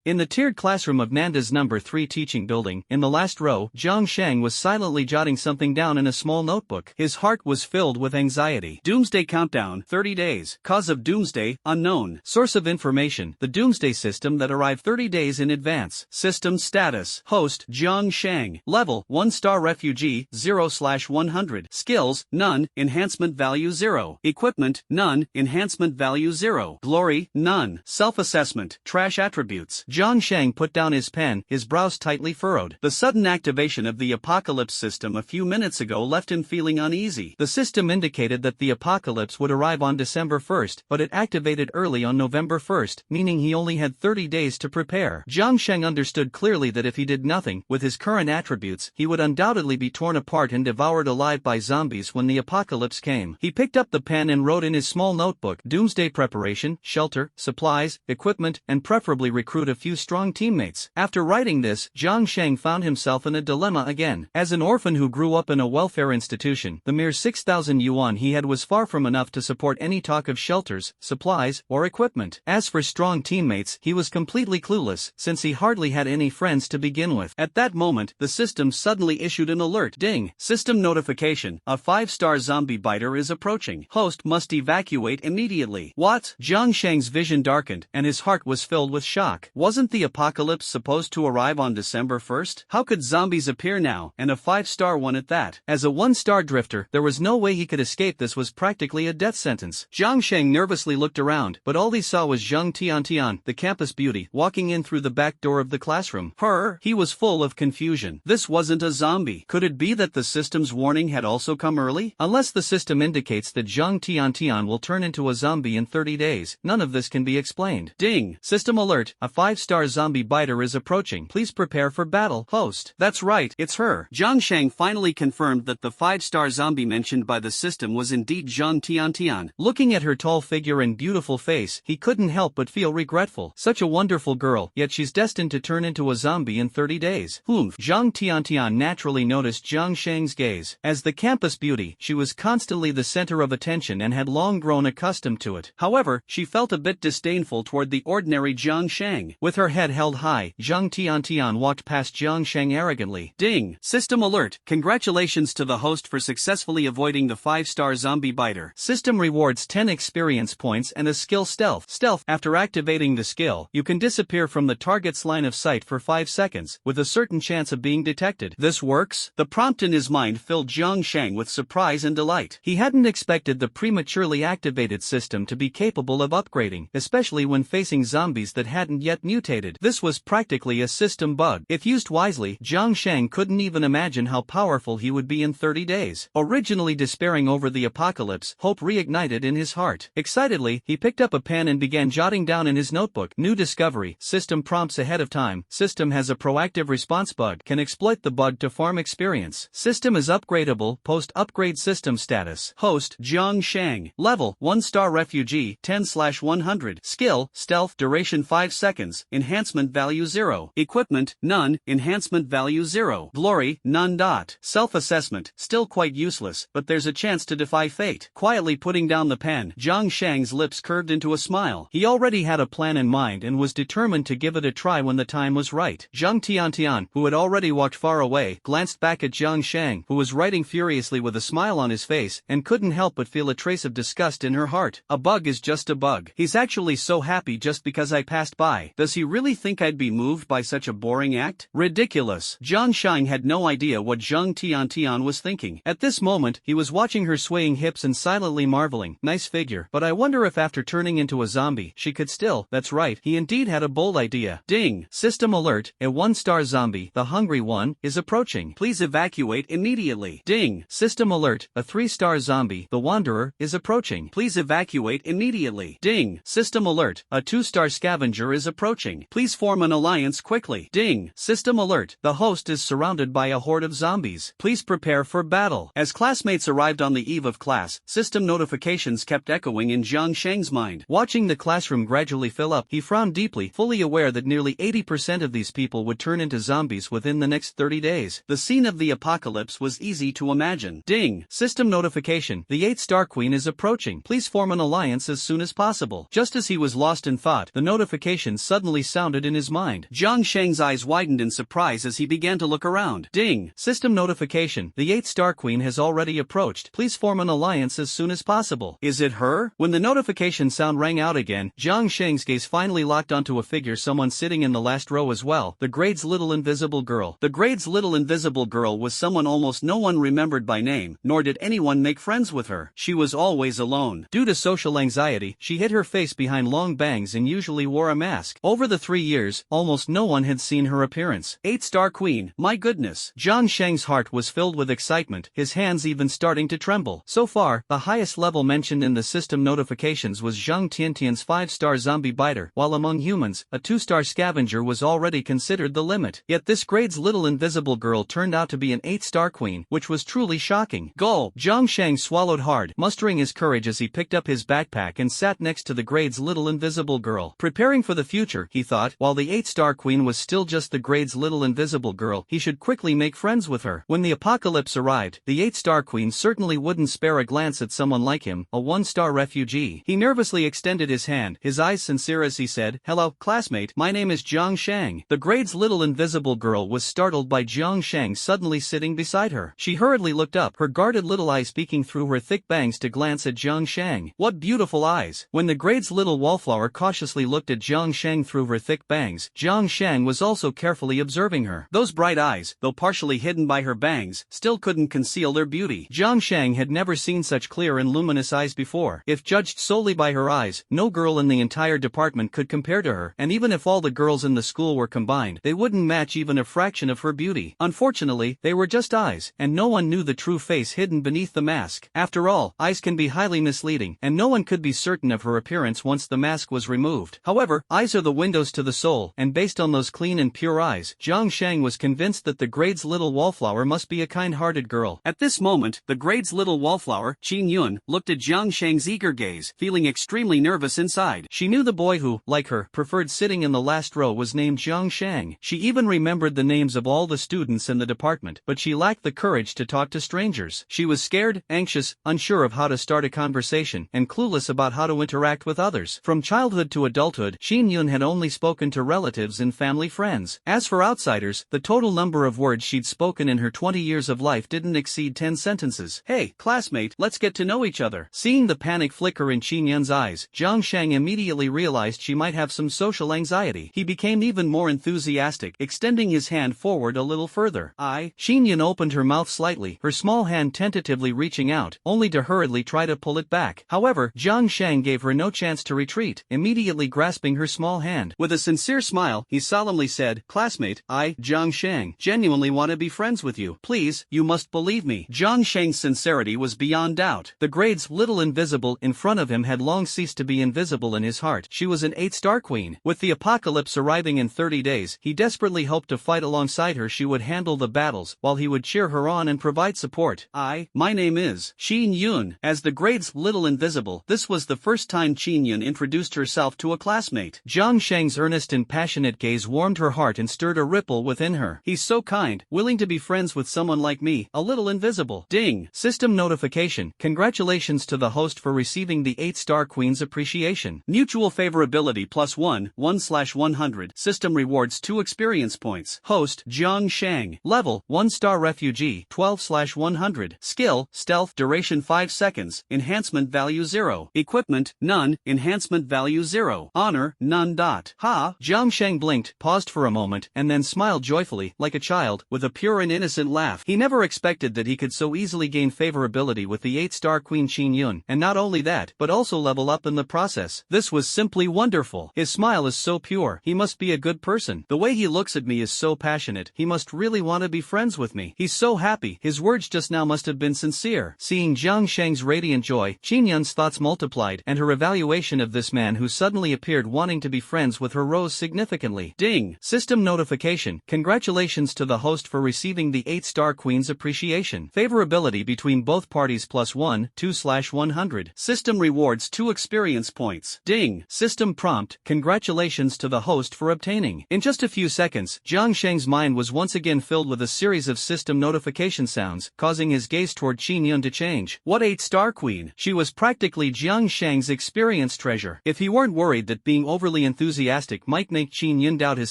In the tiered classroom of Nanda's number 3 teaching building, in the last row, Zhang Sheng was silently jotting something down in a small notebook. His heart was filled with anxiety. Doomsday countdown, 30 days. Cause of doomsday, unknown. Source of information, the doomsday system that arrived 30 days in advance. System status, host, Zhang Sheng. Level, 1-star refugee, 0/100. Skills, none, enhancement value 0. Equipment, none, enhancement value 0. Glory, none. Self-assessment, trash attributes. Zhang Sheng put down his pen, his brows tightly furrowed. The sudden activation of the apocalypse system a few minutes ago left him feeling uneasy. The system indicated that the apocalypse would arrive on December 1st, but it activated early on November 1st, meaning he only had 30 days to prepare. Zhang Sheng understood clearly that if he did nothing, with his current attributes, he would undoubtedly be torn apart and devoured alive by zombies when the apocalypse came. He picked up the pen and wrote in his small notebook, doomsday preparation, shelter, supplies, equipment, and preferably recruit a few strong teammates. After writing this, Zhang Sheng found himself in a dilemma again. As an orphan who grew up in a welfare institution, the mere 6,000 yuan he had was far from enough to support any talk of shelters, supplies, or equipment. As for strong teammates, he was completely clueless, since he hardly had any friends to begin with. At that moment, the system suddenly issued an alert. Ding! System notification, a 5-star zombie biter is approaching. Host must evacuate immediately. What? Zhang Sheng's vision darkened, and his heart was filled with shock. Wasn't the apocalypse supposed to arrive on December 1st? How could zombies appear now, and a 5-star one at that? As a 1-star drifter, there was no way he could escape. This was practically a death sentence. Zhang Sheng nervously looked around, but all he saw was Zhang Tiantian, the campus beauty, walking in through the back door of the classroom. He was full of confusion. This wasn't a zombie. Could it be that the system's warning had also come early? Unless the system indicates that Zhang Tiantian will turn into a zombie in 30 days, none of this can be explained. Ding! System alert, a 5-star zombie biter is approaching. Please prepare for battle. Host. That's right, it's her. Zhang Sheng finally confirmed that the 5-star zombie mentioned by the system was indeed Zhang Tiantian. Looking at her tall figure and beautiful face, he couldn't help but feel regretful. Such a wonderful girl, yet she's destined to turn into a zombie in 30 days. Zhang Tiantian naturally noticed Zhang Sheng's gaze. As the campus beauty, she was constantly the center of attention and had long grown accustomed to it. However, she felt a bit disdainful toward the ordinary Zhang Sheng. With her head held high, Zhang Tiantian walked past Zhang Sheng arrogantly. Ding! System alert, congratulations to the host for successfully avoiding the 5-star zombie biter. System rewards 10 experience points and a skill stealth. After activating the skill, you can disappear from the target's line of sight for 5 seconds, with a certain chance of being detected. This works? The prompt in his mind filled Zhang Sheng with surprise and delight. He hadn't expected the prematurely activated system to be capable of upgrading, especially when facing zombies that hadn't yet mutated. This was practically a system bug. If used wisely, Zhang Sheng couldn't even imagine how powerful he would be in 30 days. Originally despairing over the apocalypse, hope reignited in his heart. Excitedly, he picked up a pen and began jotting down in his notebook. New discovery, system prompts ahead of time. System has a proactive response bug, can exploit the bug to farm experience. System is upgradable, post-upgrade system status. Host, Zhang Sheng. Level, 1-star refugee, 10/100. Skill, stealth, duration 5 seconds, enhancement value 0. Equipment, none, enhancement value 0. Glory, none. Self-assessment, still quite useless, but there's a chance to defy fate. Quietly putting down the pen, Zhang Sheng's lips curved into a smile. He already had a plan in mind and was determined to give it a try when the time was right. Zhang Tiantian, who had already walked far away, glanced back at Zhang Sheng, who was writing furiously with a smile on his face, and couldn't help but feel a trace of disgust in her heart. A bug is just a bug. He's actually so happy just because I passed by. Does he really think I'd be moved by such a boring act? Ridiculous. Zhang Sheng had no idea what Zhang Tiantian was thinking. At this moment, he was watching her swaying hips and silently marveling. Nice figure, but I wonder if after turning into a zombie, she could still. That's right, he indeed had a bold idea. Ding! System alert, a 1-star zombie, the hungry one, is approaching. Please evacuate immediately. Ding! System alert, a 3-star zombie, the wanderer, is approaching. Please evacuate immediately. Ding! System alert, a 2-star scavenger is approaching. Please form an alliance quickly. Ding! System alert, the host is surrounded by a horde of zombies. Please prepare for battle. As classmates arrived on the eve of class, system notifications kept echoing in Zhang Sheng's mind. Watching the classroom gradually fill up, he frowned deeply, fully aware that nearly 80% of these people would turn into zombies within the next 30 days. The scene of the apocalypse was easy to imagine. Ding! System notification, the 8-star queen is approaching. Please form an alliance as soon as possible. Just as he was lost in thought, the notification suddenly suddenly sounded in his mind. Jiang Shang's eyes widened in surprise as he began to look around. Ding! System notification. The 8-star queen has already approached. Please form an alliance as soon as possible. Is it her? When the notification sound rang out again, Jiang Shang's gaze finally locked onto a figure, someone sitting in the last row as well. The grade's little invisible girl. The grade's little invisible girl was someone almost no one remembered by name, nor did anyone make friends with her. She was always alone. Due to social anxiety, she hid her face behind long bangs and usually wore a mask. Over the 3 years, almost no one had seen her appearance. 8-star queen, my goodness. Jiang Shang's heart was filled with excitement, his hands even starting to tremble. So far, the highest level mentioned in the system notifications was Zhang Tiantian's 5-star zombie biter, while among humans, a 2-star scavenger was already considered the limit. Yet this grade's little invisible girl turned out to be an 8-star queen, which was truly shocking. Gulp! Jiang Shang swallowed hard, mustering his courage as he picked up his backpack and sat next to the grade's little invisible girl. Preparing for the future, he thought, while the 8-star queen was still just the grade's little invisible girl, he should quickly make friends with her. When the apocalypse arrived, the 8-star queen certainly wouldn't spare a glance at someone like him, a 1-star refugee. He nervously extended his hand, his eyes sincere as he said, "Hello, classmate, my name is Jiang Shang." The grade's little invisible girl was startled by Jiang Shang suddenly sitting beside her. She hurriedly looked up, her guarded little eyes peeking through her thick bangs to glance at Jiang Shang. What beautiful eyes! When the grade's little wallflower cautiously looked at Jiang Shang through her thick bangs, Jiang Shang was also carefully observing her. Those bright eyes, though partially hidden by her bangs, still couldn't conceal their beauty. Jiang Shang had never seen such clear and luminous eyes before. If judged solely by her eyes, no girl in the entire department could compare to her, and even if all the girls in the school were combined, they wouldn't match even a fraction of her beauty. Unfortunately, they were just eyes, and no one knew the true face hidden beneath the mask. After all, eyes can be highly misleading, and no one could be certain of her appearance once the mask was removed. However, eyes are the windows to the soul, and based on those clean and pure eyes, Jiang Shang was convinced that the grade's little wallflower must be a kind-hearted girl. At this moment, the grade's little wallflower, Qin Yun, looked at Jiang Shang's eager gaze, feeling extremely nervous inside. She knew the boy who, like her, preferred sitting in the last row was named Jiang Shang. She even remembered the names of all the students in the department, but she lacked the courage to talk to strangers. She was scared, anxious, unsure of how to start a conversation, and clueless about how to interact with others. From childhood to adulthood, Qin Yun had only spoken to relatives and family friends. As for outsiders, the total number of words she'd spoken in her 20 years of life didn't exceed 10 sentences. "Hey, classmate, let's get to know each other." Seeing the panic flicker in Qin Yun's eyes, Jiang Shang immediately realized she might have some social anxiety. He became even more enthusiastic, extending his hand forward a little further. Qin Yun opened her mouth slightly, her small hand tentatively reaching out, only to hurriedly try to pull it back. However, Jiang Shang gave her no chance to retreat, immediately grasping her small hand. With a sincere smile, he solemnly said, "Classmate, I, Jiang Shang, genuinely want to be friends with you. Please, you must believe me." Jiang Shang's sincerity was beyond doubt. The grade's little invisible in front of him had long ceased to be invisible in his heart. She was an 8-star queen. With the apocalypse arriving in 30 days, he desperately hoped to fight alongside her. She would handle the battles, while he would cheer her on and provide support. My name is Qin Yun. As the grade's little invisible, this was the first time Qin Yun introduced herself to a classmate. Jiang Shang's earnest and passionate gaze warmed her heart and stirred a ripple within her. He's so kind, willing to be friends with someone like me, a little invisible. Ding! System notification. Congratulations to the host for receiving the 8-star queen's appreciation. Mutual favorability +1, 1/100. System rewards 2 experience points. Host, Jiang Shang. Level, 1-star refugee, 12/100. Skill, stealth, duration 5 seconds, enhancement value 0. Equipment, none, enhancement value 0. Honor, none. Ha! Jiang Shang blinked, paused for a moment, and then smiled joyfully, like a child, with a pure and innocent laugh. He never expected that he could so easily gain favorability with the 8-star queen Qin Yun, and not only that, but also level up in the process. This was simply wonderful. His smile is so pure, he must be a good person. The way he looks at me is so passionate, he must really want to be friends with me. He's so happy, his words just now must have been sincere. Seeing Jiang Shang's radiant joy, Qin Yun's thoughts multiplied, and her evaluation of this man who suddenly appeared wanting to be friends with her rose significantly. Ding! System notification. Congratulations to the host for receiving the 8-star queen's appreciation. Favorability between both parties +1, 2/100. System rewards 2 experience points. Ding! System prompt. Congratulations to the host for obtaining. In just a few seconds, Jiang Shang's mind was once again filled with a series of system notification sounds, causing his gaze toward Qin Yun to change. What 8-star queen? She was practically Jiang Shang's experience treasure. If he weren't worried that being overly enthusiastic enthusiastic might make Qin Yun doubt his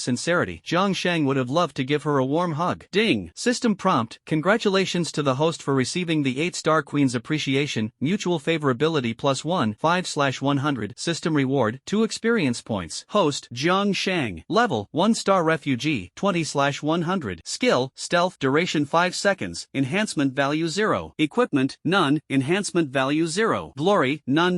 sincerity. Jiang Shang would have loved to give her a warm hug. Ding! System prompt: congratulations to the host for receiving the 8-star Queen's Appreciation, Mutual Favorability +1, 5/100 System Reward, 2 experience points. Host: Jiang Shang. Level: 1-star Refugee, 20/100 Skill: Stealth, Duration 5 seconds, Enhancement Value 0. Equipment: None, Enhancement Value 0. Glory: None.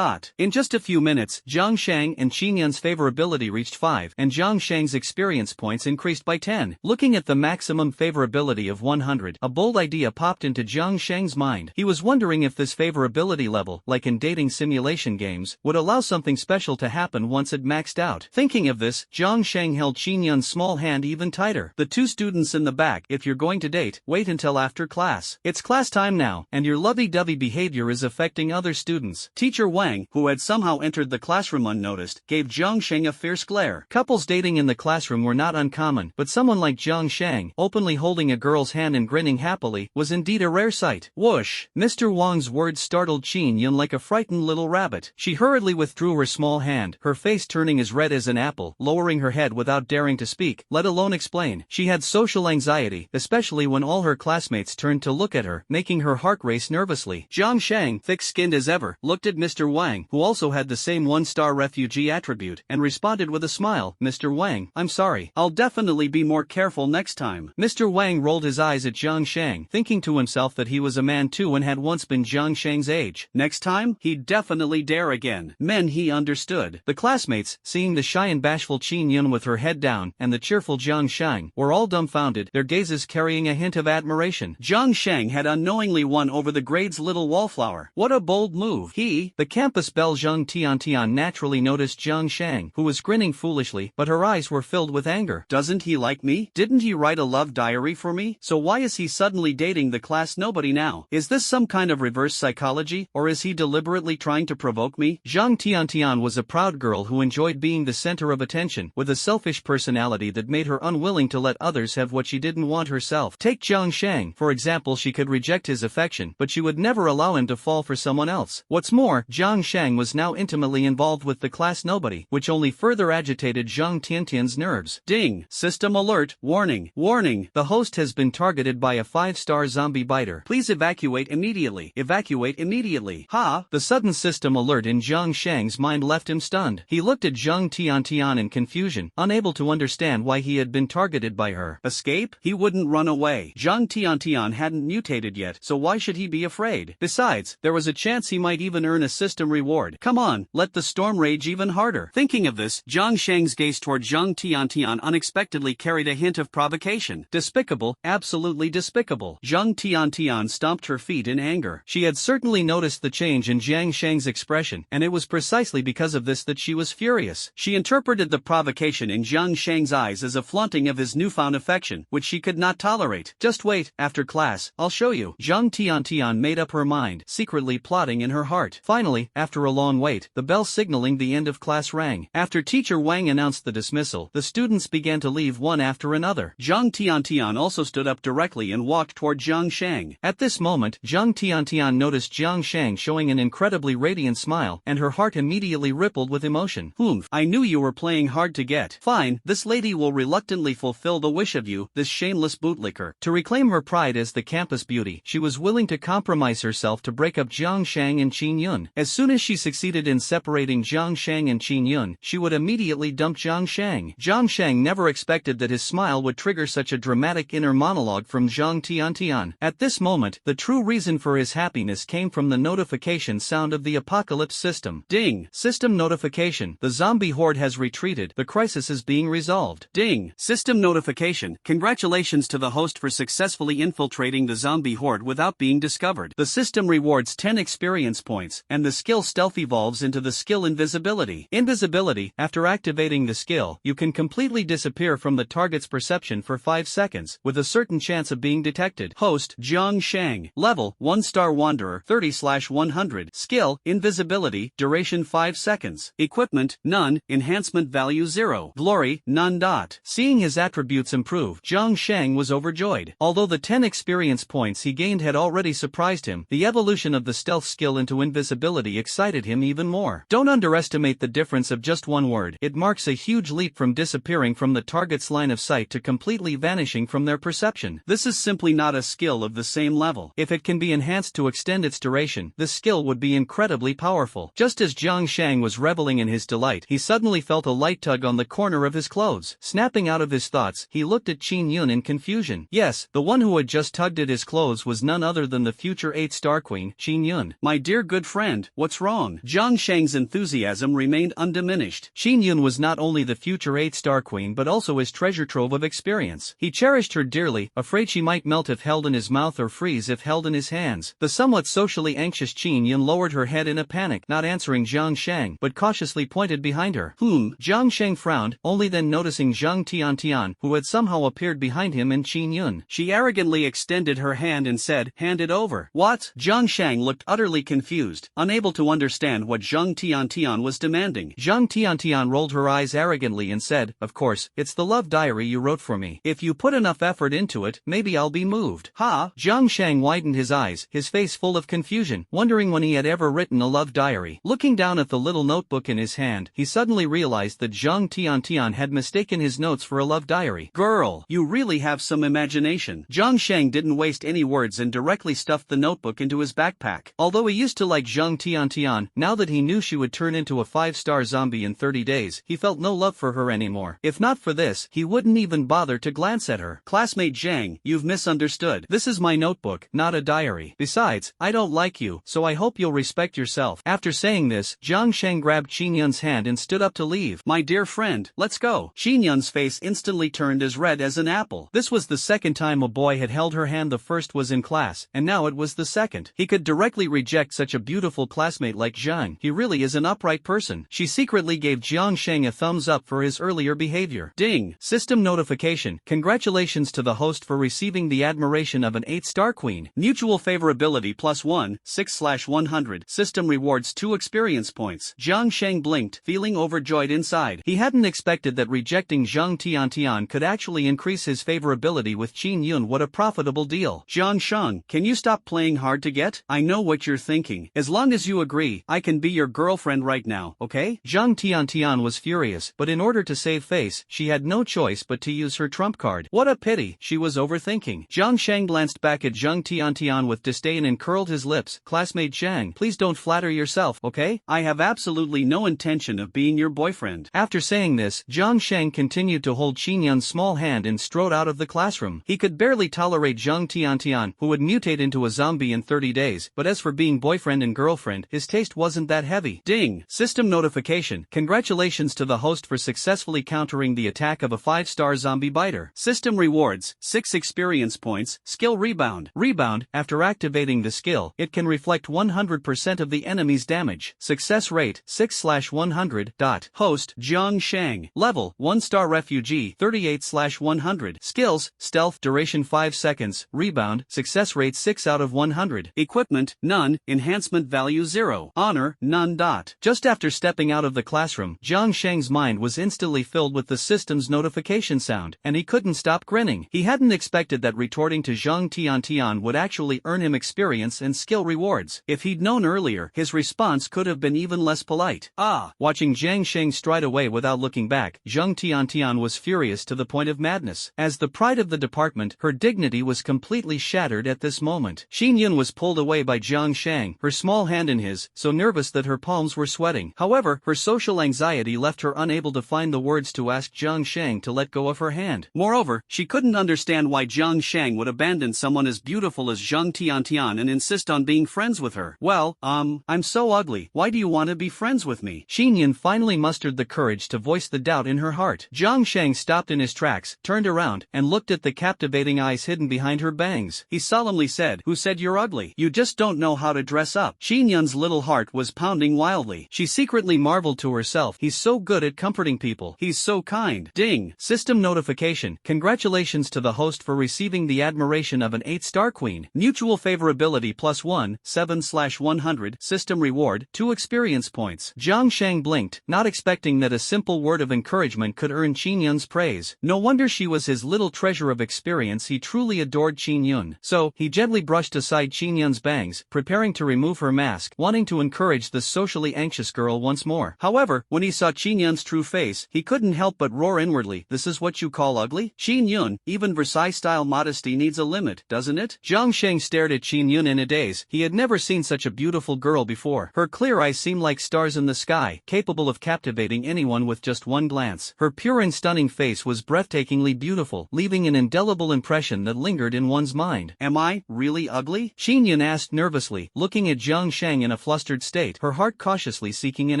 In just a few minutes, Jiang Shang and Qin Yun's favorability reached 5, and Jiang Shang's experience points increased by 10. Looking at the maximum favorability of 100, a bold idea popped into Jiang Shang's mind. He was wondering if this favorability level, like in dating simulation games, would allow something special to happen once it maxed out. Thinking of this, Jiang Shang held Qin Yun's small hand even tighter. The two students in the back: if you're going to date, wait until after class. It's class time now, and your lovey-dovey behavior is affecting other students. Teacher Wang, who had somehow entered the classroom unnoticed, gave Jiang Shang a fierce glare. Couples dating in the classroom were not uncommon, but someone like Jiang Shang, openly holding a girl's hand and grinning happily, was indeed a rare sight. Whoosh! Mr. Wang's words startled Qin Yun like a frightened little rabbit. She hurriedly withdrew her small hand, her face turning as red as an apple, lowering her head without daring to speak, let alone explain. She had social anxiety, especially when all her classmates turned to look at her, making her heart race nervously. Jiang Shang, thick-skinned as ever, looked at Mr. Wang, who also had the same 1-star refugee attribute, and responded with a smile. Mr. Wang, I'm sorry. I'll definitely be more careful next time. Mr. Wang rolled his eyes at Jiang Shang, thinking to himself that he was a man too and had once been Jiang Shang's age. Next time, he'd definitely dare again. Men, he understood. The classmates, seeing the shy and bashful Qin Yun with her head down, and the cheerful Jiang Shang, were all dumbfounded, their gazes carrying a hint of admiration. Jiang Shang had unknowingly won over the grade's little wallflower. What a bold move. The campus belle Zheng Tiantian naturally noticed Jiang Shang, who was grinning foolishly, but her eyes were filled with anger. Doesn't he like me? Didn't he write a love diary for me? So why is he suddenly dating the class nobody now? Is this some kind of reverse psychology, or is he deliberately trying to provoke me? Zheng Tiantian was a proud girl who enjoyed being the center of attention, with a selfish personality that made her unwilling to let others have what she didn't want herself. Take Jiang Shang, for example. She could reject his affection, but she would never allow him to fall for someone else. What's more, Jiang Shang was now intimately involved with the class nobody, which only further agitated Zheng Tiantian's nerves. Ding! System alert! Warning! Warning! The host has been targeted by a 5-star zombie biter. Please evacuate immediately. Evacuate immediately. Ha! The sudden system alert in Jiang Shang's mind left him stunned. He looked at Zheng Tiantian in confusion, unable to understand why he had been targeted by her. Escape? He wouldn't run away. Zheng Tiantian hadn't mutated yet, so why should he be afraid? Besides, there was a chance he might even earn a system reward. Come on, let the storm rage even harder. Thinking of this, Jiang Shang's gaze toward Zheng Tiantian unexpectedly carried a hint of provocation. Despicable, absolutely despicable. Zheng Tiantian stomped her feet in anger. She had certainly noticed the change in Jiang Shang's expression, and it was precisely because of this that she was furious. She interpreted the provocation in Jiang Shang's eyes as a flaunting of his newfound affection, which she could not tolerate. Just wait, after class, I'll show you. Zheng Tiantian made up her mind, secretly plotting in her heart. Finally, after a long wait, the bell signaling the end of class rang. After Teacher Wang announced the dismissal, the students began to leave one after another. Zheng Tiantian also stood up directly and walked toward Jiang Shang. At this moment, Zheng Tiantian noticed Jiang Shang showing an incredibly radiant smile, and her heart immediately rippled with emotion. I knew you were playing hard to get. Fine, this lady will reluctantly fulfill the wish of you, this shameless bootlicker. To reclaim her pride as the campus beauty, she was willing to compromise herself to break up Jiang Shang and Qin Yun. As soon as she succeeded in separating Jiang Shang and Qin Yun, she would immediately dump Jiang Shang. Jiang Shang never expected that his smile would trigger such a dramatic inner monologue from Zheng Tiantian. At this moment, the true reason for his happiness came from the notification sound of the apocalypse system. Ding! System notification. The zombie horde has retreated. The crisis is being resolved. Ding! System notification. Congratulations to the host for successfully infiltrating the zombie horde without being discovered. The system rewards 10 experience points, and the skill Stealth evolves into the skill Invisibility. Invisibility. After activating the skill, you can completely disappear from the target's perception for 5 seconds, with a certain chance of being detected. Host: Jiang Shang. Level: 1-star Wanderer, 30/100 Skill: Invisibility, Duration 5 seconds. Equipment: None, Enhancement Value 0. Glory: None. Seeing his attributes improve, Jiang Shang was overjoyed. Although the 10 experience points he gained had already surprised him, the evolution of the stealth skill into invisibility excited him even more. Don't underestimate the difference of just one word. word. It marks a huge leap from disappearing from the target's line of sight to completely vanishing from their perception. This is simply not a skill of the same level. If it can be enhanced to extend its duration, the skill would be incredibly powerful. Just as Jiang Shang was reveling in his delight, he suddenly felt a light tug on the corner of his clothes. Snapping out of his thoughts, he looked at Qin Yun in confusion. Yes, the one who had just tugged at his clothes was none other than the future 8-star queen, Qin Yun. My dear good friend, what's wrong? Jiang Shang's enthusiasm remained undiminished. Qin Yun was not only the future 8-star queen but also his treasure trove of experience. He cherished her dearly, afraid she might melt if held in his mouth or freeze if held in his hands. The somewhat socially anxious Qin Yun lowered her head in a panic, not answering Jiang Shang, but cautiously pointed behind her. Jiang Shang frowned, only then noticing Zhang Tiantian, who had somehow appeared behind him and Qin Yun. She arrogantly extended her hand and said, "Hand it over." What? Jiang Shang looked utterly confused, unable to understand what Zhang Tiantian was demanding. Zhang Tiantian rolled her eyes arrogantly and said, "Of course, it's the love diary you wrote for me. If you put enough effort into it, maybe I'll be moved." Ha! Jiang Shang widened his eyes, his face full of confusion, wondering when he had ever written a love diary. Looking down at the little notebook in his hand, he suddenly realized that Zhang Tiantian had mistaken his notes for a love diary. Girl, you really have some imagination. Jiang Shang didn't waste any words and directly stuffed the notebook into his backpack. Although he used to like Zhang Tiantian, now that he knew she would turn into a 5-star zombie in 30 days, he felt no love for her anymore. If not for this, he wouldn't even bother to glance at her. Classmate Zhang, you've misunderstood. This is my notebook, not a diary. Besides, I don't like you, so I hope you'll respect yourself. After saying this, Jiang Shang grabbed Qin Yun's hand and stood up to leave. My dear friend, let's go. Qin Yun's face instantly turned as red as an apple. This was the second time a boy had held her hand. The first was in class, and now it was the second. He could directly reject such a beautiful classmate like Zhang. He really is an upright person. She secretly gave Jiang Shang a thumbs up for his earlier behavior. Ding! System notification. Congratulations to the host for receiving the admiration of an 8-star queen. Mutual favorability +1, 6/100. System rewards 2 experience points. Jiang Shang blinked, feeling overjoyed inside. He hadn't expected that rejecting Zhang Tiantian could actually increase his favorability with Qin Yun. What a profitable deal. Jiang Shang, can you stop playing hard to get? I know what you're thinking. As long as you agree, I can be your girlfriend right now, okay? Zhang Tiantian was furious, but in order to save face, she had no choice but to use her trump card. What a pity, she was overthinking. Jiang Shang glanced back at Zhang Tiantian with disdain and curled his lips. Classmate Zhang, please don't flatter yourself, okay? I have absolutely no intention of being your boyfriend. After saying this, Jiang Shang continued to hold Qin Yun's small hand and strode out of the classroom. He could barely tolerate Zhang Tiantian, who would mutate into a zombie in 30 days, but as for being boyfriend and girlfriend, his taste wasn't that heavy. Ding! System notification. Congratulations to the host for successfully countering the attack of a 5-star zombie biter. System rewards 6 experience points. Skill rebound. Rebound. After activating the skill, it can reflect 100% of the enemy's damage. Success rate 6/100. Host Jiang Shang. Level 1-star refugee 38/100. Skills stealth duration 5 seconds. Rebound success rate 6/100. Equipment none. Enhancement value 0. Honor none. Just after stepping out of the classroom, Jiang Shang's mind was instantly filled with the system's notification sound, and he couldn't stop grinning. He hadn't expected that retorting to Zhang Tiantian would actually earn him experience and skill rewards. If he'd known earlier, his response could have been even less polite. Watching Jiang Shang stride away without looking back, Zhang Tiantian was furious to the point of madness. As the pride of the department, her dignity was completely shattered at this moment. Qin Yun was pulled away by Jiang Shang, her small hand in his, so nervous that her palms were sweating. However, her social anxiety left her unable to find the words to ask Jiang Shang to let go of her hand. Moreover, she couldn't understand why Jiang Shang would abandon someone as beautiful as Zhang Tiantian and insist on being friends with her. Well, I'm so ugly. Why do you want to be friends with me? Qin Yun finally mustered the courage to voice the doubt in her heart. Jiang Shang stopped in his tracks, turned around, and looked at the captivating eyes hidden behind her bangs. He solemnly said, "Who said you're ugly? You just don't know how to dress up." Qin Yun's little heart was pounding wildly. She secretly marveled to herself, he's so good at comforting people. He's so kind. Ding! System notification. Congratulations to the host for receiving the admiration of an 8-star queen. Mutual favorability +1, 7/100. System reward 2 experience points. Jiang Shang blinked, not expecting that a simple word of encouragement could earn Qin Yun's praise. No wonder she was his little treasure of experience. He truly adored Qin Yun. So, he gently brushed aside Qin Yun's bangs, preparing to remove her mask, wanting to encourage the socially anxious girl once more. However, when he saw saw Qin Yun's true face, he couldn't help but roar inwardly, "This is what you call ugly? Qin Yun, even Versailles-style modesty needs a limit, doesn't it?" Zhang Sheng stared at Qin Yun in a daze. He had never seen such a beautiful girl before. Her clear eyes seemed like stars in the sky, capable of captivating anyone with just one glance. Her pure and stunning face was breathtakingly beautiful, leaving an indelible impression that lingered in one's mind. "Am I really ugly?" Qin Yun asked nervously, looking at Zhang Sheng in a flustered state, her heart cautiously seeking an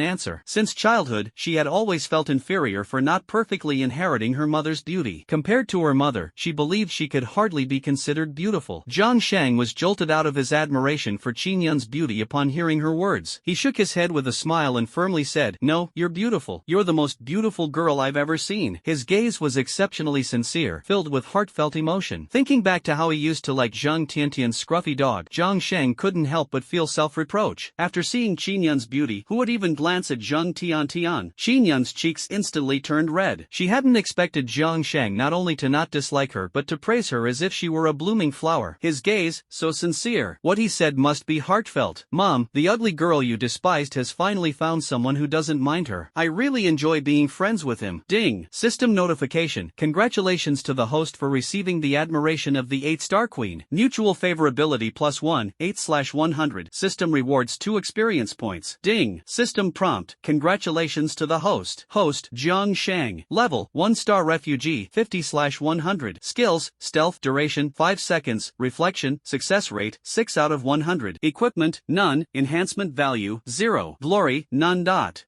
answer. Since childhood, she had always felt inferior for not perfectly inheriting her mother's beauty. Compared to her mother, she believed she could hardly be considered beautiful. Zhang Sheng was jolted out of his admiration for Qin Yun's beauty upon hearing her words. He shook his head with a smile and firmly said, "No, you're beautiful. You're the most beautiful girl I've ever seen." His gaze was exceptionally sincere, filled with heartfelt emotion. Thinking back to how he used to like Zhang Tiantian's scruffy dog, Zhang Sheng couldn't help but feel self-reproach. After seeing Qin Yun's beauty, who would even glance at Zhang Tiantian? Qin Yun's cheeks instantly turned red. She hadn't expected Zhang Sheng not only to not dislike her but to praise her as if she were a blooming flower. His gaze, so sincere. What he said must be heartfelt. "Mom, the ugly girl you despised has finally found someone who doesn't mind her. I really enjoy being friends with him." Ding! System notification. Congratulations to the host for receiving the admiration of the 8-star queen. Mutual favorability +1, 8/100. System rewards 2 experience points. Ding! System prompt. Congratulations to the host. Host, Zhang Sheng. Level, 1-star refugee, 50/100. Skills, stealth, duration, 5 seconds, reflection, success rate, 6 out of 100. Equipment, none, enhancement value, 0. Glory, none.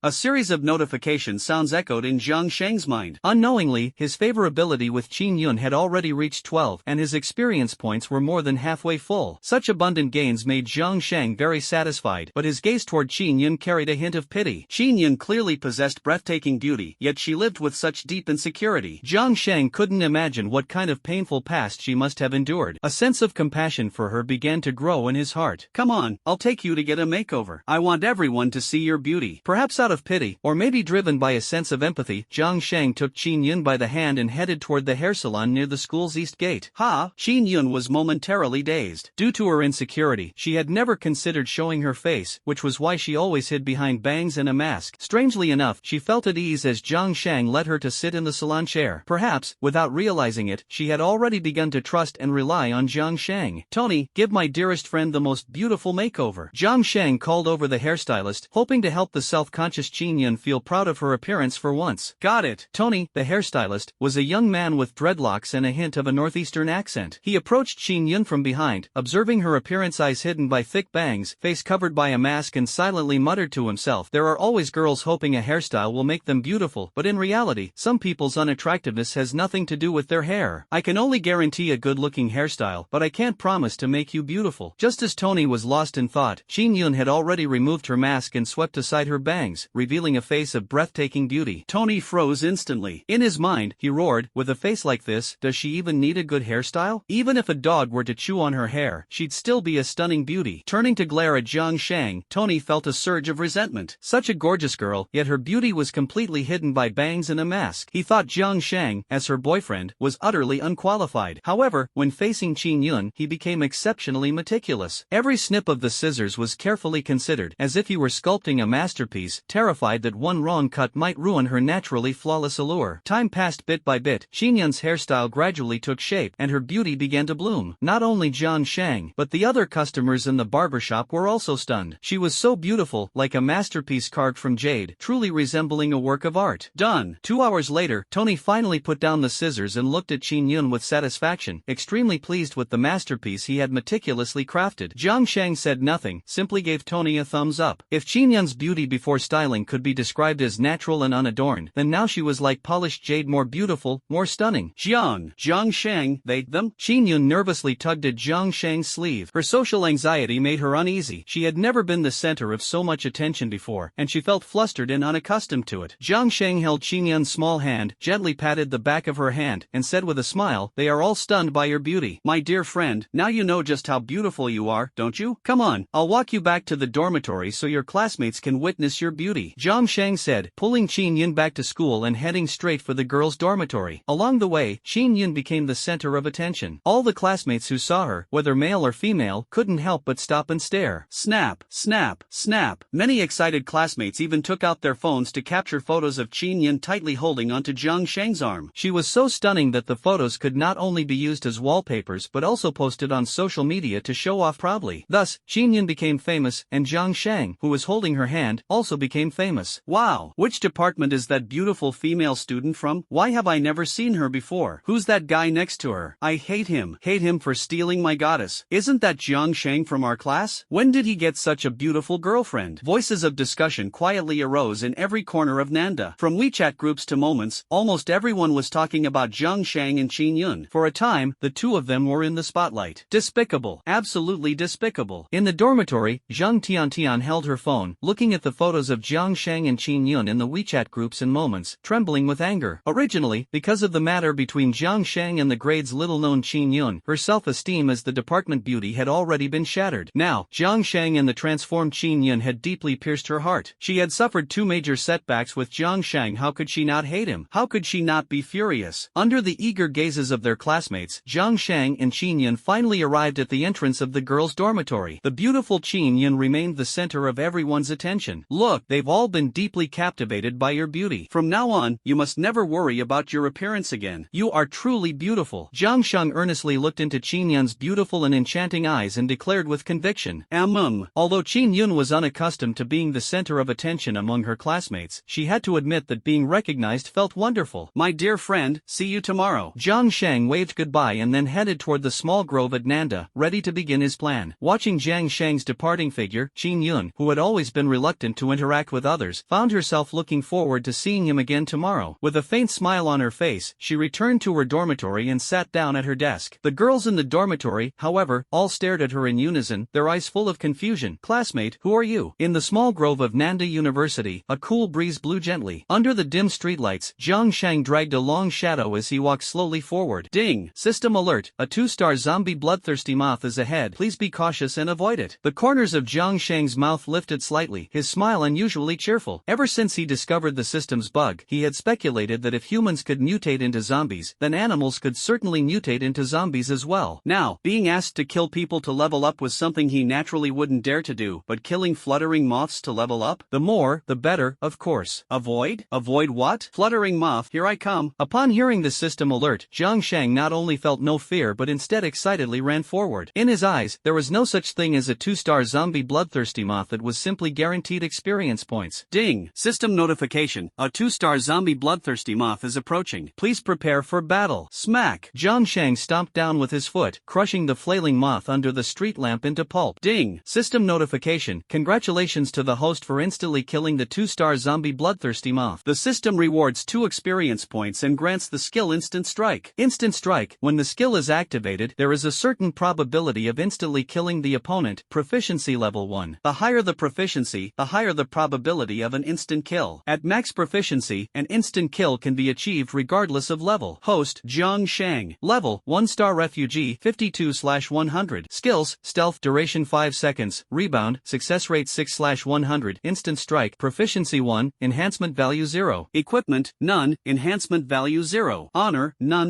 A series of notification sounds echoed in Zhang Sheng's mind. Unknowingly, his favorability with Qin Yun had already reached 12, and his experience points were more than halfway full. Such abundant gains made Zhang Sheng very satisfied, but his gaze toward Qin Yun carried a hint of pity. Qin Yun clearly possessed breathtaking beauty, yet she lived with such deep insecurity. Zhang Sheng couldn't imagine what kind of painful past she must have endured. A sense of compassion for her began to grow in his heart. "Come on, I'll take you to get a makeover. I want everyone to see your beauty." Perhaps out of pity, or maybe driven by a sense of empathy, Zhang Sheng took Qin Yun by the hand and headed toward the hair salon near the school's east gate. Qin Yun was momentarily dazed. Due to her insecurity, she had never considered showing her face, which was why she always hid behind bangs and a mask. Strangely enough, she felt at ease as Zhang Sheng led her to sit in the salon chair. Perhaps, without realizing it, she had already begun to trust and rely on Zhang Sheng. "Tony, give my dearest friend the most beautiful makeover." Zhang Sheng called over the hairstylist, hoping to help the self-conscious Qin Yun feel proud of her appearance for once. "Got it." Tony, the hairstylist, was a young man with dreadlocks and a hint of a northeastern accent. He approached Qin Yun from behind, observing her appearance, eyes hidden by thick bangs, face covered by a mask, and silently muttered to himself, "There are always girls hoping a hairstyle will make them beautiful, but in reality, some people's unattractiveness has nothing to do with their hair. I can only guarantee a good-looking hairstyle, but I can't promise to make you beautiful." Just as Tony was lost in thought, Qin Yun had already removed her mask and swept aside her bangs, revealing a face of breathtaking beauty. Tony froze instantly. In his mind, he roared, "With a face like this, does she even need a good hairstyle? Even if a dog were to chew on her hair, she'd still be a stunning beauty." Turning to glare at Zhang Sheng, Tony felt a surge of resentment. Such a gorgeous girl, yet her beauty was completely hidden by bangs and a mask. He thought Zhang Sheng, as her boyfriend, was utterly unqualified. However, when facing Qin Yun, he became exceptionally meticulous. Every snip of the scissors was carefully considered, as if he were sculpting a masterpiece, terrified that one wrong cut might ruin her naturally flawless allure. Time passed bit by bit. Qin Yun's hairstyle gradually took shape, and her beauty began to bloom. Not only Zhang Sheng, but the other customers in the barbershop were also stunned. She was so beautiful, like a masterpiece carved from jade, truly resembling a work of art. Done. 2 hours later, Tony finally put down the scissors and looked at Qin Yun with satisfaction, extremely pleased with the masterpiece he had meticulously crafted. Zhang Sheng said nothing, simply gave Tony a thumbs up. If Qin Yun's beauty before styling could be described as natural and unadorned, then now she was like polished jade, more beautiful, more stunning. Zhang Sheng, them? Qin Yun nervously tugged at Zhang Sheng's sleeve. Her social anxiety made her uneasy. She had never been the center of so much attention before, and she felt flustered and unaccustomed to it. Zhang Sheng held Qin Yun's small hand, gently patted the back of her hand, and said with a smile, "They are all stunned by your beauty. My dear friend, now you know just how beautiful you are, don't you? Come on, I'll walk you back to the dormitory so your classmates can witness your beauty," Zhang Sheng said, pulling Qin Yun back to school and heading straight for the girls' dormitory. Along the way, Qin Yun became the center of attention. All the classmates who saw her, whether male or female, couldn't help but stop and stare. Snap, snap, snap. Many excited classmates even took out their phones to capture photos of Qin Yun tightly holding onto Jiang Sheng's arm. She was so stunning that the photos could not only be used as wallpapers but also posted on social media to show off proudly. Thus, Qin Yun became famous, and Jiang Sheng, who was holding her hand, also became famous. Wow! Which department is that beautiful female student from? Why have I never seen her before? Who's that guy next to her? I hate him. Hate him for stealing my goddess. Isn't that Jiang Sheng from our class? When did he get such a beautiful girlfriend? Voices of discussion quietly arose in every corner of Nanda. From WeChat groups to moments, almost everyone was talking about Jiang Sheng and Qin Yun. For a time, the two of them were in the spotlight. Despicable. Absolutely despicable. In the dormitory, Zhang Tiantian held her phone, looking at the photos of Jiang Sheng and Qin Yun in the WeChat groups and moments, trembling with anger. Originally, because of the matter between Jiang Sheng and the grade's little-known Qin Yun, her self-esteem as the department beauty had already been shattered. Now, Jiang Sheng and the transformed Qin Yun had deeply pierced her heart. She had suffered two major setbacks with Jiang Sheng. How could she not hate him? How could she not be furious? Under the eager gazes of their classmates, Jiang Sheng and Qin Yun finally arrived at the entrance of the girls' dormitory. The beautiful Qin Yun remained the center of everyone's attention. Look, they've all been deeply captivated by your beauty. From now on, you must never worry about your appearance again. You are truly beautiful. Jiang Sheng earnestly looked into Qin Yun's beautiful and enchanting eyes and declared with conviction. Although Qin Yun was unaccustomed to being the center of attention among her classmates, she had to admit that being recognized felt wonderful. My dear friend, see you tomorrow. Jiang Sheng waved goodbye and then headed toward the small grove at Nanda, ready to begin his plan. Watching Jiang Sheng's departing figure, Qin Yun, who had always been reluctant to interact with others, found herself looking forward to seeing him again tomorrow. With a faint smile on her face, she returned to her dormitory and sat down at her desk. The girls in the dormitory, however, all stared at her in unison, their eyes full of confusion. Classmate, who are you? In the small grove of Nanda University, a cool breeze blew gently. Under the dim streetlights, Jiang Sheng dragged a long shadow as he walked slowly forward. Ding! System alert, a 2-star zombie bloodthirsty moth is ahead. Please be cautious and avoid it. The corners of Jiang Sheng's mouth lifted slightly, his smile unusually cheerful. Ever since he discovered the system's bug, he had speculated that if humans could mutate into zombies, then animals could certainly mutate into zombies as well. Now, being asked to kill people to level up was something he naturally wouldn't dare to do, but killing fluttering moths to level up? The more, the better, of course. Avoid? Avoid what? Fluttering moth, here I come. Upon hearing the system alert, Jiang Sheng not only felt no fear but instead excitedly ran forward. In his eyes, there was no such thing as a 2-star zombie bloodthirsty moth that was simply guaranteed experience points. Ding! System notification, a 2-star zombie bloodthirsty moth is approaching. Please prepare for battle. Smack! Jiang Sheng stomped down with his foot, crushing the flailing moth under the street lamp into pulp. Ding! System notification, congratulations to the host for instantly killing the 2-star zombie bloodthirsty moth. The system rewards 2 experience points and grants the skill Instant Strike. Instant Strike, when the skill is activated, there is a certain probability of instantly killing the opponent, proficiency level 1. The higher the proficiency, the higher the probability of an instant kill. At max proficiency, an instant kill can be achieved regardless of level. Host, Jiang Sheng. Level, 1-star refugee, 52/100. Skills, stealth, duration 5 seconds, rebound, success rate 6/100, instant strike, proficiency 1, enhancement value 0. Equipment, none, enhancement value 0. Honor, none.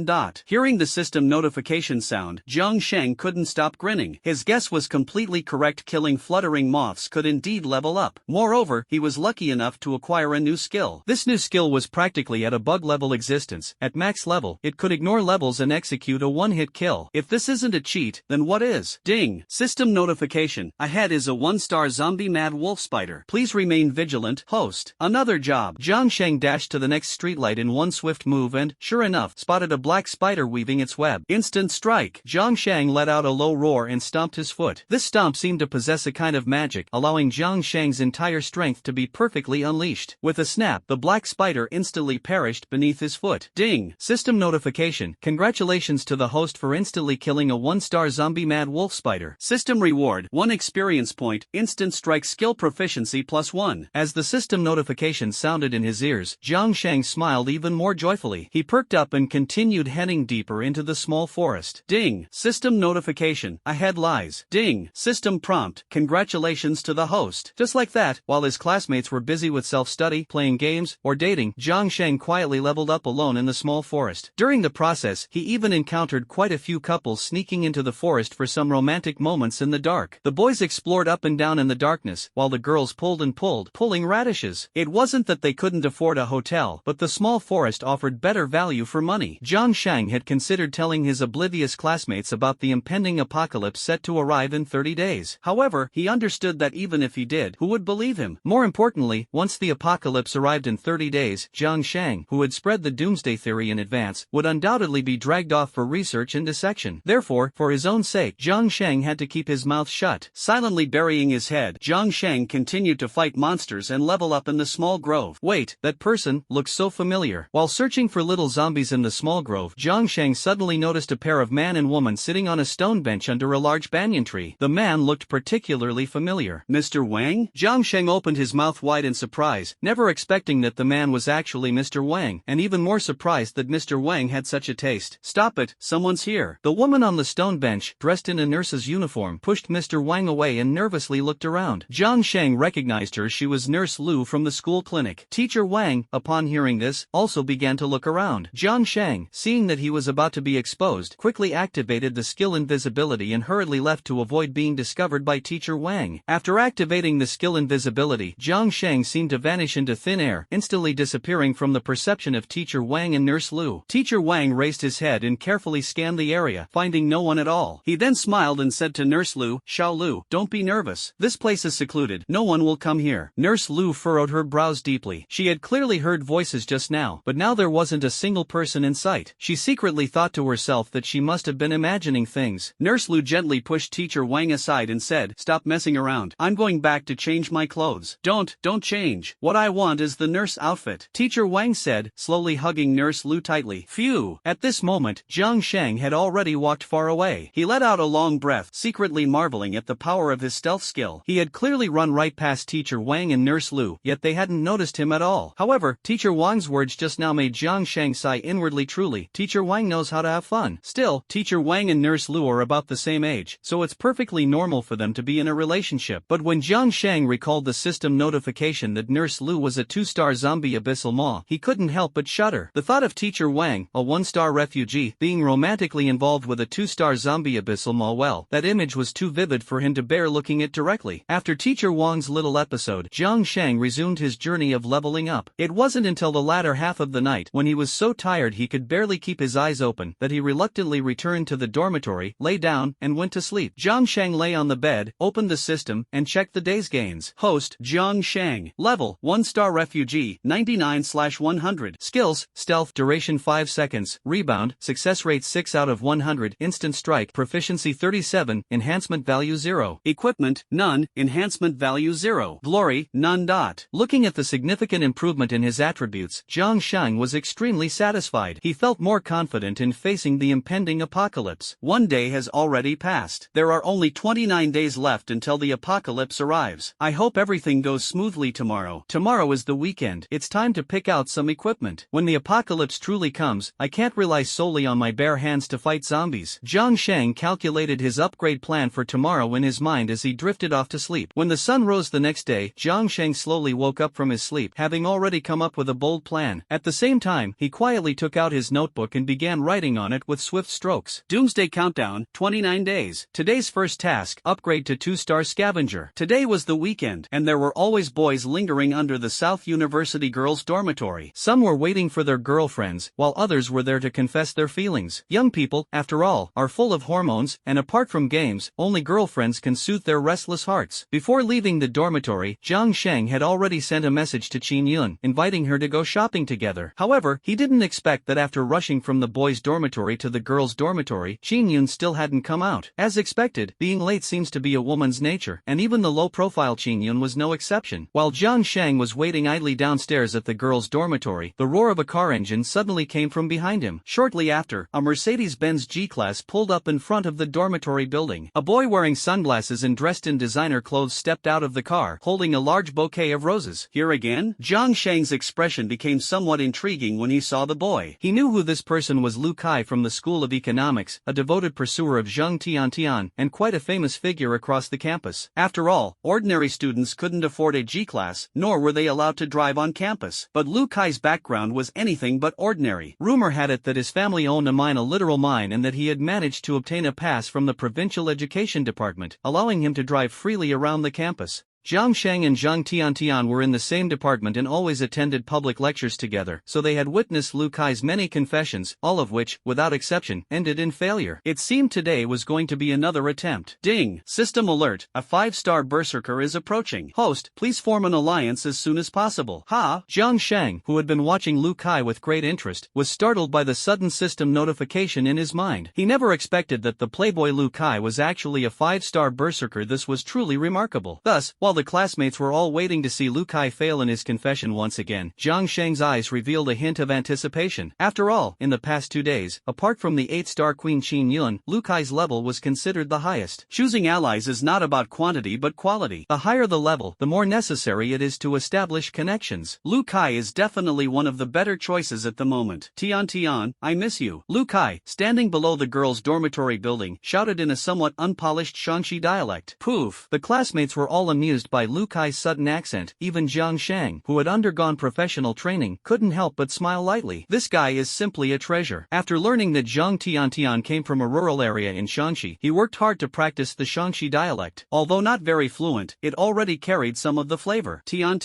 Hearing the system notification sound, Jiang Sheng couldn't stop grinning. His guess was completely correct. Killing fluttering moths could indeed level up. Moreover, he was lucky enough to acquire a new skill. This new skill was practically at a bug level existence. At max level, it could ignore levels and execute a one-hit kill. If this isn't a cheat, then what is? Ding! System notification. Ahead is a 1-star zombie mad wolf spider. Please remain vigilant. Host. Another job. Jiang Sheng dashed to the next streetlight in one swift move and, sure enough, spotted a black spider weaving its web. Instant strike. Jiang Sheng let out a low roar and stomped his foot. This stomp seemed to possess a kind of magic, allowing Jiang Sheng's entire strength to be perfectly unleashed. With a snap, the black spider instantly perished beneath his foot. Ding! System notification. Congratulations to the host for instantly killing a 1-star zombie mad wolf spider. System reward, 1 experience point, instant strike skill proficiency +1. As the system notification sounded in his ears, Jiang Sheng smiled even more joyfully. He perked up and continued heading deeper into the small forest. Ding! System notification. Ahead lies. Ding! System prompt. Congratulations to the host. Just like that, while his classmates were busy with self-study, playing games, or dating, Jiang Sheng quietly leveled up alone in the small forest. During the process, he even encountered quite a few couples sneaking into the forest for some romantic moments in the dark. The boys explored up and down in the darkness, while the girls pulled and pulled, pulling radishes. bushes. It wasn't that they couldn't afford a hotel, but the small forest offered better value for money. Jiang Shang had considered telling his oblivious classmates about the impending apocalypse set to arrive in 30 days. However, he understood that even if he did, who would believe him? More importantly, once the apocalypse arrived in 30 days, Jiang Shang, who had spread the doomsday theory in advance, would undoubtedly be dragged off for research and dissection. Therefore, for his own sake, Jiang Shang had to keep his mouth shut. Silently burying his head, Jiang Shang continued to fight monsters and level up in the small grove. Wait, that person looks so familiar. While searching for little zombies in the small grove, Jiang Shang suddenly noticed a pair of man and woman sitting on a stone bench under a large banyan tree. The man looked particularly familiar. Mr. Wang? Jiang Shang opened his mouth wide in surprise, never expecting that the man was actually Mr. Wang, and even more surprised that Mr. Wang had such a taste. Stop it, someone's here. The woman on the stone bench, dressed in a nurse's uniform, pushed Mr. Wang away and nervously looked around. Jiang Shang recognized her. She was Nurse Lu from the school clinic. Teacher Wang, upon hearing this, also began to look around. Jiang Shang, seeing that he was about to be exposed, quickly activated the skill invisibility and hurriedly left to avoid being discovered by Teacher Wang. After activating the skill invisibility, Jiang Shang seemed to vanish into thin air, instantly disappearing from the perception of Teacher Wang and Nurse Lu. Teacher Wang raised his head and carefully scanned the area, finding no one at all. He then smiled and said to Nurse Lu, "Xiao Lu, don't be nervous. This place is secluded. No one will come here." Nurse Lu furrowed her brows deeply. She had clearly heard voices just now, but now there wasn't a single person in sight. She secretly thought to herself that she must have been imagining things. Nurse Lu gently pushed Teacher Wang aside and said, "Stop messing around. I'm going back to change my clothes." Don't change. What I want is the nurse outfit," Teacher Wang said, slowly hugging Nurse Lu tightly. Phew! At this moment, Jiang Shang had already walked far away. He let out a long breath, secretly marveling at the power of his stealth skill. He had clearly run right past Teacher Wang and Nurse Lu, yet they hadn't noticed him at all. However, Teacher Wang's words just now made Jiang Shang sigh inwardly. Truly, Teacher Wang knows how to have fun. Still, Teacher Wang and Nurse Lu are about the same age, so it's perfectly normal for them to be in a relationship. But when Jiang Shang recalled the system notification that Nurse Lu was a 2-star zombie abyssal maw, he couldn't help but shudder. The thought of Teacher Wang, a 1-star refugee, being romantically involved with a 2-star zombie abyssal maw, well, that image was too vivid for him to bear looking at directly. After Teacher Wang's little episode, Jiang Shang resumed his journey of leveling up. It wasn't until the latter half of the night, when he was so tired he could barely keep his eyes open, that he reluctantly returned to the dormitory, lay down, and went to sleep. Jiang Shang lay on the bed, opened the system, and checked the day's gains. Host, Jiang Shang. Level, 1-star refugee, 99/100. Skills, stealth, duration 5 seconds, rebound, success rate 6 out of 100, instant strike, proficiency 37, enhancement value 0. Equipment, none, enhancement value 0. Glory, none. Looking at the significant improvement in his attributes, Jiang Shang was extremely satisfied. He felt more confident in facing the impending apocalypse. One day has already passed. There are only 29 days left until the apocalypse arrives. I hope everything goes smoothly tomorrow. Tomorrow is the weekend. It's time to pick out some equipment. When the apocalypse truly comes, I can't rely solely on my bare hands to fight zombies. Jiang Shang calculated his upgrade plan for tomorrow in his mind as he drifted off to sleep. When the sun rose the next day, Jiang Shang slowly woke up from his sleep, having already come up with a bold plan. At the same time, he quietly took out his notebook and began writing on it with swift strokes. Doomsday Countdown, 29 days. Today's first task, upgrade to 2-star scavenger. Today was the weekend, and there were always boys lingering under the South University girls' dormitory. Some were waiting for their girlfriends, while others were there to confess their feelings. Young people, after all, are full of hormones, and apart from games, only girlfriends can soothe their restless hearts. Before leaving the dormitory, Jiang Shang had already sent a message to Qin Yun, inviting her to go shopping together. However, he didn't expect that after rushing from the boys' dormitory to the girls' dormitory, Qin Yun still hadn't come out. As expected, being late seems to be a woman's nature, and even the low-profile Qin Yun was no exception. While Jiang Shang was waiting idly downstairs at the girls' dormitory, the roar of a car engine suddenly came from behind him. Shortly after, a Mercedes-Benz G-Class pulled up in front of the dormitory building. A boy wearing sunglasses and dressed in designer clothes stepped out of the car, holding a large bouquet of roses. Here again? Jiang Shang's expression became somewhat intriguing when he saw the boy. He knew who this person was: Lu Kai from the School of Economics, a devoted pursuer of Zheng Tiantian, and quite a famous figure across the campus. After all, ordinary students couldn't afford a G-Class, nor were they allowed to drive on campus. But Lu Kai's background was anything but ordinary. Rumor had it that his family owned a literal mine, and that he had managed to obtain a pass from the provincial education department, allowing him to drive freely around the campus. Jiang Shang and Zhang Tiantian were in the same department and always attended public lectures together, so they had witnessed Lu Kai's many confessions, all of which, without exception, ended in failure. It seemed today was going to be another attempt. Ding! System alert, a 5-star berserker is approaching. Host, please form an alliance as soon as possible. Ha! Jiang Shang, who had been watching Lu Kai with great interest, was startled by the sudden system notification in his mind. He never expected that the playboy Lu Kai was actually a 5-star berserker. This was truly remarkable. Thus, while the classmates were all waiting to see Lu Kai fail in his confession once again, Jiang Shang's eyes revealed a hint of anticipation. After all, in the past 2 days, apart from the 8-star queen Qin Yun, Lu Kai's level was considered the highest. Choosing allies is not about quantity but quality. The higher the level, the more necessary it is to establish connections. Lu Kai is definitely one of the better choices at the moment. Tian, I miss you. Lu Kai, standing below the girls' dormitory building, shouted in a somewhat unpolished Shaanxi dialect. Poof! The classmates were all amused by Lu Kai's sudden accent. Even Jiang Shang, who had undergone professional training, couldn't help but smile lightly. This guy is simply a treasure. After learning that Zhang Tiantian came from a rural area in Shaanxi, he worked hard to practice the Shaanxi dialect. Although not very fluent, it already carried some of the flavor. Tian,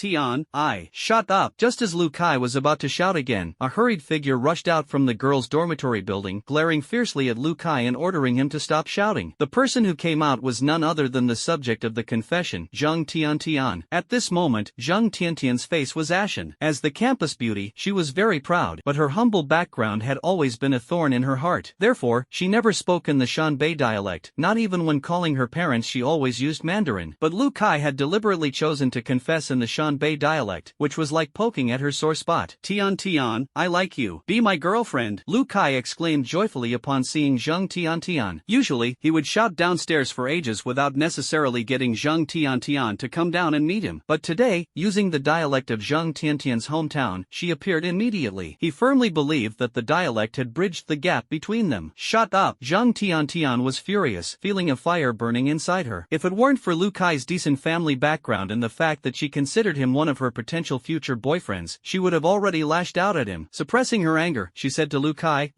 shut up! Just as Lu Kai was about to shout again, a hurried figure rushed out from the girls' dormitory building, glaring fiercely at Lu Kai and ordering him to stop shouting. The person who came out was none other than the subject of the confession, Zhang Tiantian. At this moment, Zhang Tiantian's face was ashen. As the campus beauty, she was very proud, but her humble background had always been a thorn in her heart. Therefore, she never spoke in the Shanbei dialect, not even when calling her parents. She always used Mandarin. But Lu Kai had deliberately chosen to confess in the Shanbei dialect, which was like poking at her sore spot. Tian, I like you. Be my girlfriend. Lu Kai exclaimed joyfully upon seeing Zhang Tiantian. Usually, he would shout downstairs for ages without necessarily getting Zhang Tiantian to come down and meet him. But today, using the dialect of Zhang Tiantian's hometown, she appeared immediately. He firmly believed that the dialect had bridged the gap between them. Shut up! Zhang Tiantian was furious, feeling a fire burning inside her. If it weren't for Lu Kai's decent family background and the fact that she considered him one of her potential future boyfriends, she would have already lashed out at him. Suppressing her anger, she said to Lu Kai,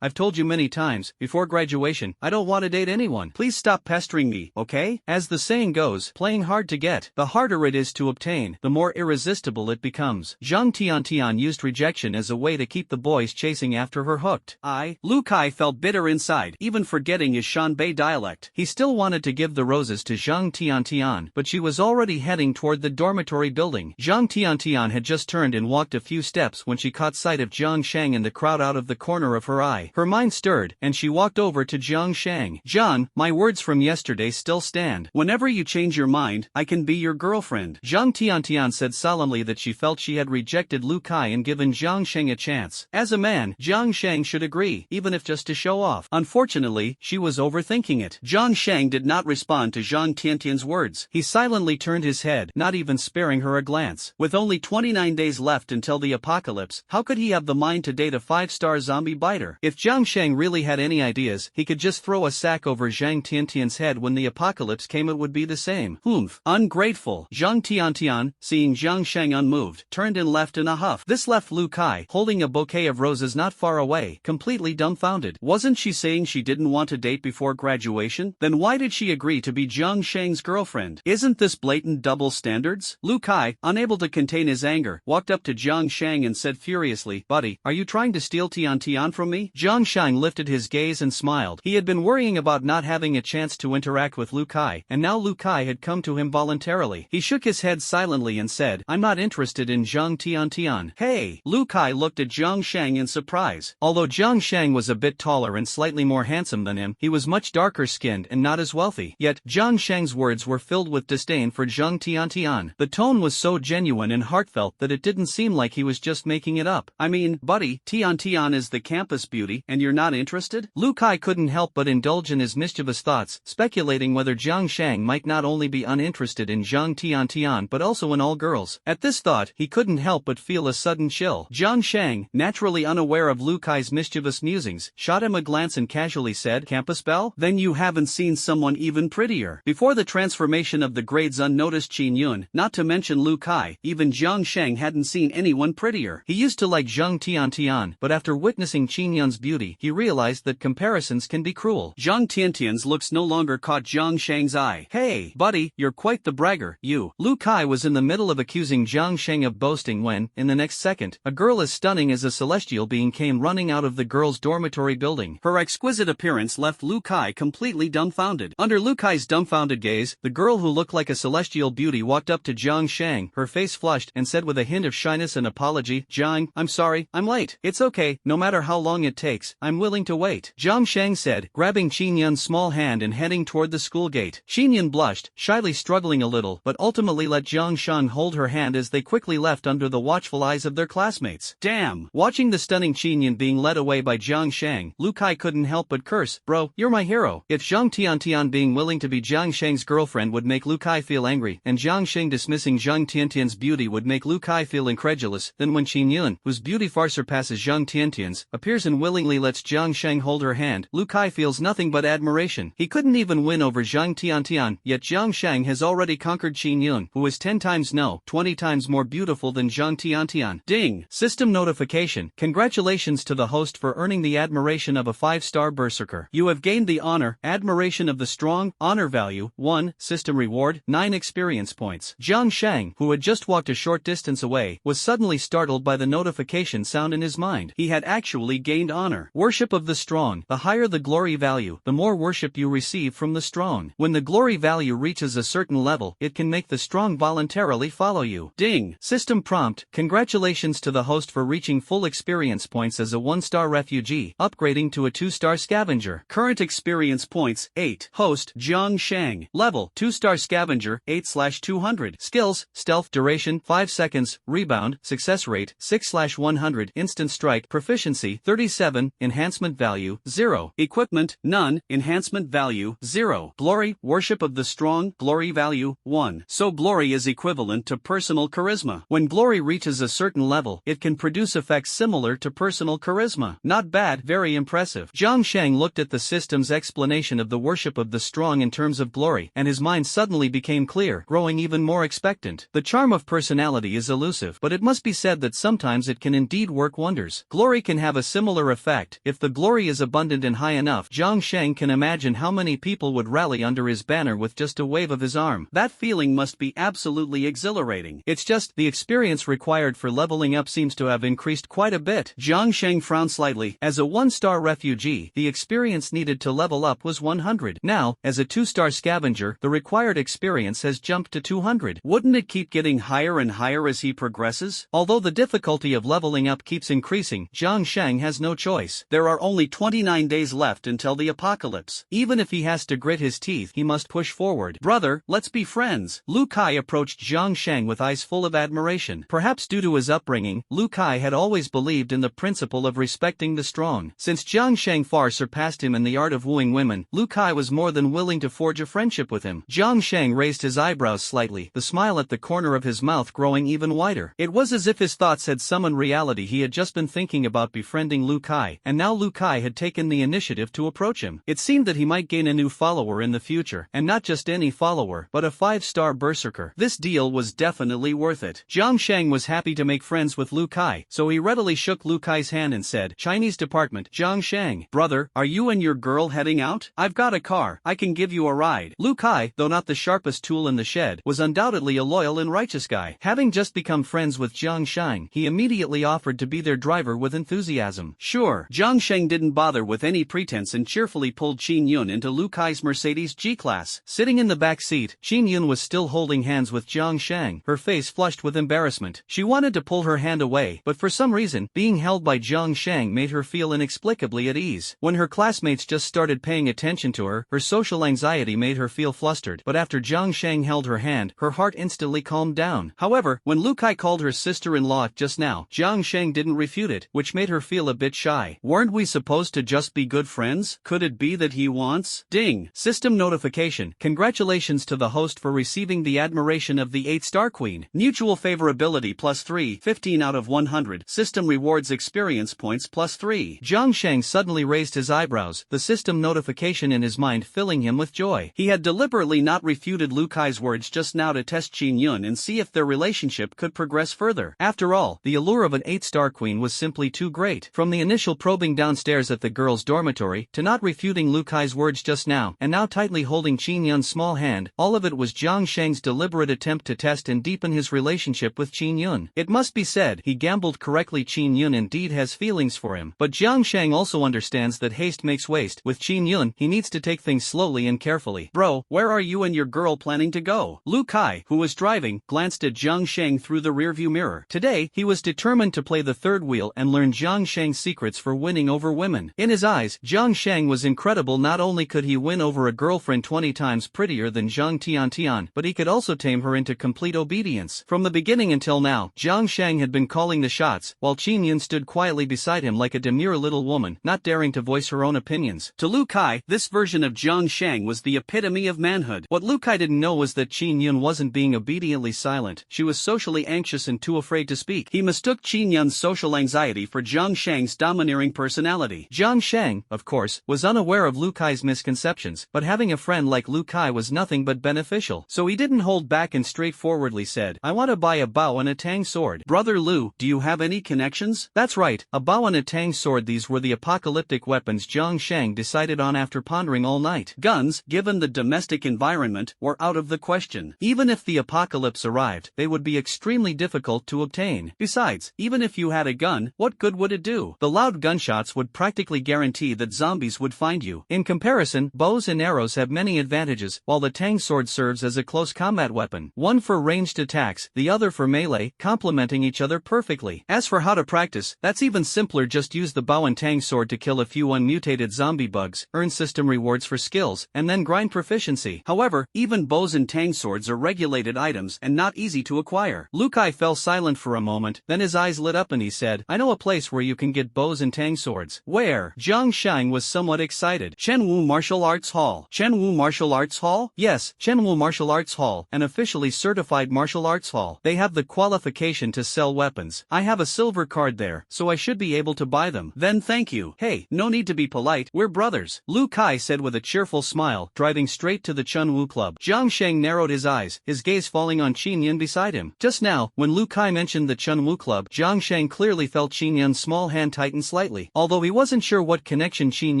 I've told you many times, before graduation, I don't want to date anyone. Please stop pestering me, okay? As the saying goes, playing hard to get, the harder it is to obtain, the more irresistible it becomes. Zhang Tiantian used rejection as a way to keep the boys chasing after her hooked. Lu Kai felt bitter inside, even forgetting his Shanbei dialect. He still wanted to give the roses to Zhang Tiantian, but she was already heading toward the dormitory building. Zhang Tiantian had just turned and walked a few steps when she caught sight of Jiang Shang in the crowd out of the corner of her eye. Her mind stirred, and she walked over to Jiang Shang. Jiang, my words from yesterday still stand. Whenever you change your mind, I can be your girlfriend. Zhang Tiantian said solemnly that she felt she had rejected Lu Kai and given Jiang Shang a chance. As a man, Jiang Shang should agree, even if just to show off. Unfortunately, she was overthinking it. Jiang Shang did not respond to Zhang Tiantian's words. He silently turned his head, not even sparing her a glance. With only 29 days left until the apocalypse, how could he have the mind to date a 5-star zombie biter? If Jiang Shang really had any ideas, he could just throw a sack over Zhang Tiantian's head when the apocalypse came. It would be the same. Humph. Ungrateful. Zhang Tiantian, seeing Jiang Shang unmoved, turned and left in a huff. This left Lu Kai, holding a bouquet of roses not far away, completely dumbfounded. Wasn't she saying she didn't want to date before graduation? Then why did she agree to be Jiang Shang's girlfriend? Isn't this blatant double standards? Lu Kai, unable to contain his anger, walked up to Jiang Shang and said furiously, "Buddy, are you trying to steal Tian from me?" Jiang Shang lifted his gaze and smiled. He had been worrying about not having a chance to interact with Lu Kai, and now Lu Kai had come to him voluntarily. He shook his head silently and said, "I'm not interested in Zhang Tian." Hey! Lu Kai looked at Jiang Shang in surprise. Although Jiang Shang was a bit taller and slightly more handsome than him, he was much darker skinned and not as wealthy. Yet, Jiang Shang's words were filled with disdain for Zhang Tian. The tone was so genuine and heartfelt that it didn't seem like he was just making it up. I mean, buddy, Tian is the campus beauty, and you're not interested? Lu Kai couldn't help but indulge in his mischievous thoughts, speculating whether Jiang Shang might not only be uninterested in Zhang Tian but also in all girls. At this thought, he couldn't help but feel a sudden chill. Jiang Shang, naturally unaware of Lu Kai's mischievous musings, shot him a glance and casually said, "Campus belle? Then you haven't seen someone even prettier." Before the transformation of the grades unnoticed Qin Yun, not to mention Lu Kai, even Jiang Shang hadn't seen anyone prettier. He used to like Zhang Tian, but after witnessing Qin Yun's beauty, he realized that comparisons can be cruel. Zhang Tiantian's looks no longer caught Jiang Shang's eye. "Hey, buddy, you're quite Quit the bragger, you. Lu Kai was in the middle of accusing Jiang Sheng of boasting when, in the next second, a girl as stunning as a celestial being came running out of the girls' dormitory building. Her exquisite appearance left Lu Kai completely dumbfounded. Under Lu Kai's dumbfounded gaze, the girl who looked like a celestial beauty walked up to Jiang Sheng, her face flushed, and said with a hint of shyness and apology, "Jiang, I'm sorry, I'm late. It's okay, no matter how long it takes, I'm willing to wait," Jiang Sheng said, grabbing Qin Yun's small hand and heading toward the school gate. Qin Yun blushed, shyly struggling a little, but ultimately let Jiang Sheng hold her hand as they quickly left under the watchful eyes of their classmates. Damn! Watching the stunning Qin Yun being led away by Jiang Sheng, Lu Kai couldn't help but curse, "Bro, you're my hero." If Zhang Tiantian being willing to be Jiang Sheng's girlfriend would make Lu Kai feel angry, and Jiang Sheng dismissing Zhang Tiantian's beauty would make Lu Kai feel incredulous, then when Qin Yun, whose beauty far surpasses Zhang Tiantian's, appears and willingly lets Jiang Sheng hold her hand, Lu Kai feels nothing but admiration. He couldn't even win over Zhang Tiantian, yet Jiang Sheng has already conquered Qin Yun, who is 10 times no, 20 times more beautiful than Zhang Tiantian. Ding! System notification. Congratulations to the host for earning the admiration of a 5-star berserker. You have gained the honor, admiration of the strong, honor value, 1, system reward, 9 experience points. Jiang Sheng, who had just walked a short distance away, was suddenly startled by the notification sound in his mind. He had actually gained honor. Worship of the strong. The higher the glory value, the more worship you receive from the strong. When the glory value reaches a certain level, it can make the strong voluntarily follow you. Ding! System prompt. Congratulations to the host for reaching full experience points as a 1-star refugee, upgrading to a 2-star scavenger. Current experience points, 8. Host, Jiang Sheng. Level, 2-star scavenger, 8/200. Skills, stealth, duration, 5 seconds, rebound, success rate, 6/100. Instant strike, proficiency, 37, enhancement value, 0. Equipment, none, enhancement value, 0. Glory, worship of the strong, glory value, 1. So glory is equivalent to personal charisma. When glory reaches a certain level, it can produce effects similar to personal charisma. Not bad, very impressive. Jiang Sheng looked at the system's explanation of the worship of the strong in terms of glory, and his mind suddenly became clear, growing even more expectant. The charm of personality is elusive, but it must be said that sometimes it can indeed work wonders. Glory can have a similar effect. If the glory is abundant and high enough, Jiang Sheng can imagine how many people would rally under his banner with just a wave of his arm. That feeling must be absolutely exhilarating. It's just, the experience required for leveling up seems to have increased quite a bit. Jiang Sheng frowned slightly. As a 1-star refugee, the experience needed to level up was 100. Now, as a 2-star scavenger, the required experience has jumped to 200. Wouldn't it keep getting higher and higher as he progresses? Although the difficulty of leveling up keeps increasing, Jiang Sheng has no choice. There are only 29 days left until the apocalypse. Even if he has to grit his teeth, he must push forward. Brother, let's be friends. Lu Kai approached Jiang Sheng with eyes full of admiration. Perhaps due to his upbringing, Lu Kai had always believed in the principle of respecting the strong. Since Jiang Sheng far surpassed him in the art of wooing women, Lu Kai was more than willing to forge a friendship with him. Jiang Sheng raised his eyebrows slightly, the smile at the corner of his mouth growing even wider. It was as if his thoughts had summoned reality. He had just been thinking about befriending Lu Kai, and now Lu Kai had taken the initiative to approach him. It seemed that he might gain a new follower in the future, and not just any follower, but a 5-star berserker. This deal was definitely worth it. Jiang Sheng was happy to make friends with Lu Kai, so he readily shook Lu Kai's hand and said, "Chinese department, Jiang Sheng. Brother, are you and your girl heading out? I've got a car, I can give you a ride." Lu Kai, though not the sharpest tool in the shed, was undoubtedly a loyal and righteous guy. Having just become friends with Jiang Sheng, he immediately offered to be their driver with enthusiasm. Sure. Jiang Sheng didn't bother with any pretense and cheerfully pulled Qin Yun into Lu Kai's Mercedes G-Class. Sitting in the back seat, Qin Yun was still holding hands with Jiang Sheng, her face flushed with embarrassment. She wanted to pull her hand away, but for some reason, being held by Jiang Sheng made her feel inexplicably at ease. When her classmates just started paying attention to her, her social anxiety made her feel flustered, but after Jiang Sheng held her hand, her heart instantly calmed down. However, when Lu Kai called her sister-in-law just now, Jiang Sheng didn't refute it, which made her feel a bit shy. Weren't we supposed to just be good friends? Could it be that he wants? Ding! System notification. Congratulations to the host for receiving the admiration of the 8-star queen. Mutual favorability +3, 15 out of 100. System rewards experience points +3. Jiang Sheng suddenly raised his eyebrows, the system notification in his mind filling him with joy. He had deliberately not refuted Lu Kai's words just now to test Qin Yun and see if their relationship could progress further. After all, the allure of an 8-star queen was simply too great. From the initial probing downstairs at the girls' dormitory, to not refuting Lu Kai's words just now, and now tightly holding Qin Yun's small hand, all of it it was Jiang Shang's deliberate attempt to test and deepen his relationship with Qin Yun. It must be said, he gambled correctly. Qin Yun indeed has feelings for him, but Jiang Shang also understands that haste makes waste. With Qin Yun, he needs to take things slowly and carefully. Bro, where are you and your girl planning to go? Lu Kai, who was driving, glanced at Jiang Shang through the rearview mirror. Today, he was determined to play the third wheel and learn Jiang Shang's secrets for winning over women. In his eyes, Jiang Shang was incredible. Not only could he win over a girlfriend 20 times prettier than Zhang Tiantian, but he could also tame her into complete obedience. From the beginning until now, Jiang Shang had been calling the shots, while Qin Yun stood quietly beside him like a demure little woman, not daring to voice her own opinions. To Lu Kai, this version of Jiang Shang was the epitome of manhood. What Lu Kai didn't know was that Qin Yun wasn't being obediently silent. She was socially anxious and too afraid to speak. He mistook Qin Yun's social anxiety for Jiang Shang's domineering personality. Jiang Shang, of course, was unaware of Lu Kai's misconceptions, but having a friend like Lu Kai was nothing but beneficial. So he didn't hold back and straightforwardly said, I want to buy a Bao and a Tang sword. Brother Lu, do you have any connections? That's right, a Bao and a Tang sword. These were the apocalyptic weapons Jiang Shang decided on after pondering all night. Guns, given the domestic environment, were out of the question. Even if the apocalypse arrived, they would be extremely difficult to obtain. Besides, even if you had a gun, what good would it do? The loud gunshots would practically guarantee that zombies would find you. In comparison, bows and arrows have many advantages, while the Tang sword serves as a close combat weapon. One for ranged attacks, the other for melee, complementing each other perfectly. As for how to practice, that's even simpler. Just use the Bao and Tang sword to kill a few unmutated zombie bugs, earn system rewards for skills, and then grind proficiency. However, even bows and Tang swords are regulated items and not easy to acquire. Lu Kai fell silent for a moment, then his eyes lit up and he said, I know a place where you can get bows and Tang swords. Where? Jiang Shang was somewhat excited. Chenwu Martial Arts Hall. Chenwu Martial Arts Hall? Yes, Chenwu Martial Arts Hall, an officially certified martial arts hall. They have the qualification to sell weapons. I have a silver card there, so I should be able to buy them. Then thank you. Hey, no need to be polite, we're brothers, Lu Kai said with a cheerful smile, driving straight to the Chenwu Club. Jiang Shang narrowed his eyes, his gaze falling on Qin Yun beside him. Just now, when Lu Kai mentioned the Chenwu Club, Jiang Shang clearly felt Qin Yun's small hand tighten slightly. Although he wasn't sure what connection Qin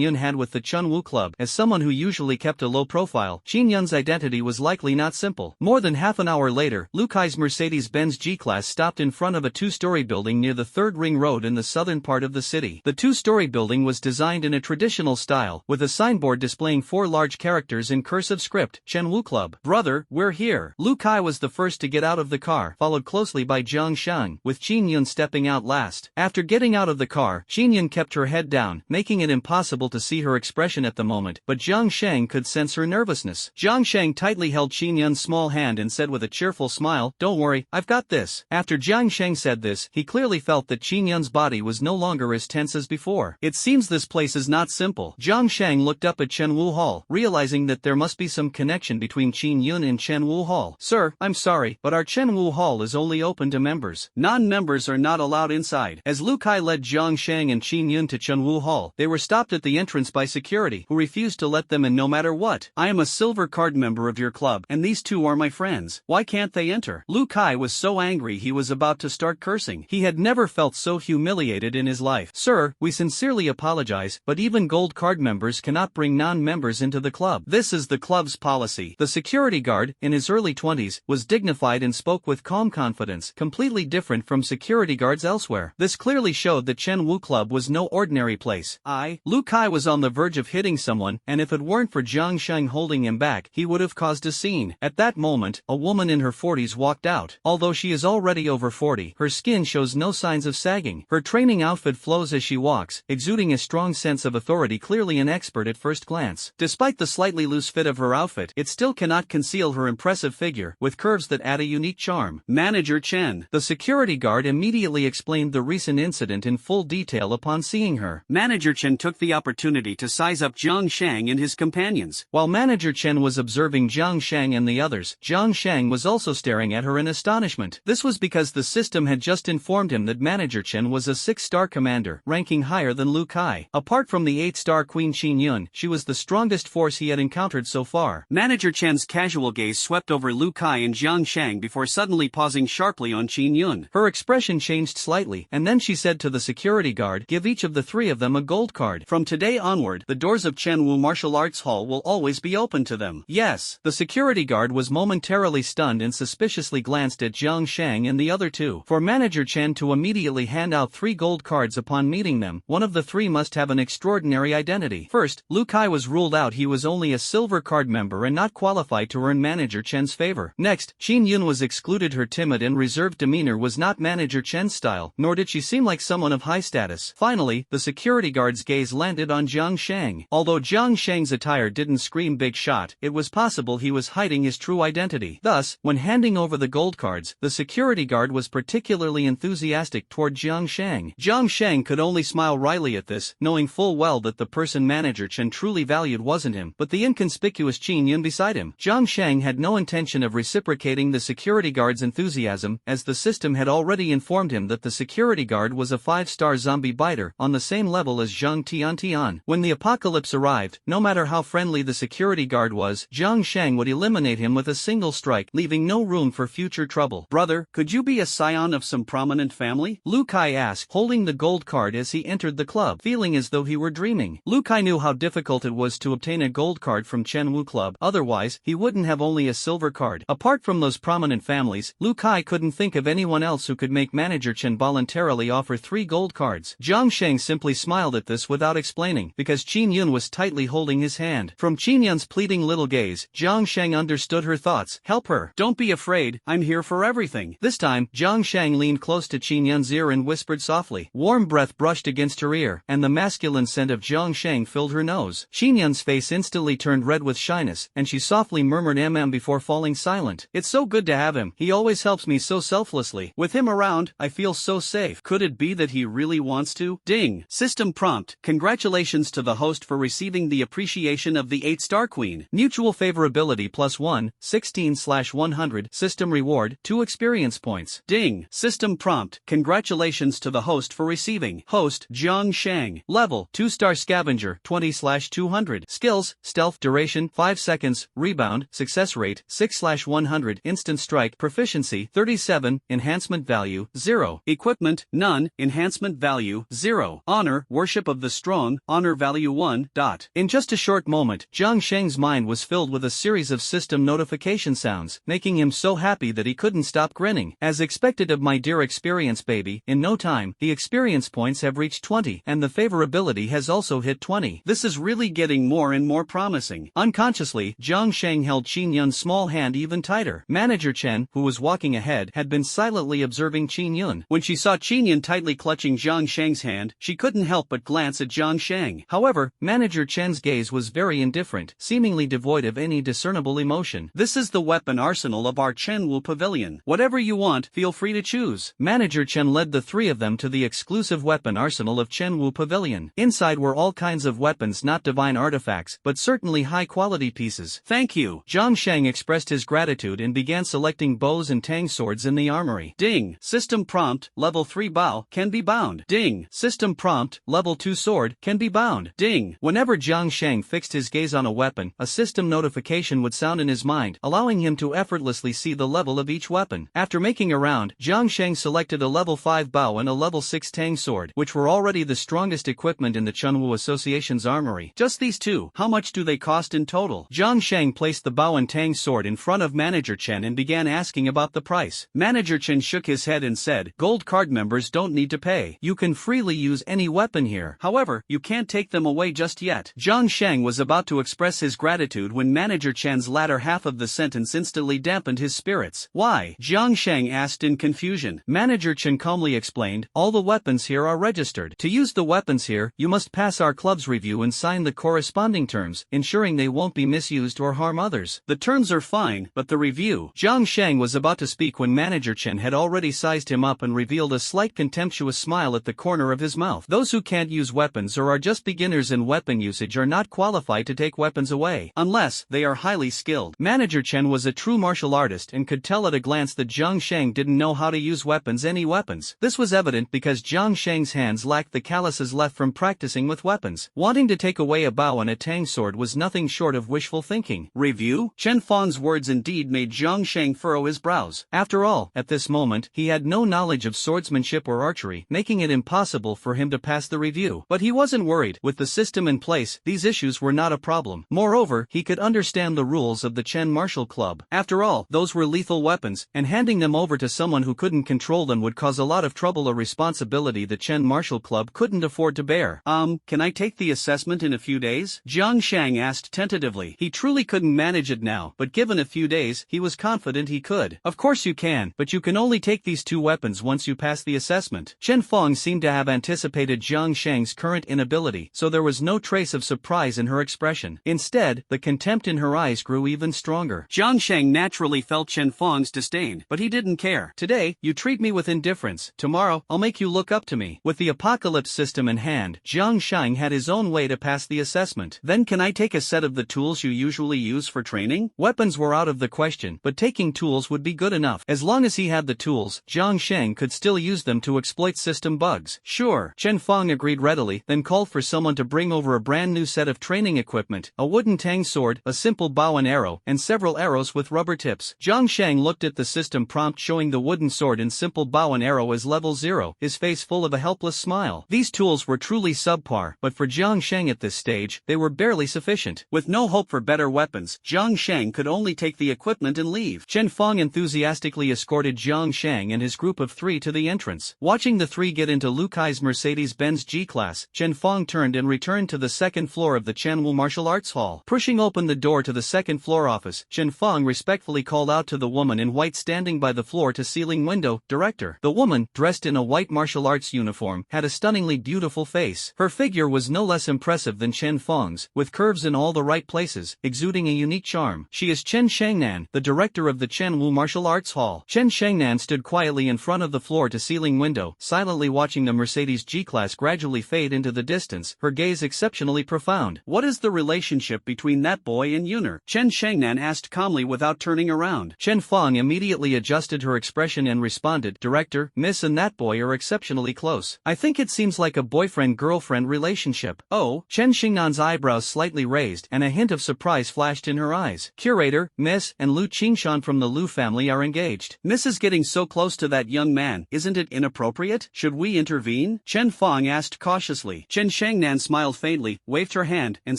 Yun had with the Chenwu Club, as someone who usually kept a low profile, Qin Yun's identity was likely not simple. More than half an hour later, Lu Kai's Mercedes-Benz G-Class stopped in front of a two-story building near the Third Ring Road in the southern part of the city. The two-story building was designed in a traditional style, with a signboard displaying 4 large characters in cursive script, Chenwu Club. Brother, we're here. Lu Kai was the first to get out of the car, followed closely by Jiang Shang, with Qin Yun stepping out last. After getting out of the car, Qin Yun kept her head down, making it impossible to see her expression at the moment, but Jiang Shang could sense her nervousness. Jiang Shang tightly held Qin Yun's small hand and said with a cheerful smile, don't worry, I've got this. After Jiang Shang said this, he clearly felt that Qin Yun's body was no longer as tense as before. It seems this place is not simple. Jiang Shang looked up at Chenwu Hall, realizing that there must be some connection between Qin Yun and Chenwu Hall. Sir, I'm sorry, but our Chenwu Hall is only open to members. Non-members are not allowed inside. As Lu Kai led Jiang Shang and Qin Yun to Chenwu Hall, they were stopped at the entrance by security, who refused to let them in no matter what. I am a silver card member of your club, and these two are my friends. Why can't they enter? Lu Kai was so angry he was about to start cursing. He had never felt so humiliated in his life. Sir, we sincerely apologize, but even gold card members cannot bring non-members into the club. This is the club's policy. The security guard, in his early 20s, was dignified and spoke with calm confidence, completely different from security guards elsewhere. This clearly showed that Chenwu Club was no ordinary place. Lu Kai was on the verge of hitting someone, and if it weren't for Jiang Shang holding him back, he would have caused a scene. At that moment, a woman in her 40s walked out. Although she is already over 40, her skin shows no signs of sagging. Her training outfit flows as she walks, exuding a strong sense of authority, clearly an expert at first glance. Despite the slightly loose fit of her outfit, it still cannot conceal her impressive figure, with curves that add a unique charm. Manager Chen. The security guard immediately explained the recent incident in full detail upon seeing her. Manager Chen took the opportunity to size up Jiang Shang and his companions. While Manager Chen was observing Jiang Shang and the others, Jiang Shang was also staring at her in astonishment. This was because the system had just informed him that Manager Chen was a 6-star commander, ranking higher than Lu Kai. Apart from the 8-star Queen Qin Yun, she was the strongest force he had encountered so far. Manager Chen's casual gaze swept over Lu Kai and Jiang Shang before suddenly pausing sharply on Qin Yun. Her expression changed slightly, and then she said to the security guard, give each of the 3 of them a gold card. From today onward, the doors of Chenwu Martial Arts Hall will always be open to them. Yes. The The security guard was momentarily stunned and suspiciously glanced at Jiang Shang and the other two. For Manager Chen to immediately hand out 3 gold cards upon meeting them, one of the 3 must have an extraordinary identity. First, Lu Kai was ruled out. He was only a silver card member and not qualified to earn Manager Chen's favor. Next, Qin Yun was excluded. Her timid and reserved demeanor was not Manager Chen's style, nor did she seem like someone of high status. Finally, the security guard's gaze landed on Jiang Shang. Although Jiang Shang's attire didn't scream big shot, it was possible he was hiding his true identity. Thus, when handing over the gold cards, the security guard was particularly enthusiastic toward Jiang Shang. Jiang Shang could only smile wryly at this, knowing full well that the person Manager Chen truly valued wasn't him, but the inconspicuous Qin Yun beside him. Jiang Shang had no intention of reciprocating the security guard's enthusiasm, as the system had already informed him that the security guard was a 5-star zombie biter, on the same level as Zhang Tian. When the apocalypse arrived, no matter how friendly the security guard was, Jiang Shang would eliminate him with a single strike, leaving no room for future trouble. "Brother, could you be a scion of some prominent family?" Lu Kai asked, holding the gold card as he entered the club, feeling as though he were dreaming. Lu Kai knew how difficult it was to obtain a gold card from Chen Wu Club, otherwise, he wouldn't have only a silver card. Apart from those prominent families, Lu Kai couldn't think of anyone else who could make Manager Chen voluntarily offer 3 gold cards. Jiang Shang simply smiled at this without explaining, because Qin Yun was tightly holding his hand. From Qin Yun's pleading little gaze, Jiang Shang understood her thoughts. "Help her. Don't be afraid, I'm here for everything." This time, Jiang Shang leaned close to Qin Yun's ear and whispered softly. Warm breath brushed against her ear, and the masculine scent of Jiang Shang filled her nose. Qin Yun's face instantly turned red with shyness, and she softly murmured before falling silent. "It's so good to have him. He always helps me so selflessly. With him around, I feel so safe." Could it be that he really wants to? Ding! System prompt. Congratulations to the host for receiving the appreciation of the 8-star queen. Mutual favorability +1, 16/100. System reward, 2 experience points. Ding! System prompt. Congratulations to the host for receiving. Host, Jiang Shang. Level, 2-star scavenger, 20/200. Skills, stealth, duration, 5 seconds, rebound, success rate, 6/100. Instant strike, proficiency, 37, enhancement value, 0. Equipment, none, enhancement value, 0. Honor, worship of the strong, honor value 1. In just a short moment, Jiang Shang's mind was filled with a series of system notification sounds, making him so happy that he couldn't stop grinning. As expected of my dear experience baby, in no time, the experience points have reached 20, and the favorability has also hit 20. This is really getting more and more promising. Unconsciously, Jiang Shang held Qin Yun's small hand even tighter. Manager Chen, who was walking ahead, had been silently observing Qin Yun. When she saw Qin Yun tightly clutching Jiang Shang's hand, she couldn't help but glance at Jiang Shang. However, Manager Chen's gaze was very indifferent, seemingly devoid of any discernible emotion. "This is the weapon arsenal of our Chenwu Pavilion. Whatever you want, feel free to choose." Manager Chen led the 3 of them to the exclusive weapon arsenal of Chenwu Pavilion. Inside were all kinds of weapons, not divine artifacts, but certainly high-quality pieces. "Thank you." Jiang Shang expressed his gratitude and began selecting bows and tang swords in the armory. Ding! System prompt, level 3 bow, can be bound. Ding! System prompt, level 2 sword, can be bound. Ding! Whenever Jiang Shang fixed his gaze on a weapon, a system notification would sound in his mind, allowing him to effortlessly see the level of each weapon. After making a round, Jiang Shang selected a level 5 bow and a level 6 tang sword, which were already the strongest equipment in the Chenwu Association's armory. Just these 2. How much do they cost in total? Jiang Shang placed the bow and tang sword in front of Manager Chen and began asking about the price. Manager Chen shook his head and said, "Gold card members don't need to pay. You can freely use any weapon here. However, you can't take them away just yet." Jiang Shang was about to express his gratitude when Manager Chen's latter half of the sentence instantly dampened his spirits. "Why?" Jiang Shang asked in confusion. Manager Chen calmly explained, "All the weapons here are registered. To use the weapons here, you must pass our club's review and sign the corresponding terms, ensuring they won't be misused or harm others." "The terms are fine, but the review..." Jiang Shang was about to speak when Manager Chen had already sized him up and revealed a slight contemptuous smile at the corner of his mouth. "Those who can't use weapons or are just beginners in weapon usage are not qualified to take weapons away, unless they are highly skilled." Manager Chen was a true martial artist and could tell at a glance that Jiang Shang didn't know how to use any weapons. This was evident because Jiang Shang's hands lacked the calluses left from practicing with weapons. Wanting to take away a bow and a tang sword was nothing short of wishful thinking. Review? Chen Fan's words indeed made Jiang Shang furrow his brows. After all, at this moment, he had no knowledge of swordsmanship or archery, making it impossible for him to pass the review. But he wasn't worried. With the system in place, these issues were not a problem. Moreover, he could understand the the rules of the Chen Martial Club. After all, those were lethal weapons, and handing them over to someone who couldn't control them would cause a lot of trouble, a responsibility the Chen Martial Club couldn't afford to bear. Can I take the assessment in a few days? Jiang Shang asked tentatively. He truly couldn't manage it now, but given a few days, he was confident he could. Of course you can, but you can only take these 2 weapons once you pass the assessment. Chen Feng seemed to have anticipated Jiang Shang's current inability, so there was no trace of surprise in her expression. Instead, the contempt in her eyes grew even stronger. Jiang Shang naturally felt Chen Feng's disdain, but he didn't care. Today, you treat me with indifference. Tomorrow, I'll make you look up to me. With the apocalypse system in hand, Jiang Shang had his own way to pass the assessment. Then can I take a set of the tools you usually use for training? Weapons were out of the question, but taking tools would be good enough. As long as he had the tools, Jiang Shang could still use them to exploit system bugs. Sure. Chen Feng agreed readily, then called for someone to bring over a brand new set of training equipment, a wooden tang sword, a simple bow and arrow, and several arrows with rubber tips. Jiang Shang looked at the system prompt showing the wooden sword and simple bow and arrow as level 0, his face full of a helpless smile. These tools were truly subpar, but for Jiang Shang at this stage, they were barely sufficient. With no hope for better weapons, Jiang Shang could only take the equipment and leave. Chen Feng enthusiastically escorted Jiang Shang and his group of 3 to the entrance. Watching the 3 get into Lu Kai's Mercedes-Benz G-Class, Chen Feng turned and returned to the second floor of the Chen Wu Martial Arts Hall. Pushing open the door to the second floor office, Chen Feng respectfully called out to the woman in white standing by the floor-to-ceiling window, "Director." The woman, dressed in a white martial arts uniform, had a stunningly beautiful face. Her figure was no less impressive than Chen Feng's, with curves in all the right places, exuding a unique charm. "She is Chen Shangnan, the director of the Chen Wu Martial Arts Hall." Chen Shangnan stood quietly in front of the floor-to-ceiling window, silently watching the Mercedes G-Class gradually fade into the distance, her gaze exceptionally profound. "What is the relationship between that boy and Yuner?" Chen Shangnan asked calmly without turning around. Chen Feng immediately adjusted her expression and responded, "Director, Miss and that boy are exceptionally close. I think it seems like a boyfriend-girlfriend relationship." "Oh?" Chen Xingnan's eyebrows slightly raised, and a hint of surprise flashed in her eyes. "Curator, Miss, and Lu Qingshan from the Lu family are engaged." "Miss is getting so close to that young man, isn't it inappropriate? Should we intervene?" Chen Feng asked cautiously. Chen Shangnan smiled faintly, waved her hand, and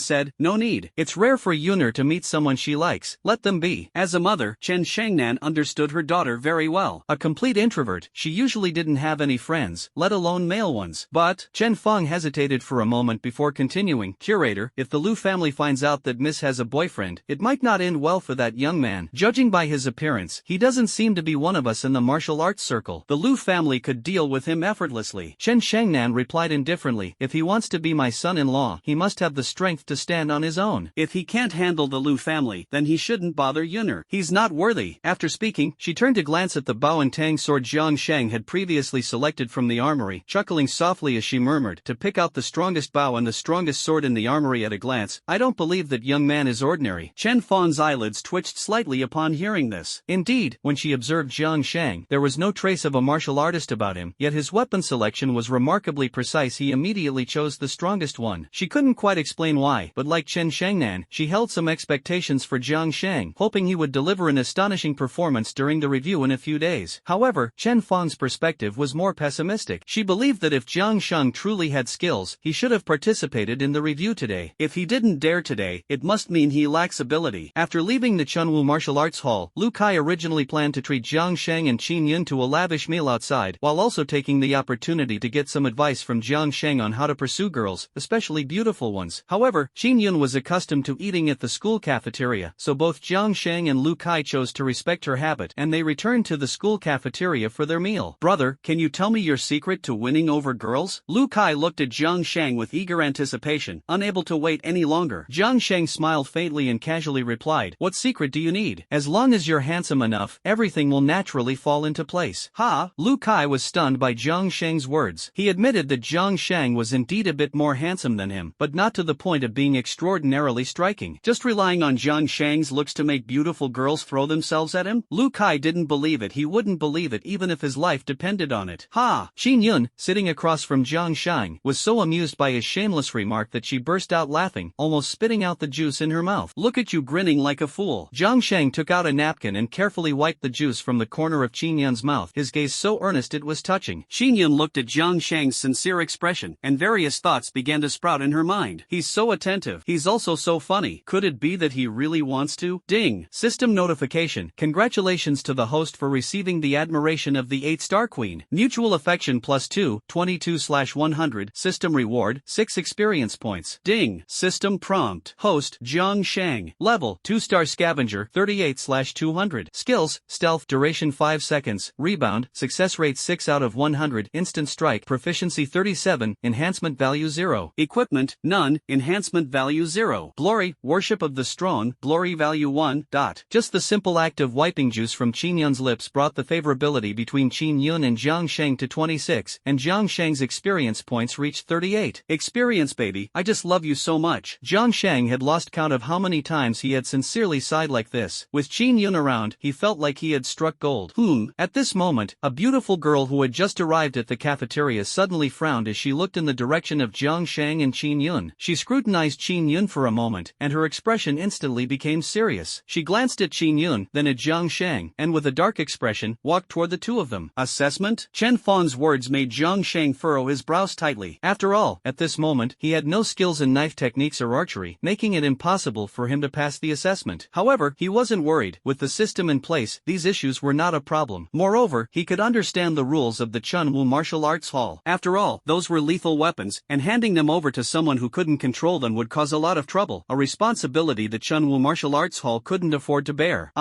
said, "No need. It's rare for Yuner to meet someone she likes. Let them be." As a mother, Chen Shangnan understood her daughter very well. A complete introvert, she usually didn't have any friends, let alone male ones. But, Chen Feng hesitated for a moment before continuing, "Curator, if the Lu family finds out that Miss has a boyfriend, it might not end well for that young man. Judging by his appearance, he doesn't seem to be one of us in the martial arts circle. The Lu family could deal with him effortlessly." Chen Shangnan replied indifferently, "If he wants to be my son-in-law, he must have the strength to stand on his own. If he can't handle the Lu family, then he shouldn't bother Yuner. He's not worthy." After speaking, she turned to glance at the bow and tang sword Jiang Shang had previously selected from the armory, chuckling softly as she murmured, "To pick out the strongest bow and the strongest sword in the armory at a glance, I don't believe that young man is ordinary." Chen Feng's eyelids twitched slightly upon hearing this. Indeed, when she observed Jiang Shang, there was no trace of a martial artist about him, yet his weapon selection was remarkably precise. He immediately chose the strongest one. She couldn't quite explain why, but like Chen Shangnan, she held some expectations for Jiang Shang, hoping he would deliver an astonishing performance during the review in a few days. However, Chen Feng's perspective was more pessimistic. She believed that if Jiang Shang truly had skills, he should have participated in the review today. If he didn't dare today, it must mean he lacks ability. After leaving the Chunwu Martial Arts Hall, Lu Kai originally planned to treat Jiang Shang and Qin Yun to a lavish meal outside, while also taking the opportunity to get some advice from Jiang Shang on how to pursue girls, especially beautiful ones. However, Qin Yun was accustomed to eating at the school cafeteria, so both Jiang Shang and Lu Kai chose to respect her habit, and they returned to the school cafeteria for their meal. "Brother, can you tell me your secret to winning over girls?" Lu Kai looked at Jiang Shang with eager anticipation, unable to wait any longer. Jiang Shang smiled faintly and casually replied, "What secret do you need? As long as you're handsome enough, everything will naturally fall into place." "Ha!" Lu Kai was stunned by Jiang Shang's words. He admitted that Jiang Shang was indeed a bit more handsome than him, but not to the point of being extraordinarily striking. Just relying on Jiang Shang's looks to make beautiful girls throw themselves at him? Lu Kai didn't believe it. He wouldn't believe it even if his life depended on it. "Ha!" Qin Yun, sitting across from Jiang Shang, was so amused by his shameless remark that she burst out laughing, almost spitting out the juice in her mouth. "Look at you grinning like a fool." Jiang Shang took out a napkin and carefully wiped the juice from the corner of Qin Yun's mouth, his gaze so earnest it was touching. Qin Yun looked at Jiang Shang's sincere expression, and various thoughts began to sprout in her mind. He's so attentive. He's also so funny. Could it be that he really wants to? Ding! System notification. Congratulations to the host for receiving the admiration of the 8-star queen. Mutual affection +2, 22/100. System reward, 6 experience points. Ding! System prompt. Host, Jiang Shang. Level, 2-star scavenger, 38/200. Skills, stealth, duration 5 seconds. Rebound, success rate 6 out of 100. Instant strike, proficiency 37, enhancement value 0. Equipment, none, enhancement value 0. Glory, worship of the strong, glory value 1. Just the simple act of wiping juice from Qin Yun's lips brought the favorability between Qin Yun and Jiang Shang to 26, and Jiang Shang's experience points reached 38. Experience baby, I just love you so much. Jiang Shang had lost count of how many times he had sincerely sighed like this. With Qin Yun around, he felt like he had struck gold. At this moment, a beautiful girl who had just arrived at the cafeteria suddenly frowned as she looked in the direction of Jiang Shang and Qin Yun. She scrutinized Qin Yun for a moment, and her expression instantly became serious. She glanced at Qin Yun, then at Jiang Shang, and with a dark expression, walked toward the two of them. Assessment? Chen Fang's words made Jiang Shang furrow his brows tightly. After all, at this moment, he had no skills in knife techniques or archery, making it impossible for him to pass the assessment. However, he wasn't worried. With the system in place, these issues were not a problem. Moreover, he could understand the rules of the Chunwu Martial Arts Hall. After all, those were lethal weapons, and handing them over to someone who couldn't control them would cause a lot of trouble, a responsibility the Chunwu Martial Arts Hall couldn't afford to bear.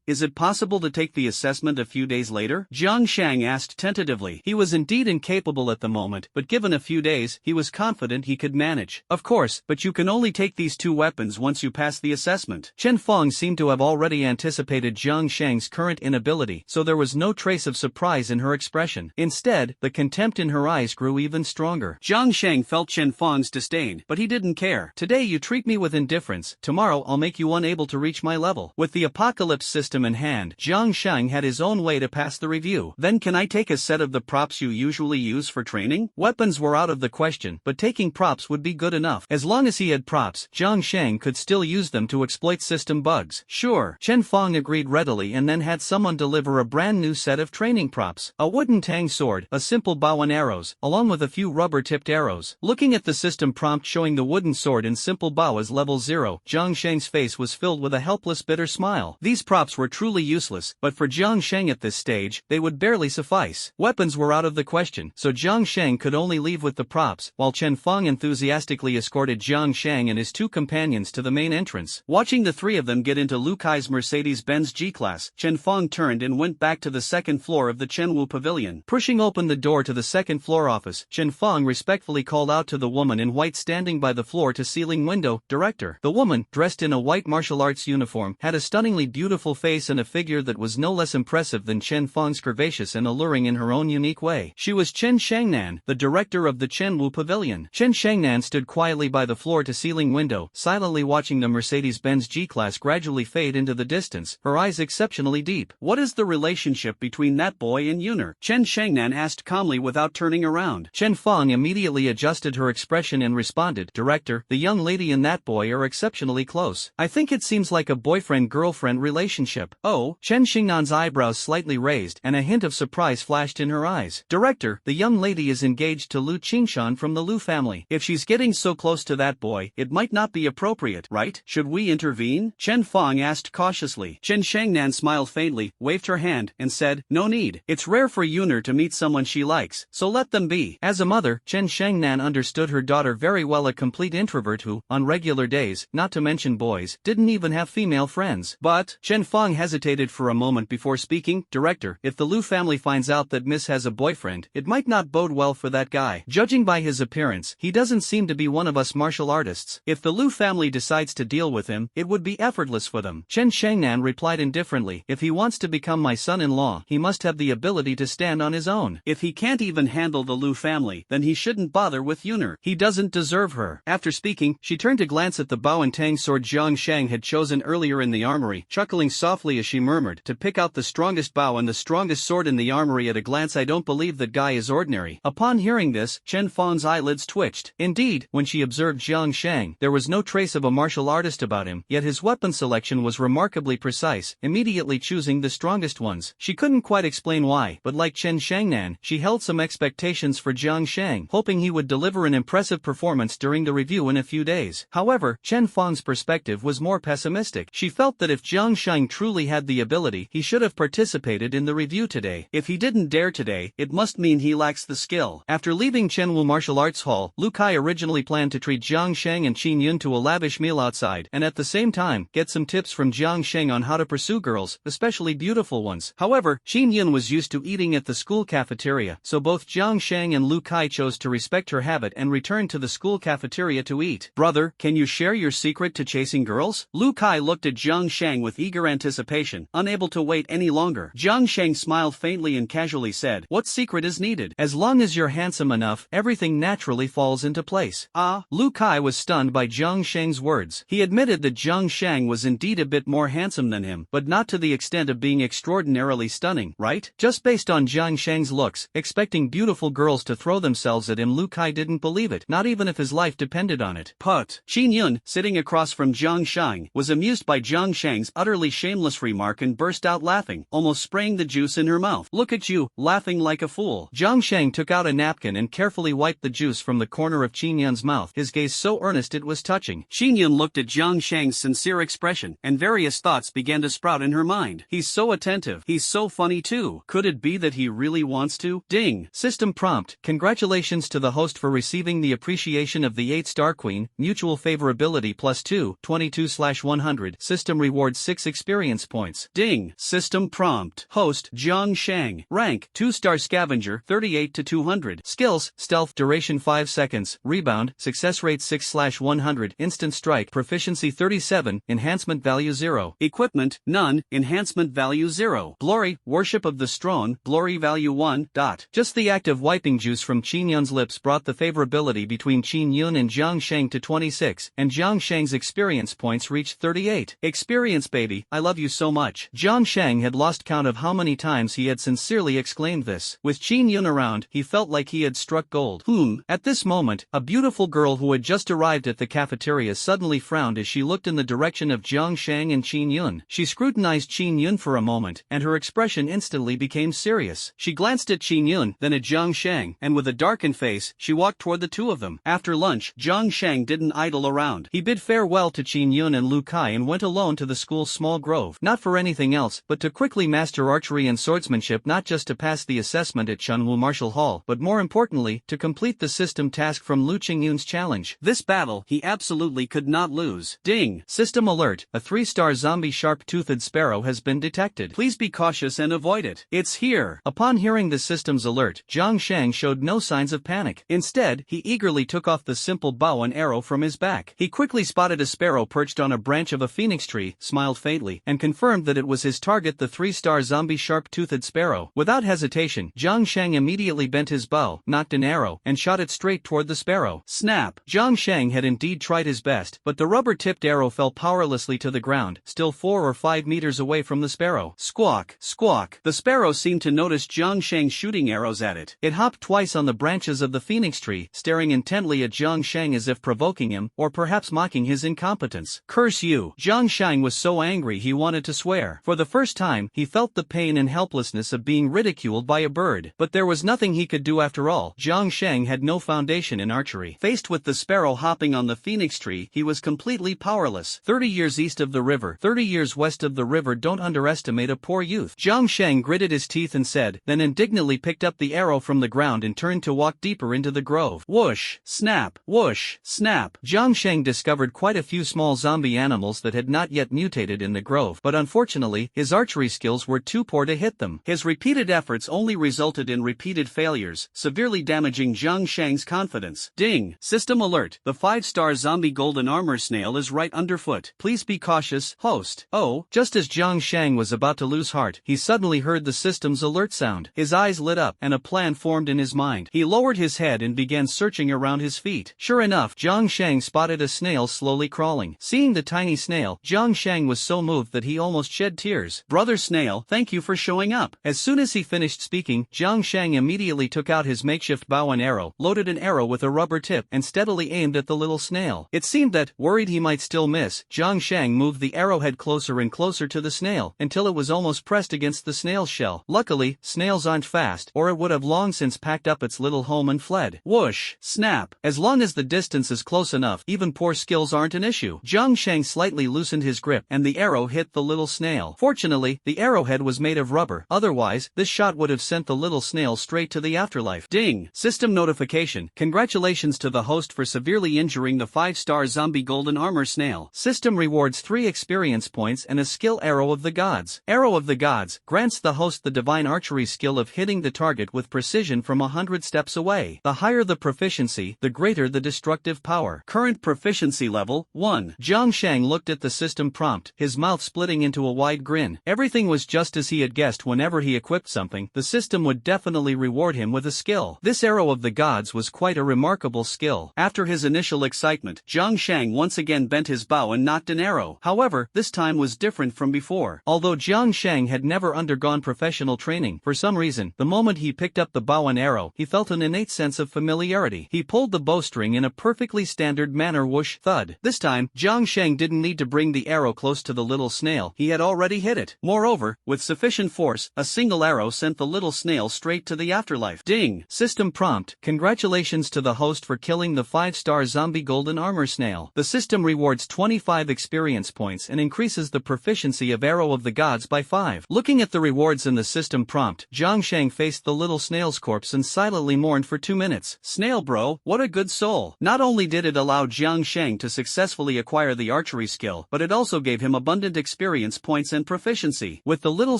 Is it possible to take the assessment a few days later? Jiang Shang asked tentatively. He was indeed incapable at the moment, but given a few days, he was confident he could manage. Of course, but you can only take these 2 weapons once you pass the assessment. Chen Fang seemed to have already anticipated Jiang Shang's current inability, so there was no trace of surprise in her expression. Instead, the contempt in her eyes grew even stronger. Jiang Shang felt Chen Fang's disdain, but he didn't care. Today you treat me with indifference, tomorrow I'll make you unable to reach my level. With the apocalypse system in hand, Jiang Shang had his own way to pass the review. Then can I take a set of the props you usually use for training? Weapons were out of the question, but taking props would be good enough. As long as he had props, Jiang Shang could still use them to exploit system bugs. Sure. Chen Fang agreed readily and then had someone deliver a brand new set of training props. A wooden tang sword, a simple bow and arrows, along with a few rubber-tipped arrows. Looking at the system prompt showing the wooden sword and simple bow as level 0, Jiang Shang's face was filled with a helpless bitter smile. These props were truly useless, but for Jiang Shang at this stage, they would barely suffice. Weapons were out of the question, so Jiang Shang could only leave with the props, while Chen Fang enthusiastically escorted Jiang Shang and his 2 companions to the main entrance. Watching the 3 of them get into Lu Kai's Mercedes-Benz G-Class, Chen Fang turned and went back to the 2nd floor of the Chenwu Pavilion. Pushing open the door to the 2nd floor office, Chen Fang respectfully called out to the woman in white standing by the floor-to-ceiling window, "Director." The woman, dressed in a white martial arts uniform, had a stunningly beautiful face and a figure that was no less impressive than Chen Fang's, curvaceous and alluring in her own unique way. She was Chen Shangnan, the director of the Chenwu Pavilion. Chen Shangnan stood quietly by the floor-to-ceiling window, silently watching the Mercedes-Benz G-Class gradually fade into the distance, her eyes exceptionally deep. "What is the relationship between that boy and Yuner?" Chen Shangnan asked calmly without turning around. Chen Fang immediately adjusted her expression and responded, "Director, the young lady and that boy are exceptionally close. I think it seems like a boyfriend-girlfriend relationship." "Oh?" Chen Xingnan's eyebrows slightly raised, and a hint of surprise flashed in her eyes. "Director, the young lady is engaged to Lu Qingshan from the Lu family. If she's getting so close to that boy, it might not be appropriate, right? Should we intervene?" Chen Fang asked cautiously. Chen Shangnan smiled faintly, waved her hand, and said, "No need. It's rare for Yuner to meet someone she likes, so let them be." As a mother, Chen Shangnan understood her daughter very well, a complete introvert who, on regular days, not to mention boys, didn't even have female friends. But, Chen Fang hesitated for a moment before speaking, "Director, if the Lu family finds out that Miss has a boyfriend, it might not bode well for that guy. Judging by his appearance, he doesn't seem to be one of us martial artists. If the Lu family decides to deal with him, it would be effortless for them." Chen Shangnan replied indifferently, "If he wants to become my son-in-law, he must have the ability to stand on his own. If he can't even handle the Lu family, then he shouldn't bother with Yuner. He doesn't deserve her." After speaking, she turned to glance at the bow and tang sword Jiang Shang had chosen earlier in the armory, chuckling softly as she murmured, "To pick out the strongest bow and the strongest sword in the armory at a glance, I don't believe that guy is ordinary." Upon hearing this, Chen Fang's eyelids twitched. Indeed, when she observed Jiang Shang, there was no trace of a martial artist about him, yet his weapon selection was remarkably precise, immediately choosing the strongest ones. She couldn't quite explain why, but like Chen Shangnan, she held some expectations for Jiang Shang, hoping he would deliver an impressive performance during the review in a few days. However, Chen Fang's perspective perspective was more pessimistic. She felt that if Jiang Sheng truly had the ability, he should have participated in the review today. If he didn't dare today, it must mean he lacks the skill. After leaving Chenwu Martial Arts Hall, Lu Kai originally planned to treat Jiang Sheng and Qin Yun to a lavish meal outside, and at the same time, get some tips from Jiang Sheng on how to pursue girls, especially beautiful ones. However, Qin Yun was used to eating at the school cafeteria, so both Jiang Sheng and Lu Kai chose to respect her habit and returned to the school cafeteria to eat. Brother, can you share your secret to chasing girls? Lu Kai looked at Jiang Sheng with eager anticipation, unable to wait any longer. Jiang Sheng smiled faintly and casually said, "What secret is needed? As long as you're handsome enough, everything naturally falls into place." Ah, Lu Kai was stunned by Jiang Sheng's words. He admitted that Jiang Sheng was indeed a bit more handsome than him, but not to the extent of being extraordinarily stunning, right? Just based on Jiang Sheng's looks, expecting beautiful girls to throw themselves at him, Lu Kai didn't believe it, not even if his life depended on it. Put. Qin Yun, sitting across from Jiang Sheng, was amused by Jiang Sheng's utterly shameless remark and burst out laughing, almost spraying the juice in her mouth. "Look at you, laughing like a fool." Jiang Sheng took out a napkin and carefully wiped the juice from the corner of Qin Yun's mouth, his gaze so earnest it was touching. Qin Yun looked at Jiang Sheng's sincere expression, and various thoughts began to sprout in her mind. He's so attentive. He's so funny too. Could it be that he really wants to? Ding. System prompt. Congratulations to the host for receiving the appreciation of the 8-star queen, mutual favorability +2, 22/100. System rewards 6 experience points. Ding. System prompt. Host, Jiang Sheng. Rank, 2-star scavenger, 38 to 200. Skills, stealth, duration 5 seconds, rebound, success rate 6/100, instant strike, proficiency 37, enhancement value 0. Equipment, none, enhancement value 0. Glory, worship of the strong, glory value 1. Just the act of wiping juice from Qin Yun's lips brought the favorability between Qin Yun and Jiang Sheng to 26, and Jiang Sheng's experience points reached 38. Experience baby, I love you so much. Jiang Sheng had lost count of how many times he had sincerely exclaimed this. With Qin Yun around, he felt like he had struck gold. At this moment, a beautiful girl who had just arrived at the cafeteria suddenly frowned as she looked in the direction of Jiang Sheng and Qin Yun. She scrutinized Qin Yun for a moment, and her expression instantly became serious. She glanced at Qin Yun, then at Jiang Sheng, and with a darkened face, she walked toward the two of them. After lunch, Jiang Sheng didn't idle around. He bid farewell to Qin Yun and Lu Kai and went alone to the school's small grove, not for anything else, but to quickly master archery and swordsmanship, not just to pass the assessment at Chenwu Martial Hall, but more importantly, to complete the system task from Lu Qingyun's challenge. This battle, he absolutely could not lose. Ding! System alert, a 3-star zombie sharp-toothed sparrow has been detected. Please be cautious and avoid it. It's here. Upon hearing the system's alert, Jiang Sheng showed no signs of panic. Instead, he eagerly took off the simple bow and arrow from his back. He quickly spotted a sparrow perched on a branch of a phoenix tree, smiled faintly, and confirmed that it was his target, the 3-star zombie sharp-toothed sparrow. Without hesitation, Jiang Sheng immediately bent his bow, nocked an arrow, and shot it straight toward the sparrow. Snap! Jiang Sheng had indeed tried his best, but the rubber-tipped arrow fell powerlessly to the ground, still 4 or 5 meters away from the sparrow. Squawk! Squawk! The sparrow seemed to notice Jiang Sheng shooting arrows at it. It hopped twice on the branches of the phoenix tree, staring intently at Jiang Sheng as if provoking him, or perhaps mocking his incompetence. Curse you! Jiang Sheng was so angry he wanted to swear. For the first time, he felt the pain and helplessness of being ridiculed by a bird. But there was nothing he could do after all. Jiang Sheng had no foundation in archery. Faced with the sparrow hopping on the phoenix tree, he was completely powerless. 30 years east of the river, 30 years west of the river. Don't underestimate a poor youth. Jiang Sheng gritted his teeth and said, then indignantly picked up the arrow from the ground and turned to walk deeper into the grove. Whoosh! Snap! Whoosh! Snap! Jiang Sheng discovered quite a few small zombie animals that had not yet mutated in the grove, but unfortunately, his archery skills were too poor to hit them. His repeated efforts only resulted in repeated failures, severely damaging Jiang Sheng's confidence. Ding! System alert! The 5-star zombie golden armor snail is right underfoot. Please be cautious, host. Oh, just as Jiang Sheng was about to lose heart, he suddenly heard the system's alert sound. His eyes lit up, and a plan formed in his mind. He lowered his head and began searching around his feet. Sure enough, Jiang Sheng spotted a snail slowly crawling. Seeing the tiny snail, Jiang Sheng was so moved that he almost shed tears. Brother Snail, thank you for showing up. As soon as he finished speaking, Jiang Sheng immediately took out his makeshift bow and arrow, loaded an arrow with a rubber tip, and steadily aimed at the little snail. It seemed that, worried he might still miss, Jiang Sheng moved the arrowhead closer and closer to the snail, until it was almost pressed against the snail's shell. Luckily, snails aren't fast, or it would have long since packed up its little home and fled. Whoosh! Snap! As long as the distance is close enough, even poor skills aren't an issue. you. Jiang Shang slightly loosened his grip and the arrow hit the little snail. Fortunately, the arrowhead was made of rubber, otherwise, this shot would have sent the little snail straight to the afterlife. Ding! System notification. Congratulations to the host for severely injuring the 5-star zombie golden armor snail. System rewards 3 experience points and a skill Arrow of the Gods. Arrow of the Gods grants the host the divine archery skill of hitting the target with precision from 100 steps away. The higher the proficiency, the greater the destructive power. Current proficiency level, 1. Jiang Shang looked at the system prompt, his mouth splitting into a wide grin. Everything was just as he had guessed. Whenever he equipped something, the system would definitely reward him with a skill. This Arrow of the Gods was quite a remarkable skill. After his initial excitement, Jiang Shang once again bent his bow and nocked an arrow. However, this time was different from before. Although Jiang Shang had never undergone professional training, for some reason, the moment he picked up the bow and arrow, he felt an innate sense of familiarity. He pulled the bowstring in a perfectly standard manner. Whoosh, thud. This time, Jiang Shang didn't need to bring the arrow close to the little snail. He had already hit it. Moreover, with sufficient force, a single arrow sent the little snail straight to the afterlife. Ding! System prompt. Congratulations to the host for killing the 5-star zombie golden armor snail. The system rewards 25 experience points and increases the proficiency of Arrow of the Gods by 5. Looking at the rewards in the system prompt, Jiang Shang faced the little snail's corpse and silently mourned for 2 minutes. Snail bro, what a good soul. Not only did it allow Jiang Shang to successfully acquire the archery skill, but it also gave him abundant experience points and proficiency. With the little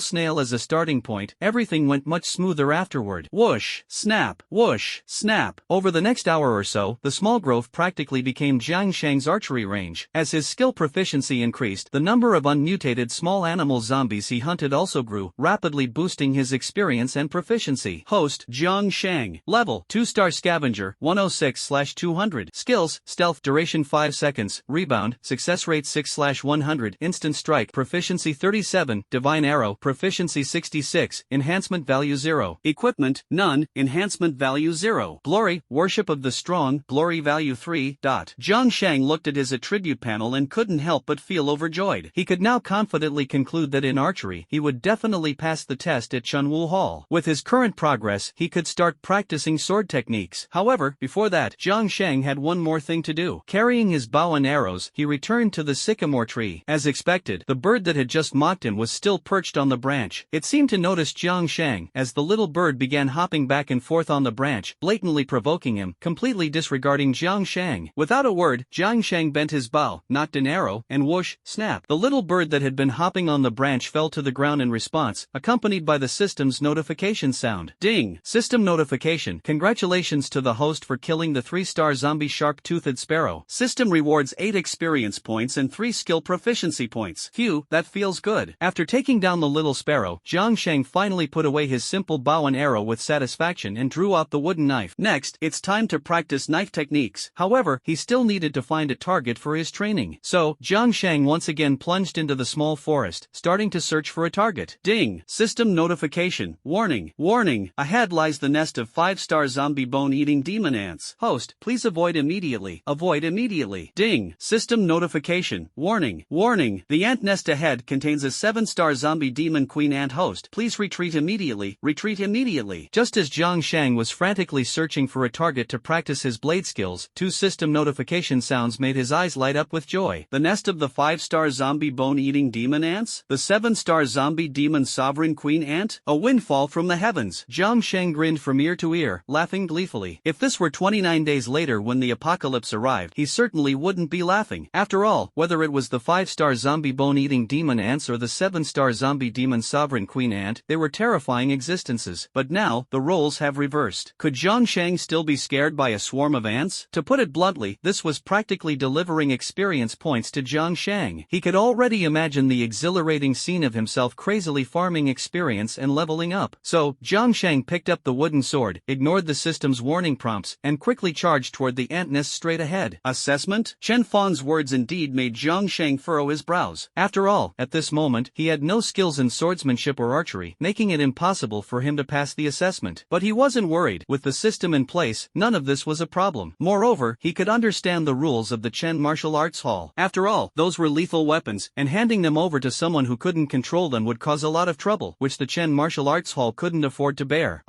snail as a starting point, everything went much smoother afterward. Whoosh, snap, whoosh, snap. Over the next hour or so, the small grove practically became Jiang Shang's archery range. As his skill proficiency increased, the number of unmutated small animal zombies he hunted also grew, rapidly boosting his experience and proficiency. Host, Jiang Shang. Level, 2-star scavenger, 106/200. Skills, stealth, duration 5 seconds, rebound, success rate 6/100, instant strike, proficiency 37, divine arrow, proficiency 66, enhancement value 0. Equipment, none, enhancement value 0. Glory, worship of the strong, glory value 3. Jiang Shang looked at his attribute panel and couldn't help but feel overjoyed. He could now confidently conclude that in archery, he would definitely pass the test at Chunwu Hall. With his current progress, he could start practicing sword techniques. However, before that, Jiang Shang had one more thing to do. Carrying his bow and arrows, he returned to the sycamore tree. As expected, the bird that had just mocked him was still perched on the branch. It seemed to notice Jiang Shang, as the little bird began hopping back and forth on the branch, blatantly provoking him, completely disregarding Jiang Shang. Without a word, Jiang Shang bent his bow, nocked an arrow, and whoosh, snap. The little bird that had been hopping on the branch fell to the ground in response, accompanied by the system's notification sound. Ding! System notification. Congratulations to the host for killing the 3-star zombie sharp-toothed sparrow. System rewards 8 experience points and 3 skill proficiency points. Phew, that feels good. After taking down the little sparrow, Jiang Shang finally put away his simple bow and arrow with satisfaction and drew out the wooden knife. Next, it's time to practice knife techniques. However, he still needed to find a target for his training. So, Jiang Shang once again plunged into the small forest, starting to search for a target. Ding! System notification. Warning. Warning. Ahead lies the nest of 5-star zombie bone-eating demon ants. Host, please avoid immediately. Avoid immediately. Ding! System notification. Warning. Warning. The ant nest ahead contains a 7-star zombie demon queen ant. Host, please retreat immediately. Retreat immediately. Just as Jiang Shang was frantically searching for a target to practice his blade skills, 2 system notification sounds made his eyes light up with joy. The nest of the 5-star zombie bone-eating demon ants? The 7-star zombie demon sovereign queen ant? A windfall from the heavens. Jiang Shang grinned from ear to ear, laughing gleefully. If this were 29 days later when the apocalypse arrived, he certainly wouldn't be laughing. After all, whether it was the 5-star zombie bone-eating demon ants or the 7-star zombie demon sovereign queen ant, they were terrifying existences. But now, the roles have reversed. Could Jiang Shang still be scared by a swarm of ants? To put it bluntly, this was practically delivering experience points to Jiang Shang. He could already imagine the exhilarating scene of himself crazily farming experience and leveling up. So, Jiang Shang picked up the wooden sword, ignored the system's warning prompts, and quickly charged toward the ant nest straight ahead. Assessment? Chen Fan's words indeed made Jiang Shang furrow his brows. After all, at this moment, he had no skills in swordsmanship or archery, making it impossible for him to pass the assessment. But he wasn't worried. With the system in place, none of this was a problem. Moreover, he could understand the rules of the Chen Martial Arts Hall. After all, those were lethal weapons, and handing them over to someone who couldn't control them would cause a lot of trouble, which the Chen Martial Arts Hall couldn't afford to bear.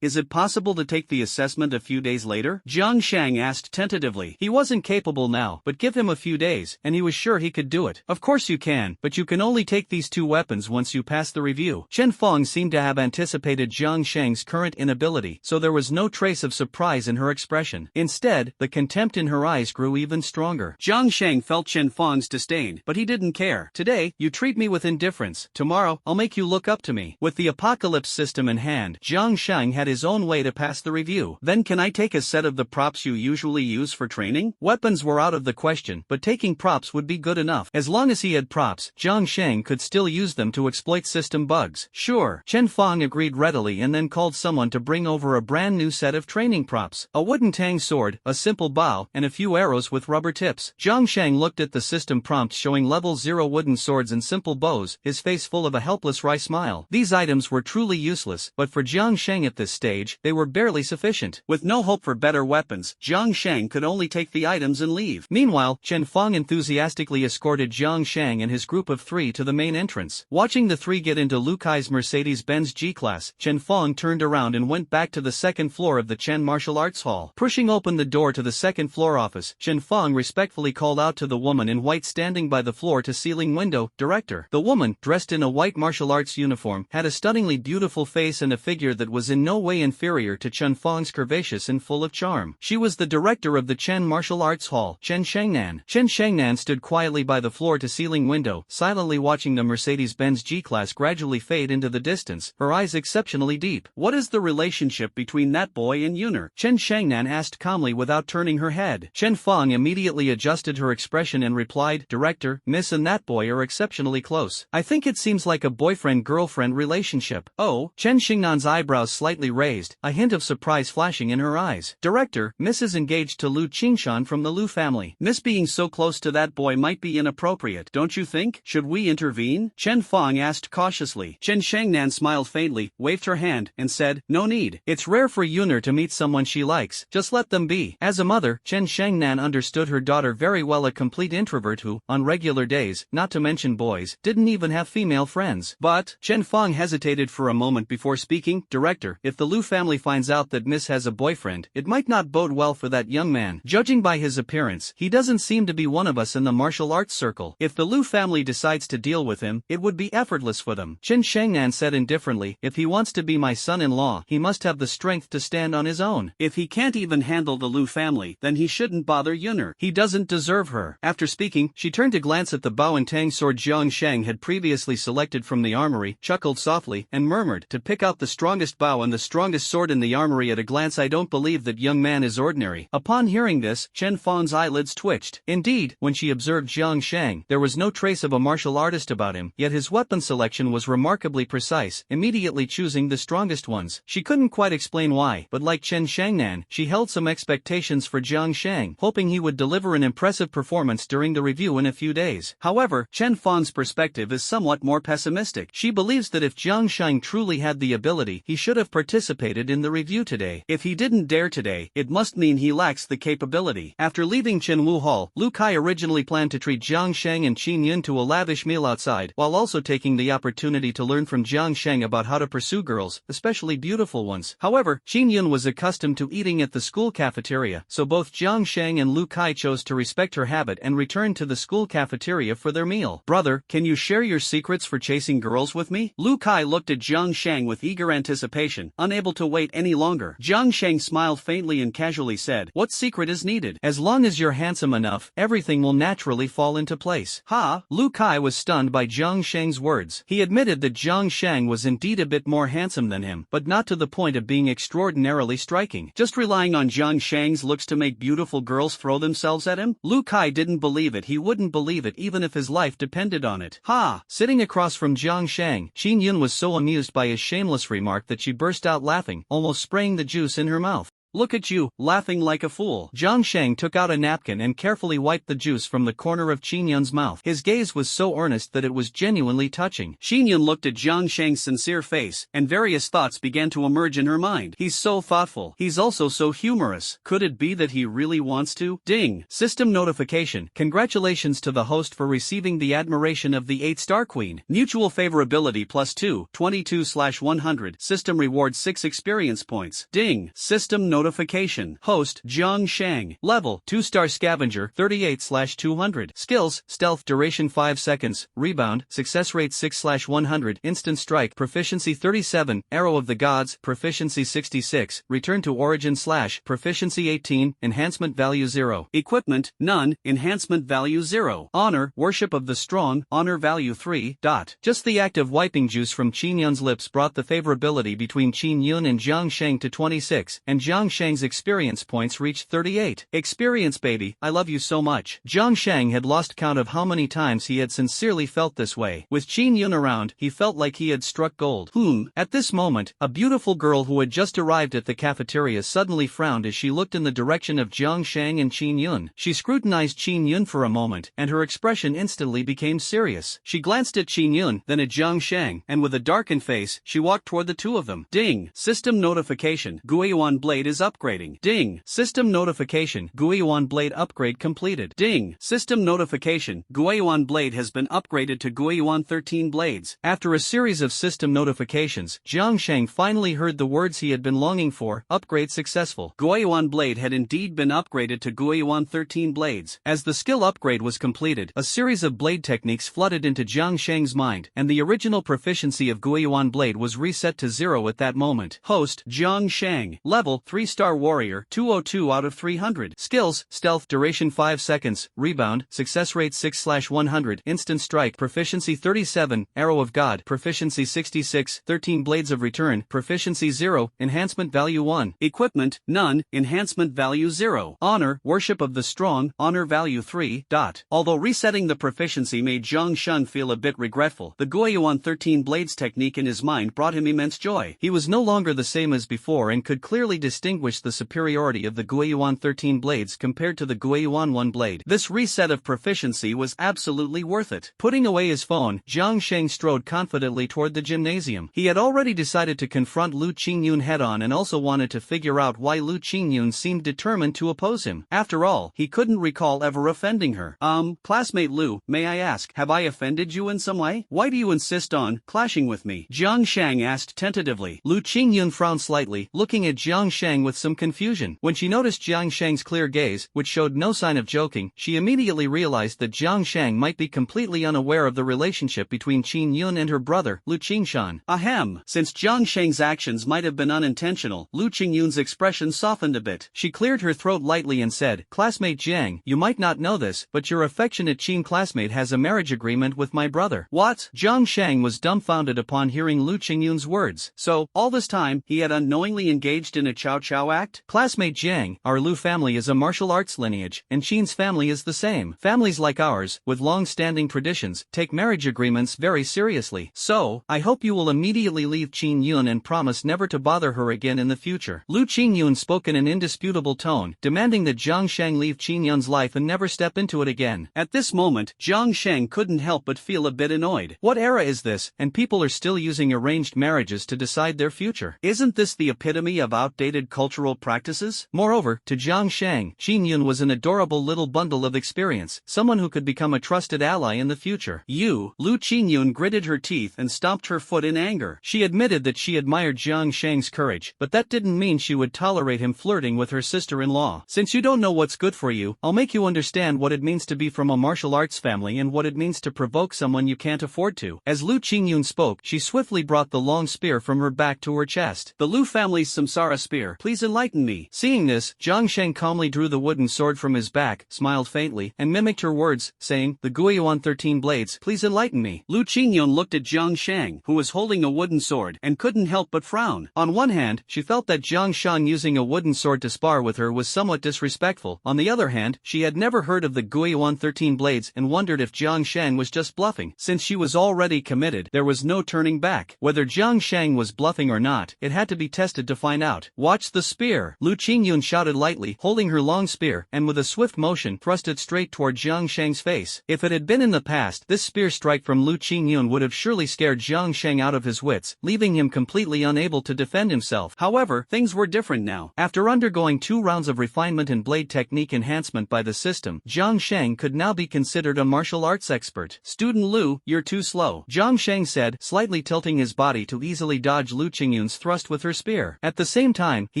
Is it possible to take the assessment a few days later? Jiang Shang asked tentatively. He wasn't capable now, but give him him a few days, and he was sure he could do it. Of course you can, but you can only take these 2 weapons once you pass the review. Chen Fong seemed to have anticipated Jiang Shang's current inability, so there was no trace of surprise in her expression. Instead, the contempt in her eyes grew even stronger. Jiang Shang felt Chen Fong's disdain, but he didn't care. Today, you treat me with indifference. Tomorrow, I'll make you look up to me. With the apocalypse system in hand, Jiang Shang had his own way to pass the review. Then can I take a set of the props you usually use for training? Weapons were out of the question, but taking props would be good enough. As long as he had props, Jiang Shang could still use them to exploit system bugs. Sure. Chen Fong agreed readily and then called someone to bring over a brand new set of training props. A wooden tang sword, a simple bow, and a few arrows with rubber tips. Jiang Shang looked at the system prompts showing level 0 wooden swords and simple bows, his face full of a helpless wry smile. These items were truly useless, but for Jiang Shang at this stage, they were barely sufficient. With no hope for better weapons, Jiang Shang could only take the items and leave. Meanwhile, Chen Fong enthusiastically escorted Jiang Shang and his group of 3 to the main entrance. Watching the 3 get into Lu Kai's Mercedes-Benz G-Class, Chen Fong turned around and went back to the second floor of the Chen Martial Arts Hall. Pushing open the door to the second floor office, Chen Fong respectfully called out to the woman in white standing by the floor-to-ceiling window, "Director." The woman, dressed in a white martial arts uniform, had a stunningly beautiful face and a figure that was in no way inferior to Chen Fong's, curvaceous and full of charm. She was the director of the Chen Martial Arts Hall, Chen Shangnan. Chen Shangnan stood quietly by the floor-to-ceiling window, silently watching the Mercedes-Benz G-Class gradually fade into the distance, her eyes exceptionally deep. "What is the relationship between that boy and Yuner?" Chen Shangnan asked calmly without turning her head. Chen Fong immediately adjusted her expression and replied, "Director, Miss and that boy are exceptionally close. I think it seems like a boyfriend-girlfriend relationship." "Oh?" Chen Xingnan's eyebrows slightly raised, a hint of surprise flashing in her eyes. "Director, Miss is engaged to Lu Qingshan from the Lu family." "Miss being so close to that boy might be inappropriate, don't you think? Should we intervene?" Chen Fong asked cautiously. Chen Shangnan smiled faintly, waved her hand, and said, "No need. It's rare for Yuner to meet someone she likes, just let them be." As a mother, Chen Shangnan understood her daughter very well, a complete introvert who, on regular days, not to mention boys, didn't even have female friends. "But," Chen Fong hesitated for a moment before speaking, "Director, if the Lu family finds out that Miss has a boyfriend, it might not bode well for that young man. Judging by his appearance, he doesn't seem to be one of us in the martial arts circle. If the Lu family decides to deal with him, it would be effortless for them." Chen Shangnan said indifferently, "If he wants to be my son-in-law, he must have the strength to stand on his own. If he can't even handle the Lu family, then he shouldn't bother Yuner. He doesn't deserve her." After speaking, she turned to glance at the bow and tang sword Jiang Shang had previously selected from the armory, chuckled softly, and murmured, "To pick out the strongest bow and the strongest sword in the armory at a glance, I don't believe that young man is ordinary." Upon hearing this, Chen Fong's eyelids twitched. Indeed, when she observed Jiang Shang, there was no trace of a martial artist about him, yet his weapon selection was remarkably precise, immediately choosing the strongest ones. She couldn't quite explain why, but like Chen Shangnan, she held some expectations for Jiang Shang, hoping he would deliver an impressive performance during the review in a few days. However, Chen Fong's perspective is somewhat more pessimistic. She believes that if Jiang Shang truly had the ability, he should have participated in the review today. If he didn't dare today, it must mean he lacks the capability. After leaving Chenwu Hall, Lu Kai originally planned to treat Jiang Shang and Qin Yun to a lavish meal outside, while also taking the opportunity to learn from Jiang Shang about how to pursue girls, especially beautiful ones. However, Qin Yun was accustomed to eating at the school cafeteria, so both Jiang Shang and Lu Kai chose to respect her habit and returned to the school cafeteria for their meal. "Brother, can you share your secrets for chasing girls with me?" Lu Kai looked at Jiang Shang with eager anticipation, unable to wait any longer. Jiang Shang smiled faintly and casually said, "What secret is needed?" "As long as you're handsome enough, everything will naturally fall into place." "Ha?" Lu Kai was stunned by Jiang Shang's words. He admitted that Jiang Shang was indeed a bit more handsome than him, but not to the point of being extraordinarily striking. Just relying on Jiang Shang's looks to make beautiful girls throw themselves at him? Lu Kai didn't believe it. He wouldn't believe it even if his life depended on it. "Ha!" Sitting across from Jiang Shang, Qin Yun was so amused by his shameless remark that she burst out laughing, almost spraying the juice in her mouth. "Look at you, laughing like a fool." Jiang Shang took out a napkin and carefully wiped the juice from the corner of Qin Yun's mouth. His gaze was so earnest that it was genuinely touching. Qin Yun looked at Jiang Shang's sincere face, and various thoughts began to emerge in her mind. He's so thoughtful. He's also so humorous. Could it be that he really wants to? Ding! System notification. Congratulations to the host for receiving the admiration of the 8-star queen. Mutual favorability +2, 22/100. System rewards 6 experience points. Ding! System notification. notification. Host, Jiang Shang. Level, 2-star scavenger, 38/200. Skills, stealth, duration 5 seconds, rebound, success rate 6/100, instant strike, proficiency 37, arrow of the gods, proficiency 66, return to origin / proficiency 18, enhancement value 0. Equipment, none, enhancement value 0. Honor, worship of the strong, honor value 3. Just the act of wiping juice from Qin Yun's lips brought the favorability between Qin Yun and Jiang Shang to 26, and Jiang Shang's experience points reached 38. Experience baby, I love you so much. Jiang Shang had lost count of how many times he had sincerely felt this way. With Qin Yun around, he felt like he had struck gold. At this moment, a beautiful girl who had just arrived at the cafeteria suddenly frowned as she looked in the direction of Jiang Shang and Qin Yun. She scrutinized Qin Yun for a moment, and her expression instantly became serious. She glanced at Qin Yun, then at Jiang Shang, and with a darkened face, she walked toward the two of them. Ding! System notification. Guiyuan blade is upgrading. Ding! System notification. Guiyuan blade upgrade completed. Ding! System notification. Guiyuan blade has been upgraded to Guiyuan 13 blades. After a series of system notifications, Jiang Shang finally heard the words he had been longing for. Upgrade successful. Guiyuan blade had indeed been upgraded to Guiyuan 13 blades. As the skill upgrade was completed, a series of blade techniques flooded into Jiang Shang's mind, and the original proficiency of Guiyuan blade was reset to 0 at that moment. Host, Jiang Shang. Level, 3-star warrior, 202 out of 300. Skills, stealth, duration 5 seconds, rebound, success rate 6/100, instant strike, proficiency 37, arrow of god, proficiency 66, 13 blades of return, proficiency 0, enhancement value 1. Equipment, none, enhancement value 0. Honor, worship of the strong, honor value 3. Although resetting the proficiency made Jiang Shun feel a bit regretful, the Guiyuan 13 blades technique in his mind brought him immense joy. He was no longer the same as before and could clearly distinguish the superiority of the Guiyuan 13 blades compared to the Guiyuan 1 blade. This reset of proficiency was absolutely worth it. Putting away his phone, Jiang Shang strode confidently toward the gymnasium. He had already decided to confront Lu Qingyun head-on and also wanted to figure out why Lu Qingyun seemed determined to oppose him. After all, he couldn't recall ever offending her. Classmate Lu, may I ask, have I offended you in some way? Why do you insist on clashing with me? Jiang Shang asked tentatively. Lu Qingyun frowned slightly, looking at Jiang Shang with some confusion. When she noticed Jiang Shang's clear gaze, which showed no sign of joking, she immediately realized that Jiang Shang might be completely unaware of the relationship between Qin Yun and her brother, Lu Qingshan. Ahem. Since Jiang Shang's actions might have been unintentional, Lu Qingyun's expression softened a bit. She cleared her throat lightly and said, Classmate Jiang, you might not know this, but your affectionate Qin classmate has a marriage agreement with my brother. What? Jiang Shang was dumbfounded upon hearing Lu Qingyun's words. So, all this time, he had unknowingly engaged in a Cao Cao act? Classmate Jiang, our Lu family is a martial arts lineage, and Qin's family is the same. Families like ours, with long-standing traditions, take marriage agreements very seriously. So, I hope you will immediately leave Qin Yun and promise never to bother her again in the future. Lu Qingyun spoke in an indisputable tone, demanding that Jiang Shang leave Qin Yun's life and never step into it again. At this moment, Jiang Shang couldn't help but feel a bit annoyed. What era is this, and people are still using arranged marriages to decide their future? Isn't this the epitome of outdated cultural practices? Moreover, to Jiang Shang, Qin Yun was an adorable little bundle of experience, someone who could become a trusted ally in the future. Lu Qingyun gritted her teeth and stomped her foot in anger. She admitted that she admired Jiang Shang's courage, but that didn't mean she would tolerate him flirting with her sister-in-law. Since you don't know what's good for you, I'll make you understand what it means to be from a martial arts family and what it means to provoke someone you can't afford to. As Lu Qingyun spoke, she swiftly brought the long spear from her back to her chest. The Lu family's Samsara spear. Please enlighten me. Seeing this, Jiang Shang calmly drew the wooden sword from his back, smiled faintly, and mimicked her words, saying, The Guiyuan 13 blades. Please enlighten me. Lu Qingyun looked at Jiang Shang, who was holding a wooden sword, and couldn't help but frown. On one hand, she felt that Jiang Shang using a wooden sword to spar with her was somewhat disrespectful. On the other hand, she had never heard of the Guiyuan 13 blades and wondered if Jiang Shang was just bluffing. Since she was already committed, there was no turning back. Whether Jiang Shang was bluffing or not, it had to be tested to find out. Watch the spear! Lu Qingyun shouted lightly, holding her long spear, and with a swift motion thrust it straight toward Jiang Shang's face. If it had been in the past, this spear strike from Lu Qingyun would have surely scared Jiang Shang out of his wits, leaving him completely unable to defend himself. However, things were different now. After undergoing 2 rounds of refinement and blade technique enhancement by the system, Jiang Shang could now be considered a martial arts expert. Student Lu, you're too slow, Jiang Shang said, slightly tilting his body to easily dodge Lu Qingyun's thrust with her spear. At the same time, he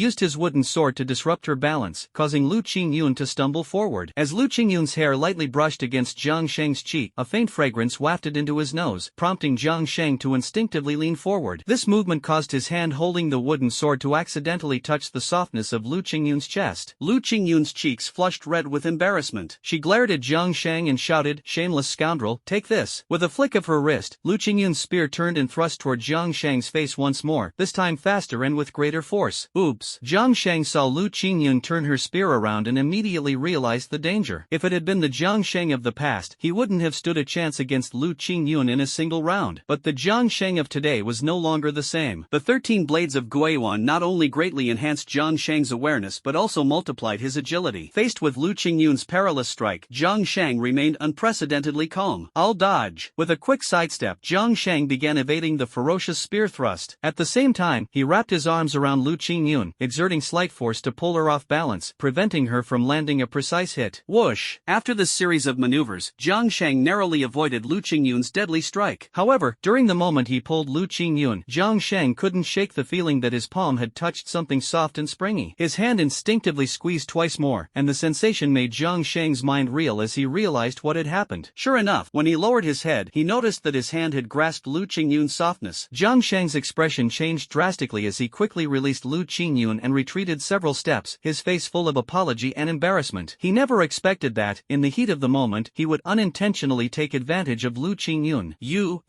used his wooden sword to disrupt her balance, causing Lu Qingyun to stumble forward. As Lu Qingyun's hair lightly brushed against Jiang Sheng's cheek, a faint fragrance wafted into his nose, prompting Jiang Sheng to instinctively lean forward. This movement caused his hand holding the wooden sword to accidentally touch the softness of Lu Qingyun's chest. Lu Qingyun's cheeks flushed red with embarrassment. She glared at Jiang Sheng and shouted, "Shameless scoundrel, take this." With a flick of her wrist, Lu Qingyun's spear turned and thrust toward Jiang Sheng's face once more, this time faster and with greater force. Oops. Jiang Sheng saw Lu Qingyun turn her spear around and immediately realized the danger. If it had been the Jiang Sheng of the past, he wouldn't have stood a chance against Lu Qingyun in a single round. But the Jiang Sheng of today was no longer the same. The 13 blades of Guiyuan not only greatly enhanced Jiang Sheng's awareness but also multiplied his agility. Faced with Lu Qingyun's perilous strike, Jiang Sheng remained unprecedentedly calm. "I'll dodge." With a quick sidestep, Jiang Sheng began evading the ferocious spear thrust. At the same time, he wrapped his arms around Lu Qingyun, exerting slight force to pull her off balance, preventing her from landing a precise hit. Whoosh! After this series of maneuvers, Jiang Sheng narrowly avoided Lu Qingyun's deadly strike. However, during the moment he pulled Lu Qingyun, Jiang Sheng couldn't shake the feeling that his palm had touched something soft and springy. His hand instinctively squeezed twice more, and the sensation made Jiang Sheng's mind reel as he realized what had happened. Sure enough, when he lowered his head, he noticed that his hand had grasped Lu Qingyun's softness. Jiang Sheng's expression changed drastically as he quickly released Lu Qingyun and retreated several steps, his face full of apology and embarrassment. He never expected that, in the heat of the moment, he would unintentionally take advantage of Lu Qingyun. You.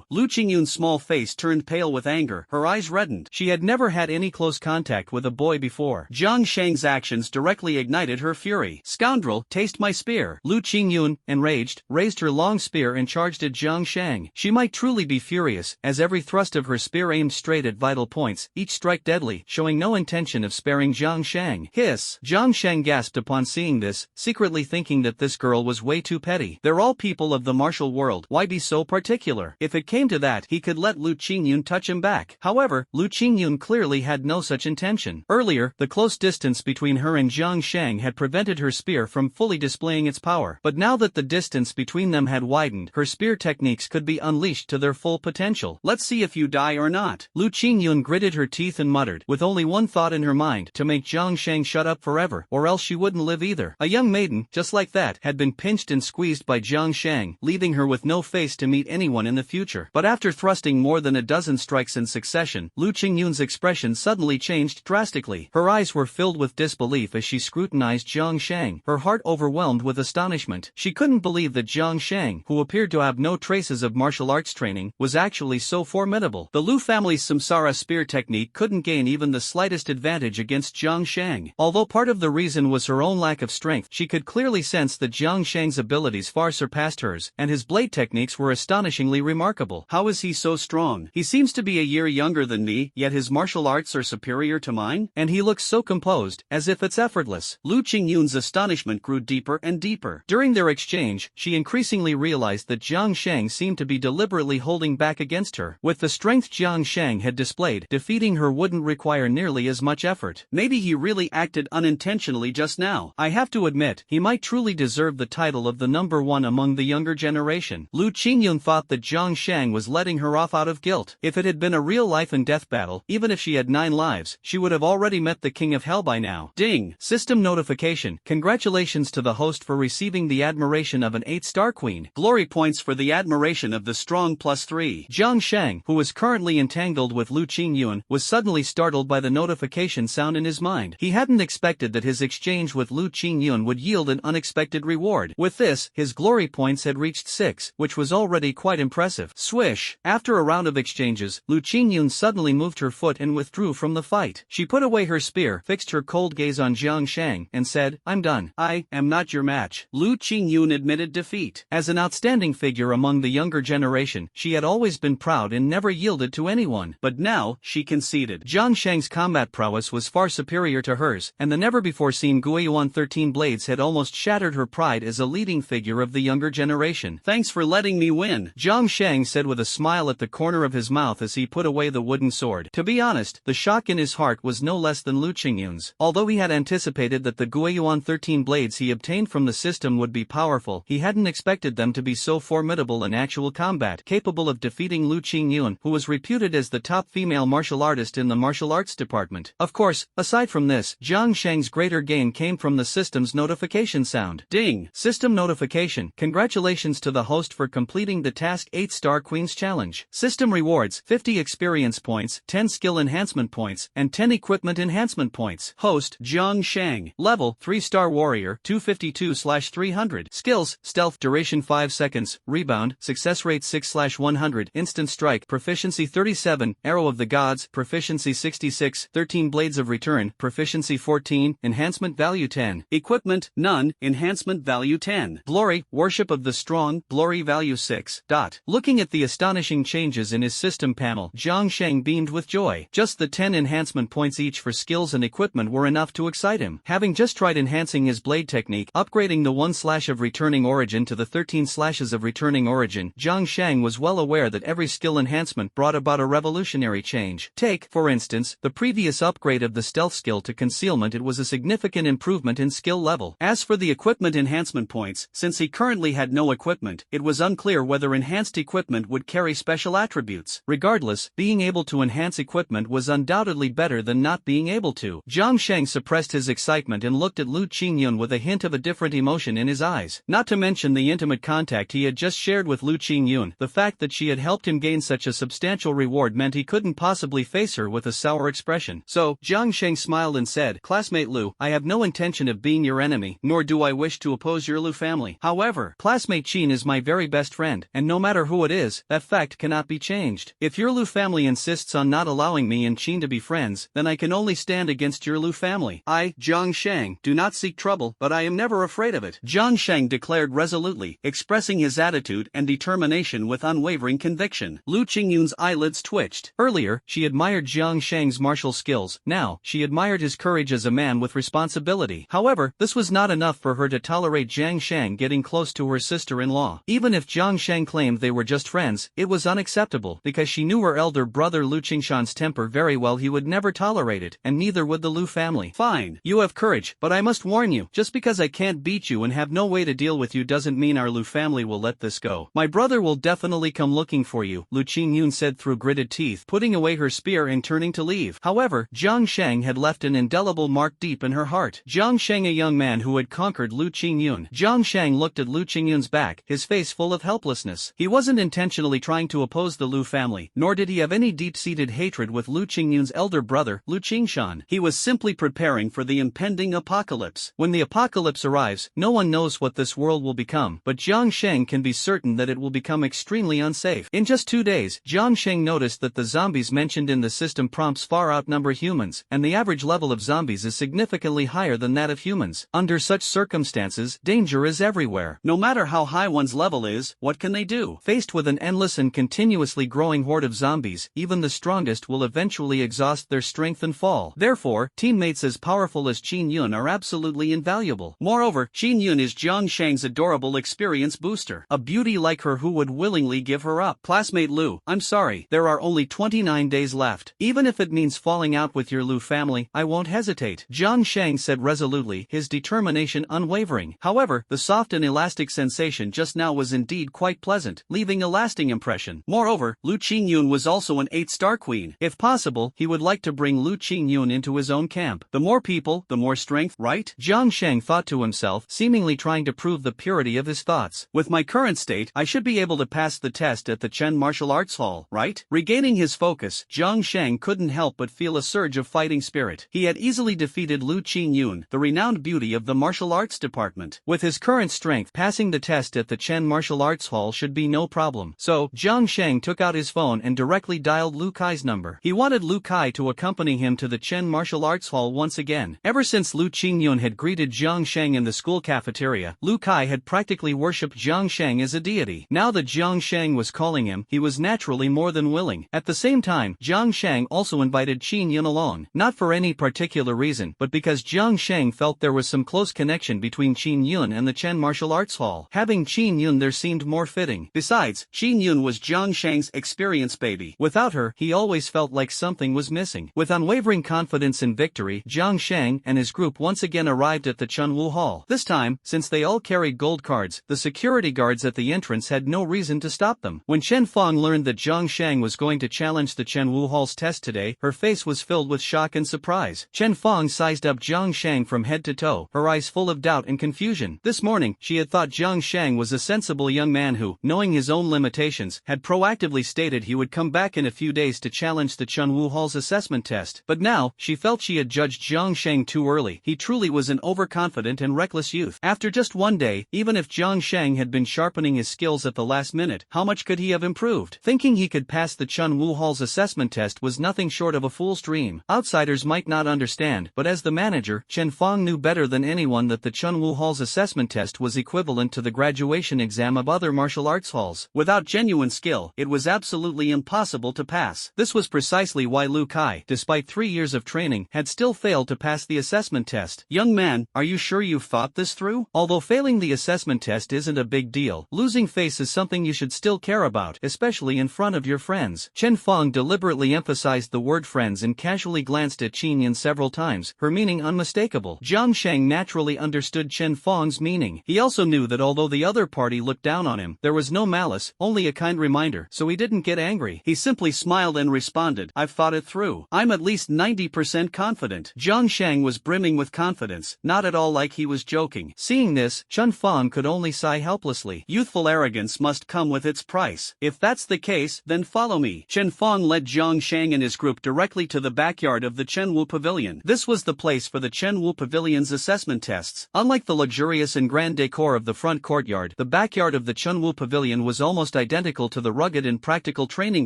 Lu Qingyun's small face turned pale with anger, her eyes reddened. She had never had any close contact with a boy before. Jiang Sheng's actions directly ignited her fury. "Scoundrel, taste my spear." Lu Qingyun, enraged, raised her long spear and charged at Jiang Sheng. She might truly be furious, as every thrust of her spear aimed straight at vital points, each strike deadly, showing no intention of sparing Jiang Sheng. Hiss! Jiang Sheng gasped upon seeing this, secretly thinking that this girl was way too petty. They're all people of the martial world, why be so particular? If it came to that, he could let Lu Qingyun touch him back. However, Lu Qingyun clearly had no such intention. Earlier, the close distance between her and Jiang Sheng had prevented her spear from fully displaying its power. But now that the distance between them had widened, her spear techniques could be unleashed to their full potential. "Let's see if you die or not." Lu Qingyun gritted her teeth and muttered, with only one thought in her mind, to make Jiang Sheng shut up forever, or else she wouldn't live either. A young maiden, just like that, had been pinched and squeezed by Jiang Sheng, leaving her with no face to meet anyone in the future. But after thrusting more than a dozen strikes in succession, Lu Qingyun's expression suddenly changed drastically. Her eyes were filled with disbelief as she scrutinized Jiang Sheng, her heart overwhelmed with astonishment. She couldn't believe that Jiang Sheng, who appeared to have no traces of martial arts training, was actually so formidable. The Lu family's Samsara spear technique couldn't gain even the slightest advantage against Jiang Sheng. Although part of the reason was her own lack of strength, she could clearly sense that Jiang Sheng's abilities far surpassed hers, and his blade techniques were astonishingly remarkable. How is he so strong? He seems to be a year younger than me, yet his martial arts are superior to mine? And he looks so composed, as if it's effortless. Lu Qingyun's astonishment grew deeper and deeper. During their exchange, she increasingly realized that Jiang Sheng seemed to be deliberately holding back against her. With the strength Jiang Sheng had displayed, defeating her wouldn't require nearly as much effort. Maybe he really acted unintentionally just now. I have to admit, he might truly deserve the title of the number one among the younger generation. Lu Qingyun thought that Jiang Sheng was letting her off out of guilt. If it had been a real life and death battle, even if she had 9 lives, she would have already met the King of Hell by now. Ding! System notification. Congratulations to the host for receiving the admiration of an 8-star queen. Glory points for the admiration of the strong +3. Jiang Sheng, who was currently entangled with Lu Qingyun, was suddenly startled by the notification sound in his mind. He hadn't expected that his exchange with Lu Qingyun would yield an unexpected reward. With this, his glory points had reached 6, which was already quite impressive. Swish! After a round of exchanges, Lu Qingyun suddenly moved her foot and withdrew from the fight. She put away her spear, fixed her cold gaze on Jiang Sheng, and said, "I'm done. I am not your match." Lu Qingyun admitted defeat. As an outstanding figure among the younger generation, she had always been proud and never yielded to anyone. But now, she conceded. Jiang Sheng's combat prowess was far superior to hers, and the never-before-seen Guiyuan 13 blades had almost shattered her pride as a leading figure of the younger generation. "Thanks for letting me win," Jiang Sheng said with a smile at the corner of his mouth as he put away the wooden sword. To be honest, the shock in his heart was no less than Lu Qingyun's. Although he had anticipated that the Guiyuan 13 blades he obtained from the system would be powerful, he hadn't expected them to be so formidable in actual combat, capable of defeating Lu Qingyun, who was reputed as the top female martial artist in the martial arts department. equipment. Of course, aside from this, Jiang Sheng's greater gain came from the system's notification sound. Ding! System notification. Congratulations to the host for completing the task 8 Star Queens Challenge. System rewards 50 experience points, 10 skill enhancement points, and 10 equipment enhancement points. Host Jiang Sheng. Level 3-star warrior 252/300. Skills: stealth, duration 5 seconds, rebound, success rate 6/100, instant strike, proficiency 37, arrow of the gods, proficiency 66, 13 blades of return, proficiency 14, enhancement value 10. Equipment: none, enhancement value 10. Glory, worship of the strong, glory value 6. Looking at the astonishing changes in his system panel, Jiang Sheng beamed with joy. Just the 10 enhancement points each for skills and equipment were enough to excite him. Having just tried enhancing his blade technique, upgrading the 1 slash of returning origin to the 13 slashes of returning origin, Jiang Sheng was well aware that every skill enhancement brought about a revolutionary change. Take, for instance, the previous upgrade of the stealth skill to concealment. It was a significant improvement in skill level. As for the equipment enhancement points, since he currently had no equipment, it was unclear whether enhanced equipment would carry special attributes. Regardless, being able to enhance equipment was undoubtedly better than not being able to. Jiang Sheng suppressed his excitement and looked at Lu Qingyun with a hint of a different emotion in his eyes. Not to mention the intimate contact he had just shared with Lu Qingyun, the fact that she had helped him gain such a substantial reward meant he couldn't possibly face her with a sour expression. So, Jiang Sheng smiled and said, "Classmate Lu, I have no intention of being your enemy, nor do I wish to oppose your Lu family. However, classmate Qin is my very best friend, and no matter who it is, that fact cannot be changed. If your Lu family insists on not allowing me and Qin to be friends, then I can only stand against your Lu family. I, Jiang Sheng, do not seek trouble, but I am never afraid of it," Jiang Sheng declared resolutely, expressing his attitude and determination with unwavering conviction. Lu Qingyun's eyelids twitched. Earlier, she admired Jiang Sheng's martial skills. Now, she admired his courage as a man with responsibility. However, this was not enough for her to tolerate Jiang Sheng getting close to her sister-in-law. Even if Jiang Sheng claimed they were just friends, it was unacceptable because she knew her elder brother Lu Qingshan's temper very well. He would never tolerate it, and neither would the Lu family. Fine, you have courage, but I must warn you, just because I can't beat you and have no way to deal with you doesn't mean our Lu family will let this go. My brother will definitely come looking for you, Lu Qingyun said through gritted teeth, putting away her spear and turning to leave. However, Jiang Sheng had left an indelible mark deep in her heart. Jiang Sheng, a young man who had conquered Lu Qingyun. Jiang Sheng looked at Lu Qingyun's back, his face full of helplessness. He wasn't intentionally trying to oppose the Lu family, nor did he have any deep-seated hatred with Lu Qingyun's elder brother, Lu Qingshan. He was simply preparing for the impending apocalypse. When the apocalypse arrives, no one knows what this world will become, but Jiang Sheng can be certain that it will become extremely unsafe. In just 2 days, Jiang Sheng noticed that the zombies mentioned in the system prompts far outnumber humans, and the average level of zombies is significantly higher than that of humans. Under such circumstances, danger is everywhere. No matter how high one's level is, what can they do? Faced with an endless and continuously growing horde of zombies, even the strongest will eventually exhaust their strength and fall. Therefore, teammates as powerful as Qin Yun are absolutely invaluable. Moreover, Qin Yun is Jiang Sheng's adorable experience booster. A beauty like her who would willingly give her up. Classmate Lu, I'm sorry, there are only 29 days left. Even if it means falling out with your Lu family, I won't hesitate, Jiang Sheng said resolutely, his determination unwavering. However, the soft and elastic sensation just now was indeed quite pleasant, leaving a lasting impression. Moreover, Lu Qingyun was also an 8-star queen. If possible, he would like to bring Lu Qingyun into his own camp. The more people, the more strength, right? Jiang Sheng thought to himself, seemingly trying to prove the purity of his thoughts. With my current state, I should be able to pass the test at the Chen Martial Arts Hall, right? Regaining his focus, Jiang Sheng couldn't help but feel a surge of fighting spirit. He had easily defeated Lu Qingyun, the renowned beauty of the martial arts department. With his current strength, passing the test at the Chen Martial Arts Hall should be no problem. So, Jiang Sheng took out his phone and directly dialed Lu Kai's number. He wanted Lu Kai to accompany him to the Chen Martial Arts Hall once again. Ever since Lu Qingyun had greeted Jiang Sheng in the school cafeteria, Lu Kai had practically worshipped Jiang Sheng as a deity. Now that Jiang Sheng was calling him, he was naturally more than willing. At the same time, Jiang Sheng also invited Qin Yun along, not for any particular reason, but because Jiang Sheng felt there was some close connection between Qin Yun and the Chen Martial Arts Hall. Having Qin Yun there seemed more fitting. Besides, Qin Yun was Jiang Sheng's experience baby. Without her, he always felt like something was missing. With unwavering confidence in victory, Jiang Sheng and his group once again arrived at the Chunwu Hall. This time, since they all carried gold cards, the security guards at the entrance had no reason to stop them. When Chen Fong learned that Jiang Sheng was going to challenge the Chunwu Hall's test today, her face was filled with shock and surprise. Chen Fong sized up Jiang Shang from head to toe, her eyes full of doubt and confusion. This morning, she had thought Jiang Shang was a sensible young man who, knowing his own limitations, had proactively stated he would come back in a few days to challenge the Chunwu Hall's assessment test. But now, she felt she had judged Jiang Shang too early. He truly was an overconfident and reckless youth. After just one day, even if Jiang Shang had been sharpening his skills at the last minute, how much could he have improved? Thinking he could pass the Chunwu Hall's assessment test was nothing short of a fool's dream. Outsiders might not understand, but as the manager, Chen Fong knew better than anyone that the Chunwu Hall's assessment test was equivalent to the graduation exam of other martial arts halls. Without genuine skill, it was absolutely impossible to pass. This was precisely why Lu Kai, despite 3 years of training, had still failed to pass the assessment test. Young man, are you sure you've thought this through? Although failing the assessment test isn't a big deal, losing face is something you should still care about, especially in front of your friends. Chen Fong deliberately emphasized the word friends and casually glanced at Qin Yan several times, her meaning unmistakable. Jiang Shang naturally understood Chen Fong's meaning. He also knew that although the other party looked down on him, there was no malice, only a kind reminder, so he didn't get angry. He simply smiled and responded, I've thought it through. I'm at least 90% confident. Jiang Shang was brimming with confidence, not at all like he was joking. Seeing this, Chen Fong could only sigh helplessly. Youthful arrogance must come with its price. If that's the case, then follow me. Chen Fong led Jiang Shang and his group directly to the backyard of the Chenwu Pavilion. This was the place for the Chenwu Pavilion's assessment tests. Unlike the luxurious and grand decor of the front courtyard, the backyard of the Chenwu Pavilion was almost identical to the rugged and practical training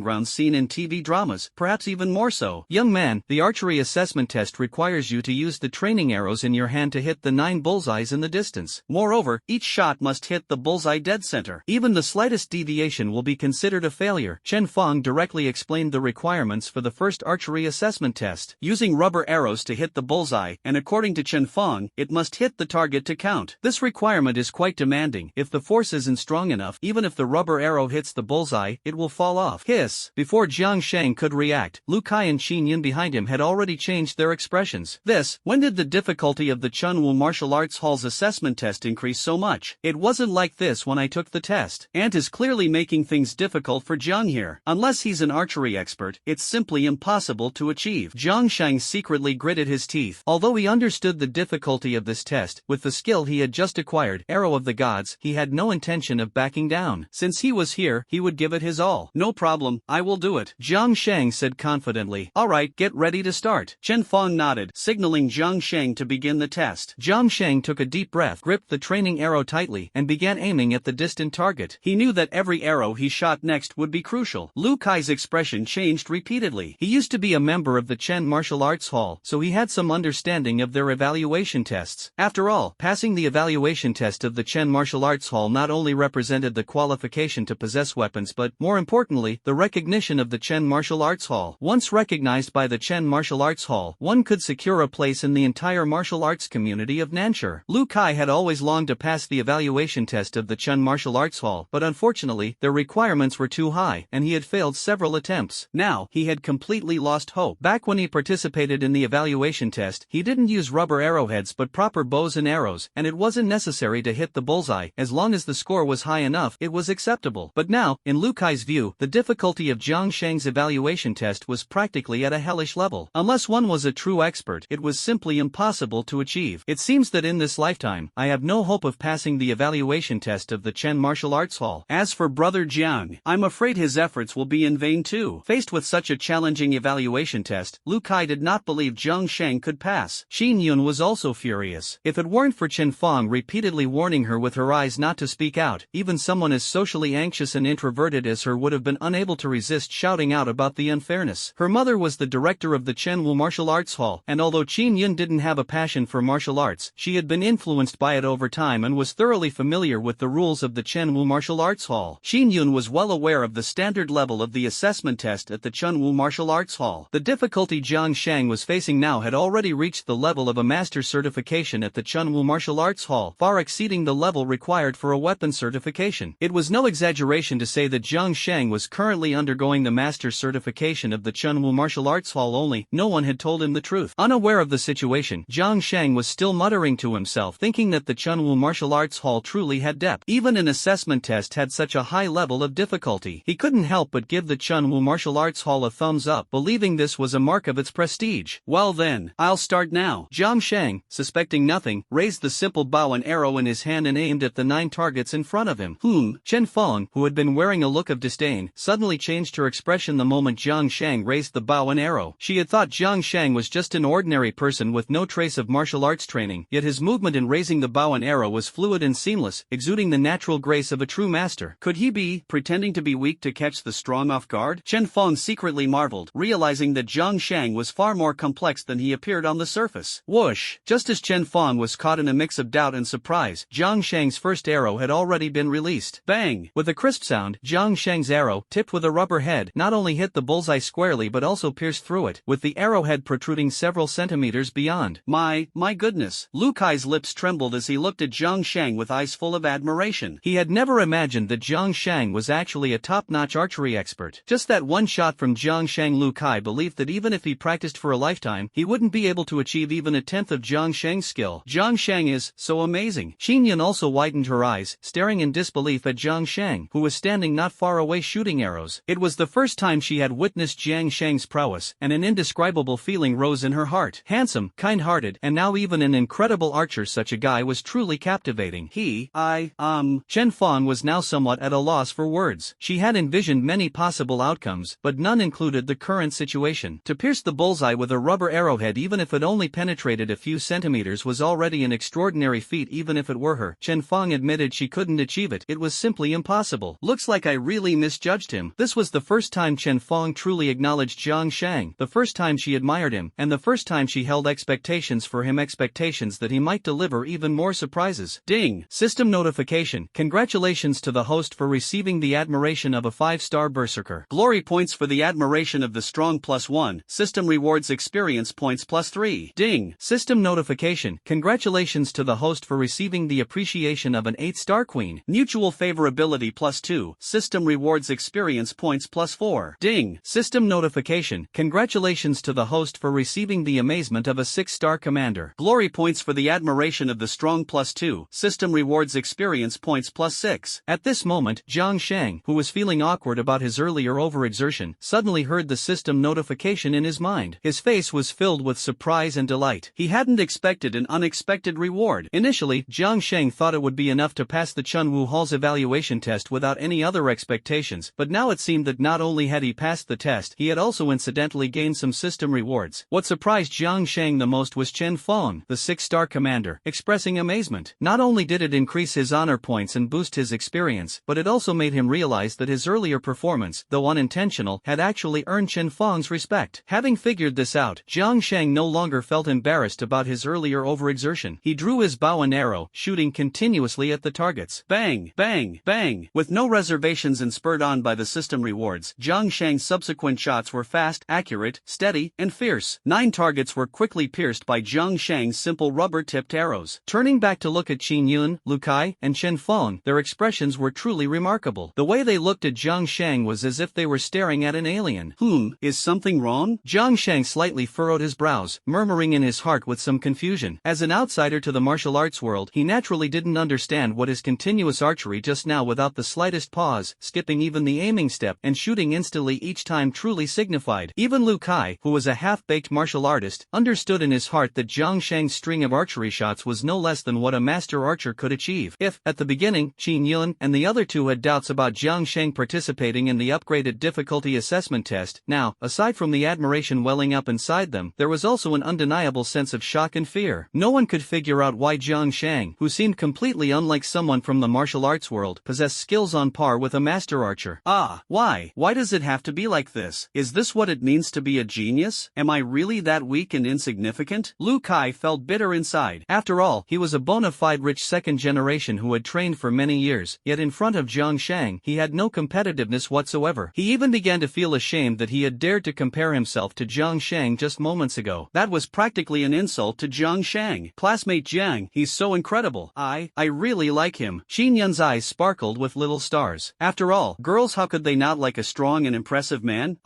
grounds seen in TV dramas, perhaps even more so. Young man, the archery assessment test requires you to use the training arrows in your hand to hit the 9 bullseyes in the distance. Moreover, each shot must hit the bullseye dead center. Even the slightest deviation will be considered a failure. Chen Fong directly explained the requirements for the first archery assessment test. Using rubber arrows to hit the bullseye, and according to Chen Fong, it must hit the target to count. This requirement is quite demanding. If the force isn't strong enough, even if the rubber arrow hits the bullseye, it will fall off. Hiss! Before Jiang Shang could react, Lu Kai and Qin Yan behind him had already changed their expressions. When did the difficulty of the Chunwu Martial Arts Hall's assessment test increase so much? It wasn't like this when I took the test. Ant is clearly making things difficult for Jiang here. Unless he's an archery expert, it's simply impossible to achieve. Jiang Shang secretly gritted his teeth. Although he understood the difficulty of this test, with the skill he had just acquired, Arrow of the Gods, he had no intention of backing down. Since he was here, he would give it his all. No problem, I will do it, Jiang Shang said confidently. Alright, get ready to start. Chen Fong nodded, signaling Jiang Shang to begin the test. Jiang Shang took a deep breath, gripped the training arrow tightly, and began aiming at the distant target. He knew that every arrow he shot next would be crucial. Lu Kai's expression changed repeatedly. He used to be a member of the Chen Martial Arts Hall, so he had some understanding of their evaluation tests. After all, passing the evaluation test of the Chen Martial Arts Hall not only represented the qualification to possess weapons but, more importantly, the recognition of the Chen Martial Arts Hall. Once recognized by the Chen Martial Arts Hall, one could secure a place in the entire martial arts community of Nanshur. Lu Kai had always longed to pass the evaluation test of the Chen Martial Arts Hall, but unfortunately, their requirements were too high, and he had failed several attempts. Now, he had completely lost hope. Back when he participated in the evaluation test, he didn't use rubber arrowheads but proper bows and arrows, and it wasn't necessary to hit the bullseye. As long as the score was high enough, it was acceptable. But now, in Lu Kai's view, the difficulty of Jiang Shang's evaluation test was practically at a hellish level. Unless one was a true expert, it was simply impossible to achieve. It seems that in this lifetime, I have no hope of passing the evaluation test of the Chen Martial Arts Hall. As for Brother Jiang, I'm afraid his efforts will be in vain too. Faced with such a challenging evaluation test, Lu Kai did not believe Jiang Shang could pass. Qin Yun was also furious. If it weren't for Chen Fong repeatedly warning her with her eyes not to speak out, even someone as socially anxious and introverted as her would have been unable to resist shouting out about the unfairness. Her mother was the director of the Chenwu Martial Arts Hall, and although Qin Yun didn't have a passion for martial arts, she had been influenced by it over time and was thoroughly familiar with the rules of the Chenwu Martial Arts Hall. Qin Yun was well aware of the standard level of the assessment test at the Chenwu Martial Arts Hall. The difficulty Jiang Shang was facing now had already reached the level of a master's certification at the Chenwu Martial Arts Hall, far exceeding the level required for a weapon certification. It was no exaggeration to say that Jiang Shang was currently undergoing the master's certification of the Chenwu Martial Arts Hall, only no one had told him the truth. Unaware of the situation, Jiang Shang was still muttering to himself, thinking that the Chenwu Martial Arts Hall truly had depth. Even an assessment test had such a high level of difficulty. He couldn't help but give the Chenwu Martial Arts Hall a thumbs up, believing this was was a mark of its prestige. Well then, I'll start now. Jiang Shang, suspecting nothing, raised the simple bow and arrow in his hand and aimed at the 9 targets in front of him. Chen Fong, who had been wearing a look of disdain, suddenly changed her expression the moment Jiang Shang raised the bow and arrow. She had thought Jiang Shang was just an ordinary person with no trace of martial arts training, yet his movement in raising the bow and arrow was fluid and seamless, exuding the natural grace of a true master. Could he be pretending to be weak to catch the strong off guard? Chen Fong secretly marveled, realizing that Jiang Shang was far more complex than he appeared on the surface. Whoosh! Just as Chen Fong was caught in a mix of doubt and surprise, Jiang Shang's first arrow had already been released. Bang! With a crisp sound, Jiang Shang's arrow, tipped with a rubber head, not only hit the bullseye squarely but also pierced through it, with the arrowhead protruding several centimeters beyond. My goodness. Lu Kai's lips trembled as he looked at Jiang Shang with eyes full of admiration. He had never imagined that Jiang Shang was actually a top-notch archery expert. Just that one shot from Jiang Shang. Lu Kai believed that even if he practiced for a lifetime, he wouldn't be able to achieve even a tenth of Jiang Shang's skill. Jiang Shang is so amazing. Qin Yun also widened her eyes, staring in disbelief at Jiang Shang, who was standing not far away shooting arrows. It was the first time she had witnessed Jiang Shang's prowess, and an indescribable feeling rose in her heart. Handsome, kind-hearted, and now even an incredible archer, such a guy was truly captivating. Chen Fong was now somewhat at a loss for words. She had envisioned many possible outcomes, but none included the current situation. To pierce the bullseye with a rubber arrowhead, even if it only penetrated a few centimeters, was already an extraordinary feat. Even if it were her, Chen Fong admitted she couldn't achieve it. It was simply impossible. Looks like I really misjudged him. This was the first time Chen Fong truly acknowledged Jiang Shang, the first time she admired him, and the first time she held expectations for him, expectations that he might deliver even more surprises. Ding! System notification. Congratulations to the host for receiving the admiration of a 5-star berserker. Glory points for the admiration of the strong +1. System rewards experience points +3. Ding! System notification. Congratulations to the host for receiving the appreciation of an 8-star queen. Mutual favorability +2. System rewards experience points +4. Ding! System notification. Congratulations to the host for receiving the amazement of a 6-star commander. Glory points for the admiration of the strong +2. System rewards experience points +6. At this moment, Jiang Shang, who was feeling awkward about his earlier overexertion, suddenly heard the system notification in his mind. His face was filled with surprise and delight. He hadn't expected an unexpected reward. Initially, Jiang Shang thought it would be enough to pass the Chunwu Hall's evaluation test without any other expectations, but now it seemed that not only had he passed the test, he had also incidentally gained some system rewards. What surprised Jiang Shang the most was Chen Fong, the 6-star commander, expressing amazement. Not only did it increase his honor points and boost his experience, but it also made him realize that his earlier performance, though unintentional, had actually earned Chen Fong's respect. Having figured this out, Jiang Shang no longer felt embarrassed about his earlier overexertion. He drew his bow and arrow, shooting continuously at the targets. Bang! Bang! Bang! With no reservations and spurred on by the system rewards, Jiang Shang's subsequent shots were fast, accurate, steady, and fierce. 9 targets were quickly pierced by Jiang Shang's simple rubber-tipped arrows. Turning back to look at Qin Yun, Lu Kai, and Chen Fong, their expressions were truly remarkable. The way they looked at Jiang Shang was as if they were staring at an alien. Is something wrong? Jiang Shang slightly furrowed his brows, murmuring in his heart with some confusion. As an outsider to the martial arts world, he naturally didn't understand what his continuous archery just now, without the slightest pause, skipping even the aiming step, and shooting instantly each time, truly signified. Even Lu Kai, who was a half-baked martial artist, understood in his heart that Jiang Shang's string of archery shots was no less than what a master archer could achieve. If, at the beginning, Qin Yun and the other two had doubts about Jiang Shang participating in the upgraded difficulty assessment test, now, aside from the admiration welling up inside them, there was also an undeniable sense of shock and fear. No one could figure out why Jiang Shang, who seemed completely unlike someone from the martial arts world, possessed skills on par with a master archer. Why? Why does it have to be like this? Is this what it means to be a genius? Am I really that weak and insignificant? Lu Kai felt bitter inside. After all, he was a bona fide rich second generation who had trained for many years, yet in front of Jiang Shang, he had no competitiveness whatsoever. He even began to feel ashamed that he had dared to compare himself to Jiang Shang just moments ago. That was practically an insult to Jiang Shang. Classmate Jiang, he's so incredible. I really like him. Qin Yun's eyes sparkled with little stars. After all, girls, how could they not like a strong and impressive man?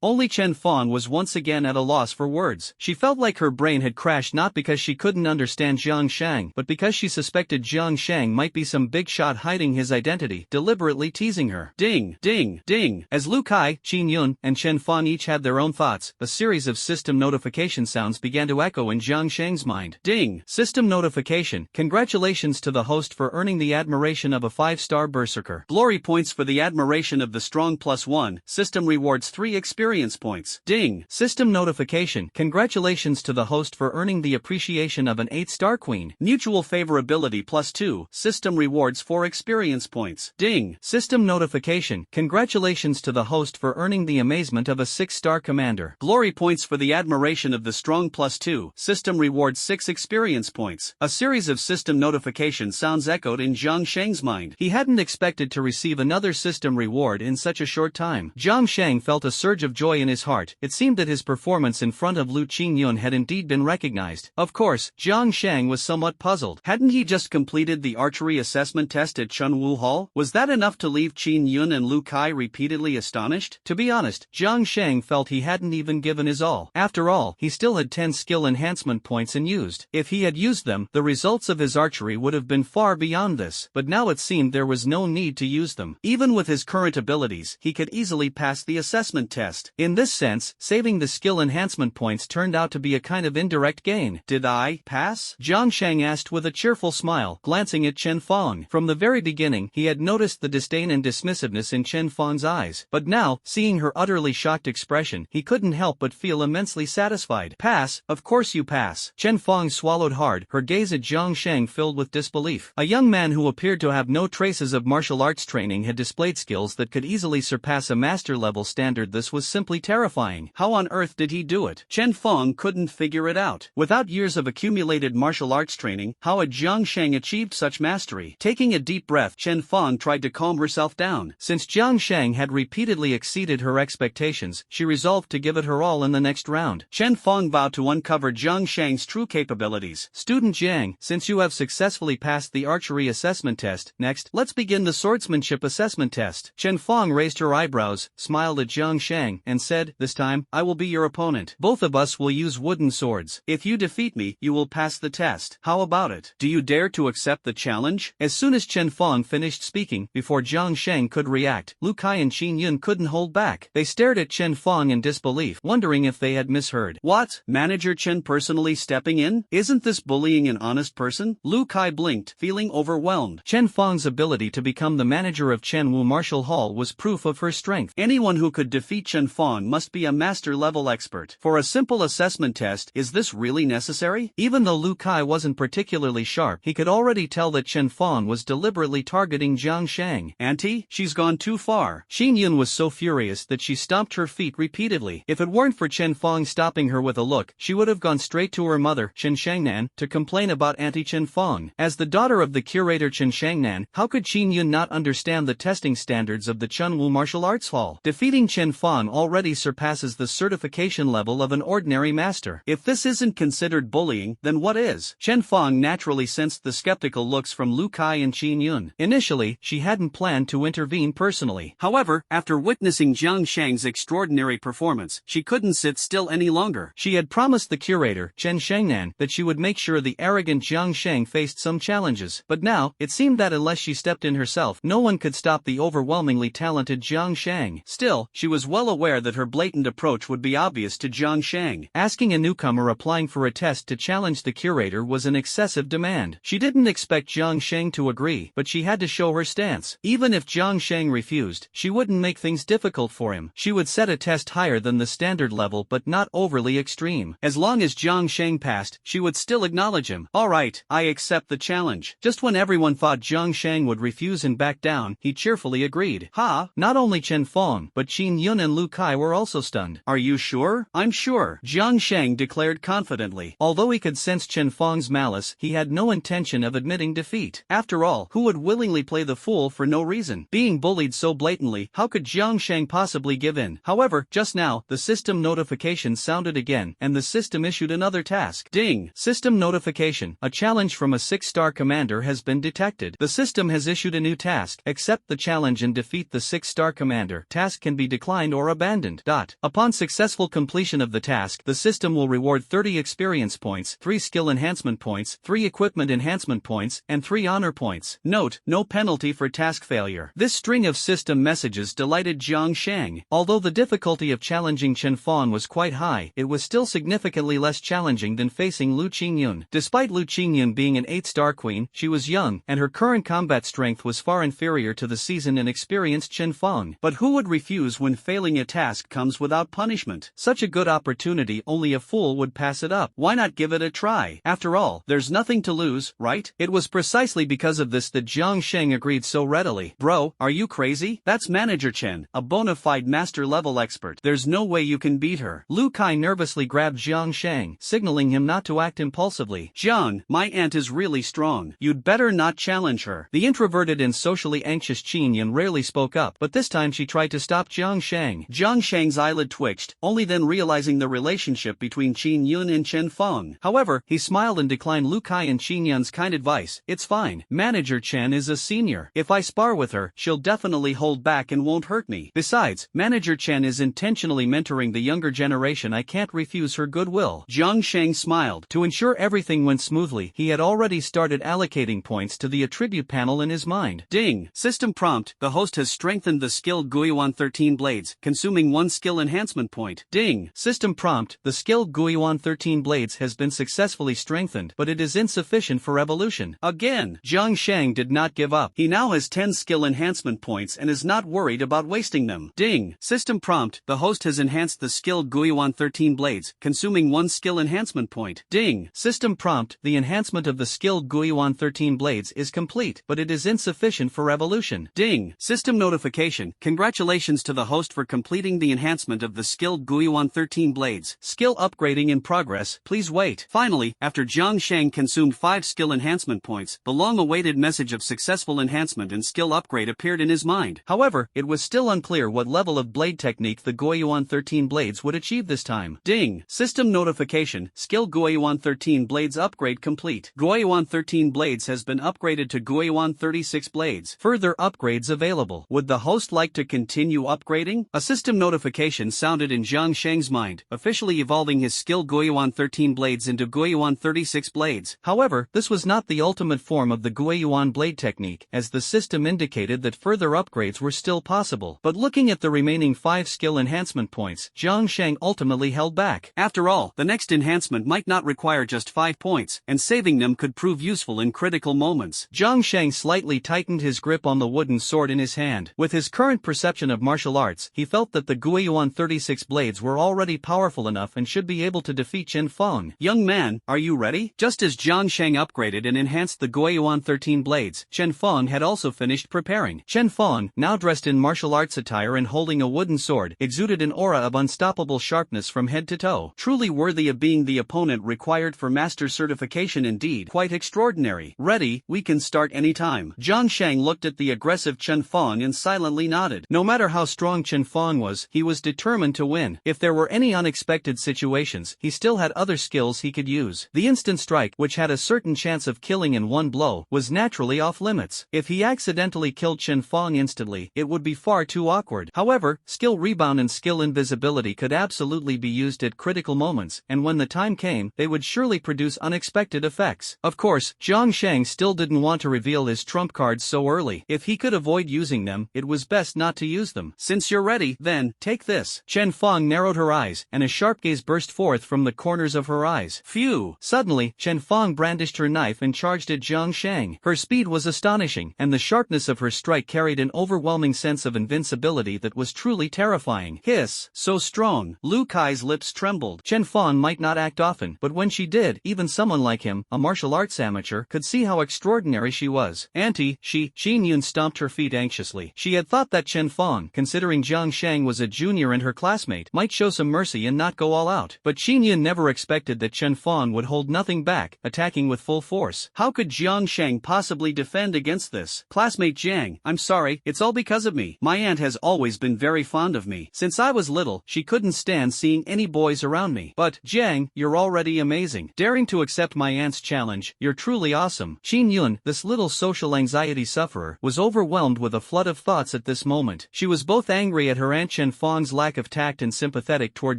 Only Chen Fong was once again at a loss for words. She felt like her brain had crashed, not because she couldn't understand Jiang Shang, but because she suspected Jiang Shang might be some big shot hiding his identity, deliberately teasing her. Ding, ding, ding. As Lu Kai, Qin Yun, and Chen Fong each had their own thoughts. A series of system notification sounds began to echo in Jiang Shang's mind. Ding! System notification. Congratulations to the host for earning the admiration of a 5-star berserker. Glory points for the admiration of the strong +1. System rewards 3 experience points. Ding! System notification. Congratulations to the host for earning the appreciation of an 8-star queen. Mutual favorability +2. System rewards 4 experience points. Ding! System notification. Congratulations to the host for earning the amazement of a 6-star commander. Glory points for the admiration of the strong +2. System rewards 6 experience points. A series of system notification sounds echoed in Jiang Shang's mind. He hadn't expected to receive another system reward in such a short time. Jiang Shang felt a surge of joy in his heart. It seemed that his performance in front of Lu Qingyun had indeed been recognized. Of course, Jiang Shang was somewhat puzzled. Hadn't he just completed the archery assessment test at Chunwu Hall? Was that enough to leave Qingyun and Lu Kai repeatedly astonished? To be honest, Jiang Shang felt he hadn't even given his all. After all, he still had 10 skill enhancement points unused. If he had used them, the results of his archery would have been far beyond this, but now it seemed there was no need to use them. Even with his current abilities, he could easily pass the assessment test. In this sense, saving the skill enhancement points turned out to be a kind of indirect gain. Did I pass? Jiang Shang asked with a cheerful smile, glancing at Chen Fong. From the very beginning, he had noticed the disdain and dismissiveness in Chen Fong's eyes, but now, seeing her utterly shocked expression, he couldn't help but feel immensely satisfied. Pass? Of course you pass. Chen Fong swallowed hard, her gaze at Jiang Shang filled with disbelief. A young man who appeared to have no traces of martial arts training had displayed skills that could easily surpass a master-level standard. This was simply terrifying. How on earth did he do it? Chen Fong couldn't figure it out. Without years of accumulated martial arts training, how had Jiang Shang achieved such mastery? Taking a deep breath, Chen Fong tried to calm herself down. Since Jiang Shang had repeatedly exceeded her expectations, she resolved to give it her all in the next round. Chen Fong vowed to uncover Jiang Shang's true capabilities. Student Jiang, since you have successfully passed the archery assessment test, next, let's begin the swordsmanship assessment test. Chen Fong raised her eyebrows, smiled at Jiang Shang, and said, this time, I will be your opponent. Both of us will use wooden swords. If you defeat me, you will pass the test. How about it? Do you dare to accept the challenge? As soon as Chen Fong finished speaking, before Jiang Shang could react, Lu Kai and Qingyun couldn't hold back. They stared at Chen Fong in disbelief, wondering if they had misheard. What? Manager Chen personally stepping in? Isn't this bullying an honest person? Lu Kai blinked, feeling overwhelmed. Chen Fong's ability to become the manager of Chunwu Martial Hall was proof of her strength. Anyone who could defeat Chen Fong must be a master-level expert. For a simple assessment test, is this really necessary? Even though Lu Kai wasn't particularly sharp, he could already tell that Chen Fong was deliberately targeting Jiang Shang. Auntie, she's gone too far. Qingyun was so furious that she stomped her feet repeatedly. If it weren't for Chen Fong stopping her with a look, she would have gone straight to her mother, Chen Shangnan, to complain about Auntie Chen Fong. As the daughter of the curator Chen Shangnan, how could Qingyun not understand the testing standards of the Chunwu Martial Arts Hall? Defeating Chen Fong already surpasses the certification level of an ordinary master. If this isn't considered bullying, then what is? Chen Fong naturally sensed the skeptical looks from Lu Kai and Qingyun. Initially, she hadn't planned to intervene personally. However, after witnessing Jiang Shang's extraordinary performance, she couldn't sit still any longer. She had promised the curator, Chen Shangnan, that she would make sure the arrogant Jiang Shang faced some challenges. But now, it seemed that unless she stepped in herself, no one could stop the overwhelmingly talented Jiang Shang. Still, she was well aware that her blatant approach would be obvious to Jiang Shang. Asking a newcomer applying for a test to challenge the curator was an excessive demand. She didn't expect Jiang Shang to agree, but she had to show her stance. Even if Jiang Shang refused, she wouldn't make things difficult for him. She would set a test higher than the standard level but not overly extreme. As long as Jiang Shang passed, she would still acknowledge him. Alright, I accept the challenge. Just when everyone thought Jiang Shang would refuse and back down, he cheerfully agreed. Ha! Not only Chen Fong, but Qingyun and Lu Kai were also stunned. Are you sure? I'm sure, Jiang Shang declared confidently. Although he could sense Chen Fong's malice, he had no intention of admitting defeat. After all, who would willingly play the fool for no reason? Being bullied so blatantly, how could Jiang Shang possibly give in? However, just now, the system notification sounded again, and the system issued another task. Ding! System notification. A challenge from a 6-star commander has been detected. The system has issued a new task. Accept the challenge and defeat the 6-star commander. Task can be declined or abandoned. Upon successful completion of the task, the system will reward 30 experience points, 3 skill enhancement points, 3 equipment enhancement points, and 3 honor points. Note, no penalty for task failure. This string of system messages delighted Jiang Shang. Although the difficulty difficulty of challenging Chen Fong was quite high, it was still significantly less challenging than facing Lu Qingyun. Despite Lu Qingyun being an 8-star queen, she was young, and her current combat strength was far inferior to the seasoned and experienced Chen Fong. But who would refuse when failing a task comes without punishment? Such a good opportunity, only a fool would pass it up. Why not give it a try? After all, there's nothing to lose, right? It was precisely because of this that Jiang Sheng agreed so readily. Bro, are you crazy? That's Manager Chen, a bona fide master-level expert. There's no way you can beat her. Lu Kai nervously grabbed Jiang Sheng, signaling him not to act impulsively. Jiang, my aunt is really strong. You'd better not challenge her. The introverted and socially anxious Qin Yun rarely spoke up, but this time she tried to stop Jiang Sheng. Jiang Sheng's eyelid twitched, only then realizing the relationship between Qin Yun and Chen Fong. However, he smiled and declined Lu Kai and Qin Yun's kind advice. It's fine. Manager Chen is a senior. If I spar with her, she'll definitely hold back and won't hurt me. Besides, Manager Chen is intentionally mentoring the younger generation. I can't refuse her goodwill. Jiang Sheng smiled. To ensure everything went smoothly, he had already started allocating points to the attribute panel in his mind. Ding! System prompt. The host has strengthened the skill Guiyuan 13 blades, consuming 1 skill enhancement point. Ding! System prompt. The skill Guiyuan 13 blades has been successfully strengthened, but it is insufficient for evolution. Again! Jiang Sheng did not give up. He now has 10 skill enhancement points and is not worried about wasting them. Ding! System prompt. The host has enhanced the skill Guiyuan 13 blades, consuming 1 skill enhancement point. Ding! System prompt. The enhancement of the skill Guiyuan 13 blades is complete, but it is insufficient for evolution. Ding! System notification. Congratulations to the host for completing the enhancement of the skilled Guiyuan 13 blades. Skill upgrading in progress. Please wait. Finally, after Jiang Sheng consumed 5 skill enhancement points, the long-awaited message of successful enhancement and skill upgrade appeared in his mind. However, it was still unclear what level of blade technique the Guiyuan 13 blades would achieve this time. Ding! System notification. Skill Guiyuan 13 blades upgrade complete. Guiyuan 13 blades has been upgraded to Guiyuan 36 blades. Further upgrades available. Would the host like to continue upgrading? A system notification sounded in Jiang Sheng's mind, officially evolving his skill Guiyuan 13 blades into Guiyuan 36 blades. However, this was not the ultimate form of the Guiyuan blade technique, as the system indicated that further upgrades were still possible. But looking at the remaining 5 skill enhancement points, Jiang Sheng ultimately held back. After all, the next enhancement might not require just 5 points, and saving them could prove useful in critical moments. Jiang Sheng slightly tightened his grip on the wooden sword in his hand. With his current perception of martial arts, he felt that the Guiyuan 36 blades were already powerful enough and should be able to defeat Chen Fong. Young man, are you ready? Just as Jiang Sheng upgraded and enhanced the Guiyuan 13 blades, Chen Fong had also finished preparing. Chen Fong, now dressed in martial arts attire and holding a wooden sword, exuded an aura of unstoppable sharpness from head to toe. Truly worthy of being the opponent required for master certification indeed. Quite extraordinary. Ready, we can start anytime. Jiang Sheng looked at the aggressive Chen Fong and silently nodded. No matter how strong Chen Fong was, he was determined to win. If there were any unexpected situations, he still had other skills he could use. The instant strike, which had a certain chance of killing in one blow, was naturally off limits. If he accidentally killed Chen Fong instantly, it would be far too awkward. However, skill rebound and skill invisibility could absolutely be used at critical moments, and when the time came, they would surely produce unexpected effects. Of course, Jiang Sheng still didn't want to reveal his trump cards so early. If he could avoid using them, it was best not to use them. Since you're ready, then, take this. Chen Fong narrowed her eyes, and a sharp gaze burst forth from the corners of her eyes. Phew! Suddenly, Chen Fong brandished her knife and charged at Jiang Sheng. Her speed was astonishing, and the sharpness of her strike carried an overwhelming sense of invincibility that was truly terrifying. Hiss! So strong! Lu Kai's lips trembled. Chen Fong might not act often, but when she did, even someone like him, a martial arts amateur, could see how extraordinary she was. Auntie, Qin Yun stomped her feet anxiously. She had thought that Chen Fong, considering Jiang Sheng was a junior and her classmate, might show some mercy and not go all out. But Qin Yun never expected that Chen Fong would hold nothing back, attacking with full force. How could Jiang Sheng possibly defend against this? Classmate Jiang, I'm sorry, it's all because of me. My aunt has always been very fond of me. Since I was little, she couldn't stand seeing any boys around me. But, Jiang, you're already amazing. Daring to accept my aunt's challenge, you're truly awesome. Qin Yun, this little social anxiety sufferer, was overwhelmed with a flood of thoughts at this moment. She was both angry at her aunt Chen Fong's lack of tact and sympathetic toward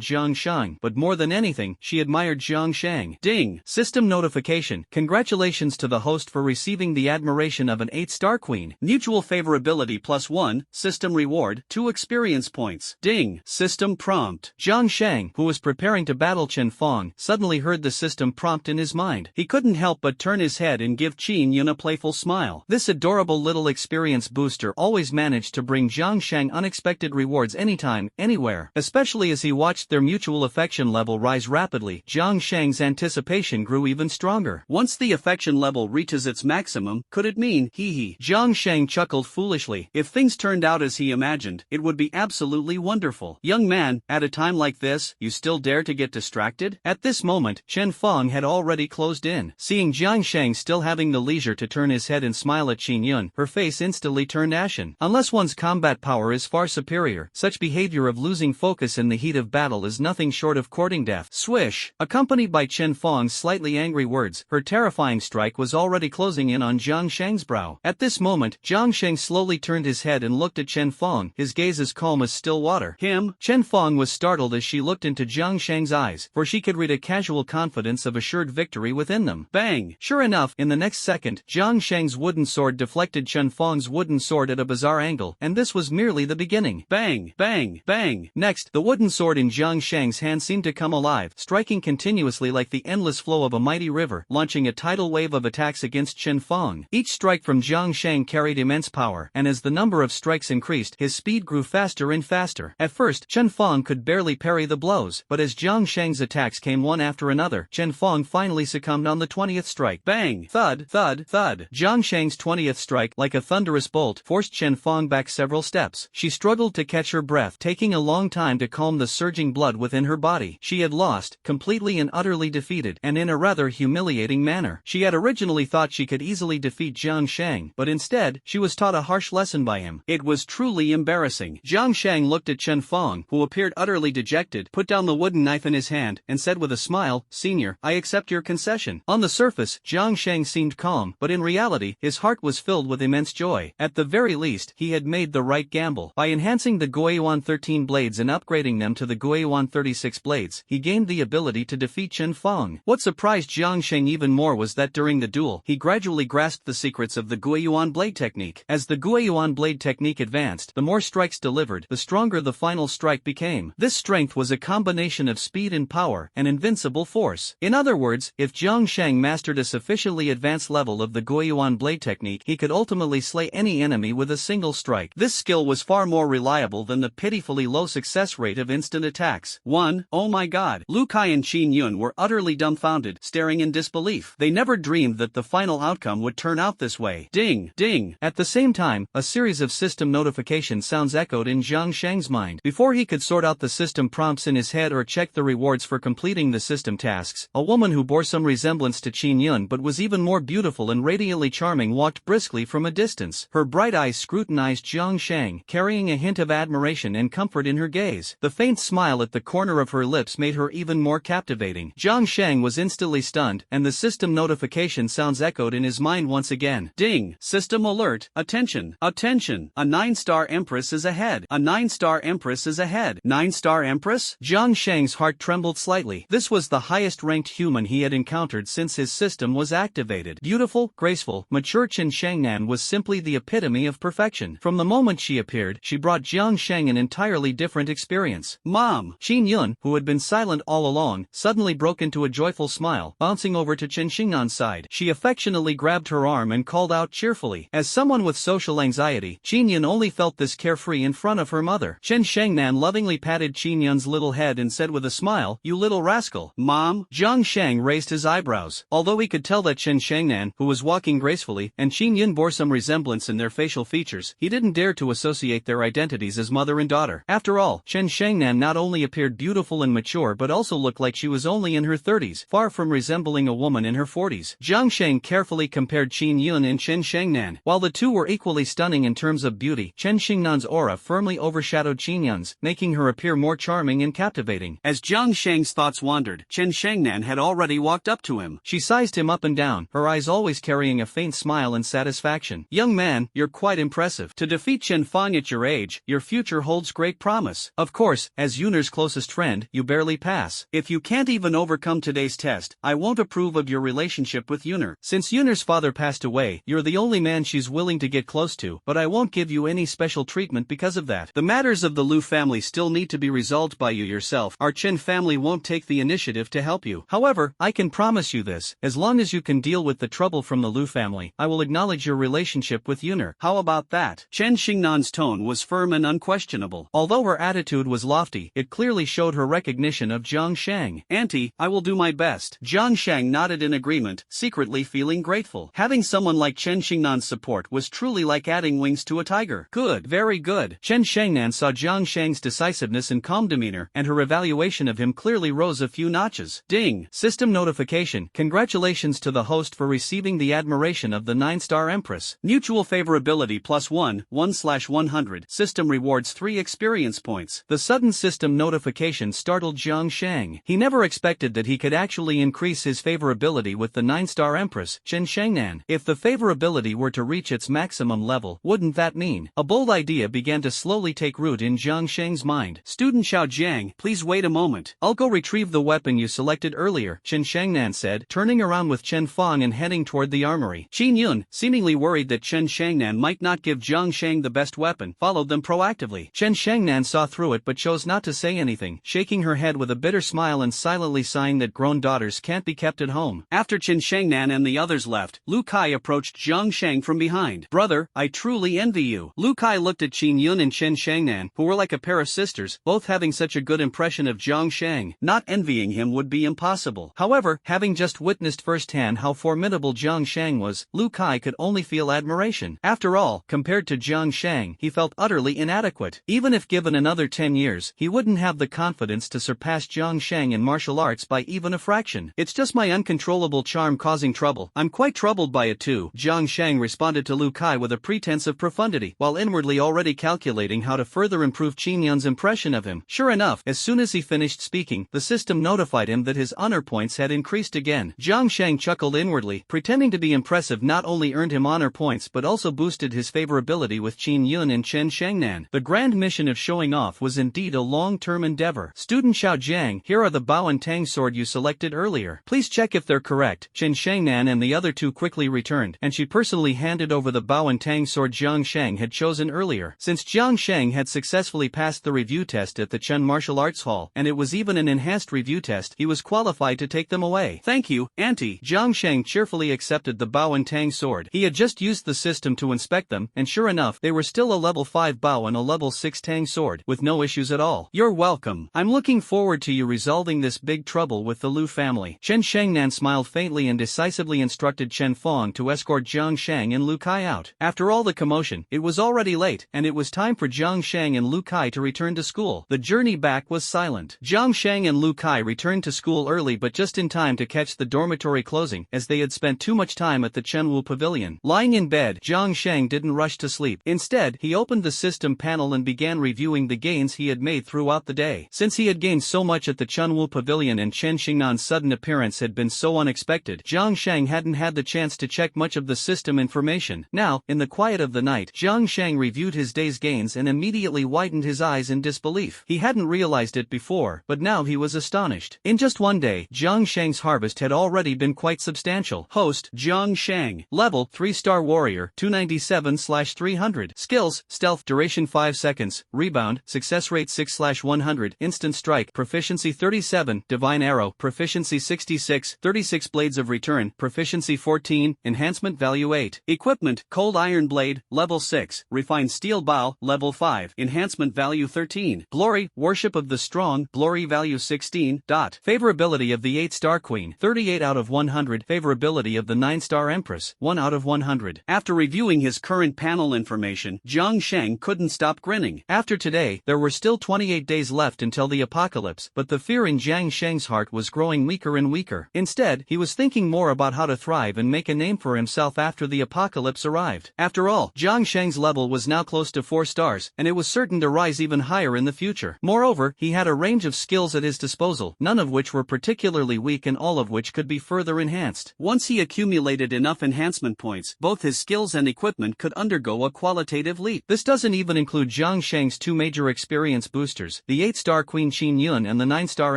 Jiang Sheng, but more than anything, she admired Jiang Sheng. Ding! System notification. Congratulations to the host for receiving the admiration of an 8-star queen. Mutual favorability +1, system reward, 2 experience points. Ding! Ding, system prompt. Jiang Shang, who was preparing to battle Chen Fong, suddenly heard the system prompt in his mind. He couldn't help but turn his head and give Qin Yun a playful smile. This adorable little experience booster always managed to bring Jiang Shang unexpected rewards anytime, anywhere. Especially as he watched their mutual affection level rise rapidly, Jiang Shang's anticipation grew even stronger. Once the affection level reaches its maximum, could it mean, hee. Jiang Shang chuckled foolishly. If things turned out as he imagined, it would be absolutely wonderful. Young man, at a time like this, you still dare to get distracted? At this moment, Chen Fong had already closed in. Seeing Jiang Shang still having the leisure to turn his head and smile at Qin Yun, her face instantly turned ashen. Unless one's combat power is far superior, such behavior of losing focus in the heat of battle is nothing short of courting death. Swish! Accompanied by Chen Fong's slightly angry words, her terrifying strike was already closing in on Jiang Shang's brow. At this moment, Jiang Shang slowly turned his head and looked at Chen Fong, his gaze as calm as still water. Him? Chen Fong was startled as she looked into Jiang Shang's eyes, for she could read a casual confidence of assured victory within them. Bang! Sure enough, in the next second, Jiang Shang's wooden sword deflected Chen Fong's wooden sword at a bizarre angle, and this was merely the beginning. Bang! Bang! Bang! Next, the wooden sword in Jiang Shang's hand seemed to come alive, striking continuously like the endless flow of a mighty river, launching a tidal wave of attacks against Chen Fong. Each strike from Jiang Shang carried immense power, and as the number of strikes increased, his speed grew faster and faster. At first, Chen Fong could barely parry the blows, but as Jiang Shang's attacks came one after another, Chen Fong finally succumbed on the 20th strike. Bang! Thud! Thud! Thud! Jiang Shang's 20th strike, like a thunderous bolt, forced Chen Fong back several steps. She struggled to catch her breath, taking a long time to calm the surging blood within her body. She had lost, completely and utterly defeated, and in a rather humiliating manner. She had originally thought she could easily defeat Jiang Shang, but instead, she was taught a harsh lesson by him. It was truly embarrassing. Jiang Shang looked at Chen Fong, who appeared utterly dejected, put down the wooden knife in his hand, and said with a smile, "Senior, I accept your concession." On the surface, Jiang Shang seemed calm, but in reality, his heart was filled with immense joy. At the very least, he had made the right gamble. By enhancing the Guiyuan 13 blades and upgrading them to the Guiyuan 36 blades, he gained the ability to defeat Chen Fong. What surprised Jiang Shang even more was that during the duel, he gradually grasped the secrets of the Guiyuan blade technique. As the Guiyuan blade technique advanced, the more strikes delivered, the stronger the final strike became. This strength was a combination of speed and power, an invincible force. In other words, if Jiang Shang mastered a sufficiently advanced level of the Guiyuan blade technique, he could ultimately slay any enemy with a single strike. This skill was far more reliable than the pitifully low success rate of instant attacks. Oh my god. Lu Kai and Qin Yun were utterly dumbfounded, staring in disbelief. They never dreamed that the final outcome would turn out this way. Ding! Ding! At the same time, a series of system notification sounds echoed in Jiang Shang's mind. Before he could sort out the system prompts in his head or check the rewards for completing the system tasks, a woman who bore some resemblance to Qin Yun but was even more beautiful and radiantly charming walked briskly from a distance. Her bright eyes scrutinized Jiang Shang, carrying a hint of admiration and comfort in her gaze. The faint smile at the corner of her lips made her even more captivating. Jiang Shang was instantly stunned, and the system notification sounds echoed in his mind once again. Ding! System alert! Attention! Attention! A 9-star Empress is ahead! A 9-star Empress is ahead! 9-star Empress? Jiang Shang's heart trembled slightly. This was the highest-ranked human he had encountered since his system was activated. Beautiful, graceful, mature Chen Shangnan was simply the epitome of perfection. From the moment she appeared, she brought Jiang Shang an entirely different experience. Mom! Qin Yun, who had been silent all along, suddenly broke into a joyful smile, bouncing over to Chen Xingnan's side. She affectionately grabbed her arm and called out cheerfully. As someone with social anxiety, Qin Yun only felt this carefree in front of her mother. Chen Shangnan lovingly patted Qin Yun's little head and said with a smile, "You little rascal." Mom? Jiang Shang raised his eyebrows. Although he could tell that Chen Shangnan, who was walking gracefully, and Qin Yun bore some resemblance in their facial features, he didn't dare to associate their identities as mother and daughter. After all, Chen Shangnan not only appeared beautiful and mature but also looked like she was only in her 30s, far from resembling a woman in her 40s. Jiang Shang carefully compared Qin Yun and Chen Shangnan. While the two were equally stunning in terms of beauty, Chen Xingnan's aura firmly overshadowed Qin Yun's, making her appear more charming and captivating. As Jiang Shang's thoughts wandered, Chen Shangnan had already walked up to him. She sized him up and down, her eyes always carrying a faint smile and satisfaction. "Young man, you're quite impressive. To defeat Chen Fong at your age, your future holds great promise. Of course, as Yun'er's closest friend, you barely pass. If you can't even overcome today's test, I won't approve of your relationship with Yun'er. Since Yun'er's father passed away, you're the only man she's willing to get close to, but I won't give you any special treatment because of that. The matters of the the Lu family still need to be resolved by you yourself. Our Chen family won't take the initiative to help you. However, I can promise you this, as long as you can deal with the trouble from the Lu family, I will acknowledge your relationship with Yuner. How about that? Chen Xingnan's tone was firm and unquestionable. Although her attitude was lofty, it clearly showed her recognition of Jiang Shang. Auntie, I will do my best. Jiang Shang nodded in agreement, secretly feeling grateful. Having someone like Chen Xingnan's support was truly like adding wings to a tiger. Good, very good. Chen Shangnan saw Jiang Shang's decisiveness and calm demeanor, and her evaluation of him clearly rose a few notches. Ding! System notification. Congratulations to the host for receiving the admiration of the 9-star Empress. Mutual favorability +1, 1/100. System rewards 3 experience points. The sudden system notification startled Jiang Shang. He never expected that he could actually increase his favorability with the 9-star Empress, Chen Shangnan. If the favorability were to reach its maximum level, wouldn't that mean? A bold idea began to slowly take root in Jiang Shang's mind. Student Xiao Jiang, please wait a moment. I'll go retrieve the weapon you selected earlier, Chen Shangnan said, turning around with Chen Fong and heading toward the armory. Qin Yun, seemingly worried that Chen Shangnan might not give Jiang Shang the best weapon, followed them proactively. Chen Shangnan saw through it but chose not to say anything, shaking her head with a bitter smile and silently sighing that grown daughters can't be kept at home. After Chen Shangnan and the others left, Lu Kai approached Jiang Shang from behind. Brother, I truly envy you. Lu Kai looked at Qin Yun and Chen Shangnan, who were like a pair of sisters, both having such a good impression of Jiang Shang. Not envying him would be impossible. However, having just witnessed firsthand how formidable Jiang Shang was, Lu Kai could only feel admiration. After all, compared to Jiang Shang, he felt utterly inadequate. Even if given another 10 years, he wouldn't have the confidence to surpass Jiang Shang in martial arts by even a fraction. It's just my uncontrollable charm causing trouble. I'm quite troubled by it too. Jiang Shang responded to Lu Kai with a pretense of profundity, while inwardly already calculating how to further improve Qin Yun's impression of him. Sure enough, as soon as he finished speaking, the system notified him that his honor points had increased again. Jiang Shang chuckled inwardly, pretending to be impressive not only earned him honor points but also boosted his favorability with Qin Yun and Chen Shangnan. The grand mission of showing off was indeed a long-term endeavor. Student Xiao Jiang, here are the Bao and Tang sword you selected earlier. Please check if they're correct. Chen Shangnan and the other two quickly returned, and she personally handed over the Bao and Tang sword Jiang Shang had chosen earlier. Since Jiang Shang had successfully passed the review test at the Chen Martial Arts Hall, and it was even an enhanced review test, he was qualified to take them away. Thank you, Auntie. Jiang Shang cheerfully accepted the Bao and Tang sword. He had just used the system to inspect them, and sure enough, they were still a level 5 Bao and a level 6 Tang sword, with no issues at all. You're welcome. I'm looking forward to you resolving this big trouble with the Lu family. Chen Shangnan smiled faintly and decisively instructed Chen Fong to escort Jiang Shang and Lu Kai out. After all the commotion, it was already late, and it was time for Jiang Shang and Lu Kai to return to school. The journey back was silent. Jiang Shang and Lu Kai returned to school early but just in time to catch the dormitory closing, as they had spent too much time at the Chenwu Pavilion. Lying in bed, Jiang Shang didn't rush to sleep. Instead, he opened the system panel and began reviewing the gains he had made throughout the day. Since he had gained so much at the Chenwu Pavilion and Chen Xingnan's sudden appearance had been so unexpected, Jiang Shang hadn't had the chance to check much of the system information. Now, in the quiet of the night, Jiang Shang reviewed his day's gains and immediately widened his eyes in disbelief. He hadn't realized it before, but now he was astonished. In just one day, Jiang Shang's harvest had already been quite substantial. Host, Jiang Shang. Level, 3-star warrior, 297/300. Skills, stealth, duration 5 seconds, rebound, success rate 6/100, instant strike, proficiency 37, divine arrow, proficiency 66, 36 blades of return, proficiency 14, enhancement value 8. Equipment, cold iron blade, level 6, refined steel bow, level 5, enhancement value 13. Glory, worship of the strong, glory value 16. Favorability of the 8-star queen, 38 out of 100. Favorability of the 9-star empress, 1 out of 100. After reviewing his current panel information, Jiang Shang couldn't stop grinning. After today, there were still 28 days left until the apocalypse, but the fear in Jiang Shang's heart was growing weaker and weaker. Instead, he was thinking more about how to thrive and make a name for himself after the apocalypse arrived. After all, Jiang Shang's level was now close to 4 stars, and it was certain to rise even higher in the future. Moreover, he had a range of skills at his disposal, none of which were particularly weak and all of which could be further enhanced. Once he accumulated enough enhancement points, both his skills and equipment could undergo a qualitative leap. This doesn't even include Jiang Shang's 2 major experience boosters, the 8-star Queen Qin Yun and the 9-star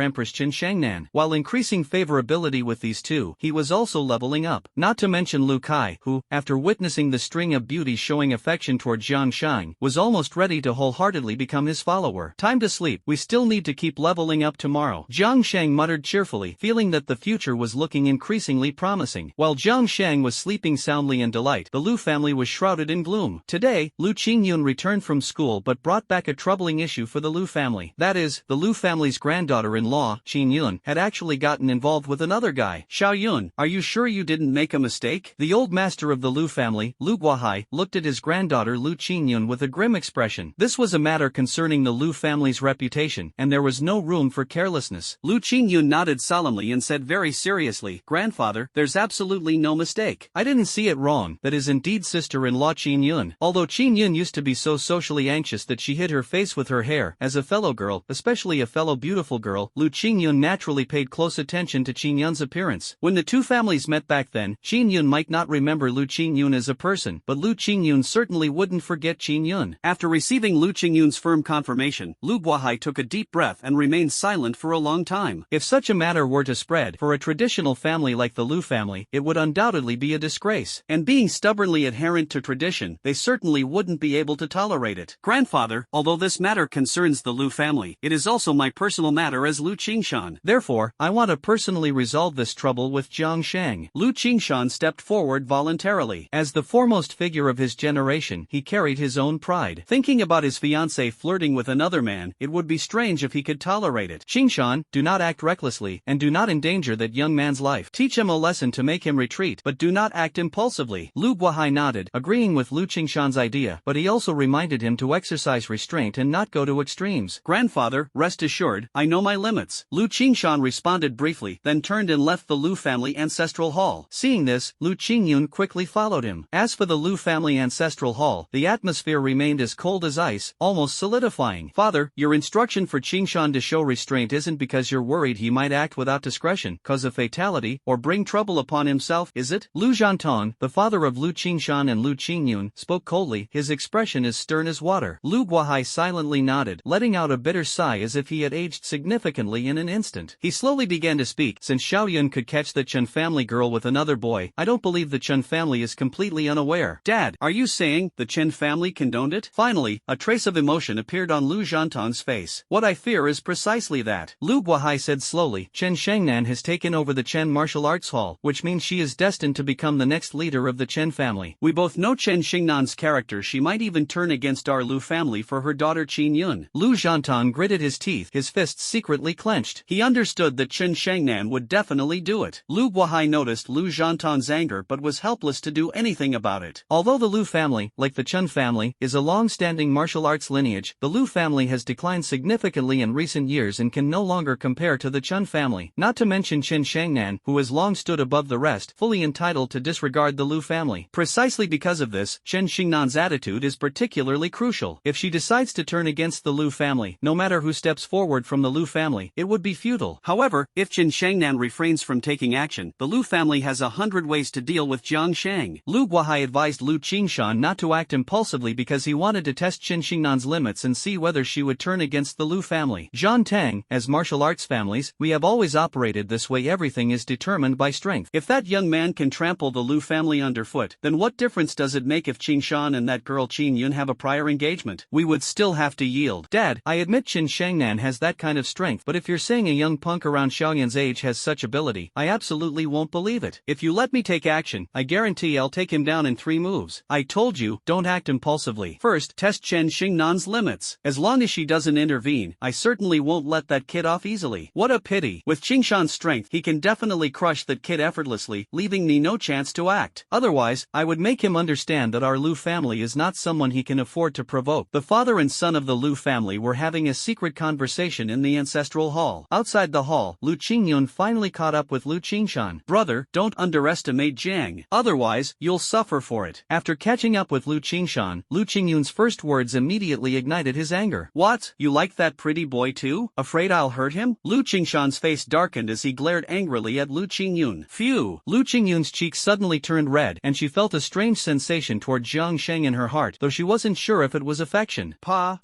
Empress Chen Shangnan. While increasing favorability with these two, he was also leveling up. Not to mention Lu Kai, who, after witnessing the string of beauties showing affection toward Jiang Shang, was almost ready to wholeheartedly wholeheartedly become his follower. Time to sleep, we still need to keep leveling up tomorrow, Jiang Shang muttered cheerfully, feeling that the future was looking increasingly promising. While Jiang Shang was sleeping soundly in delight, the Lu family was shrouded in gloom. Today, Lu Qingyun returned from school but brought back a troubling issue for the Lu family. That is, the Lu family's granddaughter-in-law, Qin had actually gotten involved with another guy. Xiao Yun, are you sure you didn't make a mistake? The old master of the Lu family, Lu Guohai, looked at his granddaughter Lu Qingyun with a grim expression. This was a matter concerning the Lu family's reputation, and there was no room for carelessness. Lu Qingyun nodded solemnly and said very seriously, "Grandfather, there's absolutely no mistake. I didn't see it wrong. That is indeed sister-in-law Qin. Although Qin used to be so socially anxious that she hid her face with her hair, as a fellow girl, especially a fellow beautiful girl, Lu Qingyun naturally paid close attention to Qin appearance. When the two families met back then, Qin might not remember Lu Qingyun as a person, but Lu Qingyun certainly wouldn't forget Qin. After receiving Lu Qingyun's firm confirmation, Lu Guohai took a deep breath and remained silent for a long time. If such a matter were to spread, for a traditional family like the Lu family, it would undoubtedly be a disgrace. And being stubbornly adherent to tradition, they certainly wouldn't be able to tolerate it. Grandfather, although this matter concerns the Lu family, it is also my personal matter as Lu Qingshan. Therefore, I want to personally resolve this trouble with Jiang Shang. Lu Qingshan stepped forward voluntarily. As the foremost figure of his generation, he carried his own pride. Thinking about his fiancée flirting with another man, it would be strange if he could tolerate it. Qingshan, do not act recklessly, and do not endanger that young man's life. Teach him a lesson to make him retreat, but do not act impulsively. Lu Guohai nodded, agreeing with Lu Qingshan's idea, but he also reminded him to exercise restraint and not go to extremes. Grandfather, rest assured, I know my limits. Lu Qingshan responded briefly, then turned and left the Lu family ancestral hall. Seeing this, Lu Qingyun quickly followed him. As for the Lu family ancestral hall, the atmosphere remained as cold as ice, almost solidifying. Father, your instruction for Qingshan to show restraint isn't because you're worried he might act without discretion, cause a fatality, or bring trouble upon himself, is it? Lu Zhantong, the father of Lu Qingshan and Lu Qingyun, spoke coldly, his expression as stern as water. Lu Guohai silently nodded, letting out a bitter sigh as if he had aged significantly in an instant. He slowly began to speak. Since Xiao Yun could catch the Chen family girl with another boy, I don't believe the Chen family is completely unaware. Dad, are you saying the Chen family condoned it? Finally, a trace of emotion appeared on Lu Zhantong's face. What I fear is precisely that. Lu Guohai said slowly, Chen Shangnan has taken over the Chen Martial Arts Hall, which means she is destined to become the next leader of the Chen family. We both know Chen Xingnan's character. She might even turn against our Lu family for her daughter Qin Yun. Lu Zhantong gritted his teeth, his fists secretly clenched. He understood that Chen Shangnan would definitely do it. Lu Guohai noticed Lu Zhantong's anger but was helpless to do anything about it. Although the Lu family, like the Chen family, is a long-standing martial arts lineage, the Lu family has declined significantly in recent years and can no longer compare to the Chen family. Not to mention Chen Shangnan, who has long stood above the rest, fully entitled to disregard the Lu family. Precisely because of this, Chen Xingnan's attitude is particularly crucial. If she decides to turn against the Lu family, no matter who steps forward from the Lu family, it would be futile. However, if Chen Shangnan refrains from taking action, the Lu family has 100 ways to deal with Jiang Shang. Lu Guohai advised Lu Qingshan not to act impulsively because he wanted to test Chen Xingnan's limits and see whether she would turn against the Lu family. Zhan Tang, as martial arts families, we have always operated this way. Everything is determined by strength. If that young man can trample the Lu family underfoot, then what difference does it make if Qingshan and that girl Qin Yun have a prior engagement? We would still have to yield. Dad, I admit Chen Shangnan has that kind of strength, but if you're saying a young punk around Xiaoyan's age has such ability, I absolutely won't believe it. If you let me take action, I guarantee I'll take him down in 3 moves. I told you, don't act impulsively. First, test Chen Xingnan's limits. As long as she doesn't intervene, I certainly won't let that kid off easily. What a pity. With Qingshan's strength, he can definitely crush that kid effortlessly, leaving me no chance to act. Otherwise, I would make him understand that our Lu family is not someone he can afford to provoke. The father and son of the Lu family were having a secret conversation in the ancestral hall. Outside the hall, Lu Qingyun finally caught up with Lu Qingshan. Brother, don't underestimate Jiang. Otherwise, you'll suffer for it. After catching up with Lu Qingshan, Lu Qingyun's first words immediately ignited his anger. What? You like that pretty boy too? Afraid I'll hurt him? Lu Qingshan's face darkened as he glared angrily at Lu Qingyun. Phew! Lu Qingyun's cheeks suddenly turned red, and she felt a strange sensation toward Jiang Sheng in her heart, though she wasn't sure if it was affection. Pa.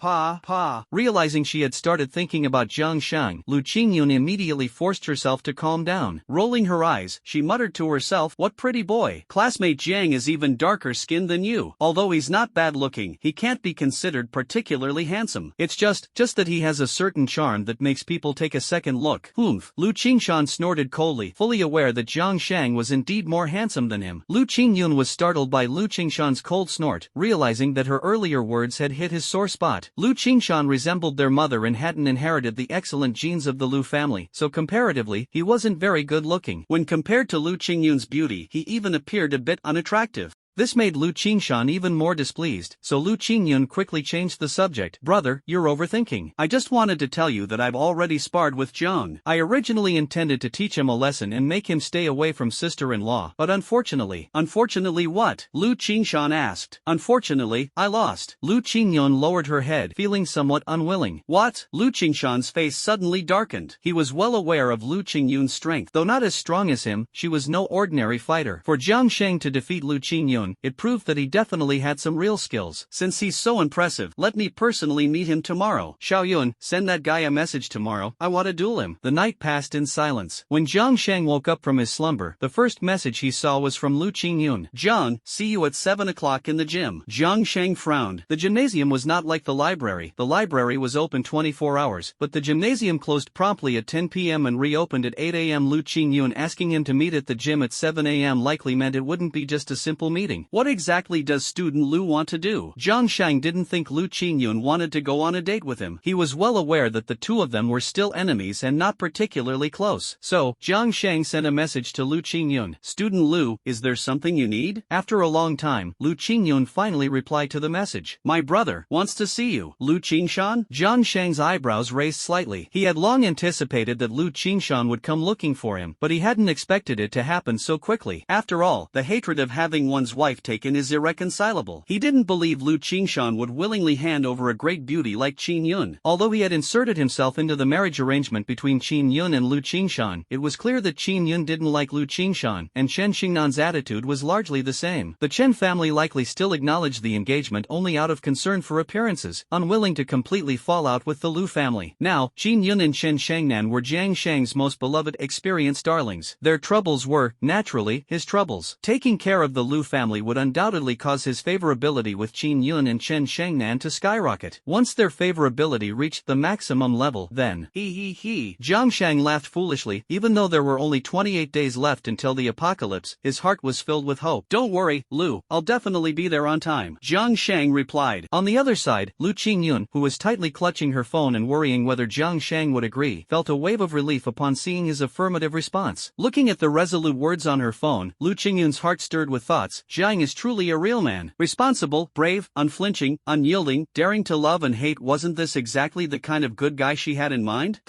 Realizing she had started thinking about Jiang Sheng, Lu Qingyun immediately forced herself to calm down. Rolling her eyes, she muttered to herself, what pretty boy. Classmate Jiang is even darker skinned than you. Although he's not bad looking, he can't be considered particularly handsome. It's just that he has a certain charm that makes people take a second look. Humph. Lu Qingshan snorted coldly, fully aware that Jiang Shang was indeed more handsome than him. Lu Qingyun was startled by Lu Qingshan's cold snort, realizing that her earlier words had hit his sore spot. Lu Qingshan resembled their mother and hadn't inherited the excellent genes of the Lu family, so comparatively, he wasn't very good looking. When compared to Lu Qingyun's beauty, he even appeared a bit unattractive. This made Lu Qingshan even more displeased, so Lu Qingyun quickly changed the subject. Brother, you're overthinking. I just wanted to tell you that I've already sparred with Jiang. I originally intended to teach him a lesson and make him stay away from sister-in-law, but unfortunately. Unfortunately what? Lu Qingshan asked. Unfortunately, I lost. Lu Qingyun lowered her head, feeling somewhat unwilling. What? Lu Qingshan's face suddenly darkened. He was well aware of Lu Qingyun's strength. Though not as strong as him, she was no ordinary fighter. For Jiang Shang to defeat Lu Qingyun, it proved that he definitely had some real skills. Since he's so impressive, let me personally meet him tomorrow. Xiaoyun, send that guy a message tomorrow. I want to duel him. The night passed in silence. When Jiang Shang woke up from his slumber, the first message he saw was from Lu Qingyun. Jiang, see you at 7 o'clock in the gym. Jiang Shang frowned. The gymnasium was not like the library. The library was open 24 hours, but the gymnasium closed promptly at 10 p.m. and reopened at 8 a.m. Lu Qingyun asking him to meet at the gym at 7 a.m. likely meant it wouldn't be just a simple meeting. What exactly does student Lu want to do? Jiang Shang didn't think Lu Qingyun wanted to go on a date with him. He was well aware that the two of them were still enemies and not particularly close. So, Jiang Shang sent a message to Lu Qingyun. Student Lu, is there something you need? After a long time, Lu Qingyun finally replied to the message. My brother wants to see you. Lu Qingshan? Jiang Shang's eyebrows raised slightly. He had long anticipated that Lu Qingshan would come looking for him, but he hadn't expected it to happen so quickly. After all, the hatred of having one's wife taken is irreconcilable. He didn't believe Lu Qingshan would willingly hand over a great beauty like Qin Yun. Although he had inserted himself into the marriage arrangement between Qin Yun and Lu Qingshan, it was clear that Qin Yun didn't like Lu Qingshan, and Chen Xingnan's attitude was largely the same. The Chen family likely still acknowledged the engagement only out of concern for appearances, unwilling to completely fall out with the Lu family. Now, Qin Yun and Chen Shengnan were Jiang Shang's most beloved, experienced darlings. Their troubles were, naturally, his troubles. Taking care of the Lu family would undoubtedly cause his favorability with Qin Yun and Chen Shengnan to skyrocket. Once their favorability reached the maximum level, then, Jiang Shang laughed foolishly. Even though there were only 28 days left until the apocalypse, his heart was filled with hope. Don't worry, Lu, I'll definitely be there on time. Jiang Shang replied. On the other side, Lu Qingyun, who was tightly clutching her phone and worrying whether Jiang Shang would agree, felt a wave of relief upon seeing his affirmative response. Looking at the resolute words on her phone, Lu Qingyun's heart stirred with thoughts. Jiang is truly a real man. Responsible, brave, unflinching, unyielding, daring to love and hate. Wasn't this exactly the kind of good guy she had in mind?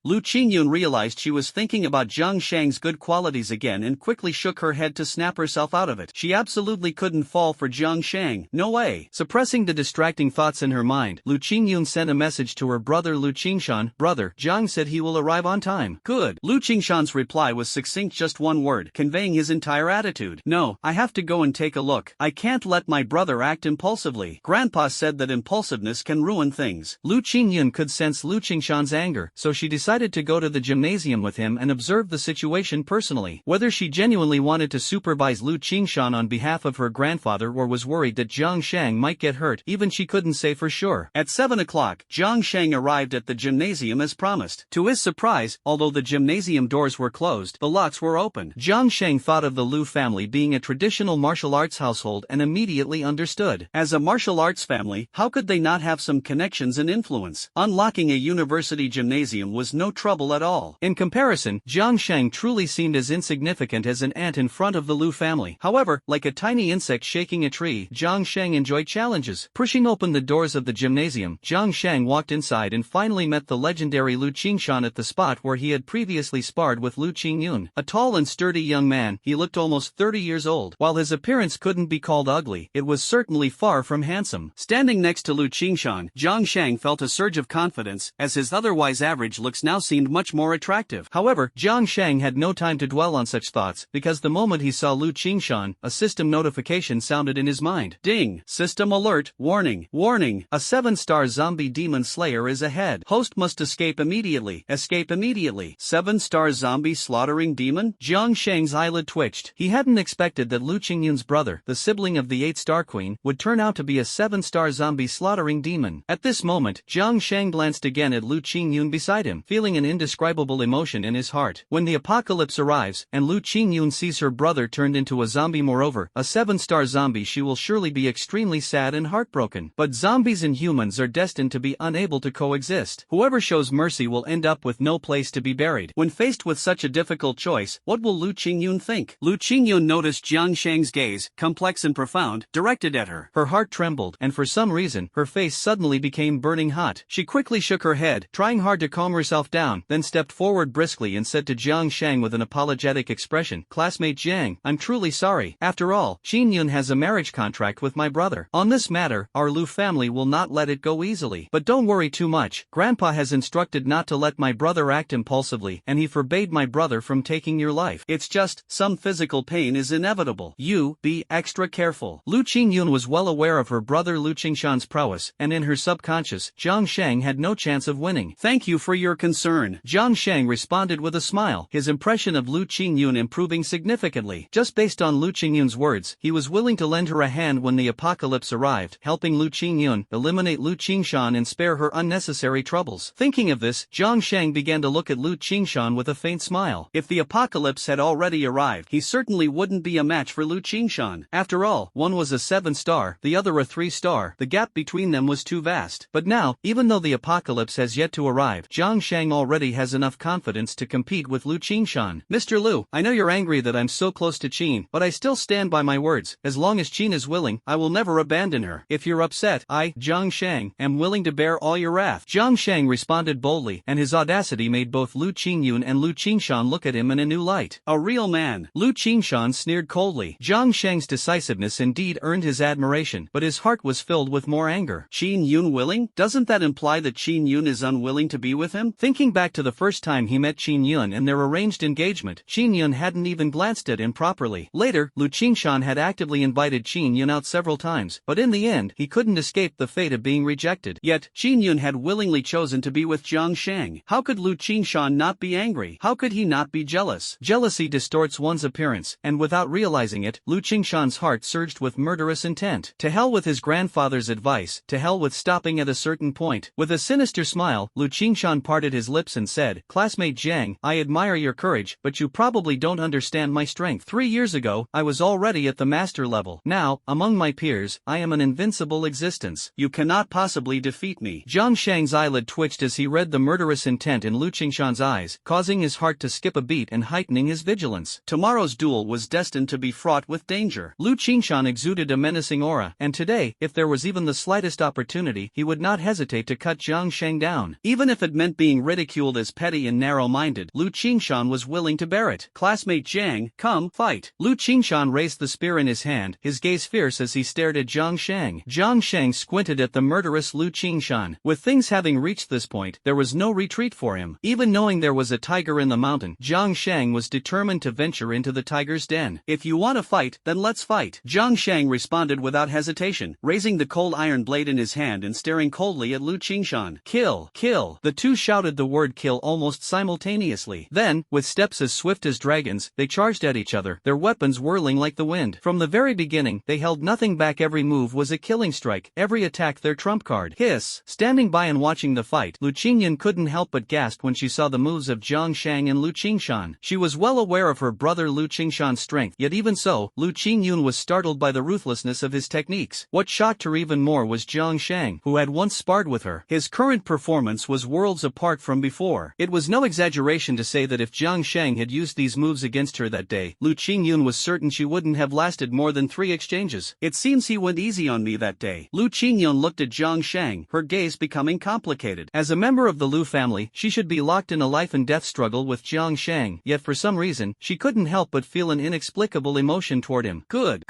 Lu Qingyun realized she was thinking about Jiang Shang's good qualities again and quickly shook her head to snap herself out of it. She absolutely couldn't fall for Jiang Shang. No way. Suppressing the distracting thoughts in her mind, Lu Qingyun sent a message to her brother Lu Qingshan. Brother, Jiang said he will arrive on time. Good. Lu Qingshan's reply was succinct, just one word, conveying his entire attitude. No, I have to go and take a look. I can't let my brother act impulsively. Grandpa said that impulsiveness can ruin things. Lu Qingyun could sense Lu Qingshan's anger, so she decided to go to the gymnasium with him and observe the situation personally. Whether she genuinely wanted to supervise Lu Qingshan on behalf of her grandfather or was worried that Jiang Shang might get hurt, even she couldn't say for sure. At 7 o'clock, Jiang Shang arrived at the gymnasium as promised. To his surprise, although the gymnasium doors were closed, the locks were open. Jiang Shang thought of the Lu family being a traditional martial arts household and immediately understood. As a martial arts family, how could they not have some connections and influence? Unlocking a university gymnasium was no trouble at all. In comparison, Jiang Shang truly seemed as insignificant as an ant in front of the Lu family. However, like a tiny insect shaking a tree, Jiang Shang enjoyed challenges. Pushing open the doors of the gymnasium, Jiang Shang walked inside and finally met the legendary Lu Qingshan at the spot where he had previously sparred with Lu Qingyun. A tall and sturdy young man, he looked almost 30 years old. While his appearance couldn't be called ugly, it was certainly far from handsome. Standing next to Lu Qingshan, Jiang Shang felt a surge of confidence, as his otherwise average looks now seemed much more attractive. However, Jiang Shang had no time to dwell on such thoughts, because the moment he saw Lu Qingshan, a system notification sounded in his mind. Ding! System alert! Warning! Warning! A 7-star zombie demon slayer is ahead. Host must escape immediately. Escape immediately. 7-star zombie slaughtering demon? Jiang Shang's eyelid twitched. He hadn't expected that Lu Qingyun's brother, the sibling of the 8-star queen, would turn out to be a 7-star zombie slaughtering demon. At this moment, Jiang Shang glanced again at Lu Qingyun beside him, feeling an indescribable emotion in his heart. When the apocalypse arrives, and Lu Qingyun sees her brother turned into a zombie, moreover, a 7-star zombie, she will surely be extremely sad and heartbroken. But zombies and humans are destined to be unable to coexist. Whoever shows mercy will end up with no place to be buried. When faced with such a difficult choice, what will Lu Qingyun think? Lu Qingyun noticed Jiang Shang's gaze, complex and profound, directed at her. Her heart trembled, and for some reason, her face suddenly became burning hot. She quickly shook her head, trying hard to calm herself down, then stepped forward briskly and said to Jiang Shang with an apologetic expression, "Classmate Jiang, I'm truly sorry. After all, Qingyun has a marriage contract with my brother. On this matter, our Lu family will not let it go easily. But don't worry too much. Grandpa has instructed not to let my brother act impulsively, and he forbade my brother from taking your life. It's just, some physical pain is inevitable. You, be extra careful." Lu Qingyun was well aware of her brother Lu Qingshan's prowess, and in her subconscious, Jiang Shang had no chance of winning. "Thank you for your concern," Jiang Shang responded with a smile, his impression of Lu Qingyun improving significantly. Just based on Lu Qingyun's words, he was willing to lend her a hand when the apocalypse arrived, helping Lu Qingyun eliminate Lu Qingshan and spare her unnecessary troubles. Thinking of this, Jiang Shang began to look at Lu Qingshan with a faint smile. If the apocalypse had already arrived, he certainly wouldn't be a match for Lu Qingshan. After all, one was a 7-star, the other a 3-star, the gap between them was too vast. But now, even though the apocalypse has yet to arrive, Jiang Shang already has enough confidence to compete with Lu Qingshan. "Mr. Lu, I know you're angry that I'm so close to Qin, but I still stand by my words. As long as Qin is willing, I will never abandon her. If you're upset, I, Jiang Shang, am willing to bear all your wrath." Jiang Shang responded boldly, and his audacity made both Lu Qingyun and Lu Qingshan look at him in a new light. A real man. Lu Qingshan sneered coldly. Jiang Shang's decisiveness indeed earned his admiration, but his heart was filled with more anger. Qin Yun willing? Doesn't that imply that Qin Yun is unwilling to be with him? Thinking back to the first time he met Qin Yun and their arranged engagement, Qin Yun hadn't even glanced at him properly. Later, Lu Qingshan had actively invited Qin Yun out several times, but in the end, he couldn't escape the fate of being rejected. Yet, Qin Yun had willingly chosen to be with Jiang Shang. How could Lu Qingshan not be angry? How could he not be jealous? Jealousy distorts one's appearance, and without realizing it, Lu Qingshan's heart surged with murderous intent. To hell with his grandfather's advice, to hell with stopping at a certain point. With a sinister smile, Lu Qingshan parted his lips and said, "Classmate Jiang, I admire your courage, but you probably don't understand my strength. 3 years ago, I was already at the master level. Now, among my peers, I am an invincible existence. You cannot possibly defeat me." Jiang Shang's eyelid twitched as he read the murderous intent in Lu Qingshan's eyes, causing his heart to skip a beat and heightening his vigilance. Tomorrow's duel was destined to be fraught with danger. Lu Qingshan exuded a menacing aura, and today, if there was even the slightest opportunity, he would not hesitate to cut Jiang Shang down. Even if it meant being ridiculed as petty and narrow-minded, Lu Qingshan was willing to bear it. "Classmate Jiang, come, fight." Lu Qingshan raised the spear in his hand, his gaze fierce as he stared at Jiang Shang. Jiang Shang squinted at the murderous Lu Qingshan. With things having reached this point, there was no retreat for him. Even knowing there was a tiger in the mountain, Jiang Shang was determined to venture into the tiger's den. "If you want to fight, then let's fight." Jiang Shang responded without hesitation, raising the cold iron blade in his hand and staring coldly at Lu Qingshan. "Kill! Kill!" The two shouted the word kill almost simultaneously. Then, with steps as swift as dragons, they charged at each other, their weapons whirling like the wind. From the very beginning, they held nothing back. Every move was a killing strike, every attack their trump card. Hiss! Standing by and watching the fight, Lu Qingyun couldn't help but gasp when she saw the moves of Jiang Shang and Lu Qingshan. She was well aware of her brother Lu Qingshan's strength, yet even so, Lu Qingyun was startled by the ruthlessness of his techniques. What shocked her even more was Jiang Shang, who had once sparred with her. His current performance was worlds apart from before. It was no exaggeration to say that if Jiang Shang had used these moves against her that day, Lu Qingyun was certain she wouldn't have lasted more than 3 exchanges. "It seems he went easy on me that day." Lu Qingyun looked at Jiang Shang, her gaze becoming complicated. As a member of the Lu family, she should be locked in a life-and-death struggle with Jiang Shang, yet for some reason, she couldn't help but feel an inexplicable emotion toward him. Good.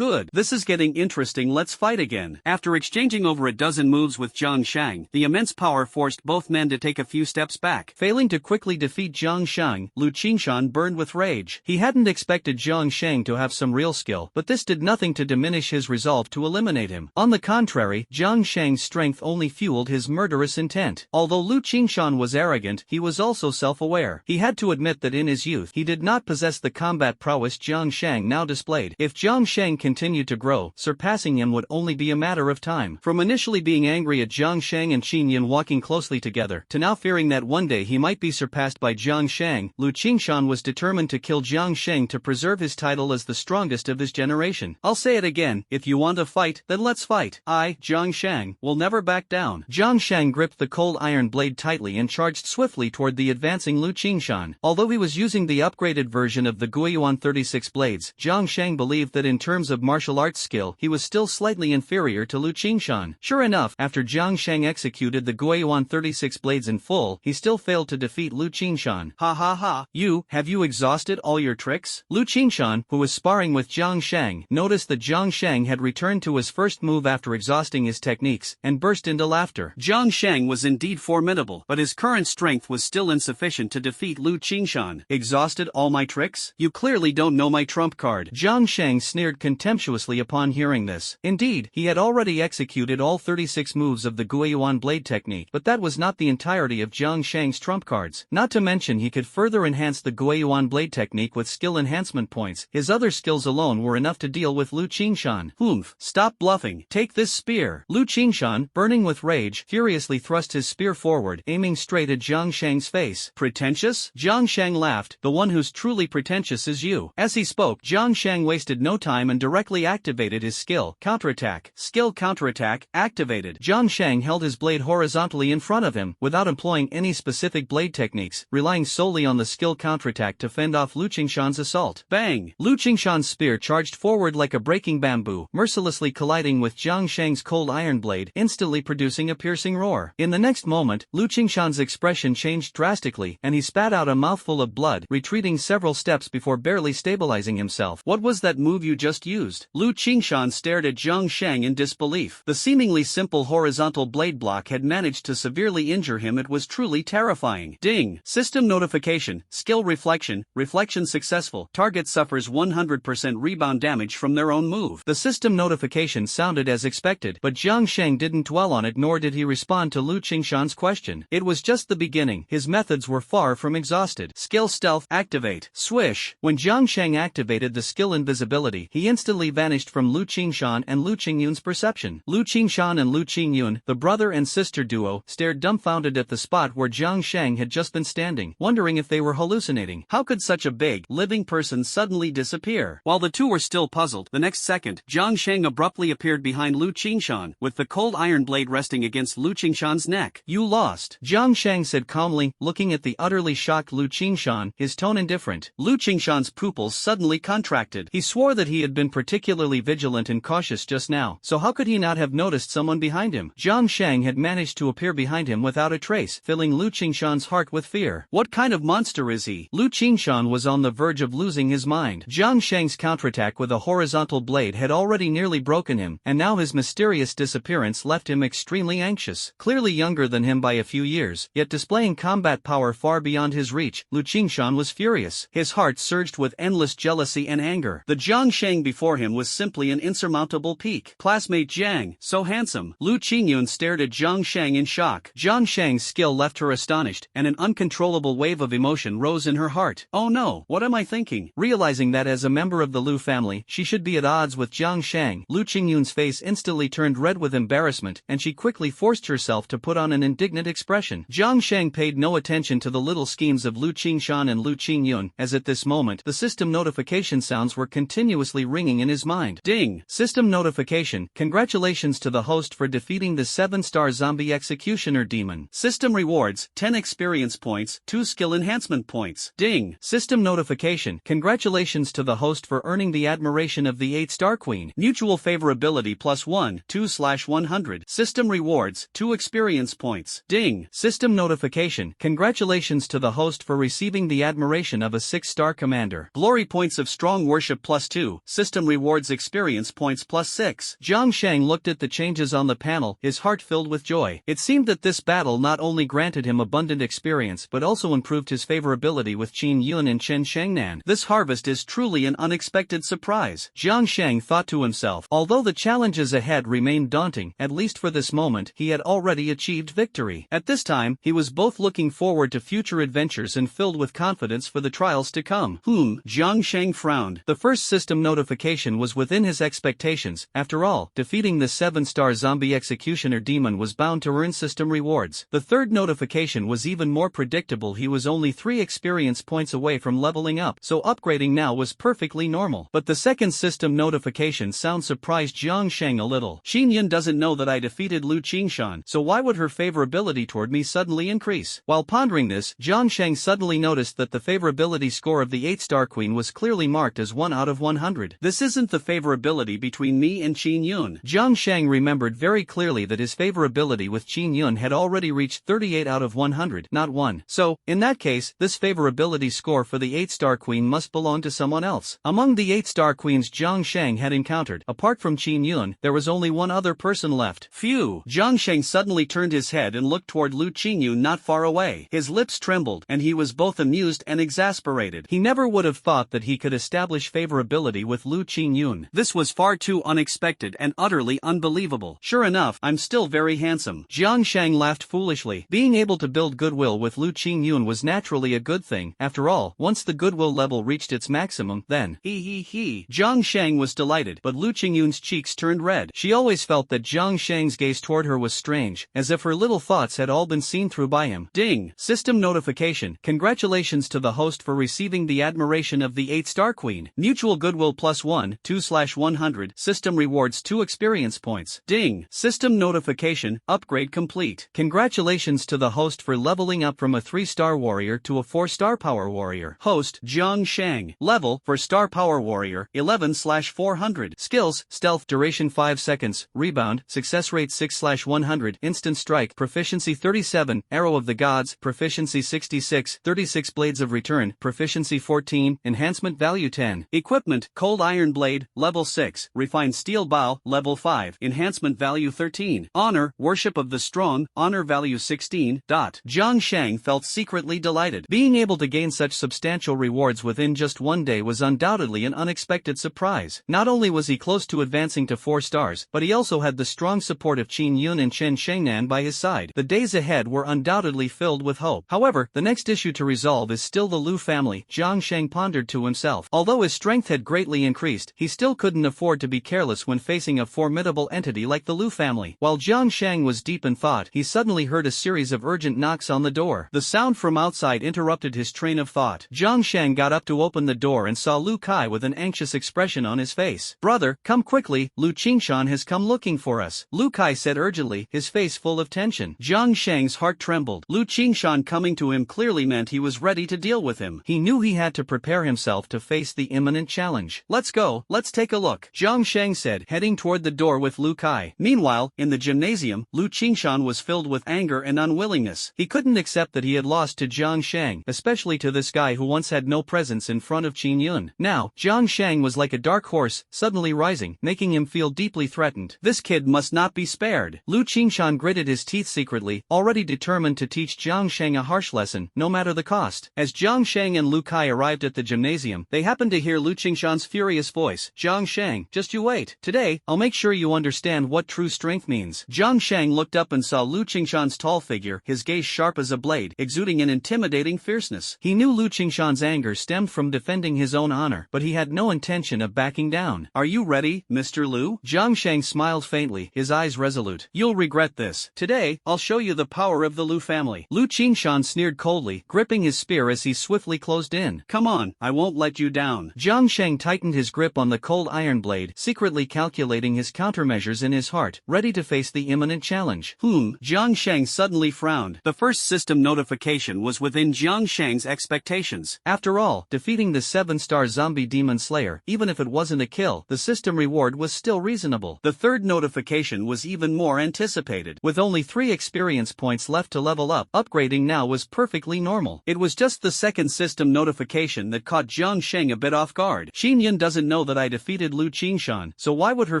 This is getting interesting, let's fight again." After exchanging over a dozen moves with Jiang Shang, the immense power forced both men to take a few steps back. Failing to quickly defeat Jiang Shang, Lu Qingshan burned with rage. He hadn't expected Jiang Shang to have some real skill, but this did nothing to diminish his resolve to eliminate him. On the contrary, Jiang Shang's strength only fueled his murderous intent. Although Lu Qingshan was arrogant, he was also self-aware. He had to admit that in his youth, he did not possess the combat prowess Jiang Shang now now displayed. If Jiang Sheng continued to grow, surpassing him would only be a matter of time. From initially being angry at Jiang Sheng and Qin Yun walking closely together, to now fearing that one day he might be surpassed by Jiang Sheng, Lu Qingshan was determined to kill Jiang Sheng to preserve his title as the strongest of his generation. I'll say it again, if you want to fight, then let's fight. I, Jiang Sheng, will never back down. Jiang Sheng gripped the cold iron blade tightly and charged swiftly toward the advancing Lu Qingshan. Although he was using the upgraded version of the Guiyuan 36 blades, Jiang Sheng believed that in terms of martial arts skill he was still slightly inferior to Lu Qingshan. Sure enough, after Jiang Sheng executed the Guiyuan 36 blades in full, he still failed to defeat Lu Qingshan. Ha ha ha, have you exhausted all your tricks? Lu Qingshan, who was sparring with Jiang Sheng, noticed that Jiang Sheng had returned to his first move after exhausting his techniques, and burst into laughter. Jiang Sheng was indeed formidable, but his current strength was still insufficient to defeat Lu Qingshan. Exhausted all my tricks? You clearly don't know my trump card. Jiang Sheng sneered contemptuously upon hearing this. Indeed, he had already executed all 36 moves of the Guiyuan blade technique, but that was not the entirety of Jiang Sheng's trump cards. Not to mention he could further enhance the Guiyuan blade technique with skill enhancement points. His other skills alone were enough to deal with Lu Qingshan. Stop bluffing. Take this spear. Lu Qingshan, burning with rage, furiously thrust his spear forward, aiming straight at Jiang Sheng's face. Pretentious? Jiang Sheng laughed. The one who's truly pretentious is you. As he spoke, Jiang Sheng wasted no time and directly activated his skill. Counterattack. Skill counterattack, activated. Jiang Sheng held his blade horizontally in front of him, without employing any specific blade techniques, relying solely on the skill counterattack to fend off Lu Qingshan's assault. Bang! Lu Qingshan's spear charged forward like a breaking bamboo, mercilessly colliding with Jiang Sheng's cold iron blade, instantly producing a piercing roar. In the next moment, Lu Qingshan's expression changed drastically, and he spat out a mouthful of blood, retreating several steps before barely stabilizing himself. What was that move you just used? Lu Qingshan stared at Jiang Sheng in disbelief. The seemingly simple horizontal blade block had managed to severely injure him. It was truly terrifying. Ding! System notification. Skill reflection. Reflection successful. Target suffers 100% rebound damage from their own move. The system notification sounded as expected, but Jiang Sheng didn't dwell on it, nor did he respond to Lu Qingshan's question. It was just the beginning. His methods were far from exhausted. Skill stealth activate. Swish. When Jiang Sheng activated the skill invisibility, he instantly vanished from Lu Qingshan and Lu Qingyun's perception. Lu Qingshan and Lu Qingyun, the brother and sister duo, stared dumbfounded at the spot where Jiang Sheng had just been standing, wondering if they were hallucinating. How could such a big, living person suddenly disappear? While the two were still puzzled, the next second, Jiang Sheng abruptly appeared behind Lu Qingshan, with the cold iron blade resting against Lu Qingshan's neck. You lost. Jiang Sheng said calmly, looking at the utterly shocked Lu Qingshan, his tone indifferent. Lu Qingshan's pupils suddenly contracted. He swore that he had been particularly vigilant and cautious just now, so how could he not have noticed someone behind him? Jiang Sheng had managed to appear behind him without a trace, filling Lu Qingshan's heart with fear. What kind of monster is he? Lu Qingshan was on the verge of losing his mind. Jiang Sheng's counterattack with a horizontal blade had already nearly broken him, and now his mysterious disappearance left him extremely anxious. Clearly younger than him by a few years, yet displaying combat power far beyond his reach, Lu Qingshan was furious. His heart surged with endless jealousy and anger. The Jiang Sheng before him was simply an insurmountable peak. Classmate Jiang, so handsome. Lu Qingyun stared at Jiang Sheng in shock. Jiang Sheng's skill left her astonished, and an uncontrollable wave of emotion rose in her heart. Oh no, what am I thinking? Realizing that as a member of the Lu family, she should be at odds with Jiang Sheng, Lu Qingyun's face instantly turned red with embarrassment, and she quickly forced herself to put on an indignant expression. Jiang Sheng paid no attention to the little schemes of Lu Qingshan and Lu Qingyun, as at this moment, the system notification sounds were continuously ringing in his mind. Ding! System notification. Congratulations to the host for defeating the 7-star zombie executioner demon. System rewards, 10 experience points, 2 skill enhancement points. Ding! System notification. Congratulations to the host for earning the admiration of the 8-star queen. Mutual favorability +1, 2/100. System rewards, 2 experience points. Ding! System notification. Congratulations to the host for receiving the admiration of a 6-star commander. Glory points of strong worship +2. System rewards experience points +6. Jiang Sheng looked at the changes on the panel, his heart filled with joy. It seemed that this battle not only granted him abundant experience but also improved his favorability with Qin Yun and Chen Shengnan. This harvest is truly an unexpected surprise. Jiang Sheng thought to himself. Although the challenges ahead remained daunting, at least for this moment, he had already achieved victory. At this time, he was both looking forward to future adventures and filled with confidence for the trials to come. Jiang Sheng frowned. frowned. The first system notification was within his expectations. After all, defeating the 7-star zombie executioner demon was bound to earn system rewards. The third notification was even more predictable. He was only 3 experience points away from leveling up, so upgrading now was perfectly normal. But the second system notification sound surprised Jiang Sheng a little. Xin Yun doesn't know that I defeated Lu Qingshan, so why would her favorability toward me suddenly increase? While pondering this, Jiang Sheng suddenly noticed that the favorability score of the 8-star queen was clearly marked as 1 out of 100. This isn't the favorability between me and Qin Yun. Jiang Sheng remembered very clearly that his favorability with Qin Yun had already reached 38 out of 100, not 1. So, in that case, this favorability score for the 8-star queen must belong to someone else. Among the 8-star queens Jiang Sheng had encountered, apart from Qin Yun, there was only one other person left. Phew! Jiang Sheng suddenly turned his head and looked toward Lu Qingyun not far away. His lips trembled, and he was both amused and exasperated. He never would have thought that he could establish favorability with Lu Qingyun. This was far too unexpected and utterly unbelievable. Sure enough, I'm still very handsome. Jiang Sheng laughed foolishly. Being able to build goodwill with Lu Qingyun was naturally a good thing. After all, once the goodwill level reached its maximum, then, he. Jiang Sheng was delighted, but Lu Qingyun's cheeks turned red. She always felt that Jiang Sheng's gaze toward her was strange, as if her little thoughts had all been seen through by him. Ding! System notification. Congratulations to the host for receiving the admiration of the 8-star queen. Mutual goodwill +1, 2/100. System rewards 2 experience points. Ding! System notification. Upgrade complete. Congratulations to the host for leveling up from a 3-star warrior to a 4-star power warrior. Host, Jiang Sheng. Level, for star power warrior, 11/400. Skills, stealth, duration 5 seconds, rebound, success rate 6/100, instant strike, proficiency 37, arrow of the gods, proficiency 66, 36 blades of return, proficiency 14, enhancement value 10. Equipment, cold iron blade, level 6, refined steel bow, level 5, enhancement value 13. Honor, worship of the strong, honor value 16. Jiang Sheng felt secretly delighted. Being able to gain such substantial rewards within just one day was undoubtedly an unexpected surprise. Not only was he close to advancing to 4 stars, but he also had the strong support of Qin Yun and Chen Shengnan by his side. The days ahead were undoubtedly filled with hope. However, the next issue to resolve is still the Lu family, Jiang Sheng pondered to himself. Although his strength had greatly increased, he still couldn't afford to be careless when facing a formidable entity like the Lu family. While Jiang Sheng was deep in thought, he suddenly heard a series of urgent knocks on the door. The sound from outside interrupted his train of thought. Jiang Sheng got up to open the door and saw Lu Kai with an anxious expression on his face. "Brother, come quickly, Lu Qingshan has come looking for us," Lu Kai said urgently, his face full of tension. Jiang Sheng's heart trembled. Lu Qingshan coming to him clearly meant he was ready to deal with him. He knew he had to prepare himself to face the imminent challenge. "Let's go, let's take a look," Jiang Sheng said, heading toward the door with Lu Kai. Meanwhile, in the gymnasium, Lu Qingshan was filled with anger and unwillingness. He couldn't accept that he had lost to Jiang Sheng, especially to this guy who once had no presence in front of Qin Yun. Now, Jiang Sheng was like a dark horse, suddenly rising, making him feel deeply threatened. This kid must not be spared. Lu Qingshan gritted his teeth secretly, already determined to teach Jiang Sheng a harsh lesson, no matter the cost. As Jiang Sheng and Lu Kai arrived at the gymnasium, they happened to hear Lu Qingshan's furious voice. "Jiang Sheng, just you wait. Today, I'll make sure you understand what true strength means." Jiang Sheng looked up and saw Lu Qingshan's tall figure, his gaze sharp as a blade, exuding an intimidating fierceness. He knew Lu Qingshan's anger stemmed from defending his own honor, but he had no intention of backing down. "Are you ready, Mr. Lu?" Jiang Sheng smiled faintly, his eyes resolute. "You'll regret this. Today, I'll show you the power of the Lu family." Lu Qingshan sneered coldly, gripping his spear as he swiftly closed in. "Come on, I won't let you down." Jiang Sheng tightened his grip on the cold iron blade, secretly calculating his countermeasures in his heart, ready to face the imminent challenge. Jiang Sheng suddenly frowned. The first system notification was within Jiang Sheng's expectations. After all, defeating the 7-star zombie demon slayer, even if it wasn't a kill, the system reward was still reasonable. The third notification was even more anticipated. With only 3 experience points left to level up, upgrading now was perfectly normal. It was just the second system notification that caught Jiang Sheng a bit off guard. Xin Yun doesn't know that I defeated Lu Qingshan, so why would her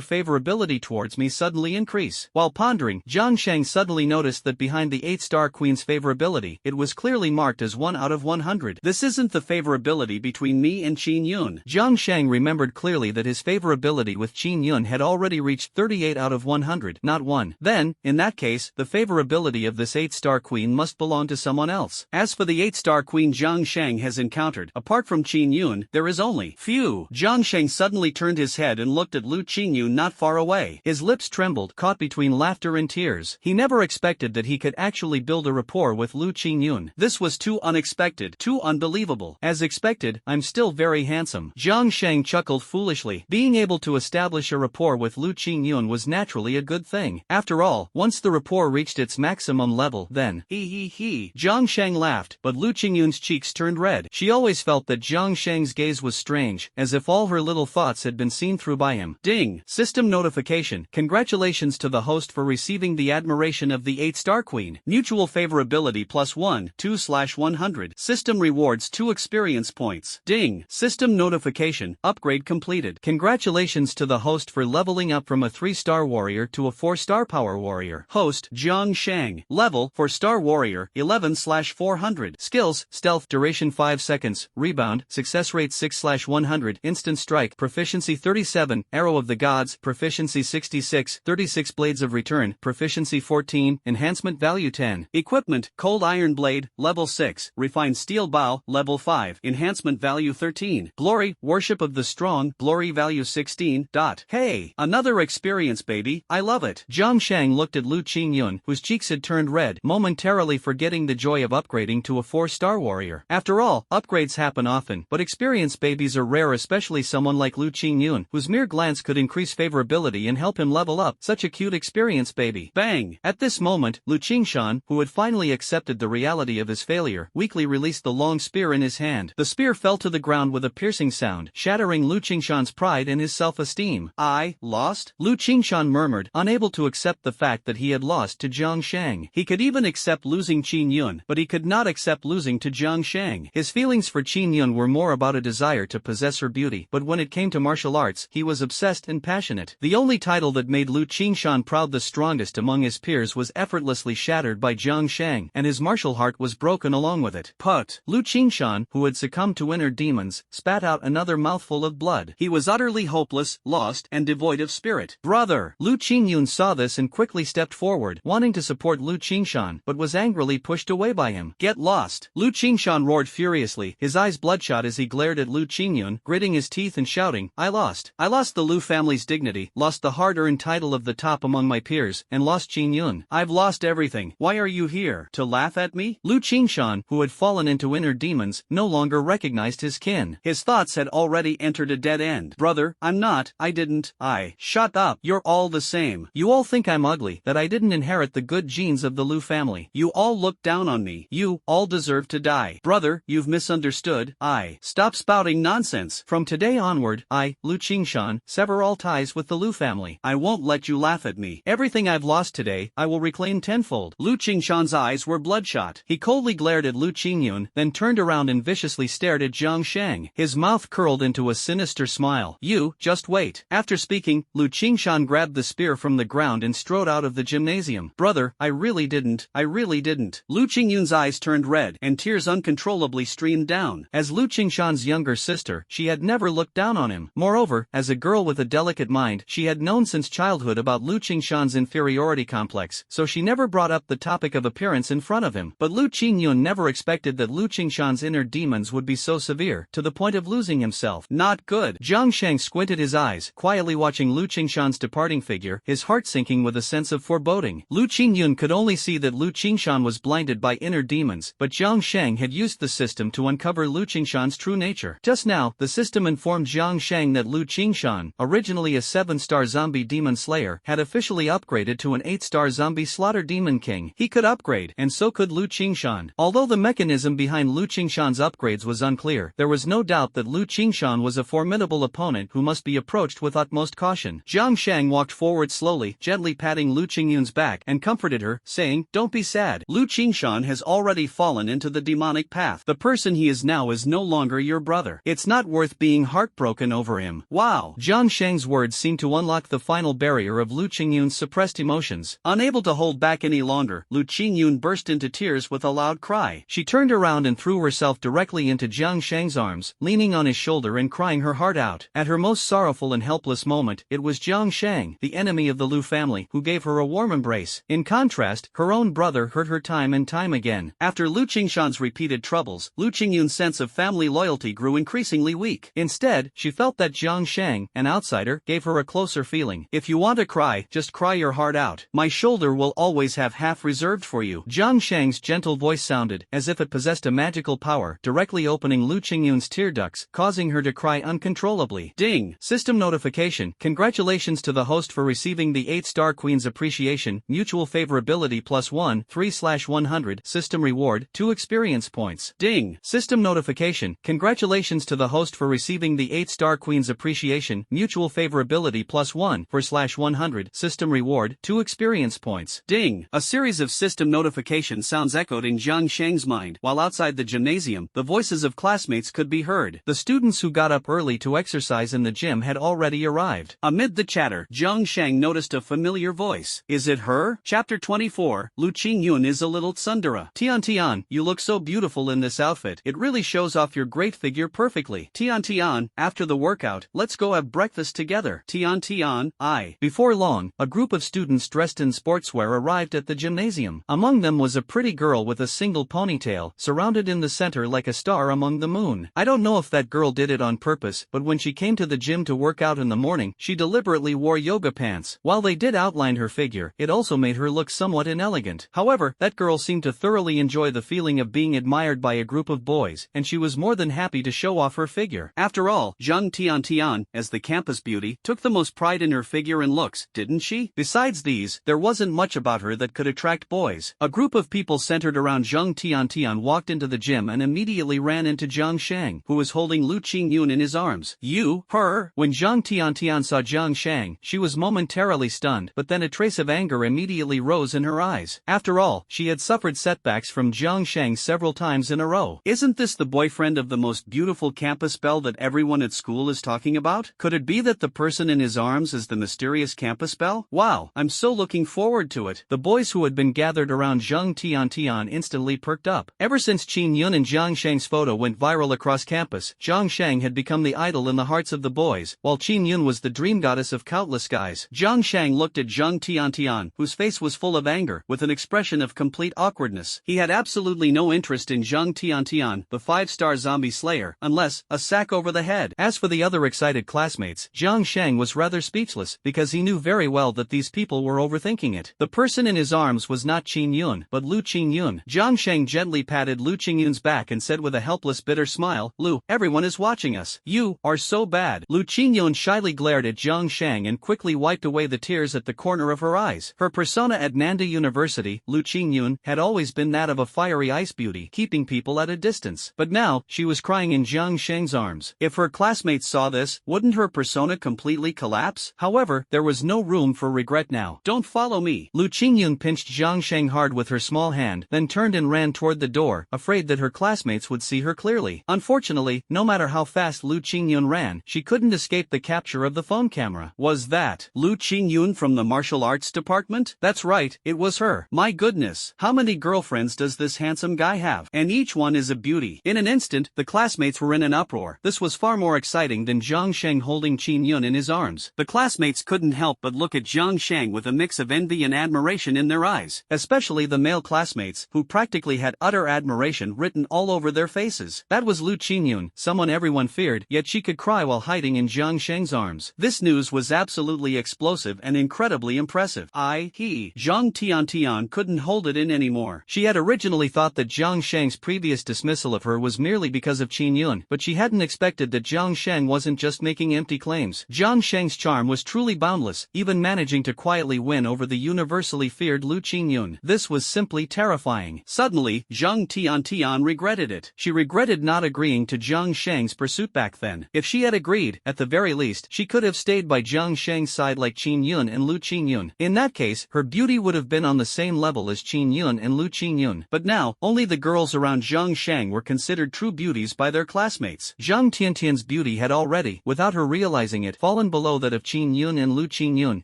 favorability towards me suddenly increase? While pondering, Jiang Sheng suddenly noticed that behind the 8-star queen's favorability, it was clearly marked as 1 out of 100. This isn't the favorability between me and Qin Yun. Jiang Sheng remembered clearly that his favorability with Qin Yun had already reached 38 out of 100, not 1. Then, in that case, the favorability of this 8-star queen must belong to someone else. As for the 8-star queen Jiang Sheng has encountered, apart from Qin Yun, there is only. Phew. Jiang Sheng suddenly turned his head and looked at Lu Qingyun not far away. His lips trembled, caught between laughter and tears. He never expected that he could actually build a rapport with Lu Qingyun. This was too unexpected, too unbelievable. As expected, I'm still very handsome. Jiang Sheng chuckled foolishly. Being able to establish a rapport with Lu Qingyun was naturally a good thing. After all, once the rapport reached its maximum level, then, he. Jiang Sheng laughed, but Lu Qingyun's cheeks turned red. She always felt that Jiang Sheng's gaze was strange, as if all her little thoughts had been seen through by him. Ding! System notification. Congratulations to the host for receiving the admiration of the 8-star queen. Mutual favorability +1, 2/100. System rewards 2 experience points. Ding! System notification. Upgrade completed. Congratulations to the host for leveling up from a 3-star warrior to a 4-star power warrior. Host, Jiang Sheng. Level, 4-star warrior, 11/400. Skills, stealth, duration 5 seconds, rebound, success rate 6/100, instant strike, proficiency 37, arrow of the gods, proficiency 66, 36 blades of return, proficiency 14, enhancement value 10. Equipment, cold iron blade, level 6, refined steel bow, level 5, enhancement value 13. Glory, worship of the strong, glory value 16. Hey, another experience baby, I love it. Jiang Sheng looked at Lu Qingyun, whose cheeks had turned red, momentarily forgetting the joy of upgrading to a 4-star warrior. After all, upgrades happen often, but experience babies are rare, especially someone like Lu Qingyun, whose mere glance could increase favorability and help him level up. Such a cute experience baby. Bang! At this moment, Lu Qingshan, who had finally accepted the reality of his failure, weakly released the long spear in his hand. The spear fell to the ground with a piercing sound, shattering Lu Qingshan's pride and his self-esteem. I lost? Lu Qingshan murmured, unable to accept the fact that he had lost to Jiang Sheng. He could even accept losing Qin Yun, but he could not accept losing to Jiang Sheng. His feelings for Qin Yun were more about a desire to possess her beauty, but when it came to martial arts, he was obsessed and passionate. The only title that made Lu Qingshan proud, the strongest among his peers, was effortlessly shattered by Jiang Sheng, and his martial heart was broken along with it. Put! Lu Qingshan, who had succumbed to inner demons, spat out another mouthful of blood. He was utterly hopeless, lost, and devoid of spirit. Brother! Lu Qingyun saw this and quickly stepped forward, wanting to support Lu Qingshan, but was angrily pushed away by him. Get lost! Lu Qingshan roared furiously, his eyes bloodshot as he glared at Lu Qingyun, gritting his teeth and shouting, I lost. I lost the Lu family's dignity, lost the hard-earned title of the top among my peers, and lost Qin Yun. I've lost everything. Why are you here? To laugh at me? Lu Qingshan, who had fallen into inner demons, no longer recognized his kin. His thoughts had already entered a dead end. Brother, I'm not. I didn't. Shut up. You're all the same. You all think I'm ugly, that I didn't inherit the good genes of the Lu family. You all look down on me. You all deserve to die. Brother, you've misunderstood. Stop spouting nonsense. From today onward, Lu Qingshan, sever all ties with the Lu family. I won't let you laugh at me. Everything I've lost today, I will reclaim tenfold. Lu Qingshan's eyes were bloodshot. He coldly glared at Lu Qingyun, then turned around and viciously stared at Jiang Sheng. His mouth curled into a sinister smile. You, just wait. After speaking, Lu Qingshan grabbed the spear from the ground and strode out of the gymnasium. Brother, I really didn't. Lu Qingyun's eyes turned red, and tears uncontrollably streamed down. As Lu Qingshan's younger sister, she had never looked down on him. Moreover, as a girl with a delicate mind, she had known since childhood about Lu Qingshan's inferiority complex, so she never brought up the topic of appearance in front of him. But Lu Qingyun never expected that Lu Qingshan's inner demons would be so severe, to the point of losing himself. Not good. Jiang Sheng squinted his eyes, quietly watching Lu Qingshan's departing figure, his heart sinking with a sense of foreboding. Lu Qingyun could only see that Lu Qingshan was blinded by inner demons, but Jiang Sheng had used the system to uncover Lu Qingshan's true nature. Just now, the system informed Jiang Sheng that Lu Qingshan, originally a 7-star zombie demon slayer, had officially upgraded to an 8-star zombie slaughter demon king. He could upgrade, and so could Lu Qingshan. Although the mechanism behind Lu Qingshan's upgrades was unclear, there was no doubt that Lu Qingshan was a formidable opponent who must be approached with utmost caution. Jiang Sheng walked forward slowly, gently patting Lu Qingyun's back, and comforted her, saying, Don't be sad. Lu Qingshan has already fallen into the demonic path. The person he is now is no longer your brother. It's not worth being heartbroken over him. Wow! Jiang Sheng's words seemed to unlock the final barrier of Lu Qingyun's suppressed emotions. Unable to hold back any longer, Lu Qingyun burst into tears with a loud cry. She turned around and threw herself directly into Jiang Sheng's arms, leaning on his shoulder and crying her heart out. At her most sorrowful and helpless moment, it was Jiang Sheng, the enemy of the Lu family, who gave her a warm embrace. In contrast, her own brother hurt her time and time again. After Lu Qingshan's repeated troubles, Lu Qingyun's sense of family loyalty grew increasingly increasingly weak. Instead, she felt that Jiang Shang, an outsider, gave her a closer feeling. If you want to cry, just cry your heart out. My shoulder will always have half reserved for you. Jiang Shang's gentle voice sounded as if it possessed a magical power, directly opening Lu Qingyun's tear ducts, causing her to cry uncontrollably. Ding! System notification. Congratulations to the host for receiving the 8-star Queen's Appreciation, Mutual Favorability +1, 3/100, System Reward, 2 experience points. Ding! System notification. Congratulations to the host for receiving the 8-star Queen's Appreciation, Mutual Favorability +1, 4/100, System Reward, 2 experience points. Ding! A series of system notification sounds echoed in Jiang Shang's mind, while outside the gymnasium, the voices of classmates could be heard. The students who got up early to exercise in the gym had already arrived. Amid the chatter, Jiang Shang noticed a familiar voice. Is it her? Chapter 24, Lu Qingyun is a little tsundere. Tian, you look so beautiful in this outfit. It really shows off your great figure perfectly. Tian, after the workout, let's go have breakfast together. Tian, I. Before long, a group of students dressed in sportswear arrived at the gymnasium. Among them was a pretty girl with a single ponytail, surrounded in the center like a star among the moon. I don't know if that girl did it on purpose, but when she came to the gym to work out in the morning, she deliberately wore yoga pants. While they did outline her figure, it also made her look somewhat inelegant. However, that girl seemed to thoroughly enjoy the feeling of being admired by a group of boys, and she was more than happy to show off her figure. After all, Zhang Tian, as the campus beauty, took the most pride in her figure and looks, didn't she? Besides these, there wasn't much about her that could attract boys. A group of people centered around Zhang Tian walked into the gym and immediately ran into Jiang Shang, who was holding Lu Qingyun in his arms. You, her? When Zhang Tian saw Jiang Shang, she was momentarily stunned, but then a trace of anger immediately rose in her eyes. After all, she had suffered setbacks from Jiang Shang several times in a row. Isn't this the boyfriend of the most beautiful campus belle that everyone at school is talking about? Could it be that the person in his arms is the mysterious campus belle? Wow, I'm so looking forward to it. The boys who had been gathered around Zhang Tian instantly perked up. Ever since Qin Yun and Jiang Shang's photo went viral across campus, Jiang Shang had become the idol in the hearts of the boys, while Qin Yun was the dream goddess of countless guys. Jiang Shang looked at Zhang Tian, whose face was full of anger, with an expression of complete awkwardness. He had absolutely no interest in Zhang Tian, the 5-star zombie slayer, unless a sack over the head. As for the other excited classmates, Jiang Shang was rather speechless, because he knew very well that these people were overthinking it. The person in his arms was not Qin Yun, but Lu Qingyun. Jiang Shang gently patted Lu Qingyun's back and said with a helpless bitter smile, Lu, everyone is watching us. You are so bad. Lu Qingyun shyly glared at Jiang Shang and quickly wiped away the tears at the corner of her eyes. Her persona at Nanda University, Lu Qingyun, had always been that of a fiery ice beauty, keeping people at a distance. But now, she was crying in Jiang Shang's arms. If her classmates saw this, wouldn't her persona completely collapse? However, there was no room for regret now. Don't follow me. Lu Qingyun pinched Jiang Shang hard with her small hand, then turned and ran toward the door, afraid that her classmates would see her clearly. Unfortunately, no matter how fast Lu Qingyun ran, she couldn't escape the capture of the phone camera. Was that Lu Qingyun from the martial arts department? That's right, it was her. My goodness, how many girlfriends does this handsome guy have? And each one is a beauty. In an instant, the classmates were in an uproar. This was far more exciting than Jiang Shang holding Qin Yun in his arms. The classmates couldn't help but look at Jiang Shang with a mix of envy and admiration in their eyes, especially the male classmates, who practically had utter admiration written all over their faces. That was Lu Qingyun, someone everyone feared, yet she could cry while hiding in Jiang Shang's arms. This news was absolutely explosive and incredibly impressive. Zhang Tian couldn't hold it in anymore. She had originally thought that Jiang Shang's previous dismissal of her was merely because of Qin Yun, but she hadn't expected that Jiang Shang wasn't just making empty claims. Jiang Shang's charm was truly boundless, even managing to quietly win over the universally feared Lu Qingyun. This was simply terrifying. Suddenly, Zhang Tian regretted it. She regretted not agreeing to Jiang Shang's pursuit back then. If she had agreed, at the very least, she could have stayed by Jiang Shang's side like Qin Yun and Lu Qingyun. In that case, her beauty would have been on the same level as Qin Yun and Lu Qingyun. But now, only the girls around Jiang Shang were considered true beauties by their classmates. Zhang Tian's beauty had already, without her realizing it, fallen below that of Qin Yun and Lu Qingyun,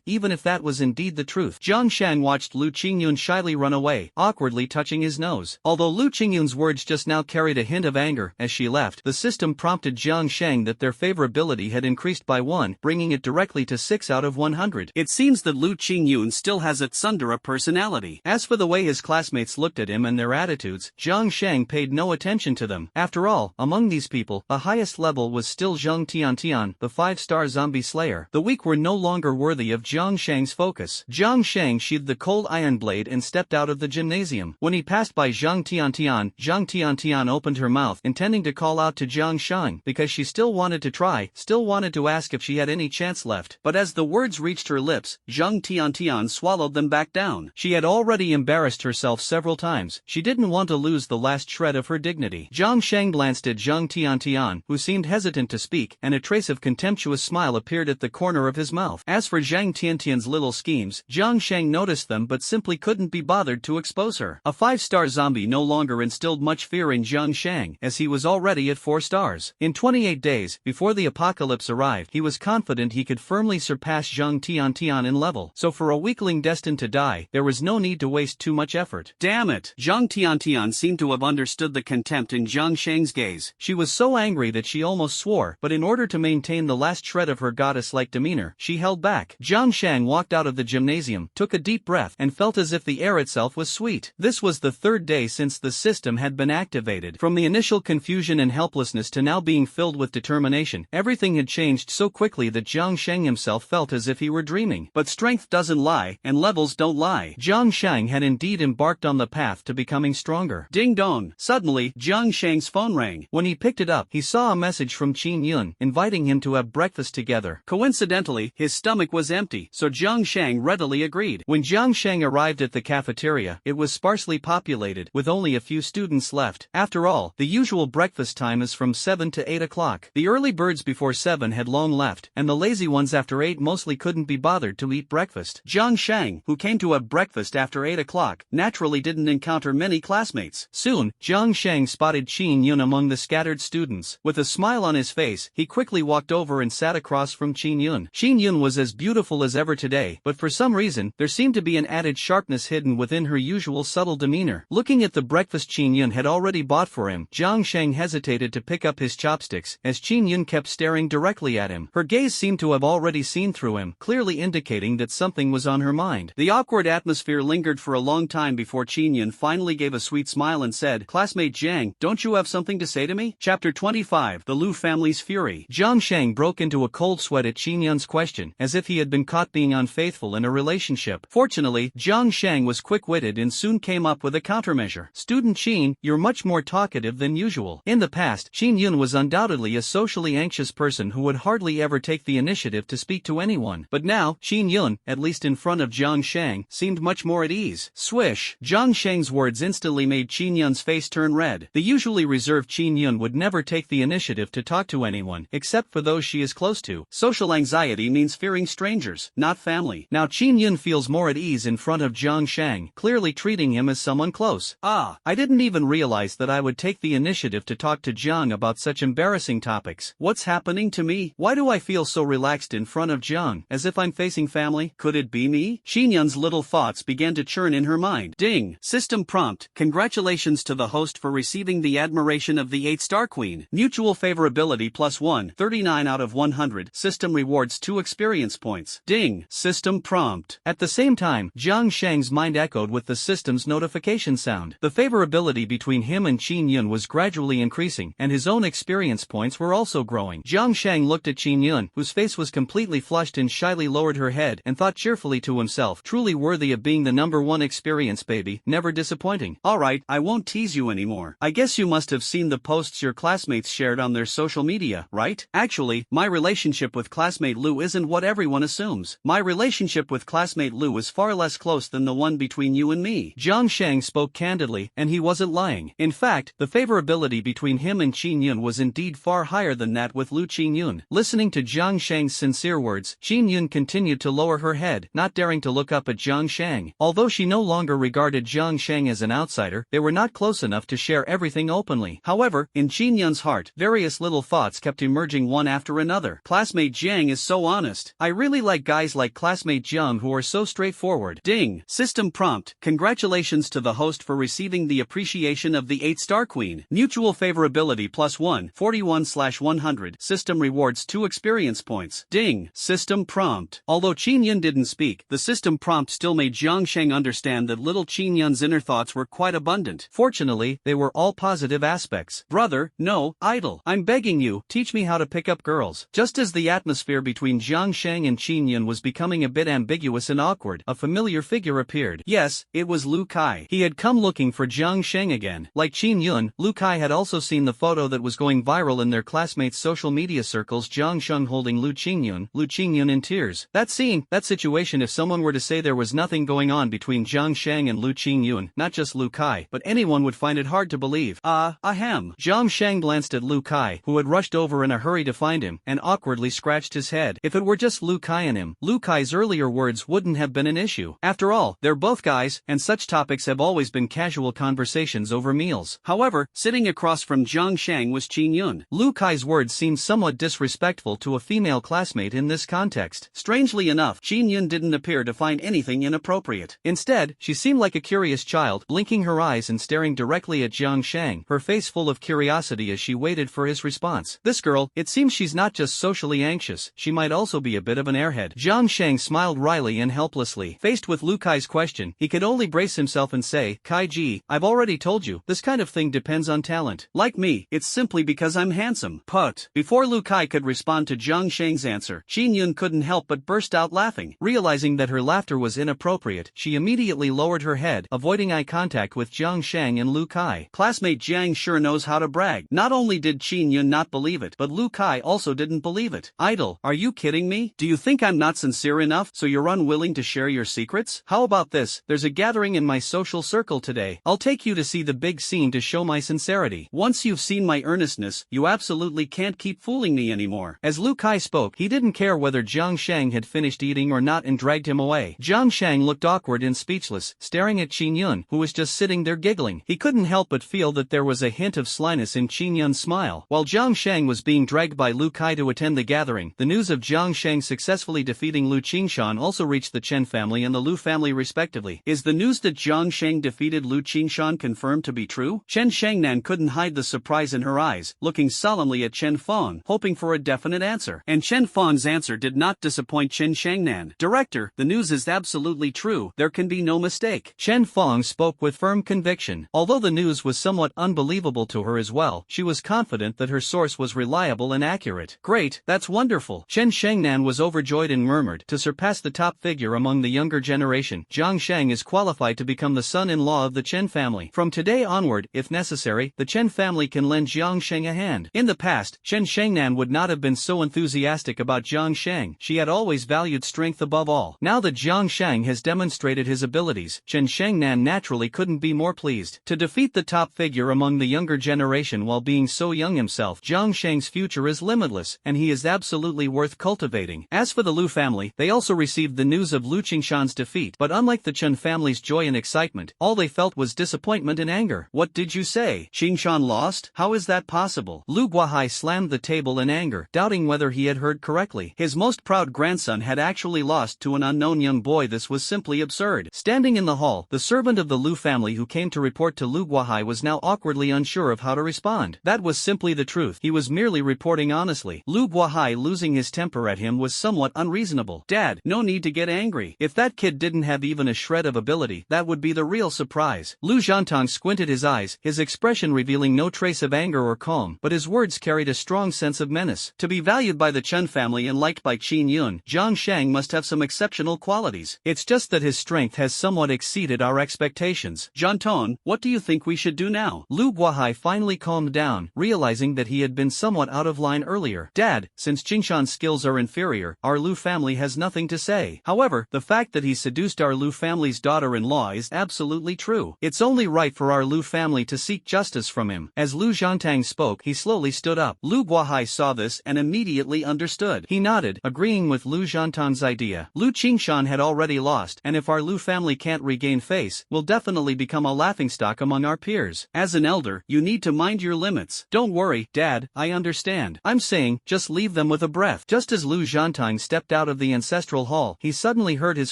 even if that was indeed the truth. Jiang Shang watched Lu Qingyun shyly run away, awkwardly touching his nose. Although Lu Qingyun's words just now carried a hint of anger as she left, the system prompted Jiang Shang that their favorability had increased by 1, bringing it directly to 6 out of 100. It seems that Lu Qingyun still has a tsundere personality. As for the way his classmates looked at him and their attitudes, Jiang Shang paid no attention to them. After all, among these these people, the highest level was still Zhang Tiantian, the 5-star zombie slayer. The weak were no longer worthy of Jiang Shang's focus. Jiang Shang sheathed the cold iron blade and stepped out of the gymnasium. When he passed by Zhang Tiantian opened her mouth, intending to call out to Jiang Shang, because she still wanted to try, still wanted to ask if she had any chance left. But as the words reached her lips, Zhang Tiantian swallowed them back down. She had already embarrassed herself several times. She didn't want to lose the last shred of her dignity. Jiang Shang glanced at Zhang Tiantian, who seemed hesitant to speak, and a trace of contemptuous smile appeared at the corner of his mouth. As for Zhang Tiantian's little schemes, Jiang Shang noticed them but simply couldn't be bothered to expose her. A 5-star zombie no longer instilled much fear in Jiang Shang, as he was already at 4 stars. In 28 days, before the apocalypse arrived, he was confident he could firmly surpass Zhang Tiantian in level. So for a weakling destined to die, there was no need to waste too much effort. Damn it! Zhang Tiantian seemed to have understood the contempt in Jiang Shang's gaze. She was so angry that she almost swore, but in order to maintain the last shred of her goddess-like demeanor, she held back. Jiang Shang walked out of the gymnasium, took a deep breath, and felt as if the air itself was sweet. This was the 3rd day since the system had been activated. From the initial confusion and helplessness to now being filled with determination, everything had changed so quickly that Jiang Shang himself felt as if he were dreaming. But strength doesn't lie, and levels don't lie. Jiang Shang had indeed embarked on the path to becoming stronger. Ding dong! Suddenly, Jiang Shang's phone rang. When he picked it up, he saw a message from Qin Yun, inviting him to have breakfast together. Coincidentally, his stomach was empty, so Jiang Shang readily agreed. When Jiang Shang arrived at the cafeteria, it was sparsely populated, with only a few students left. After all, the usual breakfast time is from 7 to 8 o'clock. The early birds before 7 had long left, and the lazy ones after 8 mostly couldn't be bothered to eat breakfast. Jiang Shang, who came to have breakfast after 8 o'clock, naturally didn't encounter many classmates. Soon, Jiang Shang spotted Qin Yun among the scattered students. With a smile on his face, he quickly walked over and sat across from Qin Yun. Qin Yun was as beautiful as ever today, but for some reason, there seemed to be an added sharpness hidden within her usual subtle demeanor. Looking at the breakfast Qin Yun had already bought for him, Jiang Shang hesitated to pick up his chopsticks, as Qin Yun kept staring directly at him. Her gaze seemed to have already seen through him, clearly indicating that something was on her mind. The awkward atmosphere lingered for a long time before Qin Yun finally gave a sweet smile and said, "Classmate Jiang, don't you have something to say to me?" Chapter 25, The Lu Family's Fury. Jiang Shang broke into a cold sweat at Qin Yun's question, as if he had been caught being unfaithful in a relationship. Fortunately, Jiang Shang was quick-witted and soon came up with a countermeasure. "Student Qin, you're much more talkative than usual." In the past, Qin Yun was undoubtedly a socially anxious person who would hardly ever take the initiative to speak to anyone. But now, Qin Yun, at least in front of Jiang Shang, seemed much more at ease. Swish! Jiang Shang's words instantly made Qin Yun's face turn red. The usually reserved Qin Yun would never take the initiative to talk to anyone, except for those she is close to. Social anxiety means fearing strangers, not family. Now Qin Yun feels more at ease in front of Jiang Shang, clearly treating him as someone close. Ah, I didn't even realize that I would take the initiative to talk to Jiang about such embarrassing topics. What's happening to me? Why do I feel so relaxed in front of Jiang, as if I'm facing family? Could it be me? Qin Yun's little thoughts began to churn in her mind. Ding! System prompt. Congratulations to the host for receiving the admiration of the 8-star queen. Mutual favorability +1, 39 out of 100. System rewards 2 experience points. Ding! System prompt. At the same time, Jiang Shang's mind echoed with the system's notification sound. The favorability between him and Qin Yun was gradually increasing, and his own experience points were also growing. Jiang Shang looked at Qin Yun, whose face was completely flushed, and shyly lowered her head, and thought cheerfully to himself, truly worthy of being the #1 experience baby, never disappointing. Alright, I won't tease you anymore. I guess you must have seen the posts your classmates shared on their social media, right? Actually, my relationship with classmate Lu isn't what everyone assumes. My relationship with classmate Lu is far less close than the one between you and me. Jiang Shang spoke candidly, and he wasn't lying. In fact, the favorability between him and Qin Yun was indeed far higher than that with Lu Qin Yun. Listening to Jiang Shang's sincere words, Qin Yun continued to lower her head, not daring to look up at Jiang Shang. Although she no longer regarded Jiang Shang as an outsider, they were not close enough to share everything openly. However, in Qin Yun's heart, various little thoughts kept emerging one after another. Classmate Jiang is so honest. I really like guys like classmate Jiang who are so straightforward. Ding! System prompt. Congratulations to the host for receiving the appreciation of the 8-star queen. Mutual favorability +1, 41/100. System rewards 2 experience points. Ding! System prompt. Although Qin Yun didn't speak, the system prompt still made Jiang Shang understand that little Qin Yun's inner thoughts were quite abundant. Fortunately, they were all positive aspects. Brother, No, idle. I'm begging you, teach me how to pick up girls. Just as the atmosphere between Jiang Shang and Qin Yun was becoming a bit ambiguous and awkward, a familiar figure appeared. Yes, it was Lu Kai. He had come looking for Jiang Shang again. Like Qin Yun, Lu Kai had also seen the photo that was going viral in their classmates' social media circles, Jiang Shang holding Lu Qingyun in tears. That scene, that situation, if someone were to say there was nothing going on between Jiang Shang and Lu Qingyun, not just Lu Kai, but anyone would find it hard to believe. Ahem. Jiang Shang glanced at Lu Kai, who had rushed over in a hurry to find him, and awkwardly scratched his head. If it were just Lu Kai and him, Lu Kai's earlier words wouldn't have been an issue. After all, they're both guys, and such topics have always been casual conversations over meals. However, sitting across from Jiang Shang was Qin Yun. Lu Kai's words seemed somewhat disrespectful to a female classmate in this context. Strangely enough, Qin Yun didn't appear to find anything inappropriate. Instead, she seemed like a curious child, blinking her eyes and staring directly at Jiang Shang, her face full of curiosity as she waited for his response. This girl, it seems she's not just socially anxious, she might also be a bit of an airhead. Jiang Shang smiled wryly and helplessly. Faced with Lu Kai's question, he could only brace himself and say, Kai Ji, I've already told you, this kind of thing depends on talent. Like me, it's simply because I'm handsome. Put. Before Lu Kai could respond to Jiang Shang's answer, Qin Yun couldn't help but burst out laughing. Realizing that her laughter was inappropriate, she immediately lowered her head, avoiding eye contact with Jiang Shang and Lu Kai. Classmate Jiang sure knows how to brag. Not only did Qin Yun not believe it, but Lu Kai also didn't believe it. Idle, are you kidding me? Do you think I'm not sincere enough, so you're unwilling to share your secrets? How about this? There's a gathering in my social circle today. I'll take you to see the big scene to show my sincerity. Once you've seen my earnestness, you absolutely can't keep fooling me anymore. As Lu Kai spoke, he didn't care whether Jiang Shang had finished eating or not and dragged him away. Jiang Shang looked awkward and speechless, staring at Qin Yun, who was just sitting there giggling. He couldn't help but feel that there was a hint of slyness in Qin Yun's smile. While Jiang Shang was being dragged by Lu Kai to attend the gathering, the news of Jiang Shang successfully defeating Lu Qingshan also reached the Chen family and the Lu family respectively. Is the news that Jiang Shang defeated Lu Qingshan confirmed to be true? Chen Shangnan couldn't hide the surprise in her eyes, looking solemnly at Chen Feng, hoping for a definite answer. And Chen Feng's answer did not disappoint Chen Shangnan. Director, the news is absolutely true, there can be no mistake. Chen Feng spoke with firm conviction. Although the news was somewhat unbelievable to her as well, she was confident that her source was reliable and accurate. Great, that's wonderful. Chen Shangnan was overjoyed and murmured, to surpass the top figure among the younger generation, Jiang Shang is qualified to become the son-in-law of the Chen family. From today onward, if necessary, the Chen family can lend Jiang Shang a hand. In the past, Chen Shangnan would not have been so enthusiastic about Jiang Shang. She had always valued strength above all. Now that Jiang Shang has demonstrated his abilities, Chen Shangnan naturally couldn't be more pleased. To defeat the top figure among the younger generation while being so young himself, Jiang Shang's future is limitless, and he is absolutely worth cultivating. As for the Lu family, they also received the news of Lu Qingshan's defeat, but unlike the Chen family's joy and excitement, all they felt was disappointment and anger. What did you say? Qingshan lost? How is that possible? Lu Guohai slammed the table in anger, doubting whether he had heard correctly. His most proud grandson had actually lost to an unknown young boy. This was simply absurd. Standing in the hall, the servant of the Lu family who came to report to Lu Guohai was now awkwardly unsure of how to respond. That was simply the truth. He was merely reporting honestly. Lu Guohai losing his temper at him was somewhat unreasonable. Dad, no need to get angry. If that kid didn't have even a shred of ability, that would be the real surprise. Lu Zhantang squinted his eyes, his expression revealing no trace of anger or calm, but his words carried a strong sense of menace. To be valued by the Chen family and liked by Qin Yun, Jiang Shang must have some exceptional qualities. It's just that his strength has somewhat exceeded our expectations. Zhanton, what do you think we should do now? Lu Guohai finally calmed down, realizing that he had been somewhat out of line earlier. Dad, since Qingshan's skills are inferior, our Lu family has nothing to say. However, the fact that he seduced our Lu family's daughter-in-law is absolutely true. It's only right for our Lu family to seek justice from him. As Lu Zhantang spoke, he slowly stood up. Lu Guohai saw this and immediately understood. He nodded, agreeing with Lu Zhantang's idea. Lu Qingshan had already lost, and if our Lu family can't regain face, we'll definitely become a laughingstock among our peers. As an elder, you need to mind your limits. Don't worry, Dad, I understand. I'm saying, just leave them with a breath. Just as Lu Zhantang stepped out of the ancestral hall, he suddenly heard his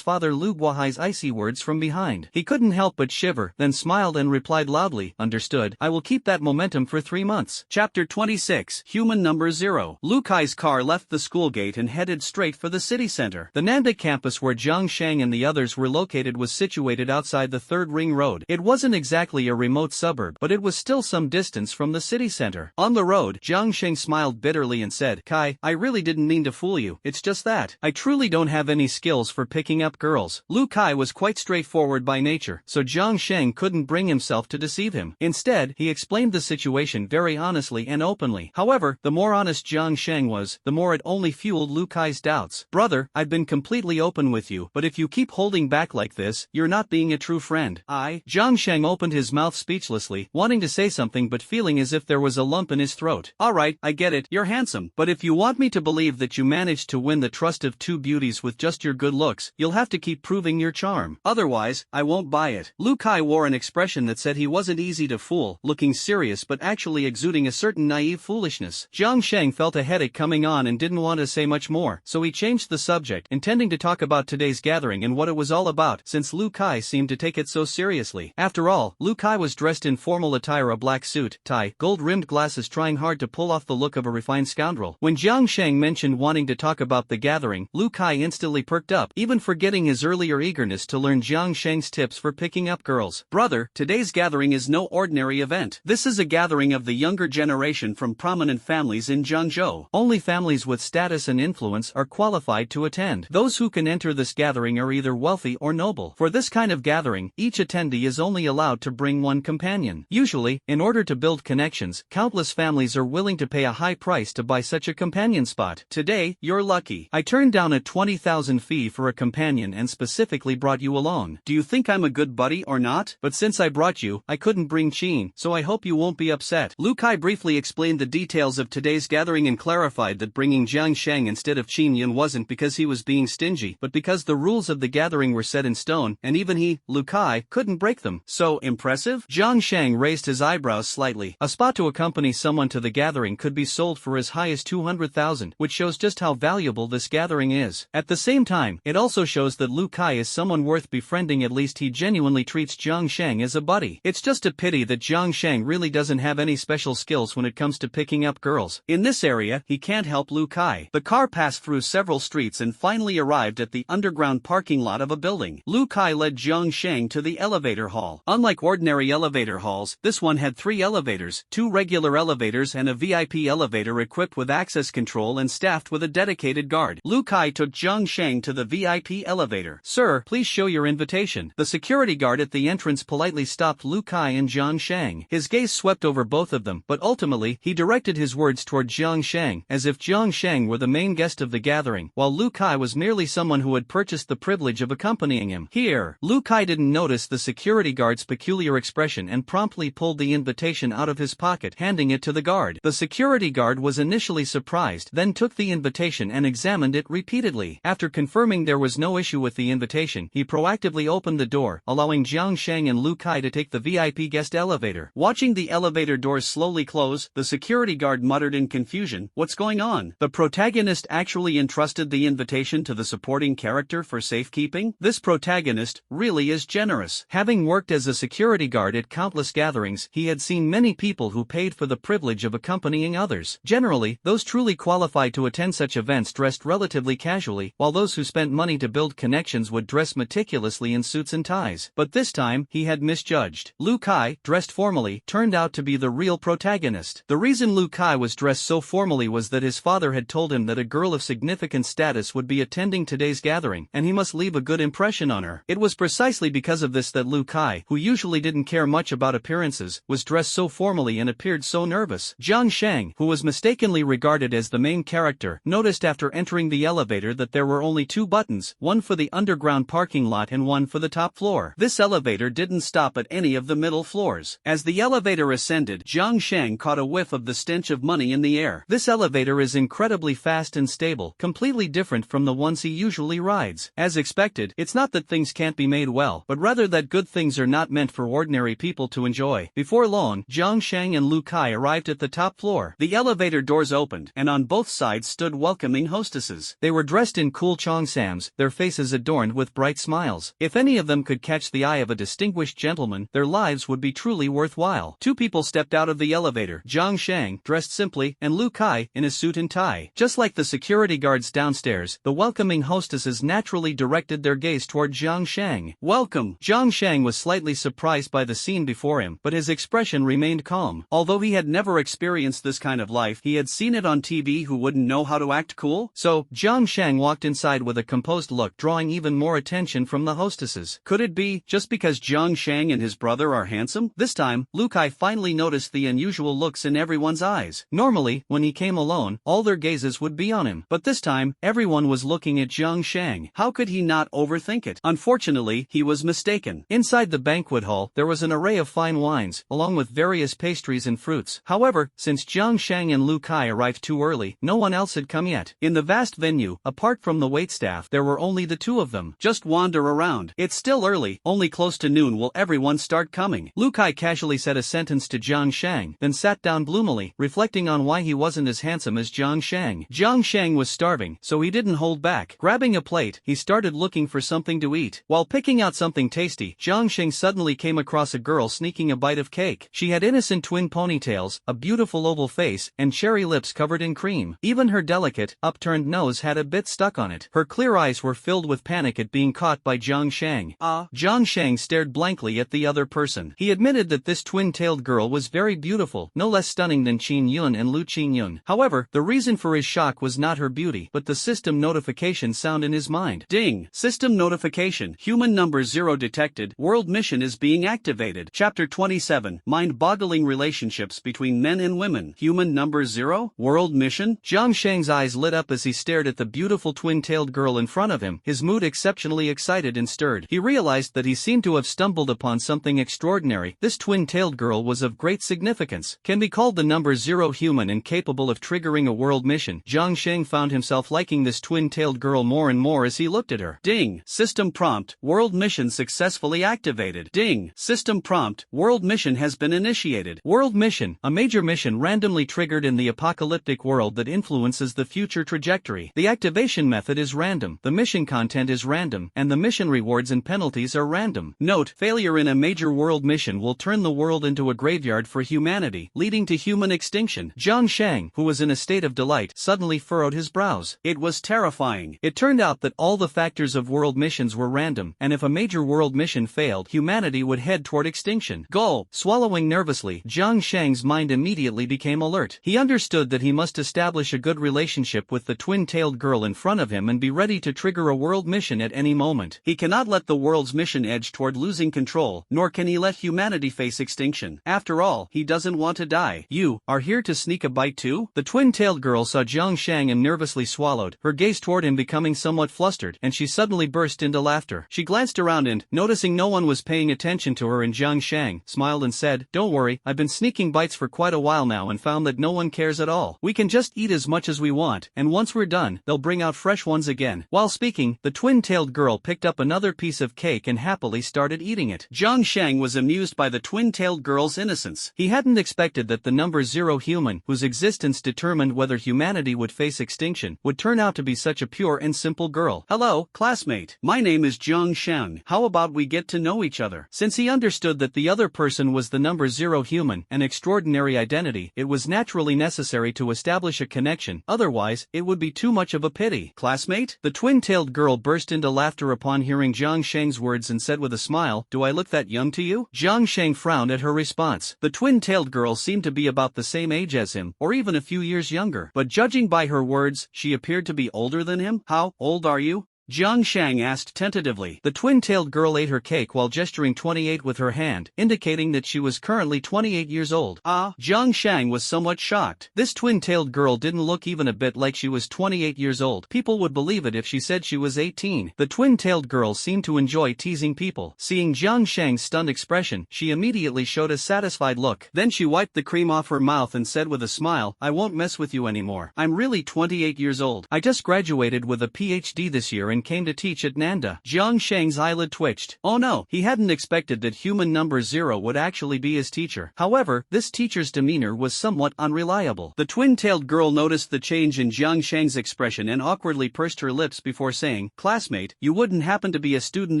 father Lu Guohai's icy words from behind. He couldn't help but shiver, then smiled and replied loudly, understood, I will keep that momentum for 3 months. Chapter 26, Human Number 0. Lu Kai's car left the school gate and headed straight for the city center. The Nanda campus where Jiang Shang and the others were located was situated outside the 3rd Ring Road. It wasn't exactly a remote suburb, but it was still some distance from the the city center. On the road, Jiang Sheng smiled bitterly and said, Kai, I really didn't mean to fool you, it's just that I truly don't have any skills for picking up girls. Lu Kai was quite straightforward by nature, so Jiang Sheng couldn't bring himself to deceive him. Instead, he explained the situation very honestly and openly. However, the more honest Jiang Sheng was, the more it only fueled Lu Kai's doubts. Brother, I've been completely open with you, but if you keep holding back like this, you're not being a true friend. Jiang Sheng opened his mouth speechlessly, wanting to say something but feeling as if there was a lump in his throat. Alright, I get it, you're handsome, but if you want me to believe that you managed to win the trust of two beauties with just your good looks, you'll have to keep proving your charm. Otherwise, I won't buy it. Lu Kai wore an expression that said he wasn't easy to fool, looking serious but actually exuding a certain naive foolishness. Jiang Sheng felt a headache coming on and didn't want to say much more, so he changed the subject, intending to talk about today's gathering and what it was all about, since Lu Kai seemed to take it so seriously. After all, Lu Kai was dressed in formal attire, a black suit, tie, gold-rimmed glasses, trying hard to pull off the look of a refined scoundrel. When Jiang Sheng mentioned wanting to talk about the gathering, Lu Kai instantly perked up, even forgetting his earlier eagerness to learn Jiang Sheng's tips for picking up girls. Brother, today's gathering is no ordinary event. This is a gathering of the younger generation from prominent families in Zhengzhou. Only families with status and influence are qualified to attend. Those who can enter this gathering are either wealthy or noble. For this kind of gathering, each attendee is only allowed to bring one companion. Usually, in order to build connections, countless families are willing to pay a high price to buy such a companion spot. Today, you're lucky. I turned down a 20,000 fee for a companion and specifically brought you along. Do you think I'm a good buddy or not? But since I brought you, I couldn't bring Qin, so I hope you won't be upset. Lu Kai briefly explained the details of today's gathering and clarified that bringing Jiang Sheng instead of Qin Yun wasn't because he was being stingy, but because the rules of the gathering were set in stone, and even he, Lu Kai, couldn't break them. So impressive? Jiang Sheng raised his eyebrows slightly. A spot to accompany someone to the gathering could be sold for as high as 200,000, which shows just how valuable this gathering is. At the same time, it also shows that Lu Kai is someone worth befriending. At least he genuinely treats Jiang Sheng as a buddy. It's just a pity that Jiang Sheng really doesn't have any special skills when it comes to picking up girls. In this area, he can't help Lu Kai. The car passed through several streets and finally arrived at the underground parking lot of a building. Lu Kai led Jiang Sheng to the elevator hall. Unlike ordinary elevator halls, this one had 3 elevators, 2 regular elevators and a VIP elevator equipped with access control and staffed with a dedicated guard. Lu Kai took Jiang Sheng to the VIP elevator. Sir, please show your invitation. The security guard at the entrance politely stopped Lu Kai and Jiang Sheng. His gaze swept over both of them, but ultimately, he directed his words toward Jiang Sheng, as if Jiang Sheng were the main guest of the gathering, while Lu Kai was merely someone who had purchased the privilege of accompanying him. Here, Lu Kai didn't notice the security guard's peculiar expression and promptly pulled the invitation out of his pocket, handing it to the guard. The security guard was initially surprised, then took the invitation and examined it repeatedly. After confirming there was no issue with the invitation, he proactively opened the door, allowing Jiang Sheng and Lu Kai to take the VIP guest elevator. Watching the elevator doors slowly close, the security guard muttered in confusion, "What's going on?" The protagonist actually entrusted the invitation to the supporting character for safekeeping? This protagonist really is generous. Having worked as a security guard at countless gatherings, he had seen many people who paid for the privilege of accompanying others. Generally, those truly qualified to attend such events dressed relatively casually, while those who spent money to build connections would dress meticulously in suits and ties. But this time, he had misjudged. Lu Kai, dressed formally, turned out to be the real protagonist. The reason Lu Kai was dressed so formally was that his father had told him that a girl of significant status would be attending today's gathering, and he must leave a good impression on her. It was precisely because of this that Lu Kai, who usually didn't care much about appearances, was dressed so formally and appeared so nervous. Jiang Sheng, who was mistakenly regarded as the main character, noticed after entering the elevator that there were only 2 buttons, one for the underground parking lot and one for the top floor. This elevator didn't stop at any of the middle floors. As the elevator ascended, Jiang Sheng caught a whiff of the stench of money in the air. This elevator is incredibly fast and stable, completely different from the ones he usually rides. As expected, it's not that things can't be made well, but rather that good things are not meant for ordinary people to enjoy. Before long, Jiang Sheng and Lu Kai arrived at the top floor. The elevator doors opened, and on both sides stood welcoming hostesses. They were dressed in cool cheongsams, their faces adorned with bright smiles. If any of them could catch the eye of a distinguished gentleman, their lives would be truly worthwhile. 2 people stepped out of the elevator, Jiang Sheng, dressed simply, and Lu Kai, in a suit and tie. Just like the security guards downstairs, the welcoming hostesses naturally directed their gaze toward Jiang Sheng. "Welcome." Jiang Sheng was slightly surprised by the scene before him, but his expression remained calm. calm. Although he had never experienced this kind of life, he had seen it on TV. Who wouldn't know how to act cool? So, Jiang Shang walked inside with a composed look, drawing even more attention from the hostesses. Could it be just because Jiang Shang and his brother are handsome? This time, Lu Kai finally noticed the unusual looks in everyone's eyes. Normally, when he came alone, all their gazes would be on him. But this time, everyone was looking at Jiang Shang. How could he not overthink it? Unfortunately, he was mistaken. Inside the banquet hall, there was an array of fine wines, along with various pastries and fruits. However, since Jiang Shang and Lu Kai arrived too early, no one else had come yet. In the vast venue, apart from the waitstaff, there were only the two of them. Just wander around. It's still early, only close to noon will everyone start coming. Lu Kai casually said a sentence to Jiang Shang, then sat down gloomily, reflecting on why he wasn't as handsome as Jiang Shang. Jiang Shang was starving, so he didn't hold back. Grabbing a plate, he started looking for something to eat. While picking out something tasty, Jiang Shang suddenly came across a girl sneaking a bite of cake. She had innocent twin ponytails, a beautiful oval face, and cherry lips covered in cream. Even her delicate, upturned nose had a bit stuck on it. Her clear eyes were filled with panic at being caught by Jiang Shang. Jiang Shang stared blankly at the other person. He admitted that this twin-tailed girl was very beautiful, no less stunning than Qin Yun and Lu Qingyun. However, the reason for his shock was not her beauty, but the system notification sound in his mind. Ding! System notification. Human number 0 detected. World mission is being activated. Chapter 27. Mind-boggling relationships between men and women. Human number 0? World mission? Jiang Shang's eyes lit up as he stared at the beautiful twin-tailed girl in front of him, his mood exceptionally excited and stirred. He realized that he seemed to have stumbled upon something extraordinary. This twin-tailed girl was of great significance. Can be called the number 0 human and capable of triggering a world mission. Jiang Shang found himself liking this twin-tailed girl more and more as he looked at her. Ding! System prompt. World mission successfully activated. Ding! System prompt. World mission has been initiated. World mission. A major mission randomly triggered in the apocalyptic world that influences the future trajectory. The activation method is random, the mission content is random, and the mission rewards and penalties are random. Note: failure in a major world mission will turn the world into a graveyard for humanity, leading to human extinction. Jiang Shang, who was in a state of delight, suddenly furrowed his brows. It was terrifying. It turned out that all the factors of world missions were random, and if a major world mission failed, humanity would head toward extinction. Goal. Swallowing nervously, Jiang Shang's mind immediately became alert. He understood that he must establish a good relationship with the twin-tailed girl in front of him and be ready to trigger a world mission at any moment. He cannot let the world's mission edge toward losing control, nor can he let humanity face extinction. After all, he doesn't want to die. You are here to sneak a bite too? The twin-tailed girl saw Jiang Shang and nervously swallowed, her gaze toward him becoming somewhat flustered, and she suddenly burst into laughter. She glanced around and, noticing no one was paying attention to her and Jiang Shang, smiled and said, "Don't worry, I've been sneaking bites for quite a while now and found that no one cares at all. We can just eat as much as we want, and once we're done, they'll bring out fresh ones again." While speaking, the twin-tailed girl picked up another piece of cake and happily started eating it. Jiang Shang was amused by the twin-tailed girl's innocence. He hadn't expected that the number 0 human, whose existence determined whether humanity would face extinction, would turn out to be such a pure and simple girl. "Hello, classmate. My name is Jiang Shang. How about we get to know each other?" Since he understood that the other person was the number 0 human, an extraordinary identity, it was naturally necessary to establish a connection, otherwise, it would be too much of a pity. "Classmate?" The twin-tailed girl burst into laughter upon hearing Jiang Shang's words and said with a smile, "Do I look that young to you?" Jiang Shang frowned at her response. The twin-tailed girl seemed to be about the same age as him, or even a few years younger, but judging by her words, she appeared to be older than him. "How old are you?" Jiang Shang asked tentatively. The twin-tailed girl ate her cake while gesturing 28 with her hand, indicating that she was currently 28 years old. Jiang Shang was somewhat shocked. This twin-tailed girl didn't look even a bit like she was 28 years old. People would believe it if she said she was 18. The twin-tailed girl seemed to enjoy teasing people. Seeing Jiang Shang's stunned expression, she immediately showed a satisfied look. Then she wiped the cream off her mouth and said with a smile, "I won't mess with you anymore. I'm really 28 years old. I just graduated with a PhD this year and came to teach at Nanda." Jiang Shang's eyelid twitched. Oh no, he hadn't expected that human number 0 would actually be his teacher. However, this teacher's demeanor was somewhat unreliable. The twin-tailed girl noticed the change in Jiang Shang's expression and awkwardly pursed her lips before saying, "Classmate, you wouldn't happen to be a student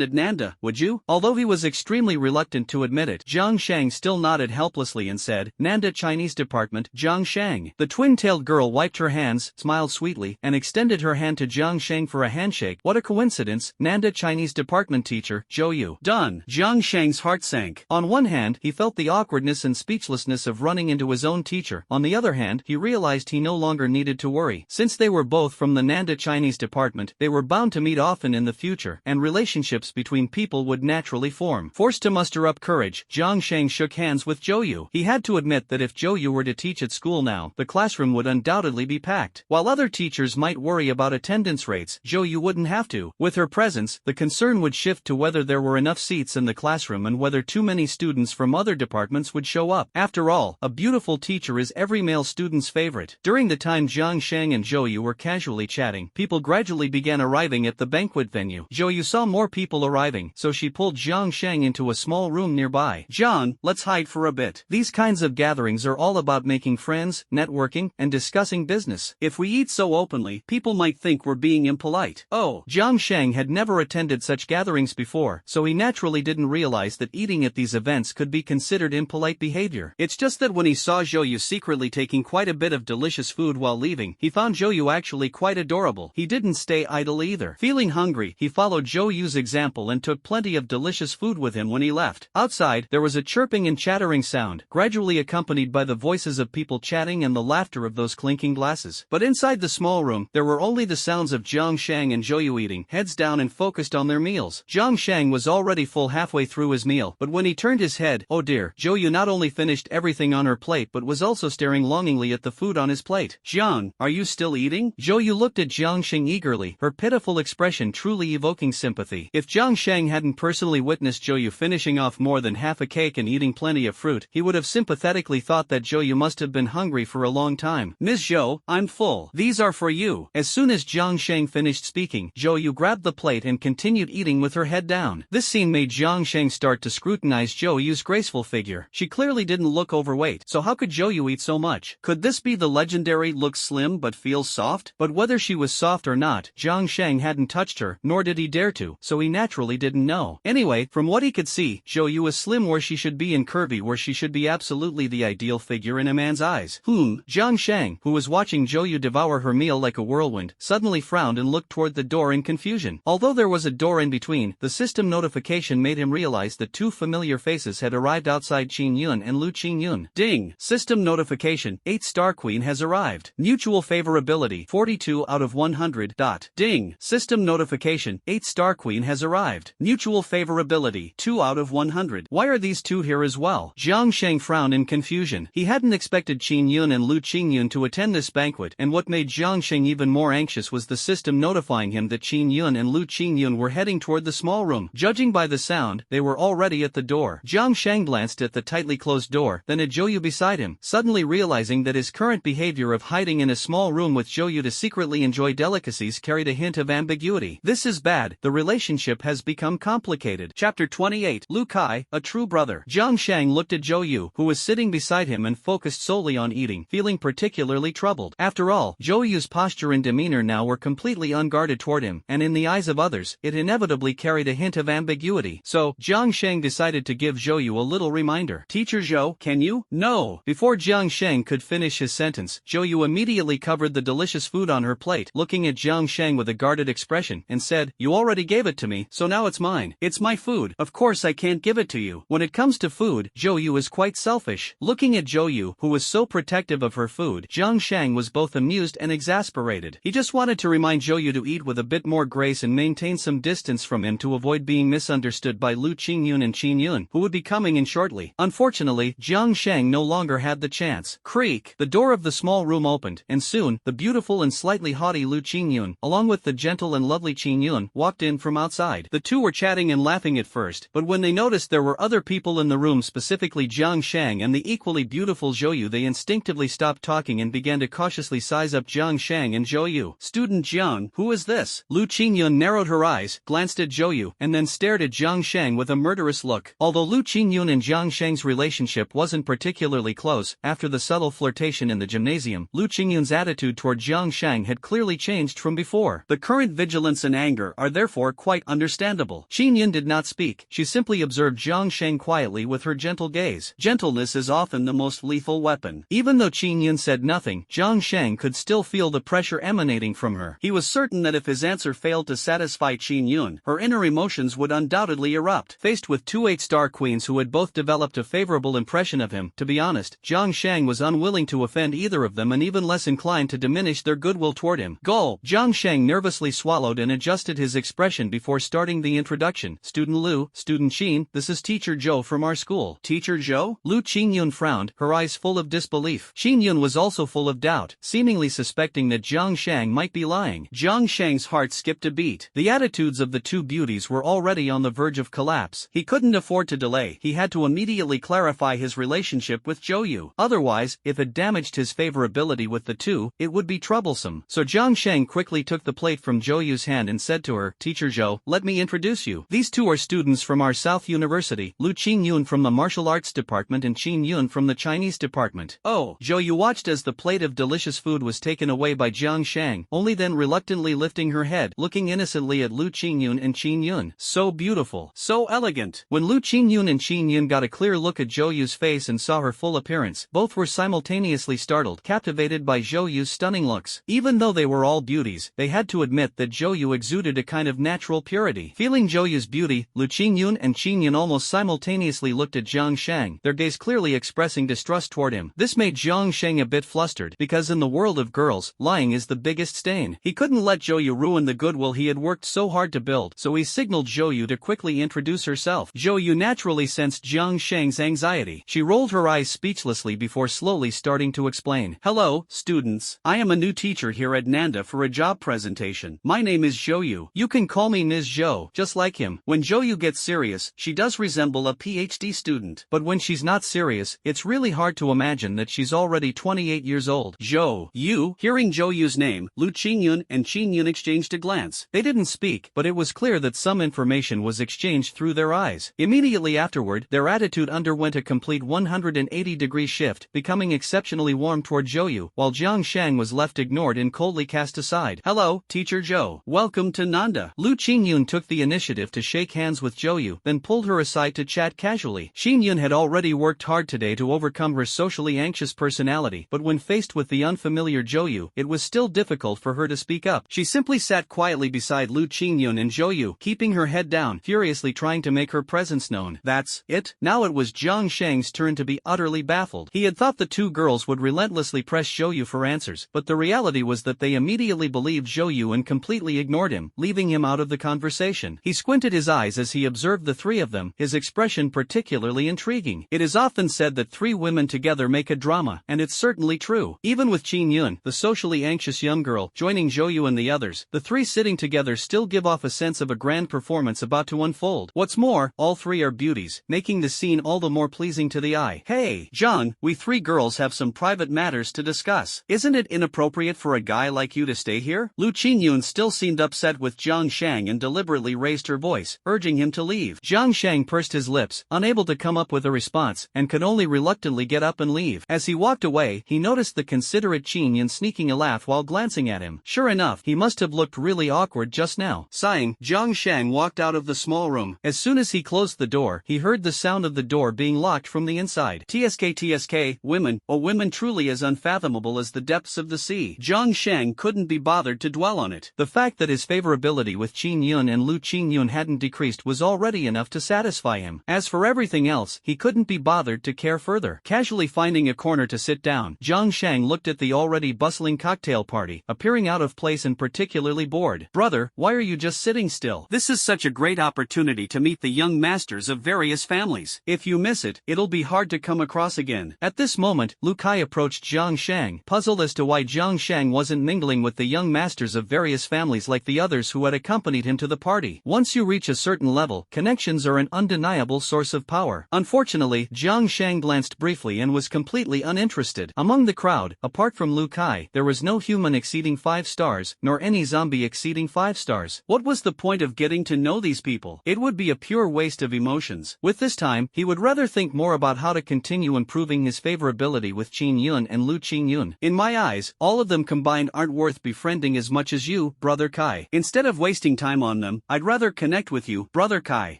at Nanda, would you?" Although he was extremely reluctant to admit it, Jiang Shang still nodded helplessly and said, "Nanda Chinese Department, Jiang Shang." The twin-tailed girl wiped her hands, smiled sweetly, and extended her hand to Jiang Shang for a handshake What a coincidence, Nanda Chinese department teacher, Zhou Yu. Done. Jiang Shang's heart sank. On one hand, he felt the awkwardness and speechlessness of running into his own teacher. On the other hand, he realized he no longer needed to worry. Since they were both from the Nanda Chinese department, they were bound to meet often in the future, and relationships between people would naturally form. Forced to muster up courage, Jiang Shang shook hands with Zhou Yu. He had to admit that if Zhou Yu were to teach at school now, the classroom would undoubtedly be packed. While other teachers might worry about attendance rates, Zhou Yu wouldn't have to. With her presence, the concern would shift to whether there were enough seats in the classroom and whether too many students from other departments would show up. After all, a beautiful teacher is every male student's favorite. During the time Jiang Shang and Zhou Yu were casually chatting, people gradually began arriving at the banquet venue. Zhou Yu saw more people arriving, so she pulled Jiang Shang into a small room nearby. Jiang, let's hide for a bit. These kinds of gatherings are all about making friends, networking, and discussing business. If we eat so openly, people might think we're being impolite. Oh, Jiang Shang had never attended such gatherings before, so he naturally didn't realize that eating at these events could be considered impolite behavior. It's just that when he saw Zhou Yu secretly taking quite a bit of delicious food while leaving, he found Zhou Yu actually quite adorable. He didn't stay idle either. Feeling hungry, he followed Zhou Yu's example and took plenty of delicious food with him when he left. Outside, there was a chirping and chattering sound, gradually accompanied by the voices of people chatting and the laughter of those clinking glasses. But inside the small room, there were only the sounds of Jiang Shang and Zhou Yu eating, heads down and focused on their meals. Jiang Shang was already full halfway through his meal, but when he turned his head, oh dear, Zhou Yu not only finished everything on her plate but was also staring longingly at the food on his plate. Jiang, are you still eating? Zhou Yu looked at Jiang Shang eagerly, her pitiful expression truly evoking sympathy. If Jiang Shang hadn't personally witnessed Zhou Yu finishing off more than half a cake and eating plenty of fruit, he would have sympathetically thought that Zhou Yu must have been hungry for a long time. Ms. Zhou, I'm full. These are for you. As soon as Jiang Shang finished speaking, Zhou Yu grabbed the plate and continued eating with her head down. This scene made Jiang Shang start to scrutinize Zhou Yu's graceful figure. She clearly didn't look overweight, so how could Zhou Yu eat so much? Could this be the legendary looks slim but feels soft? But whether she was soft or not, Jiang Shang hadn't touched her, nor did he dare to, so he naturally didn't know. Anyway, from what he could see, Zhou Yu was slim where she should be and curvy where she should be, absolutely the ideal figure in a man's eyes. Jiang Shang, who was watching Zhou Yu devour her meal like a whirlwind, suddenly frowned and looked toward the door in confusion. Although there was a door in between, the system notification made him realize that two familiar faces had arrived outside Qin Yun and Lu Qingyun. Ding! System notification, 8-star queen has arrived. Mutual favorability, 42 out of 100. Ding! System notification, 8-star queen has arrived. Mutual favorability, 2 out of 100. Why are these two here as well? Jiang Shang frowned in confusion. He hadn't expected Qin Yun and Lu Qingyun to attend this banquet, and what made Jiang Shang even more anxious was the system notifying him that Qin Yun and Lu Qingyun were heading toward the small room. Judging by the sound, they were already at the door. Jiang Shang glanced at the tightly closed door, then at Zhou Yu beside him, suddenly realizing that his current behavior of hiding in a small room with Zhou Yu to secretly enjoy delicacies carried a hint of ambiguity. This is bad. The relationship has become complicated. Chapter 28. Lu Kai, a true brother. Jiang Shang looked at Zhou Yu, who was sitting beside him and focused solely on eating, feeling particularly troubled. After all, Zhou Yu's posture and demeanor now were completely unguarded toward him, and in the eyes of others, it inevitably carried a hint of ambiguity. So, Jiang Shang decided to give Zhou Yu a little reminder. Teacher Zhou, can you? No! Before Jiang Shang could finish his sentence, Zhou Yu immediately covered the delicious food on her plate, looking at Jiang Shang with a guarded expression, and said, you already gave it to me, so now it's mine. It's my food. Of course I can't give it to you. When it comes to food, Zhou Yu is quite selfish. Looking at Zhou Yu, who was so protective of her food, Jiang Shang was both amused and exasperated. He just wanted to remind Zhou Yu to eat with a bit more grace and maintain some distance from him to avoid being misunderstood by Lu Qingyun and Qin Yun, who would be coming in shortly. Unfortunately, Jiang Shang no longer had the chance. Creak! The door of the small room opened, and soon, the beautiful and slightly haughty Lu Qingyun, along with the gentle and lovely Qin Yun, walked in from outside. The two were chatting and laughing at first, but when they noticed there were other people in the room, specifically Jiang Shang and the equally beautiful Zhou Yu, they instinctively stopped talking and began to cautiously size up Jiang Shang and Zhou Yu. Student Jiang, who is this? Lu Qingyun narrowed her eyes, glanced at Zhou Yu, and then stared at Jiang Shang with a murderous look. Although Lu Qingyun and Jiang Shang's relationship wasn't particularly close, after the subtle flirtation in the gymnasium, Lu Qingyun's attitude toward Jiang Shang had clearly changed from before. The current vigilance and anger are therefore quite understandable. Qin Yun did not speak. She simply observed Jiang Shang quietly with her gentle gaze. Gentleness is often the most lethal weapon. Even though Qin Yun said nothing, Jiang Shang could still feel the pressure emanating from her. He was certain that if his answer answer failed to satisfy Qin Yun, her inner emotions would undoubtedly erupt. Faced with two 8-star queens who had both developed a favorable impression of him, to be honest, Jiang Shang was unwilling to offend either of them and even less inclined to diminish their goodwill toward him. Gulp! Jiang Shang nervously swallowed and adjusted his expression before starting the introduction. Student Lu, Student Qin, this is Teacher Zhou from our school. Teacher Zhou? Lu Qingyun frowned, her eyes full of disbelief. Qingyun was also full of doubt, seemingly suspecting that Jiang Shang might be lying. Jiang Shang's heart skipped a beat. The attitudes of the two beauties were already on the verge of collapse. He couldn't afford to delay. He had to immediately clarify his relationship with Zhou Yu. Otherwise, if it damaged his favorability with the two, it would be troublesome. So Jiang Shang quickly took the plate from Zhou Yu's hand and said to her, Teacher Zhou, let me introduce you. These two are students from our South University, Lu Qingyun from the Martial Arts Department and Qin Yun from the Chinese Department. Oh, Zhou Yu watched as the plate of delicious food was taken away by Jiang Shang, only then reluctantly lifting her head, looking innocently at Lu Qingyun and Qin Yun. So beautiful, so elegant. When Lu Qingyun and Qin Yun got a clear look at Zhou Yu's face and saw her full appearance, both were simultaneously startled, captivated by Zhou Yu's stunning looks. Even though they were all beauties, they had to admit that Zhou Yu exuded a kind of natural purity. Feeling Zhou Yu's beauty, Lu Qingyun and Qin Yun almost simultaneously looked at Jiang Shang, their gaze clearly expressing distrust toward him. This made Jiang Shang a bit flustered, because in the world of girls, lying is the biggest stain. He couldn't let Zhou Yu ruin the goodwill he had worked so hard to build, so he signaled Zhou Yu to quickly introduce herself. Zhou Yu naturally sensed Jiang Shang's anxiety. She rolled her eyes speechlessly before slowly starting to explain. Hello, students. I am a new teacher here at Nanda for a job presentation. My name is Zhou Yu. You can call me Ms. Zhou, just like him. When Zhou Yu gets serious, she does resemble a PhD student. But when she's not serious, it's really hard to imagine that she's already 28 years old. Zhou Yu. Hearing Zhou Yu's name, Lu Qingyun and Qin Yun exchanged a glance. They didn't speak, but it was clear that some information was exchanged through their eyes. Immediately afterward, their attitude underwent a complete 180-degree shift, becoming exceptionally warm toward Zhou Yu, while Jiang Shang was left ignored and coldly cast aside. Hello, Teacher Zhou. Welcome to Nanda. Lu Qingyun took the initiative to shake hands with Zhou Yu, then pulled her aside to chat casually. Qin Yun had already worked hard today to overcome her socially anxious personality, but when faced with the unfamiliar Zhou Yu, it was still difficult for her to speak up. She simply sat quietly beside Lu Qingyun and Zhou Yu, keeping her head down, furiously trying to make her presence known. That's it? Now it was Jiang Shang's turn to be utterly baffled. He had thought the two girls would relentlessly press Zhou Yu for answers, but the reality was that they immediately believed Zhou Yu and completely ignored him, leaving him out of the conversation. He squinted his eyes as he observed the three of them, his expression particularly intriguing. It is often said that three women together make a drama, and it's certainly true. Even with Qin Yun, the socially anxious young girl, joining Zhou Yu and the others, the three sitting together still give off a sense of a grand performance about to unfold. What's more, all three are beauties, making the scene all the more pleasing to the eye. Hey, Zhang, we three girls have some private matters to discuss. Isn't it inappropriate for a guy like you to stay here? Lu Qingyun still seemed upset with Jiang Shang and deliberately raised her voice, urging him to leave. Jiang Shang pursed his lips, unable to come up with a response, and could only reluctantly get up and leave. As he walked away, he noticed the considerate Qin Yun sneaking a laugh while glancing at him. Sure enough, he must have looked really awkward just now. Sighing, Jiang Shang walked out of the small room. As soon as he closed the door, he heard the sound of the door being locked from the inside. TSK, women, oh women truly as unfathomable as the depths of the sea. Jiang Shang couldn't be bothered to dwell on it. The fact that his favorability with Qin Yun and Lu Qingyun hadn't decreased was already enough to satisfy him. As for everything else, he couldn't be bothered to care further. Casually finding a corner to sit down, Jiang Shang looked at the already bustling cocktail party, appearing out of place and particularly bored. Brother, why are you just sitting still? This is such a great opportunity to meet the young masters of various families. If you miss it, it'll be hard to come across again. At this moment, Lu Kai approached Jiang Shang, puzzled as to why Jiang Shang wasn't mingling with the young masters of various families like the others who had accompanied him to the party. Once you reach a certain level, connections are an undeniable source of power. Unfortunately, Jiang Shang glanced briefly and was completely uninterested. Among the crowd, apart from Lu Kai, there was no human exceeding 5 stars, nor any zombie exceeding 5 stars. What was the point of getting to know these people? It would be a pure waste of emotions. With this time, he would rather think more about how to continue improving his favorability with Qin Yun and Lu Qingyun. In my eyes, all of them combined aren't worth befriending as much as you, Brother Kai. Instead of wasting time on them, I'd rather connect with you, Brother Kai.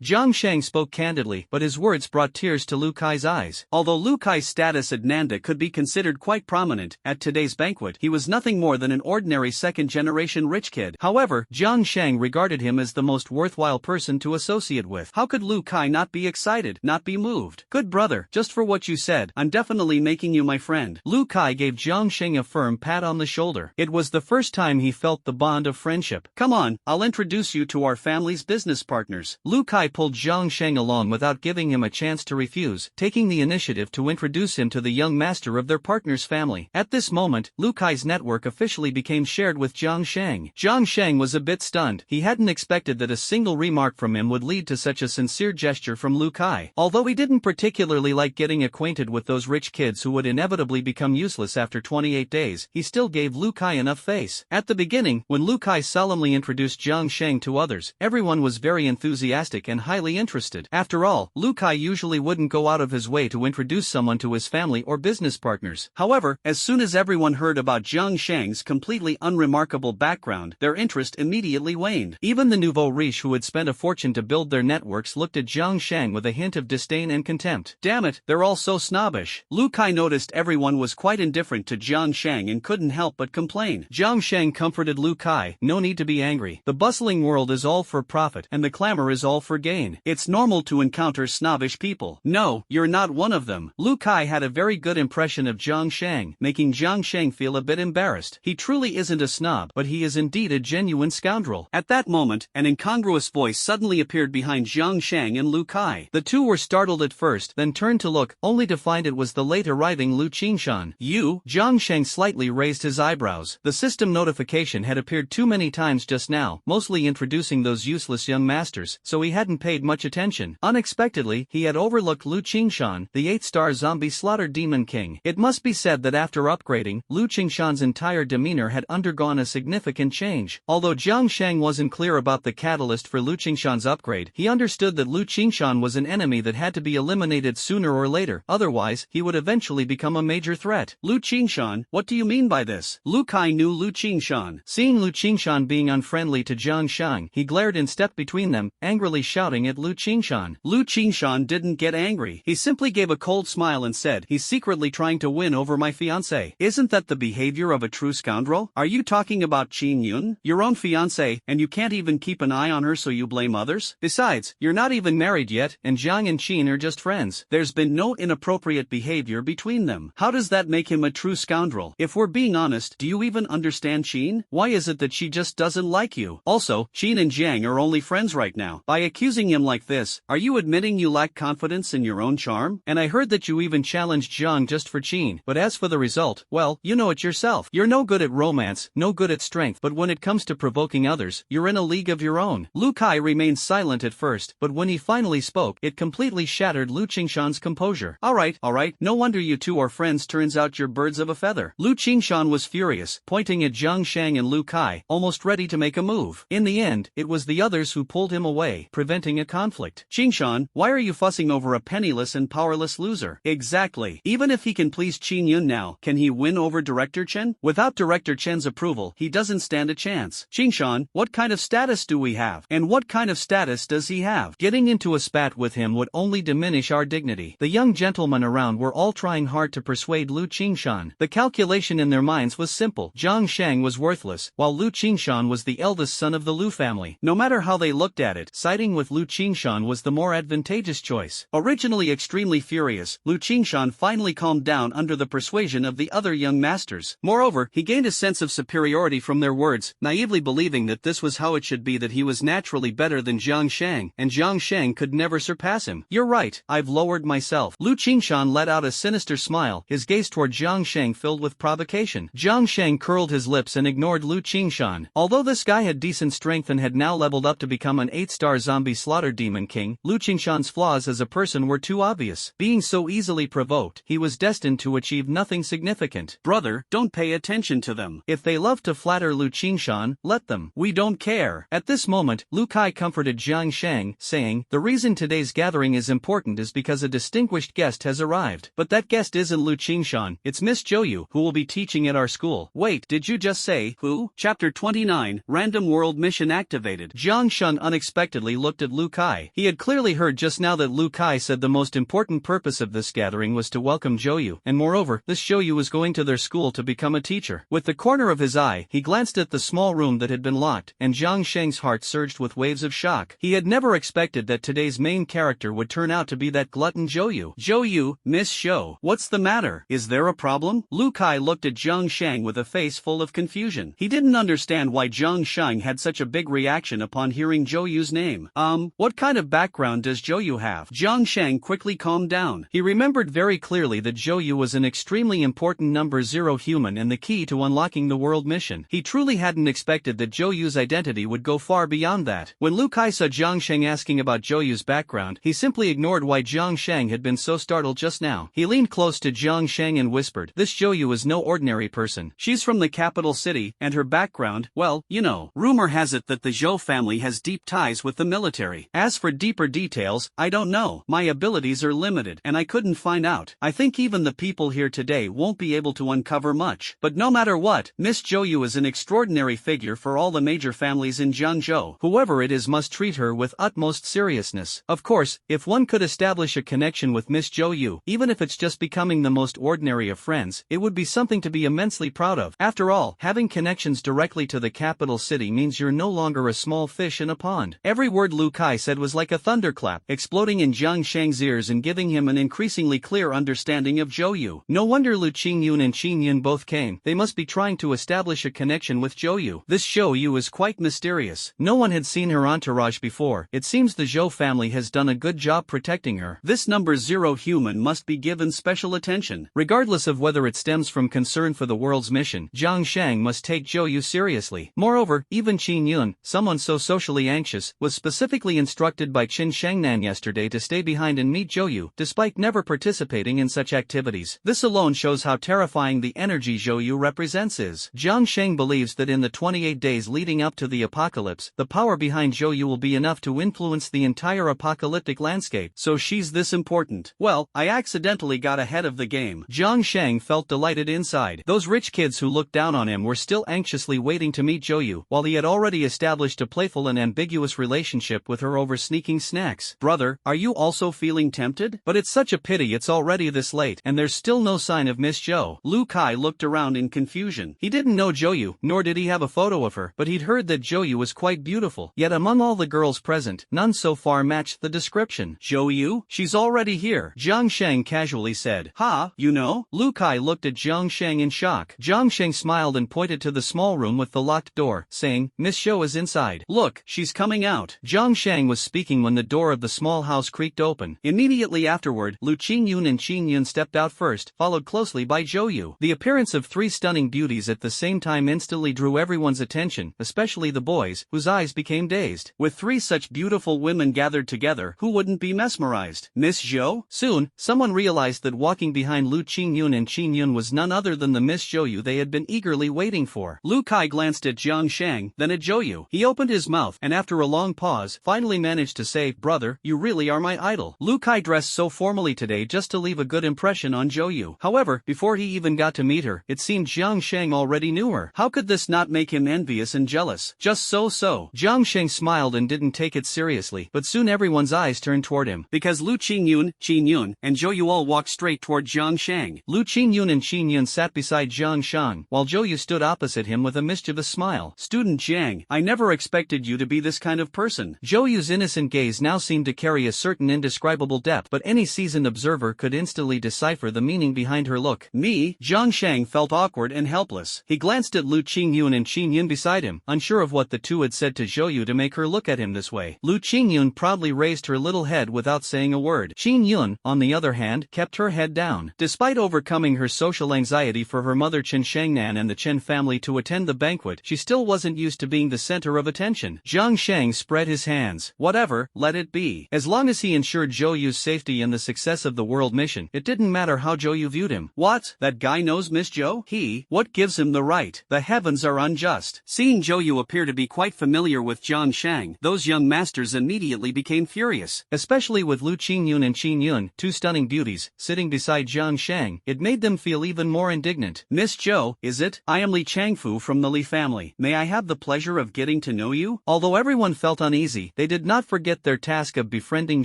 Jiang Shang spoke candidly, but his words brought tears to Lu Kai's eyes. Although Lu Kai's status at Nanda could be considered quite prominent, at today's banquet he was nothing more than an ordinary second-generation rich kid. kid. However, Jiang Shang regarded him as the most worthwhile person to associate with. How could Lu Kai not be excited, not be moved? Good brother, just for what you said, I'm definitely making you my friend. Lu Kai gave Jiang Shang a firm pat on the shoulder. It was the first time he felt the bond of friendship. Come on, I'll introduce you to our family's business partners. Lu Kai pulled Jiang Shang along without giving him a chance to refuse, taking the initiative to introduce him to the young master of their partner's family. At this moment, Lu Kai's network officially became shared with Jiang Shang. Jiang Shang was a bit stunned. He hadn't expected that a single remark from him would lead to such a sincere gesture from Lu Kai. Although he didn't particularly like getting acquainted with those rich kids who would inevitably become useless after 28 days, he still gave Lu Kai enough face. At the beginning, when Lu Kai solemnly introduced Jiang Shang to others, everyone was very enthusiastic and highly interested. After all, Lu Kai usually wouldn't go out of his way to introduce someone to his family or business partners. However, as soon as everyone heard about Jiang Shang's completely unremarkable background, their interest immediately waned. Even the nouveau riche who had spent a fortune to build their networks looked at Jiang Shang with a hint of disdain and contempt. Damn it, they're all so snobbish. Lu Kai noticed everyone was quite indifferent to Jiang Shang and couldn't help but complain. Jiang Shang comforted Lu Kai, no need to be angry. The bustling world is all for profit and the clamor is all for gain. It's normal to encounter snobbish people. No, you're not one of them. Lu Kai had a very good impression of Jiang Shang, making Jiang Shang feel a bit embarrassed. He truly isn't a snob, but he is indeed a genuine scoundrel. At that moment, an incongruous voice suddenly appeared behind Jiang Shang and Lu Kai. The two were startled at first, then turned to look, only to find it was the late arriving Lu Qingshan. You? Jiang Shang slightly raised his eyebrows. The system notification had appeared too many times just now, mostly introducing those useless young masters, so he hadn't paid much attention. Unexpectedly, he had overlooked Lu Qingshan, the 8-star zombie slaughter demon king. It must be said that after upgrading, Lu Qingshan's entire demeanor had undergone a significant change. Although Jiang Shang wasn't clear about the catalyst for Lu Qingshan's upgrade, he understood that Lu Qingshan was an enemy that had to be eliminated sooner or later, otherwise, he would eventually become a major threat. Lu Qingshan, what do you mean by this? Lu Kai knew Lu Qingshan. Seeing Lu Qingshan being unfriendly to Jiang Shang, he glared and stepped between them, angrily shouting at Lu Qingshan. Lu Qingshan didn't get angry. He simply gave a cold smile and said, he's secretly trying to win over my fiancé. Isn't that the behavior of a true scoundrel? Are you talking about Qin Yun? Your own fiancé, and you can't even keep an eye on her so you blame others? Besides, you're not even married yet, and Jiang and Qin are just friends. There's been no inappropriate behavior between them. How does that make him a true scoundrel? If we're being honest, do you even understand Qin? Why is it that she just doesn't like you? Also, Qin and Jiang are only friends right now. By accusing him like this, are you admitting you lack confidence in your own charm? And I heard that you even challenged Jiang just for Qin, but as for the result, well, you know it yourself. You're no good at romance, no good at strength, but when it comes to provoking others, you're in a league of your own. Lu Kai remained silent at first, but when he finally spoke, it completely shattered Lu Qingshan's composure. Alright, no wonder you two are friends, turns out you're birds of a feather. Lu Qingshan was furious, pointing at Jiang Shang and Lu Kai, almost ready to make a move. In the end, it was the others who pulled him away, preventing a conflict. Qingshan, why are you fussing over a penniless and powerless loser? Exactly. Even if he can please Qin Yun now, can he win over Director Chen? Without Director Chen's approval, he doesn't stand a chance. Qingshan, what kind of status do we have? And what kind of status does he have? Getting into a spat with him would only diminish our dignity. The young gentlemen around were all trying hard to persuade Lu Qingshan. The calculation in their minds was simple. Jiang Shang was worthless, while Lu Qingshan was the eldest son of the Lu family. No matter how they looked at it, siding with Lu Qingshan was the more advantageous choice. Originally extremely furious, Lu Qingshan finally calmed down under the persuasion of the other young masters. Moreover, he gained a sense of superiority from their words, naively believing that this was how it should be, that he was naturally better than Jiang Shang, and Jiang Shang could never surpass him. You're right, I've lowered myself. Lu Qingshan let out a sinister smile, his gaze toward Jiang Shang filled with provocation. Jiang Shang curled his lips and ignored Lu Qingshan. Although this guy had decent strength and had now leveled up to become an 8-star zombie slaughter demon king, Lu Qingshan's flaws as a person were too obvious. Being so easily provoked, he was destined to achieve nothing significant. Brother, don't pay attention to them. If they love to flatter Lu Qingshan, let them. We don't care. At this moment, Lu Kai comforted Jiang Shang, saying, the reason today's gathering is important is because a distinguished guest has arrived. But that guest isn't Lu Qingshan, it's Miss Zhou, who will be teaching at our school. Wait, did you just say, who? Chapter 29, Random World Mission activated. Jiang Shun unexpectedly looked at Lu Kai. He had clearly heard just now that Lu Kai said the most important purpose of this gathering was to welcome Zhou, and moreover, this Zhou was going to their school to become a teacher. With the corner of his eye, he glanced at the small small room that had been locked, and Jiang Sheng's heart surged with waves of shock. He had never expected that today's main character would turn out to be that glutton Zhou Yu. Zhou Yu, Miss Shou, what's the matter? Is there a problem? Lu Kai looked at Jiang Sheng with a face full of confusion. He didn't understand why Jiang Sheng had such a big reaction upon hearing Zhou Yu's name. What kind of background does Zhou Yu have? Jiang Sheng quickly calmed down. He remembered very clearly that Zhou Yu was an extremely important number 0 human and the key to unlocking the world mission. He truly hadn't expected that Zhou Yu's identity would go far beyond that. When Lu Kai saw Jiang Sheng asking about Zhou Yu's background, he simply ignored why Jiang Sheng had been so startled just now. He leaned close to Jiang Sheng and whispered, "This Zhou Yu is no ordinary person. She's from the capital city, and her background, well, you know. Rumor has it that the Zhou family has deep ties with the military. As for deeper details, I don't know. My abilities are limited, and I couldn't find out. I think even the people here today won't be able to uncover much. But no matter what, Miss Zhou Yu is an extraordinary figure for all the major families in Jiangzhou. Whoever it is must treat her with utmost seriousness." Of course, if one could establish a connection with Miss Zhou Yu, even if it's just becoming the most ordinary of friends, it would be something to be immensely proud of. After all, having connections directly to the capital city means you're no longer a small fish in a pond. Every word Lu Kai said was like a thunderclap, exploding in Jiang Sheng's ears and giving him an increasingly clear understanding of Zhou Yu. No wonder Lu Qingyun and Qin Yun both came. They must be trying to establish a connection with Zhou Yu. This Zhou Yu is quite mysterious. No one had seen her entourage before. It seems the Zhou family has done a good job protecting her. This number 0 human must be given special attention. Regardless of whether it stems from concern for the world's mission, Jiang Sheng must take Zhou Yu seriously. Moreover, even Qin Yun, someone so socially anxious, was specifically instructed by Qin Shengnan yesterday to stay behind and meet Zhou Yu, despite never participating in such activities. This alone shows how terrifying the energy Zhou Yu represents is. Jiang Sheng believes that in the 28 days leading up to the apocalypse, the power behind Zhou Yu will be enough to influence the entire apocalyptic landscape. So she's this important. Well, I accidentally got ahead of the game. Jiang Sheng felt delighted inside. Those rich kids who looked down on him were still anxiously waiting to meet Zhou Yu, while he had already established a playful and ambiguous relationship with her over sneaking snacks. Brother, are you also feeling tempted? But it's such a pity it's already this late, and there's still no sign of Miss Zhou. Lu Kai looked around in confusion. He didn't know Zhou Yu, nor did he have a photo of her, but he'd heard that Zhou Yu was quite beautiful. Yet among all the girls present, none so far matched the description. Zhou Yu? She's already here, Jiang Sheng casually said. Ha, you know? Lu Kai looked at Jiang Sheng in shock. Jiang Sheng smiled and pointed to the small room with the locked door, saying, "Miss Zhou is inside. Look, she's coming out." Jiang Sheng was speaking when the door of the small house creaked open. Immediately afterward, Lu Qingyun and Qin Yun stepped out first, followed closely by Zhou Yu. The appearance of 3 stunning beauties at the same time instantly drew everyone's attention, especially the boys, whose eyes became dazed. With 3 such beautiful women gathered together, who wouldn't be mesmerized? Miss Zhou? Soon, someone realized that walking behind Lu Qingyun and Qin Yun was none other than the Miss Zhou Yu they had been eagerly waiting for. Lu Kai glanced at Jiang Sheng, then at Zhou Yu. He opened his mouth, and after a long pause, finally managed to say, "Brother, you really are my idol." Lu Kai dressed so formally today just to leave a good impression on Zhou Yu. However, before he even got to meet her, it seemed Jiang Sheng already knew her. How could this not make him envious and jealous? Just so. Jiang Sheng smiled and didn't take it seriously, but soon everyone's eyes turned toward him. Because Lu Qingyun, Qin Yun, and Zhou Yu all walked straight toward Jiang Sheng. Lu Qingyun and Qin Yun sat beside Jiang Sheng, while Zhou Yu stood opposite him with a mischievous smile. "Student Jiang, I never expected you to be this kind of person." Zhou Yu's innocent gaze now seemed to carry a certain indescribable depth, but any seasoned observer could instantly decipher the meaning behind her look. "Me?" Jiang Sheng felt awkward and helpless. He glanced at Lu Qingyun and Qin Yun beside him, unsure of what the two had said to Zhou Yu to make her look at him this way. Lu Qingyun proudly raised her little head without saying a word. Qin Yun, on the other hand, kept her head down. Despite overcoming her social anxiety for her mother Qin Shengnan and the Qin family to attend the banquet, she still wasn't used to being the center of attention. Jiang Sheng spread his hands. Whatever, let it be. As long as he ensured Zhou Yu's safety and the success of the world mission, it didn't matter how Zhou Yu viewed him. What? That guy knows Miss Zhou? What gives him the right? The heavens are unjust. Seeing Zhou Yu appear to be quite familiar with Jiang Sheng, those young masters immediately became furious. Especially with Lu Qingyun and Qin Yun, 2 stunning beauties, sitting beside Jiang Sheng, it made them feel even more indignant. "Miss Zhou, is it? I am Li Changfu from the Li family. May I have the pleasure of getting to know you?" Although everyone felt uneasy, they did not forget their task of befriending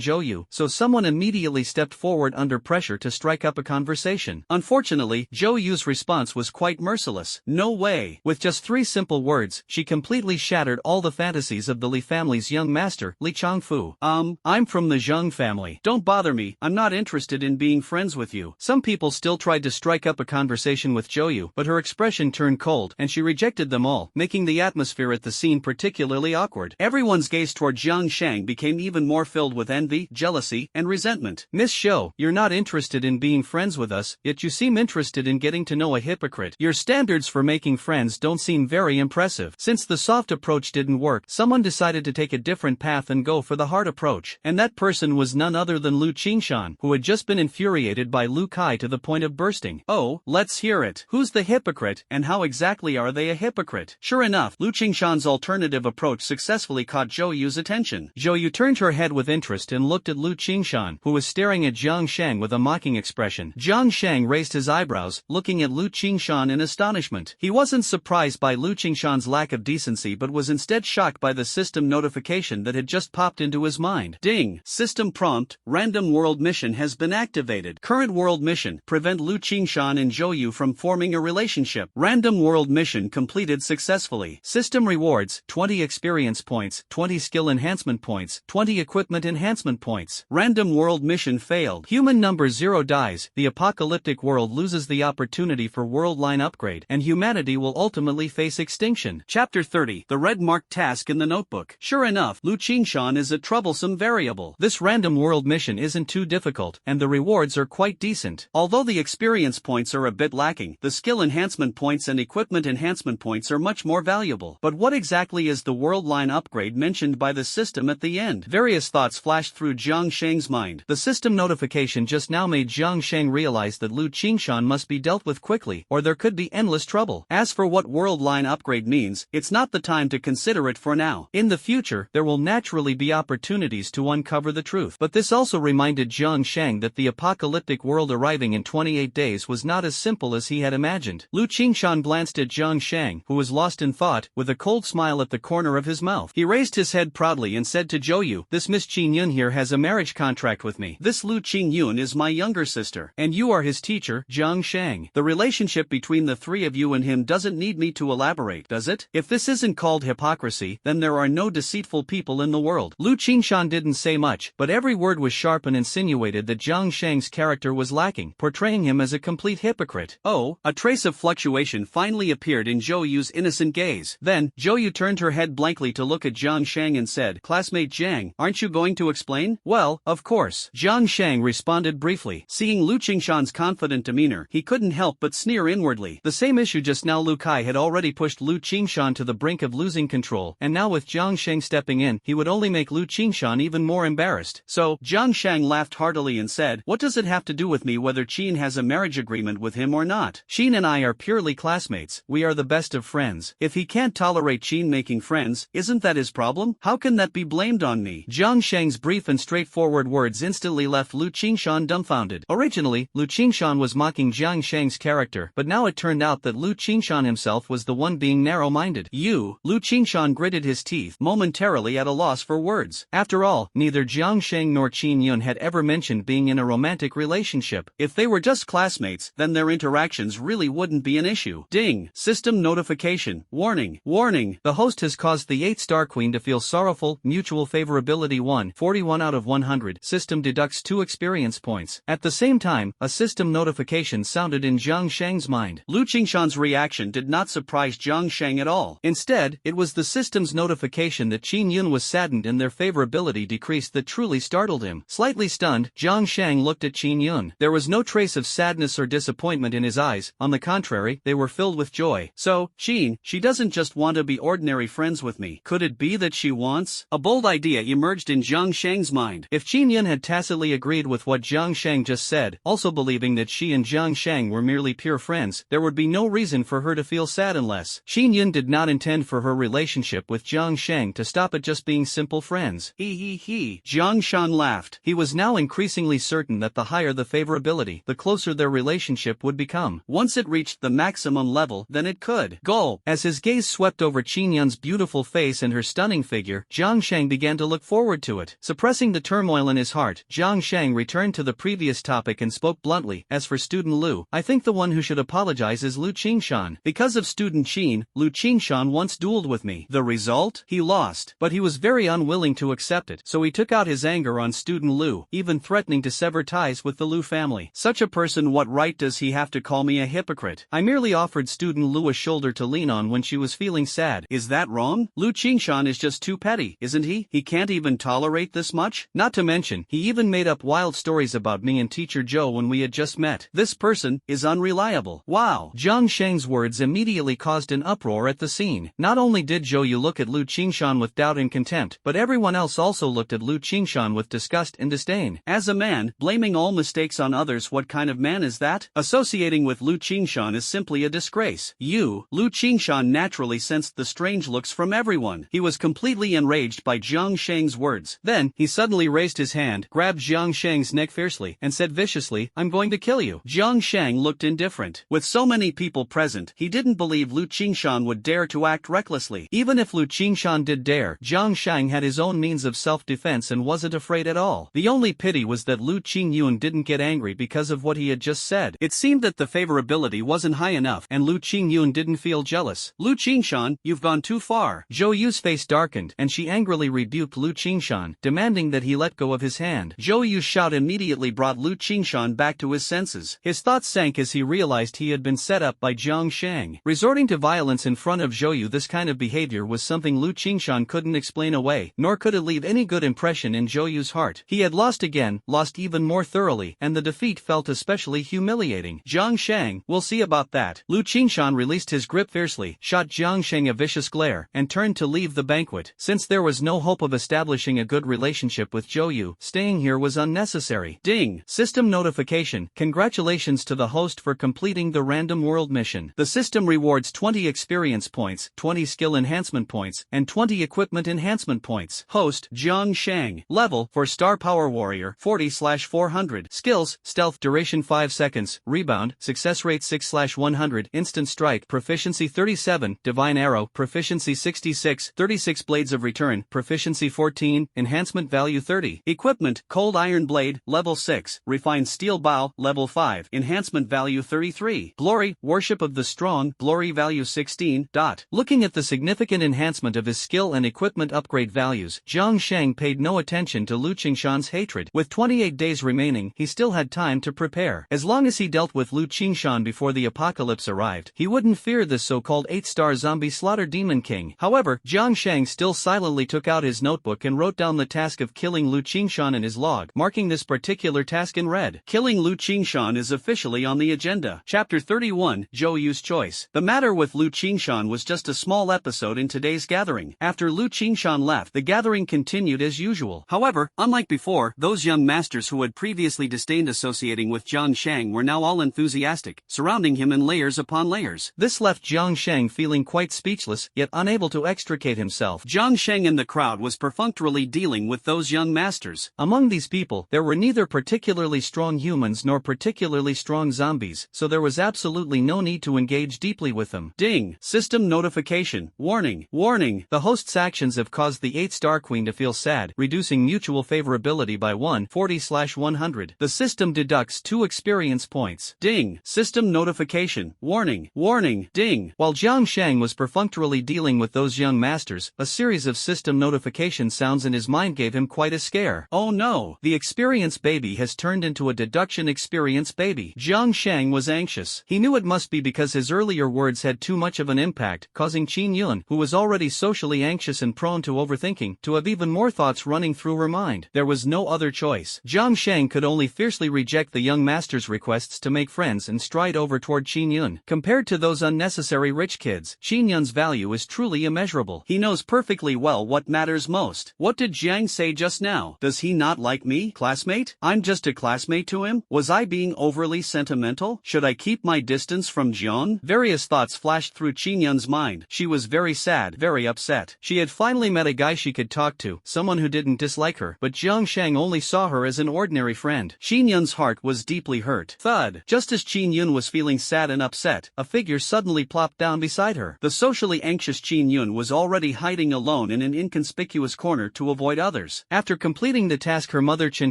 Zhou Yu, so someone immediately stepped forward under pressure to strike up a conversation. Unfortunately, Zhou Yu's response was quite merciless. "No way." With just 3 very simple words, she completely shattered all the fantasies of the Li family's young master, Li Changfu. I'm from the Zheng family. Don't bother me, I'm not interested in being friends with you. Some people still tried to strike up a conversation with Zhou, but her expression turned cold, and she rejected them all, making the atmosphere at the scene particularly awkward. Everyone's gaze toward Jiang Shang became even more filled with envy, jealousy, and resentment. Miss Shou, you're not interested in being friends with us, yet you seem interested in getting to know a hypocrite. Your standards for making friends don't seem very impressive. Since the soft approach didn't work, someone decided to take a different path and go for the hard approach. And that person was none other than Lu Qingshan, who had just been infuriated by Lu Kai to the point of bursting. Oh, let's hear it. Who's the hypocrite, and how exactly are they a hypocrite? Sure enough, Lu Qingshan's alternative approach successfully caught Zhou Yu's attention. Zhou Yu turned her head with interest and looked at Lu Qingshan, who was staring at Jiang Shang with a mocking expression. Jiang Shang raised his eyebrows, looking at Lu Qingshan in astonishment. He wasn't surprised by Lu Qingshan's lack of decency but was instead shocked by the system notification that had just popped into his mind. Ding! System prompt, random world mission has been activated. Current world mission, prevent Lu Qingshan and Zhou Yu from forming a relationship. Random world mission completed successfully. System rewards, 20 experience points, 20 skill enhancement points, 20 equipment enhancement points. Random world mission failed. Human number 0 dies, the apocalyptic world loses the opportunity for world line upgrade, and humanity will ultimately face extinction. Chapter 30, the red marked task in the notebook. Sure enough, Lu Qingshan is a troublesome variable. This random world mission isn't too difficult, and the rewards are quite decent. Although the experience points are a bit lacking, the skill enhancement points and equipment enhancement points are much more valuable. But what exactly is the world line upgrade mentioned by the system at the end? Various thoughts flashed through Jiang Shang's mind. The system notification just now made Jiang Shang realize that Lu Qingshan must be dealt with quickly, or there could be endless trouble. As for what world line upgrade means, it's not the time to consider it for now. In the future, there will naturally be opportunities to uncover the truth. But this also reminded Jiang Shang that the apocalyptic world arriving in 28 days was not as simple as he had imagined. Lu Qingshan glanced at Jiang Shang, who was lost in thought, with a cold smile at the corner of his mouth. He raised his head proudly and said to Zhou Yu, "This Miss Qin Yun here has a marriage contract with me. This Lu Qing Yun is my younger sister, and you are his teacher, Jiang Shang. The relationship between the three of you and him doesn't need me to elaborate, does it? If this isn't called hypocrisy, then there are no deceitful people in the world." Lu Qingshan didn't say much, but every word was sharp and insinuated that Jiang Shang's character was lacking, portraying him as a complete hypocrite. Oh, a trace of fluctuation finally appeared in Zhou Yu's innocent gaze. Then, Zhou Yu turned her head blankly to look at Jiang Shang and said, "Classmate Jiang, aren't you going to explain?" "Well, of course." Jiang Shang responded briefly. Seeing Lu Qingshan's confident demeanor, he couldn't help but sneer inwardly. The same issue just now Lu Kai had already pushed Lu Qingshan to the brink of losing control, and now with Jiang Shang stepping in, he would only make Lu Qingshan even more embarrassed. So, Jiang Shang laughed heartily and said, "What does it have to do with me whether Qin has a marriage agreement with him or not? Qin and I are purely classmates, we are the best of friends. If he can't tolerate Qin making friends, isn't that his problem? How can that be blamed on me?" Jiang Shang's brief and straightforward words instantly left Lu Qingshan dumbfounded. Originally, Lu Qingshan was mocking Jiang Shang's character, but now it turned out that Lu Qingshan himself was the one being narrow-minded. Lu Qingshan gritted his teeth, momentarily at a loss for words. After all, neither Jiang Shang nor Qin Yun had ever mentioned being in a romantic relationship. If they were just classmates, then their interactions really wouldn't be an issue. Ding! System notification. Warning. Warning. The host has caused the 8 Star Queen to feel sorrowful. Mutual favorability 141 out of 100. System deducts 2 experience points. At the same time, a system notification sounded in Jiang Shang's mind. Lu Qingshan's reaction did not surprise Jiang Shang at all. Instead, it was the system's notification that Qin Yun was saddened and their favorability decreased that truly startled him. Slightly stunned, Jiang Shang looked at Qin Yun. There was no trace of sadness or disappointment in his eyes. On the contrary, they were filled with joy. "So, Qin, she doesn't just want to be ordinary friends with me. Could it be that she wants?" A bold idea emerged in Jiang Shang's mind. If Qin Yun had tacitly agreed with what Jiang Shang just said, also believing that she and Jiang Shang were merely pure friends, there would be no reason for her to feel sad unless Qin Yun did not intend for her relationship with Jiang Shang to stop at just being simple friends. Jiang Shang laughed. He was now increasingly certain that the higher the favorability, the closer their relationship would become. Once it reached the maximum level, then it could go. As his gaze swept over Qin Yun's beautiful face and her stunning figure, Jiang Shang began to look forward to it. Suppressing the turmoil in his heart, Jiang Shang returned to the previous topic and spoke bluntly, "As for student Lu, I think the one who should apologize is Lu Qingshan. Because of student student Qin, Lu Qingshan once dueled with me. The result? He lost. But he was very unwilling to accept it, so he took out his anger on student Lu, even threatening to sever ties with the Lu family. Such a person, what right does he have to call me a hypocrite? I merely offered student Lu a shoulder to lean on when she was feeling sad. Is that wrong? Lu Qingshan is just too petty, isn't he? He can't even tolerate this much? Not to mention, he even made up wild stories about me and teacher Joe when we had just met. This person is unreliable. Wow. Jiang Sheng's words immediately caused an uproar at the scene. Not only did Zhou Yu look at Lu Qingshan with doubt and contempt, but everyone else also looked at Lu Qingshan with disgust and disdain. As a man, blaming all mistakes on others, what kind of man is that? Associating with Lu Qingshan is simply a disgrace. Lu Qingshan naturally sensed the strange looks from everyone. He was completely enraged by Jiang Sheng's words. Then, he suddenly raised his hand, grabbed Jiang Sheng's neck fiercely, and said viciously, "I'm going to kill you." Jiang Sheng looked indifferent. With so many people present, he didn't believe Lu Qingshan would dare to act recklessly. Even if Lu Qingshan did dare, Jiang Sheng had his own means of self-defense and wasn't afraid at all. The only pity was that Lu Qingyun didn't get angry because of what he had just said. It seemed that the favorability wasn't high enough, and Lu Qingyun didn't feel jealous. "Lu Qingshan, you've gone too far." Zhou Yu's face darkened, and she angrily rebuked Lu Qingshan, demanding that he let go of his hand. Zhou Yu's shout immediately brought Lu Qingshan back to his senses. His thoughts sank as he realized he had been set up by Jiang Sheng. Resorting to violence in front of Zhou Yu, this kind of behavior was something Lu Qingshan couldn't explain away, nor could it leave any good impression in Zhou Yu's heart. He had lost again, lost even more thoroughly, and the defeat felt especially humiliating. "Jiang Sheng, we'll see about that." Lu Qingshan released his grip fiercely, shot Jiang Sheng a vicious glare, and turned to leave the banquet. Since there was no hope of establishing a good relationship with Zhou Yu, staying here was unnecessary. Ding! System notification. Congratulations to the host for completing the random world mission. The system rewards 20 experience points, 20 skill enhancement points, and 20 equipment enhancement points. Host, Jiang Sheng. Level, for Star Power Warrior, 40/400. Skills, Stealth, duration 5 seconds, Rebound, success rate 6/100, Instant Strike, proficiency 37, Divine Arrow, proficiency 66, 36 Blades of Return, proficiency 14, enhancement value 30. Equipment, Cold Iron Blade, level 6, Refined Steel Bow, level 5, enhancement value 33. Glory, Worship of the Strong, glory value 16. Looking at the significant enhancement of his skill and equipment upgrade values, Jiang Sheng paid no attention to Lu Qingshan's hatred. With 28 days remaining, he still had time to prepare. As long as he dealt with Lu Qingshan before the apocalypse arrived, he wouldn't fear this so-called 8-star zombie slaughter demon king. However, Jiang Sheng still silently took out his notebook and wrote down the task of killing Lu Qingshan in his log, marking this particular task in red. Killing Lu Qingshan is officially on the agenda. Chapter 31, Zhou Yu's Choice. The matter with Lu Qingshan was just a small episode in today's gathering. After Lu Qingshan left, the gathering continued as usual. However, unlike before, those young masters who had previously disdained associating with Jiang Sheng were now all enthusiastic, surrounding him in layers upon layers. This left Jiang Sheng feeling quite speechless, yet unable to extricate himself. Jiang Sheng in the crowd was perfunctorily dealing with those young masters. Among these people, there were neither particularly strong humans nor particularly strong zombies, so there was absolutely no need to engage deeply with them. Ding! System notification. Warning! Warning! The host's actions have caused the 8-star queen to feel sad, reducing mutual favorability by 140/100. The system deducts 2 experience points. Ding! System notification. Warning! Warning! Ding! While Jiang Sheng was perfunctorily dealing with those young masters, a series of system notification sounds in his mind gave him quite a scare. Oh no! The experience baby has turned into a deduction experience baby. Jiang Sheng was anxious. He knew it must be because his earlier words had too much of an impact, causing Qin Yun, who was already socially anxious and prone to overthinking, to have even more thoughts running through her mind. There was no other choice. Jiang Sheng could only fiercely reject the young master's requests to make friends and stride over toward Qin Yun. Compared to those unnecessary rich kids, Qin Yun's value is truly immeasurable. He knows perfectly well what matters most. What did Jiang say just now? Does he not like me, classmate? I'm just a classmate to him? Was I being overly sentimental? Should I keep my distance from Jiang? Various thoughts flashed through Qin Yun's mind. She was very sad, very upset. She had finally met a guy she could talk to, someone who didn't dislike her, but Jiang Sheng only saw her as an ordinary friend. Qin Yun's heart was deeply hurt. Thud! Just as Qin Yun was feeling sad and upset, a figure suddenly plopped down beside her. The socially anxious Qin Yun was already hiding alone in an inconspicuous corner to avoid others. After completing the task her mother Chen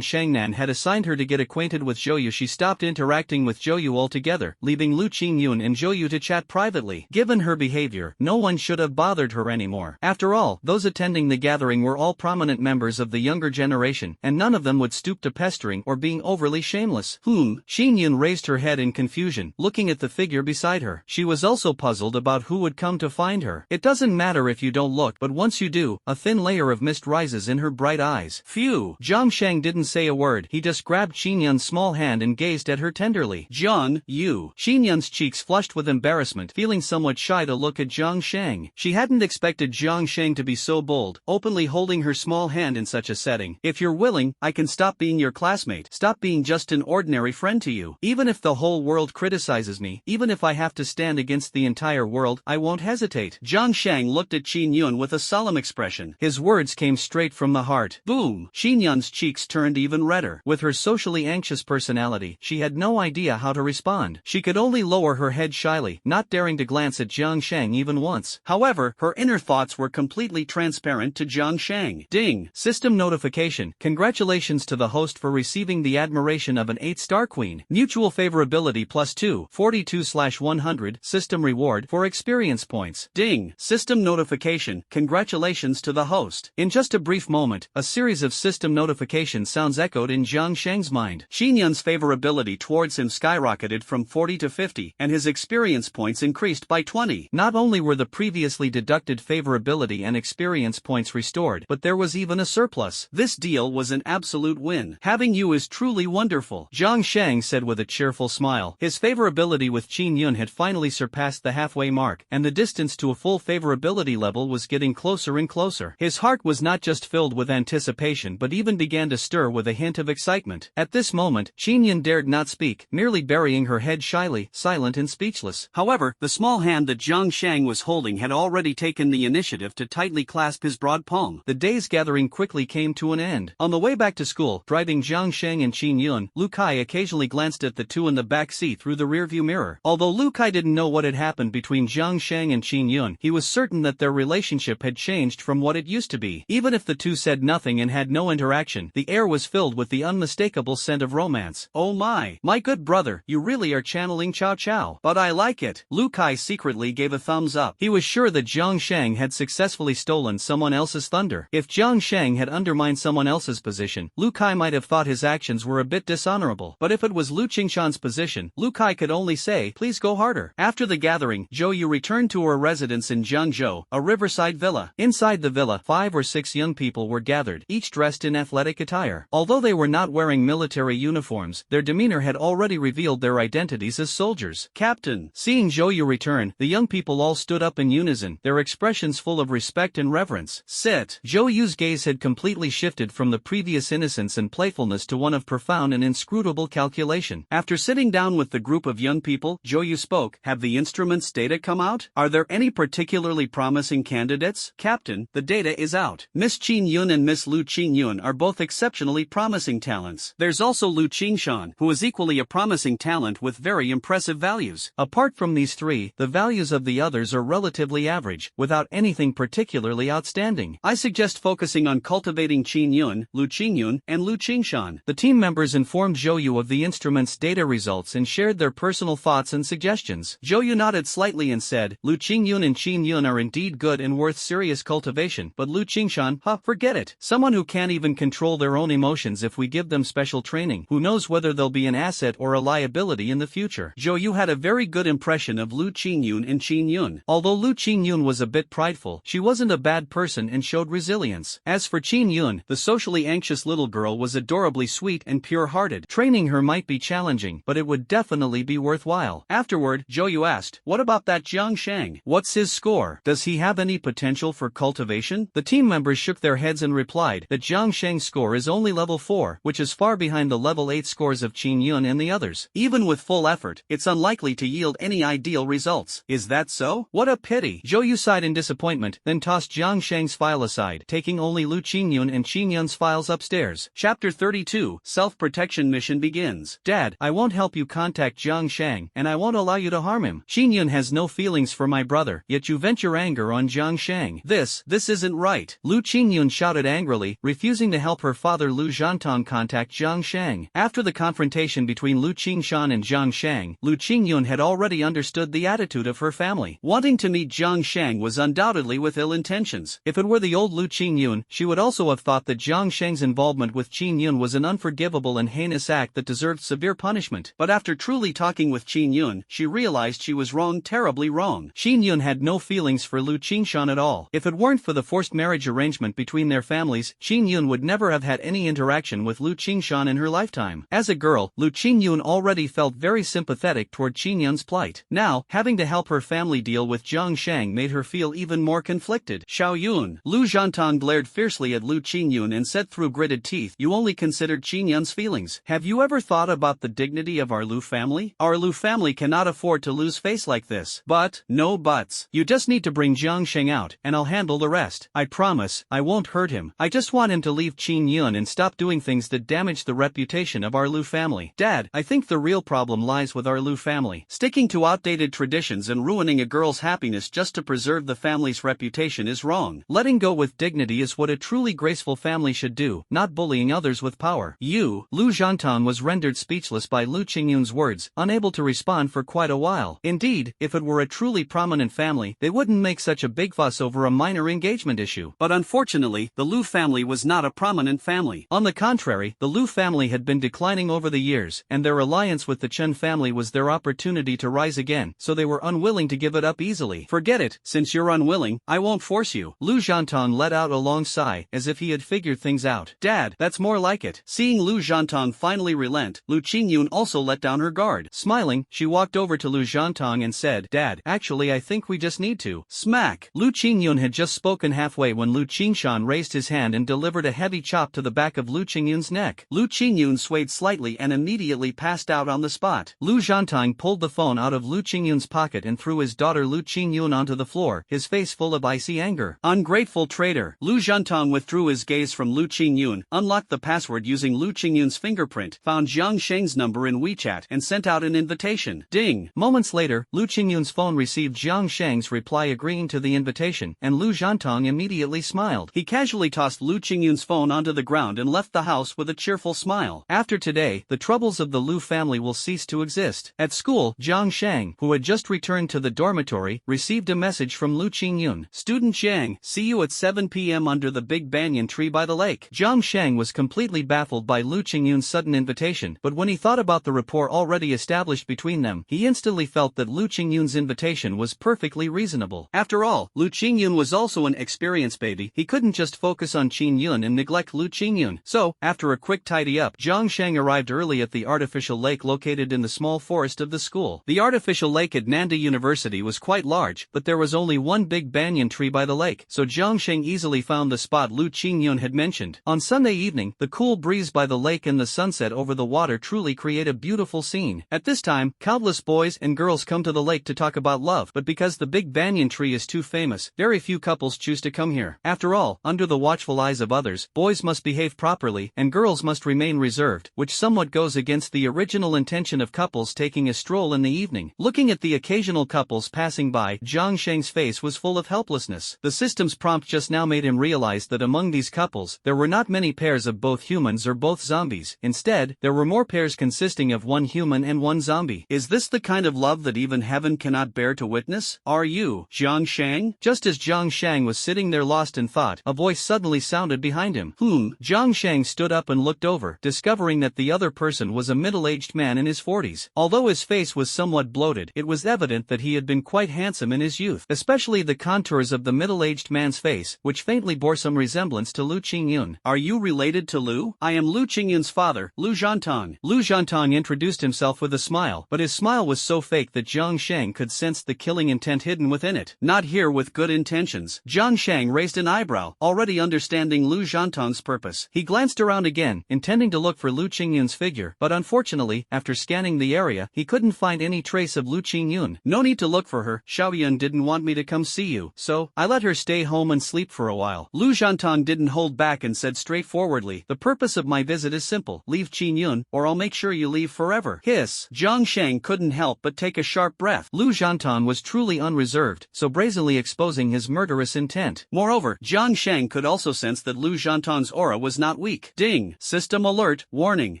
Shengnan had assigned her to get acquainted with Zhou Yu, she stopped interacting with Zhou Yu altogether, leaving Lu Qin Yun and Zhou Yu to chat privately. privately. Given her behavior, no one should have bothered her anymore. After all, those attending the gathering were all prominent members of the younger generation, and none of them would stoop to pestering or being overly shameless. Shin Yun raised her head in confusion, looking at the figure beside her. She was also puzzled about who would come to find her. It doesn't matter if you don't look, but once you do, a thin layer of mist rises in her bright eyes. Phew! Zhang Sheng didn't say a word. He just grabbed Shin Yun's small hand and gazed at her tenderly. John, you. Shin Yun's cheeks flushed with embarrassment, feeling somewhat shy to look at Zhang Sheng. She hadn't expected Zhang Sheng to be so bold, openly holding her small hand in such a setting. If you're willing, I can stop being your classmate. Stop being just an ordinary friend to you. Even if the whole world criticizes me, even if I have to stand against the entire world, I won't hesitate. Zhang Sheng looked at Shin Yun with a solemn expression. His words came straight from the heart. Boom! Shin Yun's cheeks turned even redder. With her socially anxious personality, she had no idea how to respond. She could only lower her head shyly, not daring to glance at Zhang Sheng even once. However, her inner thoughts were completely transparent to Zhang Sheng. Ding! System notification. Congratulations to the host for receiving the admiration of an 8-star queen. Mutual favorability +2, 42/100. System reward for experience points. Ding! System notification. Congratulations to the host. In just a brief moment, a series of system notification sounds echoed in Zhang Sheng's mind. Shin Yun's favorability towards him skyrocketed from 40 to 50, and his experience points increased by 20. Not only were the previously deducted favorability and experience points restored, but there was even a surplus. This deal was an absolute win. Having you is truly wonderful, Zhang Sheng said with a cheerful smile. His favorability with Shin Yun had finally surpassed the halfway mark, and the distance to a full favorability level was getting closer and closer. His heart was not just filled with anticipation but even began to stir with a hint of excitement. At this moment, Shin Yun dared not speak, merely burying her head shyly, silent and speechless. However, the small hand that Zhang Sheng was holding had already taken the initiative to tightly clasp his broad palm. The day's gathering quickly came to an end. On the way back to school, driving Zhang Sheng and Shin Yun, Lu Kai occasionally glanced at the two in the back seat through the rearview mirror. Although Lu Kai didn't know what had happened between Zhang Sheng and Shin Yun, he was certain that their relationship had changed from what it used to be. Even if the two said nothing and had no interaction, the air was filled with the unmistakable scent of romance. Oh my good brother, you really are channeling Cao Cao. But I like it. Lu Kai secretly gave a thumbs up. He was sure that Zhang Sheng had successfully stolen someone else's thunder. If Zhang Sheng had undermined someone else's position, Lu Kai might have thought his actions were a bit dishonorable. But if it was Lu Qingshan's position, Lu Kai could only say, please go harder. After the gathering, Zhou Yu returned to her residence in Jiangzhou, a riverside villa. Inside the villa, 5 or 6 young people were gathered, each dressed in athletic attire. Although they were not wearing military uniforms, their demeanor had already revealed their identities as soldiers. Captain. Seeing Zhou Yu return, the young people all stood up in unison, their expressions full of respect and reverence. Sit. Zhou Yu's gaze had completely shifted from the previous innocence and playfulness to one of profound and inscrutable calculation. After sitting down with the group of young people, Zhou Yu spoke. Have the instrument's data come out? Are there any particularly promising candidates? Captain, the data is out. Miss Qin Yun and Miss Lu Qingyun are both exceptionally promising talents. There's also Lu Qingshan, who is equally a promising talent with very impressive values. Apart from these three, the values of the others are relatively average, without anything particularly outstanding. I suggest focusing on cultivating Qin Yun, Lu Qingyun, and Lu Qingshan. The team members informed Zhou Yu of the instrument's data results and shared their personal thoughts and suggestions. Zhou Yu nodded slightly and said, Lu Qingyun and Qin Yun are indeed good and worth serious cultivation, but Lu Qingshan, forget it. Someone who can't even control their own emotions if we give them special training. Who knows whether they'll be an asset or a liability in the future. Zhou Yu had a very good impression of Lu Qingyun and Qin Yun. Although Lu Qingyun was a bit prideful, she wasn't a bad person and showed resilience. As for Qin Yun, the socially anxious little girl was adorably sweet and pure-hearted. Training her might be challenging, but it would definitely be worthwhile. Afterward, Zhou Yu asked, what about that Zhang Sheng? What's his score? Does he have any potential for cultivation? The team members shook their heads and replied that Zhang Sheng's score is only level 4, which is far behind the level 8 scores of Qin Yun and the others. Even with full effort, it's unlikely to yield any ideal results. Is that so? What a pity. Zhou Yu sighed in disappointment, then tossed Zhang Sheng's file aside, taking only Lu Qingyun and Qin Yun's files upstairs. Chapter 32, Self-Protection Mission begins. Dad, I won't help you contact Zhang Sheng, and I won't allow you to harm him. Qin Yun has no feelings for my brother, yet you vent your anger on Zhang Sheng. This isn't right. Lu Qingyun shouted angrily, refusing to help her father Lu Zhantong contact Zhang Sheng. After the confrontation between Lu Qingshan and Zhang Sheng, Lu Qingyun had already understood the attitude of her family. Wanting to meet Jiang Shang was undoubtedly with ill intentions. If it were the old Lu Qingyun, she would also have thought that Jiang Shang's involvement with Qin Yun was an unforgivable and heinous act that deserved severe punishment. But after truly talking with Qin Yun, she realized she was wrong, terribly wrong. Qin Yun had no feelings for Lu Qingshan at all. If it weren't for the forced marriage arrangement between their families, Qin Yun would never have had any interaction with Lu Qingshan in her lifetime. As a girl, Lu Qingyun already felt very sympathetic toward Qin Yun's plight. Now, having to help her family deal with Jiang Shang made her feel even more conflicted. Xiao Yun. Lu Zhantong glared fiercely at Lu Qingyun and said through gritted teeth, "You only considered Qin Yun's feelings. Have you ever thought about the dignity of our Lu family? Our Lu family cannot afford to lose face like this. But, no buts. You just need to bring Jiang Shang out, and I'll handle the rest. I promise, I won't hurt him. I just want him to leave Qin Yun and stop doing things that damage the reputation of our Lu family." Dad, I think the real problem lies with our Lu family. Sticking to outdated traditions and ruining a girl's happiness just to preserve the family's reputation is wrong. Letting go with dignity is what a truly graceful family should do, not bullying others with power. Lu Zhantong was rendered speechless by Lu Qingyun's words, unable to respond for quite a while. Indeed, if it were a truly prominent family, they wouldn't make such a big fuss over a minor engagement issue. But unfortunately, the Lu family was not a prominent family. On the contrary, the Lu family had been declining over the years, and their alliance with the Chen family was their opportunity to rise again, so they were unwilling to give it up easily. Forget it, since you're unwilling, I won't force you. Lu Zhantong let out a long sigh, as if he had figured things out. Dad, that's more like it. Seeing Lu Zhantong finally relent, Lu Qingyun also let down her guard. Smiling, she walked over to Lu Zhantong and said, "Dad, actually I think we just need to." Smack! Lu Qingyun had just spoken halfway when Lu Qingshan raised his hand and delivered a heavy chop to the back of Lu Qingyun's neck. Lu Qingyun swayed slightly and immediately passed out on the spot. Lu Zhantong pulled the phone out of Lu Qingyun's pocket and threw his daughter Lu Qingyun onto the floor, his face full of icy anger. Ungrateful traitor! Lu Zhantong withdrew his gaze from Lu Qingyun, unlocked the password using Lu Qingyun's fingerprint, found Jiang Shang's number in WeChat, and sent out an invitation. Ding! Moments later, Lu Qingyun's phone received Jiang Shang's reply agreeing to the invitation, and Lu Zhantong immediately smiled. He casually tossed Lu Qingyun's phone onto the ground and left the house with a cheerful smile. After today, the troubles of the Lu family will cease to exist. At school, Jiang Shang, who had just returned to the dormitory, received a message from Lu Qingyun. "Student Jiang, see you at 7 p.m. under the big banyan tree by the lake." Jiang Shang was completely baffled by Lu Qingyun's sudden invitation, but when he thought about the rapport already established between them, he instantly felt that Lu Qingyun's invitation was perfectly reasonable. After all, Lu Qingyun was also an experienced baby. He couldn't just focus on Qin Yun and neglect Lu Qingyun. So, after a quick tidy-up, Jiang Shang arrived early at the artificial lake located in the small forest of the school. The artificial lake at Nanda University was quite large, but there was only one big banyan tree by the lake, so Jiang Shang easily found the spot Lu Qingyun had mentioned. On Sunday evening, the cool breeze by the lake and the sunset over the water truly create a beautiful scene. At this time, countless boys and girls come to the lake to talk about love, but because the big banyan tree is too famous, very few couples choose to come here. After all, under the watchful eyes of others, boys must behave properly, and girls must remain reserved, which somewhat goes against the original intention of couples taking a stroll in the evening. Looking at the occasional couples passing by, Jiang Shang's face was full of helplessness. The system's prompt just now made him realize that among these couples, there were not many pairs of both humans or both zombies. Instead, there were more pairs consisting of one human and one zombie. Is this the kind of love that even heaven cannot bear to witness? Are you, Jiang Shang? Just as Jiang Shang was sitting there lost in thought, a voice suddenly sounded behind him. Jiang Shang stood up and looked over, discovering that the other person was a middle-aged man in his 40s. Although his face was somewhat bloated, it was evident that he had been quite handsome in his youth, especially the contours of the middle-aged man's face, which faintly bore some resemblance to Lu Qingyun. "Are you related to Lu? I am Lu Qingyun's father, Lu Zhantong." Lu Zhantong introduced himself with a smile, but his smile was so fake that Jiang Shang could sense the killing intent hidden within it. Not here with good intentions. Jiang Shang raised an eyebrow, already understanding Lu Zhantong's purpose. He glanced around again, intending to look for Lu Qingyun's figure, but unfortunately, after scanning the area, he couldn't find any trace of Lu Qingyun. "No need to look for her. Xiaoyun didn't want me to come see you, so I let her stay home and sleep for a while." Lu Zhantong didn't hold back and said straightforwardly, "The purpose of my visit is simple. Leave Qingyun, or I'll make sure you leave forever." Hiss! Jiang Shang couldn't help but take a sharp breath. Lu Zhantong was truly unreserved, so brazenly exposing his murderous intent. Moreover, Jiang Shang could also sense that Lu Zhantong's aura was not weak. Ding! System alert! Warning!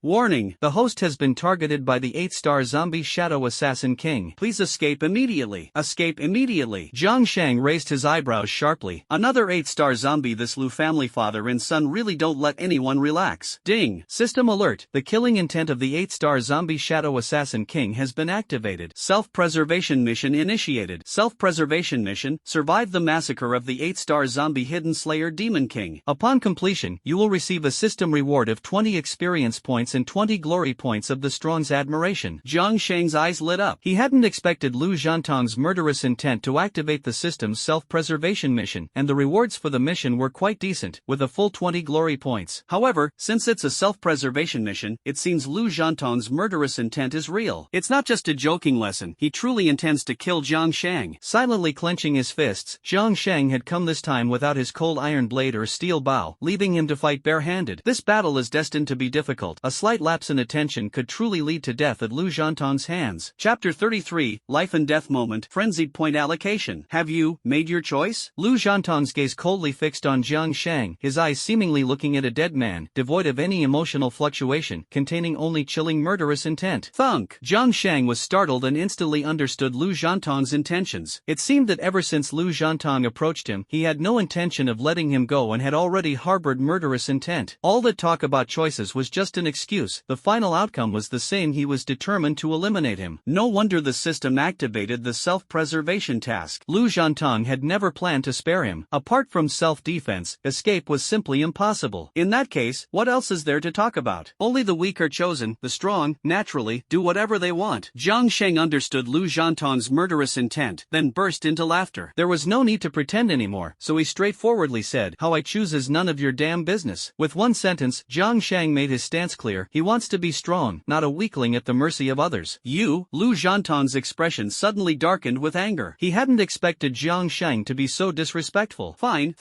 Warning! The host has been targeted by the 8-star zombie shadow assassin king. Please Please escape immediately. Escape immediately. Jiang Shang raised his eyebrows sharply. Another 8-star zombie. This Lu family father and son really don't let anyone relax. Ding. System alert. The killing intent of the 8-star zombie Shadow Assassin King has been activated. Self-preservation mission initiated. Self-preservation mission. Survive the massacre of the 8-star zombie Hidden Slayer Demon King. Upon completion, you will receive a system reward of 20 experience points and 20 glory points of the Strong's admiration. Jiang Shang's eyes lit up. He hadn't expected Lu Zhantong's murderous intent to activate the system's self-preservation mission, and the rewards for the mission were quite decent, with a full 20 glory points. However, since it's a self-preservation mission, it seems Lu Zhantong's murderous intent is real. It's not just a joking lesson. He truly intends to kill Jiang Shang. Silently clenching his fists, Jiang Shang had come this time without his cold iron blade or steel bow, leaving him to fight barehanded. This battle is destined to be difficult. A slight lapse in attention could truly lead to death at Lu Zhantong's hands. Chapter 33, Life and Death Moment, Frenzied Point Allocation. Have you made your choice? Lu Zhantong's gaze coldly fixed on Jiang Shang, his eyes seemingly looking at a dead man, devoid of any emotional fluctuation, containing only chilling murderous intent. Thunk! Jiang Shang was startled and instantly understood Lu Zhantong's intentions. It seemed that ever since Lu Zhantong approached him, he had no intention of letting him go and had already harbored murderous intent. All that talk about choices was just an excuse. The final outcome was the same. He was determined to eliminate him. No wonder the system activated the self-preservation task. Lu Zhantong had never planned to spare him. Apart from self-defense, escape was simply impossible. In that case, what else is there to talk about? Only the weak are chosen. The strong, naturally, do whatever they want. Jiang Shang understood Lu Zhantong's murderous intent, then burst into laughter. There was no need to pretend anymore, so he straightforwardly said, "How I choose is none of your damn business." With one sentence, Jiang Shang made his stance clear. He wants to be strong, not a weakling at the mercy of others. You? Lu Zhantong's expression suddenly darkened with anger. He hadn't expected Jiang Shang to be so disrespectful. Fine.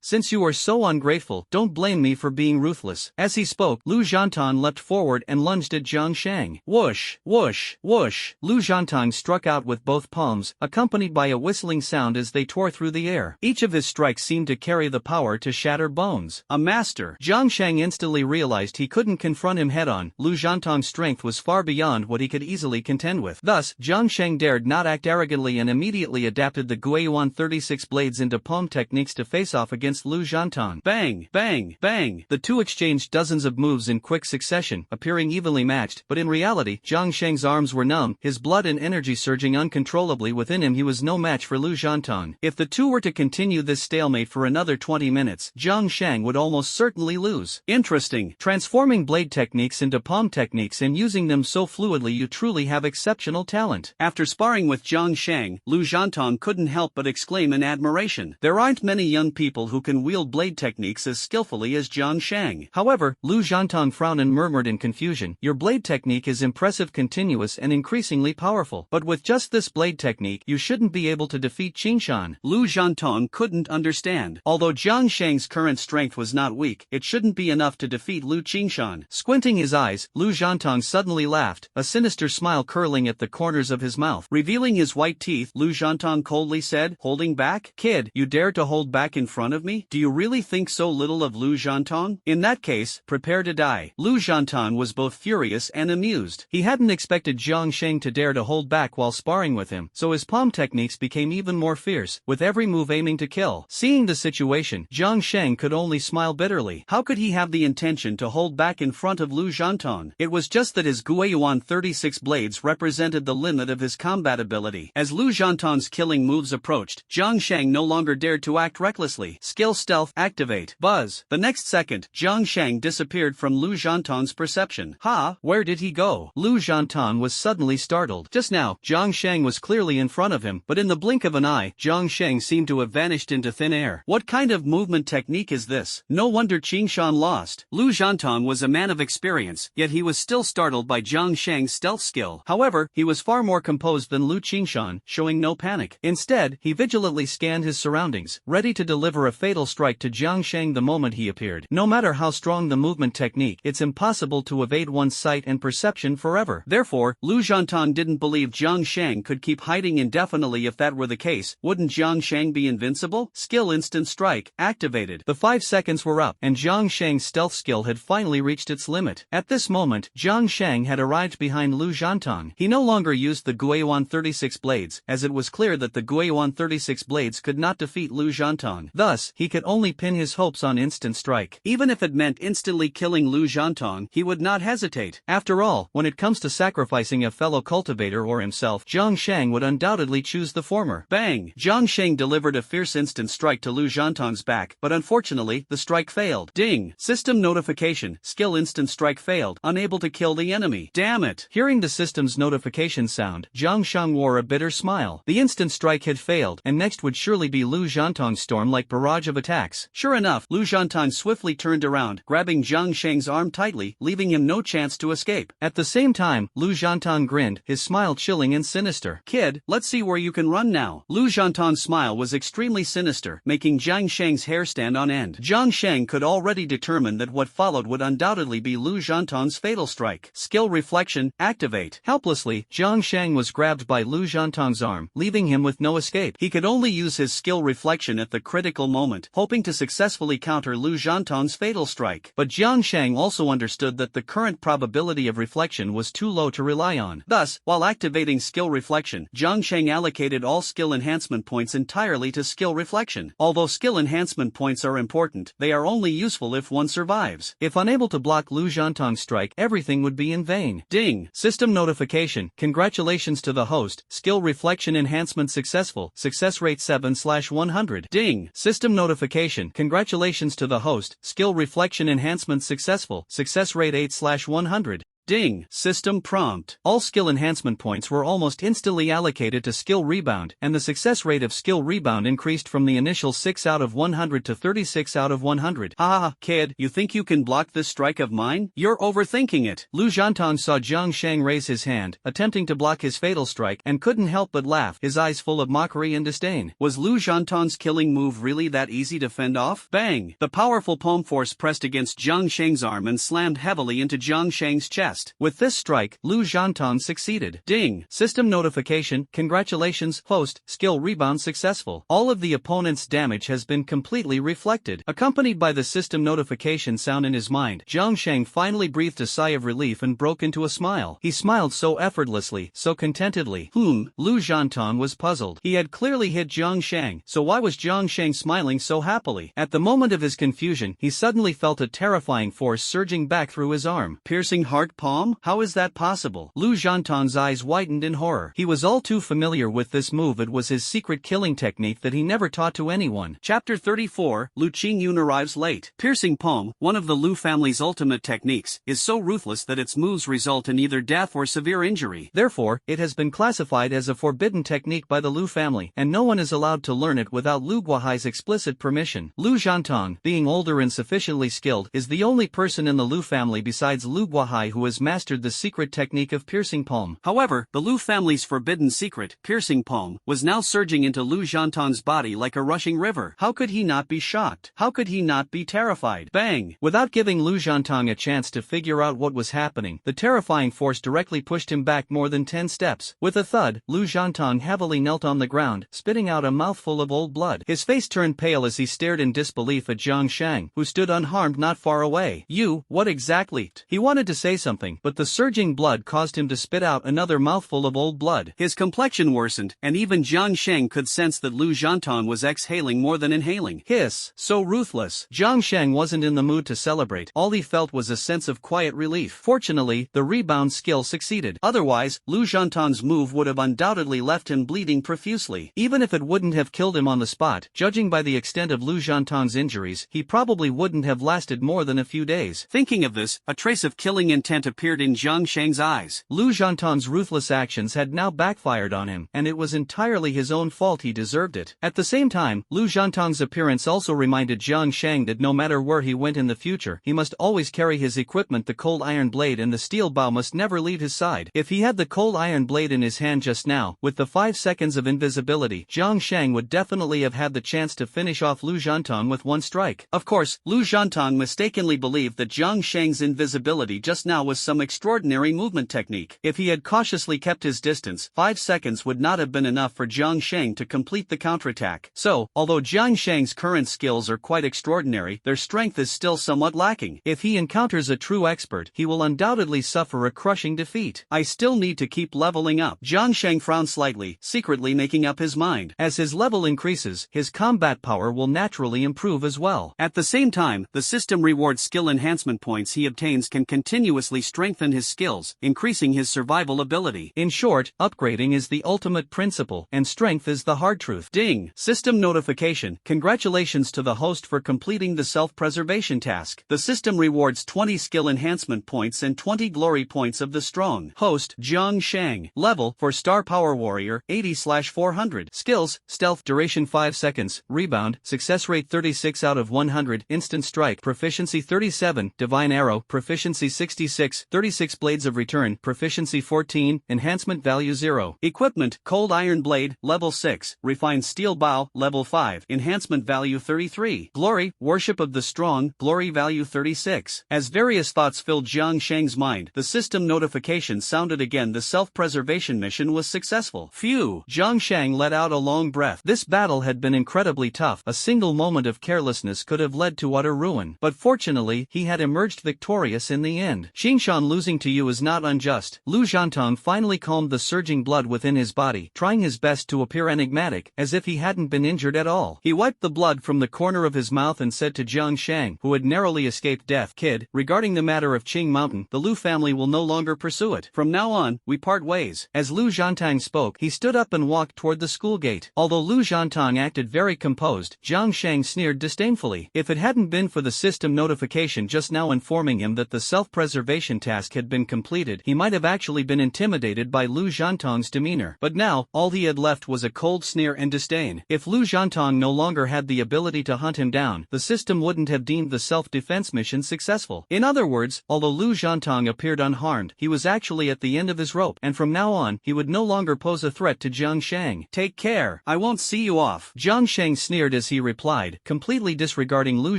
Since you are so ungrateful, don't blame me for being ruthless. As he spoke, Lu Zhantong leapt forward and lunged at Jiang Shang. Whoosh, whoosh, whoosh. Lu Zhantong struck out with both palms, accompanied by a whistling sound as they tore through the air. Each of his strikes seemed to carry the power to shatter bones. A master. Jiang Shang instantly realized he couldn't confront him head-on. Lu Zhantong's strength was far beyond what he could easily contend with. Thus, Jiang Shang dared not act arrogantly and immediately adapted the Guiyuan 36 blades into palm techniques to face off against Lu Zhantong. Bang, bang, bang. The two exchanged dozens of moves in quick succession, appearing evenly matched, but in reality, Jiang Shang's arms were numb, his blood and energy surging uncontrollably within him. He was no match for Lu Zhantong. If the two were to continue this stalemate for another 20 minutes, Jiang Shang would almost certainly lose. Interesting. Transforming blade techniques into palm techniques and using them so fluidly, you truly have exceptional talent. After sparring with Jiang Shang, Lu Zhantong couldn't help but exclaim in admiration. There aren't many young people who can wield blade techniques as skillfully as Jiang Shang. However, Lu Zhantong frowned and murmured in confusion. Your blade technique is impressive, continuous and increasingly powerful. But with just this blade technique, you shouldn't be able to defeat Qingshan. Lu Zhantong couldn't understand. Although Jiang Shang's current strength was not weak, it shouldn't be enough to defeat Lu Qingshan. Squinting his eyes, Lu Zhantong suddenly laughed, a sinister smile curling at the corners of his mouth. Revealing his white teeth, Lu Zhantong coldly said, "Holding back? Kid, you dare to hold back in front of me? Do you really think so little of Lu Zhantong? In that case, prepare to die." Lu Zhantong was both furious and amused. He hadn't expected Jiang Shang to dare to hold back while sparring with him, so his palm techniques became even more fierce, with every move aiming to kill. Seeing the situation, Jiang Shang could only smile bitterly. How could he have the intention to hold back in front of Lu Zhantong? It was just that his Guiyuan 36 blades represented the limit of his combat ability. As Lu Zhantong's killing moves approached, Jiang Shang no longer dared to act recklessly. Skill stealth activate. Buzz. The next second, Jiang Shang disappeared from Lu Zhantong's perception. Ha! Where did he go? Lu Zhantong was suddenly startled. Just now, Jiang Shang was clearly in front of him, but in the blink of an eye, Jiang Shang seemed to have vanished into thin air. What kind of movement technique is this? No wonder Qingshan lost. Lu Zhantong was a man of experience, yet he was still startled by Jiang Shang's stealth skill. However, he was far more composed than Lu Qingshan, showing no panic. Instead, he vigilantly scanned his surroundings, ready to deliver a fatal strike to Jiang Shang the moment he appeared. No matter how strong the movement technique, it's impossible to evade one's sight and perception forever. Therefore, Lu Zhantong didn't believe Jiang Shang could keep hiding indefinitely. If that were the case, wouldn't Jiang Shang be invincible? Skill instant strike activated. The 5 seconds were up, and Jiang Shang's stealth skill had finally reached its limit. At this moment, Jiang Shang had arrived behind Lu Zhantong. He no longer used used the Guiyuan 36 blades, as it was clear that the Guiyuan 36 blades could not defeat Lu Zhantong. Thus, he could only pin his hopes on instant strike. Even if it meant instantly killing Lu Zhantong, he would not hesitate. After all, when it comes to sacrificing a fellow cultivator or himself, Zhang Shang would undoubtedly choose the former. Bang! Zhang Shang delivered a fierce instant strike to Lu Zhantong's back, but unfortunately, the strike failed. Ding! System notification, skill instant strike failed, unable to kill the enemy. Damn it! Hearing the system's notification sound, Zhang Shang wore a bitter smile. The instant strike had failed, and next would surely be Lu Zhantong's storm-like barrage of attacks. Sure enough, Lu Zhantong swiftly turned around, grabbing Zhang Shang's arm tightly, leaving him no chance to escape. At the same time, Lu Zhantong grinned, his smile chilling and sinister. Kid, let's see where you can run now. Lu Zhantong's smile was extremely sinister, making Zhang Shang's hair stand on end. Zhang Shang could already determine that what followed would undoubtedly be Lu Zhantong's fatal strike. Skill reflection, activate. Helplessly, Zhang Shang was grabbed by Lu Zhantong's arm, leaving him with no escape. He could only use his skill reflection at the critical moment, hoping to successfully counter Lu Zhantong's fatal strike. But Zhang Shang also understood that the current probability of reflection was too low to rely on. Thus, while activating skill reflection, Zhang Shang allocated all skill enhancement points entirely to skill reflection. Although skill enhancement points are important, they are only useful if one survives. If unable to block Lu Zhantong's strike, everything would be in vain. Ding! System notification, congratulations to the host, skill reflection enhancement successful, success rate 7/100. Ding! System notification, congratulations to the host, skill reflection enhancement successful, success rate 8/100. Ding! System prompt. All skill enhancement points were almost instantly allocated to skill rebound, and the success rate of skill rebound increased from the initial 6 out of 100 to 36 out of 100. Haha, kid, you think you can block this strike of mine? You're overthinking it. Lu Zhantong saw Zhang Shang raise his hand, attempting to block his fatal strike, and couldn't help but laugh, his eyes full of mockery and disdain. Was Lu Zhantong's killing move really that easy to fend off? Bang! The powerful palm force pressed against Zhang Shang's arm and slammed heavily into Zhang Shang's chest. With this strike, Lu Zhantong succeeded. Ding! System notification, congratulations, host, skill rebound successful. All of the opponent's damage has been completely reflected. Accompanied by the system notification sound in his mind, Zhang Shang finally breathed a sigh of relief and broke into a smile. He smiled so effortlessly, so contentedly. Lu Zhantong was puzzled. He had clearly hit Zhang Shang, so why was Zhang Shang smiling so happily? At the moment of his confusion, he suddenly felt a terrifying force surging back through his arm. Piercing heart palm? How is that possible? Lu Zhantong's eyes widened in horror. He was all too familiar with this move. It was his secret killing technique that he never taught to anyone. Chapter 34, Lu Qingyun arrives late. Piercing palm, one of the Lu family's ultimate techniques, is so ruthless that its moves result in either death or severe injury. Therefore, it has been classified as a forbidden technique by the Lu family, and no one is allowed to learn it without Lu Guohai's explicit permission. Lu Zhantong, being older and sufficiently skilled, is the only person in the Lu family besides Lu Guohai who has mastered the secret technique of piercing palm. However, the Lu family's forbidden secret, piercing palm, was now surging into Lu Zhantong's body like a rushing river. How could he not be shocked? How could he not be terrified? Bang! Without giving Lu Zhantong a chance to figure out what was happening, the terrifying force directly pushed him back more than 10 steps. With a thud, Lu Zhantong heavily knelt on the ground, spitting out a mouthful of old blood. His face turned pale as he stared in disbelief at Zhang Shang, who stood unharmed not far away. You, what exactly? He wanted to say something, but the surging blood caused him to spit out another mouthful of old blood. His complexion worsened, and even Zhang Shang could sense that Lu Zhantong was exhaling more than inhaling. Hiss! So ruthless. Zhang Shang wasn't in the mood to celebrate. All he felt was a sense of quiet relief. Fortunately, the rebound skill succeeded. Otherwise, Lu Zhantong's move would have undoubtedly left him bleeding profusely. Even if it wouldn't have killed him on the spot, judging by the extent of Lu Zhantong's injuries, he probably wouldn't have lasted more than a few days. Thinking of this, a trace of killing intent appeared in Zhang Shang's eyes. Lu Zhantong's ruthless actions had now backfired on him, and it was entirely his own fault. He deserved it. At the same time, Lu Zhantong's appearance also reminded Zhang Shang that no matter where he went in the future, he must always carry his equipment. The cold iron blade and the steel bow must never leave his side. If he had the cold iron blade in his hand just now, with the 5 seconds of invisibility, Zhang Shang would definitely have had the chance to finish off Lu Zhantong with one strike. Of course, Lu Zhantong mistakenly believed that Zhang Shang's invisibility just now was some extraordinary movement technique. If he had cautiously kept his distance, 5 seconds would not have been enough for Jiang Sheng to complete the counterattack. So, although Jiang Sheng's current skills are quite extraordinary, their strength is still somewhat lacking. If he encounters a true expert, he will undoubtedly suffer a crushing defeat. I still need to keep leveling up. Jiang Sheng frowned slightly, secretly making up his mind. As his level increases, his combat power will naturally improve as well. At the same time, the system rewards skill enhancement points he obtains can continuously strengthen his skills, increasing his survival ability. In short, upgrading is the ultimate principle, and strength is the hard truth. Ding! System notification. Congratulations to the host for completing the self-preservation task. The system rewards 20 skill enhancement points and 20 glory points of the strong. Host, Jiang Sheng. Level, for Star Power Warrior, 80/400. Skills, Stealth, duration 5 seconds, Rebound, success rate 36 out of 100, Instant Strike, proficiency 37, Divine Arrow, proficiency 66, 36 Blades of Return, proficiency 14, enhancement value 0. Equipment, Cold Iron Blade, level 6, Refined Steel Bow, level 5, enhancement value 33. Glory, Worship of the Strong, glory value 36. As various thoughts filled Jiang Sheng's mind, the system notification sounded again. The self-preservation mission was successful. Phew! Jiang Sheng let out a long breath. This battle had been incredibly tough. A single moment of carelessness could have led to utter ruin. But fortunately, he had emerged victorious in the end. Qingshan, losing to you is not unjust. Lu Zhantong finally calmed the surging blood within his body, trying his best to appear enigmatic, as if he hadn't been injured at all. He wiped the blood from the corner of his mouth and said to Jiang Sheng, who had narrowly escaped death, "Kid, regarding the matter of Qing Mountain, the Lu family will no longer pursue it. From now on, we part ways." As Lu Zhantong spoke, he stood up and walked toward the school gate. Although Lu Zhantong acted very composed, Jiang Sheng sneered disdainfully. If it hadn't been for the system notification just now informing him that the self-preservation task had been completed, he might have actually been intimidated by Lu Zhantong's demeanor. But now, all he had left was a cold sneer and disdain. If Lu Zhantong no longer had the ability to hunt him down, the system wouldn't have deemed the self-defense mission successful. In other words, although Lu Zhantong appeared unharmed, he was actually at the end of his rope, and from now on, he would no longer pose a threat to Jiang Sheng. "Take care, I won't see you off." Jiang Sheng sneered as he replied, completely disregarding Lu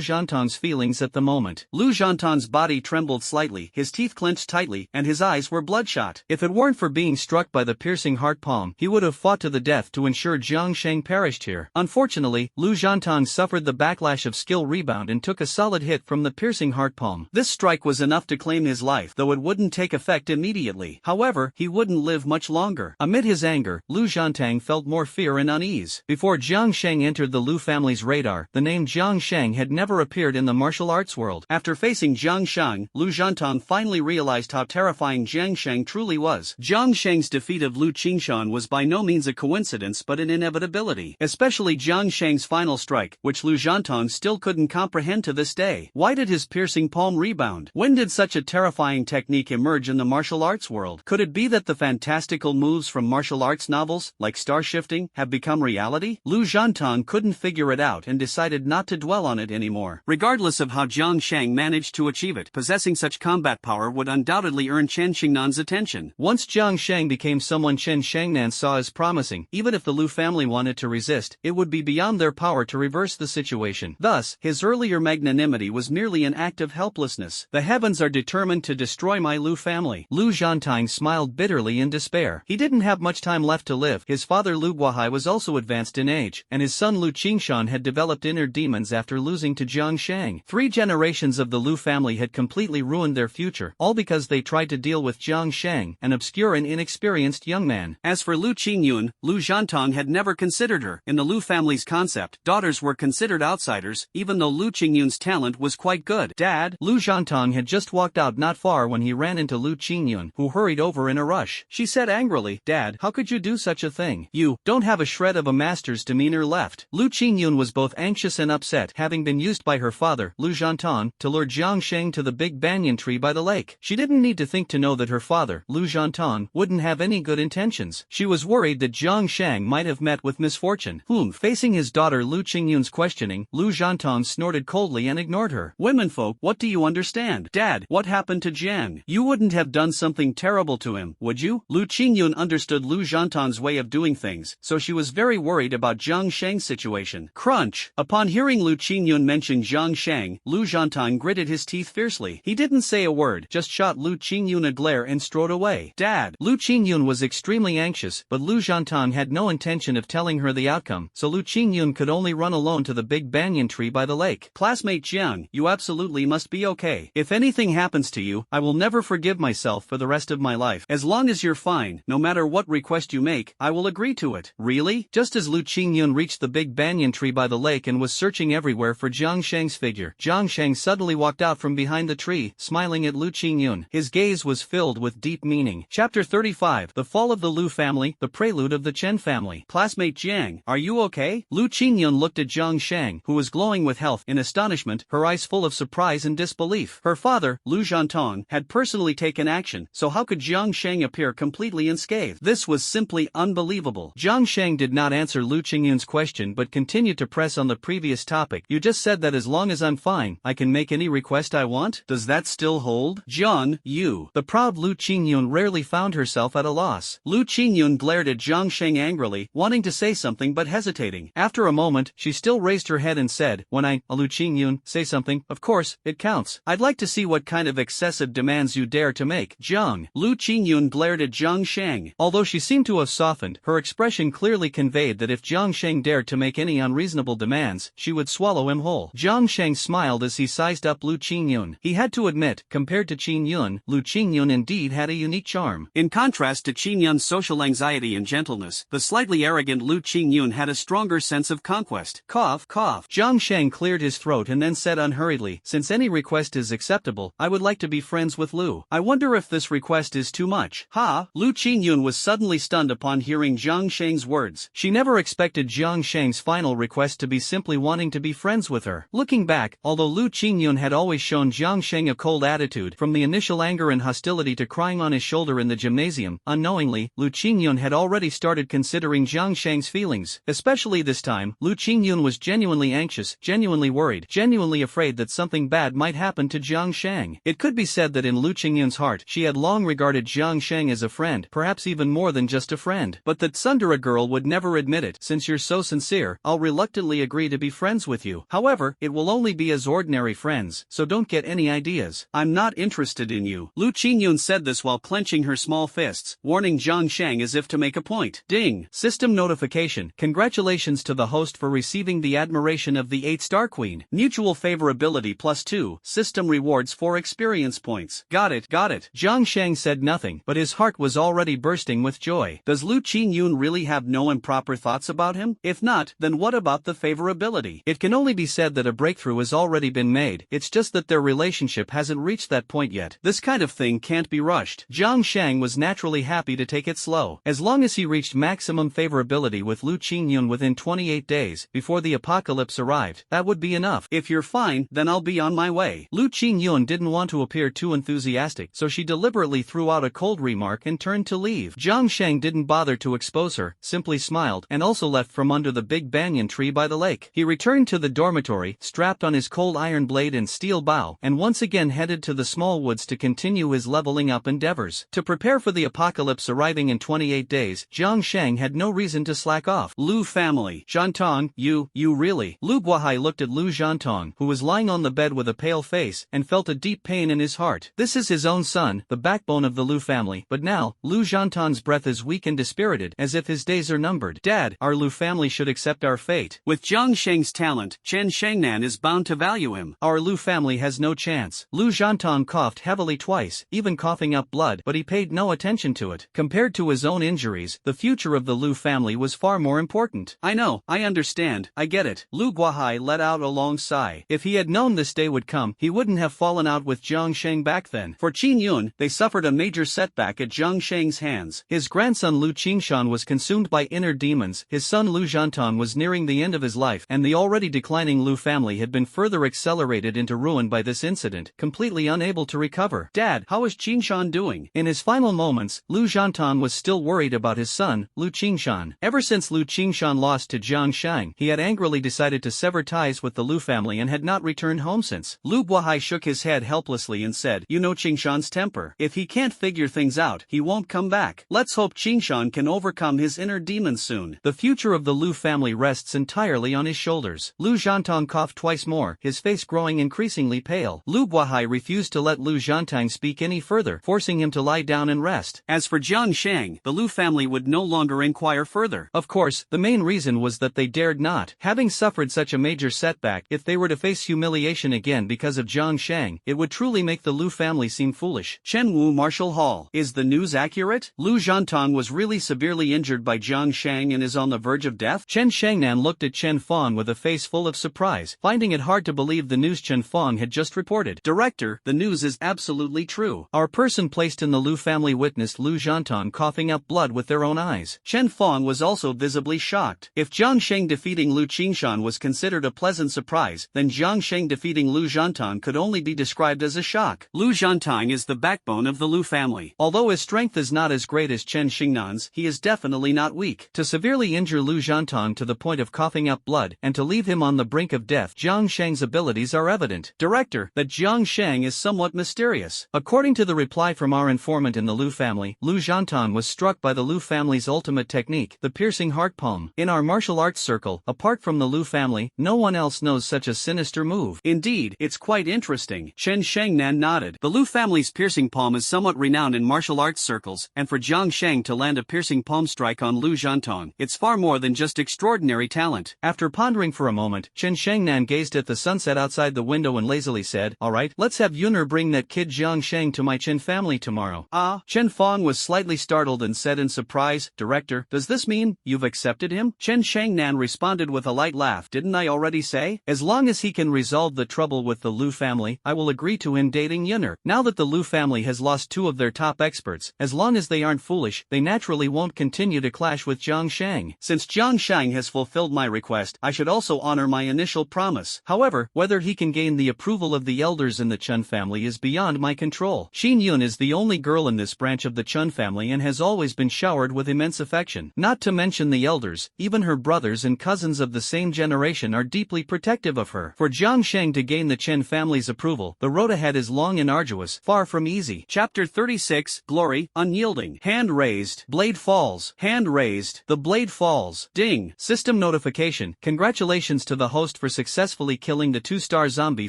Zhantong's feelings at the moment. Lu Zhantong's body trembled slightly, his teeth clenched tightly, and his eyes were bloodshot. If it weren't for being struck by the piercing heart palm, he would have fought to the death to ensure Jiang Sheng perished here. Unfortunately, Lu Zhantong suffered the backlash of skill rebound and took a solid hit from the piercing heart palm. This strike was enough to claim his life, though it wouldn't take effect immediately. However, he wouldn't live much longer. Amid his anger, Lu Zhantong felt more fear and unease. Before Jiang Sheng entered the Lu family's radar, the name Jiang Sheng had never appeared in the martial arts world. After facing Jiang Sheng, Lu Zhantong finally realized how terrifying Jiang Sheng truly was. Jiang Sheng's defeat of Lu Qingshan was by no means a coincidence but an inevitability. Especially Jiang Sheng's final strike, which Lu Zhantong still couldn't comprehend to this day. Why did his piercing palm rebound? When did such a terrifying technique emerge in the martial arts world? Could it be that the fantastical moves from martial arts novels, like star shifting, have become reality? Lu Zhantong couldn't figure it out and decided not to dwell on it anymore. Regardless of how Jiang Sheng managed to achieve it, possessing such combat power would undoubtedly earn Chen Xingnan's attention. Once Jiang Sheng became someone Chen Xingnan saw as promising, even if the Lu family wanted to resist, it would be beyond their power to reverse the situation. Thus, his earlier magnanimity was merely an act of helplessness. The heavens are determined to destroy my Lu family. Lu Zhantong smiled bitterly in despair. He didn't have much time left to live. His father Lu Guohai was also advanced in age, and his son Lu Qingshan had developed inner demons after losing to Jiang Sheng. 3 generations of the Lu family had completely ruined their future, all because they tried to deal with Jiang Sheng, an obscure and inexperienced young man. As for Lu Qingyun, Lu Zhantong had never considered her. In the Lu family's concept, daughters were considered outsiders, even though Lu Qingyun's talent was quite good. "Dad?" Lu Zhantong had just walked out not far when he ran into Lu Qingyun, who hurried over in a rush. She said angrily, "Dad, how could you do such a thing? You don't have a shred of a master's demeanor left." Lu Qingyun was both anxious and upset, having been used by her father, Lu Zhantong, to lure Jiang Sheng to the big banyan tree by the lake. She didn't need to think to know that her father, Lu Zhantong, wouldn't have any good intentions. She was worried that Jiang Sheng might have met with misfortune. Facing his daughter Lu Qingyun's questioning, Lu Zhantong snorted coldly and ignored her. "Womenfolk, what do you understand? Dad, what happened to Jiang? You wouldn't have done something terrible to him, would you?" Lu Qingyun understood Lu Zhantong's way of doing things, so she was very worried about Jiang Sheng's situation. Crunch! Upon hearing Lu Qingyun mention Jiang Sheng, Lu Zhantong gritted his teeth fiercely. He didn't say a word, just shot Lu Qingyun a glare and strode away. Dad! Lu Qingyun was extremely anxious, but Lu Zhantong had no intention of telling her the outcome, so Lu Qingyun could only run alone to the big banyan tree by the lake. Classmate Jiang, you absolutely must be okay. If anything happens to you, I will never forgive myself for the rest of my life. As long as you're fine, no matter what request you make, I will agree to it. Really? Just as Lu Qingyun reached the big banyan tree by the lake and was searching everywhere for Jiang Sheng's figure, Jiang Sheng suddenly walked out from behind the tree, smiling at Lu Qingyun. His gaze was filled with deep meaning. Chapter 35: The Fall of the Lu Family, the Prelude of the Chen Family. Classmate Jiang, are you okay? Lu Qingyun looked at Jiang Sheng, who was glowing with health, in astonishment, her eyes full of surprise and disbelief. Her father, Lu Zhantong, had personally taken action, so how could Jiang Sheng appear completely unscathed? This was simply unbelievable. Jiang Sheng did not answer Lu Qingyun's question but continued to press on the previous topic. You just said that as long as I'm fine, I can make any request I want? Does that still hold? Jiang, you. The proud Lu Qingyun rarely found herself at a loss. Lu Qingyun glared at Jiang Sheng angrily, wanting to say something but hesitating. After a moment, she still raised her head and said, when I, Lu Qingyun, say something, of course, it counts. I'd like to see what kind of excessive demands you dare to make. Jiang. Lu Qingyun glared at Jiang Sheng. Although she seemed to have softened, her expression clearly conveyed that if Jiang Sheng dared to make any unreasonable demands, she would swallow him whole. Jiang Sheng smiled as he sized up Lu Qingyun. He had to admit, compared to Qingyun, Lu Qingyun indeed had a unique charm. In contrast to Qingyun's social anxiety and gentleness, the slightly arrogant Lu Qingyun had a stronger sense of conquest. Cough, cough. Jiang Sheng cleared his throat and then said unhurriedly, since any request is acceptable, I would like to be friends with Lu. I wonder if this request is too much. Ha! Lu Qingyun was suddenly stunned upon hearing Jiang Sheng's words. She never expected Jiang Sheng's final request to be simply wanting to be friends with her. Looking back, although Lu Qingyun had always shown Jiang Sheng a cold attitude, from the initial anger and hostility to crying on his shoulder in the gymnasium, unknowingly, Lu Qingyun had already started considering Jiang Sheng's feelings. Especially this time, Lu Qingyun was genuinely anxious, genuinely worried, genuinely afraid that something bad might happen to Jiang Sheng. It could be said that in Lu Qingyun's heart, she had long regarded Jiang Sheng as a friend, perhaps even more than just a friend. But that tsundere girl would never admit it. Since you're so sincere, I'll reluctantly agree to be friends with you. However, it will only be as ordinary friends, so don't get any ideas. I'm not interested in you. Lu Qingyun said this while clenching her small fists, warning Jiang Sheng as if to make a point. Ding! System notification. Congratulations to the host for receiving the admiration of the 8-star queen. Mutual favorability +2. System rewards 4 experience points. Got it, got it. Jiang Sheng said nothing, but his heart was already bursting with joy. Does Lu Qingyun really have no improper thoughts about him? If not, then what about the favorability? It can only be said that a breakthrough has already been made, it's just that their relationship hasn't reached that point yet. This kind of thing can't be rushed. Jiang Sheng was naturally happy to take it slow. As long as he reached maximum favorability with Lu Qingyun within 28 days, before the apocalypse arrived, that would be enough. If you're fine, then I'll be on my way. Lu Qingyun didn't want to appear too enthusiastic, so she deliberately threw out a cold remark and turned to leave. Jiang Sheng didn't bother to expose her, simply smiled, and also left from under the big banyan tree by the lake. He returned to the dormitory, strapped on his cold iron blade and steel bow, and once again headed to the small woods to continue his leveling up endeavors. To prepare for the apocalypse arriving in 28 days, Jiang Sheng had no reason to slack off. Lu family. Zhantong, you really. Lu Guohai looked at Lu Zhantong, who was lying on the bed with a pale face, and felt a deep pain in his heart. This is his own son, the backbone of the Lu family, but now, Lu Zhantong's breath is weak and dispirited, as if his days are numbered. Dad, our Lu family should accept our fate. With Jiang Sheng's talent, Chen Shengnan is bound to value him. Our Lu family has no chance. Lu Zhantong coughed heavily twice, even coughing up blood, but he paid no attention to it. Compared to his own injuries, the future of the Lu family was far more important. I know, I understand, I get it. Lu Guohai let out a long sigh. If he had known this day would come, he wouldn't have fallen out with Jiang Sheng back then. For Qingyun, they suffered a major setback at Jiang Sheng's hands. His grandson Lu Qingshan was consumed by inner demons, his son Lu Zhantong was nearing the end of his life, and the already declining Lu family had been further accelerated into ruin by this incident, completely unable to recover. Dad, how is Qingshan doing? In his final moments, Lu Zhantong was still worried about his son, Lu Qingshan. Ever since Lu Qingshan lost to Jiang Sheng, he had angrily decided to sever ties with the Lu family and had not returned home since. Lu Guohai shook his head helplessly and said, you know Qingshan's temper. If he can't figure things out, he won't come back. Let's hope Qingshan can overcome his inner demons soon. The future of the Lu family rests entirely on his shoulders. Lu Zhantong coughed twice more, his face growing increasingly pale. Lu Guohai refused to let Lu Zhantang speak any further, forcing him to lie down and rest. As for Jiang Shang, the Lu family would no longer inquire further. Of course, the main reason was that they dared not. Having suffered such a major setback, if they were to face humiliation again because of Jiang Shang, it would truly make the Lu family seem foolish. Chenwu Martial Hall. Is the news accurate? Lu Zhantang was really severely injured by Jiang Shang and is on the verge of death? Chen Shangnan looked at Chen Fong with a face full of surprise, finding it hard to believe the news Chen Fong had just reported. Director, the news is absolutely true. Our person placed in the Lu family witnessed Lu Zhantang coughing up blood with their own eyes. Chen Fong was also visibly shocked. If Jiang Sheng defeating Lu Qingshan was considered a pleasant surprise, then Jiang Sheng defeating Lu Zhantang could only be described as a shock. Lu Zhantang is the backbone of the Lu family. Although his strength is not as great as Chen Xingnan's, he is definitely not weak. To severely injure Lu Zhantang to the point of coughing up blood, and to leave him on the brink of death, Jiang Sheng's abilities are evident. Director, that Jiang Sheng is somewhat mysterious. According to the reply from our informant in the Lu family, Lu Zhantang was struck by the Lu family's ultimate technique, the piercing heart palm. In our martial arts circle, apart from the Lu family, no one else knows such a sinister move. Indeed, it's quite interesting. Chen Shangnan nodded. The Lu family's piercing palm is somewhat renowned in martial arts circles, and for Jiang Sheng to land a piercing palm strike on Lu Zhantang, it's far more than just extraordinary talent. After pondering for a moment, Chen Shangnan gazed at the sunset outside the window and lazily said, "Alright, let's have Yuner bring that kid Jiang Sheng to my Chen family tomorrow." Ah, Chen Fong was slightly startled and said in surprise, "Director, does this mean you've accepted him?" Chen Shangnan responded with a light laugh. "Didn't I already say? As long as he can resolve the trouble with the Lu family, I will agree to him dating Yuner. Now that the Lu family has lost two of their top experts, as long as they aren't foolish, they naturally won't continue to clash with Jiang Shang. Since Jiang Shang has fulfilled my request, I should also honor my initial promise. However, whether he can gain the approval of the elders in the Chun family is beyond my control. Xin Yun is the only girl in this branch of the Chun family and has always been showered with immense affection. Not to mention the elders, even her brothers and cousins of the same generation are deeply protective of her. For Jiang Sheng to gain the Chen family's approval, the road ahead is long and arduous, far from easy. Chapter 36, Glory, Unyielding. Hand raised. Blade falls. Hand raised. The blade falls. Ding. System notification. Congratulations to the host for successfully killing the 2-star zombie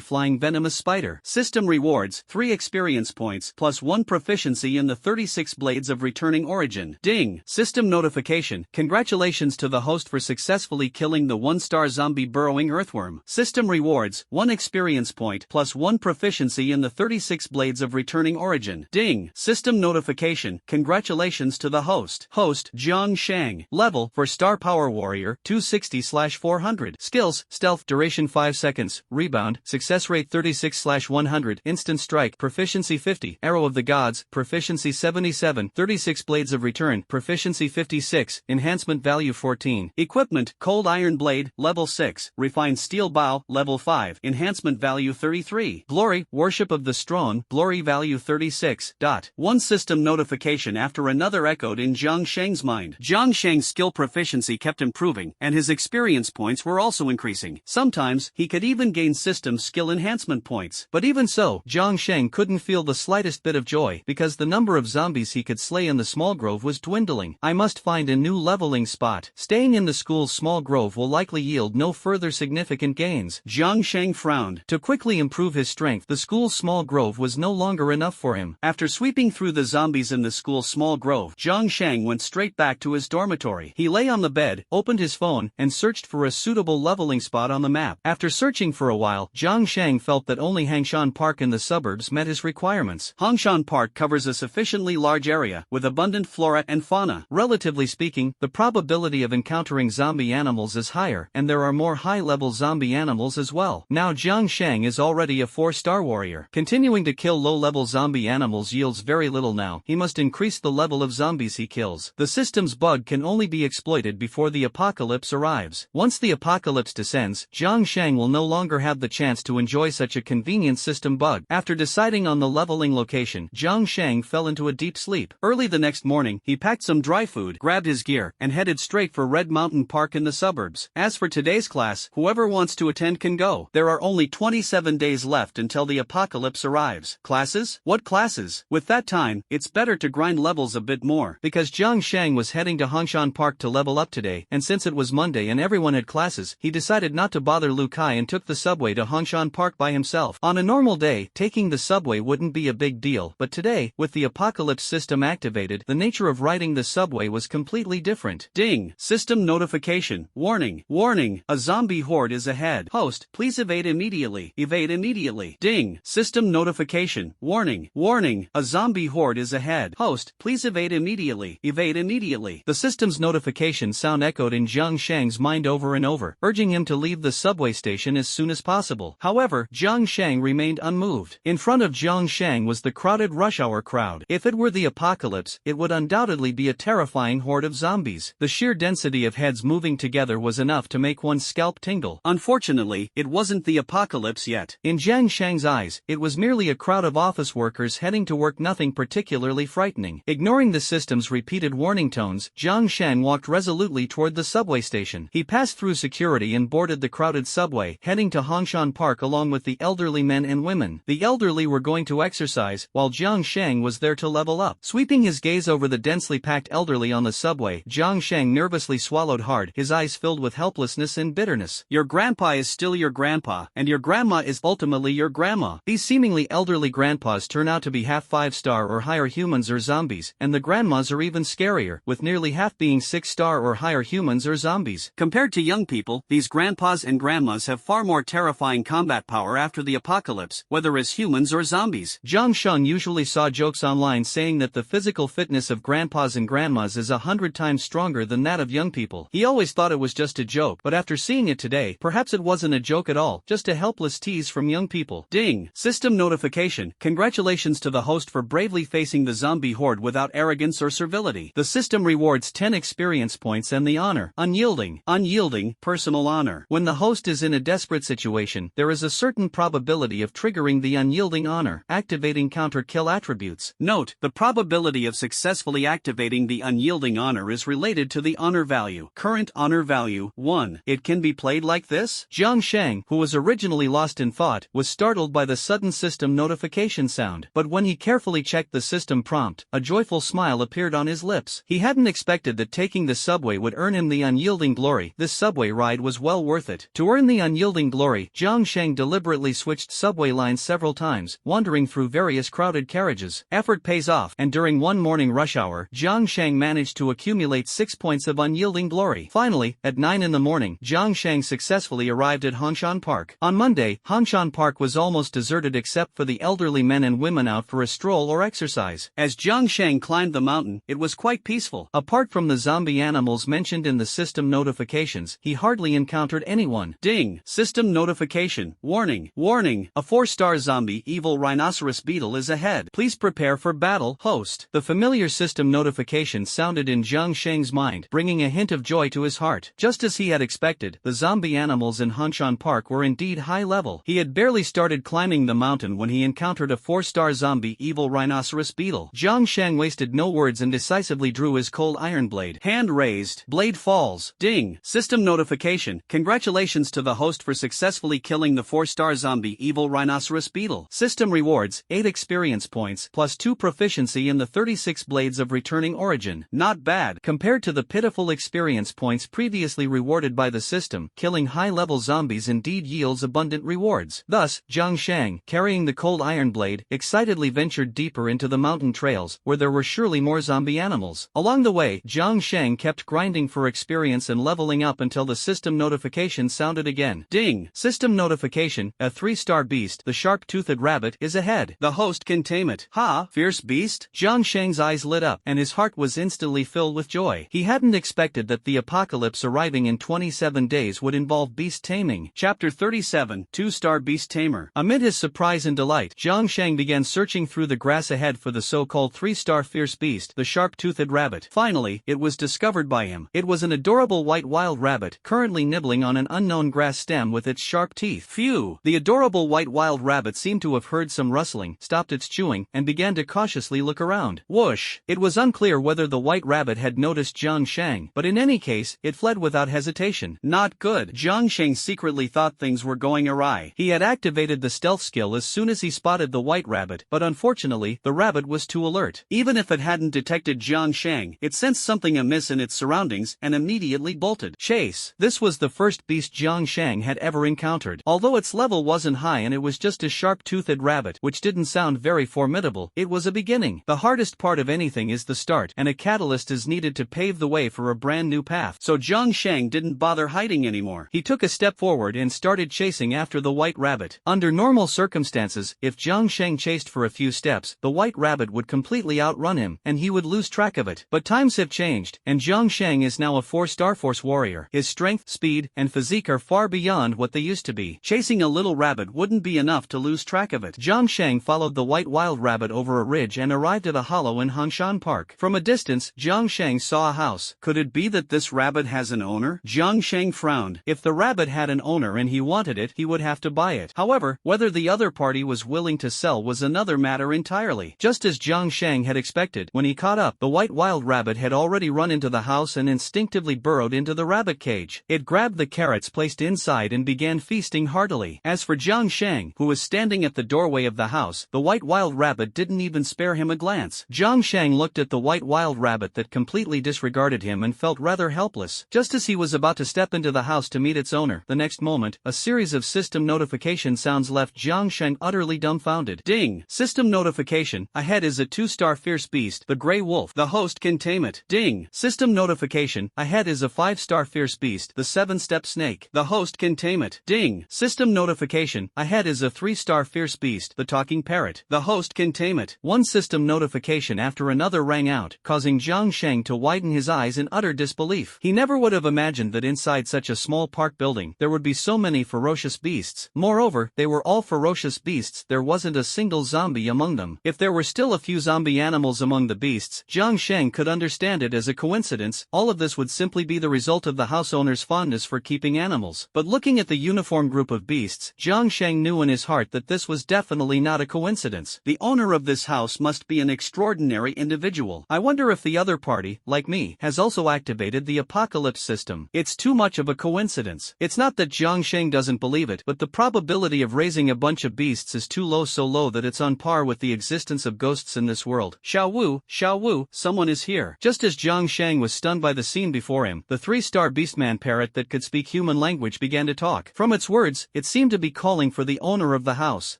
flying venomous spider. System rewards, 3 experience points, plus 1 proficiency in the 36 blades of returning origin. Ding. System notification. Congratulations to the host for successfully killing the 1-star zombie burrowing earthworm. System rewards, 1 experience point, plus 1 proficiency in the 36 blades of returning origin. Ding. System notification. Congratulations to the host. Host, Jiang Shang. Level, for Star Power Warrior, 260/400. Skills, Stealth, duration 5 seconds, Rebound, success rate 36/100, Instant Strike, proficiency 50, Arrow of the Gods, proficiency 77, 36 Blades of Return, proficiency 56, enhancement value 14. Equipment, Cold Iron Blade, level 6, Refined Steel Bow, level 5, enhancement value 33. Glory, Worship of the Strong, glory value 36. One system notification after another echoed in Jiang Sheng's mind. Jiang Sheng's skill proficiency kept improving, and his experience points were also increasing. Sometimes, he could even gain system skill enhancement points. But even so, Jiang Sheng couldn't feel the slightest bit of joy, because the number of zombies he could slay in the small grove was dwindling. I must find a new leveling spot. Staying in the school's small grove will likely yield no further significant gains. Jiang Sheng frowned. To quickly improve his strength, the school's small grove was no longer enough for him. After sweeping through the zombies in the school's small grove, Jiang Sheng went straight back to his dormitory. He lay on the bed, opened his phone, and searched for a suitable leveling spot on the map. After searching for a while, Jiang Sheng felt that only Hangshan Park in the suburbs met his requirements. Hangshan Park covers a sufficiently large area, with abundant flora and fauna. Relatively speaking, the probability of encountering zombie animals is higher, and there are more high-level zombie animals as well. Now Jiang Sheng is already a 4-star warrior. Continuing to kill low-level zombie animals yields very little now. He must increase the level of zombies he kills. The system's bug can only be exploited before the apocalypse arrives. Once the apocalypse descends, Jiang Sheng will no longer have the chance to enjoy such a convenient system bug. After deciding on the leveling location, Jiang Sheng fell into a deep sleep. Early the next morning, he packed some dry food, grabbed his gear, and headed straight for Red Mountain Park in the suburbs. As for today's class, whoever wants to attend can go. There are only 27 days left until the apocalypse arrives. Classes? What classes? With that time, it's better to grind levels a bit more. Because Jiang Sheng was heading to Hangshan Park to level up today, and since it was Monday and everyone had classes, he decided not to bother Lu Kai and took the subway to Hangshan Park by himself. On a normal day, taking taking the subway wouldn't be a big deal, but today, with the apocalypse system activated, the nature of riding the subway was completely different. Ding! System notification. Warning. Warning. A zombie horde is ahead. Host, please evade immediately. Evade immediately. Ding! System notification. Warning. Warning. A zombie horde is ahead. Host, please evade immediately. Evade immediately. The system's notification sound echoed in Jiang Shang's mind over and over, urging him to leave the subway station as soon as possible. However, Jiang Shang remained unmoved. In front of Jiang Shang was the crowded rush hour crowd. If it were the apocalypse, it would undoubtedly be a terrifying horde of zombies. The sheer density of heads moving together was enough to make one's scalp tingle. Unfortunately, it wasn't the apocalypse yet. In Jiang Shang's eyes, it was merely a crowd of office workers heading to work, nothing particularly frightening. Ignoring the system's repeated warning tones, Jiang Shang walked resolutely toward the subway station. He passed through security and boarded the crowded subway, heading to Hongshan Park along with the elderly men and women. The elderly were going to exercise, while Jiang Shang was there to level up. Sweeping his gaze over the densely packed elderly on the subway, Jiang Shang nervously swallowed hard, his eyes filled with helplessness and bitterness. Your grandpa is still your grandpa, and your grandma is ultimately your grandma. These seemingly elderly grandpas turn out to be half 5-star or higher humans or zombies, and the grandmas are even scarier, with nearly half being 6-star or higher humans or zombies. Compared to young people, these grandpas and grandmas have far more terrifying combat power after the apocalypse, whether as humans or zombies. Jiang Shang usually saw jokes online saying that the physical fitness of grandpas and grandmas is 100 times stronger than that of young people. He always thought it was just a joke, but after seeing it today, perhaps it wasn't a joke at all, just a helpless tease from young people. Ding! System notification. Congratulations to the host for bravely facing the zombie horde without arrogance or servility. The system rewards 10 experience points and the honor. Unyielding. Unyielding, personal honor. When the host is in a desperate situation, there is a certain probability of triggering the unyielding honor, activating counter-kill attributes. Note, the probability of successfully activating the unyielding honor is related to the honor value. Current honor value, 1. It can be played like this? Jiang Shang, who was originally lost in thought, was startled by the sudden system notification sound, but when he carefully checked the system prompt, a joyful smile appeared on his lips. He hadn't expected that taking the subway would earn him the unyielding glory. This subway ride was well worth it. To earn the unyielding glory, Jiang Shang deliberately switched subway lines several times, wandering through various crowded carriages. Effort pays off, and during one morning rush hour, Jiang Shang managed to accumulate 6 points of unyielding glory. Finally, at 9 in the morning, Jiang Shang successfully arrived at Hongshan Park. On Monday, Hongshan Park was almost deserted except for the elderly men and women out for a stroll or exercise. As Jiang Shang climbed the mountain, it was quite peaceful. Apart from the zombie animals mentioned in the system notifications, he hardly encountered anyone. Ding! System notification. Warning. Warning. A 4-star zombie evil rhinoceros beetle is ahead. Please prepare for battle. Host. The familiar system notification sounded in Jiang Shang's mind, bringing a hint of joy to his heart. Just as he had expected, the zombie animals in Hongshan Park were indeed high level. He had barely started climbing the mountain when he encountered a 4-star zombie evil rhinoceros beetle. Jiang Shang wasted no words and decisively drew his cold iron blade. Hand raised. Blade falls. Ding! System notification. Congratulations to the host for successfully killing the 4-star zombie evil rhinoceros beetle. System rewards 8 experience points plus 2 proficiency in the 36 blades of returning origin. Not bad. Compared to the pitiful experience points previously rewarded by the system, killing high-level zombies indeed yields abundant rewards. Thus, Jiang Shang, carrying the cold iron blade, excitedly ventured deeper into the mountain trails, where there were surely more zombie animals. Along the way, Jiang Shang kept grinding for experience and leveling up until the system notification sounded again. Ding! System notification, a 3-star beast, the sharp-toothed rabbit, is ahead. The host can tame it. Ha! Fierce beast? Jiang Shang's eyes lit up, and his heart was instantly filled with joy. He hadn't expected that the apocalypse arriving in 27 days would involve beast taming. Chapter 37, 2-star beast tamer. Amid his surprise and delight, Jiang Shang began searching through the grass ahead for the so-called 3-star fierce beast, the sharp-toothed rabbit. Finally, it was discovered by him. It was an adorable white wild rabbit, currently nibbling on an unknown grass stem with its sharp teeth. Phew! The adorable white wild rabbit seemed to have heard some rustling, stopped its chewing, and began to cautiously look around. Whoosh! It was unclear whether the white rabbit had noticed Jiang Shang, but in any case, it fled without hesitation. Not good. Jiang Shang secretly thought things were going awry. He had activated the stealth skill as soon as he spotted the white rabbit, but unfortunately, the rabbit was too alert. Even if it hadn't detected Jiang Shang, it sensed something amiss in its surroundings and immediately bolted. Chase. This was the first beast Jiang Shang had ever encountered. Although its level wasn't high and it was just as sharp sharp-toothed rabbit, which didn't sound very formidable. It was a beginning. The hardest part of anything is the start, and a catalyst is needed to pave the way for a brand new path. So Jiang Shang didn't bother hiding anymore. He took a step forward and started chasing after the white rabbit. Under normal circumstances, if Jiang Shang chased for a few steps, the white rabbit would completely outrun him, and he would lose track of it. But times have changed, and Jiang Shang is now a 4-star force warrior. His strength, speed, and physique are far beyond what they used to be. Chasing a little rabbit wouldn't be enough to lose track of it. Jiang Shang followed the white wild rabbit over a ridge and arrived at a hollow in Hangshan Park. From a distance, Jiang Shang saw a house. Could it be that this rabbit has an owner? Jiang Shang frowned. If the rabbit had an owner and he wanted it, he would have to buy it. However, whether the other party was willing to sell was another matter entirely. Just as Jiang Shang had expected, when he caught up, the white wild rabbit had already run into the house and instinctively burrowed into the rabbit cage. It grabbed the carrots placed inside and began feasting heartily. As for Jiang Shang, who was standing at the doorway of the house, the white wild rabbit didn't even spare him a glance. Jiang Shang looked at the white wild rabbit that completely disregarded him and felt rather helpless. Just as he was about to step into the house to meet its owner, the next moment, a series of system notification sounds left Jiang Shang utterly dumbfounded. Ding! System notification. Ahead is a 2-star fierce beast, the gray wolf. The host can tame it. Ding! System notification. Ahead is a 5-star fierce beast, the 7-step snake. The host can tame it. Ding! System notification. Ahead is a 3-star fierce beast, the talking parrot. The host can tame it. One system notification after another rang out, causing Jiang Shang to widen his eyes in utter disbelief. He never would have imagined that inside such a small park building, there would be so many ferocious beasts. Moreover, they were all ferocious beasts, there wasn't a single zombie among them. If there were still a few zombie animals among the beasts, Jiang Shang could understand it as a coincidence. All of this would simply be the result of the house owner's fondness for keeping animals. But looking at the uniform group of beasts, Jiang Shang knew in his heart that this was definitely not a coincidence. The owner of this house must be an extraordinary individual. I wonder if the other party, like me, has also activated the apocalypse system. It's too much of a coincidence. It's not that Jiang Shang doesn't believe it, but the probability of raising a bunch of beasts is too low, so low that it's on par with the existence of ghosts in this world. Xiao Wu, someone is here. Just as Jiang Shang was stunned by the scene before him, the 3-star beastman parrot that could speak human language began to talk. From its words, it seemed to be calling for the owner of the house.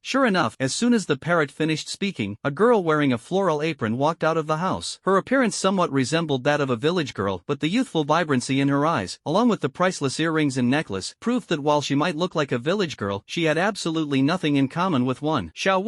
Sure enough, as soon as the parrot finished speaking, a girl wearing a floral apron walked out of the house. Her appearance somewhat resembled that of a village girl, but the youthful vibrancy in her eyes, along with the priceless earrings and necklace, proved that while she might look like a village girl, she had absolutely nothing in common with one. Xiao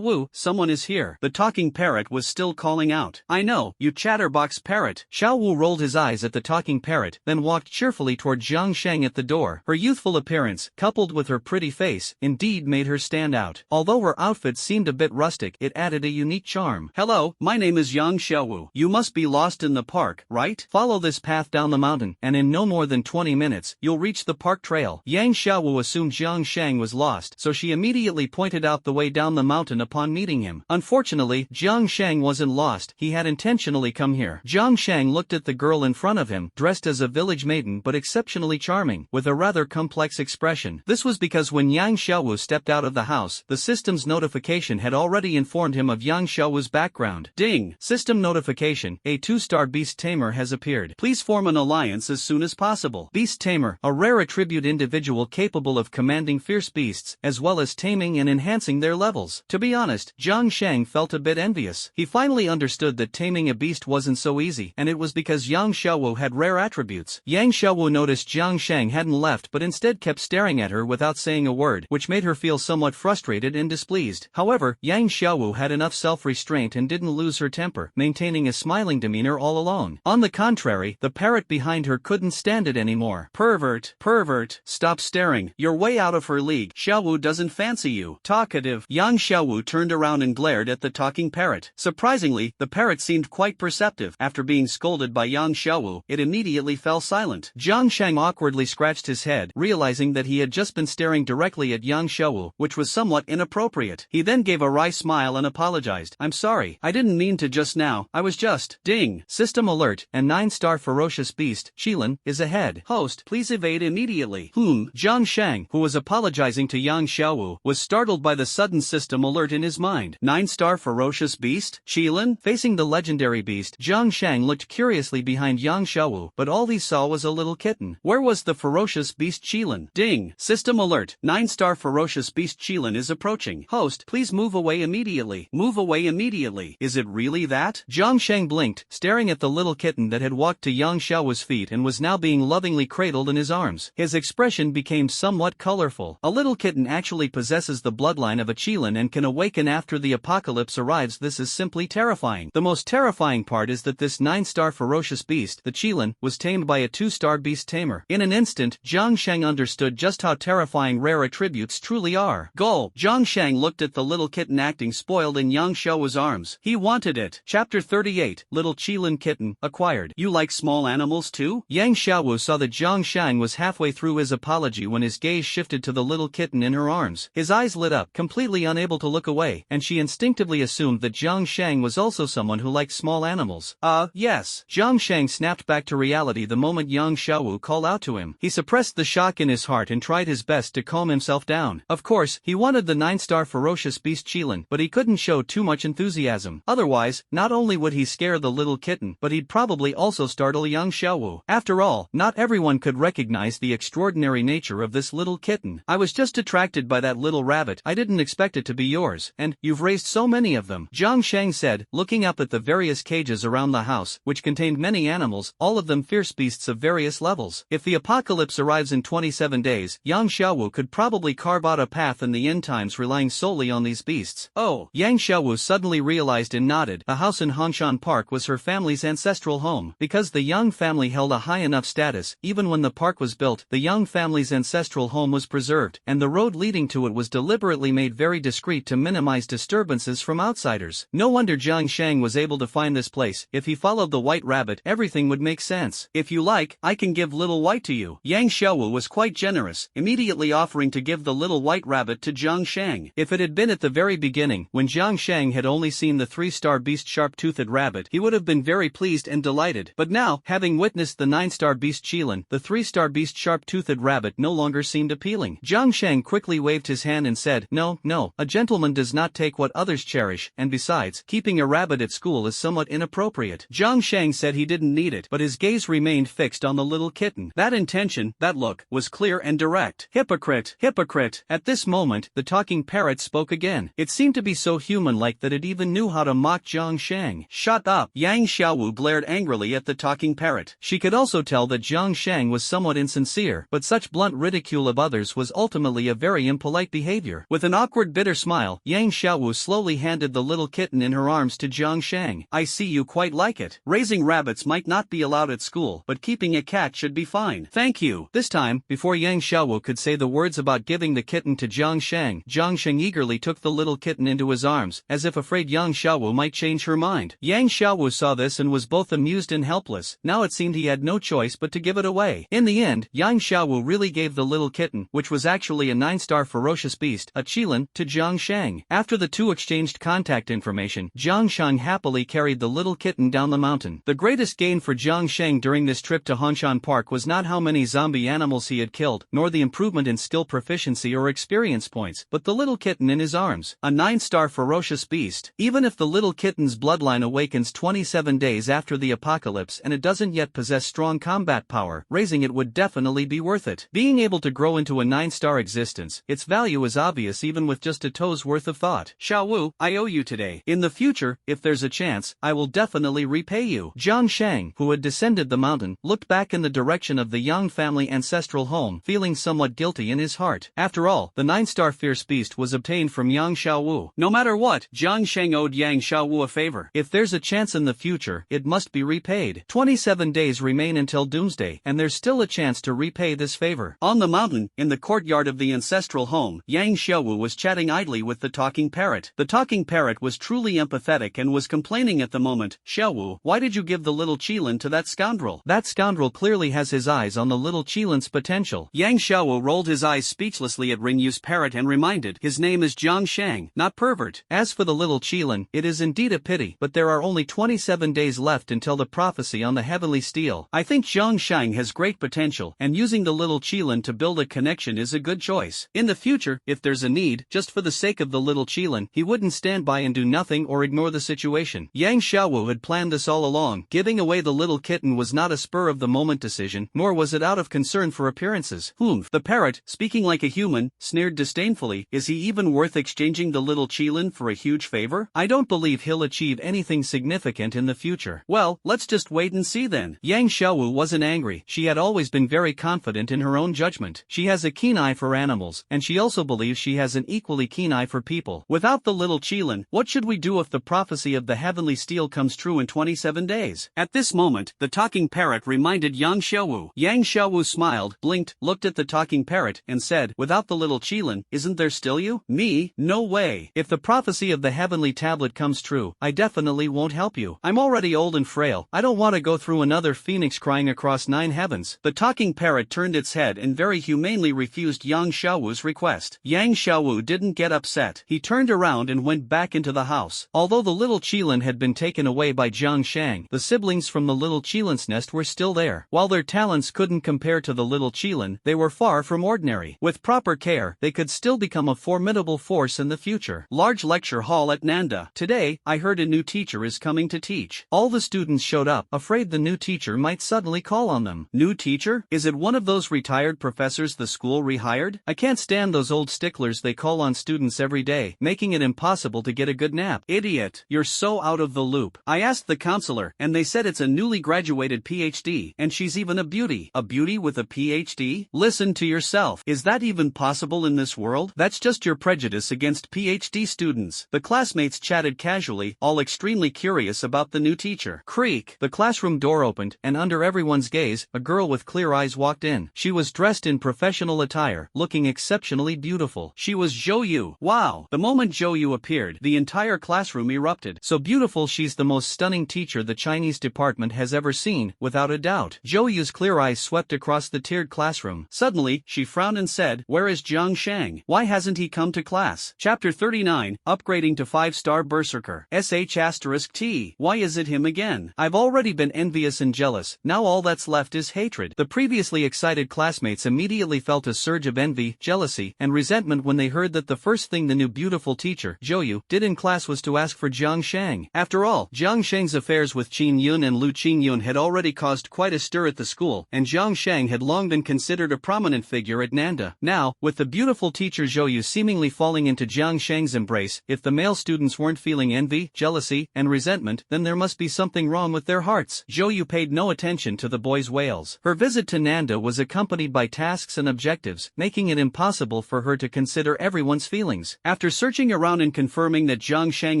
Wu, someone is here. The talking parrot was still calling out. I know, you chatterbox parrot. Xiao Wu rolled his eyes at the talking parrot, then walked cheerfully toward Jiang Shang at the door. Her youthful appearance, coupled with her pretty face, indeed made her stand out. Although her outfit seemed a bit rustic, it added a unique charm. Hello, my name is Yang Xiaowu. You must be lost in the park, right? Follow this path down the mountain, and in no more than 20 minutes, you'll reach the park trail. Yang Xiaowu assumed Jiang Shang was lost, so she immediately pointed out the way down the mountain upon meeting him. Unfortunately, Jiang Shang wasn't lost, he had intentionally come here. Jiang Shang looked at the girl in front of him, dressed as a village maiden but exceptionally charming, with a rather complex expression. This was because when Yang Xiaowu stepped out of the house, the system's notification had already informed him of Yang Xiaowu's background. Ding! System notification, a 2-star beast tamer has appeared. Please form an alliance as soon as possible. Beast tamer, a rare attribute individual capable of commanding fierce beasts, as well as taming and enhancing their levels. To be honest, Jiang Shang felt a bit envious. He finally understood that taming a beast wasn't so easy, and it was because Yang Xiaowu had rare attributes. Yang Xiaowu noticed Jiang Shang hadn't left but instead kept staring at her without saying a word, which made her feel somewhat frustrated and displeased. However, Yang Xiaowu had enough self-restraint and didn't lose her temper, maintaining a smiling demeanor all along. On the contrary, the parrot behind her couldn't stand it anymore. Pervert, stop staring. You're way out of her league. Xiaowu doesn't fancy you. Talkative. Yang Xiaowu turned around and glared at the talking parrot. Surprisingly, the parrot seemed quite perceptive. After being scolded by Yang Xiaowu, it immediately fell silent. Jiang Shang awkwardly scratched his head, realizing that he had just been staring directly at Yang Xiaowu, which was somewhat inappropriate. He then gave a wry smile and apologized. I'm sorry, I didn't mean to just now, I was just... Ding! System alert, a 9-star ferocious beast, Qilin, is ahead. Host, please evade immediately. Jiang Shang, who was apologizing to Yang Xiaowu, was startled by the sudden system alert in his mind. 9-star ferocious beast? Qilin? Facing the legendary beast, Jiang Shang looked curiously behind Yang Xiaowu, but all he saw was a little kitten. Where was the ferocious beast Qilin? Ding! System alert, 9-star ferocious beast Qilin Qilin is approaching. Host, please move away immediately. Move away immediately. Is it really that? Jiang Sheng blinked, staring at the little kitten that had walked to Yang Xiao's feet and was now being lovingly cradled in his arms. His expression became somewhat colorful. A little kitten actually possesses the bloodline of a Qilin and can awaken after the apocalypse arrives. This is simply terrifying. The most terrifying part is that this 9-star ferocious beast, the Qilin, was tamed by a 2-star beast tamer. In an instant, Jiang Sheng understood just how terrifying rare attributes truly are. Gulp! Jiang Sheng looked at the little kitten acting spoiled in Yang Xiao's arms. He wanted it. Chapter 38, Little Qilin Kitten, acquired. You like small animals too? Yang Xiao saw that Jiang Sheng was halfway through his apology when his gaze shifted to the little kitten in her arms. His eyes lit up, completely unable to look away, and she instinctively assumed that Jiang Sheng was also someone who liked small animals. Yes. Jiang Sheng snapped back to reality the moment Yang Xiao called out to him. He suppressed the shock in his heart and tried his best to calm himself down. Of course, he wanted the 9-star ferocious beast Qilin, but he couldn't show too much enthusiasm. Otherwise, not only would he scare the little kitten, but he'd probably also startle Yang Xiao. After all, not everyone could recognize the extraordinary nature of this little kitten. I was just attracted by that little rabbit. I didn't expect it to be yours, and you've raised so many of them, Jiang Sheng said, looking up at the various cages around the house, which contained many animals, all of them fierce beasts of various levels. If the apocalypse arrives in 27 days, Yang Xiao could probably carve out a path in the end times relying solely on these beasts. Oh, Yang Xiao suddenly realized and nodded. The house in Hongshan Park was her family's ancestral home. Because the Yang family held a high enough status, even when the park was built, the Yang family's ancestral home was preserved, and the road leading to it was deliberately made very discreet to minimize disturbances from outsiders. No wonder Jiang Sheng was able to find this place. If he followed the white rabbit, everything would make sense. If you like, I can give Little White to you. Yang Xiao was quite generous, immediately offering to give the little white rabbit to Jiang Sheng. If it had been at the very beginning, when Jiang Sheng had only seen the 3-star beast sharp-toothed rabbit, he would have been very pleased and delighted. But now, having witnessed the 9-star beast Qilin, the 3-star beast sharp-toothed rabbit no longer seemed appealing. Jiang Sheng quickly waved his hand and said, No, a gentleman does not take what others cherish, and besides, keeping a rabbit at school is somewhat inappropriate. Jiang Sheng said he didn't need it, but his gaze remained fixed on the little kitten. That intention, that look, was clear and direct. Hypocrite, hypocrite. At this moment, the talking parrot spoke again. It seemed to be so human-like that it even knew how to mock Jiang Sheng. Shut up! Yang Xiao glared angrily at the talking parrot. She could also tell that Jiang Sheng was somewhat insincere, but such blunt ridicule of others was ultimately a very impolite behavior. With an awkward bitter smile, Yang Xiao slowly handed the little kitten in her arms to Jiang Sheng. I see you quite like it. Raising rabbits might not be allowed at school, but keeping a cat should be fine. Thank you. This time, before Yang Xiao could say the words about giving the kitten to Jiang Sheng eagerly took the little kitten into his arms, as if afraid Yang Xiao might change her mind. Yang Xiao saw this and was both amused and helpless. Now it seemed he had no choice but to give it away. In the end, Yang Xiao really gave the little kitten, which was actually a 9-star ferocious beast, a Qilin, to Jiang Sheng. After the two exchanged contact information, Jiang Sheng happily carried the little kitten down the mountain. The greatest gain for Jiang Sheng during this trip to Hongshan Park was not how many zombie animals he had killed, nor the improvement in skill proficiency or experience points, but the little kitten in his arms, a 9-star ferocious beast. Even if the little kitten's bloodline awakens 27 days after the apocalypse and it doesn't yet possess strong combat power, raising it would definitely be worth it. Being able to grow into a 9-star existence, its value is obvious even with just a toe's worth of thought. Xiao, I owe you today. In the future, if there's a chance, I will definitely repay you. Jiang Sheng, who had descended the mountain, looked back in the direction of the Yang family ancestral home, feeling somewhat guilty in his heart. After all, the 9-star fierce beast was obtained from Yang Xiao. No matter what, Jiang Sheng owed Yang Xiao a favor. If there's a chance in the future, it must be repaid. 27 days remain until doomsday, and there's still a chance to repay this favor. On the mountain, in the courtyard of the ancestral home, Yang Xiao was chatting idly with the talking parrot. The talking parrot was truly empathetic and was complaining at the moment. Xiao, why did you give the little Qilin to that scoundrel? That scoundrel clearly has his eyes on the little Qilin's potential. Yang Xiao rolled his eyes speechlessly at Ringyu's parrot and reminded, his name is Jiang Sheng, not pervert. As for the little Qilin, it is indeed a pity, but there are only 27 days left until the prophecy on the heavenly steel. I think Jiang Sheng has great potential, and using the little Qilin to build a connection is a good choice. In the future, if there's a need, just for the sake of the little Qilin, he wouldn't stand by and do nothing or ignore the situation. Yang Xiao had planned this all along. Giving away the little kitten was not a spur-of-the-moment decision, nor was it out of concern for appearances. The parrot, speaking like a human, sneered disdainfully mindfully, is he even worth exchanging the little Qilin for a huge favor? I don't believe he'll achieve anything significant in the future. Well, let's just wait and see then. Yang Xiaowu wasn't angry. She had always been very confident in her own judgment. She has a keen eye for animals, and she also believes she has an equally keen eye for people. Without the little Qilin, what should we do if the prophecy of the heavenly steel comes true in 27 days? At this moment, the talking parrot reminded Yang Xiaowu. Yang Xiaowu smiled, blinked, looked at the talking parrot, and said, without the little Qilin, isn't there still you? Me? No way. If the prophecy of the heavenly tablet comes true, I definitely won't help you. I'm already old and frail. I don't want to go through another phoenix crying across 9 heavens. The talking parrot turned its head and very humanely refused Yang Xiaowu's request. Yang Xiaowu didn't get upset. He turned around and went back into the house. Although the little Qilin had been taken away by Zhang Shang, the siblings from the little Qilin's nest were still there. While their talents couldn't compare to the little Qilin, they were far from ordinary. With proper care, they could still become a formidable force in the future. Large lecture hall at Nanda. Today, I heard a new teacher is coming to teach. All the students showed up, afraid the new teacher might suddenly call on them. New teacher? Is it one of those retired professors the school rehired? I can't stand those old sticklers they call on students every day, making it impossible to get a good nap. Idiot, you're so out of the loop. I asked the counselor, and they said it's a newly graduated PhD, and she's even a beauty. A beauty with a PhD? Listen to yourself. Is that even possible in this world? That's just your prejudice against PhD students. The classmates chatted casually, all extremely curious about the new teacher. Creak. The classroom door opened, and under everyone's gaze, a girl with clear eyes walked in. She was dressed in professional attire, looking exceptionally beautiful. She was Zhou Yu. Wow. The moment Zhou Yu appeared, the entire classroom erupted. So beautiful, she's the most stunning teacher the Chinese department has ever seen, without a doubt. Zhou Yu's clear eyes swept across the tiered classroom. Suddenly, she frowned and said, where is Zhang Shang? Why hasn't he come to class? Chapter 39, Upgrading to 5-star Berserker. *T. Why is it him again? I've already been envious and jealous, now all that's left is hatred. The previously excited classmates immediately felt a surge of envy, jealousy, and resentment when they heard that the first thing the new beautiful teacher, Zhou Yu, did in class was to ask for Zhang Shang. After all, Zhang Shang's affairs with Qin Yun and Lu Qingyun had already caused quite a stir at the school, and Zhang Shang had long been considered a prominent figure at Nanda. Now, with the beautiful teacher Zhou Yu seemingly falling into Zhang Shang's embrace, if the male students weren't feeling envy, jealousy, and resentment, then there must be something wrong with their hearts. Zhou Yu paid no attention to the boys' wails. Her visit to Nanda was accompanied by tasks and objectives, making it impossible for her to consider everyone's feelings. After searching around and confirming that Zhang Shang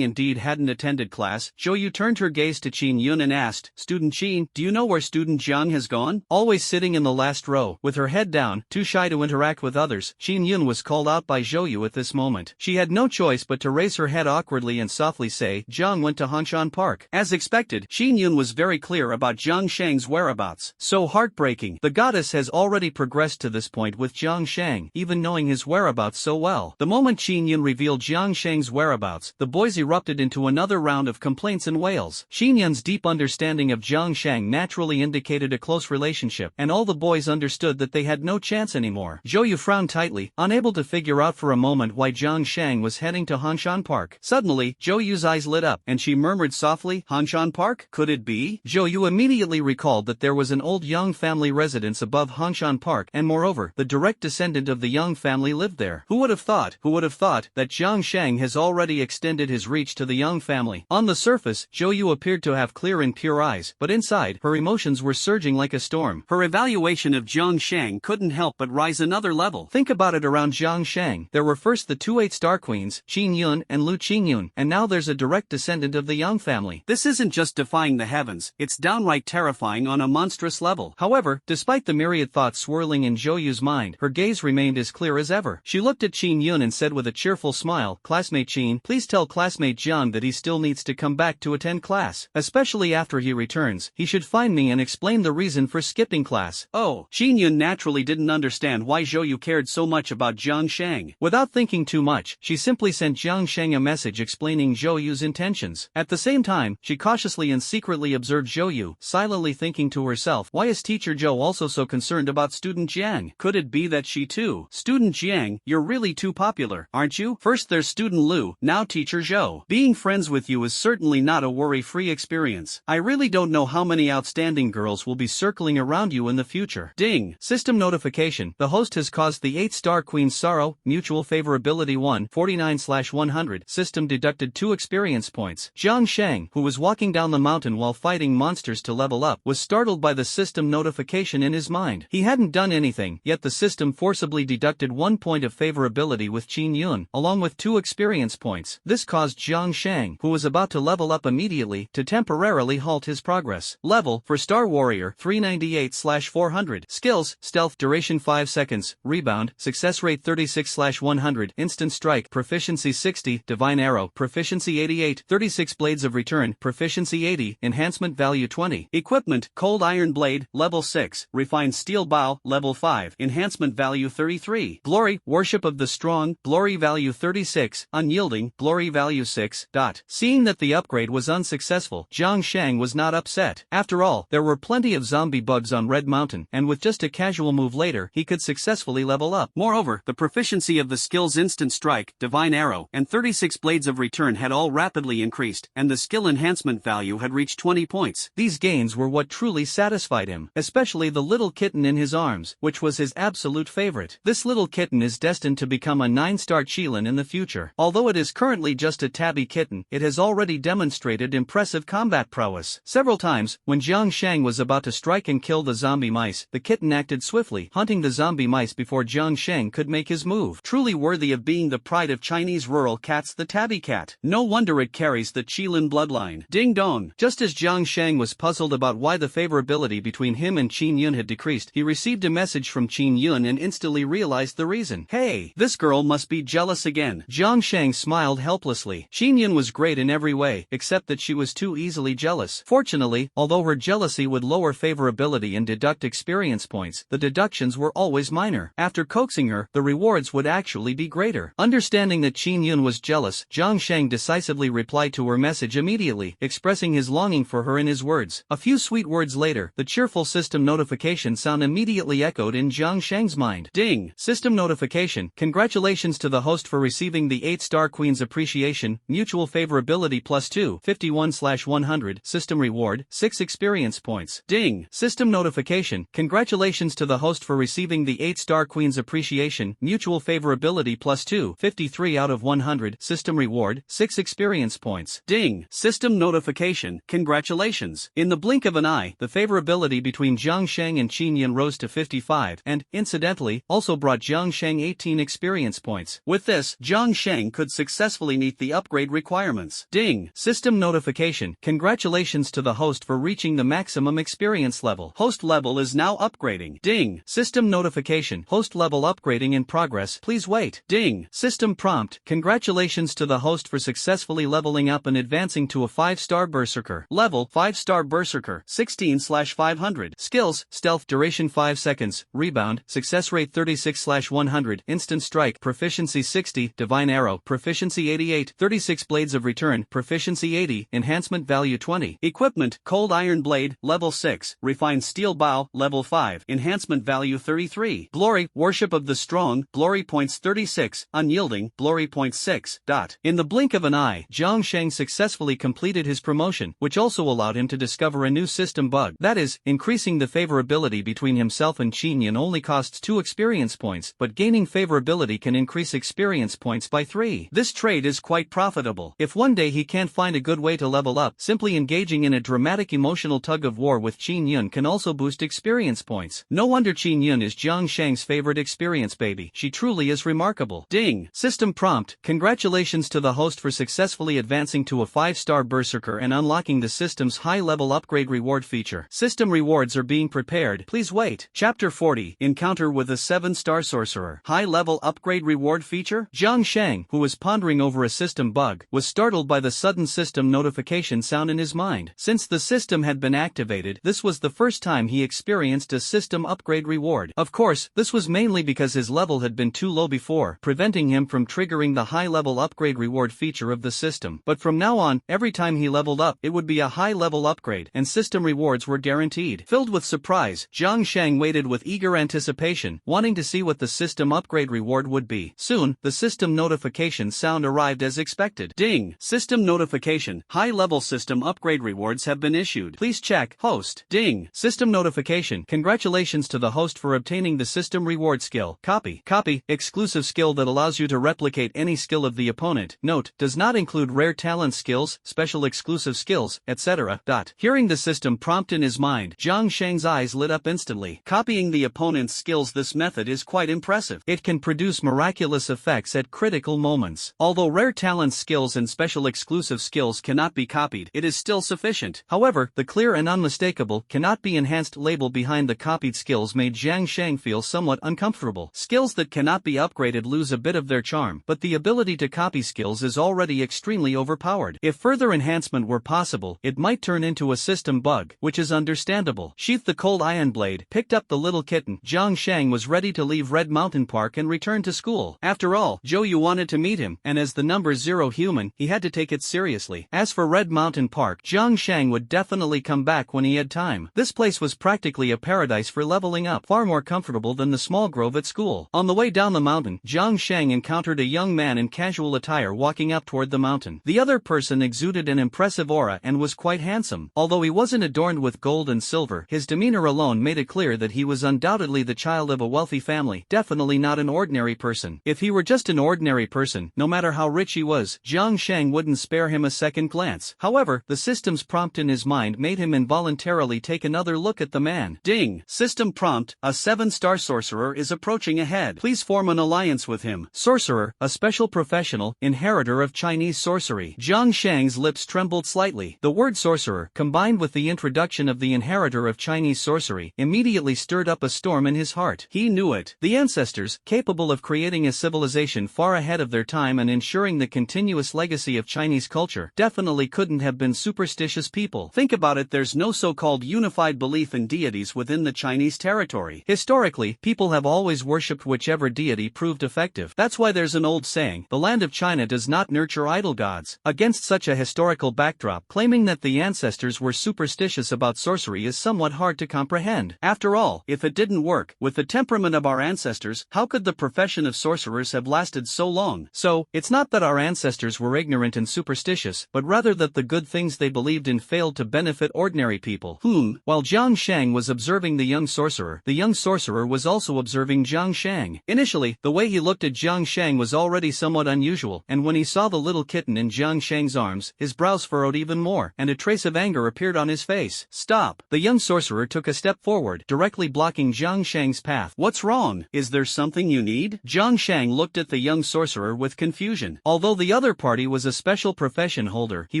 indeed hadn't attended class, Zhou Yu turned her gaze to Qin Yun and asked, Student Qin, do you know where student Zhang has gone? Always sitting in the last row, with her head down, too shy to interact with others, Qin Yun was called out by Zhou Yu at this moment. She had no choice but to raise her head awkwardly and softly say, Zhang went to Hanshan Park. As expected, Qin Yun was very clear about Zhang Shang's whereabouts. So heartbreaking. The goddess has already progressed to this point with Zhang Shang, even knowing his whereabouts so well. The moment Qin Yun revealed Zhang Shang's whereabouts, the boys erupted into another round of complaints and wails. Qin Yun's deep understanding of Zhang Shang naturally indicated a close relationship, and all the boys understood that they had no chance anymore. Zhou Yu frowned tightly, unable to figure out for a moment why Zhang Shang was heading to Hanshan Park. Suddenly, Zhou Yu's eyes lit up, and she murmured softly, Hanshan Park? Could it be? Zhou Yu immediately recalled that there was an old Yang family residence above Hanshan Park, and moreover, the direct descendant of the Yang family lived there. Who would have thought that Zhang Shang has already extended his reach to the Yang family? On the surface, Zhou Yu appeared to have clear and pure eyes, but inside, her emotions were surging like a storm. Her evaluation of Zhang Shang couldn't help but rise another level. Think about it, around Zhang Shang, there were first the two 8-star queens, Qin Yun and Lu Qingyun, and now there's a direct descendant of the Yang family. This isn't just defying the heavens, it's downright terrifying on a monstrous level. However, despite the myriad thoughts swirling in Zhou Yu's mind, her gaze remained as clear as ever. She looked at Qin Yun and said with a cheerful smile, Classmate Qin, please tell classmate Zhang that he still needs to come back to attend class. Especially after he returns, he should find me and explain the reason for skipping class. Oh, Qin Yun naturally didn't understand why Zhou Yu cared so much about Zhang Shang. Without thinking too much, she simply sent Zhang Shang a message explaining Zhou Yu's intentions. At the same time, she cautiously and secretly observed Zhou Yu, silently thinking to herself, why is teacher Zhou also so concerned about student Jiang? Could it be that she too? Student Jiang, you're really too popular, aren't you? First there's student Lu, now teacher Zhou. Being friends with you is certainly not a worry-free experience. I really don't know how many outstanding girls will be circling around you in the future. Ding! System notification. The host has caused the 8-star queen Sara Arrow, Mutual Favorability 1, 49/100. System deducted 2 experience points. Jiang Shang, who was walking down the mountain while fighting monsters to level up, was startled by the system notification in his mind. He hadn't done anything, yet the system forcibly deducted 1 point of favorability with Qin Yun, along with 2 experience points. This caused Jiang Shang, who was about to level up immediately, to temporarily halt his progress. Level, for Star Warrior, 398/400. Skills, Stealth, duration 5 seconds, Rebound, success rate 36/100, Instant Strike, proficiency 60, Divine Arrow, proficiency 88, 36 Blades of Return, proficiency 80, enhancement value 20. Equipment, Cold Iron Blade, level 6, Refined Steel Bow, level 5, enhancement value 33. Glory, Worship of the Strong, glory value 36, Unyielding, glory value 6. Seeing that the upgrade was unsuccessful, Jiang Shang was not upset. After all, there were plenty of zombie bugs on Red Mountain, and with just a casual move later, he could successfully level up. Moreover, the proficiency of the skills Instant Strike, Divine Arrow, and 36 Blades of Return had all rapidly increased, and the skill enhancement value had reached 20 points. These gains were what truly satisfied him, especially the little kitten in his arms, which was his absolute favorite. This little kitten is destined to become a 9-star Qilin in the future. Although it is currently just a tabby kitten, it has already demonstrated impressive combat prowess. Several times, when Jiang Shang was about to strike and kill the zombie mice, the kitten acted swiftly, hunting the zombie mice before Jiang Shang could make his move. Truly worthy of being the pride of Chinese rural cats, the tabby cat. No wonder it carries the Qilin bloodline. Ding dong! Just as Jiang Shang was puzzled about why the favorability between him and Qin Yun had decreased, he received a message from Qin Yun and instantly realized the reason. Hey, this girl must be jealous again. Jiang Shang smiled helplessly. Qin Yun was great in every way, except that she was too easily jealous. Fortunately, although her jealousy would lower favorability and deduct experience points, the deductions were always minor. After coaxing her, the rewards would actually be greater. Understanding that Qin Yun was jealous, Jiang Shang decisively replied to her message immediately, expressing his longing for her in his words. A few sweet words later, the cheerful system notification sound immediately echoed in Jiang Shang's mind. Ding! System notification. Congratulations to the host for receiving the 8-star Queen's Appreciation, Mutual Favorability +2, 51/100, System Reward, 6 experience points. Ding! System notification. Congratulations to the host for receiving the 8-star Queen's Appreciation, Mutual Favorability +2, 53 out of 100, System Reward, 6 experience points. Ding! System notification. Congratulations! In the blink of an eye, the favorability between Jiang Shang and Qin Yun rose to 55, and, incidentally, also brought Jiang Shang 18 experience points. With this, Jiang Shang could successfully meet the upgrade requirements. Ding! System notification. Congratulations to the host for reaching the maximum experience level. Host level is now upgrading. Ding! System notification. Host level upgrading in progress. Please wait. Ding! System prompt. Congratulations to the host for successfully leveling up and advancing to a 5-star Berserker. Level 5-star Berserker, 16/500. Skills, Stealth, duration 5 seconds, Rebound, success rate 36/100, Instant Strike, proficiency 60, Divine Arrow, proficiency 88, 36 Blades of Return, proficiency 80, enhancement value 20. Equipment, Cold Iron Blade, level 6, Refined Steel Bow, level 5, enhancement value 33. Glory, Worship of the Strong, glory points 36, Unyielding, glory points 6. In the blink of an eye, Jiang Shang successfully completed his promotion, which also allowed him to discover a new system bug. That is, increasing the favorability between himself and Qin Yun only costs 2 experience points, but gaining favorability can increase experience points by 3. This trade is quite profitable. If one day he can't find a good way to level up, simply engaging in a dramatic emotional tug-of-war with Qin Yun can also boost experience points. No wonder Qin Yun is Jiang Shang's favorite experience baby. She truly is remarkable. Ding! System prompt. Congratulations to the host for successfully advancing to a 5-star Berserker and unlocking the system's high-level upgrade reward feature. System rewards are being prepared. Please wait. Chapter 40. Encounter with a 7-star Sorcerer. High-level upgrade reward feature? Jiang Shang, who was pondering over a system bug, was startled by the sudden system notification sound in his mind. Since the system had been activated, this was the first time he experienced a system upgrade reward. Of course, this was mainly because his level had been too low before, preventing him from triggering the high-level upgrade reward feature of the system. But from now on, every time he leveled up, it would be a high-level upgrade, and system rewards were guaranteed. Filled with surprise, Jiang Shang waited with eager anticipation, wanting to see what the system upgrade reward would be. Soon, the system notification sound arrived as expected. Ding! System notification. High-level system upgrade rewards have been issued. Please check. Host. Ding! System notification. Congratulations to the host for obtaining the system reward skill. Copy Copy, exclusive skill that allows you to replicate any skill of the opponent. Note, does not include rare talent skills, special exclusive skills, etc. Hearing the system prompt in his mind, Jiang Sheng's eyes lit up instantly. Copying the opponent's skills, this method is quite impressive. It can produce miraculous effects at critical moments. Although rare talent skills and special exclusive skills cannot be copied, it is still sufficient. However, the clear and unmistakable, cannot be enhanced label behind the copied skills made Jiang Sheng feel somewhat uncomfortable. Skills that cannot be upgraded lose a bit of their charm, but the ability to copy skills is already extremely overpowered. If further enhancement were possible, it might turn into a system bug, which is understandable. Sheathed the cold iron blade, picked up the little kitten, Jiang Sheng was ready to leave Red Mountain Park and return to school. After all, Zhou Yu wanted to meet him, and as the number 0 human, he had to take it seriously. As for Red Mountain Park, Jiang Sheng would definitely come back when he had time. This place was practically a paradise for leveling up, far more comfortable than the small grove at school. On the way down the mountain, Jiang Sheng encountered a young man in casual attire walking up toward the mountain. The other person exuded an impressive aura and was quite handsome. Although he wasn't adorned with gold and silver, his demeanor alone made it clear that he was undoubtedly the child of a wealthy family, definitely not an ordinary person. If he were just an ordinary person, no matter how rich he was, Jiang Sheng wouldn't spare him a second glance. However, the system's prompt in his mind made him involuntarily take another look at the man. Ding! System prompt, a 7-star sorcerer is approaching ahead. Please form an alliance with him. Sorcerer, a special professional, inheritor of Chinese sorcery. Jiang Sheng's lips trembled slightly. The word sorcerer, combined with the introduction of the inheritor of Chinese sorcery, immediately stirred up a storm in his heart. He knew it. The ancestors, capable of creating a civilization far ahead of their time and ensuring the continuous legacy of Chinese culture, definitely couldn't have been superstitious people. Think about it, there's no so-called unified belief in deities within the Chinese territory. Historically, people have always worshipped whichever deity proved effective. That's why there's an old saying, the land of China does not nurture idol gods. Against such a historical backdrop, claiming that the ancestors were superstitious about sorcery is somewhat hard to comprehend. After all, if it didn't work, with the temperament of our ancestors, how could the profession of sorcerers have lasted so long? So, it's not that our ancestors were ignorant and superstitious, but rather that the good things they believed in failed to benefit ordinary people. While Jiang Sheng was observing the young sorcerer was also observing Jiang Sheng. Initially, the way he looked at Jiang Sheng was already somewhat unusual, and when he saw the little kitten in Jiang Sheng's arms, his brows furrowed even more, and a trace of anger appeared on his face. Stop! The young sorcerer took a step forward, directly blocking Jiang Sheng's path. What's wrong? Is there something you need? Jiang Sheng looked at the young sorcerer with confusion. Although the other party was a special profession holder, he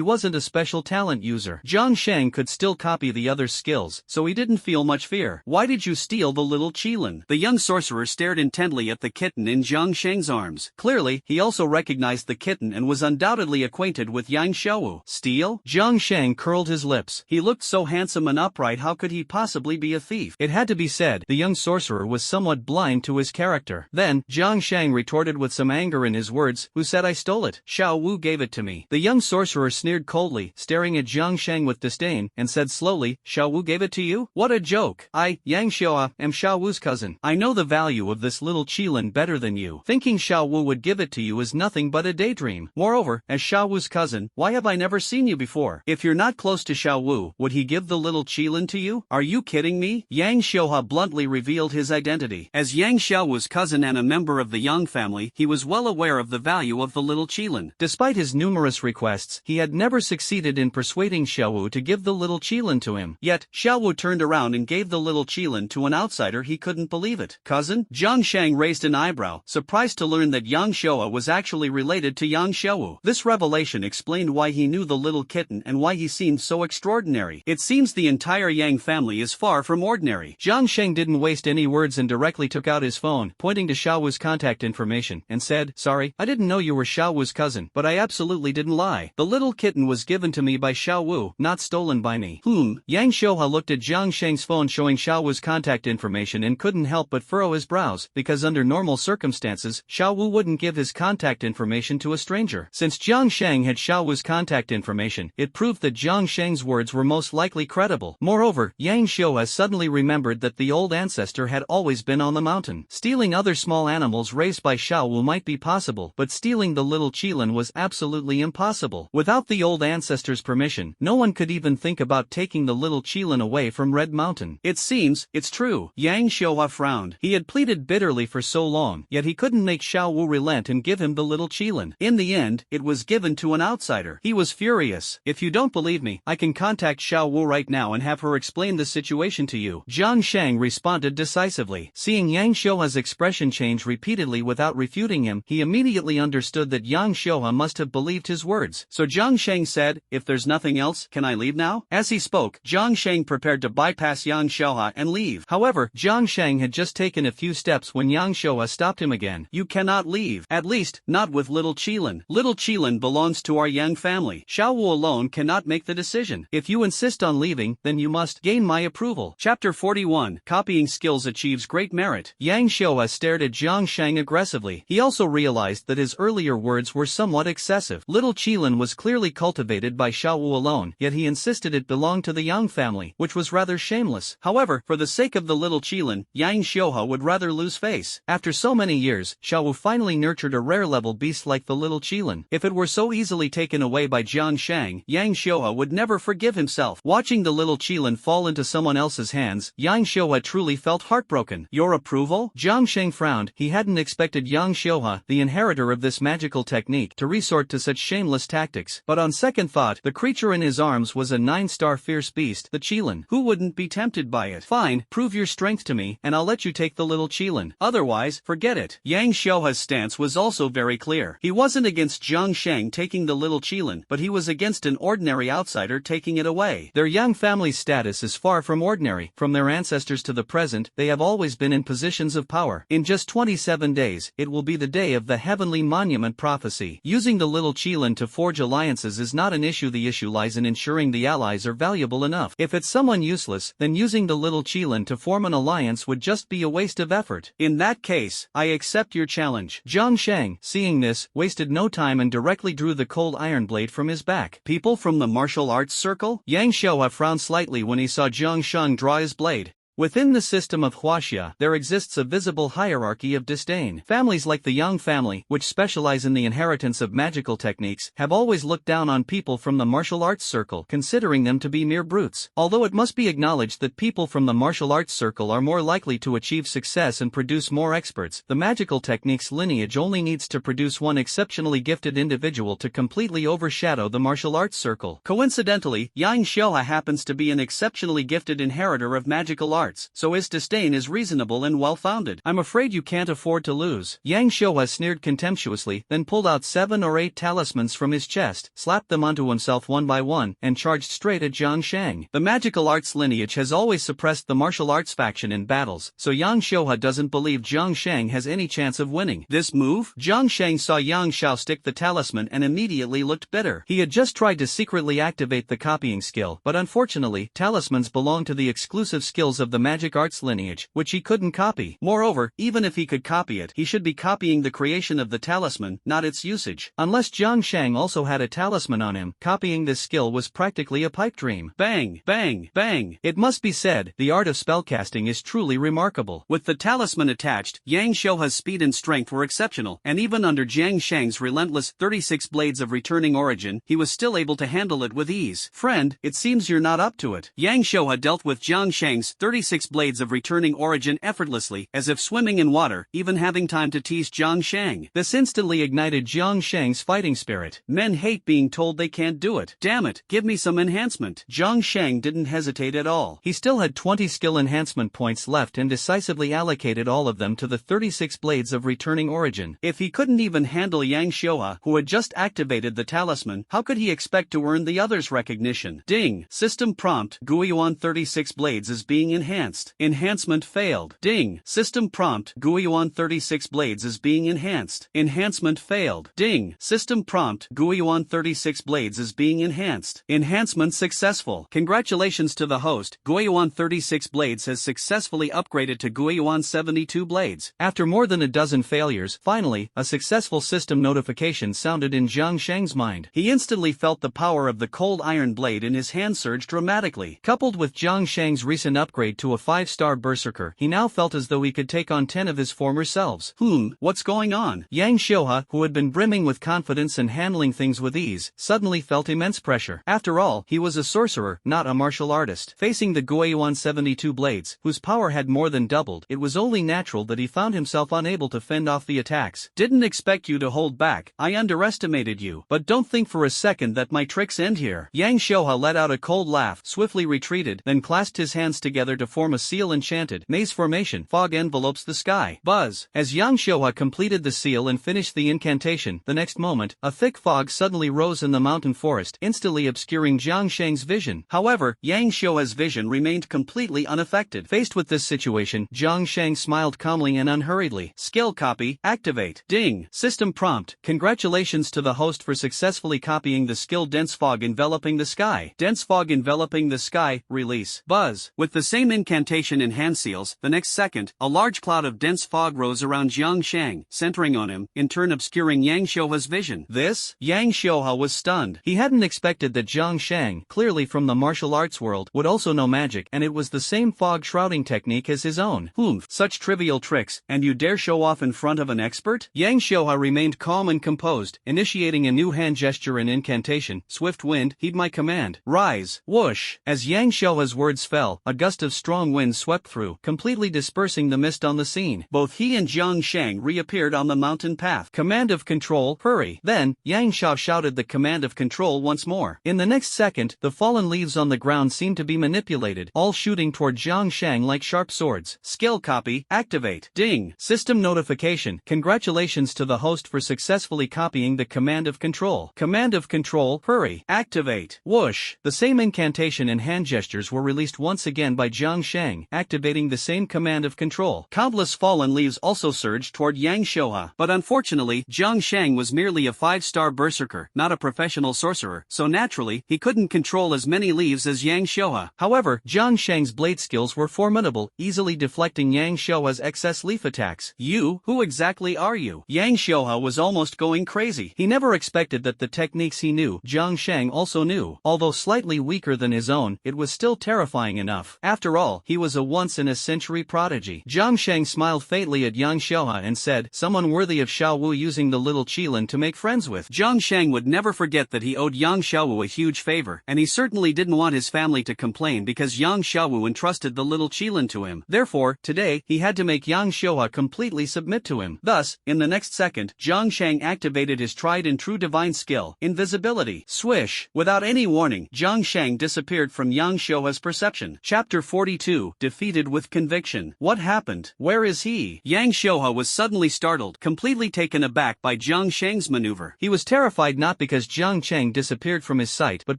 wasn't a special talent user. Jiang Sheng could still copy the other's skills, so he didn't feel much fear. Why did you steal the little Qilin? The young sorcerer stared intently at the kitten in Jiang Sheng's arms. Clearly, he also recognized the kitten and was undoubtedly acquainted with Yang Xiaowu. Steal? Jiang Sheng curled his lips. He looked so handsome and upright, how could he possibly be a thief? It had to be said, the young sorcerer was somewhat blind to his character. Then, Jiang Sheng retorted with some anger in his words, who said I stole it? Xiao Wu gave it to me. The young sorcerer sneered coldly, staring at Jiang Sheng with disdain, and said slowly, Xiao Wu gave it to you? What a joke! I, Yang Xiaoa, am Xiao Wu's cousin. I know the value of this little Qilin better than you. Thinking Xiao Wu would give it to you is nothing but a daydream. Moreover, as Xiao Wu's cousin, why have I never seen you before? If you're not close to Xiao Wu, would he give the little Qilin to you? Are you kidding me? Yang Xiaoha bluntly revealed his identity. As Yang Xiao's cousin and a member of the Yang family, he was well aware of the value of the little Qilin. Despite his numerous requests, he had never succeeded in persuading Xiao Wu to give the little Qilin to him. Yet, Xiao Wu turned around and gave the little Qilin to an outsider. He couldn't believe it. Cousin? Jiang Sheng raised an eyebrow, surprised to learn that Yang Xiaoa was actually related to Yang Xiaowu. This revelation explained why he knew the little kitten and why he seemed so extraordinary. It seems the entire Yang family is far from ordinary. Jiang Sheng didn't waste any words and directly took out his phone, pointing to Xiao Wu's contact information, and said, sorry, I didn't know you were Xiao Wu's cousin, but I absolutely didn't lie. The little kitten was given to me by Xiao Wu, not stolen by me. Yang Xiaoha looked at Jiang Sheng's phone showing Xiao Wu's contact information and couldn't help but furrow his brows, because under normal circumstances, Xiao Wu wouldn't give his contact information to a stranger. Since Jiang Sheng had Xiao Wu's contact information, it proved that Jiang Sheng's words were most likely credible. Moreover, Yang Xiaoha suddenly remembered that the old ancestor had always been on the mountain. Stealing other small animals raised by Xiao Wu might be possible, but stealing the little Qilin was absolutely impossible. Without the old ancestor's permission, no one could even think about taking the little Qilin away from Red Mountain. It seems, it's true. Yang Xiaohua frowned. He had pleaded bitterly for for so long, yet he couldn't make Xiao Wu relent and give him the little qilin. In the end, it was given to an outsider. He was furious. If you don't believe me, I can contact Xiao Wu right now and have her explain the situation to you. Jiang Shang responded decisively. Seeing Yang Xiuha's expression change repeatedly without refuting him, he immediately understood that Yang Xiuha must have believed his words. So Jiang Shang said, "If there's nothing else, can I leave now?" As he spoke, Jiang Shang prepared to bypass Yang Xiuha and leave. However, Jiang Shang had just taken a few steps when Yang Xiuha stopped him again. "You cannot leave. At least, not with little qilin. Little qilin belongs to our Yang family. Xiao Wu alone cannot make the decision. If you insist on leaving, then you must gain my approval." Chapter 41. Copying skills achieves great merit. Yang Xiuha stared at Jiang Shang aggressively. He also realized that his earlier words were somewhat excessive. Little qilin was clearly cultivated by Xiao Wu alone, yet he insisted it belonged to the Yang family, which was rather shameless. However, for the sake of the little qilin, Yang Xiuha would rather lose face. After so many years, Xiao Wu finally nurtured a rare-level beast like the little qilin. If it were so easily taken away by Jiang Shang, Yang Xiuha would never forgive himself. Watching the little qilin fall into someone else's hands, Yang Xiuha truly felt heartbroken. "Your approval?" Jiang Shang frowned. He hadn't expected Yang Xiuha, the inheritor of this magical technique, to resort to such shameless tactics. But on second thought, the creature in his arms was a 9-star fierce beast, the qilin. Who wouldn't be tempted by it? "Fine, prove your strength to me, and I'll let you take the little qilin. Otherwise, forget it." Yang Xiuha's stance was also very clear. He wasn't against Jiang Shang taking the little qilin, but he was against an ordinary outsider taking it away. Their Yang family's status is far from ordinary. From their ancestors to the present, they have always been in positions of power. In just 27 days, it will be the day of the heavenly monument prophecy. Using the little qilin to forge alliances is not an issue. The issue lies in ensuring the allies are valuable enough. If it's someone useless, then using the little qilin to form an alliance would just be a waste of effort. In that case, I accept your challenge. Jiang Shang, seeing this, wasted no time and directly drew the cold iron blade from his back. People from the martial arts circle? Yang Xiuha frowned slightly when he saw Jiang Shang draw his blade. Within the system of Huaxia, there exists a visible hierarchy of disdain. Families like the Yang family, which specialize in the inheritance of magical techniques, have always looked down on people from the martial arts circle, considering them to be mere brutes. Although it must be acknowledged that people from the martial arts circle are more likely to achieve success and produce more experts, the magical techniques lineage only needs to produce one exceptionally gifted individual to completely overshadow the martial arts circle. Coincidentally, Yang Xiuha happens to be an exceptionally gifted inheritor of magical arts, so his disdain is reasonable and well-founded. "I'm afraid you can't afford to lose." Yang Xiuha sneered contemptuously, then pulled out 7 or 8 talismans from his chest, slapped them onto himself one by one, and charged straight at Jiang Shang. The magical arts lineage has always suppressed the martial arts faction in battles, so Yang Xiuha doesn't believe Jiang Shang has any chance of winning. This move? Jiang Shang saw Yang Xiao stick the talisman and immediately looked bitter. He had just tried to secretly activate the copying skill, but unfortunately, talismans belong to the exclusive skills of the magic arts lineage, which he couldn't copy. Moreover, even if he could copy it, he should be copying the creation of the talisman, not its usage. Unless Jiang Shang also had a talisman on him, copying this skill was practically a pipe dream. Bang, bang, bang. It must be said, the art of spellcasting is truly remarkable. With the talisman attached, Yang Xiuha's speed and strength were exceptional, and even under Jiang Shang's relentless 36 blades of returning origin, he was still able to handle it with ease. "Friend, it seems you're not up to it." Yang Xiuha dealt with Jiang Shang's 36 blades of returning origin effortlessly, as if swimming in water, even having time to tease Jiang Shang. This instantly ignited Jiang Shang's fighting spirit. Men hate being told they can't do it. "Damn it, give me some enhancement." Jiang Shang didn't hesitate at all. He still had 20 skill enhancement points left and decisively allocated all of them to the 36 blades of returning origin. If he couldn't even handle Yang Xiuha, who had just activated the talisman, how could he expect to earn the others' recognition? Ding! System prompt: Guiyuan 36 blades is being enhanced. Enhancement failed. Ding! System prompt: Guiyuan 36 blades is being enhanced. Enhancement failed. Ding! System prompt: Guiyuan 36 blades is being enhanced. Enhancement successful. Congratulations to the host. Guiyuan 36 blades has successfully upgraded to Guiyuan 72 blades. After more than a dozen failures, finally, a successful system notification sounded in Jiang Shang's mind. He instantly felt the power of the cold iron blade in his hand surge dramatically. Coupled with Jiang Shang's recent upgrade to to a 5-star berserker. He now felt as though he could take on 10 of his former selves. What's going on? Yang Xiuhe, who had been brimming with confidence and handling things with ease, suddenly felt immense pressure. After all, he was a sorcerer, not a martial artist. Facing the Guiyuan 72 blades, whose power had more than doubled, it was only natural that he found himself unable to fend off the attacks. Didn't expect you to hold back. I underestimated you. But don't think for a second that my tricks end here. Yang Xiuhe let out a cold laugh, swiftly retreated, then clasped his hands together to form a seal enchanted maze formation. Fog envelopes the sky. Buzz! As Yang Xiuhe completed the seal and finished the incantation, the next moment, a thick fog suddenly rose in the mountain forest, instantly obscuring Jiang Sheng's vision. However, Yang Xiuhe's vision remained completely unaffected. Faced with this situation, Jiang Sheng smiled calmly and unhurriedly. Skill copy, activate. Ding! System prompt. Congratulations to the host for successfully copying the skill Dense Fog Enveloping the Sky. Dense Fog Enveloping the Sky, release. Buzz! With the same incantation in hand seals, the next second, a large cloud of dense fog rose around Jiang Sheng, centering on him, in turn obscuring Yang Xiuhe's vision. This? Yang Xiuhe was stunned. He hadn't expected that Jiang Sheng, clearly from the martial arts world, would also know magic, and it was the same fog shrouding technique as his own. Such trivial tricks, and you dare show off in front of an expert? Yang Xiuhe remained calm and composed, initiating a new hand gesture and incantation. Swift wind, heed my command. Rise! Whoosh! As Yang Xiuhe's words fell, a gust of strong wind swept through, completely dispersing the mist on the scene. Both he and Jiang Sheng reappeared on the mountain path. Command of control, hurry! Then, Yang Xiuhe shouted the command of control once more. In the next second, the fallen leaves on the ground seemed to be manipulated, all shooting toward Jiang Sheng like sharp swords. Skill copy, activate. Ding! System notification. Congratulations to the host for successfully copying the command of control. Command of control, hurry! Activate. Whoosh! The same incantation and hand gestures were released once again by Jiang Sheng, activating the same command of control. Countless fallen leaves also surged toward Yang Xiuhe, but unfortunately, Jiang Sheng was merely a 5-star berserker, not a professional sorcerer, so naturally, he couldn't control as many leaves as Yang Xiuhe. However, Jiang Sheng's blade skills were formidable, easily deflecting Yang Xiuhe's excess leaf attacks. Who exactly are you? Yang Xiuhe was almost going crazy. He never expected that the techniques he knew, Jiang Sheng also knew. Although slightly weaker than his own, it was still terrifying enough. After all, he was a once-in-a-century prodigy. Jiang Sheng smiled faintly at Yang Xiuhe and said, someone worthy of Xiao Wu using the little Qilin to make friends with. Jiang Sheng would never forget that he owed Yang Xiaowu a huge favor, and he certainly didn't want his family to complain because Yang Xiaowu entrusted the little Qilin to him. Therefore, today, he had to make Yang Xiuhe completely submit to him. Thus, in the next second, Jiang Sheng activated his tried and true divine skill, invisibility. Swish! Without any warning, Jiang Sheng disappeared from Yang Xiuhe's perception. Chapter 42, Defeated with Conviction. What happened? Where is he? Yang Xiuhe was suddenly startled, completely taken aback by Jiang Sheng's maneuver. He was terrified not because Jiang Sheng disappeared from his sight, but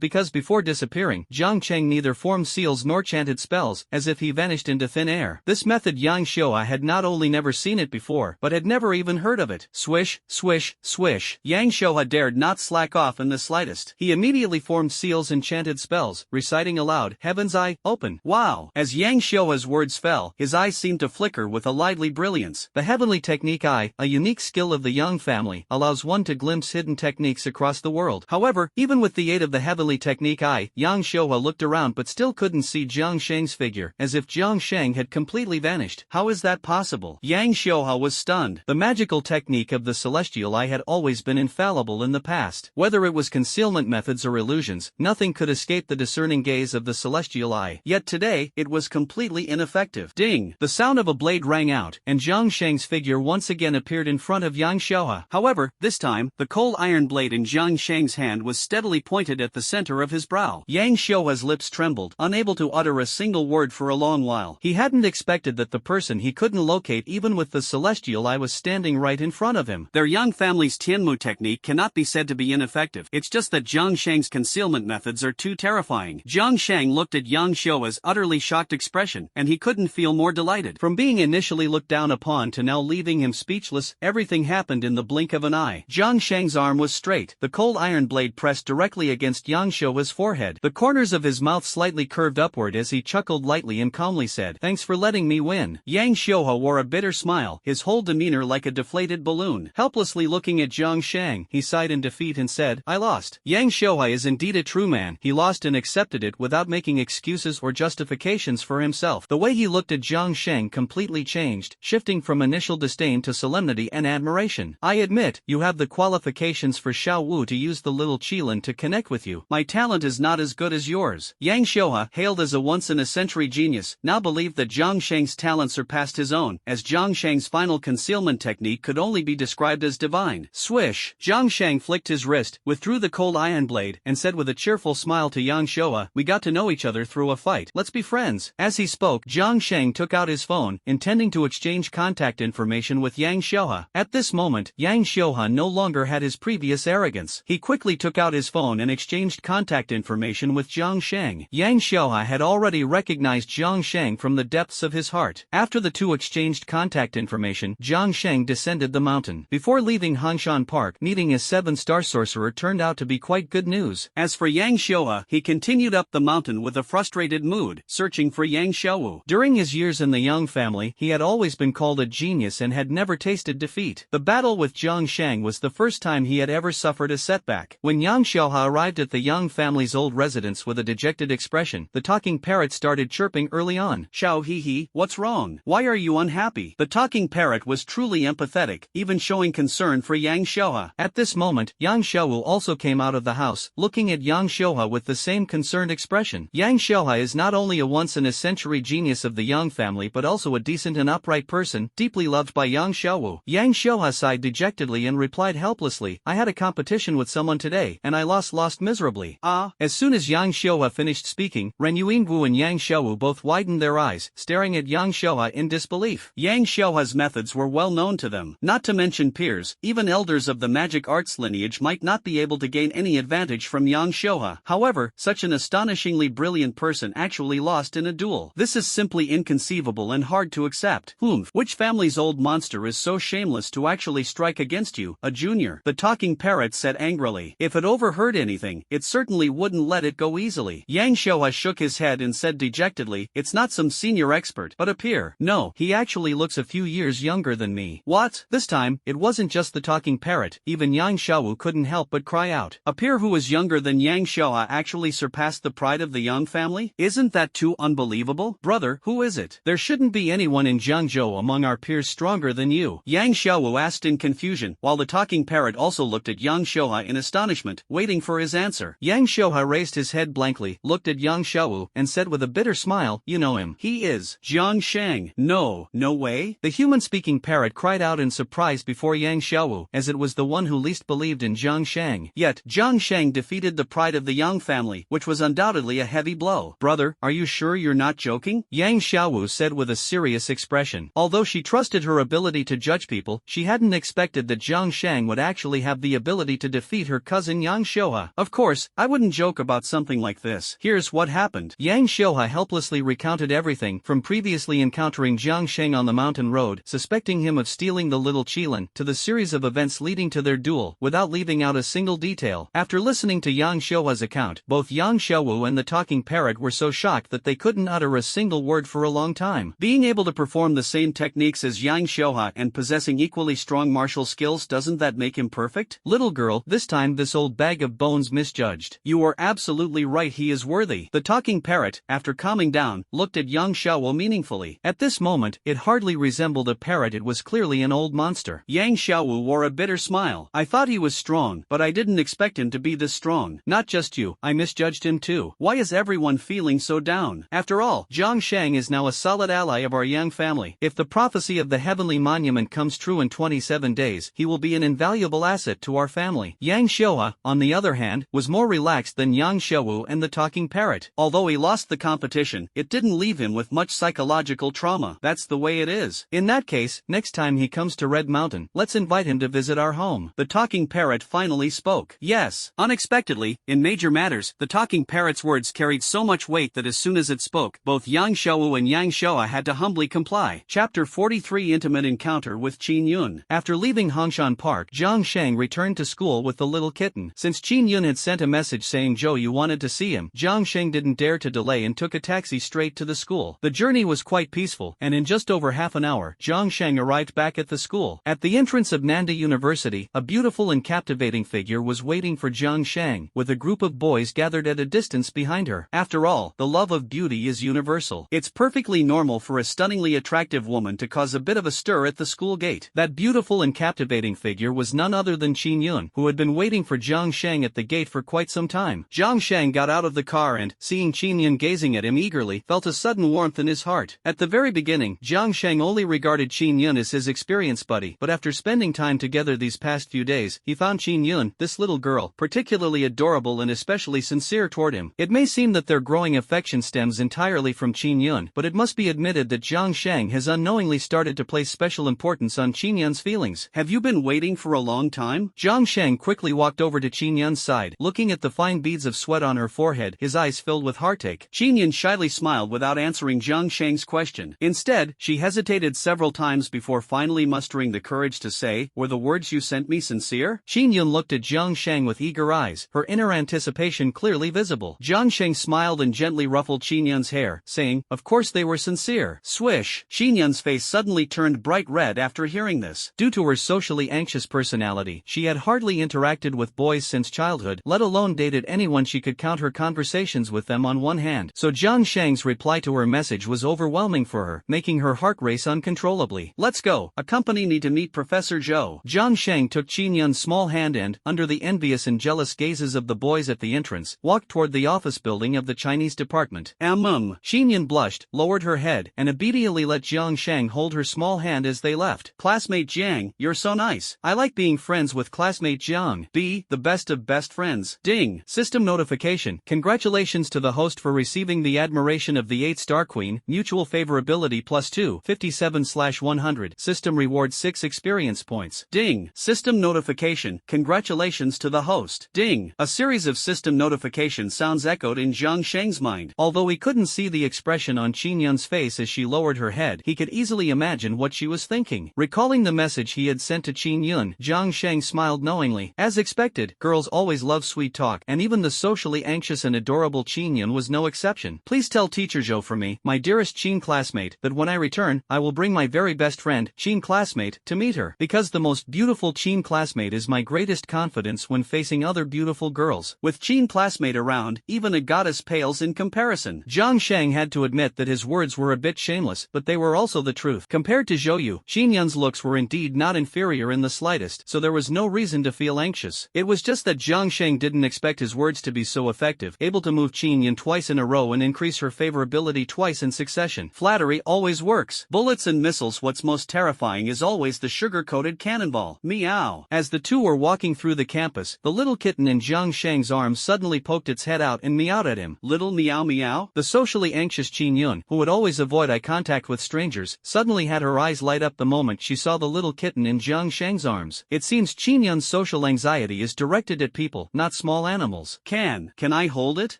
because before disappearing, Jiang Sheng neither formed seals nor chanted spells, as if he vanished into thin air. This method Yang Xiuhe had not only never seen it before, but had never even heard of it. Swish, swish, swish. Yang Xiuhe dared not slack off in the slightest. He immediately formed seals and chanted spells, reciting aloud, Heaven's Eye, open. Wow! As Yang Xiuhe's words fell, his eyes seemed to flicker with a lively brilliance. The Heavenly Technique Eye, a unique skill of the Yang family, allows one to glimpse hidden techniques across the world. However, even with the aid of the Heavenly Technique Eye, Yang Xiuhe looked around but still couldn't see Jiang Sheng's figure, as if Jiang Sheng had completely vanished. How is that possible? Yang Xiuhe was stunned. The magical technique of the Celestial Eye had always been infallible in the past. Whether it was concealment methods or illusions, nothing could escape the discerning gaze of the Celestial Eye. Yet today, it was completely ineffective. Ding! The sound of a blade rang out, and Jiang Sheng's figure once again appeared in front of Yang Xiuhe. However, this time, the cold iron blade in Jiang Sheng's hand was steadily pointed at the center of his brow. Yang Xiuhe's lips trembled, unable to utter a single word for a long while. He hadn't expected that the person he couldn't locate even with the Celestial Eye was standing right in front of him. Their Yang family's Tianmu technique cannot be said to be ineffective. It's just that Jiang Sheng's concealment methods are too terrifying. Jiang Sheng looked at Yang Xiuhe's utterly shocked expression, and he couldn't feel more delighted. From being initially looked down upon to now leaving him speechless, everything happened in the blink of an eye. Jiang Sheng's arm was straight, the cold iron blade pressed directly against Yang Xiuhe's forehead. The corners of his mouth slightly curved upward as he chuckled lightly and calmly said, Thanks for letting me win. Yang Xiuhe wore a bitter smile, his whole demeanor like a deflated balloon. Helplessly looking at Jiang Sheng, he sighed in defeat and said, I lost. Yang Xiuhe is indeed a true man. He lost and accepted it without making excuses or justifications questions for himself. The way he looked at Jiang Sheng completely changed, shifting from initial disdain to solemnity and admiration. I admit, you have the qualifications for Xiao Wu to use the little Qilin to connect with you. My talent is not as good as yours. Yang Xiuhe, hailed as a once-in-a-century genius, now believed that Jiang Sheng's talent surpassed his own, as Jiang Sheng's final concealment technique could only be described as divine. Swish! Jiang Sheng flicked his wrist, withdrew the cold iron blade, and said with a cheerful smile to Yang Xiuhe, "We got to know each other through a fight. Let's be friends." As he spoke, Jiang Sheng took out his phone, intending to exchange contact information with Yang Xiuhe. At this moment, Yang Xiuhe no longer had his previous arrogance. He quickly took out his phone and exchanged contact information with Jiang Sheng. Yang Xiuhe had already recognized Jiang Sheng from the depths of his heart. After the two exchanged contact information, Jiang Sheng descended the mountain. Before leaving Hangshan Park, meeting a 7-star sorcerer turned out to be quite good news. As for Yang Xiuhe, he continued up the mountain with a frustrated mood, searching for Yang Xiaowu. During his years in the Yang family, he had always been called a genius and had never tasted defeat. The battle with Jiang Sheng was the first time he had ever suffered a setback. When Yang Xiuhe arrived at the Yang family's old residence with a dejected expression, the talking parrot started chirping early on. "Xiao He, what's wrong? Why are you unhappy?" The talking parrot was truly empathetic, even showing concern for Yang Xiuhe. At this moment, Yang Xiaowu also came out of the house, looking at Yang Xiuhe with the same concerned expression. Yang Xiuhe is not only a once-in-a-century genius of the Yang family but also a decent and upright person, deeply loved by Yang Xiaowu. Yang Xiuhe sighed dejectedly and replied helplessly, "I had a competition with someone today, and I lost miserably." Ah! As soon as Yang Xiuhe finished speaking, Ren Yuingwu and Yang Xiaowu both widened their eyes, staring at Yang Xiuhe in disbelief. Yang Xiuhe's methods were well known to them. Not to mention peers, even elders of the magic arts lineage might not be able to gain any advantage from Yang Xiuhe. However, such an astonishingly brilliant person actually lost in a duel. This is simply inconceivable and hard to accept. Which family's old monster is so shameless to actually strike against you, a junior? The talking parrot said angrily. If it overheard anything, it certainly wouldn't let it go easily. Yang Xiuhe shook his head and said dejectedly, "It's not some senior expert, but a peer. No, he actually looks a few years younger than me." What? This time, it wasn't just the talking parrot, even Yang Xiaowu couldn't help but cry out. A peer who was younger than Yang Xiuhe actually surpassed the pride of the Yang family? Isn't that too unbelievable? Brother, who is it? There shouldn't be anyone in Jiangzhou among our peers stronger than you. Yang Xiaowu asked in confusion, while the talking parrot also looked at Yang Xiuhe in astonishment, waiting for his answer. Yang Xiuhe raised his head blankly, looked at Yang Xiaowu, and said with a bitter smile, "You know him. He is Jiang Sheng." No way? The human-speaking parrot cried out in surprise before Yang Xiaowu, as it was the one who least believed in Jiang Sheng. Yet, Jiang Sheng defeated the pride of the Yang family, which was undoubtedly a heavy blow. "Brother, are you sure you're not joking?" Yang Xiaowu said with a serious expression. Although she trusted her ability to judge people, she hadn't expected that Jiang Sheng would actually have the ability to defeat her cousin Yang Xiuhe. "Of course, I wouldn't joke about something like this. Here's what happened." Yang Xiuhe helplessly recounted everything, from previously encountering Jiang Sheng on the mountain road, suspecting him of stealing the little Qilin, to the series of events leading to their duel, without leaving out a single detail. After listening to Yang Xiuhe's account, both Yang Xiaowu and the talking parrot were so shocked that they couldn't utter a single word for a long time. Being able to perform the same techniques as Yang Xiuhe and possessing equally strong martial skills, doesn't that make him perfect? Little girl, this time this old bag of bones misjudged. You are absolutely right, he is worthy. The talking parrot, after calming down, looked at Yang Xiaowu meaningfully. At this moment, it hardly resembled a parrot, it was clearly an old monster. Yang Xiaowu wore a bitter smile. "I thought he was strong, but I didn't expect him to be this strong. Not just you, I misjudged him too. Why is everyone feeling so down? After all, Jiang Sheng is now a solid ally of our Yang family. If the prophecy of the heavenly monument comes true in 27 days, he will be an invaluable asset to our family." Yang Xiuhe, on the other hand, was more relaxed than Yang Xiaowu and the talking parrot. Although he lost the competition, it didn't leave him with much psychological trauma. That's the way it is. In that case, next time he comes to Red Mountain, let's invite him to visit our home. The talking parrot finally spoke. Yes. Unexpectedly, in major matters, the talking parrot's words carried so much weight that as soon as it spoke, both Yang Xiaowu and Yang Xiuhe had to humbly comply. Chapter 43 Intimate Encounter with Qin Yun. After leaving Hangshan Park, Jiang Sheng returned to school with the little kitten. Since Qin Yun had sent a message saying Zhou Yu wanted to see him, Jiang Sheng didn't dare to delay and took a taxi straight to the school. The journey was quite peaceful, and in just over half an hour, Jiang Sheng arrived back at the school. At the entrance of Nanda University, a beautiful and captivating figure was waiting for Jiang Sheng, with a group of boys gathered at a distance behind her. After all, the love of beauty beauty is universal. It's perfectly normal for a stunningly attractive woman to cause a bit of a stir at the school gate. That beautiful and captivating figure was none other than Qin Yun, who had been waiting for Jiang Sheng at the gate for quite some time. Jiang Sheng got out of the car and, seeing Qin Yun gazing at him eagerly, felt a sudden warmth in his heart. At the very beginning, Jiang Sheng only regarded Qin Yun as his experience buddy, but after spending time together these past few days, he found Qin Yun, this little girl, particularly adorable and especially sincere toward him. It may seem that their growing affection stems entirely from Qin Yun, but it must be admitted that Jiang Sheng has unknowingly started to place special importance on Qin Yun's feelings. Have you been waiting for a long time? Jiang Sheng quickly walked over to Qin Yun's side, looking at the fine beads of sweat on her forehead, his eyes filled with heartache. Qin Yun shyly smiled without answering Jiang Sheng's question. Instead, she hesitated several times before finally mustering the courage to say, "Were the words you sent me sincere?" Qin Yun looked at Jiang Sheng with eager eyes, her inner anticipation clearly visible. Jiang Sheng smiled and gently ruffled Qin Yun's hair, saying, "Of course they were sincere." Swish! Qin Yun's face suddenly turned bright red after hearing this. Due to her socially anxious personality, she had hardly interacted with boys since childhood, let alone dated anyone. She could count her conversations with them on one hand. So Jiang Sheng's reply to her message was overwhelming for her, making her heart race uncontrollably. "Let's go. Accompany me to meet Professor Zhou." Jiang Sheng took Qin Yun's small hand and, under the envious and jealous gazes of the boys at the entrance, walked toward the office building of the Chinese department. Qin Yun blushed, lowered her head, and obediently let Jiang Sheng hold her small hand as they left. "Classmate Jiang, you're so nice. I like being friends with classmate Jiang. Be the best of best friends." Ding! System notification. Congratulations to the host for receiving the admiration of the 8-star queen, mutual favorability +2, 57/100. System reward 6 experience points. Ding! System notification. Congratulations to the host. Ding! A series of system notification sounds echoed in Jiang Sheng's mind. Although he couldn't see the expression on Qin Yun's face as she lowered her head, he could easily imagine what she was thinking. Recalling the message he had sent to Qin Yun, Jiang Sheng smiled knowingly. As expected, girls always love sweet talk, and even the socially anxious and adorable Qin Yun was no exception. "Please tell Teacher Zhou for me, my dearest Qin classmate, that when I return, I will bring my very best friend, Qin classmate, to meet her, because the most beautiful Qin classmate is my greatest confidence when facing other beautiful girls. With Qin classmate around, even a goddess pales in comparison." Jiang Sheng had to admit that his words were a bit shameless, but they were also the truth. Compared to Zhou Yu, Qin Yun's looks were indeed not inferior in the slightest, so there was no reason to feel anxious. It was just that Jiang Sheng didn't expect his words to be so effective, able to move Qin Yun twice in a row and increase her favorability twice in succession. Flattery always works. Bullets and missiles. What's most terrifying is always the sugar-coated cannonball. Meow. As the two were walking through the campus, the little kitten in Jiang Sheng's arms suddenly poked its head out and meowed at him. Little meow meow. The socially anxious Qin Yun, who would always avoid eye contact with strangers, suddenly had her eyes light up the moment she saw the little kitten in Jiang Sheng's arms. It seems Qin Yun's social anxiety is directed at people, not small animals. Can I hold it?"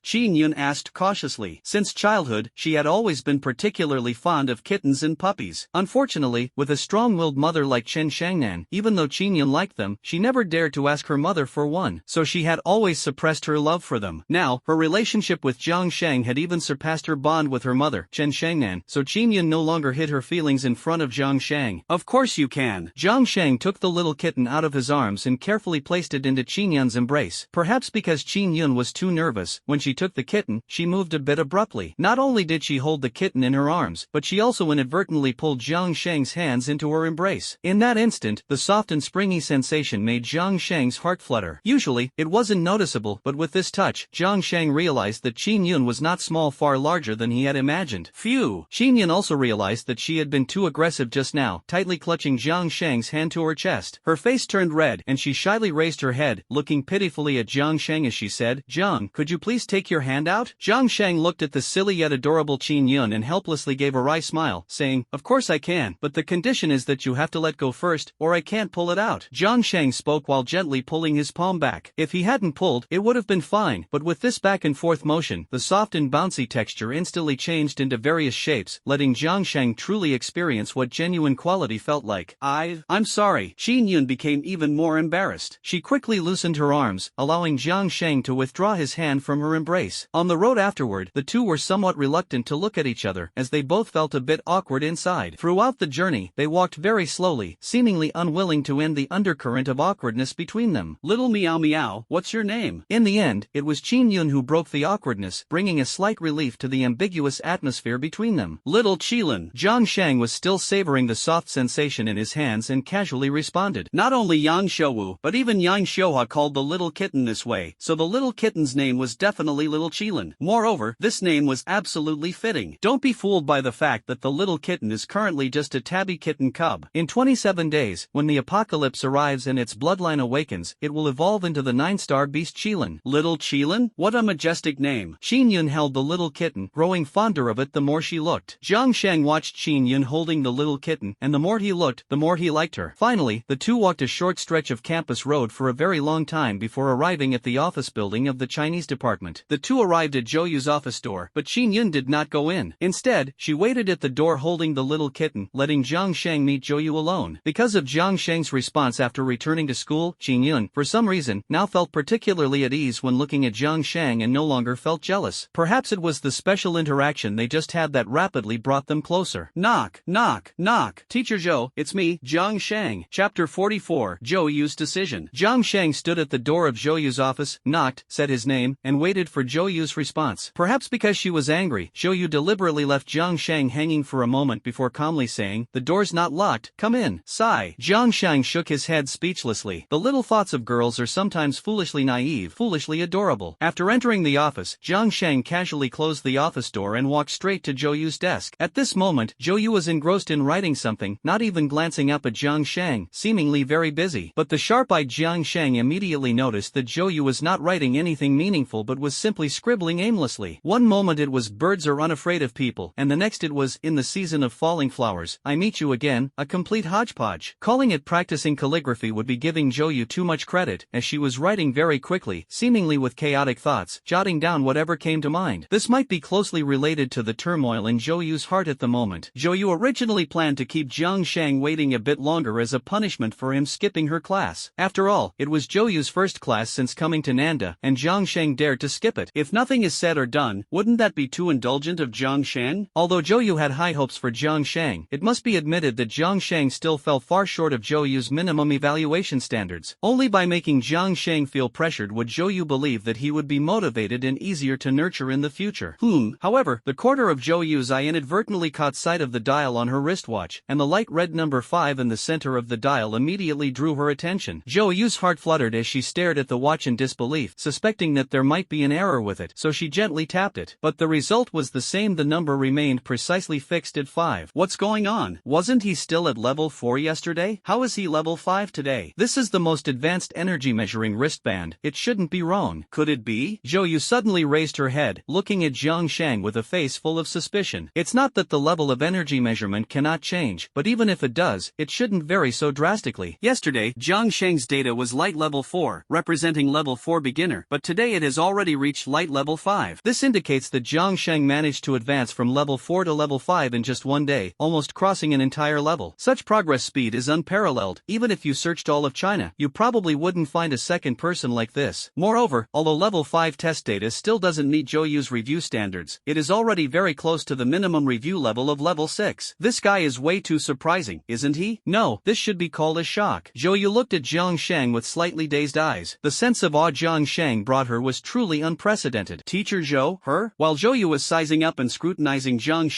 Qin Yun asked cautiously. Since childhood, she had always been particularly fond of kittens and puppies. Unfortunately, with a strong-willed mother like Chen Shangnan, even though Qin Yun liked them, she never dared to ask her mother for one, so she had always suppressed her love for them. Now, her relationship with Jiang Sheng had even surpassed her bond with her mother, Chen Shangnan, so Qin Yun no longer hid her feelings in front of Jiang Sheng. "Of course you can." Jiang Sheng took the little kitten out of his arms and carefully placed it into Qin Yun's embrace. Perhaps because Qin Yun was too nervous, when she took the kitten, she moved a bit abruptly. Not only did she hold the kitten in her arms, but she also inadvertently pulled Jiang Sheng's hands into her embrace. In that instant, the soft and springy sensation made Jiang Sheng's heart flutter. Usually, it wasn't noticeable, but with this touch, Jiang Sheng realized that Qin Yun was not small, far larger than he had imagined. Phew! Qin Yun also realized that she had been too aggressive just now, tightly clutching Jiang Sheng's hand to her chest. Her face turned red, and she shyly raised her head, looking pitifully at Jiang Sheng as she said, "Jiang, could you please take your hand out?" Jiang Sheng looked at the silly yet adorable Qin Yun and helplessly gave a wry smile, saying, "Of course I can, but the condition is that you have to let go first, or I can't pull it out." Jiang Sheng spoke while gently pulling his palm back. If he hadn't pulled, it would have been fine, but with this back and forth motion, the soft and bouncy texture instantly changed into various shapes, letting Jiang Sheng truly experience what genuine quality felt like. I'm sorry." Qin Yun became even more embarrassed. She quickly loosened her arms, allowing Jiang Sheng to withdraw his hand from her embrace. On the road afterward, the two were somewhat reluctant to look at each other, as they both felt a bit awkward inside. Throughout the journey, they walked very slowly, seemingly unwilling to end the undercurrent of awkwardness between them. "Little meow meow, what's your name?" In the end, it was Qin Yun who broke the awkwardness, bringing a slight relief relief to the ambiguous atmosphere between them. Little Qilin. Zhang Shang was still savoring the soft sensation in his hands and casually responded. Not only Yang Shouwu, but even Yang Xiuhua called the little kitten this way, so the little kitten's name was definitely Little Qilin. Moreover, this name was absolutely fitting. Don't be fooled by the fact that the little kitten is currently just a tabby kitten cub. In 27 days, when the apocalypse arrives and its bloodline awakens, it will evolve into the 9-star beast Qilin. Little Qilin? What a majestic name. Qin Yun held the little kitten, growing fonder of it the more she looked. Zhang Shang watched Qin Yun holding the little kitten, and the more he looked, the more he liked her. Finally, the two walked a short stretch of campus road for a very long time before arriving at the office building of the Chinese department. The two arrived at Zhou Yu's office door, but Qin Yun did not go in. Instead, she waited at the door holding the little kitten, letting Zhang Shang meet Zhou Yu alone. Because of Zhang Shang's response after returning to school, Qin Yun, for some reason, now felt particularly at ease when looking at Zhang Shang and no longer felt jealous. Perhaps it was the special interaction they just had that rapidly brought them closer. Knock, knock, knock. Teacher Zhou, it's me, Zhang Shang. Chapter 44, Zhou Yu's decision. Zhang Shang stood at the door of Zhou Yu's office, knocked, said his name, and waited for Zhou Yu's response. Perhaps because she was angry, Zhou Yu deliberately left Zhang Shang hanging for a moment before calmly saying, "The door's not locked, come in." Sigh. Zhang Shang shook his head speechlessly. The little thoughts of girls are sometimes foolishly naive, foolishly adorable. After entering the office, Zhang Shang casually closed the office door and walked straight to Zhou Yu's desk. At this moment, Zhou Yu was engrossed in writing something, not even glancing up at Zhang Shang, seemingly very busy. But the sharp-eyed Zhang Shang immediately noticed that Zhou Yu was not writing anything meaningful but was simply scribbling aimlessly. One moment it was "birds are unafraid of people," and the next it was "in the season of falling flowers, I meet you again," a complete hodgepodge. Calling it practicing calligraphy would be giving Zhou Yu too much credit, as she was writing very quickly, seemingly with chaotic thoughts, jotting down whatever came to mind. This might be closely related to the turmoil in Zhou Yu's heart at the moment. Zhou Yu originally planned to keep Zhang Shang waiting a bit longer as a punishment for him skipping her class. After all, it was Zhou Yu's first class since coming to Nanda, and Zhang Shang dared to skip it. If nothing is said or done, wouldn't that be too indulgent of Zhang Shang? Although Zhou Yu had high hopes for Zhang Shang, it must be admitted that Zhang Shang still fell far short of Zhou Yu's minimum evaluation standards. Only by making Zhang Shang feel pressured would Zhou Yu believe that he would be motivated and easier to nurture in the future. However, the corner of Zhou Yu's eye inadvertently caught sight of the dial on her wristwatch, and the light red number 5 in the center of the dial immediately drew her attention. Zhou Yu's heart fluttered as she stared at the watch in disbelief, suspecting that there might be an error with it, so she gently tapped it. But the result was the same. The number remained precisely fixed at 5. What's going on? Wasn't he still at level 4 yesterday? How is he level 5 today? This is the most advanced energy measuring wristband. It shouldn't be wrong. Could it be? Zhou Yu suddenly raised her head, looking at Zhang Shang with a face full of suspicion. It's not that the level of energy measurement cannot change, but even if it does, it shouldn't vary so drastically. Yesterday, Zhang Shang's data was light level 4, representing level 4 beginner, but today it has already reached light level 5. This indicates that Zhang Shang managed to advance from level 4 to level 5 in just one day, almost crossing an entire level. Such progress speed is unparalleled. Even if you searched all of China, you probably wouldn't find a second person like this. Moreover, although level 5 test data still doesn't meet Zhou Yu's review standards, it is already very close to the minimum review level of level 6. This guy is way too surprising, isn't he? No, this should be called a shock. Zhou Yu looked at Zhang Shang with slightly dazed eyes. The sense of awe Zhang Shang brought her was truly unprecedented. Teacher Zhou, her? While Zhou Yu was sizing up and scrutinizing Zhang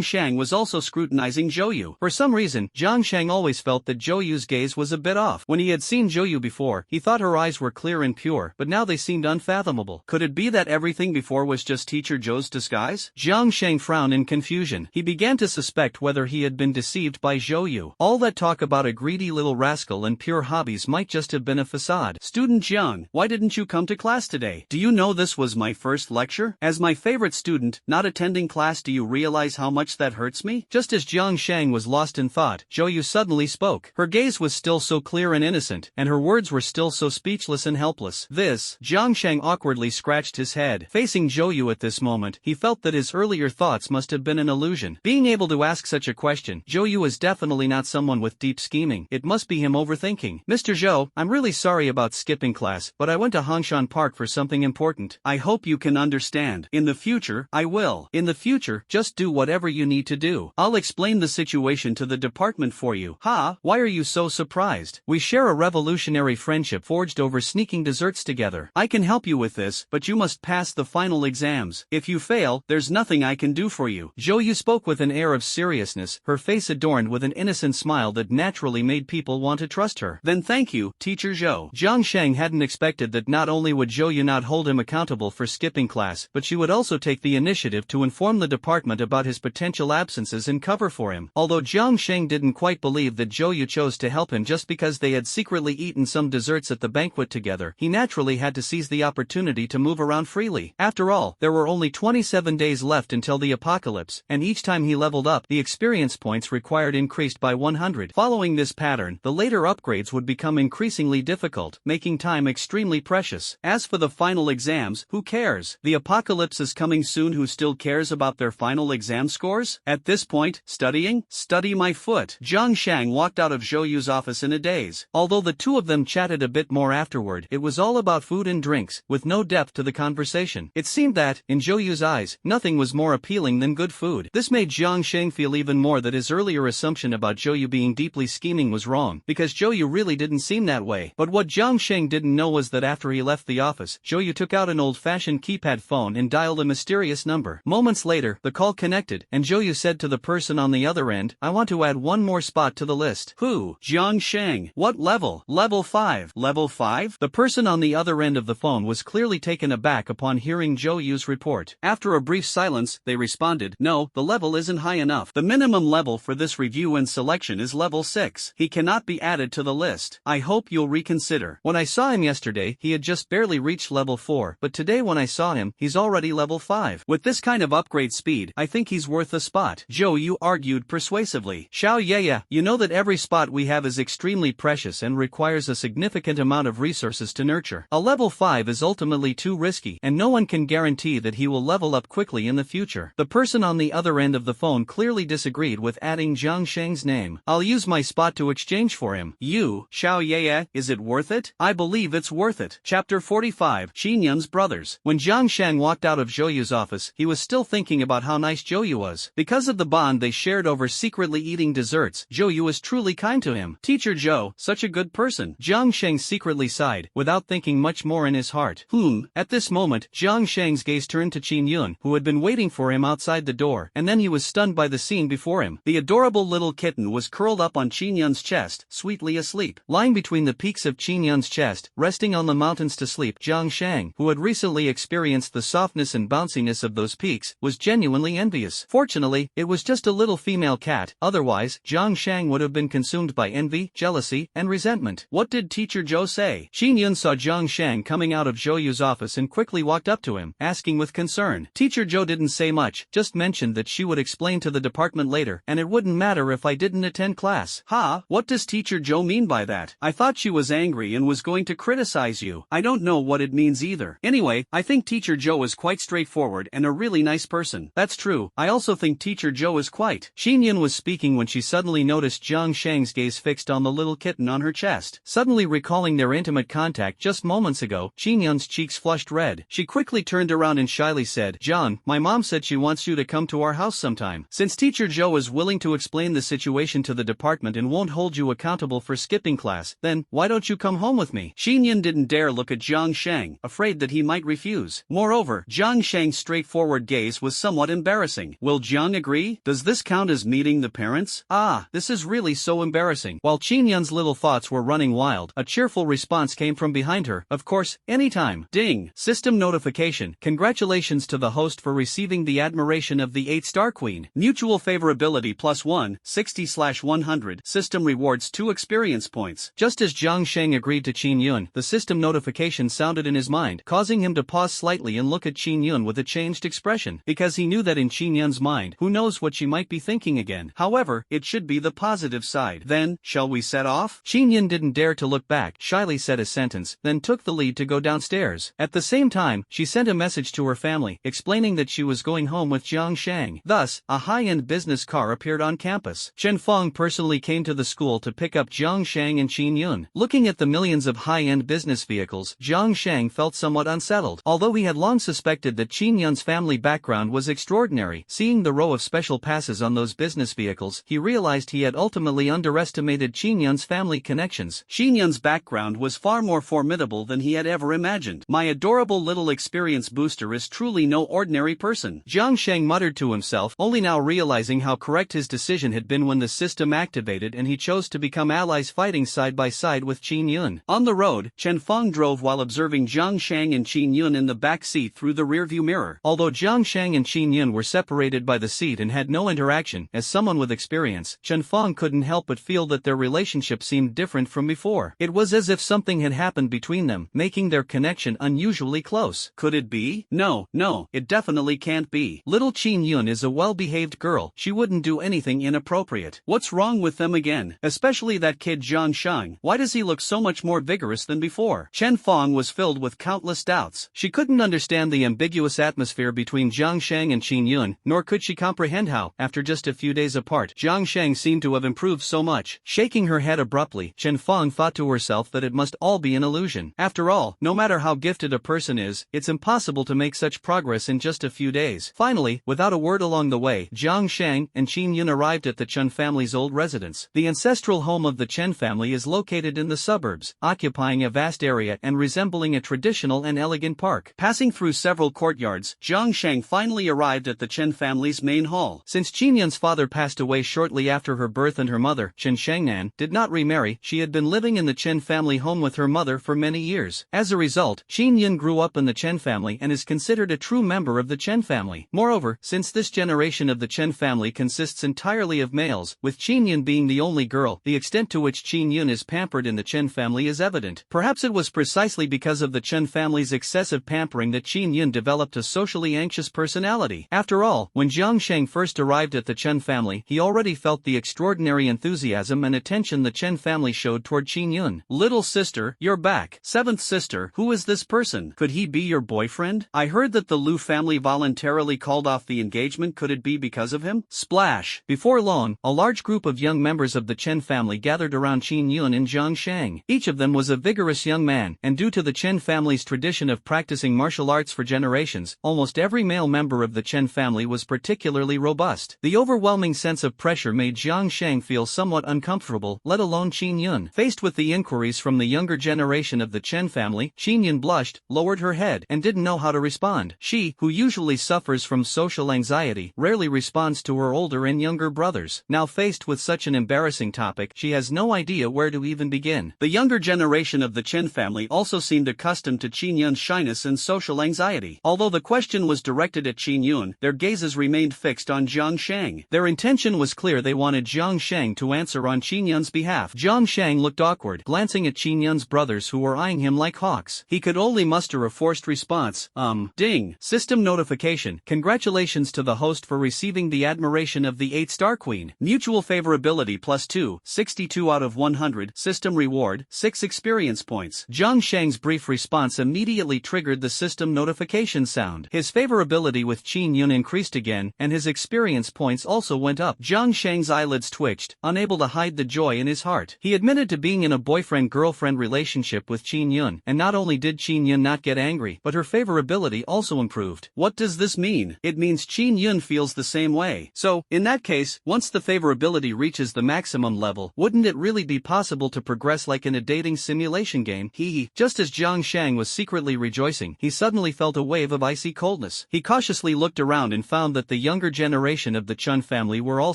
Shang was also scrutinizing Zhou Yu. For some reason, Zhang Shang always felt that Zhou Yu's gaze was a bit off. When he had seen Zhou Yu before, he thought her eyes were clear and pure, but now they seemed unfathomable. Could it be that everything before was just Teacher Zhou's disguise? Zhang Shang frowned in confusion. He began to suspect whether he had been deceived by Zhou Yu. All that talk about a greedy little rascal and pure hobbies might just have been a facade. Student Jiang, why didn't you come to class today? Do you know this was my first lecture? As my favorite student, not attending class, do you realize how much that hurts me? Just as Zhang Shang was lost in thought, Zhou Yu suddenly spoke. Her gaze was still so clear and innocent, and her words were still so speechless and helpless. Zhang Shang awkwardly scratched his head. Facing Zhou Yu at this moment, he felt that his earlier thoughts must have been an illusion. Being able to ask such a question, Zhou Yu is definitely not someone with deep scheming. It must be him overthinking. Mr. Zhou, I'm really sorry about skipping class, but I went to Hongshan Park for something important. I hope you can understand. In the future, I will. In the future, just do whatever you need to do. I'll explain the situation to the department for you. Ha, why are you so surprised? We share a revolutionary friendship forged over sneaking desserts together. I can help you with this, but you must pass the final exams. exams. If you fail, there's nothing I can do for you. Zhou spoke with an air of seriousness, her face adorned with an innocent smile that naturally made people want to trust her. Then thank you, Teacher Zhou. Jiang Sheng hadn't expected that not only would Zhou not hold him accountable for skipping class, but she would also take the initiative to inform the department about his potential absences and cover for him. Although Jiang Sheng didn't quite believe that Zhou chose to help him just because they had secretly eaten some desserts at the banquet together, he naturally had to seize the opportunity to move around freely. After all, there were only 27 days left until the apocalypse, and each time he leveled up, the experience points required increased by 100. Following this pattern, the later upgrades would become increasingly difficult, making time extremely precious. As for the final exams, who cares? The apocalypse is coming soon. Who still cares about their final exam scores? At this point, studying? Study my foot. Jiang Shang walked out of Zhou Yu's office in a daze. Although the two of them chatted a bit more afterward, it was all about food and drinks, with no depth to the conversation. It seemed that, in Zhou Yu's eyes, nothing was more appealing than good food. This made Jiang Sheng feel even more that his earlier assumption about Zhou Yu being deeply scheming was wrong, because Zhou Yu really didn't seem that way. But what Jiang Sheng didn't know was that after he left the office, Zhou Yu took out an old-fashioned keypad phone and dialed a mysterious number. Moments later, the call connected, and Zhou Yu said to the person on the other end, "I want to add one more spot to the list." Who? Jiang Sheng. What level? Level 5. Level 5? The person on the other end of the phone was clearly taken aback upon hearing Zhou Yu's report. After a brief silence, they responded, "No, the level isn't high enough. The minimum level for this review and selection is level 6. He cannot be added to the list. I hope you'll reconsider. When I saw him yesterday, he had just barely reached level 4, but today when I saw him, he's already level 5. With this kind of upgrade speed, I think he's worth a spot." Zhou Yu argued persuasively. "Xiao Yaya, you know that every spot we have is extremely precious and requires a significant amount of resources to nurture. A level 5 is ultimately too risky, and no one can guarantee that he will level up quickly in the future." The person on the other end of the phone clearly disagreed with adding Jiang Sheng's name. "I'll use my spot to exchange for him." "You, Xiao Yaya, is it worth it?" "I believe it's worth it." Chapter 45, Qin Yun's Brothers. When Jiang Sheng walked out of Zhou Yu's office, he was still thinking about how nice Zhou Yu was. Because of the bond they shared over secretly eating desserts, Zhou Yu was truly kind to him. Teacher Zhou, such a good person. Jiang Sheng secretly sighed, without thinking much more in his heart. At this moment, Jiang Sheng's gaze turned to Qin Yun, who had been waiting for him outside the door, and then he was stunned by the scene before him. The adorable little kitten was curled up on Qin Yun's chest, sweetly asleep. Lying between the peaks of Qin Yun's chest, resting on the mountains to sleep, Jiang Sheng, who had recently experienced the softness and bounciness of those peaks, was genuinely envious. Fortunately, it was just a little female cat, otherwise, Jiang Sheng would have been consumed by envy, jealousy, and resentment. What did Teacher Zhou say? Qin Yun saw Jiang Sheng coming out of Zhou Yu's office and quickly walked up to him, asking with concern. Teacher Zhou didn't say much, just mentioned that she would explain to the department later, and it wouldn't matter if I didn't attend class. What does Teacher Zhou mean by that? I thought she was angry and was going to criticize you. I don't know what it means either. Anyway, I think Teacher Zhou is quite straightforward and a really nice person. That's true. I also think Teacher Zhou is quite. Qin Yun was speaking when she suddenly noticed Jiang Sheng's gaze fixed on the little kitten on her chest. Suddenly recalling their intimate contact just moments ago, Qin Yun's cheeks flushed red. She quickly turned around and shyly said, "John, my mom said she wants you to come to our house sometime. Since Teacher Zhou is willing to explain the situation to the department and won't hold you accountable for skipping class, then why don't you come home with me?" Qin Yun didn't dare look at Jiang Sheng, afraid that he might refuse. Moreover, Jiang Sheng's straightforward gaze was somewhat embarrassing. Will Jiang agree? Does this count as meeting the parents? This is really so embarrassing. While Qin Yun's little thoughts were running wild, a cheerful response came from behind her. "Of course, anytime." Ding! System notification. Congratulations to the host for receiving the admiration of the 8-star queen. Mutual favorability +1, 60/100. System rewards 2 experience points. Just as Jiang Sheng agreed to Qin Yun, the system notification sounded in his mind, causing him to pause slightly and look at Qin Yun with a changed expression, because he knew that in Qin Yun's mind, who knows what she might be thinking again. However, it should be the positive side. "Then, shall we set off?" Qin Yun didn't dare to look back, shyly said a sentence, then took the lead to go downstairs. At the same time, she sent a message to her family, explaining that she was going home with Jiang Sheng. Thus, a high-end business car appeared on campus. Chen Feng personally came to the school to pick up Jiang Sheng and Qin Yun. Looking at the millions of high-end business vehicles, Jiang Sheng felt somewhat unsettled. Although he had long suspected that Qin Yun's family background was extraordinary, seeing the row of special passes on those business vehicles, he realized he had ultimately underestimated Qin Yun's family connections. Qin Yun's background was far more formidable than he had ever imagined. "My adorable little experience booster is was truly no ordinary person. Jiang Sheng muttered to himself, only now realizing how correct his decision had been when the system activated and he chose to become allies fighting side by side with Qin Yun. On the road, Chen Feng drove while observing Jiang Sheng and Qin Yun in the back seat through the rearview mirror. Although Jiang Sheng and Qin Yun were separated by the seat and had no interaction, as someone with experience, Chen Feng couldn't help but feel that their relationship seemed different from before. It was as if something had happened between them, making their connection unusually close. Could it be? No, it definitely can't be. Little Qin Yun is a well-behaved girl, she wouldn't do anything inappropriate. What's wrong with them again? Especially that kid Jiang Sheng. Why does he look so much more vigorous than before? Chen Feng was filled with countless doubts. She couldn't understand the ambiguous atmosphere between Jiang Sheng and Qin Yun, nor could she comprehend how, after just a few days apart, Jiang Sheng seemed to have improved so much. Shaking her head abruptly, Chen Feng thought to herself that it must all be an illusion. After all, no matter how gifted a person is, it's impossible to make such progress in just a few days. Finally, without a word along the way, Jiang Sheng and Qin Yun arrived at the Chen family's old residence. The ancestral home of the Chen family is located in the suburbs, occupying a vast area and resembling a traditional and elegant park. Passing through several courtyards, Jiang Sheng finally arrived at the Chen family's main hall. Since Qin Yun's father passed away shortly after her birth and her mother, Chen Shengnan, did not remarry, she had been living in the Chen family home with her mother for many years. As a result, Qin Yun grew up in the Chen family and is considered a true member of the Chen family. Moreover, since this generation of the Chen family consists entirely of males, with Qin Yun being the only girl, the extent to which Qin Yun is pampered in the Chen family is evident. Perhaps it was precisely because of the Chen family's excessive pampering that Qin Yun developed a socially anxious personality. After all, when Jiang Sheng first arrived at the Chen family, he already felt the extraordinary enthusiasm and attention the Chen family showed toward Qin Yun. Little sister, you're back. Seventh sister, who is this person? Could he be your boyfriend? I heard that the Lu family voluntarily called off the engagement. Could it be because of him? Splash! Before long, a large group of young members of the Chen family gathered around Qin Yun and Jiang Sheng. Each of them was a vigorous young man, and due to the Chen family's tradition of practicing martial arts for generations, almost every male member of the Chen family was particularly robust. The overwhelming sense of pressure made Jiang Sheng feel somewhat uncomfortable, let alone Qin Yun. Faced with the inquiries from the younger generation of the Chen family, Qin Yun blushed, lowered her head, and didn't know how to respond. She, who usually suffers from social anxiety, rarely responds to her older and younger brothers. Now faced with such an embarrassing topic, she has no idea where to even begin. The younger generation of the Chen family also seemed accustomed to Qin Yun's shyness and social anxiety. Although the question was directed at Qin Yun, their gazes remained fixed on Jiang Sheng. Their intention was clear: they wanted Jiang Sheng to answer on Qin Yun's behalf. Jiang Sheng looked awkward, glancing at Qin Yun's brothers who were eyeing him like hawks. He could only muster a forced response. Ding. System notification. Congratulations to the host for receiving the admiration of the 8-star queen. Mutual favorability +2, 62 out of 100. System reward, 6 experience points. Jiang Sheng's brief response immediately triggered the system notification sound. His favorability with Qin Yun increased again, and his experience points also went up. Jiang Sheng's eyelids twitched, unable to hide the joy in his heart. He admitted to being in a boyfriend-girlfriend relationship with Qin Yun, and not only did Qin Yun not get angry, but her favorability also improved. What does this mean? It means Qin Yun feels the same way. So, in that case, once the favorability reaches the maximum level, wouldn't it really be possible to progress like in a dating simulation game? Just as Jiang Sheng was secretly rejoicing, he suddenly felt a wave of icy coldness. He cautiously looked around and found that the younger generation of the Chen family were all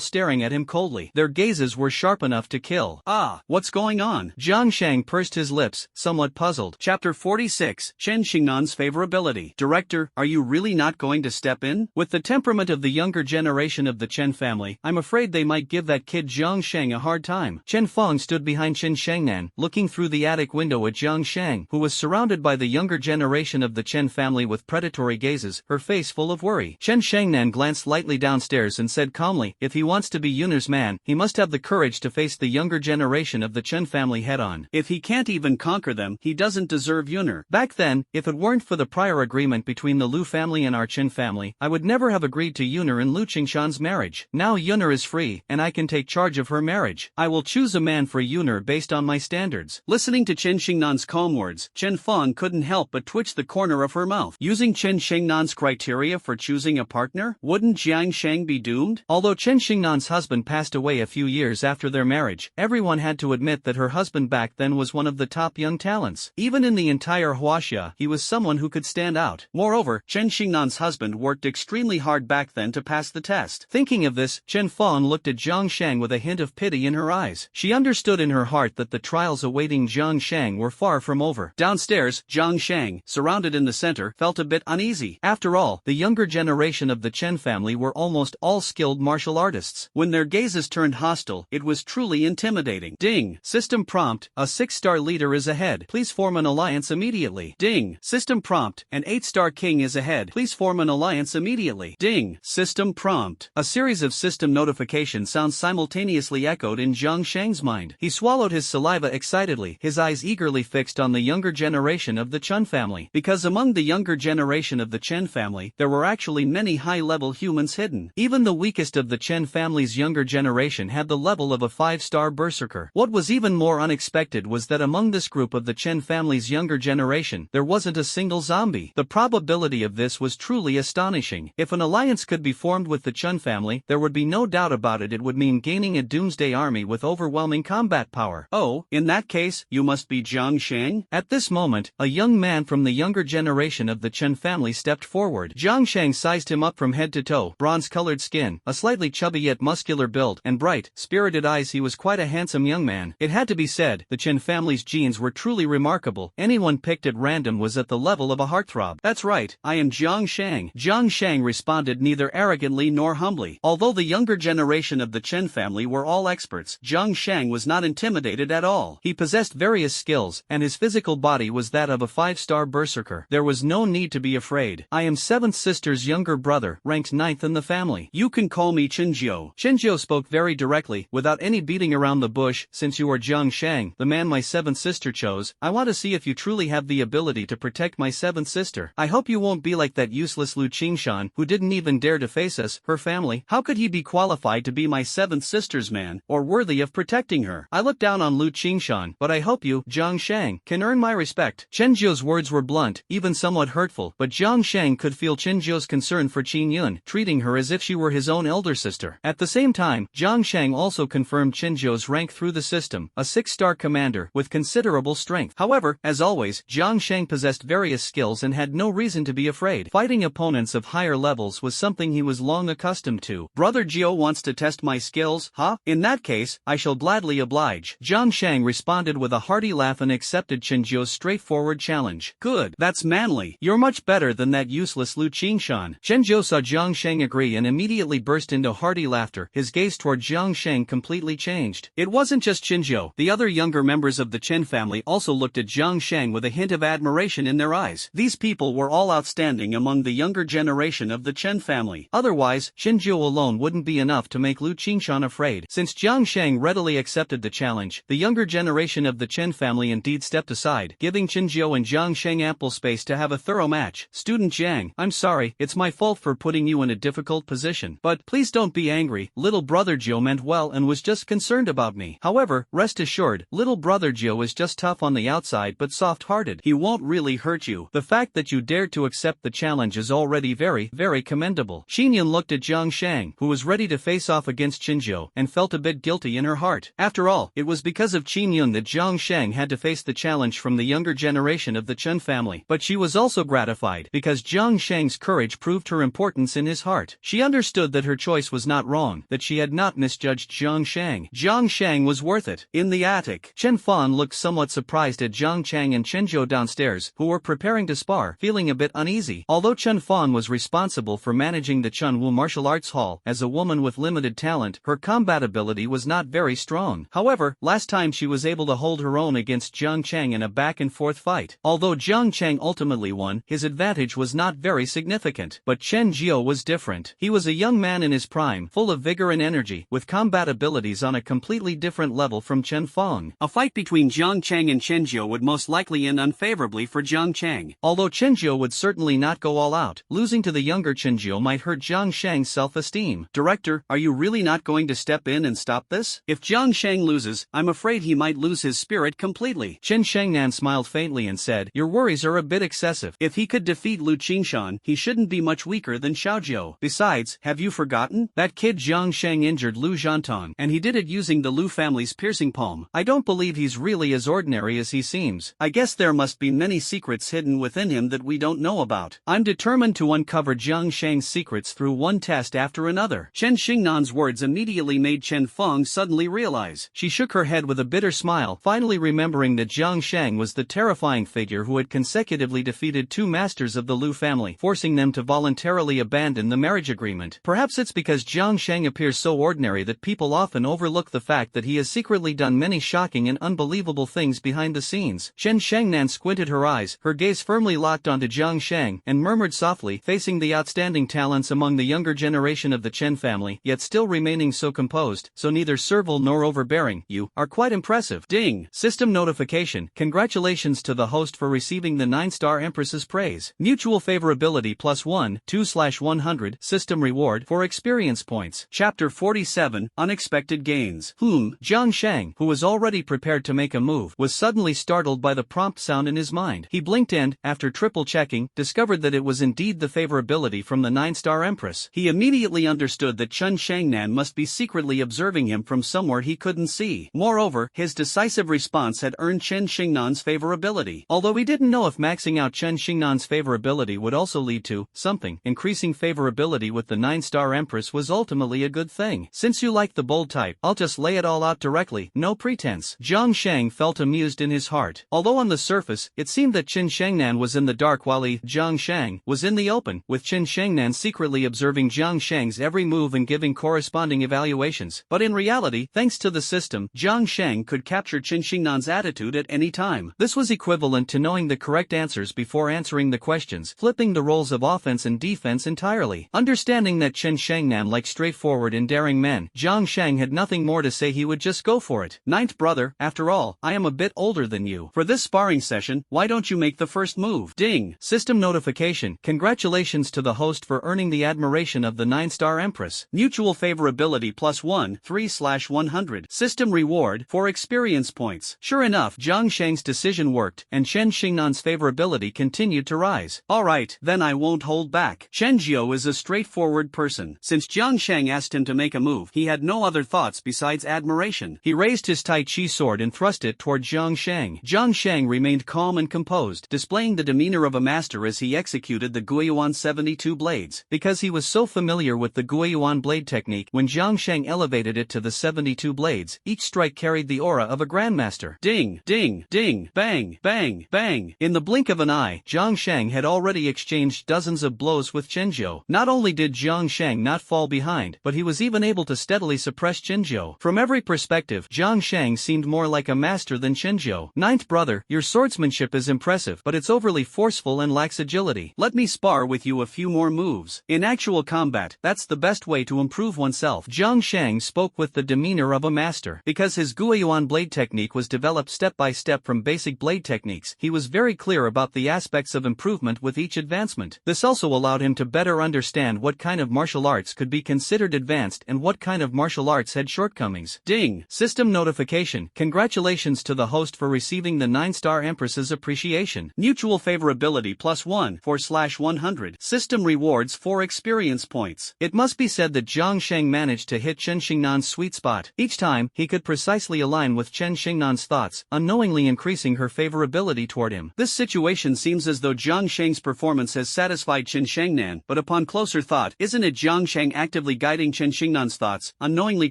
staring at him coldly. Their gazes were sharp enough to kill. What's going on? Jiang Sheng pursed his lips, somewhat puzzled. Chapter 46, Chen Xingnan's favorability. Director, are you really not going to step in? With the temperament of the younger generation of the Chen family, I'm afraid they might give that kid Jiang Sheng a hard time. Chen Feng stood behind Chen Shengnan, looking through the attic window at Jiang Sheng, who was surrounded by the younger generation of the Chen family with predatory gazes, her face full of worry. Chen Shengnan glanced lightly downstairs and said calmly, if he wants to be Yunner's man, he must have the courage to face the younger generation of the Chen family head-on. If he can't even conquer them, he doesn't deserve Yunner. Back then, if it weren't for the prior agreement between the Lu family and our Chen family, I would never have agreed to Yunner and Lu Qingshan's marriage. Now Yunner is free, and I can take charge of her marriage. I will choose a man for Yunner based on my standards. Listening to Chen Xingnan's calm words, Chen Feng couldn't help but twitch the corner of her mouth. Using Chen Xingnan's criteria for choosing a partner, wouldn't Jiang Sheng be doomed? Although Chen Xingnan's husband passed away a few years after their marriage, everyone had to admit that her husband back then was one of the top young talents. Even in the entire Huaxia, he was someone who could stand out. Moreover, Chen Xingnan's husband worked extremely hard back then to pass the test. Thinking of this, Chen Fang looked at Jiang Shang with a hint of pity in her eyes. She understood in her heart that the trials awaiting Jiang Shang were far from over. Downstairs, Jiang Shang, surrounded in the center, felt a bit uneasy. After all, the younger generation of the Chen family were almost all skilled martial artists. When their gazes turned hostile, it was truly intimidating. Ding! System prompt, a 6-star leader is ahead. Please form an alliance immediately. Ding! System prompt, an 8-star king is ahead. Please form an alliance immediately. Ding! System prompt. A series of system notification sounds simultaneously echoed in Jiang Shang's mind. He swallowed his saliva excitedly, his eyes eagerly fixed on the younger generation of the Chen family. Because among the younger generation of the Chen family, there were actually many high-level humans hidden. Even the weakest of the Chen family's younger generation had the level of a 5-star berserker. What was even more unexpected was that among this group of the Chen family's younger generation, there wasn't a single zombie. The probability of this was truly astonishing. If an alliance could be formed with the Chen family, there would be no doubt about it. It would mean gaining a doomsday army with overwhelming combat power. Oh, in that case, you must be Jiang Shang? At this moment, a young man from the younger generation of the Chen family stepped forward. Jiang Shang sized him up from head to toe, bronze-colored skin, a slightly chubby yet muscular build, and bright, spirited eyes. He was quite a handsome young man. It had to be said, the Chen family's genes were truly remarkable. Anyone picked at random was at the level of a heartthrob. That's right, I am Jiang Shang. Jiang Shang responded neither arrogantly nor humbly. Although the younger generation of the Chen family were all experts, Jiang Shang was not intimidated at all. He possessed various skills, and his physical body was that of a 5-star berserker. There was no need to be afraid. I am 7th sister's younger brother, ranked 9th in the family. You can call me Chenjiu. Chenjiu spoke very directly, without any beating around the bush. Since you are Jiang Shang, the man my 7th sister chose, I want to see if you truly have the ability to protect my 7th sister. I hope you won't be like that useless Lu Qingshan, who didn't even dare to face us, her family. How could he be qualified to be my 7th sister's man, or worthy of protecting her? I look down on Lu Qingshan, but I hope you, Jiang Shang, can earn my respect. Chenjiu's words were blunt, even somewhat hurtful, but Jiang Shang could feel Chenjiu's concern for Qin Yun, treating her as if she were his own elder sister. At the same time, Jiang Shang also confirmed Chenjiu's rank through the system, a 6-star commander with considerable strength. However, as always, Jiang Shang possessed various skills and had no reason to be afraid. Fighting opponents of higher levels was something he was long accustomed to. Brother Jiu wants to test my skills, huh? In that case, I shall gladly oblige. Jiang Shang responded with a hearty laugh and accepted Chenjiu's straightforward challenge. Good, that's manly. You're much better than that useless Lu Qingshan. Chenjiu saw Jiang Shang agree and immediately burst into hearty laughter. His gaze toward Jiang Shang completely changed. It wasn't just Chenjiu. The other younger members of the Chen family also looked at Jiang Shang with a hint of admiration in their eyes. These people were all outstanding among the younger generation of the Chen family. Otherwise, Chenjiu alone wouldn't be enough to make Lu Qingshan afraid. Since Jiang Shang readily accepted the challenge, the younger generation of the Chen family indeed stepped aside, giving Chenjiu and Jiang Shang ample space to have a thorough match. Student Jiang, I'm sorry, it's my fault for putting you in a difficult position. But please don't be angry. Little brother Jiu meant well and was just concerned about me. However, rest assured, little brother Jiu is just tough on the outside but soft-hearted. He won't really hurt you. The fact that you dared to accept the challenge is already very commendable. Xinyan looked at Jiang Shang, who was ready to face off against Chenjiu, and felt a bit guilty in her heart. After all, it was because of Qin Yun that Jiang Shang had to face the challenge from the younger generation of the Chen family. But she was also gratified, because Jiang Shang's courage proved her importance in his heart. She understood that her choice was not wrong, that she had not misjudged Jiang Shang. Jiang Shang was worth it. In the attic, Chen Fan looked somewhat surprised at Jiang Chang and Chenjiu downstairs, who were preparing to spar, feeling a bit uneasy. Although Chen Fan was responsible for managing the Chunwu Martial Arts Hall, as a woman with limited talent, her combat ability was not very strong. However, last time she was able to hold her own against Jiang Chang in a back-and-forth fight. Although Jiang Chang ultimately won, his advantage was not very significant. But Chen Jiu was different. He was a young man in his prime, full of vigor and energy, with combat abilities on a completely different level from Chen Feng. A fight between Jiang Chang and Chen Jiu would most likely end unfavorably for Jiang Chang. Although Chen Jiu would certainly not go all out, losing to the younger Chen Jiu might hurt Jiang Shang's self-esteem. Director, are you really not going to step in and stop this? If Jiang Shang loses, I'm afraid he might lose his spirit completely. Chen Shangnan smiled faintly and said, your worries are a bit excessive. If he could defeat Lu Qingshan, he shouldn't be much weaker than Xiaojiu. Besides, have you forgotten? That kid Jiang Shang injured Lu Zhantong, and he did it using the Lu family's piercing palm. I don't believe he's really as ordinary as he seems. I guess there must be many secrets hidden within him that we simply don't know about. I'm determined to uncover Jiang Shang's secrets through one test after another. Chen Xingnan's words immediately made Chen Feng suddenly realize. She shook her head with a bitter smile, finally remembering that Jiang Shang was the terrifying figure who had consecutively defeated two masters of the Lu family, forcing them to voluntarily abandon the marriage agreement. Perhaps it's because Jiang Shang appears so ordinary that people often overlook the fact that he has secretly done many shocking and unbelievable things behind the scenes. Chen Shangnan squinted her eyes, her gaze firmly locked onto Jiang Shang, and murmured softly, facing the outstanding talents among the younger generation of the Chen family, yet still remaining so composed, so neither servile nor overbearing. You are quite impressive. Ding! System notification. Congratulations to the host for receiving the 9-star Empress's praise. Mutual favorability +1, 2/100. System reward for experience points. Chapter 47, Unexpected Gains. Jiang Shang, who was already prepared to make a move, was suddenly startled by the prompt sound in his mind. He blinked and, after triple checking, discovered that it was indeed the favorability from the 9-star Empress. He immediately understood that Chen Shangnan must be secretly observing him from somewhere he couldn't see. Moreover, his decisive response had earned Chen Xingnan's favorability. Although he didn't know if maxing out Chen Xingnan's favorability would also lead to something, increasing favorability with the 9-star Empress was ultimately a good thing. Since you like the bold type, I'll just lay it all out directly, no pretense. Jiang Shang felt amused in his heart. Although on the surface, it seemed that Chen Shangnan was in the dark while Jiang Shang, was in the open, with Chen Shangnan secretly observing Jiang Shang's every move and giving corresponding evaluations. But in reality, thanks to the system, Jiang Shang could capture Chen Xingnan's attitude at any time. This was equivalent to knowing the correct answers before answering the questions, flipping the roles of offense and defense entirely. Understanding that Chen Shangnan liked straightforward and daring men, Jiang Shang had nothing more to say. He would just go for it. Ninth brother, after all, I am a bit older than you. For this sparring session, why don't you make the first move? Ding! System notification. Congratulations to the host for earning the admiration of the 9-star Empress. Mutual favorability +1, 3/100. System reward for experience points. Sure enough, Jiang Shang's decision worked, and Chen Xingnan's favorability continued to rise. Alright, then I won't hold back. Chen Jiao is a straightforward person. Since Jiang Shang asked him to make a move, he had no other thoughts besides admiration. He raised his Tai Chi sword and thrust it toward Jiang Shang. Jiang Shang remained calm and composed, displaying the demeanor of a master as he executed the Guiyuan 72 blades. Because he was so familiar with the Guiyuan blade technique, when Jiang Shang elevated it to the 72 blades, each strike carried the aura of a grandmaster. Ding, ding, ding, bang, bang, bang. In the blink of an eye, Jiang Shang had already exchanged dozens of blows with Chen Jiao. Not only did Jiang Shang not fall behind, but he was even able to steadily suppress Chen Jiao. From every perspective, Jiang Shang seemed more like a master than Chen Jiao. Ninth brother, your swordsmanship is impressive, but it's overly forceful and lacks agility. Let me spar with you a few more moves. In actual combat, that's the best way to improve oneself. Jiang Shang spoke with the demeanor of a master. Because his Guiyuan blade technique was developed step by step from basic blade techniques, he was very clear about the aspects of improvement with each advancement. This also allowed him to better understand what kind of martial arts could be considered advanced and what kind of martial arts had shortcomings. Ding! System notification. Congratulations to the host for receiving the 9-star Empress's appreciation. Mutual favorability +1, 4/100. System rewards for experience points. It must be said that Jiang Shang managed to hit Chen Xingnan's sweet spot. Each time, he could precisely align with Chen Xingnan's thoughts, unknowingly increasing her favorability toward him. This situation seems as though Jiang Shang's performance has satisfied Chen Shangnan, but upon closer thought, isn't it Jiang Shang actively guiding Chen Xingnan's thoughts, unknowingly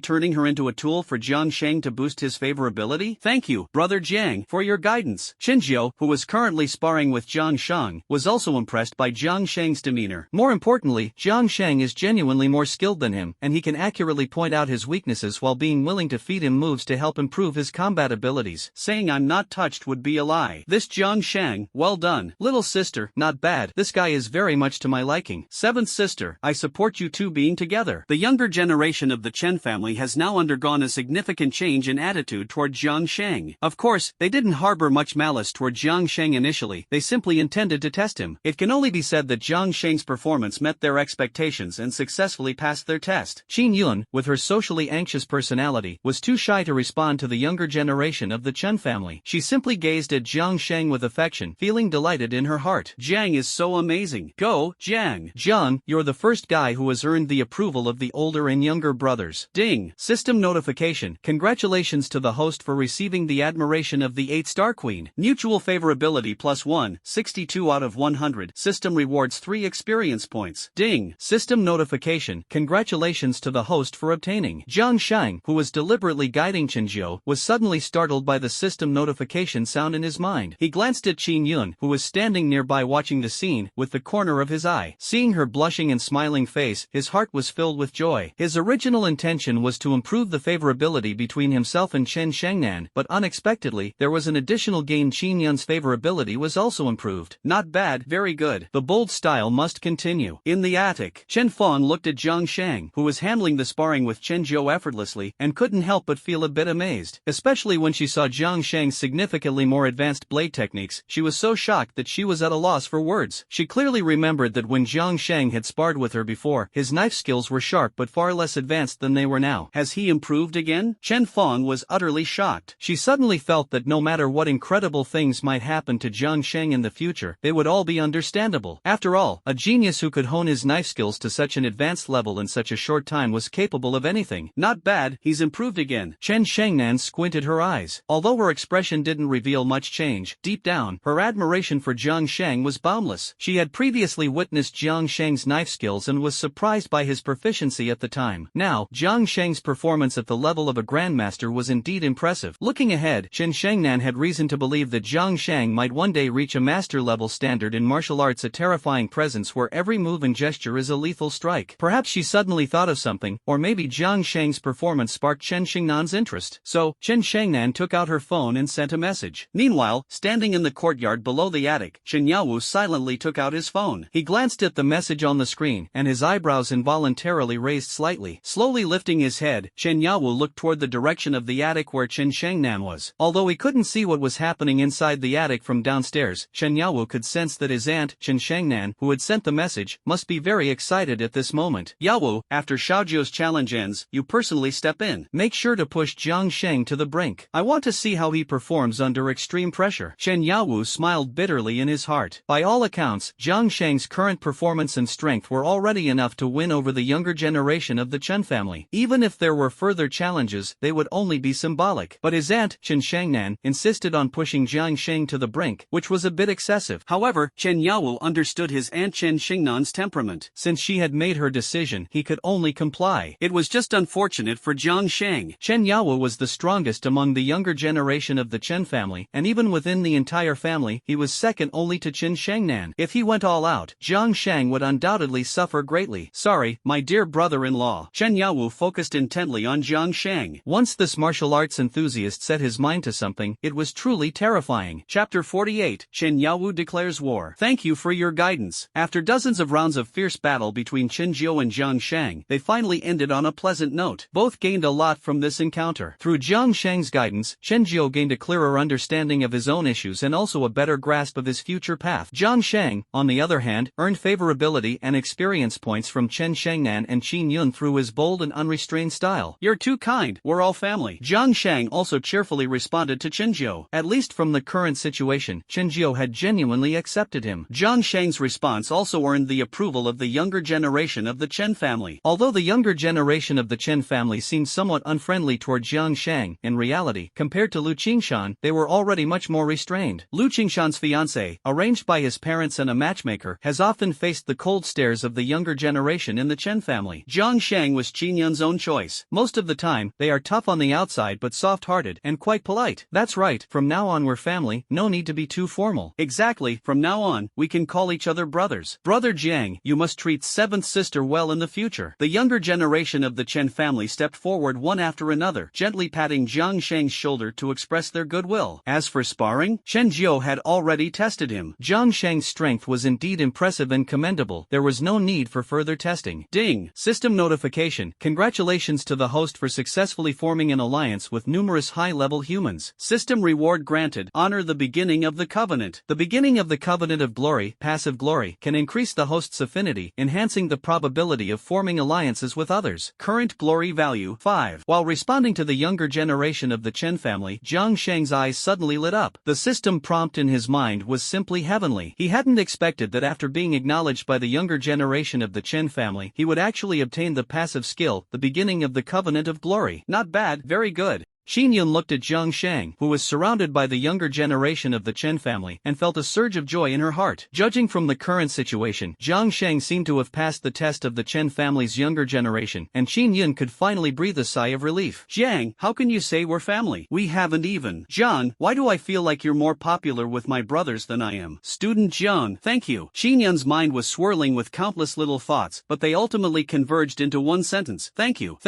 turning her into a tool for Jiang Shang to boost his favorability? Thank you, brother Jiang, for your guidance. Chen Jiao, who was currently sparring with Jiang Shang, was also impressed by Jiang Shang's demeanor. More importantly, Jiang Shang is genuinely more skilled than him, and he can accurately point out his weaknesses while being willing to feed him moves to help improve his combat abilities. Saying I'm not touched would be a lie. This Jiang Shang, well done. Little sister, not bad. This guy is very much to my liking. Seventh sister, I support you two being together. The younger generation of the Chen family has now undergone a significant change in attitude toward Jiang Shang. Of course, they didn't harbor much malice toward Jiang Shang initially, they simply intended to test him. It can only be said that Jiang Shang's performance met their expectations and successfully passed their test. Qin Yun, with her socially anxious personality, was too shy to respond to the younger generation of the Chen family. She simply gazed at Jiang Shang with affection, feeling delighted in her heart. Jiang is so amazing. Go, Jiang. Jiang, you're the first guy who has earned the approval of the older and younger brothers. Ding. System notification. Congratulations to the host for receiving the admiration of the 8-star queen. Mutual favorability +1, 62 2 out of 100. System rewards 3 experience points. Ding! System notification. Congratulations to the host for obtaining. Jiang Shang, who was deliberately guiding Chenjiu, was suddenly startled by the system notification sound in his mind. He glanced at Qin Yun, who was standing nearby watching the scene, with the corner of his eye. Seeing her blushing and smiling face, his heart was filled with joy. His original intention was to improve the favorability between himself and Chen Shengnan, but unexpectedly, there was an additional gain. Qin Yun's favorability was also improved. Not bad, very good. The bold style must continue. In the attic, Chen Fong looked at Jiang Shang, who was handling the sparring with Chen Zhou effortlessly, and couldn't help but feel a bit amazed. Especially when she saw Jiang Shang's significantly more advanced blade techniques, she was so shocked that she was at a loss for words. She clearly remembered that when Jiang Shang had sparred with her before, his knife skills were sharp but far less advanced than they were now. Has he improved again? Chen Fong was utterly shocked. She suddenly felt that no matter what incredible things might happen to Jiang Shang in the future, they would all be understandable. After all, a genius who could hone his knife skills to such an advanced level in such a short time was capable of anything. Not bad, he's improved again. Chen Shengnan squinted her eyes. Although her expression didn't reveal much change, deep down, her admiration for Jiang Shang was boundless. She had previously witnessed Jiang Shang's knife skills and was surprised by his proficiency at the time. Now, Jiang Shang's performance at the level of a grandmaster was indeed impressive. Looking ahead, Chen Shengnan had reason to believe that Jiang Shang might one day reach a master-level standard in martial arts, a terrifying presence where every move and gesture is a lethal strike. Perhaps she suddenly thought of something, or maybe Jiang Shang's performance sparked Chen Shengnan's interest. So, Chen Shengnan took out her phone and sent a message. Meanwhile, standing in the courtyard below the attic, Chen Yaowu silently took out his phone. He glanced at the message on the screen, and his eyebrows involuntarily raised slightly. Slowly lifting his head, Chen Yaowu looked toward the direction of the attic where Chen Shengnan was. Although he couldn't see what was happening inside the attic from downstairs, Chen Yaowu could sense that his aunt, Chen Shengnan, who had sent the message, must be very excited at this moment. Yaowu, after Xiaojiu's challenge ends, you personally step in. Make sure to push Jiang Shang to the brink. I want to see how he performs under extreme pressure. Chen Yaowu smiled bitterly in his heart. By all accounts, Jiang Shang's current performance and strength were already enough to win over the younger generation of the Chen family. Even if there were further challenges, they would only be symbolic. But his aunt, Chen Shengnan, insisted on pushing Jiang Shang to the brink, which was a bit excessive. However, Chen Yaowu understood his aunt Chen Shengnan's temperament. Since she had made her decision, he could only comply. It was just unfortunate for Jiang Shang. Chen Yaowu was the strongest among the younger generation of the Chen family, and even within the entire family, he was second only to Chen Shengnan. If he went all out, Jiang Shang would undoubtedly suffer greatly. Sorry, my dear brother-in-law. Chen Yaowu focused intently on Jiang Shang. Once this martial arts enthusiast set his mind to something, it was truly terrifying. Chapter 48, Chen Yaowu declares war. Thank you for your guidance. After dozens of rounds of fierce battle between Chen Jiu and Jiang Shang, they finally ended on a pleasant note. Both gained a lot from this encounter. Through Jiang Shang's guidance, Chen Jiu gained a clearer understanding of his own issues and also a better grasp of his future path. Jiang Shang, on the other hand, earned favorability and experience points from Chen Shengnan and Qin Yun through his bold and unrestrained style. You're too kind, we're all family. Jiang Shang also cheerfully responded to Chen Jiu. At least from the current situation, Chen Jiu had genuinely accepted him. Jiang Shang's response also earned the approval of the younger generation of the Chen family. Although the younger generation of the Chen family seemed somewhat unfriendly toward Jiang Shang, in reality, compared to Lu Qingshan, they were already much more restrained. Lu Qingshan's fiancé, arranged by his parents and a matchmaker, has often faced the cold stares of the younger generation in the Chen family. Jiang Shang was Qin Yun's own choice. Most of the time, they are tough on the outside but soft-hearted and quite polite. That's right, from now on we're family, no need to be too formal. Exactly, from now on, we can call each other brothers. Brother Jiang, you must treat seventh sister well in the future. The younger generation of the Chen family stepped forward one after another, gently patting Jiang Shang's shoulder to express their goodwill. As for sparring, Chen Jiu had already tested him. Jiang Shang's strength was indeed impressive and commendable. There was no need for further testing. Ding! System notification. Congratulations to the host for successfully forming an alliance with numerous high-level humans. System reward granted. Honor the beginning of the covenant. The beginning of the covenant of glory, passive glory, can increase the host's affinity, enhancing the probability of forming alliances with others. Current glory value 5. While responding to the younger generation of the Chen family, Jiang Shang's eyes suddenly lit up. The system prompt in his mind was simply heavenly. He hadn't expected that after being acknowledged by the younger generation of the Chen family, he would actually obtain the passive skill, the beginning of the covenant of glory. Not bad, very good. Qin Yun looked at Jiang Shang, who was surrounded by the younger generation of the Chen family, and felt a surge of joy in her heart. Judging from the current situation, Jiang Shang seemed to have passed the test of the Chen family's younger generation, and Qin Yun could finally breathe a sigh of relief. Jiang, how can you say we're family? We haven't even. John, why do I feel like you're more popular with my brothers than I am? Student John, thank you. Qin Yun's mind was swirling with countless little thoughts, but they ultimately converged into one sentence. Thank you,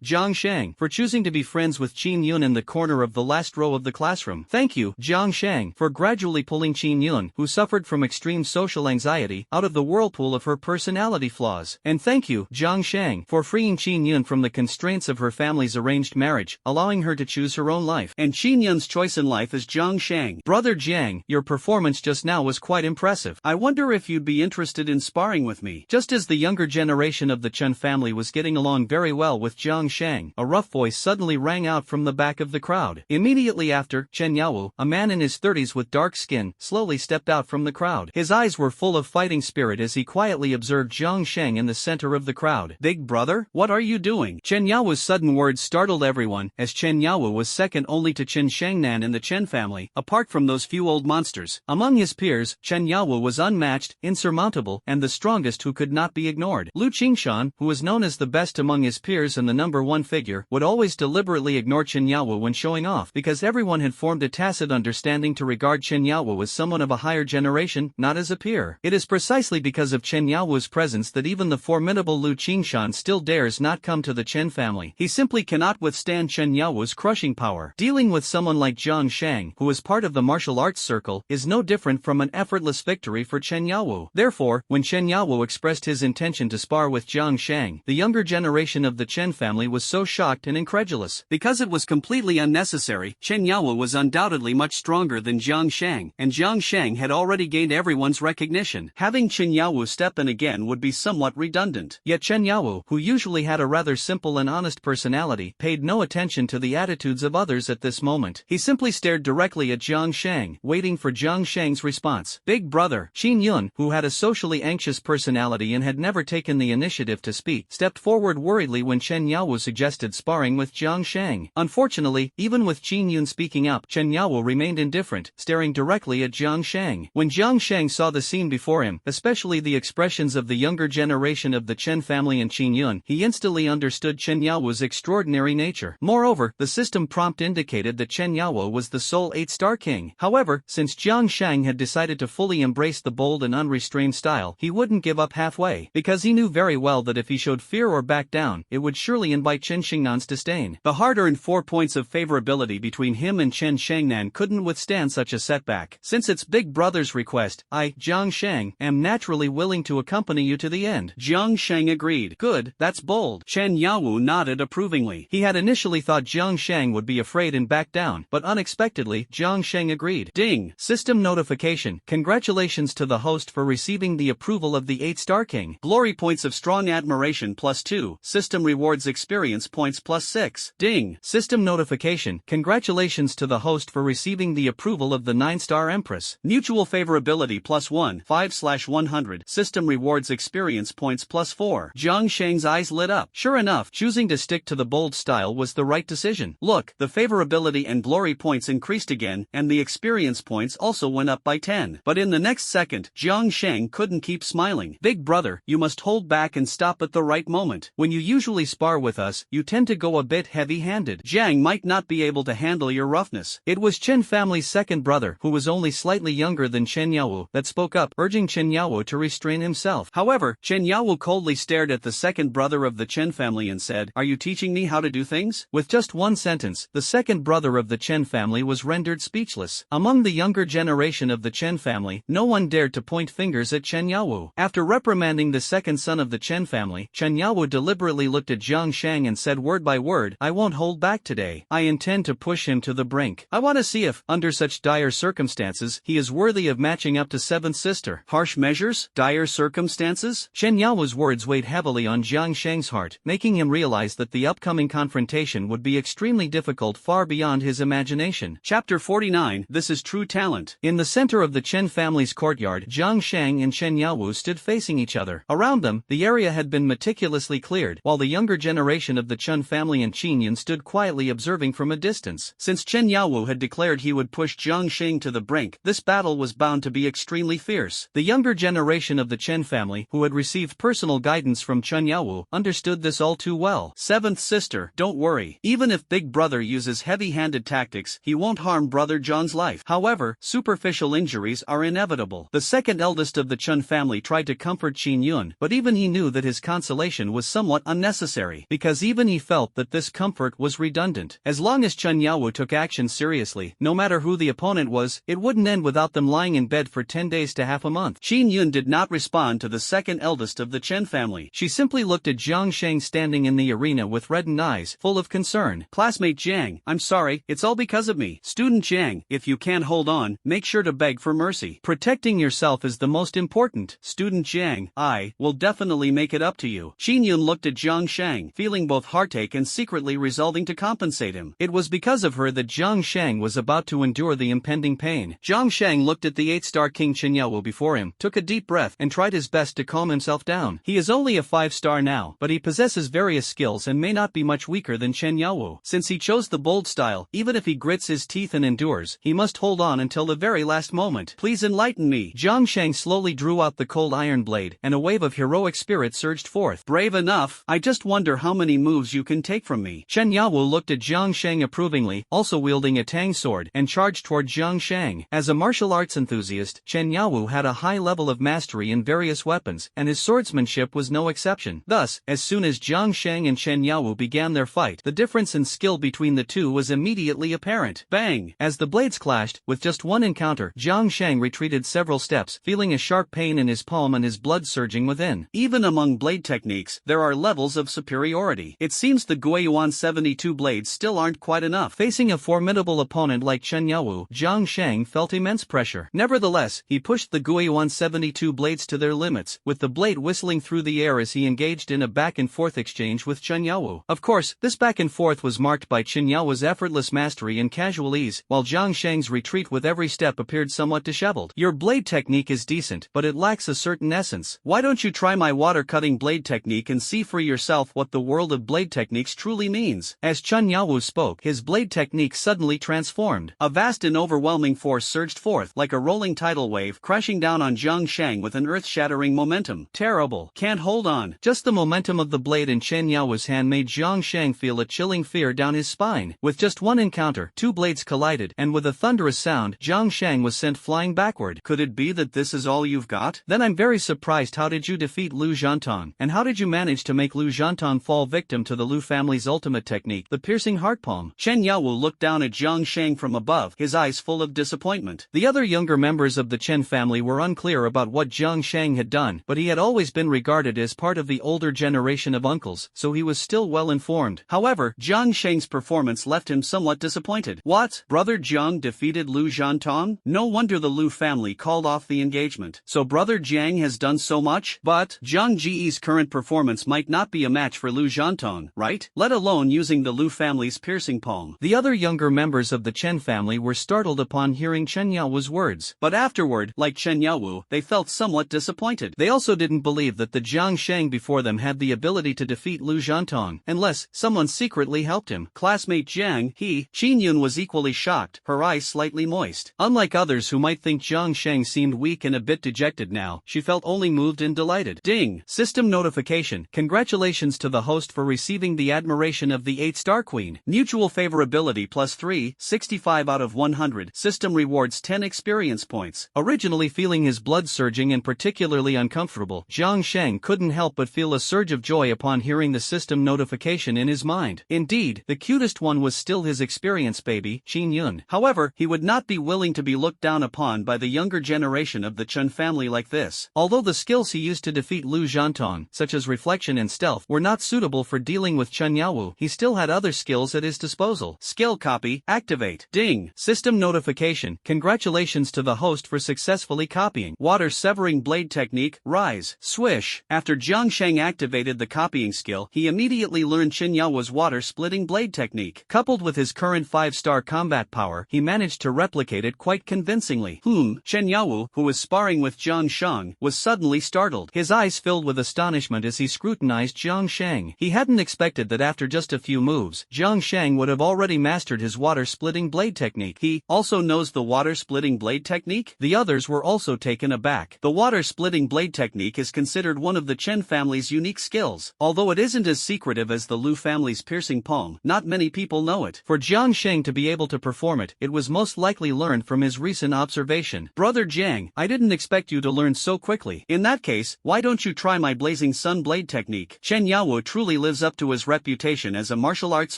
Jiang Shang, for choosing to be friends with Qin Yun in the corner of the last row of the classroom. Thank you, Jiang Shang, for gradually pulling Qin Yun, who suffered from extreme social anxiety, out of the whirlpool of her personality flaws. And thank you, Jiang Shang, for freeing Qin Yun from the constraints of her family's arranged marriage, allowing her to choose her own life. And Qin Yun's choice in life is Jiang Shang. Brother Jiang, your performance just now was quite impressive. I wonder if you'd be interested in sparring with me. Just as the younger generation of the Chen family was getting along very well with Jiang Shang, a rough voice suddenly rang out from the back of the crowd. Immediately after, Chen Yaowu, a man in his 30s with dark skin, slowly stepped out from the crowd. His eyes were full of fighting spirit as he quietly observed Jiang Shang in the center of the crowd. Big brother, what are you doing? Chen Yao's sudden words startled everyone, as Chen Yao was second only to Chen Shangnan in the Chen family, apart from those few old monsters. Among his peers, Chen Yao was unmatched, insurmountable, and the strongest who could not be ignored. Lu Qingshan, who was known as the best among his peers and the number one figure, would always deliberately ignore Chen Yao when showing off, because everyone had formed a tacit understanding to regard Chen Yao as someone of a higher generation, not as a peer. It is precisely because of Chen Yao's presence that even the formidable Lu Qingshan still dares not come to the Chen family. He simply cannot withstand Chen Yao's crushing power. Dealing with someone like Jiang Shang, who is part of the martial arts circle, is no different from an effortless victory for Chen Yao. Therefore, when Chen Yao expressed his intention to spar with Jiang Shang, the younger generation of the Chen family was so shocked and incredulous. Because it was completely unnecessary, Chen Yao was undoubtedly much stronger than Jiang Shang, and Jiang Shang had already gained everyone's recognition. Having Chen Yao step in again would be somewhat redundant. Yet Chen Yao, who usually had a rather simple and honest personality, paid no attention to the attitudes of others at this moment. He simply stared directly at Jiang Shang, waiting for Jiang Shang's response. Big brother, Qin Yun, who had a socially anxious personality and had never taken the initiative to speak, stepped forward worriedly when Chen Yao suggested sparring with Jiang Shang. Unfortunately, even with Qin Yun speaking up, Chen Yao remained indifferent, staring directly at Jiang Shang. When Jiang Shang saw the scene before him, especially the expressions of the younger generation of the Chen family and Qin Yun, he instantly understood Chen Yao's extraordinary nature. Moreover, the system prompt indicated that Chen Yao was the sole 8-star king. However, since Jiang Shang had decided to fully embrace the bold and unrestrained style, he wouldn't give up halfway, because he knew very well that if he showed fear or backed down, it would surely invite Chen Xingnan's disdain. The hard-earned 4 points of favorability between him and Chen Shangnan couldn't withstand such a setback. Since it's big brother's request, I, Jiang Shang, am naturally willing to accompany you to the end. Jiang Shang agreed. Good, that's bold. Chen Yao nodded approvingly. He had initially thought Jiang Shang would be afraid and back down, but unexpectedly, Jiang Shang agreed. Ding! System notification. Congratulations to the host for receiving the approval of the 8-star king. Glory points of strong admiration +2. System rewards experience points +6. Ding! System notification. Congratulations to the host for receiving the approval of the 9-star empress. Mutual favorability +1. 5/100. System rewards experience points +4. Jiang Shang's eyes lit up. Sure enough, choosing to stick to the bold style was the right decision. Look, the favorability and glory points increased again, and the experience points also went up by 10. But in the next second, Jiang Shang couldn't keep smiling. Big brother, you must hold back and stop at the right moment. When you usually spar with us, you tend to go a bit heavy-handed. Jiang might not be able to handle your roughness. It was Chen family's second brother, who was only slightly younger than Chen Yao, that spoke up, urging Chen Yao to restrain himself. However, Chen Yao coldly stared at the second brother of the Chen family and said, "Are you teaching me how to do things?" With just one sentence, the second brother of the Chen family was rendered speechless. Among the younger generation of the Chen family, no one dared to point fingers at Chen Yao. After reprimanding the second son of the Chen family, Chen Yao deliberately looked at Jiang Shang and said word by word, "I won't hold back today. I intend to push him to the brink. I want to see if, under such dire circumstances, he is worthy of matching up to seventh sister." Harsh measures? Dire circumstances? Chen Yao's words weighed heavily on Jiang Shang's heart, making him realize that the upcoming confrontation would be extremely difficult, far beyond his imagination. Chapter 49. This is true talent. In the center of the Chen family's courtyard, Jiang Shang and Chen Yao stood facing each other. Around them, the area had been meticulously cleared, while the younger generation of the Chen family and Qin Yun stood quietly observing from a distance. Since Chen Yaowu had declared he would push Jiang Sheng to the brink, this battle was bound to be extremely fierce. The younger generation of the Chen family, who had received personal guidance from Chen Yaowu, understood this all too well. Seventh sister, don't worry. Even if Big Brother uses heavy-handed tactics, he won't harm Brother John's life. However, superficial injuries are inevitable. The second eldest of the Chen family tried to comfort Qin Yun, but even he knew that his consolation was somewhat unnecessary, because even he felt that this comfort was redundant. As long as Chen Yaowu took action seriously, no matter who the opponent was, it wouldn't end without them lying in bed for 10 days to half a month. Qin Yun did not respond to the second eldest of the Chen family. She simply looked at Jiang Sheng standing in the arena with reddened eyes, full of concern. Classmate Jiang, I'm sorry, it's all because of me. Student Jiang, if you can't hold on, make sure to beg for mercy. Protecting yourself is the most important. Student Jiang, I will definitely make it up to you. Qin Yun looked at Jiang Sheng, feeling both heartache and secretly resolving to compensate him. It was because of her that Jiang Sheng was about to endure the impending pain. Jiang Sheng looked at the 8-star King Chen Yaowu before him, took a deep breath, and tried his best to calm himself down. He is only a 5-star now, but he possesses various skills and may not be much weaker than Chen Yaowu. Since he chose the bold style, even if he grits his teeth and endures, he must hold on until the very last moment. Please enlighten me. Jiang Sheng slowly drew out the cold iron blade, and a wave of heroic spirit surged forth. Brave enough, I just wonder how many moves you can take from me. Chen Yaowu looked at Jiang Sheng approvingly, also wielding a tang sword, and charged toward Jiang Sheng. As a martial arts enthusiast, Chen Yaowu had a high level of mastery in various weapons, and his swordsmanship was no exception. Thus, as soon as Jiang Sheng and Chen Yaowu began their fight, the difference in skill between the two was immediately apparent. Bang! As the blades clashed, with just one encounter, Jiang Sheng retreated several steps, feeling a sharp pain in his palm and his blood surging within. Even among blade techniques, there are levels of superiority. It seems the Guiyuan 72 blades still aren't quite enough. Facing a formidable opponent like Chen Yaowu, Jiang Sheng felt immense pressure. Nevertheless, he pushed the Guiyuan 72 blades to their limits, with the blade whistling through the air as he engaged in a back-and-forth exchange with Chen Yaowu. Of course, this back-and-forth was marked by Chen Yaowu's effortless mastery and casual ease, while Jiang Sheng's retreat with every step appeared somewhat disheveled. Your blade technique is decent, but it lacks a certain essence. Why don't you try my water-cutting blade technique and see for yourself what the world of blade techniques truly means? As Chen Yaowu spoke, his blade technique suddenly transformed. A vast and overwhelming force surged forth, like a rolling tidal wave, crashing down on Jiang Sheng with an earth-shattering momentum. Terrible. Can't hold on. Just the momentum of the blade in Chen Yaowu's hand made Jiang Sheng feel a chilling fear down his spine. With just one encounter, two blades collided, and with a thunderous sound, Jiang Sheng was sent flying backward. Could it be that this is all you've got? Then I'm very surprised. How did you defeat Lu Zhantan? And how did you manage to make Lu Zhantan fall victim to the Lu family's ultimate technique, the piercing heart palm? Chen Yaowu looked down at Jiang Sheng from above, his eyes full of disappointment. The other younger members of the Chen family were unclear about what Jiang Sheng had done, but he had always been regarded as part of the older generation of uncles, so he was still well informed. However, Jiang Sheng's performance left him somewhat disappointed. What? Brother Jiang defeated Lu Zhantan? No wonder the Lu family called off the engagement. So Brother Jiang has done so much? But Jiang Ji's current performance might not be a match for Lu Zhantan, right? Let alone using the Lu family's piercing palm. The other younger members of the Chen family were startled upon hearing Chen Yaowu's words, but afterward, like Chen Yaowu, they felt somewhat disappointed. They also didn't believe that the Jiang Sheng before them had the ability to defeat Lu Zhantan, unless someone secretly helped him. Classmate Jiang, Qin Yun was equally shocked, her eyes slightly moist. Unlike others who might think Jiang Sheng seemed weak and a bit dejected now, she felt only moved and delighted. Ding! System notification. Congratulations to the host for receiving the admiration of the 8-star queen. Mutual favorability +3, 65 out of 100. System rewards 10 experience points. Originally feeling his blood surging and particularly uncomfortable, Jiang Sheng couldn't help but feel a surge of joy upon hearing the system notification in his mind. Indeed, the cutest one was still his experience baby, Qin Yun. However, he would not be willing to be looked down upon by the younger generation of the Chen family like this. Although the skills he used to defeat Lu Zhantan, such as reflection and stealth, were not suitable for dealing with Chen Yaowu, he still had other skills at his disposal. Skill copy, activate. Ding! System notification. Congratulations to the host for successfully copying water severing blade technique, rise. Swish. After Jiang Sheng activated the copying skill, he immediately learned Chen Yao's water splitting blade technique. Coupled with his current 5-star combat power, he managed to replicate it quite convincingly. Chen Yaowu, who was sparring with Jiang Sheng, was suddenly startled. His eyes filled with astonishment as he scrutinized Jiang Sheng. He hadn't expected that after just a few moves, Jiang Jiang Shang would have already mastered his water-splitting blade technique. He also knows the water-splitting blade technique? The others were also taken aback. The water-splitting blade technique is considered one of the Chen family's unique skills. Although it isn't as secretive as the Lu family's piercing palm, not many people know it. For Jiang Shang to be able to perform it, it was most likely learned from his recent observation. Brother Jiang, I didn't expect you to learn so quickly. In that case, why don't you try my Blazing Sun blade technique? Chen Yaowu truly lives up to his reputation as a martial arts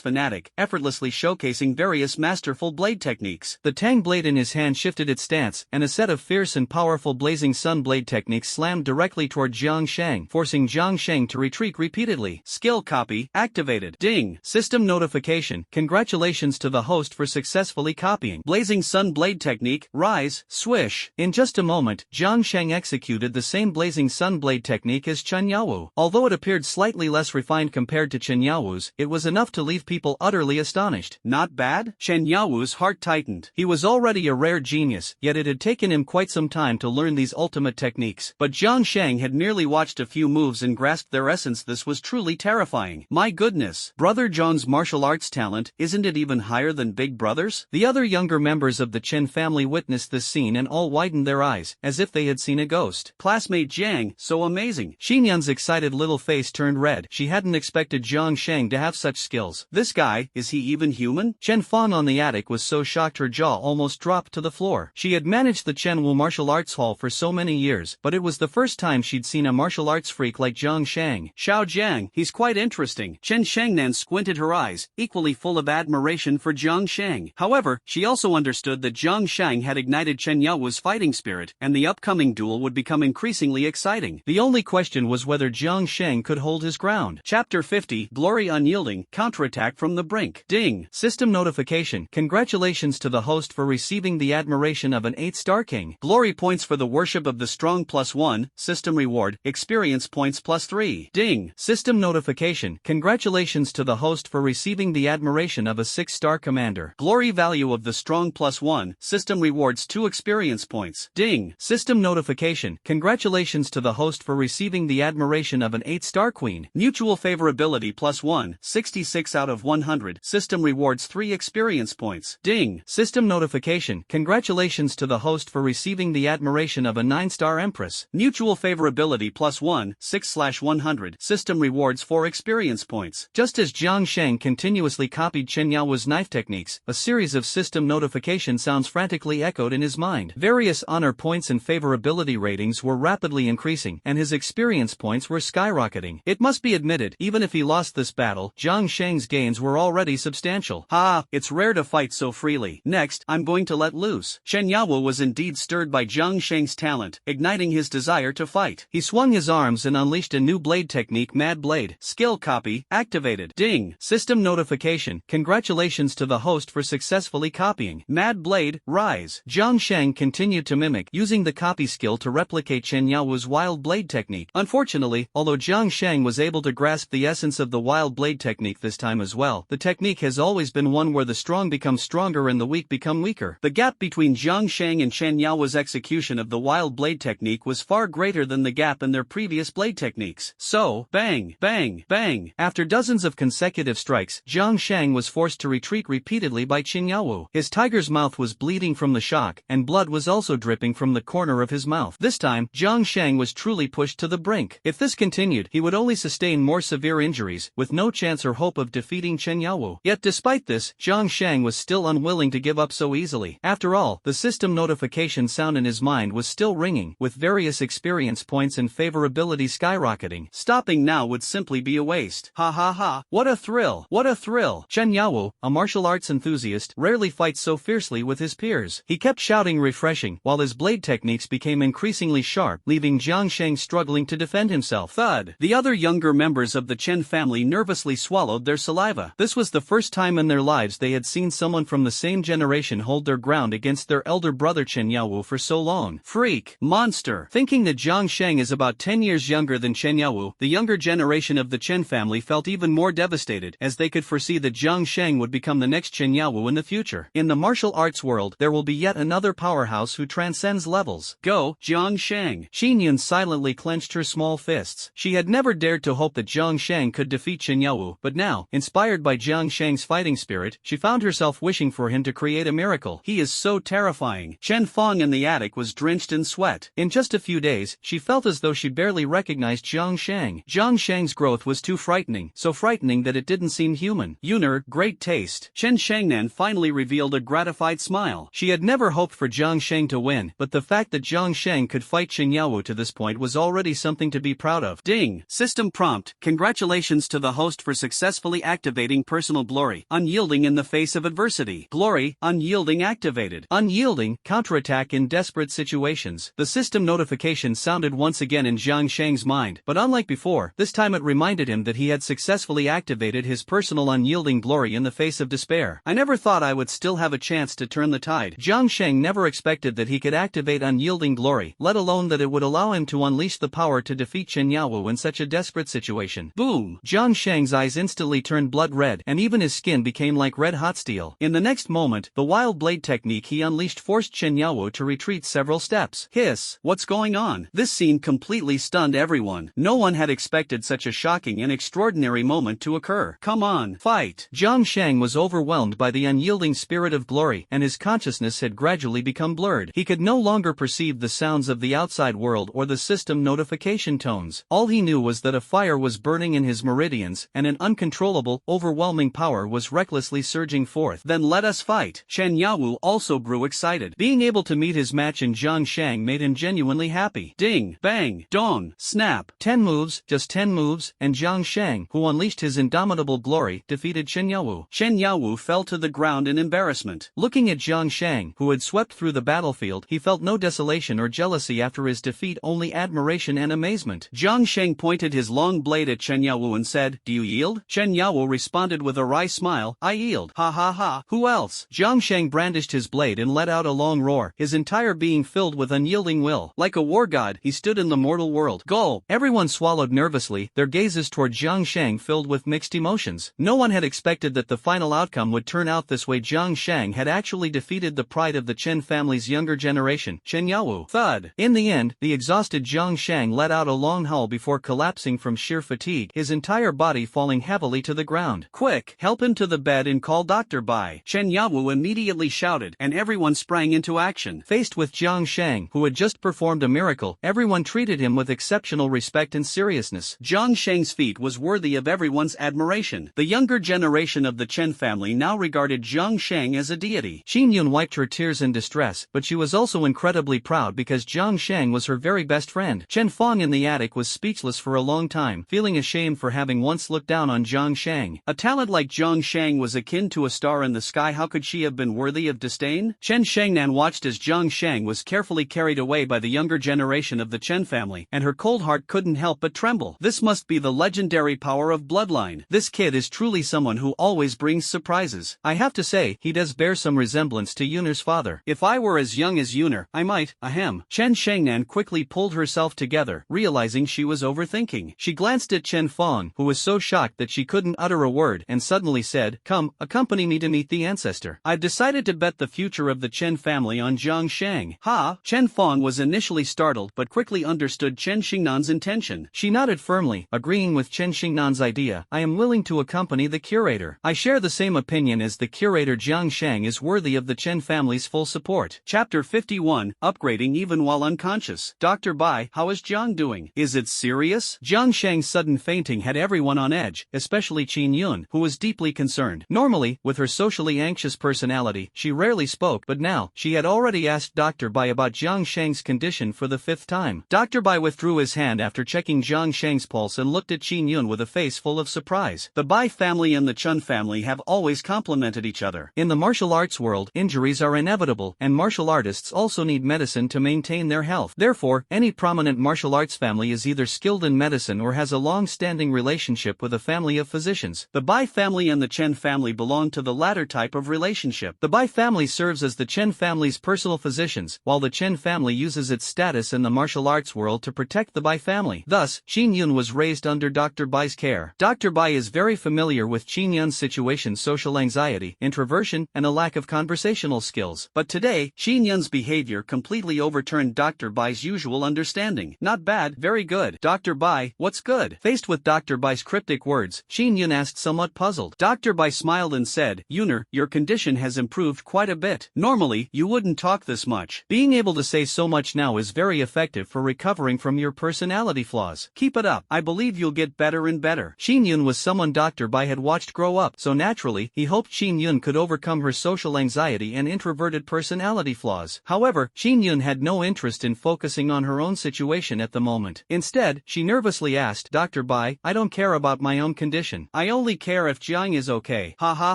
fanatic, effortlessly showcasing various masterful blade techniques. The Tang blade in his hand shifted its stance, and a set of fierce and powerful Blazing Sun blade techniques slammed directly toward Jiang Shang, forcing Jiang Shang to retreat repeatedly. Skill copy activated. Ding. System notification. Congratulations to the host for successfully copying Blazing Sun blade technique. Rise. Swish. In just a moment, Jiang Shang executed the same Blazing Sun blade technique as Chen Yaowu. Although it appeared slightly less refined compared to Chen Yaowu's, it was enough to leave people utterly astonished. Not bad? Chen Yaowu's heart tightened. He was already a rare genius, yet it had taken him quite some time to learn these ultimate techniques. But Jiang Shang had merely watched a few moves and grasped their essence. This was truly terrifying. My goodness. Brother Zhang's martial arts talent, isn't it even higher than Big Brother's? The other younger members of the Chen family witnessed this scene and all widened their eyes, as if they had seen a ghost. Classmate Jiang, so amazing. Xinyan's excited little face turned red. She hadn't expected Jiang Shang to have such skills. This guy, is he even human? Chen Fan on the attic was so shocked her jaw almost dropped to the floor. She had managed the Chenwu Martial Arts Hall for so many years, but it was the first time she'd seen a martial arts freak like Jiang Shang. Xiao Jiang, he's quite interesting. Chen Shangnan squinted her eyes, equally full of admiration for Jiang Shang. However, she also understood that Jiang Shang had ignited Chen Yaowu's fighting spirit, and the upcoming duel would become increasingly exciting. The only question was whether Jiang Shang could hold his ground. Chapter 50, Glory Unyielding, Counterattack from the Brink. Ding. System notification. Congratulations to the host for receiving the admiration of an 8-star king. Glory points for the worship of the strong +1, system reward, experience points +3. Ding. System notification. Congratulations to the host for receiving the admiration of a 6-star commander. Glory value of the strong +1, system rewards 2 experience points. Ding. System notification. Congratulations to the host for receiving the admiration of an 8-star queen. Mutual favorability +1, 66 out of 100, system rewards 3 experience points. Ding. System notification. Congratulations to the host for receiving the admiration of a 9-star empress. Mutual favorability +1, 6/100, system rewards 4 experience points. Just as Jiang Shang continuously copied Chen Yaowu's knife techniques, a series of system notification sounds frantically echoed in his mind. Various honor points and favorability ratings were rapidly increasing, and his experience points were skyrocketing. It must be admitted, even if he lost this battle, Jiang Shang's gains were already substantial. Ha, it's rare to fight so freely. Next, I'm going to let loose. Chen Yaowu was indeed stirred by Jiang Shang's talent, igniting his desire to fight. He swung his arms and unleashed a new blade technique, Mad Blade. Skill copy activated. Ding. System notification. Congratulations to the host for successfully copying Mad Blade. Rise. Jiang Shang continued to mimic, using the copy skill to replicate Chen Yaowu's wild blade technique. Unfortunately, although Jiang Shang was able to grasp the essence of the wild blade technique this time as well, the technique has always been one where the strong become stronger and the weak become weaker. The gap between Jiang Shang and Chen Yaowu's execution of the wild blade technique was far greater than the gap in their previous blade techniques. So, bang, bang, bang. After dozens of consecutive strikes, Jiang Shang was forced to retreat repeatedly by Chen Yaowu. His tiger's mouth was bleeding from the shock, and blood was also dripping from the corner of his mouth. This time, Jiang Shang was truly pushed to the brink. If this continued, he would only sustain more severe injuries, with no chance or hope of defeating Chen Yaowu. Yet despite this, Jiang Shang was still unwilling to give up so easily. After all, the system notification sound in his mind was still ringing, with various experience points and favorability skyrocketing. Stopping now would simply be a waste. Ha ha ha, what a thrill, what a thrill. Chen Yaowu, a martial arts enthusiast, rarely fights so fiercely with his peers. He kept shouting refreshing, while his blade techniques became increasingly sharp, leaving Jiang Shang struggling to defend himself. Thud. The other younger members of the Chen family nervously swallowed their saliva. This was the first time in their lives they had seen someone from the same generation hold their ground against their elder brother Chen Yaowu for so long. Freak. Monster. Thinking that Jiang Shang is about 10 years younger than Chen Yaowu, the younger generation of the Chen family felt even more devastated, as they could foresee that Jiang Shang would become the next Chen Yaowu in the future. In the martial arts world, there will be yet another powerhouse who transcends levels. Go, Jiang Shang. Xinyan silently clenched her small fists. She had never dared to hope that Jiang Shang could defeat Chen Yaowu, but now, inspired Inspired by Jiang Shang's fighting spirit, she found herself wishing for him to create a miracle. He is so terrifying. Chen Fong in the attic was drenched in sweat. In just a few days, she felt as though she barely recognized Jiang Shang. Jiang Shang's growth was too frightening, so frightening that it didn't seem human. Yuner, great taste. Chen Shangnan finally revealed a gratified smile. She had never hoped for Jiang Shang to win, but the fact that Jiang Shang could fight Chen Yaowu to this point was already something to be proud of. Ding! System prompt. Congratulations to the host for successfully activating personal glory. Unyielding in the face of adversity. Glory, unyielding activated. Unyielding, counterattack in desperate situations. The system notification sounded once again in Jiang Shang's mind, but unlike before, this time it reminded him that he had successfully activated his personal unyielding glory in the face of despair. I never thought I would still have a chance to turn the tide. Jiang Shang never expected that he could activate unyielding glory, let alone that it would allow him to unleash the power to defeat Chen Yaowu in such a desperate situation. Boom! Jiang Shang's eyes instantly turned blood red, and even his skin became like red-hot steel. In the next moment, the wild blade technique he unleashed forced Chen Yaowu to retreat several steps. Hiss! What's going on? This scene completely stunned everyone. No one had expected such a shocking and extraordinary moment to occur. Come on, fight! Jiang Shang was overwhelmed by the unyielding spirit of glory, and his consciousness had gradually become blurred. He could no longer perceive the sounds of the outside world or the system notification tones. All he knew was that a fire was burning in his meridians, and an uncontrollable, overwhelming power was recklessly surging forth. Then let us fight! Chen Yaowu also grew excited. Being able to meet his match in Jiang Shang made him genuinely happy. Ding, bang, dong, snap. 10 moves, just 10 moves, and Jiang Shang, who unleashed his indomitable glory, defeated Chen Yaowu. Chen Yaowu fell to the ground in embarrassment. Looking at Jiang Shang, who had swept through the battlefield, he felt no desolation or jealousy after his defeat, only admiration and amazement. Jiang Shang pointed his long blade at Chen Yaowu and said, "Do you yield?" Chen Yaowu responded with a wry smile, "I yield. Ha ha ha, who else?" Jiang Shang brandished his blade and let out a long roar, his entire being filled with unyielding will. Like a war god, he stood in the mortal world. Go! Everyone swallowed nervously, their gazes toward Jiang Shang filled with mixed emotions. No one had expected that the final outcome would turn out this way. Jiang Shang had actually defeated the pride of the Chen family's younger generation, Chen Yaowu. Thud! In the end, the exhausted Jiang Shang let out a long howl before collapsing from sheer fatigue, his entire body falling heavily to the ground. Quick, help him to the bed and call Dr. Bai. Chen Yaowu immediately shouted, and everyone sprang into action. Faced with Jiang Shang, who had just performed a miracle, everyone treated him with exceptional respect and seriousness. Jiang Shang's feat was worthy of everyone's admiration. The younger generation of the Chen family now regarded Jiang Shang as a deity. Qin Yun wiped her tears in distress, but she was also incredibly proud because Jiang Shang was her very best friend. Chen Fong in the attic was speechless for a long time, feeling ashamed for having once looked down on Jiang Shang. A talent like Jiang Shang was akin to a star in the sky. How could she have been worthy of disdain? Chen Shangnan watched as Jiang Shang was carefully carried away by the younger generation of the Chen family, and her cold heart couldn't help but tremble. This must be the legendary power of bloodline. This kid is truly someone who always brings surprises. I have to say, he does bear some resemblance to Yuner's father. If I were as young as Yuner, I might, ahem. Chen Shangnan quickly pulled herself together, realizing she was overthinking. She glanced at Chen Fong, who was so shocked that she couldn't utter a word, and suddenly said, "Come, accompany me to meet the ancestor. I've decided to bet the future of the Chen family on Jiang Shang." Ha! Chen Fong was initially startled but quickly understood Chen Xingnan's intention. She nodded firmly, agreeing with Chen Xingnan's idea. "I am willing to accompany the curator. I share the same opinion as the curator. Jiang Shang is worthy of the Chen family's full support." Chapter 51, Upgrading Even While Unconscious. Dr. Bai, how is Jiang doing? Is it serious? Jiang Shang's sudden fainting had everyone on edge, especially Qin Yun, who was deeply concerned. Normally, with her socially anxious personality, she rarely spoke, but now, she had already asked Dr. Bai about Jiang Shang's condition for the 5th time. Dr. Bai withdrew his hand after checking Jiang Shang's pulse and looked at Qin Yun with a face full of surprise. The Bai family and the Chun family have always complemented each other. In the martial arts world, injuries are inevitable, and martial artists also need medicine to maintain their health. Therefore, any prominent martial arts family is either skilled in medicine or has a long-standing relationship with a family of physicians. The Bai family and the Chen family belong to the latter type of relationship. The Bai family serves as the Chen family's personal physicians, while the Chen family uses its status in the martial arts world to protect the Bai family. Thus, Qin Yun was raised under Dr. Bai's care. Dr. Bai is very familiar with Qin Yun's situation: social anxiety, introversion, and a lack of conversational skills. But today, Qin Yun's behavior completely overturned Dr. Bai's usual understanding. Not bad, very good. Dr. Bai, what's good? Faced with Dr. Bai's cryptic words, Qin Yun asked asked, somewhat puzzled. Dr. Bai smiled and said, Yunner, your condition has improved quite a bit. Normally, you wouldn't talk this much. Being able to say so much now is very effective for recovering from your personality flaws. Keep it up. I believe you'll get better and better. Shin Yun was someone Dr. Bai had watched grow up, so naturally, he hoped Shin Yun could overcome her social anxiety and introverted personality flaws. However, Shin Yun had no interest in focusing on her own situation at the moment. Instead, she nervously asked, Dr. Bai, I don't care about my own condition. I only care if Jiang is okay. Ha ha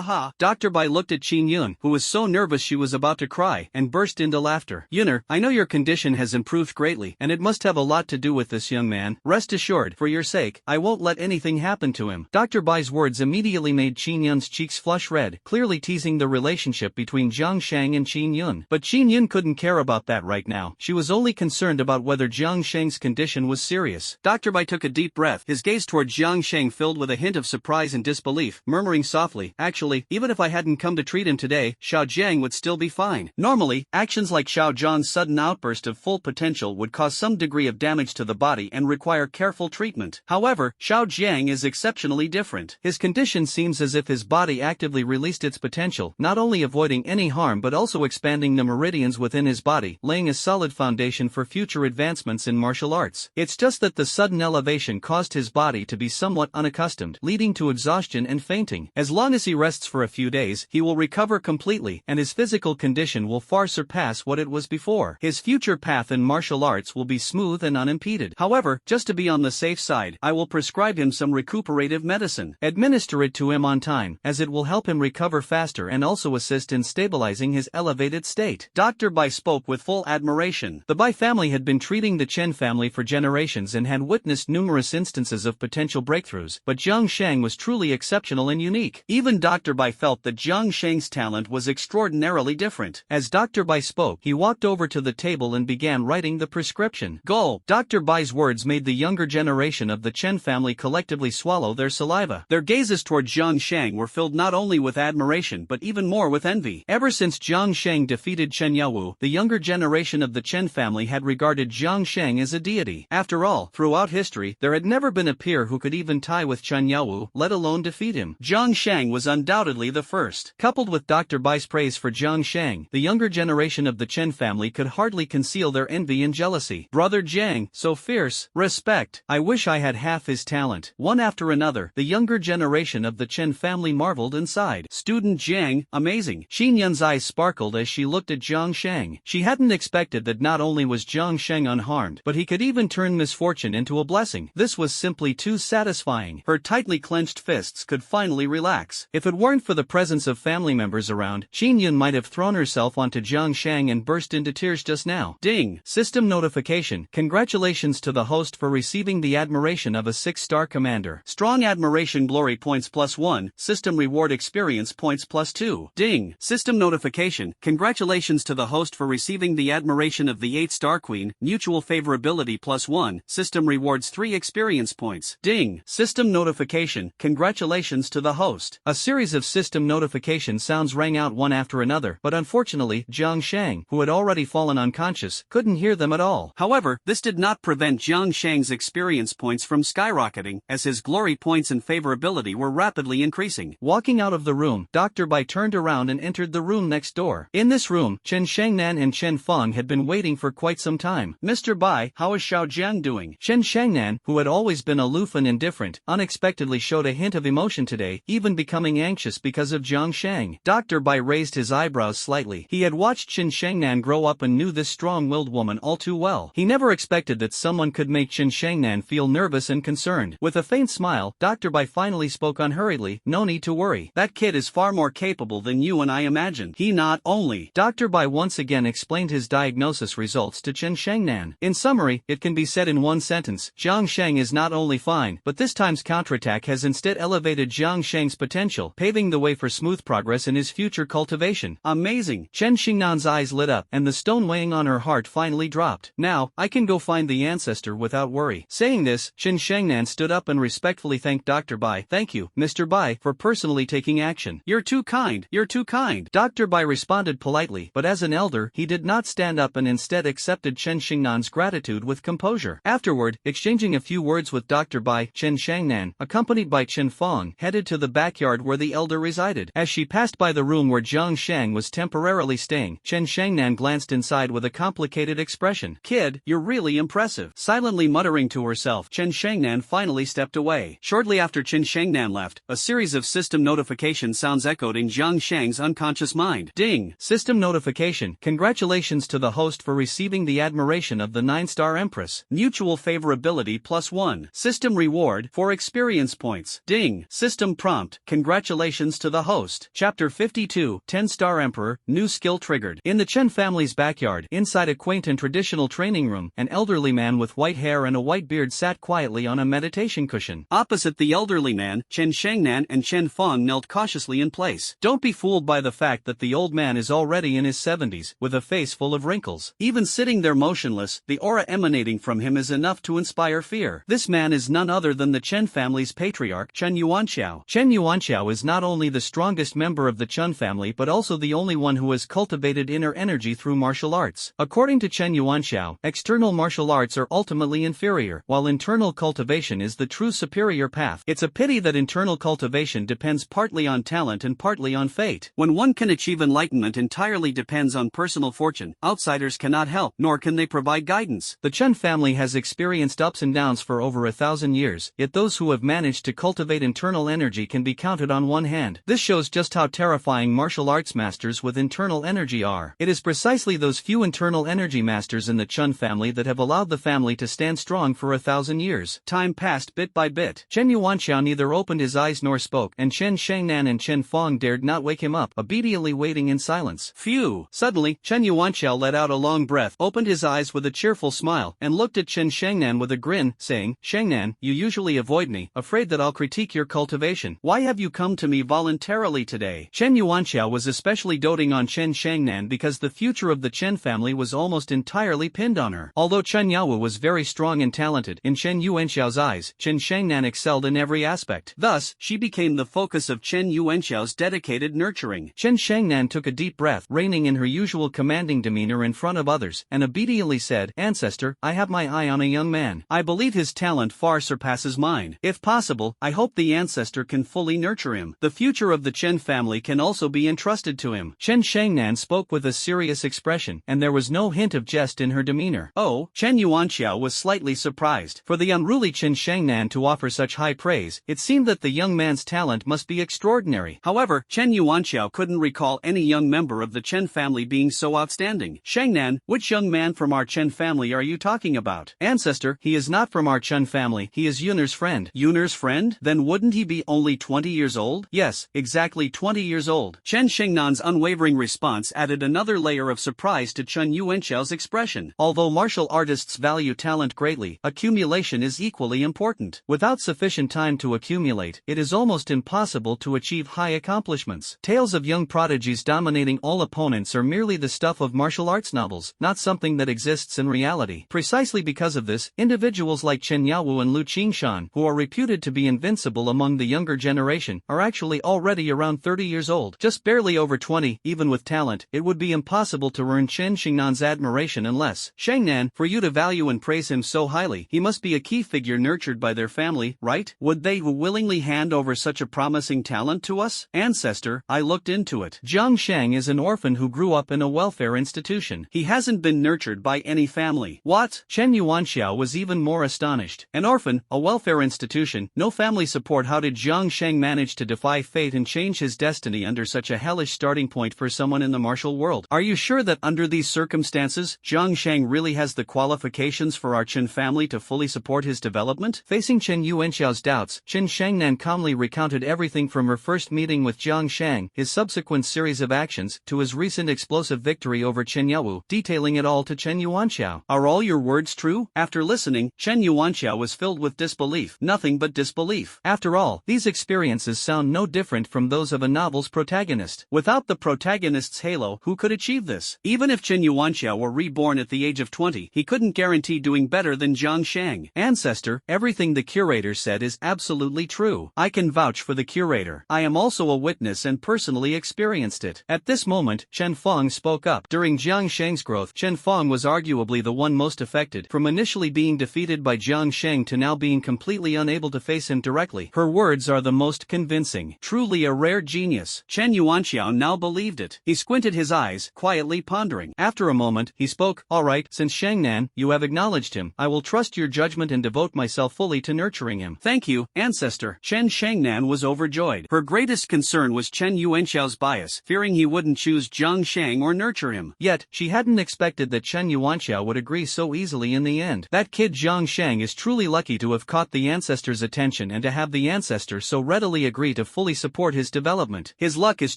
ha. Dr. Bai looked at Shin Yun, who was so nervous she was about to cry, and burst into laughter. Yunner, I know your condition has improved greatly, and it must have a lot to do with this young man. Rest assured, for your sake, I won't let anything happen to him. Dr. Bai's words immediately made Shin Yun's cheeks flush red, clearly teasing the relationship between Jiang Shang and Shin Yun. But Shin Yun couldn't care about that right now. She was only concerned about whether Jiang Shang's condition was serious. Dr. Bai took a deep breath, his gaze toward Jiang Shang filled with a hint of surprise and disbelief, murmuring softly, actually, even if I hadn't come to treat him today, Xiao Jiang would still be fine. Normally, actions like Xiao Zhan's sudden outburst of full potential would cause some degree of damage to the body and require careful treatment. However, Xiao Jiang is exceptionally different. His condition seems as if his body actively released its potential, not only avoiding any harm but also expanding the meridians within his body, laying a solid foundation for future advancements in martial arts. It's just that the sudden elevation caused his body to be somewhat unaccustomed, leading to exhaustion and fainting. As long as he rests for a few days, he will recover completely, and his physical condition will far surpass what it was before. His future path in martial arts will be smooth and unimpeded. However, just to be on the safe side, I will prescribe him some recuperative medicine. Administer it to him on time, as it will help him recover faster and also assist in stabilizing his elevated state. Dr. Bai spoke with full admiration. The Bai family had been treating the Chen family for generations and had witnessed numerous instances of potential breakthroughs, but Jiang Shang was truly exceptional and unique. Even Dr. Bai felt that Jiang Shang's talent was extraordinarily different. As Dr. Bai spoke, he walked over to the table and began writing the prescription. Go! Dr. Bai's words made the younger generation of the Chen family collectively swallow their saliva. Their gazes toward Jiang Shang were filled not only with admiration but even more with envy. Ever since Jiang Shang defeated Chen Yawu, the younger generation of the Chen family had regarded Jiang Shang as a deity. After all, throughout history, there had never been a peer who could even tie with Chen Yawu, let alone defeat him. Jiang Shang was undoubtedly the first. Coupled with Dr. Bai's praise for Jiang Shang, the younger generation of the Chen family could hardly conceal their envy and jealousy. Brother Jiang, so fierce. Respect. I wish I had half his talent. One after another, the younger generation of the Chen family marveled and sighed. Student Jiang, amazing. Shin Yun's eyes sparkled as she looked at Jiang Shang. She hadn't expected that not only was Jiang Shang unharmed, but he could even turn misfortune into a blessing. This was simply too satisfying. Her tightly clenched fists could finally relax. If it weren't for the presence of family members around, Shin Yun might have thrown herself onto Jiang Shang and burst into tears just now. Ding! System notification. Congratulations to the host for receiving the admiration of a 6-star commander. Strong admiration glory points +1, system reward experience points +2. Ding! System notification. Congratulations to the host for receiving the admiration of the 8-star queen, mutual favorability +1, system rewards 3 experience points. Ding! System notification. Congratulations to the host. A series of system notification sounds rang out one after another, but unfortunately, Jiang Shang, who had already fallen unconscious, couldn't hear them at all. However, this did not prevent Jiang Shang's experience points from skyrocketing, as his glory points and favorability were rapidly increasing. Walking out of the room, Dr. Bai turned around and entered the room next door. In this room, Chen Shangnan and Chen Feng had been waiting for quite some time. Mr. Bai, how is Xiao Jiang doing? Chen Shangnan, who had always been aloof and indifferent, unexpectedly showed a hint of emotion today, even becoming anxious because of Jiang Shang. Dr. Bai raised his eyebrows slightly. He had watched Chen Shangnan grow up and knew this strong-willed woman all too well. He never expected that someone could make Chen Shangnan feel nervous and concerned. With a faint smile, Dr. Bai finally spoke unhurriedly, no need to worry. That kid is far more capable than you and I imagined. He not only. Dr. Bai once again explained his diagnosis results to Chen Shangnan. In summary, it can be said in one sentence, Jiang Shang is not only fine, but this time's counterattack has instead elevated Jiang Shang's potential, paving the way for smooth progress in his future cultivation. Amazing! Chen Xingnan's eyes lit up, and the stone weighing on her heart finally dropped. Now, I can go find the ancestor without worry. Saying this, Chen Shangnan stood up and respectfully thanked Dr. Bai. Thank you, Mr. Bai, for personally taking action. You're too kind. You're too kind. Dr. Bai responded politely, but as an elder, he did not stand up and instead accepted Chen Xingnan's gratitude with composure. Afterward, exchanging a few words with Dr. Bai, Chen Shangnan, accompanied by Chen Chen Fong headed to the backyard where the elder resided. As she passed by the room where Jiang Shang was temporarily staying, Chen Shangnan glanced inside with a complicated expression. "Kid, you're really impressive." Silently muttering to herself, Chen Shangnan finally stepped away. Shortly after Chen Shangnan left, a series of system notification sounds echoed in Jiang Shang's unconscious mind. Ding! System notification. Congratulations to the host for receiving the admiration of the 9-star Empress. Mutual favorability +1. System reward, 4 experience points. Ding! System prompt. Congratulations to the host. Chapter 52, 10-star Emperor, new skill triggered. In the Chen family's backyard, inside a quaint and traditional training room, an elderly man with white hair and a white beard sat quietly on a meditation cushion. Opposite the elderly man, Chen Shangnan and Chen Fong knelt cautiously in place. Don't be fooled by the fact that the old man is already in his 70s, with a face full of wrinkles. Even sitting there motionless, the aura emanating from him is enough to inspire fear. This man is none other than the Chen family's patriarch, Chen Yuanxiao. Chen Yuanxiao is not only the strongest member of the Chen family but also the only one who has cultivated inner energy through martial arts. According to Chen Yuanxiao, external martial arts are ultimately inferior, while internal cultivation is the true superior path. It's a pity that internal cultivation depends partly on talent and partly on fate. When one can achieve enlightenment entirely depends on personal fortune, outsiders cannot help, nor can they provide guidance. The Chen family has experienced ups and downs for over 1,000 years, yet those who have managed to cultivate internal energy can be counted on one hand. This shows just how terrifying martial arts masters with internal energy are. It is precisely those few internal energy masters in the Chen family that have allowed the family to stand strong for 1,000 years. Time passed bit by bit. Chen Yuanxiao neither opened his eyes nor spoke, and Chen Shangnan and Chen Fong dared not wake him up, obediently waiting in silence. Phew! Suddenly, Chen Yuanxiao let out a long breath, opened his eyes with a cheerful smile, and looked at Chen Shangnan with a grin, saying, "Shangnan, you usually avoid me, afraid that I'll critique your cultivation. Why have you come to me voluntarily today?" Chen Yuanxiao was especially doting on Chen Shangnan because the future of the Chen family was almost entirely pinned on her. Although Chen Yaowu was very strong and talented, in Chen Yuanxiao's eyes, Chen Shangnan excelled in every aspect. Thus, she became the focus of Chen Yuanxiao's dedicated nurturing. Chen Shangnan took a deep breath, reigning in her usual commanding demeanor in front of others, and obediently said, "Ancestor, I have my eye on a young man. I believe his talent far surpasses mine. If possible, I hope the ancestor can fully nurture him. The future of the Chen family can also be entrusted to him." Chen Shangnan spoke with a serious expression, and there was no hint of jest in her demeanor. Oh, Chen Yuanxiao was slightly surprised. For the unruly Chen Shangnan to offer such high praise, it seemed that the young man's talent must be extraordinary. However, Chen Yuanxiao couldn't recall any young member of the Chen family being so outstanding. "Shangnan, which young man from our Chen family are you talking about?" "Ancestor, he is not from our Chen family, he is Yun'er's friend." "Yun'er's friend? Then wouldn't he be only 20 years old?" "Yes, exactly 20 years old." Chen Shengnan's unwavering response added another layer of surprise to Chen Yuanxiao's expression. Although martial artists value talent greatly, accumulation is equally important. Without sufficient time to accumulate, it is almost impossible to achieve high accomplishments. Tales of young prodigies dominating all opponents are merely the stuff of martial arts novels, not something that exists in reality. Precisely because of this, individuals like Chen Yaowu and Lu Qingshan, who are reputed to be invincible among the younger generation, are actually already around 30 years old. Just barely over 20, even with talent, it would be impossible to earn Chen Shengnan's admiration unless, "Shangnan, for you to value and praise him so highly, he must be a key figure nurtured by their family, right? Would they willingly hand over such a promising talent to us?" "Ancestor, I looked into it. Jiang Shang is an orphan who grew up in a welfare institution. He hasn't been nurtured by any family." "What?" Chen Yuanxiao was even more astonished. "An orphan, a welfare institution, no family support. How did Jiang Shang manage to defy fate and change his destiny under such a hellish starting point for someone in the martial world? Are you sure that under these circumstances, Jiang Shang really has the qualifications for our Chen family to fully support his development?" Facing Chen Yuanxiao's doubts, Chen Shangnan calmly recounted everything from her first meeting with Jiang Shang, his subsequent series of actions, to his recent explosive victory over Chen Yaowu, detailing it all to Chen Yuanxiao. "Are all your words true?" After listening, Chen Yuanxiao was filled with disbelief, nothing but disbelief. After all, these experiences sound no different from those of a novel's protagonist. Without the protagonist's halo, who could achieve this? Even if Chen Yuanxiao were reborn at the age of 20, he couldn't guarantee doing better than Jiang Shang. "Ancestor, everything the curator said is absolutely true. I can vouch for the curator. I am also a witness and personally experienced it." At this moment, Chen Fong spoke up. During Jiang Shang's growth, Chen Fong was arguably the one most affected, from initially being defeated by Jiang Shang to now being completely unable to face him directly. bluntly. Her words are the most convincing. Truly a rare genius. Chen Yuanxiao now believed it. He squinted his eyes, quietly pondering. After a moment, he spoke. All right, since Shangnan, you have acknowledged him, I will trust your judgment and devote myself fully to nurturing him. Thank you, ancestor. Chen Shangnan was overjoyed. Her greatest concern was Chen Yuanxiao's bias, fearing he wouldn't choose Jiang Shang or nurture him. Yet, she hadn't expected that Chen Yuanxiao would agree so easily in the end. That kid Jiang Shang is truly lucky to have caught the ancestor's attention and to have the ancestor so readily agree to fully support his development. His luck is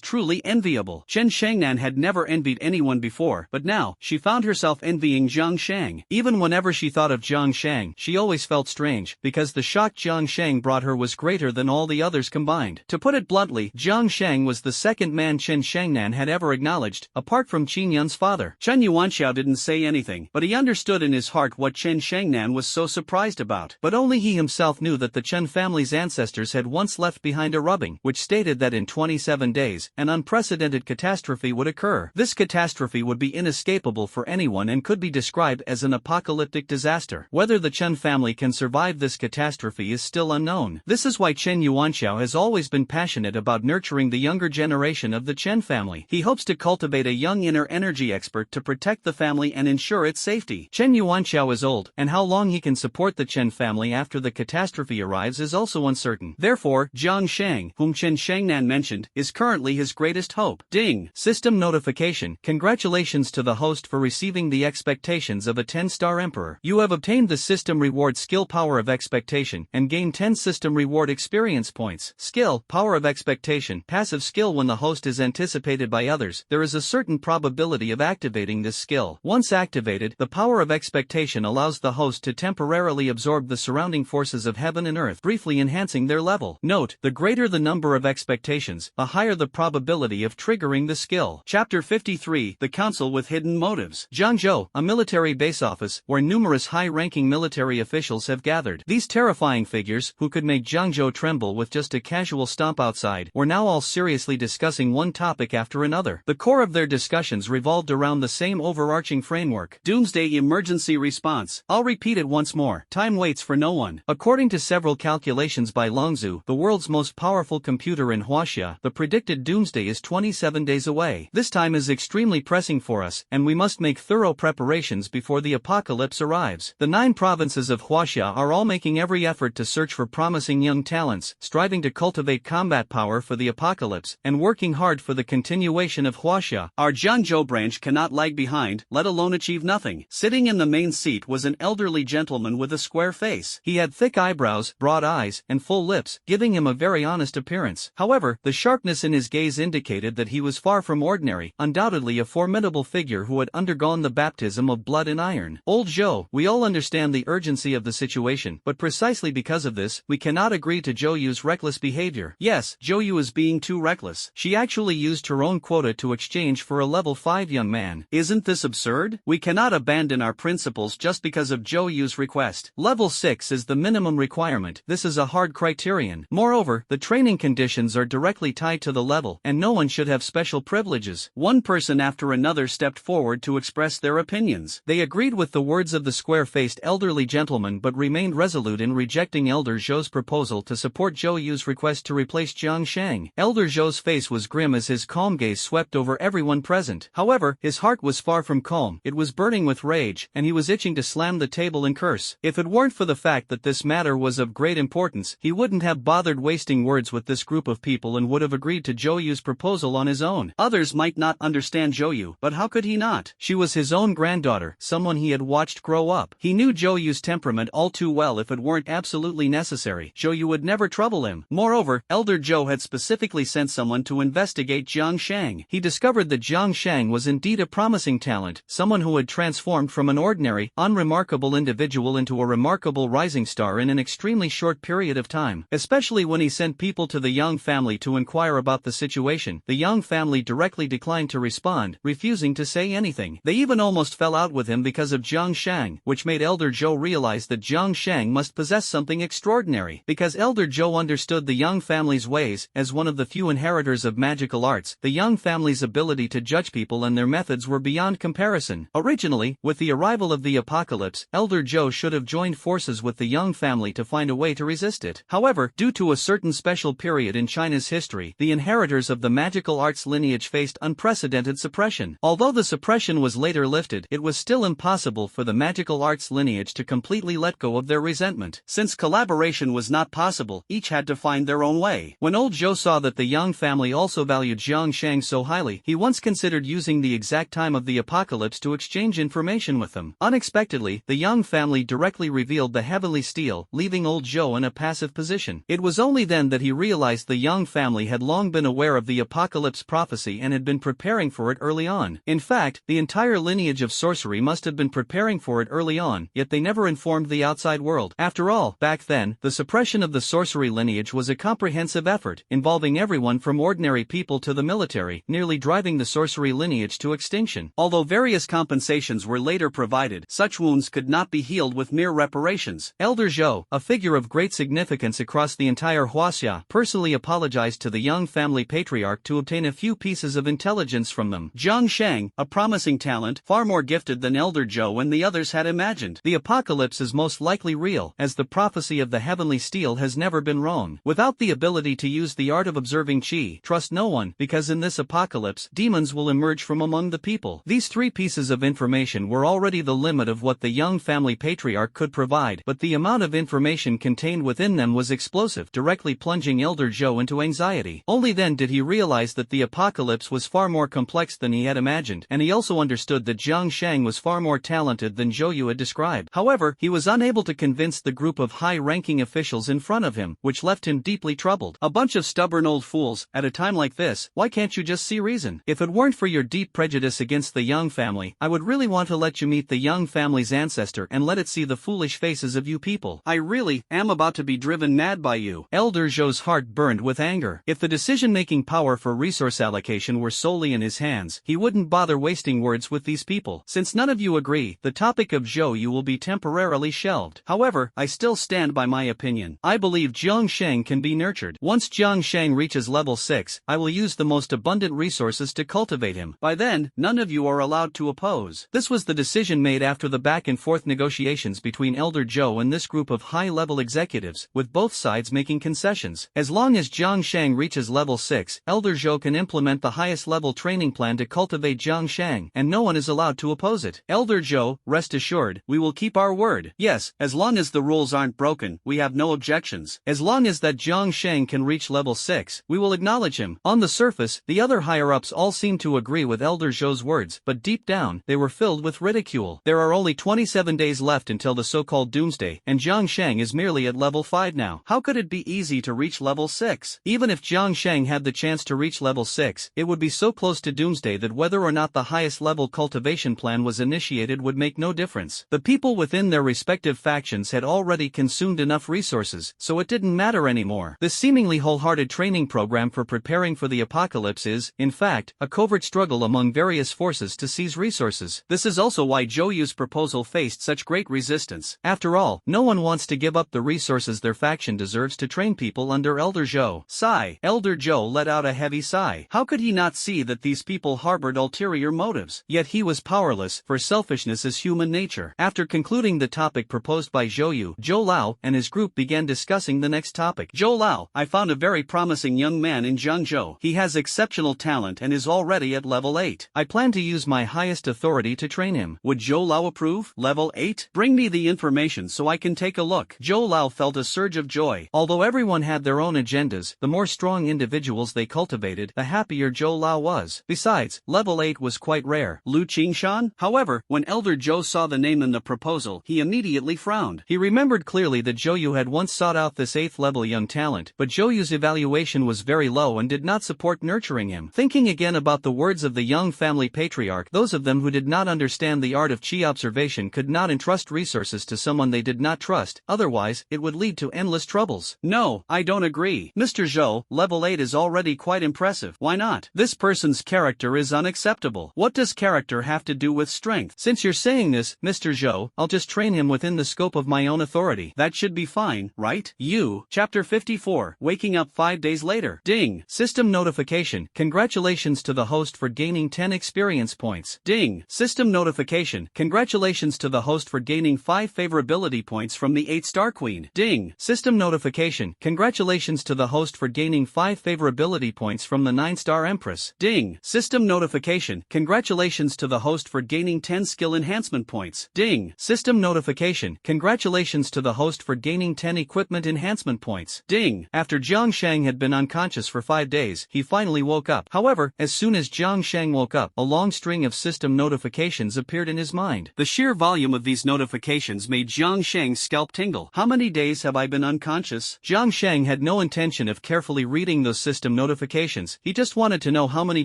truly enviable. Chen Shangnan had never envied anyone before, but now, she found herself envying Jiang Shang. Even whenever she thought of Jiang Shang, she always felt strange, because the shock Jiang Shang brought her was greater than all the others combined. To put it bluntly, Jiang Shang was the second man Chen Shangnan had ever acknowledged, apart from Qin Yun's father. Chen Yuanxiao didn't say anything, but he understood in his heart what Chen Shangnan was so surprised about. But only he himself knew that the Chen family's ancestors had once left behind a rubbing, which stated that in 27 days, an unprecedented catastrophe would occur. This catastrophe would be inescapable for anyone and could be described as an apocalyptic disaster. Whether the Chen family can survive this catastrophe is still unknown. This is why Chen Yuanxiao has always been passionate about nurturing the younger generation of the Chen family. He hopes to cultivate a young inner energy expert to protect the family and ensure its safety. Chen Yuanxiao is old, and how long he can support the Chen family after the catastrophe arrives is also uncertain. Therefore, Jiang Shang, whom Chen Shangnan mentioned, is currently his greatest hope. Ding! System notification. Congratulations to the host for receiving the expectations of a 10-star emperor. You have obtained the system reward skill power of expectation and gained 10 system reward experience points. Skill, power of expectation, passive skill. When the host is anticipated by others, there is a certain probability of activating this skill. Once activated, the power of expectation allows the host to temporarily absorb the surrounding forces of heaven and earth, briefly enhancing their level. Note, the greater the number of expectations, the higher the probability of triggering the skill. Chapter 53, The Council with Hidden Motives. Jiangzhou, a military base office, where numerous high-ranking military officials have gathered. These terrifying figures, who could make Jiangzhou tremble with just a casual stomp outside, were now all seriously discussing one topic after another. The core of their discussions revolved around the same overarching framework: Doomsday Emergency Response. I'll repeat it once more. Time waits for no one. According to several calculations by Longzhu, the world's most powerful computer in Huaxia, the predicted doomsday is 27 days away. This time is extremely pressing for us, and we must make thorough preparations before the apocalypse arrives. The 9 provinces of Huaxia are all making every effort to search for promising young talents, striving to cultivate combat power for the apocalypse, and working hard for the continuation of Huaxia. Our Jiangzhou branch cannot lag behind, let alone achieve nothing. Sitting in the main seat was an elderly gentleman with a square face. He had thick eyebrows, broad eyes, and full lips, giving him a very honest appearance. However, the sharpness in his gaze indicated that he was far from ordinary, undoubtedly a formidable figure who had undergone the baptism of blood and iron. Old Zhou, we all understand the urgency of the situation, but precisely because of this, we cannot agree to Zhou Yu's reckless behavior. Yes, Zhou Yu is being too reckless. She actually used her own quota to exchange for a level 5 young man. Isn't this absurd? We cannot abandon our principles just because of Zhou Yu's request. Level 6 is the minimum requirement. This is a hard criterion. Moreover, the training conditions are directly tied to the level, and no one should have special privileges. One person after another stepped forward to express their opinions. They agreed with the words of the square-faced elderly gentleman but remained resolute in rejecting Elder Zhou's proposal to support Zhou Yu's request to replace Jiang Shang. Elder Zhou's face was grim as his calm gaze swept over everyone present. However, his heart was far from calm. It was burning with rage, and he was itching to slam the table and curse. If it weren't for the fact that this matter was of great importance, he wouldn't have bothered wasting words with this group of people and would have agreed to Zhou Yu's proposal on his own. Others might not understand Zhou Yu, but how could he not? She was his own granddaughter, someone he had watched grow up. He knew Zhou Yu's temperament all too well. If it weren't absolutely necessary, Zhou Yu would never trouble him. Moreover, Elder Zhou had specifically sent someone to investigate Jiang Shang. He discovered that Jiang Shang was indeed a promising talent, someone who had transformed from an ordinary, unremarkable individual into a remarkable rising star in an extremely short period of time. Especially when he sent people to the Yang family to inquire about the situation, the Yang family directly declined to respond, refusing to say anything. They even almost fell out with him because of Jiang Shang, which made Elder Zhou realize that Jiang Shang must possess something extraordinary. Because Elder Zhou understood the Yang family's ways, as one of the few inheritors of magical arts, the Yang family's ability to judge people and their methods were beyond comparison. Originally, with the arrival of the apocalypse, Elder Zhou should have joined forces with the Yang family to find a way to resist it. it. However, due to a certain special period in China's history, the inheritors of the magical arts lineage faced unprecedented suppression. Although the suppression was later lifted, it was still impossible for the magical arts lineage to completely let go of their resentment. Since collaboration was not possible, each had to find their own way. When old Zhou saw that the Yang family also valued Jiang Shang so highly, he once considered using the exact time of the apocalypse to exchange information with them. Unexpectedly, the Yang family directly revealed the heavenly steel, leaving old Zhou in a passive position. It was only then that he realized the Yang family had long been aware of the apocalypse prophecy and had been preparing for it early on. In fact, the entire lineage of sorcery must have been preparing for it early on, yet they never informed the outside world. After all, back then, the suppression of the sorcery lineage was a comprehensive effort, involving everyone from ordinary people to the military, nearly driving the sorcery lineage to extinction. Although various compensations were later provided, such wounds could not be healed with mere reparations. Elder Zhou, a figure of great significance across the entire Huaxia, personally apologized to the Yang family patriarch to obtain a few pieces of intelligence from them. Jiang Shang, a promising talent, far more gifted than Elder Zhou and the others had imagined. The apocalypse is most likely real, as the prophecy of the heavenly steel has never been wrong. Without the ability to use the art of observing qi, trust no one, because in this apocalypse, demons will emerge from among the people. These three pieces of information were already the limit of what the Yang family patriarch could provide, but the amount of information contained within them was explosive, directly plunging Elder Zhou into anxiety. Only then did he realize that the apocalypse was far more complex than he had imagined, and he also understood that Jiang Shang was far more talented than Zhou Yu had described. However, he was unable to convince the group of high-ranking officials in front of him, which left him deeply troubled. A bunch of stubborn old fools. At a time like this, why can't you just see reason? If it weren't for your deep prejudice against the Yang family, I would really want to let you meet the Yang family's ancestor and let it see the foolish faces of you people. I really am about to be driven mad by you. Elder Zhou's heart burned with anger. If the decision-making power for resource allocation were solely in his hands, he wouldn't bother wasting words with these people. Since none of you agree, the topic of Zhou Yu will be temporarily shelved. However, I still stand by my opinion. I believe Jiang Shang can be nurtured. Once Jiang Shang reaches level 6, I will use the most abundant resources to cultivate him. By then, none of you are allowed to oppose. This was the decision made after the back-and-forth negotiations between Elder Zhou and this group of high-level executives, with both sides making concessions. As long as Jiang Shang reaches level 6, Elder Zhou can implement the highest-level training plan to cultivate Jiang Shang, and no one is allowed to oppose it. Elder Zhou, rest assured, we will keep our word. Yes, as long as the rules aren't broken, we have no objections. As long as that Jiang Shang can reach level 6, we will acknowledge him. On the surface, the other higher-ups all seemed to agree with Elder Zhou's words, but deep down, they were filled with ridicule. There are only 27 days left until the so-called doomsday, and Jiang Shang is merely at level 5 now. How could it be easy to reach level 6? Even if Jiang Shang had the chance to reach level 6, it would be so close to doomsday that whether or not the highest-level cultivation plan was initiated would make no difference. The people within their respective factions had already consumed enough resources, so it didn't matter anymore. This seemingly wholehearted training program for preparing for the apocalypse is, in fact, a covert struggle among various forces to seize resources. This is also why Zhou Yu's proposal faced such great resistance. After all, no one wants to give up the resources their faction deserves to train people under Elder Zhou. Sigh. Elder Zhou let out a heavy sigh. How could he not see that these people harbored ulterior motives? Yet he was powerless, for selfishness is human nature. After concluding the topic proposed by Zhou Yu, Zhou Lao and his group began discussing the next topic. Zhou Lao, I found a very promising young man in Jiangzhou. He has exceptional talent and is already at level 8. I plan to use my highest authority to train him. Would Zhou Lao approve? Level 8? Bring me the information so I can take a look. Zhou Lao felt a surge of joy. Although everyone had their own agendas, the more strong individuals they cultivated, the happier Zhou Lao was. Besides, level 8 was quite rare. Lu Qingshan? However, when Elder Zhou saw the name in the proposal, he immediately frowned. He remembered clearly that Zhou Yu had once sought out this 8th level young talent, but Zhou Yu's evaluation was very low and did not support nurturing him. Thinking again about the words of the Yang family patriarch, those of them who did not understand the art of qi observation could not entrust resources to someone they did not trust, otherwise, it would lead to endless troubles. No, I don't agree. Mr. Zhou, level 8 is already quite impressive. Why not? This person's character is unacceptable. What does character have to do with strength? Since you're saying this, Mr. Zhou, I'll just train him within the scope of my own authority. That should be fine, right? You. Chapter 54. Waking up 5 days later. Ding. System notification. Congratulations to the host for gaining 10 experience points. Ding. System notification. Congratulations to the host for gaining 5 favorability points from the 8-star queen. Ding. System notification. Congratulations to the host for gaining 5 favorability points from the 9-star Empress. Ding. System notification. Congratulations to the host for gaining 10 skill enhancement points. Ding. System notification. Congratulations to the host for gaining 10 equipment enhancement points. Ding. After Jiang Shang had been unconscious for 5 days, he finally woke up. However, as soon as Jiang Shang woke up, a long string of system notifications appeared in his mind. The sheer volume of these notifications made Jiang Shang's scalp tingle. How many days have I been unconscious? Jiang Shang had no intention of carefully reading those system notifications. He just wanted to know how many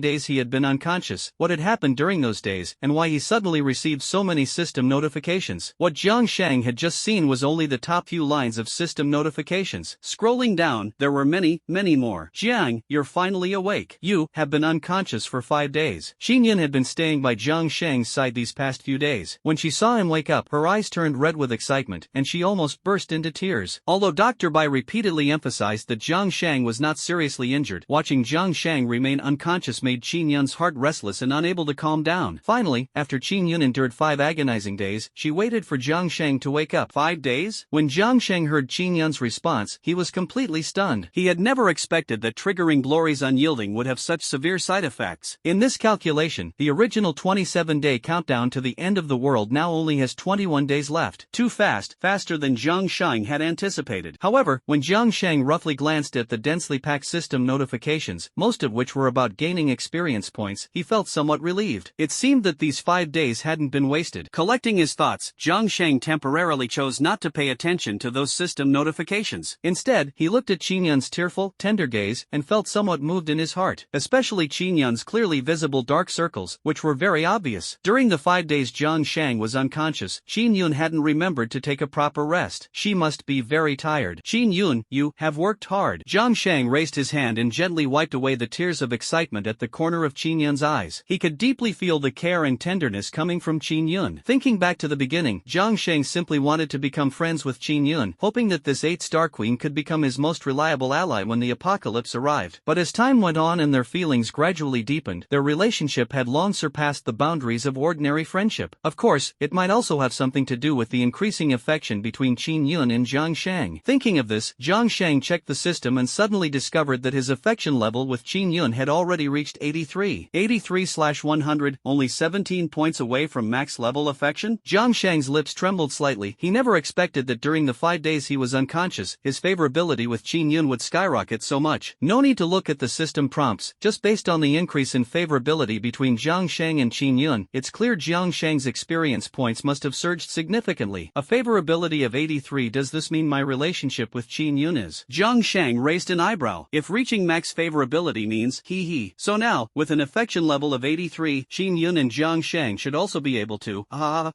days he had been unconscious, what had happened during those days, and why he suddenly received so many system notifications. What Jiang Shang had just seen was only the top few lines of system notifications. Scrolling down, there were many, many more. Jiang, you're finally awake. You have been unconscious for 5 days. Xin Yun had been staying by Jiang Shang's side these past few days. When she saw him wake up, her eyes turned red with excitement, and she almost burst into tears. Although Dr. Bai repeatedly emphasized that Jiang Shang was not seriously injured, watching Jiang Shang remain unconscious made Qin Yun's heart restless and unable to calm down. Finally, after Qin Yun endured 5 agonizing days, she waited for Jiang Shang to wake up. 5 days? When Jiang Shang heard Qin Yun's response, he was completely stunned. He had never expected that triggering Glory's unyielding would have such severe side effects. In this calculation, the original 27-day countdown to the end of the world now only has 21 days left. Too fast, faster than Jiang Shang had anticipated. However, when Jiang Shang roughly glanced at the densely packed system notifications, most of which were about gaining experience points, he felt somewhat relieved. It seemed that these 5 days hadn't been wasted. Collecting his thoughts, Jiang Shang temporarily chose not to pay attention to those system notifications. Instead, he looked at Qin Yun's tearful, tender gaze and felt somewhat moved in his heart, especially Qin Yun's clearly visible dark circles, which were very obvious. During the 5 days Jiang Shang was unconscious, Qin Yun hadn't remembered to take a proper rest. She must be very tired. Qin Yun, you have worked hard. Jiang Shang raised his hand and gently wiped away the tears of excitement at the corner of Qin Yun's eyes. He could deeply feel the care and tenderness coming from Qin Yun. Thinking back to the beginning, Jiang Shang simply wanted to become friends with Qin Yun, hoping that this 8-star queen could become his most reliable ally when the apocalypse arrived. But as time went on and their feelings gradually deepened, their relationship had long surpassed the boundaries of ordinary friendship. Of course, it might also have something to do with the increasing affection between Qin Yun and Jiang Shang. Thinking of this, Jiang Shang checked the system and suddenly discovered that his affection level with Qin Yun had already reached 83. 83/100, only 17 points away from max level affection? Jiang Shang's lips trembled slightly. He never expected that during the 5 days he was unconscious, his favorability with Qin Yun would skyrocket so much. No need to look at the system prompts, just based on the increase in favorability between Jiang Shang and Qin Yun, it's clear Jiang Shang's experience points must have surged significantly. A favorability of 83. Does this mean my relationship with Qin Yun is? Jiang Shang raised an eyebrow. If reaching max favorability means, hee. So now, with an affection level of 83, Qin Yun and Jiang Shang should also be able to,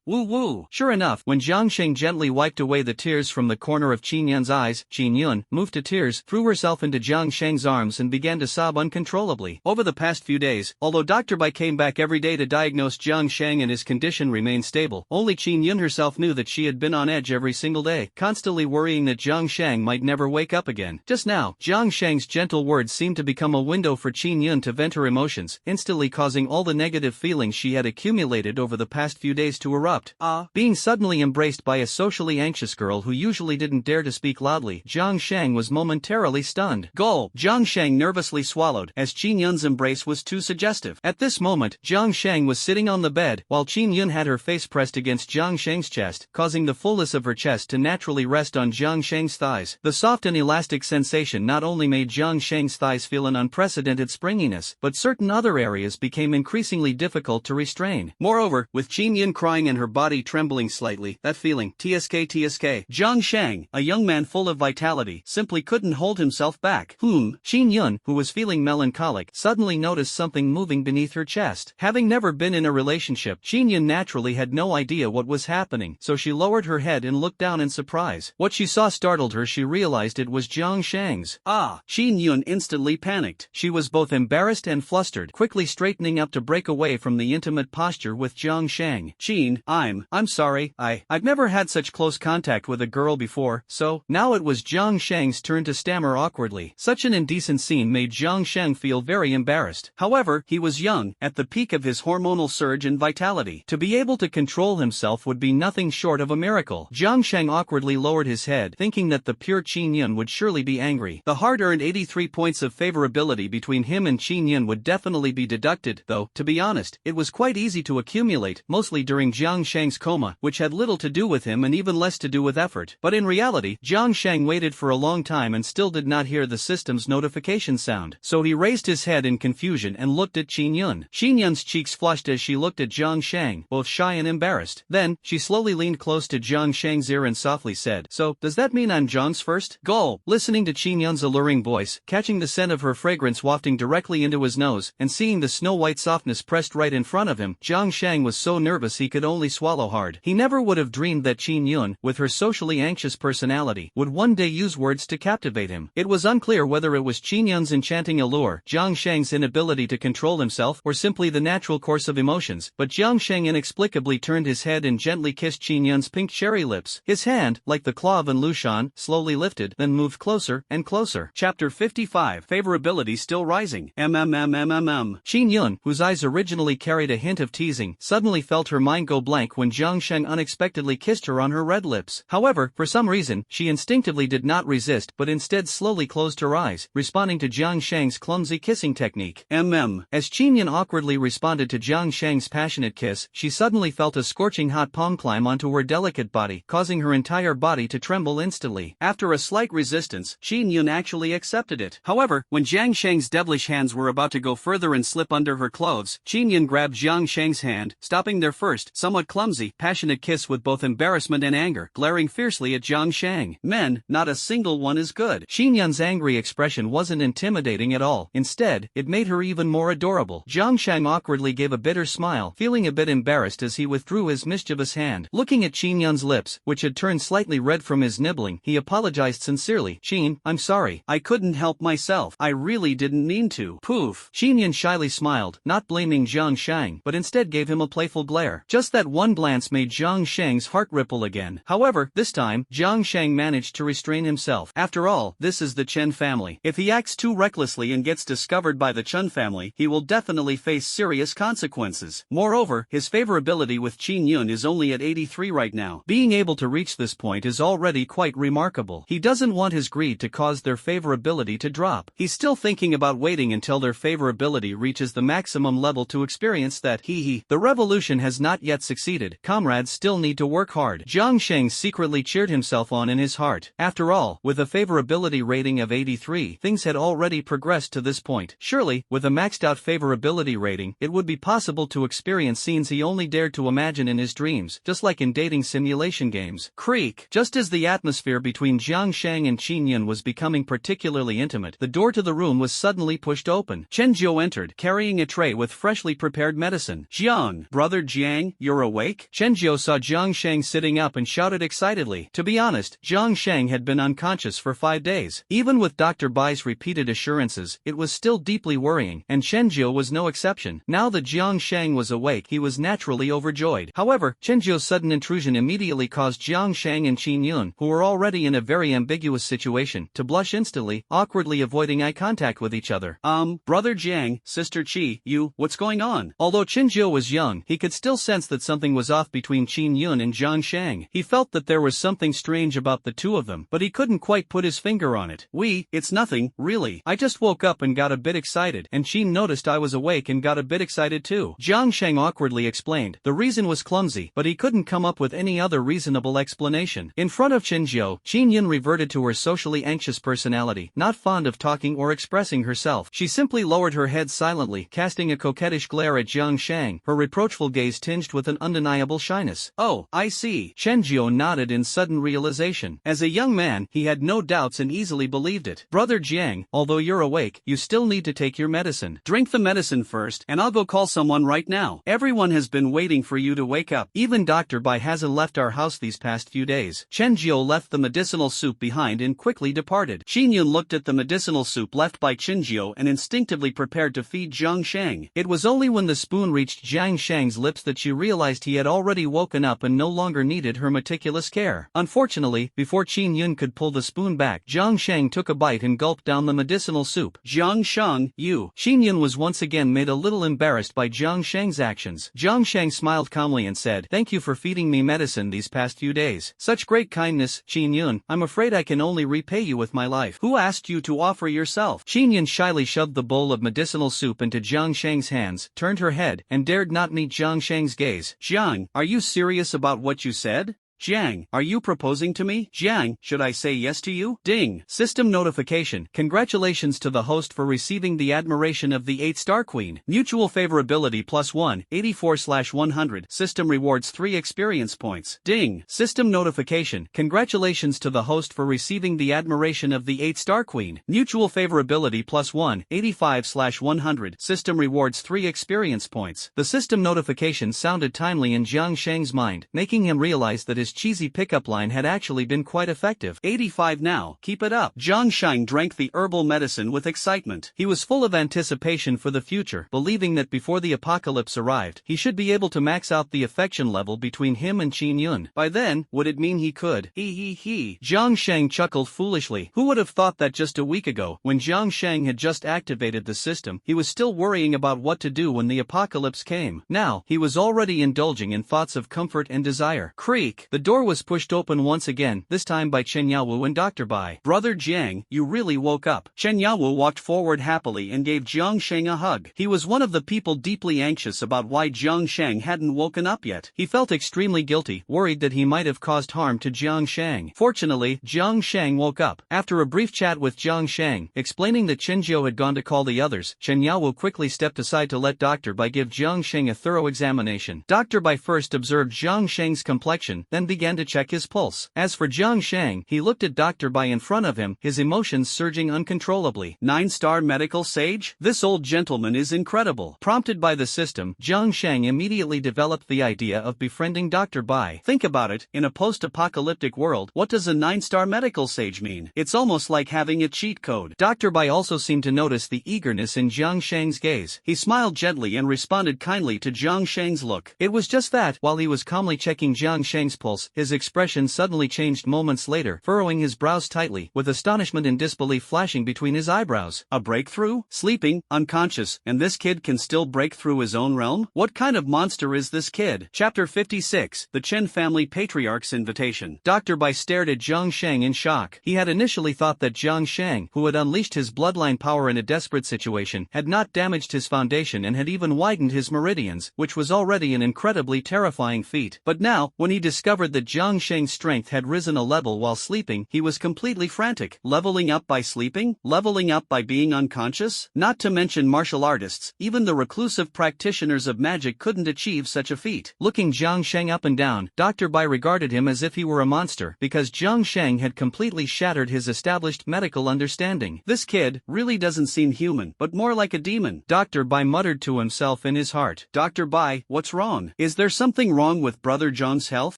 woo. Sure enough, when Jiang Shang gently wiped away the tears from the corner of Qin Yun's eyes, Qin Yun, moved to tears, threw herself into Jiang Shang's arms and began to sob uncontrollably. Over the past few days, although Dr. Bai came back every day to diagnose Jiang Shang and his condition remained stable, only Qin Yun herself knew that she had been on edge every single day, constantly worrying that Jiang Shang might never wake up again. Just now, Jiang Shang's gentle words seemed to become a window for Qin Yun to vent her emotions, instantly causing all the negative feelings she had accumulated over the past few days to erupt. Being suddenly embraced by a socially anxious girl who usually didn't dare to speak loudly, Jiang Shang was momentarily stunned. Gulp! Jiang Shang nervously swallowed, as Qin Yun's embrace was too suggestive. At this moment, Jiang Shang was sitting on the bed, while Qin Yun had her face pressed against Jiang Shang's chest, causing the fullness of her chest to naturally rest on Jiang Shang's thighs. The soft and elastic sensation not only made Jiang Shang's thighs feel an unprecedented springiness, but certain other areas became increasingly difficult to restrain. Moreover, with Qin Yun crying and her body trembling slightly, that feeling, TSK. Jiang Shang, a young man full of vitality, simply couldn't hold himself back. Qin Yun, who was feeling melancholic, suddenly noticed something moving beneath her chest. Having never been in a relationship, Qin Yun naturally had no idea what was happening, so she lowered her head and looked down in surprise. What she saw startled her. She realized it was Jiang Shang's. Qin Yun instantly panicked. She was both embarrassed and flustered, quickly straightening up to break away from the intimate posture with Jiang Shang. Qin, I'm sorry, I've never had such close contact with a girl before, so. Now it was Jiang Shang's turn to stammer awkwardly. Such an indecent scene made Jiang Shang feel very embarrassed. However, he was young, at the peak of his hormonal surge and vitality. To be able to control himself would be nothing short of a miracle. Jiang Shang awkwardly lowered his head head, thinking that the pure Qin Yun would surely be angry. The hard-earned 83 points of favorability between him and Qin Yun would definitely be deducted, though, to be honest, it was quite easy to accumulate, mostly during Jiang Shang's coma, which had little to do with him and even less to do with effort. But in reality, Jiang Shang waited for a long time and still did not hear the system's notification sound, so he raised his head in confusion and looked at Qin Yun. Qin Yun's cheeks flushed as she looked at Jiang Shang, both shy and embarrassed. Then, she slowly leaned close to Jiang Shang's ear and softly said, "So, does that mean I'm Jiang's first?" Gulp. Listening to Qin Yun's alluring voice, catching the scent of her fragrance wafting directly into his nose, and seeing the snow-white softness pressed right in front of him, Jiang Shang was so nervous he could only swallow hard. He never would have dreamed that Qin Yun, with her socially anxious personality, would one day use words to captivate him. It was unclear whether it was Qin Yun's enchanting allure, Jiang Shang's inability to control himself, or simply the natural course of emotions, but Jiang Shang inexplicably turned his head and gently kissed Qin Yun's pink cherry lips. His hand, like the claw of an Lushan, slowly lifted, then moved closer and closer. Chapter 55. Favorability still rising. Qin Yun, whose eyes originally carried a hint of teasing, suddenly felt her mind go blank when Jiang Shang unexpectedly kissed her on her red lips. However, for some reason, she instinctively did not resist but instead slowly closed her eyes, responding to Jiang Shang's clumsy kissing technique. As Qin Yun awkwardly responded to Jiang Shang's passionate kiss, she suddenly felt a scorching hot palm climb onto her delicate body, causing her entire body to tremble instantly. After a slight resistance, Qin Yun actually accepted it. However, when Jiang Shang's devilish hands were about to go further and slip under her clothes, Qin Yun grabbed Jiang Shang's hand, stopping their first, somewhat clumsy, passionate kiss with both embarrassment and anger, glaring fiercely at Jiang Shang. "Men, not a single one is good." Qin Yun's angry expression wasn't intimidating at all. Instead, it made her even more adorable. Jiang Shang awkwardly gave a bitter smile, feeling a bit embarrassed as he withdrew his mischievous hand. Looking at Qin Yun's lips, which had turned slightly red from his nibbling, he apologized sincerely. "Qin, I'm sorry. I couldn't help myself. I really didn't mean to." Poof. Qin Yun shyly smiled, not blaming Jiang Shang, but instead gave him a playful glare. Just that one glance made Jiang Shang's heart ripple again. However, this time, Jiang Shang managed to restrain himself. After all, this is the Chen family. If he acts too recklessly and gets discovered by the Chen family, he will definitely face serious consequences. Moreover, his favorability with Qin Yun is only at 83 right now. Being able to reach this point is already quite remarkable. He doesn't want his greed to cause their favorability to drop. He's still thinking about waiting until their favorability reaches the maximum level to experience that. The revolution has not yet succeeded. Comrades still need to work hard. Jiang Shang secretly cheered himself on in his heart. After all, with a favorability rating of 83, things had already progressed to this point. Surely, with a maxed out favorability rating, it would be possible to experience scenes he only dared to imagine in his dreams, just like in dating simulation games. Creak. Just as the atmosphere between Jiang Shang and Qin Yun was becoming particularly intimate, the door to the room was suddenly pushed open. Chen Jiao entered, carrying a tray with freshly prepared medicine. "Jiang, brother Jiang, you're awake?" Chen Jiao saw Jiang Shang sitting up and shouted excitedly. To be honest, Jiang Shang had been unconscious for 5 days. Even with Dr. Bai's repeated assurances, it was still deeply worrying, and Chen Jiao was no exception. Now that Jiang Shang was awake, he was naturally overjoyed. However, Chen Jiao's sudden intrusion immediately caused Jiang Shang and Qin Yun, who were already in a very ambiguous situation, to blush instantly, awkwardly avoiding eye contact with each other. Brother Jiang, sister Qi, what's going on?" Although Chen Jiao was young, he could still sense that something was off between Qin Yun and Jiang Shang. He felt that there was something strange about the two of them, but he couldn't quite put his finger on it. It's nothing, really. I just woke up and got a bit excited, and Qin noticed I was awake and got a bit excited too." Jiang Shang awkwardly explained. The reason was clumsy, but he couldn't come up with any other reasonable explanation. In front of Chen Jiao, Qin Yun reverted to her socially anxious personality, not fond of talking or expressing herself. She simply lowered her head silently, casting a coquettish glare at Jiang Shang, her reproachful gaze tinged with an undeniable shyness. "Oh, I see." Chen Jiao nodded in sudden realization. As a young man, he had no doubts and easily believed it. "Brother Jiang, although you're awake, you still need to take your medicine. Drink the medicine first, and I'll go call someone right now. Everyone has been waiting for you to wake up. Even Dr. Bai hasn't left our house these past few days." Chen Jiao left the medicinal soup behind and quickly departed. Qin Yun looked at the medicinal soup left by Chen Jiao and instinctively prepared to feed Jiang Shang. It was only when the spoon reached Jiang Shang's lips that she realized he had already woken up and no longer needed her meticulous care. Unfortunately, before Qin Yun could pull the spoon back, Jiang Shang took a bite and gulped down the medicinal soup. "Jiang Shang, you." Qin Yun was once again made a little embarrassed by Jiang Shang's actions. Jiang Shang smiled calmly and said, "Thank you for feeding me medicine these past few days. Such great kindness this, Qin Yun. I'm afraid I can only repay you with my life. Who asked you to offer yourself? Qin Yun shyly shoved the bowl of medicinal soup into Jiang Shang's hands, turned her head, and dared not meet Jiang Shang's gaze. Jiang, are you serious about what you said? Jiang, are you proposing to me? Jiang, should I say yes to you? Ding. System notification. Congratulations to the host for receiving the admiration of the 8-star queen. Mutual favorability +1, 84/100. System rewards 3 experience points. Ding. System notification. Congratulations to the host for receiving the admiration of the 8-star queen. Mutual favorability +1, 85/100. System rewards 3 experience points. The system notification sounded timely in Jiang Shang's mind, making him realize that his cheesy pickup line had actually been quite effective. 85 now, keep it up. Jiang Shang drank the herbal medicine with excitement. He was full of anticipation for the future, believing that before the apocalypse arrived, he should be able to max out the affection level between him and Qin Yun. By then, would it mean he could? He. Jiang Shang chuckled foolishly. Who would have thought that just a week ago, when Jiang Shang had just activated the system, he was still worrying about what to do when the apocalypse came. Now, he was already indulging in thoughts of comfort and desire. Creak. The door was pushed open once again, this time by Chen Yawu and Dr. Bai. Brother Jiang, you really woke up. Chen Yawu walked forward happily and gave Jiang Shang a hug. He was one of the people deeply anxious about why Jiang Shang hadn't woken up yet. He felt extremely guilty, worried that he might have caused harm to Jiang Shang. Fortunately, Jiang Shang woke up. After a brief chat with Jiang Shang, explaining that Chen Jiao had gone to call the others, Chen Yawu quickly stepped aside to let Dr. Bai give Jiang Shang a thorough examination. Dr. Bai first observed Jiang Shang's complexion, then began to check his pulse. As for Jiang Shang, he looked at Dr. Bai in front of him, his emotions surging uncontrollably. 9-star medical sage? This old gentleman is incredible. Prompted by the system, Jiang Shang immediately developed the idea of befriending Dr. Bai. Think about it, in a post-apocalyptic world, what does a 9-star medical sage mean? It's almost like having a cheat code. Dr. Bai also seemed to notice the eagerness in Jiang Shang's gaze. He smiled gently and responded kindly to Jiang Shang's look. It was just that, while he was calmly checking Jiang Shang's pulse, his expression suddenly changed moments later, furrowing his brows tightly, with astonishment and disbelief flashing between his eyebrows. A breakthrough? Sleeping, unconscious, and this kid can still break through his own realm? What kind of monster is this kid? Chapter 56, The Chen Family Patriarch's Invitation. Dr. Bai stared at Jiang Shang in shock. He had initially thought that Jiang Shang, who had unleashed his bloodline power in a desperate situation, had not damaged his foundation and had even widened his meridians, which was already an incredibly terrifying feat. But now, when he discovered that Jiang Shang's strength had risen a level while sleeping, he was completely frantic. Leveling up by sleeping? Leveling up by being unconscious? Not to mention martial artists, even the reclusive practitioners of magic couldn't achieve such a feat. Looking Jiang Shang up and down, Dr. Bai regarded him as if he were a monster, because Jiang Shang had completely shattered his established medical understanding. This kid really doesn't seem human, but more like a demon. Dr. Bai muttered to himself in his heart. Dr. Bai, what's wrong? Is there something wrong with Brother Zhang's health?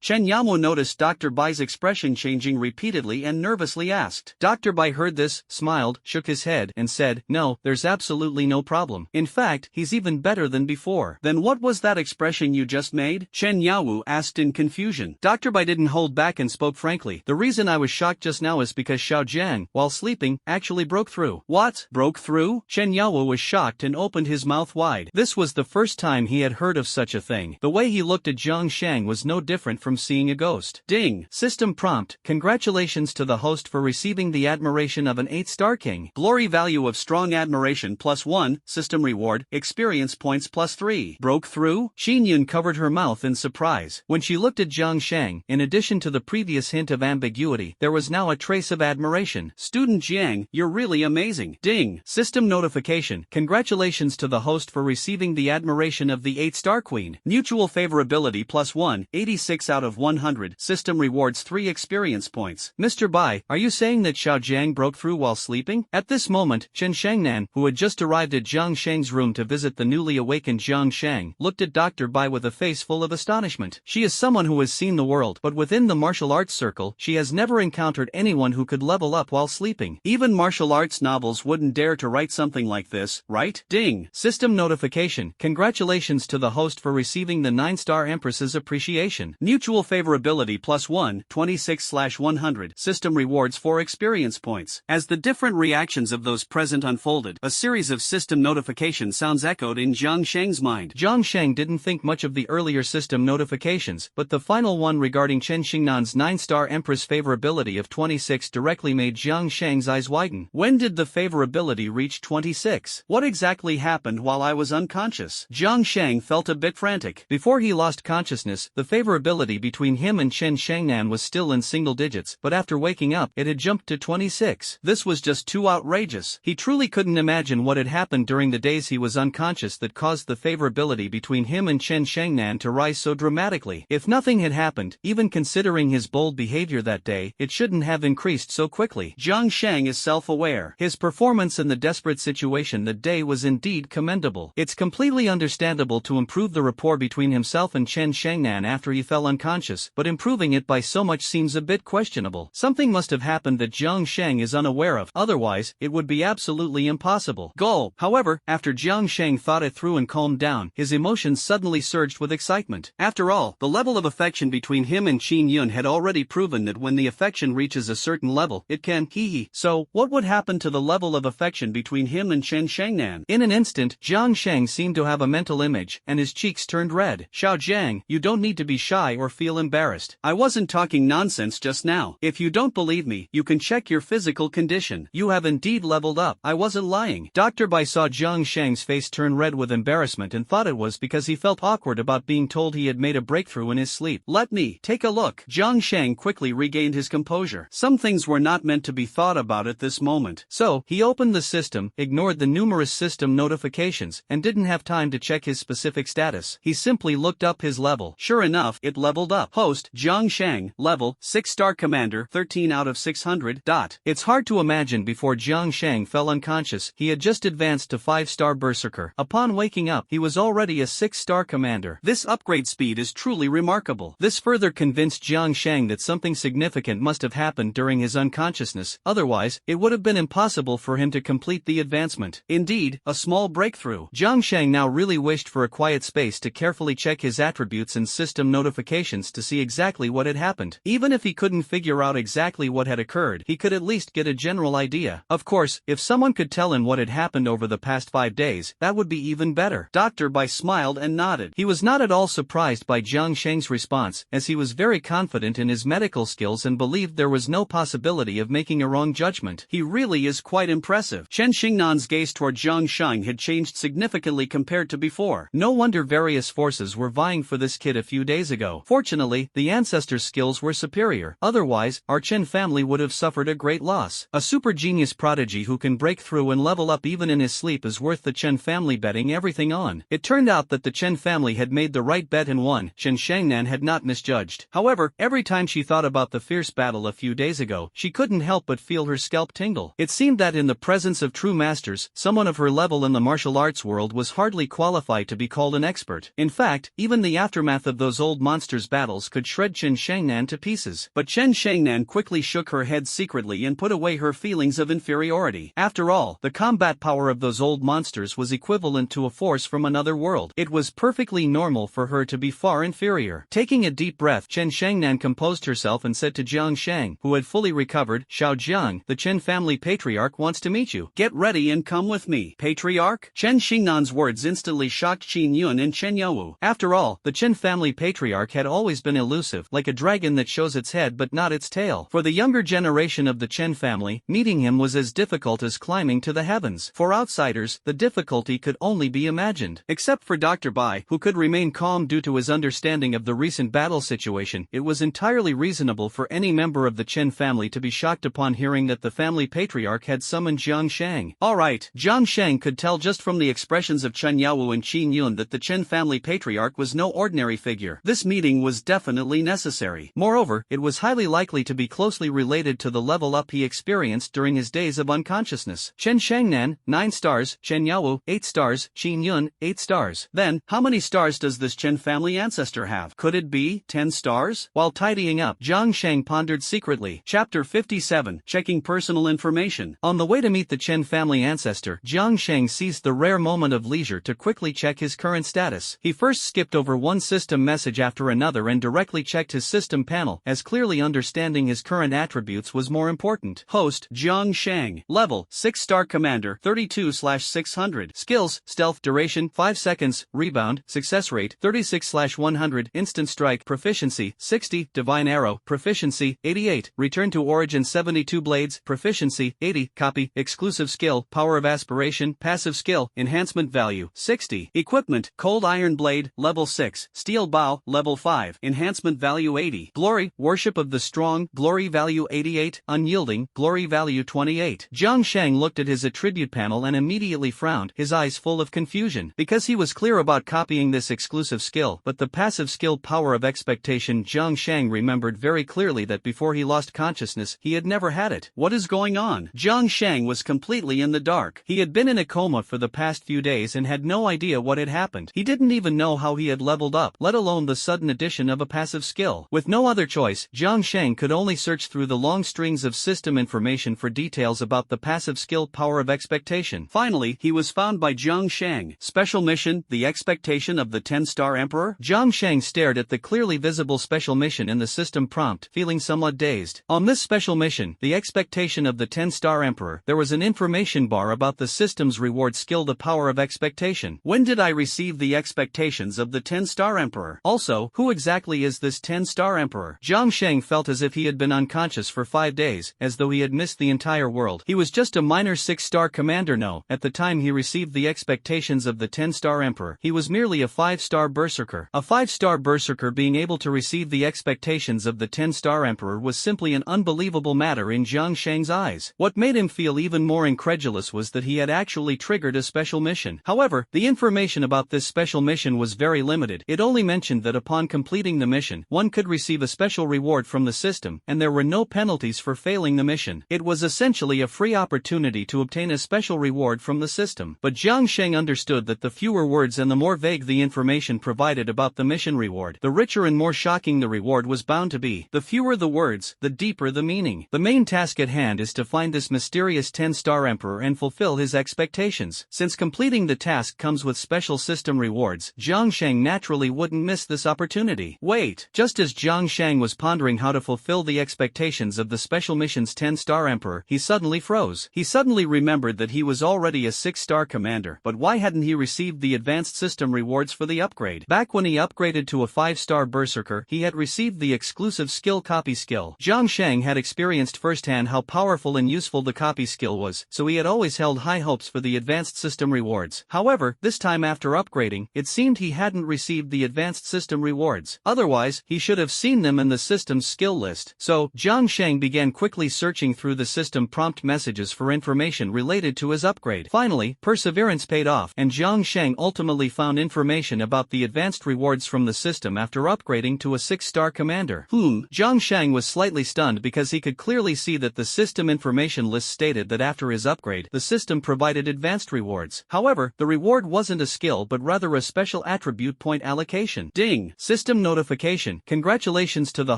Chen Yamu noticed Dr. Bai's expression changing repeatedly and nervously asked. Dr. Bai heard this, smiled, shook his head, and said, no, there's absolutely no problem. In fact, he's even better than before. Then what was that expression you just made? Chen Yawu asked in confusion. Dr. Bai didn't hold back and spoke frankly. The reason I was shocked just now is because Xiao Jiang, while sleeping, actually broke through. What? Broke through? Chen Yawu was shocked and opened his mouth wide. This was the first time he had heard of such a thing. The way he looked at Jiang Shang was no different from seeing a ghost. Ding. System prompt. Congratulations to the host for receiving the admiration of an 8-star king. Glory value of strong admiration +1, system reward, experience points +3. Broke through? Qin Yun covered her mouth in surprise. When she looked at Jiang Shang, in addition to the previous hint of ambiguity, there was now a trace of admiration. Student Jiang, you're really amazing. Ding. System notification. Congratulations to the host for receiving the admiration of the 8-star queen. Mutual favorability +1, 86 out of 100. System rewards 3 experience points. Mr. Bai, are you saying that Xiao Jiang broke through while sleeping? At this moment, Chen Shangnan, who had just arrived at Jiang Shang's room to visit the newly awakened Jiang Shang, looked at Dr. Bai with a face full of astonishment. She is someone who has seen the world, but within the martial arts circle, she has never encountered anyone who could level up while sleeping. Even martial arts novels wouldn't dare to write something like this, right? Ding. System notification. Congratulations to the host for receiving the 9-star Empress's appreciation. Mutual favorability +1, 26/100. System rewards 4 experience points. As the different reactions of those present unfolded, a series of system notification sounds echoed in Jiang Sheng's mind. Jiang Sheng didn't think much of the earlier system notifications, but the final one regarding Chen Xingnan's 9-star Empress favorability of 26 directly made Jiang Sheng's eyes widen. When did the favorability reach 26? What exactly happened while I was unconscious? Jiang Sheng felt a bit frantic. Before he lost consciousness, the favorability between him and Chen Xingnan was still in single digits, but after waking up, it had jumped to 26. This was just too outrageous. He truly couldn't imagine what had happened during the days he was unconscious that caused the favorability between him and Chen Xingnan to rise so dramatically. If nothing had happened, even considering his bold behavior that day, it shouldn't have increased so quickly. Jiang Sheng is self-aware. His performance in the desperate situation that day was indeed commendable. It's completely understandable to improve the rapport between himself and Chen Xingnan after he fell unconscious, but improving it by so much seems a bit questionable. Something must have happened that Jiang Sheng is unaware of, otherwise, it would be absolutely impossible. Goal. However, after Jiang Sheng thought it through and calmed down, his emotions suddenly surged with excitement. After all, the level of affection between him and Qin Yun had already proven that when the affection reaches a certain level, it can So, what would happen to the level of affection between him and Chen Xingnan? In an instant, Jiang Sheng seemed to have a mental image, and his cheeks turned red. Xiao Jiang, you don't need to be shy or feel embarrassed. I wasn't talking nonsense just now. If you don't believe me, you can check your physical condition. You have indeed leveled up. I wasn't lying. Dr. Bai saw Jiang Sheng's face turn red with embarrassment and thought it was because he felt awkward about being told he had made a breakthrough in his sleep. Let me take a look. Jiang Sheng quickly regained his composure. Some things were not meant to be thought about at this moment. So, he opened the system, ignored the numerous system notifications, and didn't have time to check his specific status. He simply looked up his level. Sure enough, it leveled up. Host, Jiang Sheng, level, 6-star commander, 13 out of 600. It's hard to imagine before Jiang Sheng fell unconscious, he had just advanced to 5-star berserker. Upon waking up, he was already a 6-star commander. This upgrade speed is truly remarkable. This further convinced Jiang Sheng that something significant must have happened during his unconsciousness, otherwise, it would have been impossible for him to complete the advancement. Indeed, a small breakthrough. Jiang Sheng now really wished for a quiet space to carefully check his attributes and system notifications to see exactly what had happened. Even if he couldn't figure out exactly what had occurred, he could at least get a general idea. Of course, if someone could tell him what had happened over the past 5 days, that would be even better. Dr. Bai smiled and nodded. He was not at all surprised by Jiang Sheng's response, as he was very confident in his medical skills and believed there was no possibility of making a wrong judgment. He really is quite impressive. Chen Xingnan's gaze toward Jiang Sheng had changed significantly compared to before. No wonder various forces were vying for this kid a few days ago. Fortunately, the ancestors' skills were superior. Otherwise, our Chen family would have suffered a great loss. A super genius prodigy who can break through and level up even in his sleep is worth the Chen family betting everything on. It turned out that the Chen family had made the right bet and won. Chen Xingnan had not misjudged. However, every time she thought about the fierce battle a few days ago, she couldn't help but feel her scalp tingle. It seemed that in the presence of true masters, someone of her level in the martial arts world was hardly qualified to be called an expert. In fact, even the aftermath of those old monsters' battles could shred Chen Xingnan to pieces. But Chen Xingnan quickly shook her head secretly and put away her feelings of inferiority. After all, the combat power of those old monsters was equivalent to a force from another world. It was perfectly normal for her to be far inferior. Taking a deep breath, Chen Xingnan composed herself and said to Jiang Sheng, who had fully recovered, Xiao Jiang, the Chen family patriarch wants to meet you. Get ready and come with me. Patriarch? Chen Xingnan's words instantly shocked Qin Yun and Chen Yaowu. After all, the Chen family patriarch had always been elusive, like a dragon that shows its head but not its tail. For the younger generation of the Chen family, meeting him was as difficult as climbing to the heavens. For outsiders, the difficulty could only be imagined. Except for Dr. Bai, who could remain calm due to his understanding of the recent battle situation, it was entirely reasonable for any member of the Chen family to be shocked upon hearing that the family patriarch had summoned Jiang Sheng. Alright, Jiang Sheng could tell just from the expressions of Chen Yaowu and Qin Yun that the Chen family patriarch was no ordinary figure. This meeting was definitely necessary. Moreover, it was highly likely to be closely related to the level up he experienced during his days of unconsciousness. Chen Xingnan, 9 stars, Chen Yaowu, 8 stars, Qin Yun, 8 stars. Then, how many stars does this Chen family ancestor have? Could it be 10 stars? While tidying up, Jiang Sheng pondered secretly. Chapter 57, Checking Personal Information. On the way to meet the Chen family ancestor, Jiang Sheng seized the rare moment of leisure to quickly check his current status. He first skipped over one system message after another and directly checked his system panel, as clearly understanding his current attributes was more important. Host, Jiang Shang. Level, 6-star commander, 32/600. Skills, stealth, duration, 5 seconds, rebound, success rate, 36/100, instant strike, proficiency, 60, divine arrow, proficiency, 88, return to origin 72 blades, proficiency, 80, copy, exclusive skill, power of aspiration, passive skill, enhancement value, 60. Equipment, cold iron blade, level 6, steel bow, level 5, enhancement value 80. Glory, worship of the strong, glory value 88, unyielding, glory value 28. Jiang Shang looked at his attribute panel and immediately frowned, his eyes full of confusion, because he was clear about copying this exclusive skill, but the passive skill power of expectation. Jiang Shang remembered very clearly that before he lost consciousness, he had never had it. What is going on? Jiang Shang was completely in the dark. He had been in a coma for the past few days and had no idea what had happened. He didn't even know how he had leveled up, let alone the sudden addition of a passive skill. With no other choice, Jiang Shang could only search through the long strings of system information for details about the passive skill power of expectation. Finally, he was found by Jiang Shang. Special mission, the expectation of the 10-star emperor? Jiang Shang stared at the clearly visible special mission in the system prompt, feeling somewhat dazed. On this special mission, the expectation of the 10-star emperor, there was an information bar about the system's reward skill, the power of expectation. When did I receive the expectations of the 10-star emperor? Also, who exactly is this 10-star emperor? Jiang Shang felt as if he had been unconscious for 5 days, as though he had missed the entire world. He was just a minor 6-star commander. No, at the time he received the expectations of the 10-star emperor, he was merely a 5-star berserker. A 5-star berserker being able to receive the expectations of the 10-star emperor was simply an unbelievable matter in Jiang Shang's eyes. What made him feel even more incredulous was that he had actually triggered a special mission. However, the information about this special mission was very limited. It only mentioned that upon completing the mission, one could receive a special reward from the system, and there were no penalties for failing the mission. It was essentially a free opportunity to obtain a special reward from the system. But Jiang Shang understood that the fewer words and the more vague the information provided about the mission reward, the richer and more shocking the reward was bound to be. The fewer the words, the deeper the meaning. The main task at hand is to find this mysterious 10-star emperor and fulfill his expectations. Since completing the task comes with special system rewards, Jiang Shang naturally wouldn't miss this opportunity. Wait, just as Jiang Shang was pondering how to fulfill the expectations of the special mission's 10-star emperor, he suddenly froze. He suddenly remembered that he was already a 6-star commander, but why hadn't he received the advanced system rewards for the upgrade? Back when he upgraded to a 5-star berserker, he had received the exclusive skill copy skill. Jiang Shang had experienced firsthand how powerful and useful the copy skill was, so he had always held high hopes for the advanced system rewards. However, this time after upgrading, it seemed he hadn't received the advanced system rewards. Otherwise, he should have seen them in the system's skill list. So, Jiang Shang began quickly searching through the system prompt messages for information related to his upgrade. Finally, perseverance paid off, and Jiang Shang ultimately found information about the advanced rewards from the system after upgrading to a 6-star commander. Jiang Shang was slightly stunned because he could clearly see that the system information list stated that after his upgrade, the system provided advanced rewards. However, the reward wasn't a skill but rather a special attribute point allocation. Ding! System notification. Congratulations to the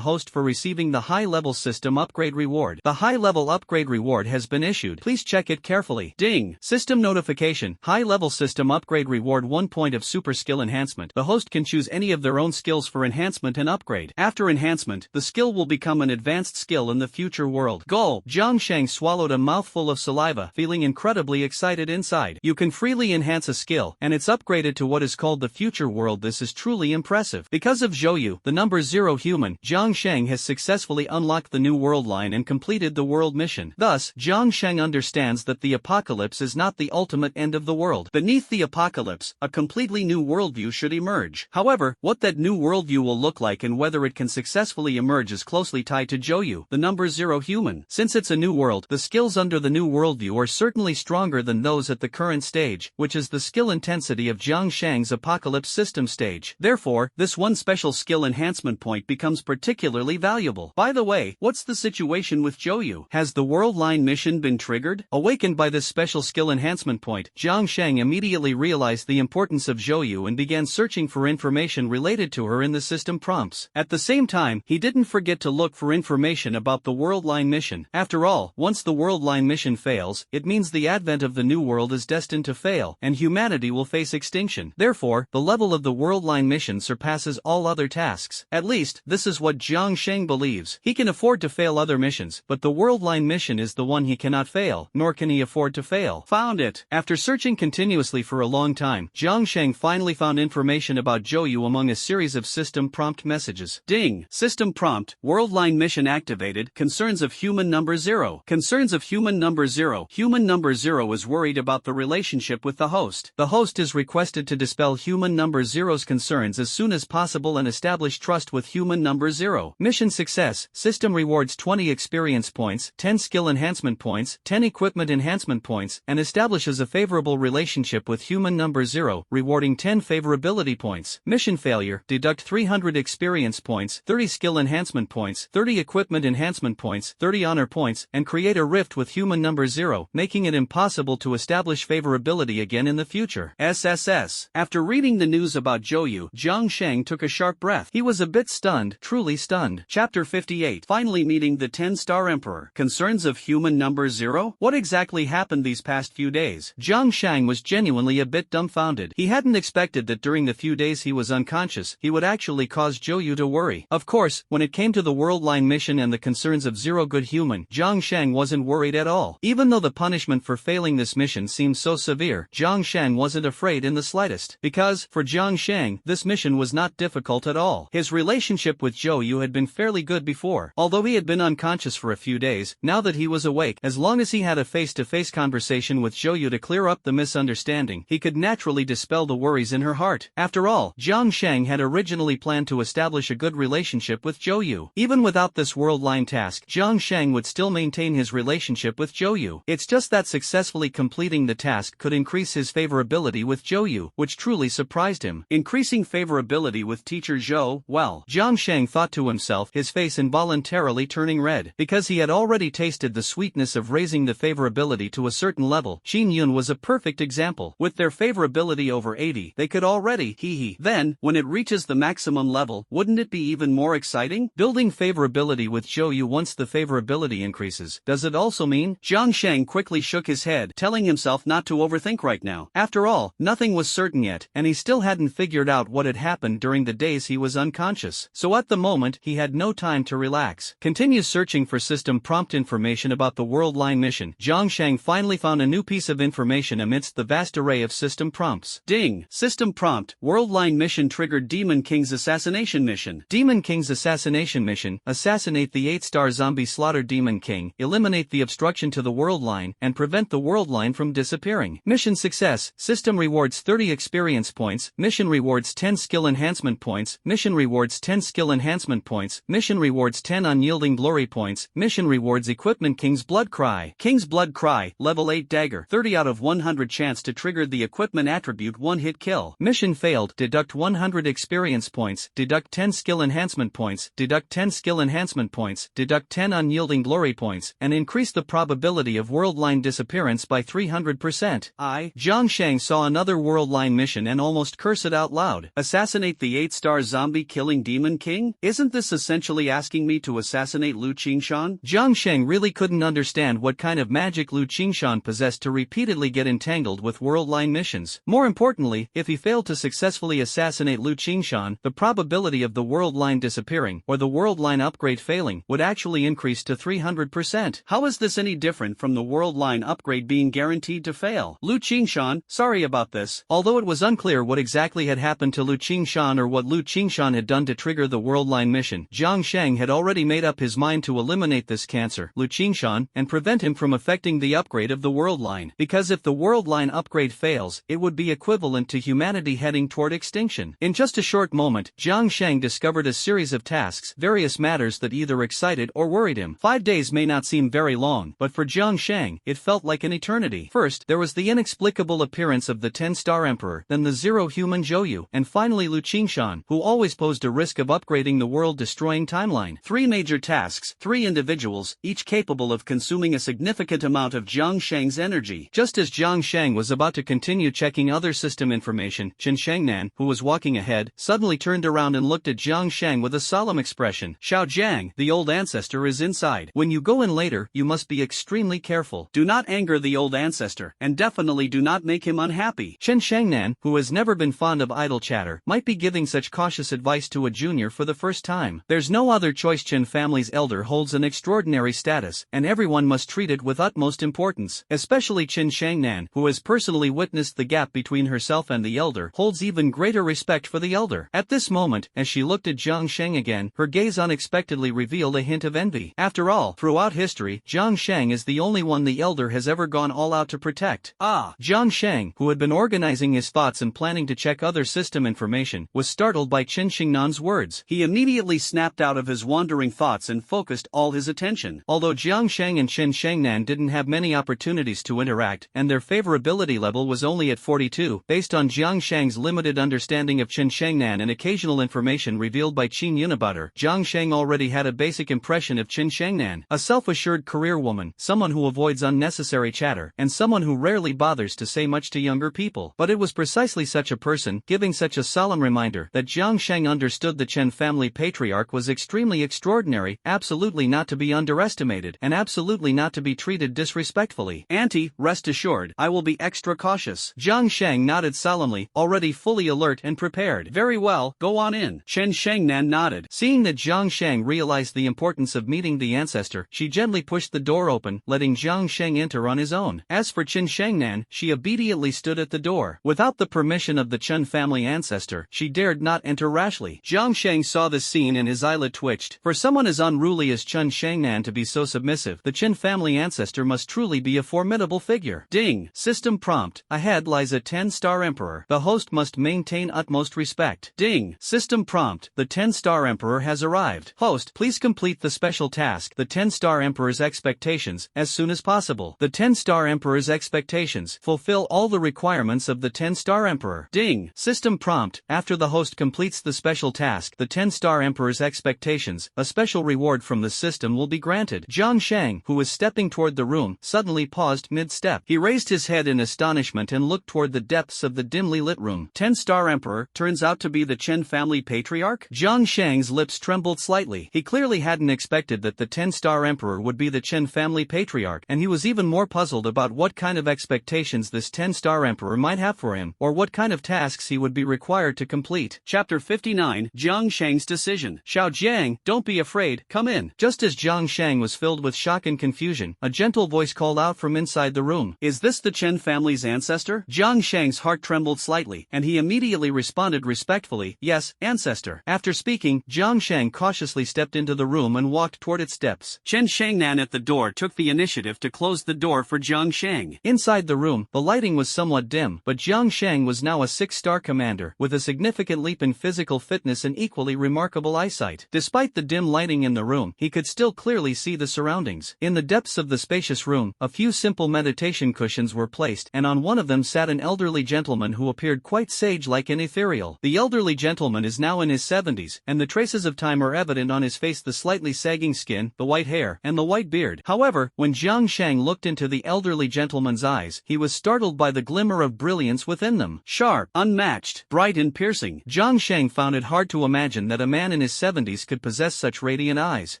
host for receiving the high-level system upgrade reward. The high-level upgrade reward has been issued. Please check it carefully. Ding! System notification. High-level system upgrade reward. 1 point of super skill enhancement. The host can choose any of their own skills for enhancement and upgrade. After enhancement, the skill will become an advanced skill in the future world. Goal! Jiang Shang swallowed a mouthful of saliva, feeling incredibly excited inside. You can freely enhance a skill, and it's upgraded to what is called the future world. This is truly impressive. Because of Zhou, the number 0 human, Jiang Shang has successfully unlocked the new world line and completed the world mission. Thus, Jiang Shang understands that the apocalypse is not the ultimate end of the world. Beneath the apocalypse, a completely new worldview should emerge. However, what that new worldview will look like and whether it can successfully emerge is closely tied to Zhou, the number 0 human. Since it's a new world, the skills under the new worldview are certainly stronger than those at the current stage, which is the skill intensity of Jiang Shang's apocalypse system stage. Therefore, this one special skill enhancement point becomes particularly valuable. By the way, what's the situation with Zhou? Has the world line mission been triggered? Awakened by this special skill enhancement point, Jiang Shang immediately realized the importance of Zhou and began searching for information related to her in the system prompts. At the same time, he didn't forget to look for information about the world line mission. After all, once the world line mission fails, it means the advent of the new world is destined to fail, and humanity will face extinction. Therefore, the level of the world line mission surpasses all other tasks. tasks. At least, this is what Jiang Sheng believes. He can afford to fail other missions, but the World Line mission is the one he cannot fail, nor can he afford to fail. Found it. After searching continuously for a long time, Jiang Sheng finally found information about Zhou Yu among a series of system prompt messages. Ding! System prompt, World Line mission activated, concerns of human number 0. Concerns of human number 0. Human number 0 is worried about the relationship with the host. The host is requested to dispel human number 0's concerns as soon as possible and establish trust with human number 0. Mission success, system rewards 20 experience points, 10 skill enhancement points, 10 equipment enhancement points, and establishes a favorable relationship with human number 0, rewarding 10 favorability points. Mission failure, deduct 300 experience points, 30 skill enhancement points, 30 equipment enhancement points, 30 honor points, and create a rift with human number 0, making it impossible to establish favorability again in the future. SSS. After reading the news about Zhou Yu, Jiang Sheng took a sharp breath. He was a bit stunned, truly stunned. Chapter 58. Finally meeting the 10-star Emperor. Concerns of human number 0? What exactly happened these past few days? Jiang Sheng was genuinely a bit dumbfounded. He hadn't expected that during the few days he was unconscious, he would actually cause Zhou Yu to worry. Of course, when it came to the World Line mission and the concerns of Zero Good Human, Jiang Sheng wasn't worried at all. Even though the punishment for failing this mission seemed so severe, Jiang Sheng wasn't afraid in the slightest. Because, for Jiang Sheng, this mission was not difficult at all. His relationship with Zhou Yu had been fairly good before. Although he had been unconscious for a few days, now that he was awake, as long as he had a face-to-face conversation with Zhou Yu to clear up the misunderstanding, he could naturally dispel the worries in her heart. After all, Jiang Sheng had originally planned to establish a good relationship with Zhou Yu. Even without this World Line task, Jiang Sheng would still maintain his relationship with Zhou Yu. It's just that successfully completing the task could increase his favorability with Zhou Yu, which truly surprised him. Increasing favorability with teacher Zhou, well, Jiang Sheng thought to himself, his face involuntarily turning red. Because he had already tasted the sweetness of raising the favorability to a certain level, Qin Yun was a perfect example. With their favorability over 80, they could already, Then, when it reaches the maximum level, wouldn't it be even more exciting? Building favorability with Zhou Yu once the favorability increases. Does it also mean? Jiang Sheng quickly shook his head, telling himself not to overthink right now. After all, nothing was certain yet, and he still hadn't figured out what had happened during the days he was unconscious. So at the moment, he had no time to relax. Continue searching for system prompt information about the World Line mission. Jiang Sheng finally found a new piece of information amidst the vast array of system prompts. Ding! System prompt, World Line mission triggered Demon King's assassination mission. Demon King's assassination mission, assassinate the 8-star zombie slaughter Demon King, eliminate the obstruction to the World Line, and prevent the World Line from disappearing. Mission success, system rewards 30 experience points, mission rewards 10 skill enhancement points, mission rewards 10 skill enhancement points, mission rewards 10 unyielding glory points, mission rewards equipment King's Blood Cry. King's Blood Cry, level 8 dagger, 30 out of 100 chance to trigger the equipment attribute 1-hit kill. Mission failed, deduct 100 experience points, deduct 10 skill enhancement points, deduct 10 skill enhancement points, deduct 10 unyielding glory points, and increase the probability of World Line disappearance by 300%. Jiang Sheng saw another World Line mission and almost cursed it out loud. Assassinate the 8-star zombie killing Demon King? Isn't this essentially asking me to assassinate Lu Qingshan? Jiang Sheng really couldn't understand what kind of magic Lu Qingshan possessed to repeatedly get entangled with World Line missions. More importantly, if he failed to successfully assassinate Lu Qingshan, the probability of the World Line disappearing, or the World Line upgrade failing, would actually increase to 300%. How is this any different from the World Line upgrade being guaranteed to fail? Lu Qingshan, sorry about this. Although it was unclear what exactly had happened to Lu Qingshan or what Lu Qingshan had done to trigger the World Line mission, Jiang Sheng had already made up his mind to eliminate this cancer, Lu Qingshan, and prevent him from affecting the upgrade of the World Line. Because if the World Line upgrade fails, it would be equivalent to humanity heading toward extinction. In just a short moment, Jiang Sheng discovered a series of tasks, various matters that either excited or worried him. 5 days may not seem very long, but for Jiang Sheng, it felt like an eternity. First, there was the inexplicable appearance of the 10-star Emperor, then the zero-human Zhou Yu, and finally Lu Qingshan, who always posed a risk of upgrading the world-destroying timeline. 3 major tasks, 3 individuals, each capable of consuming a significant amount of Jiang Sheng's energy. Just as Jiang Sheng was about to continue checking other system information, Chen Shengnan, who was walking ahead, suddenly turned around and looked at Jiang Sheng with a solemn expression. Xiao Jiang, the old ancestor is inside. When you go in later, you must be extremely careful. Do not anger the old ancestor, and definitely do not make him unhappy. Chen Shengnan, who has never been fond of idle chatter, might be giving such cautious this advice to a junior for the first time. There's no other choice. Chen family's elder holds an extraordinary status, and everyone must treat it with utmost importance, especially Chen Shangnan, who has personally witnessed the gap between herself and the elder, holds even greater respect for the elder. At this moment, as she looked at Jiang Sheng again, her gaze unexpectedly revealed a hint of envy. After all, throughout history, Jiang Sheng is the only one the elder has ever gone all out to protect. Jiang Sheng, who had been organizing his thoughts and planning to check other system information, was startled by Chen Xingnan's words. He immediately snapped out of his wandering thoughts and focused all his attention. Although Jiang Sheng and Chen Shengnan didn't have many opportunities to interact, and their favorability level was only at 42, based on Jiang Sheng's limited understanding of Chen Shengnan and occasional information revealed by Qin Yun about her, Jiang Sheng already had a basic impression of Chen Shengnan, a self-assured career woman, someone who avoids unnecessary chatter, and someone who rarely bothers to say much to younger people. But it was precisely such a person, giving such a solemn reminder, that Jiang Sheng understood the Chen family patriarch was extremely extraordinary, absolutely not to be underestimated, and absolutely not to be treated disrespectfully. Auntie, rest assured, I will be extra cautious. Jiang Sheng nodded solemnly, already fully alert and prepared. Very well, go on in. Chen Shengnan nodded. Seeing that Jiang Sheng realized the importance of meeting the ancestor, she gently pushed the door open, letting Jiang Sheng enter on his own. As for Chen Shengnan, she obediently stood at the door. Without the permission of the Chen family ancestor, she dared not enter rashly. Jiang Sheng saw this scene and his eyelid twitched. For someone as unruly as Chen Shengnan to be so submissive, the Chen family ancestor must truly be a formidable figure. Ding! System prompt. Ahead lies a 10-star emperor. The host must maintain utmost respect. Ding! System prompt. The 10-star emperor has arrived. Host, please complete the special task, the 10-star emperor's expectations, as soon as possible. The 10-star emperor's expectations. Fulfill all the requirements of the 10-star emperor. Ding! System prompt. After the host completes the special task, the 10-star emperor's expectations, a special reward from the system will be granted. Jiang Sheng, who was stepping toward the room, suddenly paused mid-step. He raised his head in astonishment and looked toward the depths of the dimly lit room. 10-star emperor turns out to be the Chen family patriarch? Jiang Sheng's lips trembled slightly. He clearly hadn't expected that the 10-star emperor would be the Chen family patriarch, and he was even more puzzled about what kind of expectations this 10-star emperor might have for him, or what kind of tasks he would be required to complete. Chapter 59, Jiang Sheng's decision. Xiao Jiang, don't be afraid, come in. Just as Jiang Sheng was filled with shock and confusion, a gentle voice called out from inside the room. Is this the Chen family's ancestor? Jiang Sheng's heart trembled slightly, and he immediately responded respectfully, yes, ancestor. After speaking, Jiang Sheng cautiously stepped into the room and walked toward its depths. Chen Shengnan at the door took the initiative to close the door for Jiang Sheng. Inside the room, the lighting was somewhat dim, but Jiang Sheng was now a 6-star commander, with a significant leap in physical fitness and equally remarkable eyesight. Despite the dim lighting in the room, he could still clearly see the surroundings. In the depths of the spacious room, a few simple meditation cushions were placed, and on one of them sat an elderly gentleman who appeared quite sage-like and ethereal. The elderly gentleman is now in his 70s, and the traces of time are evident on his face: the slightly sagging skin, the white hair, and the white beard. However, when Jiang Sheng looked into the elderly gentleman's eyes, he was startled by the glimmer of brilliance within them. Sharp, unmatched, bright and piercing. Jiang Sheng found it hard to imagine that a man in his 70s could possess such radiant eyes,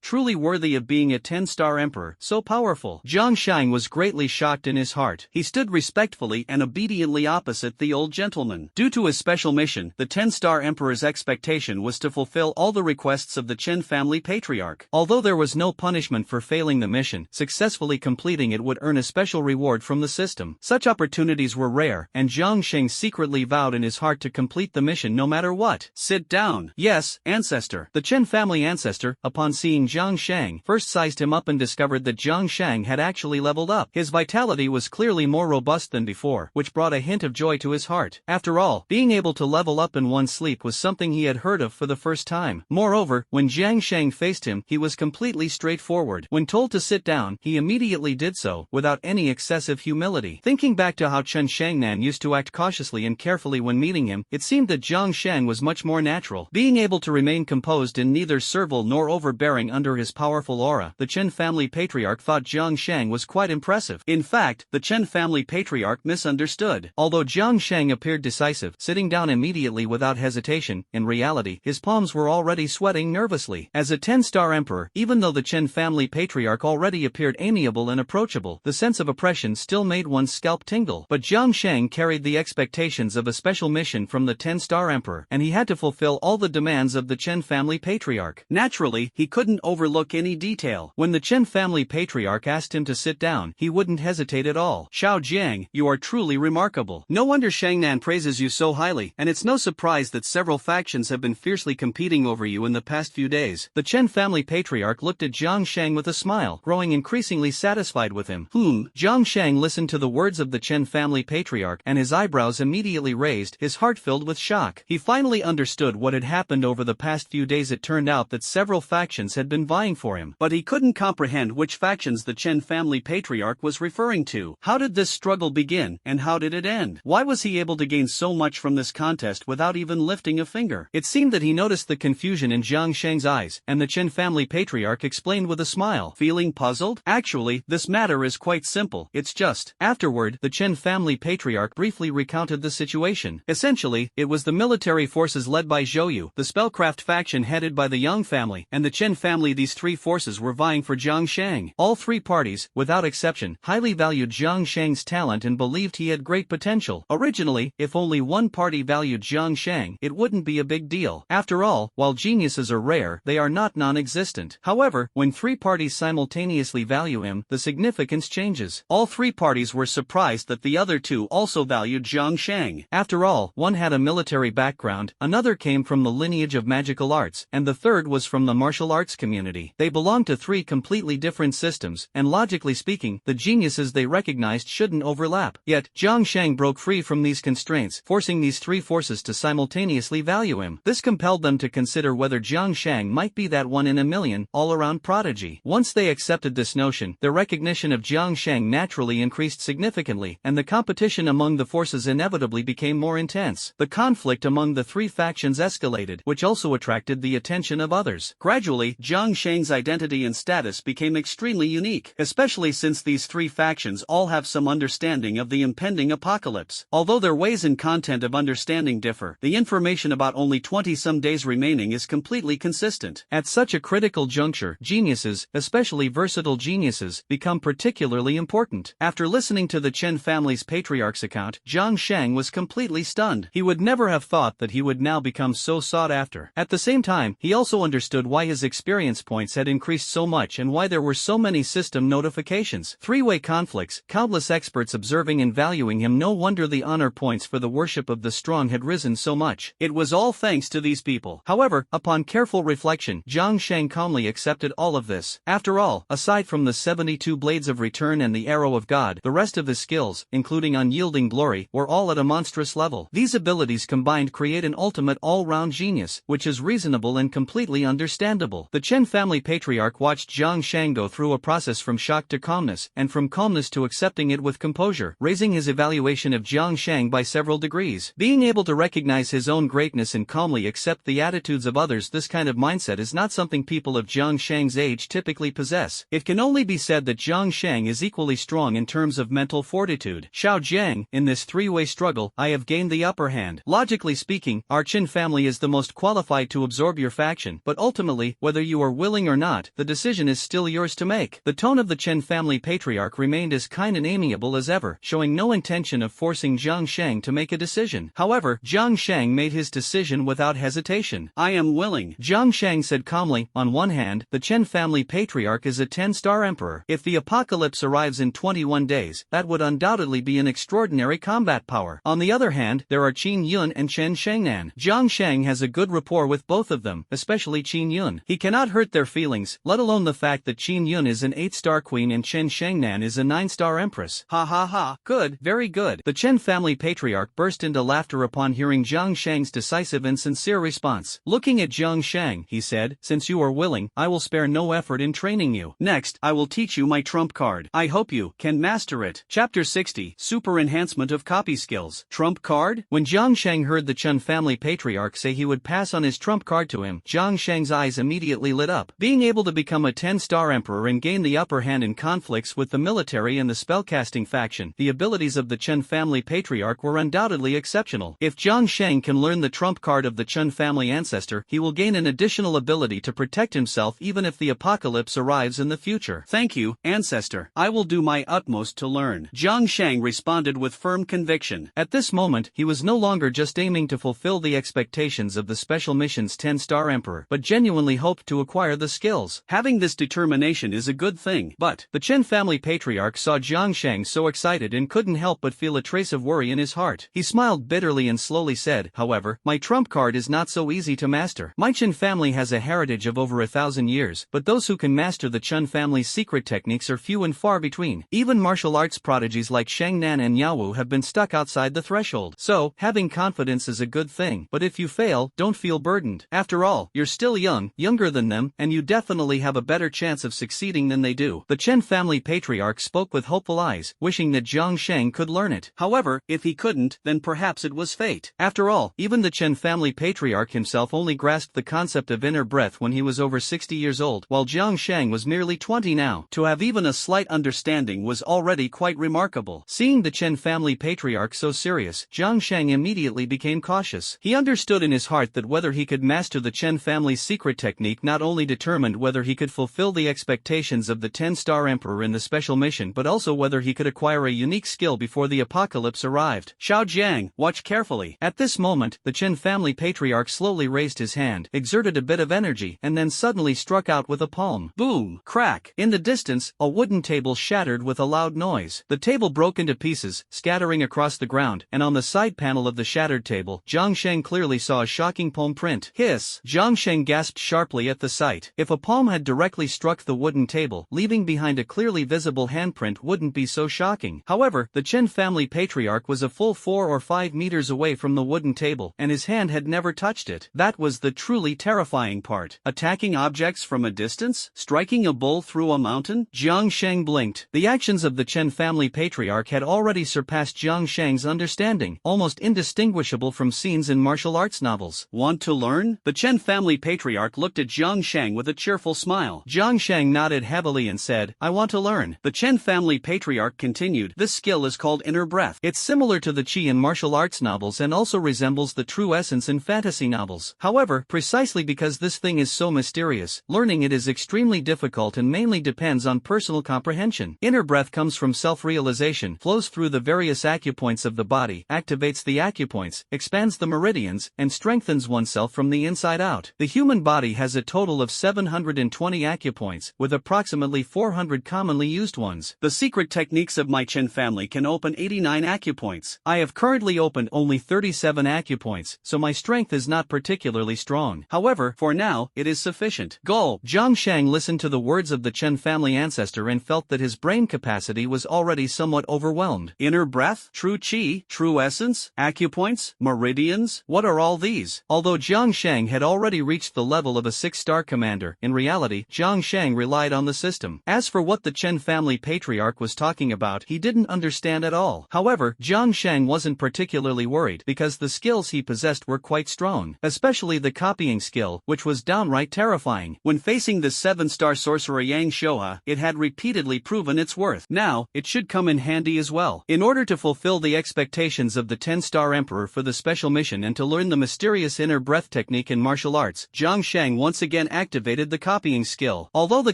truly worthy of being a 10-star emperor, so powerful. Jiang Sheng was greatly shocked in his heart. He stood respectfully and obediently opposite the old gentleman. Due to his special mission, the 10-star emperor's expectation was to fulfill all the requests of the Chen family patriarch. Although there was no punishment for failing the mission, successfully completing it would earn a special reward from the system. Such opportunities were rare, and Jiang Sheng secretly vowed in his heart to complete the mission no matter what. Sit down. Yes, ancestor. The Chen family ancestor, upon seeing Jiang Sheng, first sized him up and discovered that Jiang Sheng had actually leveled up. His vitality was clearly more robust than before, which brought a hint of joy to his heart. After all, being able to level up in one sleep was something he had heard of for the first time. Moreover, when Jiang Sheng faced him, he was completely straightforward. When told to sit down, he immediately did so, without any excessive humility. Thinking back to how Chen Shengnan used to act cautiously and carefully when meeting him, it seemed that Jiang Sheng was much more natural. Being able to remain composed and neither servile nor overbearing under his powerful aura, the Chen family patriarch thought Jiang Sheng was quite impressive. In fact, the Chen family patriarch misunderstood. Although Jiang Sheng appeared decisive, sitting down immediately without hesitation, in reality, his palms were already sweating nervously. As a 10-star emperor, even though the Chen family patriarch already appeared amiable and approachable, the sense of oppression still made one's scalp tingle. But Jiang Sheng carried the expectations of a special mission from the 10-star emperor, and he had to fulfill all the demands of the Chen family patriarch. Naturally, he couldn't overlook any detail. When the Chen family patriarch asked him to sit down, he wouldn't hesitate at all. Xiao Jiang, you are truly remarkable. No wonder Shangnan praises you so highly, and it's no surprise that several factions have been fiercely competing over you in the past few days. The Chen family patriarch looked at Jiang Shang with a smile, growing increasingly satisfied with him. Jiang Shang listened to the words of the Chen family patriarch, and his eyebrows immediately raised, his heart filled with shock. He finally understood what had happened over the past few days. It turned out that several factions had been vying for him, but he couldn't comprehend which factions the Chen family patriarch was referring to. How did this struggle begin, and how did it end? Why was he able to gain so much from this contest without even lifting a finger? It seemed that he noticed the confusion in Jiang Shang's eyes, and the Chen family patriarch explained with a smile. Feeling puzzled? Actually, this matter is quite simple. It's just. Afterward, the Chen family patriarch briefly recounted the situation. Essentially, it was the military forces led by Zhou Yu, the spellcraft faction headed by the Yang family, and the Chen family. These three forces were vying for Jiang Shang. All three parties, without exception, highly valued Jiang Shang's talent and believed he had great potential. Originally, if only one party valued Jiang Shang, it wouldn't be a big deal. After all, while geniuses are rare, they are not non-existent. However, when three parties simultaneously value him, the significance changes. All three parties were surprised that the other two also valued Jiang Shang. After all, one had a military background, another came from the lineage of magical arts, and the third was from the martial arts community. They belonged to three completely different systems, and logically speaking, the geniuses they recognized shouldn't overlap. Yet, Jiang Shang broke free from these constraints, forcing these three forces to simultaneously value him. This compelled them to consider whether Jiang Shang might be that one in a million, all-around prodigy. Once they accepted this notion, their recognition of Jiang Shang naturally increased significantly, and the competition among the forces inevitably became more intense. The conflict among the three factions escalated, which also attracted the attention of others. Gradually, Jiang Shang's identity and status became extremely unique, especially since these three factions all have some understanding of the impending apocalypse. Although their ways and content of understanding differ, the information about only 20-some days remaining is completely consistent. At such a critical juncture, geniuses, especially versatile geniuses, become particularly important. After listening to the Chen family's patriarch's account, Jiang Shang was completely stunned. He would never have thought that he would now become so sought after. At the same time, he also understood why his experience points had increased so much and why there were so many system notifications. Three-way conflicts, countless experts observing and valuing him. No wonder the honor points for the worship of the strong had risen so much. It was all thanks to these people. However, upon careful reflection, Jiang Shang calmly accepted all of this. After all, aside from the 72 blades of return and the arrow of God, the rest of his skills, including unyielding glory, were all at a monstrous level. These abilities combined create an ultimate all-round genius, which is reasonable and completely understandable. The Chen family patriarch watched Jiang Shang go through a process from shock to calmness, and from calmness to accepting it with composure, raising his evaluation of Jiang Shang by several degrees. Being able to recognize his own greatness and calmly accept the attitudes of others, this kind of mindset is not something people of Jiang Shang's age typically possess. It can only be said that Jiang Shang is equally strong in terms of mental fortitude. Xiao Jiang, in this three-way struggle, I have gained the upper hand. Logically speaking, our Chen family is the most qualified to absorb your faction, but ultimately, whether you are willing or not, the decision is still yours to make. The tone of the Chen family patriarch remained as kind and amiable as ever, showing no intention of forcing Jiang Shang to make a decision. However, Jiang Shang made his decision without hesitation. I am willing, Jiang Shang said calmly. On one hand, the Chen family patriarch is a 10-star emperor. If the apocalypse arrives in 21 days, that would undoubtedly be an extraordinary combat power. On the other hand, there are Qin Yun and Chen Shangnan. Jiang Shang has a good rapport with both of them, especially Qin Yun. He cannot hurt their feelings, let alone the fact that Qin Yun is an 8-star queen and Chen Shangnan is a 9-star empress. Ha ha ha, good, very good. The Chen family patriarch burst into laughter upon hearing Jiang Shang's decisive and sincere response. Looking at Jiang Shang, he said, since you are willing, I will spare no effort in training you. Next, I will teach you my trump card. I hope you can master it. Chapter 60, Super Enhancement of Copy Skills. Trump card? When Jiang Shang heard the Chen family patriarch say he would pass on his trump card to him, Jiang Shang's eyes immediately lit up. Being able to become a 10-star emperor and gain the upper hand in conflicts with the military and the spellcasting faction, the abilities of the Chen family patriarch were undoubtedly exceptional. If Jiang Shang can learn the trump card of the Chen family ancestor, he will gain an additional ability to protect himself even if the apocalypse arrives in the future. Thank you, ancestor. I will do my utmost to learn. Jiang Shang responded with firm conviction. At this moment, he was no longer just aiming to fulfill the expectations of the special mission's 10-star emperor, but genuinely hoped to acquire the skills. Having this determination is a good thing, but the Chen family patriarch saw Jiang Shang so excited and couldn't help but feel a trace of worry in his heart. He smiled bitterly and slowly said, "However, my trump card is not so easy to master. My Chen family has a heritage of over 1,000 years, but those who can master the Chen family's secret techniques are few and far between. Even martial arts prodigies like Shang Nan and Yao Wu have been stuck outside the threshold. So, having confidence is a good thing, but if you fail, don't feel burdened. After all, you're still young, younger than them, and you definitely have a better chance of succeeding than they do." The Chen family patriarch spoke with hopeful eyes, wishing that Jiang Shang could learn it. However, if he couldn't, then perhaps it was fate. After all, even the Chen family patriarch himself only grasped the concept of inner breath when he was over 60 years old, while Jiang Shang was merely 20 now. To have even a slight understanding was already quite remarkable. Seeing the Chen family patriarch so serious, Jiang Shang immediately became cautious. He understood in his heart that whether he could master the Chen family's secret technique not only determined whether he could fulfill the expectations of the 10-star emperor in the special mission but also whether he could acquire a unique skill before the apocalypse arrived. "Xiao Jiang, watch carefully." At this moment, the Chen family patriarch slowly raised his hand, exerted a bit of energy, and then suddenly struck out with a palm. Boom! Crack! In the distance, a wooden table shattered with a loud noise. The table broke into pieces, scattering across the ground, and on the side panel of the shattered table, Jiang Shang clearly saw a shocking palm print. Hiss! Jiang Shang gasped sharply at the sight. If a palm had directly struck the wooden table, leaving behind a clearly visible handprint wouldn't be so shocking. However, the Chen family patriarch was a full 4 or 5 meters away from the wooden table, and his hand had never touched it. That was the truly terrifying part. Attacking objects from a distance? Striking a bull through a mountain? Jiang Shang blinked. The actions of the Chen family patriarch had already surpassed Jiang Shang's understanding, almost indistinguishable from scenes in martial arts novels. "Want to learn?" The Chen family patriarch looked at Jiang Shang with a cheerful smile. Jiang Shang nodded heavily and said, "I want to learn." The Chen family patriarch continued, "This skill is called inner breath. It's similar to the qi in martial arts novels and also resembles the true essence in fantasy novels. However, precisely because this thing is so mysterious, learning it is extremely difficult and mainly depends on personal comprehension. Inner breath comes from self-realization, flows through the various acupoints of the body, activates the acupoints, expands the meridians, and strengthens oneself from the inside out. The human body has a total of 720 acupoints, with approximately 400 commonly used ones. The secret techniques of my Chen family can open 89 acupoints. I have currently opened only 37 acupoints, so my strength is not particularly strong. However, for now, it is sufficient." Go! Jiang Shang listened to the words of the Chen family ancestor and felt that his brain capacity was already somewhat overwhelmed. Inner breath? True qi? True essence? Acupoints? Meridians? What are all these? Although Jiang Shang had already reached the level of a 6-star commander, in reality, Jiang Shang relied on the system. As for what the Chen family patriarch was talking about, he didn't understand at all. However, Jiang Shang wasn't particularly worried because the skills he possessed were quite strong, especially the copying skill, which was downright terrifying. When facing the 7-star sorcerer Yang Shoha, it had repeatedly proven its worth. Now, it should come in handy as well. In order to fulfill the expectations of the 10-star emperor for the special mission and to learn the mysterious inner breath technique in martial arts, Jiang Shang once again activated the copying skill. Although the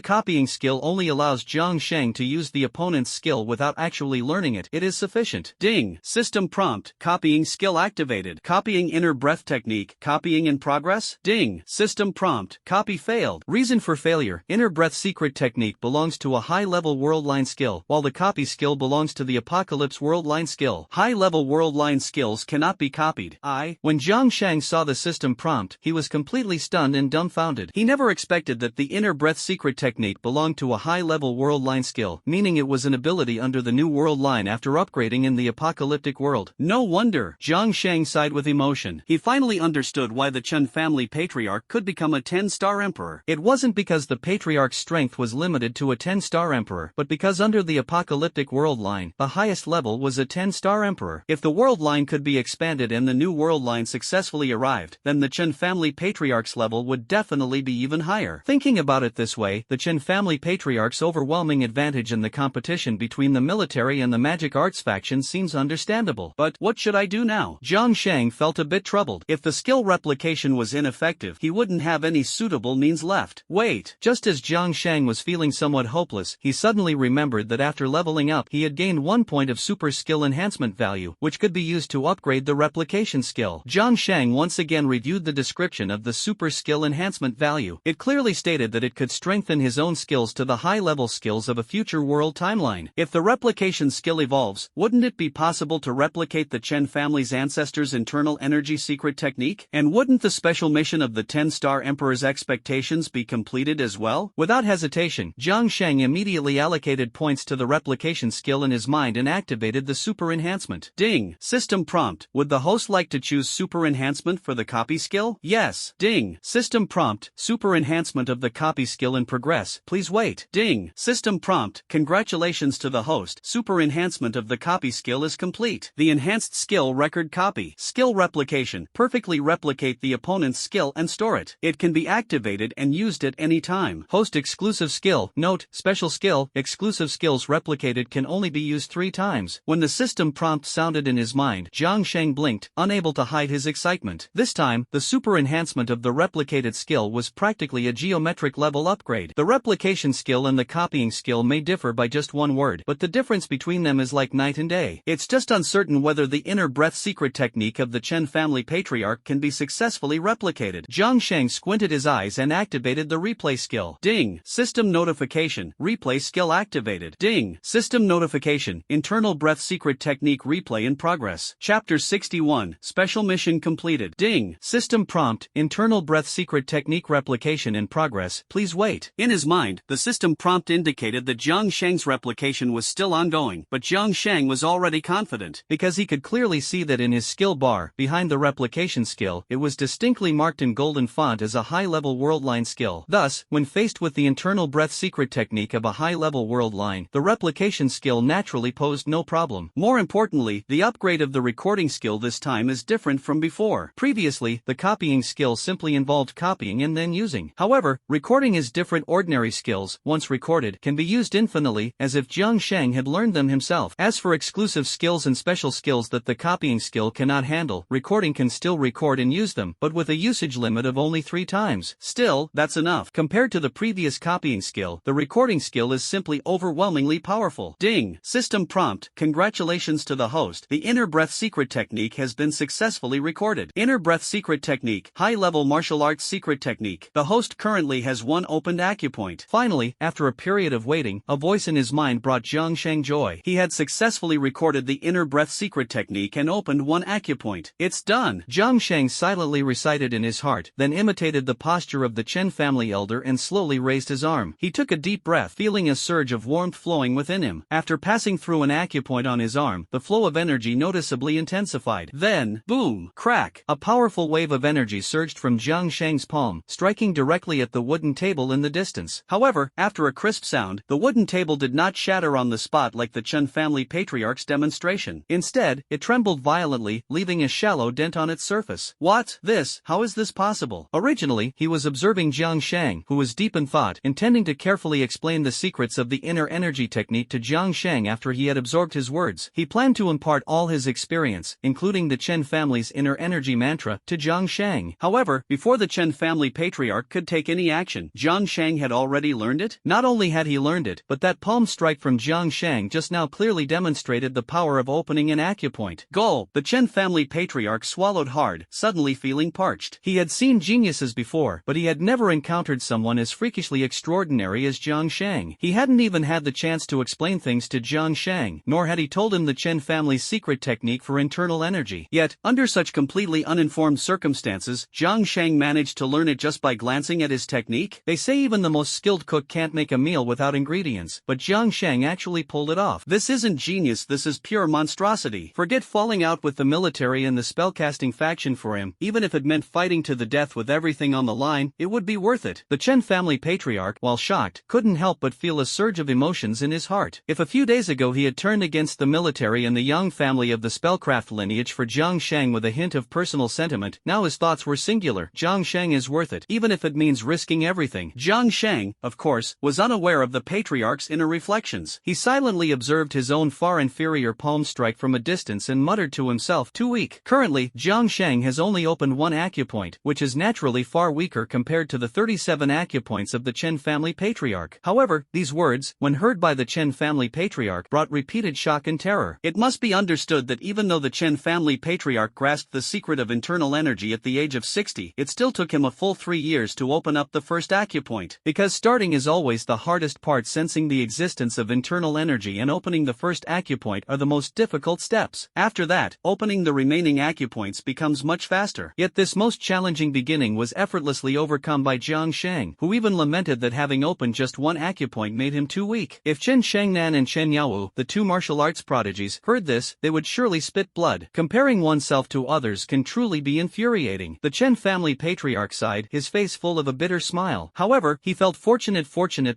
copying skill only allows Jiang Shang to use the opponent's skill without actually learning it, it is sufficient. Ding! System prompt. Copying skill activated. Copying inner breath technique. Copying in progress? Ding! System prompt. Copy failed. Reason for failure. Inner breath secret technique belongs to a high-level world line skill, while the copy skill belongs to the apocalypse world line skill. High-level world line skills cannot be copied. When Jiang Shang saw the system prompt, he was completely stunned and dumbfounded. He never expected that the inner breath secret technique belonged to a high-level world line skill, meaning it was an ability under the new world line after upgrading in the apocalyptic world. No wonder. Jiang Shang sighed with emotion. He finally understood why the Chen family patriarch could become a 10-star emperor. It wasn't because the patriarch's strength was limited to a 10-star emperor, but because under the apocalyptic world line, the highest level was a 10-star emperor. If the world line could be expanded and the new world line successfully arrived, then the Chen family patriarch's level would definitely be even higher. Thinking about it this way, the Chen family patriarch's overwhelming advantage in the competition between the military and the magic arts faction seems understandable. But what should I do now? Jiang Shang felt a bit troubled. If the skill replication was ineffective, he wouldn't have any suitable means left. Wait! Just as Jiang Shang was feeling somewhat hopeless, he suddenly remembered that after leveling up, he had gained 1 point of super skill enhancement value, which could be used to upgrade the replication skill. Jiang Shang once again reviewed the description of the super skill enhancement value. It clearly stated that it could strengthen his own skills to the high-level skills of a future world timeline. If the replication skill evolves, wouldn't it be possible to replicate the Chen family's ancestors' internal energy secret technique? And wouldn't the special mission of the 10-star Emperor's expectations be completed as well? Without hesitation, Jiang Shang immediately allocated points to the replication skill in his mind and activated the super enhancement. Ding! System prompt. Would the host like to choose super enhancement for the copy skill? Yes. Ding! System prompt. Super enhancement of the copy skill in progress. Please wait. Ding! System prompt. Congratulations to the host. Super enhancement of the copy skill is complete. The enhanced skill record copy. Skill replication. Perfectly replicate the opponent's skill and store it. It can be activated and used at any time. Host exclusive skill. Note, special skill. Exclusive skills replicated can only be used 3 times. When the system prompt sounded in his mind, Jiang Shang blinked, unable to hide his excitement. This time, the super enhancement of the replicated skill was practically a geometric level upgrade. The replication skill and the copying skill may differ by just one word, but the difference between them is like night and day. It's just uncertain whether the inner breath secret technique of the Chen family patriarch can be successfully replicated. Jiang Shang squinted his eyes and activated the replay skill. Ding! System notification. Replay skill activated. Ding! System notification. Internal breath secret technique replay in progress. Chapter 61. Special mission completed. Ding! System prompt. Internal breath secret technique replication in progress. Please wait. In his mind, the system prompt indicated that Jiang Shang's replication was still ongoing, but Jiang Shang was already confident, because he could clearly see that in his skill bar, behind the replication skill, it was distinctly marked in golden font as a high-level world line skill. Thus, when faced with the internal breath secret technique of a high-level world line, the replication skill naturally posed no problem. More importantly, the upgrade of the recording skill this time is different from before. Previously, the copying skill simply involved copying and then using. However, recording is different. Ordinary skills, once recorded, can be used infinitely, as if Jiang Shang had learned them himself. As for exclusive skills and special skills that the copying skill cannot handle, recording can still record and use them, but with a usage limit of only 3 times. Still, that's enough. Compared to the previous copying skill, the recording skill is simply overwhelmingly powerful. Ding! System prompt. Congratulations to the host. The inner breath secret technique has been successfully recorded. Inner breath secret technique. High-level martial arts secret technique. The host currently has 1 opened acupoint. Finally, after a period of waiting, a voice in his mind brought Jiang Shang joy. He had successfully recorded the inner breath secret technique and opened 1 acupoint. It's done! Jiang Shang silently recited in his heart, then imitated the posture of the Chen family elder and slowly raised his arm. He took a deep breath, feeling a surge of warmth flowing within him. After passing through an acupoint on his arm, the flow of energy noticeably intensified. Then, boom! Crack! A powerful wave of energy surged from Jiang Shang's palm, striking directly at the wooden table in the distance. However, after a crisp sound, the wooden table did not shatter on the spot like the Chen family patriarch's demonstration. Instead, it trembled violently, leaving a shallow dent on its surface. What? This? How is this possible? Originally, he was observing Jiang Shang, who was deep in thought, intending to carefully explain the secrets of the inner energy technique to Jiang Shang after he had absorbed his words. He planned to impart all his experience, including the Chen family's inner energy mantra, to Jiang Shang. However, before the Chen family patriarch could take any action, Jiang Shang had already learned it? Not only had he learned it, but that palm strike from Jiang Shang just now clearly demonstrated the power of opening an acupoint. Gulp! The Chen family patriarch swallowed hard, suddenly feeling parched. He had seen geniuses before, but he had never encountered someone as freakishly extraordinary as Jiang Shang. He hadn't even had the chance to explain things to Jiang Shang, nor had he told him the Chen family's secret technique for internal energy. Yet, under such completely uninformed circumstances, Jiang Shang managed to learn it just by glancing at his technique. They say even the most skilled cook can't make a meal without ingredients, but Jiang Shang actually pulled it off. This isn't genius, this is pure monstrosity. Forget falling out with the military and the spellcasting faction for him. Even if it meant fighting to the death with everything on the line, it would be worth it. The Chen family patriarch, while shocked, couldn't help but feel a surge of emotions in his heart. If a few days ago he had turned against the military and the Yang family of the spellcraft lineage for Jiang Shang with a hint of personal sentiment, now his thoughts were singular. Jiang Shang is worth it, even if it means risking everything. Jiang Shang, of course, was unaware of the patriarch's inner reflections. He silently observed his own far inferior palm strike from a distance and muttered to himself, "Too weak." Currently, Jiang Shang has only opened 1 acupoint, which is naturally far weaker compared to the 37 acupoints of the Chen family patriarch. However, these words, when heard by the Chen family patriarch, brought repeated shock and terror. It must be understood that even though the Chen family patriarch grasped grasped the secret of internal energy at the age of 60, it still took him a full 3 years to open up the first acupoint. Because starting is always the hardest part, sensing the existence of internal energy and opening the first acupoint are the most difficult steps. After that, opening the remaining acupoints becomes much faster. Yet this most challenging beginning was effortlessly overcome by Jiang Shang, who even lamented that having opened just one acupoint made him too weak. If Chen Shangnan and Chen Yaowu, the two martial arts prodigies, heard this, they would surely spit blood. Comparing oneself to others can truly be infuriating. The Chen family patriarch sighed, his face full of a bitter smile. However, he felt fortunate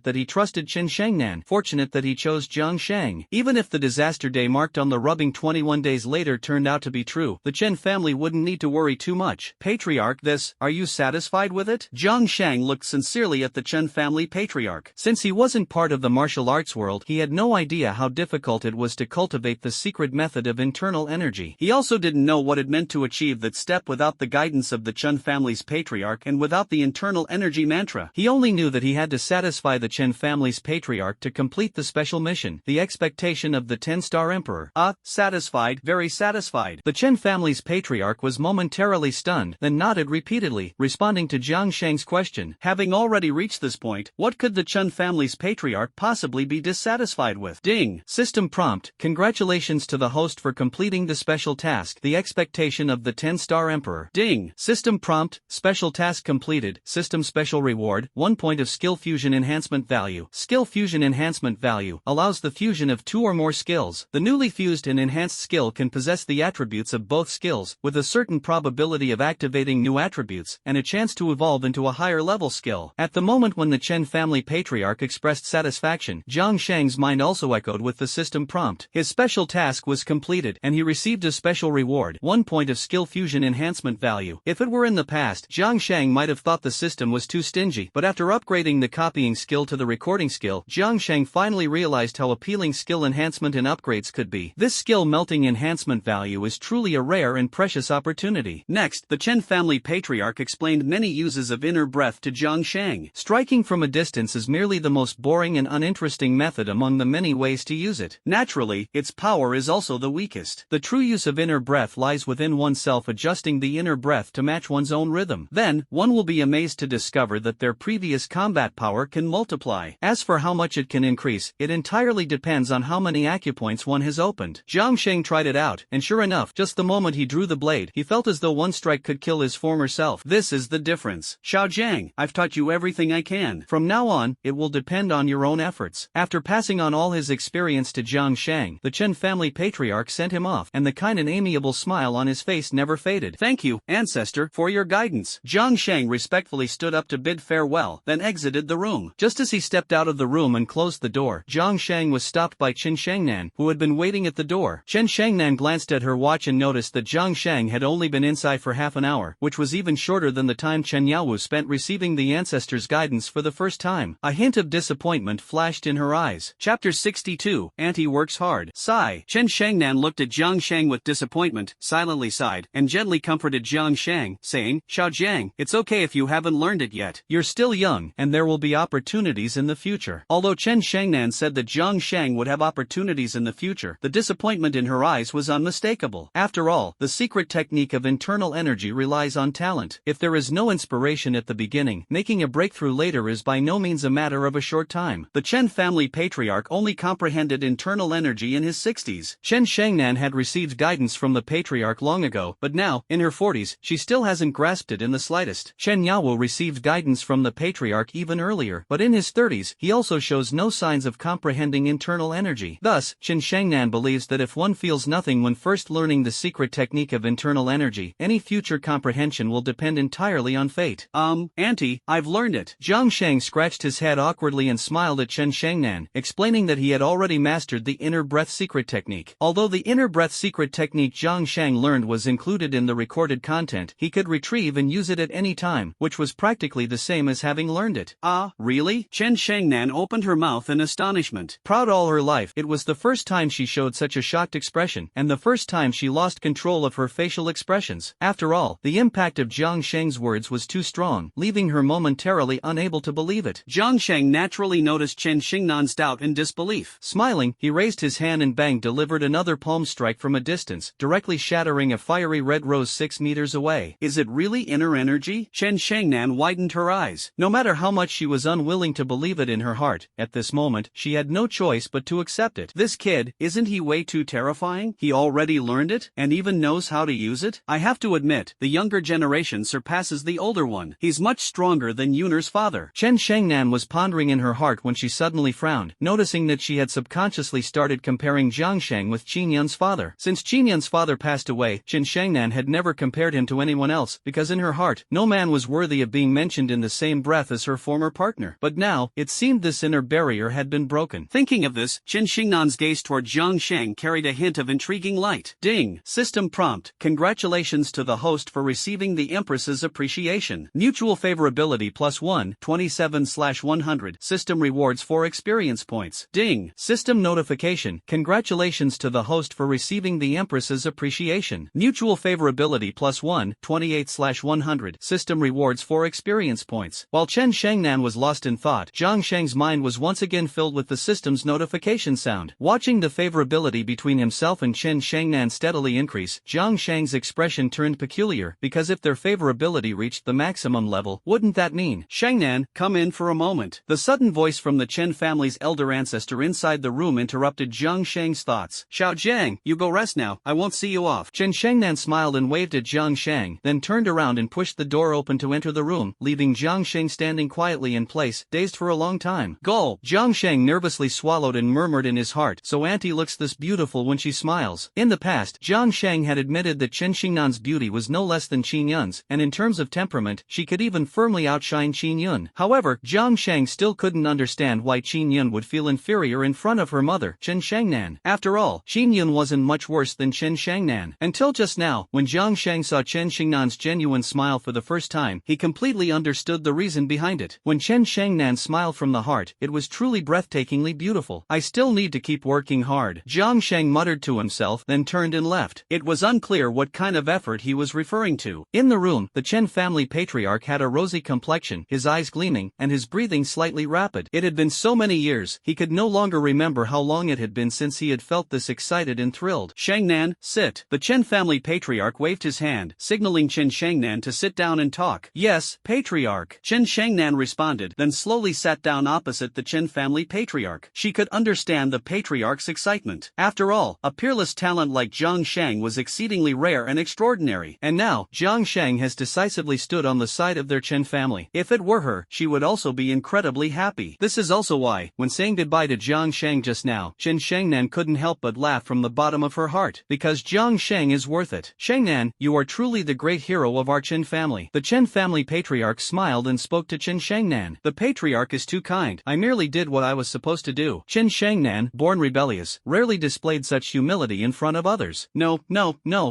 that he trusted Chen Shangnan, fortunate that he chose Jiang Shang. Even if the disaster day marked on the rubbing 21 days later turned out to be true, the Chen family wouldn't need to worry too much. Patriarch, are you satisfied with it? Jiang Shang looked sincerely at the Chen family patriarch. Since he wasn't part of the martial arts world, he had no idea how difficult it was to cultivate the secret method of internal energy. He also didn't know what it meant to achieve that step without the guidance of the Chen family's patriarch and without the internal energy mantra. He only knew that he had to satisfy the Chen family's patriarch to complete the special mission, the expectation of the 10-star emperor. Satisfied, very satisfied. The Chen family's patriarch was momentarily stunned, then nodded repeatedly, responding to Jiang Shang's question. Having already reached this point, what could the Chen family's patriarch possibly be dissatisfied with? Ding! System prompt. Congratulations to the host for completing the special task, the expectation of the 10-star emperor. Ding! System prompt. Special task completed. System special reward. 1 point of skill fusion enhancement value. Skill fusion enhancement value allows the fusion of 2 or more skills. The newly fused and enhanced skill can possess the attributes of both skills, with a certain probability of activating new attributes, and a chance to evolve into a higher level skill. At the moment when the Chen family patriarch expressed satisfaction, Jiang Shang's mind also echoed with the system prompt. His special task was completed, and he received a special reward, 1 point of skill fusion enhancement value. If it were in the past, Jiang Shang might have thought the system was too stingy, but after upgrading the copying skill to the recording skill, Jiang Shang finally realized how appealing skill enhancement and upgrades could be. This skill melting enhancement value is truly a rare and precious opportunity. Next, the Chen family patriarch explained many uses of inner breath to Jiang Shang. Striking from a distance is merely the most boring and uninteresting method among the many ways to use it. Naturally, its power is also the weakest. The true use of inner breath lies within oneself, adjusting the inner breath to match one's own rhythm. Then, one will be amazed to discover that their previous combat power can multiply. As for how much it can increase, it entirely depends on how many acupoints one has opened. Jiang Shang tried it out, and sure enough, just the moment he drew the blade, he felt as though one strike could kill his former self. This is the difference. Xiao Jiang, I've taught you everything I can. From now on, it will depend on your own efforts. After passing on all his experience to Jiang Shang, the Chen family patriarch sent him off, and the kind and amiable smile on his face never faded. Thank you, ancestor, for your guidance. Jiang Shang respectfully stood up to bid farewell, then exited the room. Just as he stepped out of the room and closed the door, Jiang Shang was stopped by Chen Shangnan, who had been waiting at the door. Chen Shangnan glanced at her watch and noticed that Jiang Shang had only been inside for half an hour, which was even shorter than the time Chen Yaowu spent receiving the ancestor's guidance for the first time. A hint of disappointment flashed in her eyes. Chapter 62, Auntie Works Hard. Sigh. Chen Shangnan looked at Jiang Shang with disappointment, silently sighed, and gently comforted Jiang Shang, saying, Xiao Jiang, it's okay if you haven't learned it yet. You're still young, and there will be opportunities in the future. Although Chen Shangnan said that Jiang Shang would have opportunities in the future, the disappointment in her eyes was unmistakable. After all, the secret technique of internal energy relies on talent. If there is no inspiration at the beginning, making a breakthrough later is by no means a matter of a short time. The Chen family patriarch only comprehended internal energy in his 60s. Chen Shangnan had received guidance from the patriarch long ago, but now, in her 40s, she still hasn't grasped it in the slightest. Chen Yaowu received guidance from the patriarch even earlier, but in his 30s, he also shows no signs of comprehending internal energy. Thus, Chen Shangnan believes that if one feels nothing when first learning the secret technique of internal energy, any future comprehension will depend entirely on fate. Auntie, I've learned it. Jiang Shang scratched his head awkwardly and smiled at Chen Shangnan, explaining that he had already mastered the inner breath secret technique. Although the inner breath secret technique Jiang Shang learned was included in the recorded content, he could retrieve and use it at any time, which was practically the same as having learned it. Really? Chen Shangnan opened her mouth in astonishment. Proud all her life, it was the first time she showed such a shocked expression, and the first time she lost control of her facial expressions. After all, the impact of Jiang Shang's words was too strong, leaving her momentarily unable to believe it. Jiang Shang naturally noticed Chen Xingnan's doubt and disbelief. Smiling, he raised his hand and bang delivered another palm strike from a distance, directly shattering a a fiery red rose 6 meters away. Is it really inner energy? Chen Shangnan widened her eyes. No matter how much she was unwilling to believe it in her heart, at this moment, she had no choice but to accept it. This kid, isn't he way too terrifying? He already learned it, and even knows how to use it? I have to admit, the younger generation surpasses the older one. He's much stronger than Yun'er's father. Chen Shangnan was pondering in her heart when she suddenly frowned, noticing that she had subconsciously started comparing Jiang Sheng with Qin Yun's father. Since Qin Yun's father passed away, Chen Shangnan had never compared him to anyone else, because in her heart, no man was worthy of being mentioned in the same breath as her former partner. But now, it seemed this inner barrier had been broken. Thinking of this, Chen Xingnan's gaze toward Jiang Sheng carried a hint of intriguing light. Ding! System prompt. Congratulations to the host for receiving the Empress's appreciation. Mutual favorability +1, 27/100. System rewards for experience points. Ding! System notification. Congratulations to the host for receiving the Empress's appreciation. Mutual favorability +1, 28/100. System rewards for experience points. While Chen Shangnan was lost in thought, Jiang Sheng's mind was once again filled with the system's notification sound. Watching the favorability between himself and Chen Shangnan steadily increase, Jiang Sheng's expression turned peculiar, because if their favorability reached the maximum level, wouldn't that mean, Shangnan, come in for a moment? The sudden voice from the Chen family's elder ancestor inside the room interrupted Jiang Sheng's thoughts. Xiao Jiang, you go rest now, I won't see you off. Chen Shangnan smiled and waved at Jiang Sheng, then turned around and pushed the door open to enter the room, leaving Jiang Sheng standing quietly in place, dazed for a long time. Gulp! Jiang Sheng nervously swallowed and murmured in his heart, so auntie looks this beautiful when she smiles. In the past, Jiang Sheng had admitted that Chen Xingnan's beauty was no less than Qin Yun's, and in terms of temperament, she could even firmly outshine Qin Yun. However, Jiang Sheng still couldn't understand why Qin Yun would feel inferior in front of her mother, Chen Shangnan. After all, Qin Yun wasn't much worse than Chen Shangnan. Until just now, when Jiang Sheng saw Chen Xingnan's genuine smile for the first time, he completely understood the reason behind it. When Chen Shangnan smiled from the heart, it was truly breathtakingly beautiful. I still need to keep working hard, Jiang Sheng muttered to himself, then turned and left. It was unclear what kind of effort he was referring to. In the room, the Chen family patriarch had a rosy complexion, his eyes gleaming, and his breathing slightly rapid. It had been so many years, he could no longer remember how long it had been since he had felt this excited and thrilled. Shangnan, sit. The Chen family patriarch waved his hand, signaling Chen Shangnan to sit down and talk. Yes, patriarch. Chen Shangnan responded, then slowly sat down opposite the Chen family patriarch. She could understand the patriarch's excitement. After all, a peerless talent like Jiang Sheng was exceedingly rare and extraordinary. And now, Jiang Sheng has decisively stood on the side of their Chen family. If it were her, she would also be incredibly happy. This is also why, when saying goodbye to Jiang Sheng just now, Chen Shangnan couldn't help but laugh from the bottom of her heart. Because Jiang Sheng is worth it. Shangnan, you are truly the great hero of our Chen family. The Chen family patriarch smiled and spoke to Chen Shangnan. The patriarch is too kind. I merely did what I was supposed to do. Chen Shangnan, born rebellious, rarely displayed such humility in front of others. No,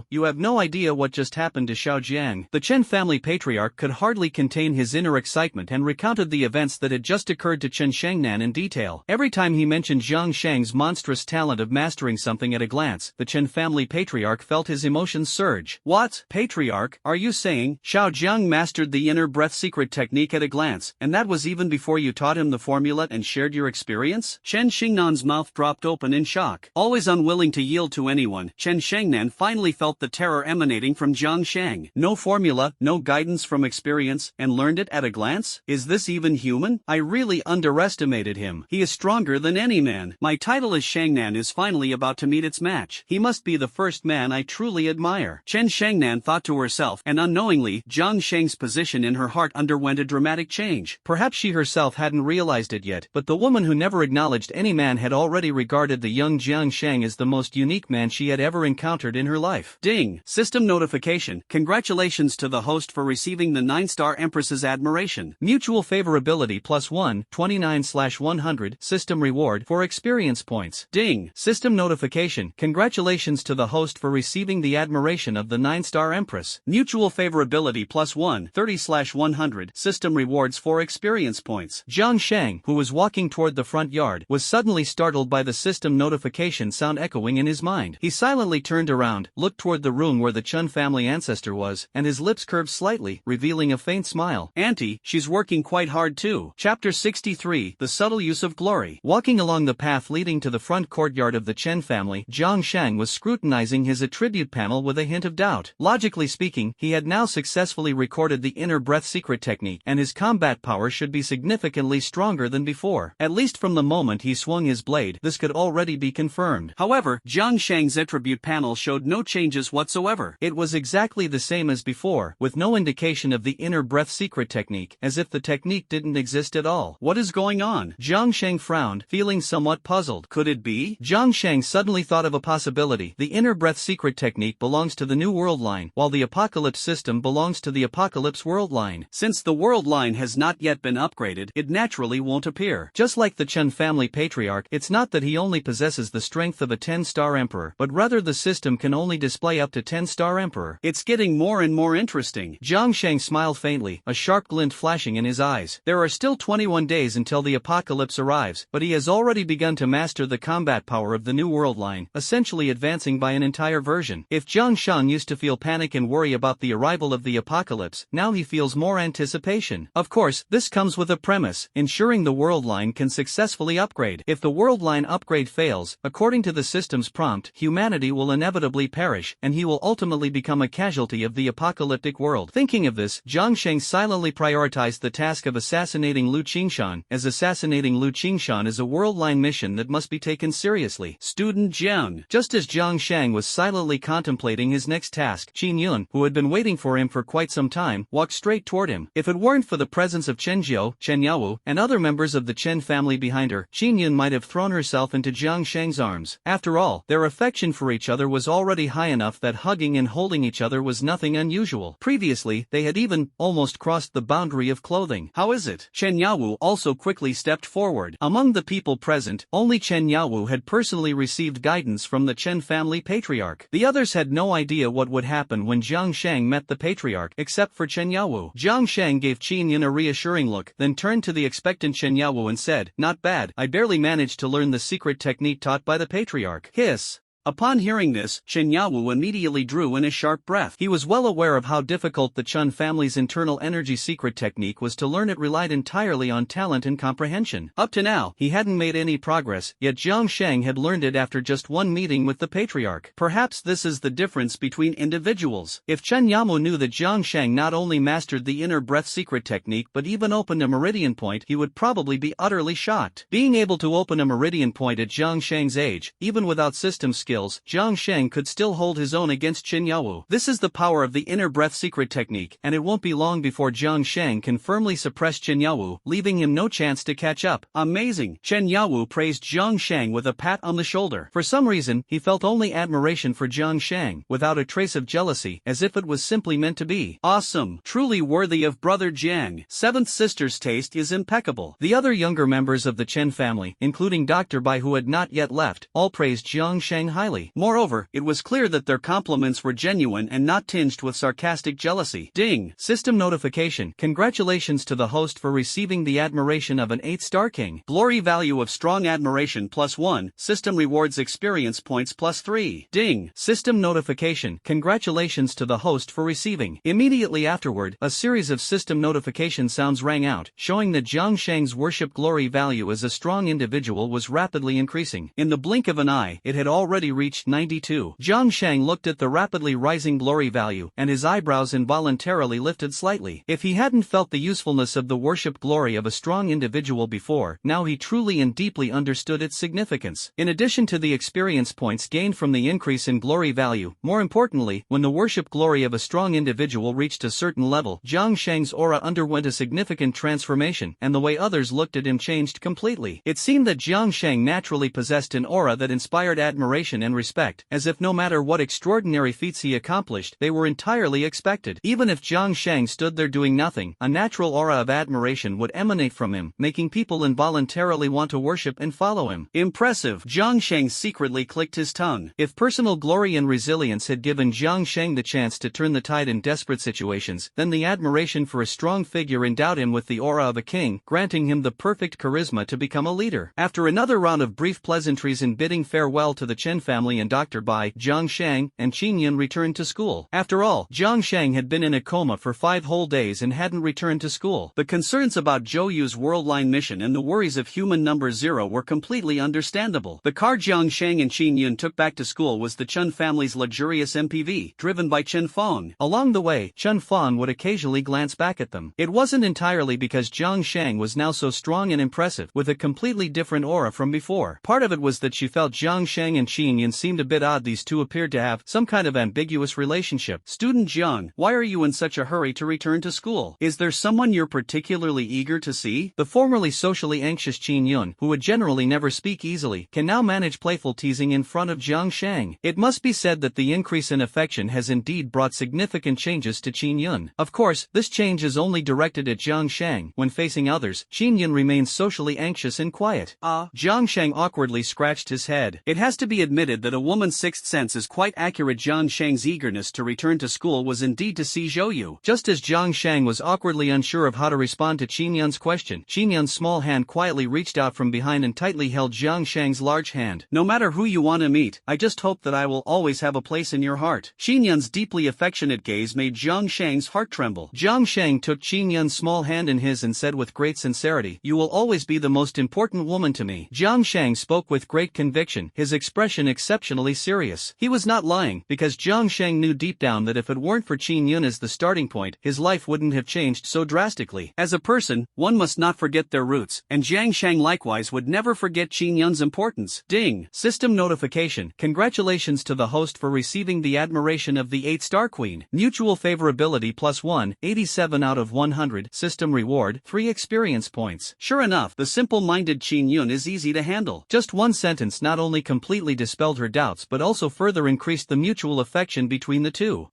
you have no idea what just happened to Xiao Jiang. The Chen family patriarch could hardly contain his inner excitement and recounted the events that had just occurred to Chen Shangnan in detail. Every time he mentioned Jiang Sheng's monstrous talent of mastering something at a glance, the Chen family patriarch felt his emotions surge. What? Patriarch, are you saying Xiao Jiang mastered the inner breath secret technique at a glance, and that was even before you taught him the formula and shared your experience? Chen Xingnan's mouth dropped open in shock. Always unwilling to yield to anyone, Chen Shangnan finally felt the terror emanating from Jiang Sheng. No formula, no guidance from experience, and learned it at a glance? Is this even human? I really underestimated him. He is stronger than any man. My title as Shangnan is finally about to meet its match. He must be the first man I truly admire. Chen Shangnan thought to herself, and unknowingly, Jiang Sheng's position in her heart underwent a dramatic change. Perhaps she herself hadn't realized it yet, but the woman who never acknowledged any man had already regarded the young Jiang Sheng as the most unique man she had ever encountered in her life. Ding! System notification. Congratulations to the host for receiving the 9-star Empress's admiration. Mutual favorability +1, 29/100. System reward for experience points. Ding! System notification. Congratulations to the host for receiving the admiration of the 9-star Empress. Mutual favorability +1, 30/100. System rewards for experience points. Jiang Sheng, who was walking toward the front yard, was suddenly startled by the system notification sound echoing in his mind. He silently turned around, looked toward the room where the Chun family ancestor was, and his lips curved slightly, revealing a faint smile. Auntie, she's working quite hard too. Chapter 63, The Subtle Use of Glory. Walking along the path leading to the front courtyard of the Chen family, Jiang Sheng was scrutinizing his attribute panel with a hint of doubt. Logically speaking, he had now successfully recorded the inner breath secret technique, and his combat power should be significantly stronger than before. At least from the moment he swung his blade, this could already be confirmed. However, Jiang Shang's attribute panel showed no changes whatsoever. It was exactly the same as before, with no indication of the inner breath secret technique, as if the technique didn't exist at all. What is going on? Jiang Shang frowned, feeling somewhat puzzled. Could it be? Jiang Shang suddenly thought of a possibility. The inner breath secret technique belongs to the New World Line, while the Apocalypse system belongs to the Apocalypse World Line. Since the World Line has not yet been upgraded, it naturally won't appear. Just like the Chen family patriarch, it's not that he only possesses the strength of a 10-star emperor, but rather the system can only display up to 10-star emperor. It's getting more and more interesting. Jiang Shang smiled faintly, a sharp glint flashing in his eyes. There are still 21 days until the apocalypse arrives, but he has already begun to master the combat power of the New World Line, essentially advancing by an entire version. If Jiang Shang used to feel panic and worry about the arrival of the apocalypse, now he feels more anticipation. Of course, this comes with a premise, ensuring the World Line can successfully upgrade. If the World Line upgrade fails, according to the system's prompt, humanity will inevitably perish, and he will ultimately become a casualty of the apocalyptic world. Thinking of this, Jiang Shang silently prioritized the task of assassinating Lu Qingshan, as assassinating Lu Qingshan is a World Line mission that must be taken seriously. Student Jiang. Just as Jiang Shang was silently contemplating his next task, Qin Yun, who had been waiting for him for quite some time, walked straight toward him. If it weren't for the presence of Chen Jiao, Chen Yaowu, and other members of the Chen family behind her, Qin Yun might have thrown herself into Jiang Shang's arms. After all, their affection for each other was already high enough that hugging and holding each other was nothing unusual. Previously, they had even almost crossed the boundary of clothing. How is it? Chen Yaowu also quickly stepped forward. Among the people present, only Chen Yaowu had personally received guidance from the Chen family patriarch. The others had no idea what would happen when Jiang Shang met the patriarch, except for Chen Yaowu. Jiang Shang gave Qin Yun a reassuring look, then turned to the expectant Chen Yaowu and said, "Not bad, I barely managed to learn the secret technique taught by the patriarch." Hiss. Upon hearing this, Chen Yaowu immediately drew in a sharp breath. He was well aware of how difficult the Chen family's internal energy secret technique was. To learn it relied entirely on talent and comprehension. Up to now, he hadn't made any progress, yet Jiang Shang had learned it after just one meeting with the patriarch. Perhaps this is the difference between individuals. If Chen Yaowu knew that Jiang Shang not only mastered the inner breath secret technique but even opened a meridian point, he would probably be utterly shocked. Being able to open a meridian point at Jiang Shang's age, even without system skill, Jiang Shang could still hold his own against Chen Yaowu. This is the power of the inner breath secret technique, and it won't be long before Jiang Shang can firmly suppress Chen Yaowu, leaving him no chance to catch up. Amazing! Chen Yaowu praised Jiang Shang with a pat on the shoulder. For some reason, he felt only admiration for Jiang Shang, without a trace of jealousy, as if it was simply meant to be. Awesome! Truly worthy of brother Jiang. Seventh sister's taste is impeccable. The other younger members of the Chen family, including Dr. Bai who had not yet left, all praised Jiang Shang highly. Moreover, it was clear that their compliments were genuine and not tinged with sarcastic jealousy. Ding! System notification. Congratulations to the host for receiving the admiration of an 8-star king. Glory value of strong admiration +1, system rewards experience points +3. Ding! System notification. Congratulations to the host for receiving. Immediately afterward, a series of system notification sounds rang out, showing that Jiang Shang's worship glory value as a strong individual was rapidly increasing. In the blink of an eye, it had already reached 92. Jiang Shang looked at the rapidly rising glory value, and his eyebrows involuntarily lifted slightly. If he hadn't felt the usefulness of the worshipped glory of a strong individual before, now he truly and deeply understood its significance. In addition to the experience points gained from the increase in glory value, more importantly, when the worshipped glory of a strong individual reached a certain level, Jiang Shang's aura underwent a significant transformation, and the way others looked at him changed completely. It seemed that Jiang Shang naturally possessed an aura that inspired admiration and respect, as if no matter what extraordinary feats he accomplished, they were entirely expected. Even if Jiang Shang stood there doing nothing, a natural aura of admiration would emanate from him, making people involuntarily want to worship and follow him. Impressive! Jiang Shang secretly clicked his tongue. If personal glory and resilience had given Jiang Shang the chance to turn the tide in desperate situations, then the admiration for a strong figure endowed him with the aura of a king, granting him the perfect charisma to become a leader. After another round of brief pleasantries and bidding farewell to the Chen family and Dr. Bai, Jiang Shang, and Qin Yun returned to school. After all, Jiang Shang had been in a coma for 5 whole days and hadn't returned to school. The concerns about Zhou Yu's worldline mission and the worries of human number 0 were completely understandable. The car Jiang Shang and Qin Yun took back to school was the Chen family's luxurious MPV, driven by Chen Fong. Along the way, Chen Fong would occasionally glance back at them. It wasn't entirely because Jiang Shang was now so strong and impressive, with a completely different aura from before. Part of it was that she felt Jiang Shang and Qin Yun seemed a bit odd. These two appeared to have some kind of ambiguous relationship. Student Jiang, why are you in such a hurry to return to school? Is there someone you're particularly eager to see? The formerly socially anxious Qin Yun, who would generally never speak easily, can now manage playful teasing in front of Jiang Shang. It must be said that the increase in affection has indeed brought significant changes to Qin Yun. Of course, this change is only directed at Jiang Shang. When facing others, Qin Yun remains socially anxious and quiet. Jiang Shang awkwardly scratched his head. It has to be admitted that a woman's sixth sense is quite accurate. Jiang Shang's eagerness to return to school was indeed to see Zhou Yu. Just as Jiang Shang was awkwardly unsure of how to respond to Qin Yun's question, Qin Yun's small hand quietly reached out from behind and tightly held Jiang Shang's large hand. No matter who you want to meet, I just hope that I will always have a place in your heart. Qin Yun's deeply affectionate gaze made Jiang Shang's heart tremble. Jiang Shang took Qin Yun's small hand in his and said with great sincerity, "You will always be the most important woman to me." Jiang Shang spoke with great conviction, his expression exceptionally serious. He was not lying, because Jiang Shang knew deep down that if it weren't for Qin Yun as the starting point, his life wouldn't have changed so drastically. As a person, one must not forget their roots, and Jiang Shang likewise would never forget Qin Yun's importance. Ding! System notification. Congratulations to the host for receiving the admiration of the 8-star queen. Mutual favorability +1, 87 out of 100. System reward, 3 experience points. Sure enough, the simple-minded Qin Yun is easy to handle. Just one sentence not only completely dispelled her doubts but also further increased the mutual affection between the two.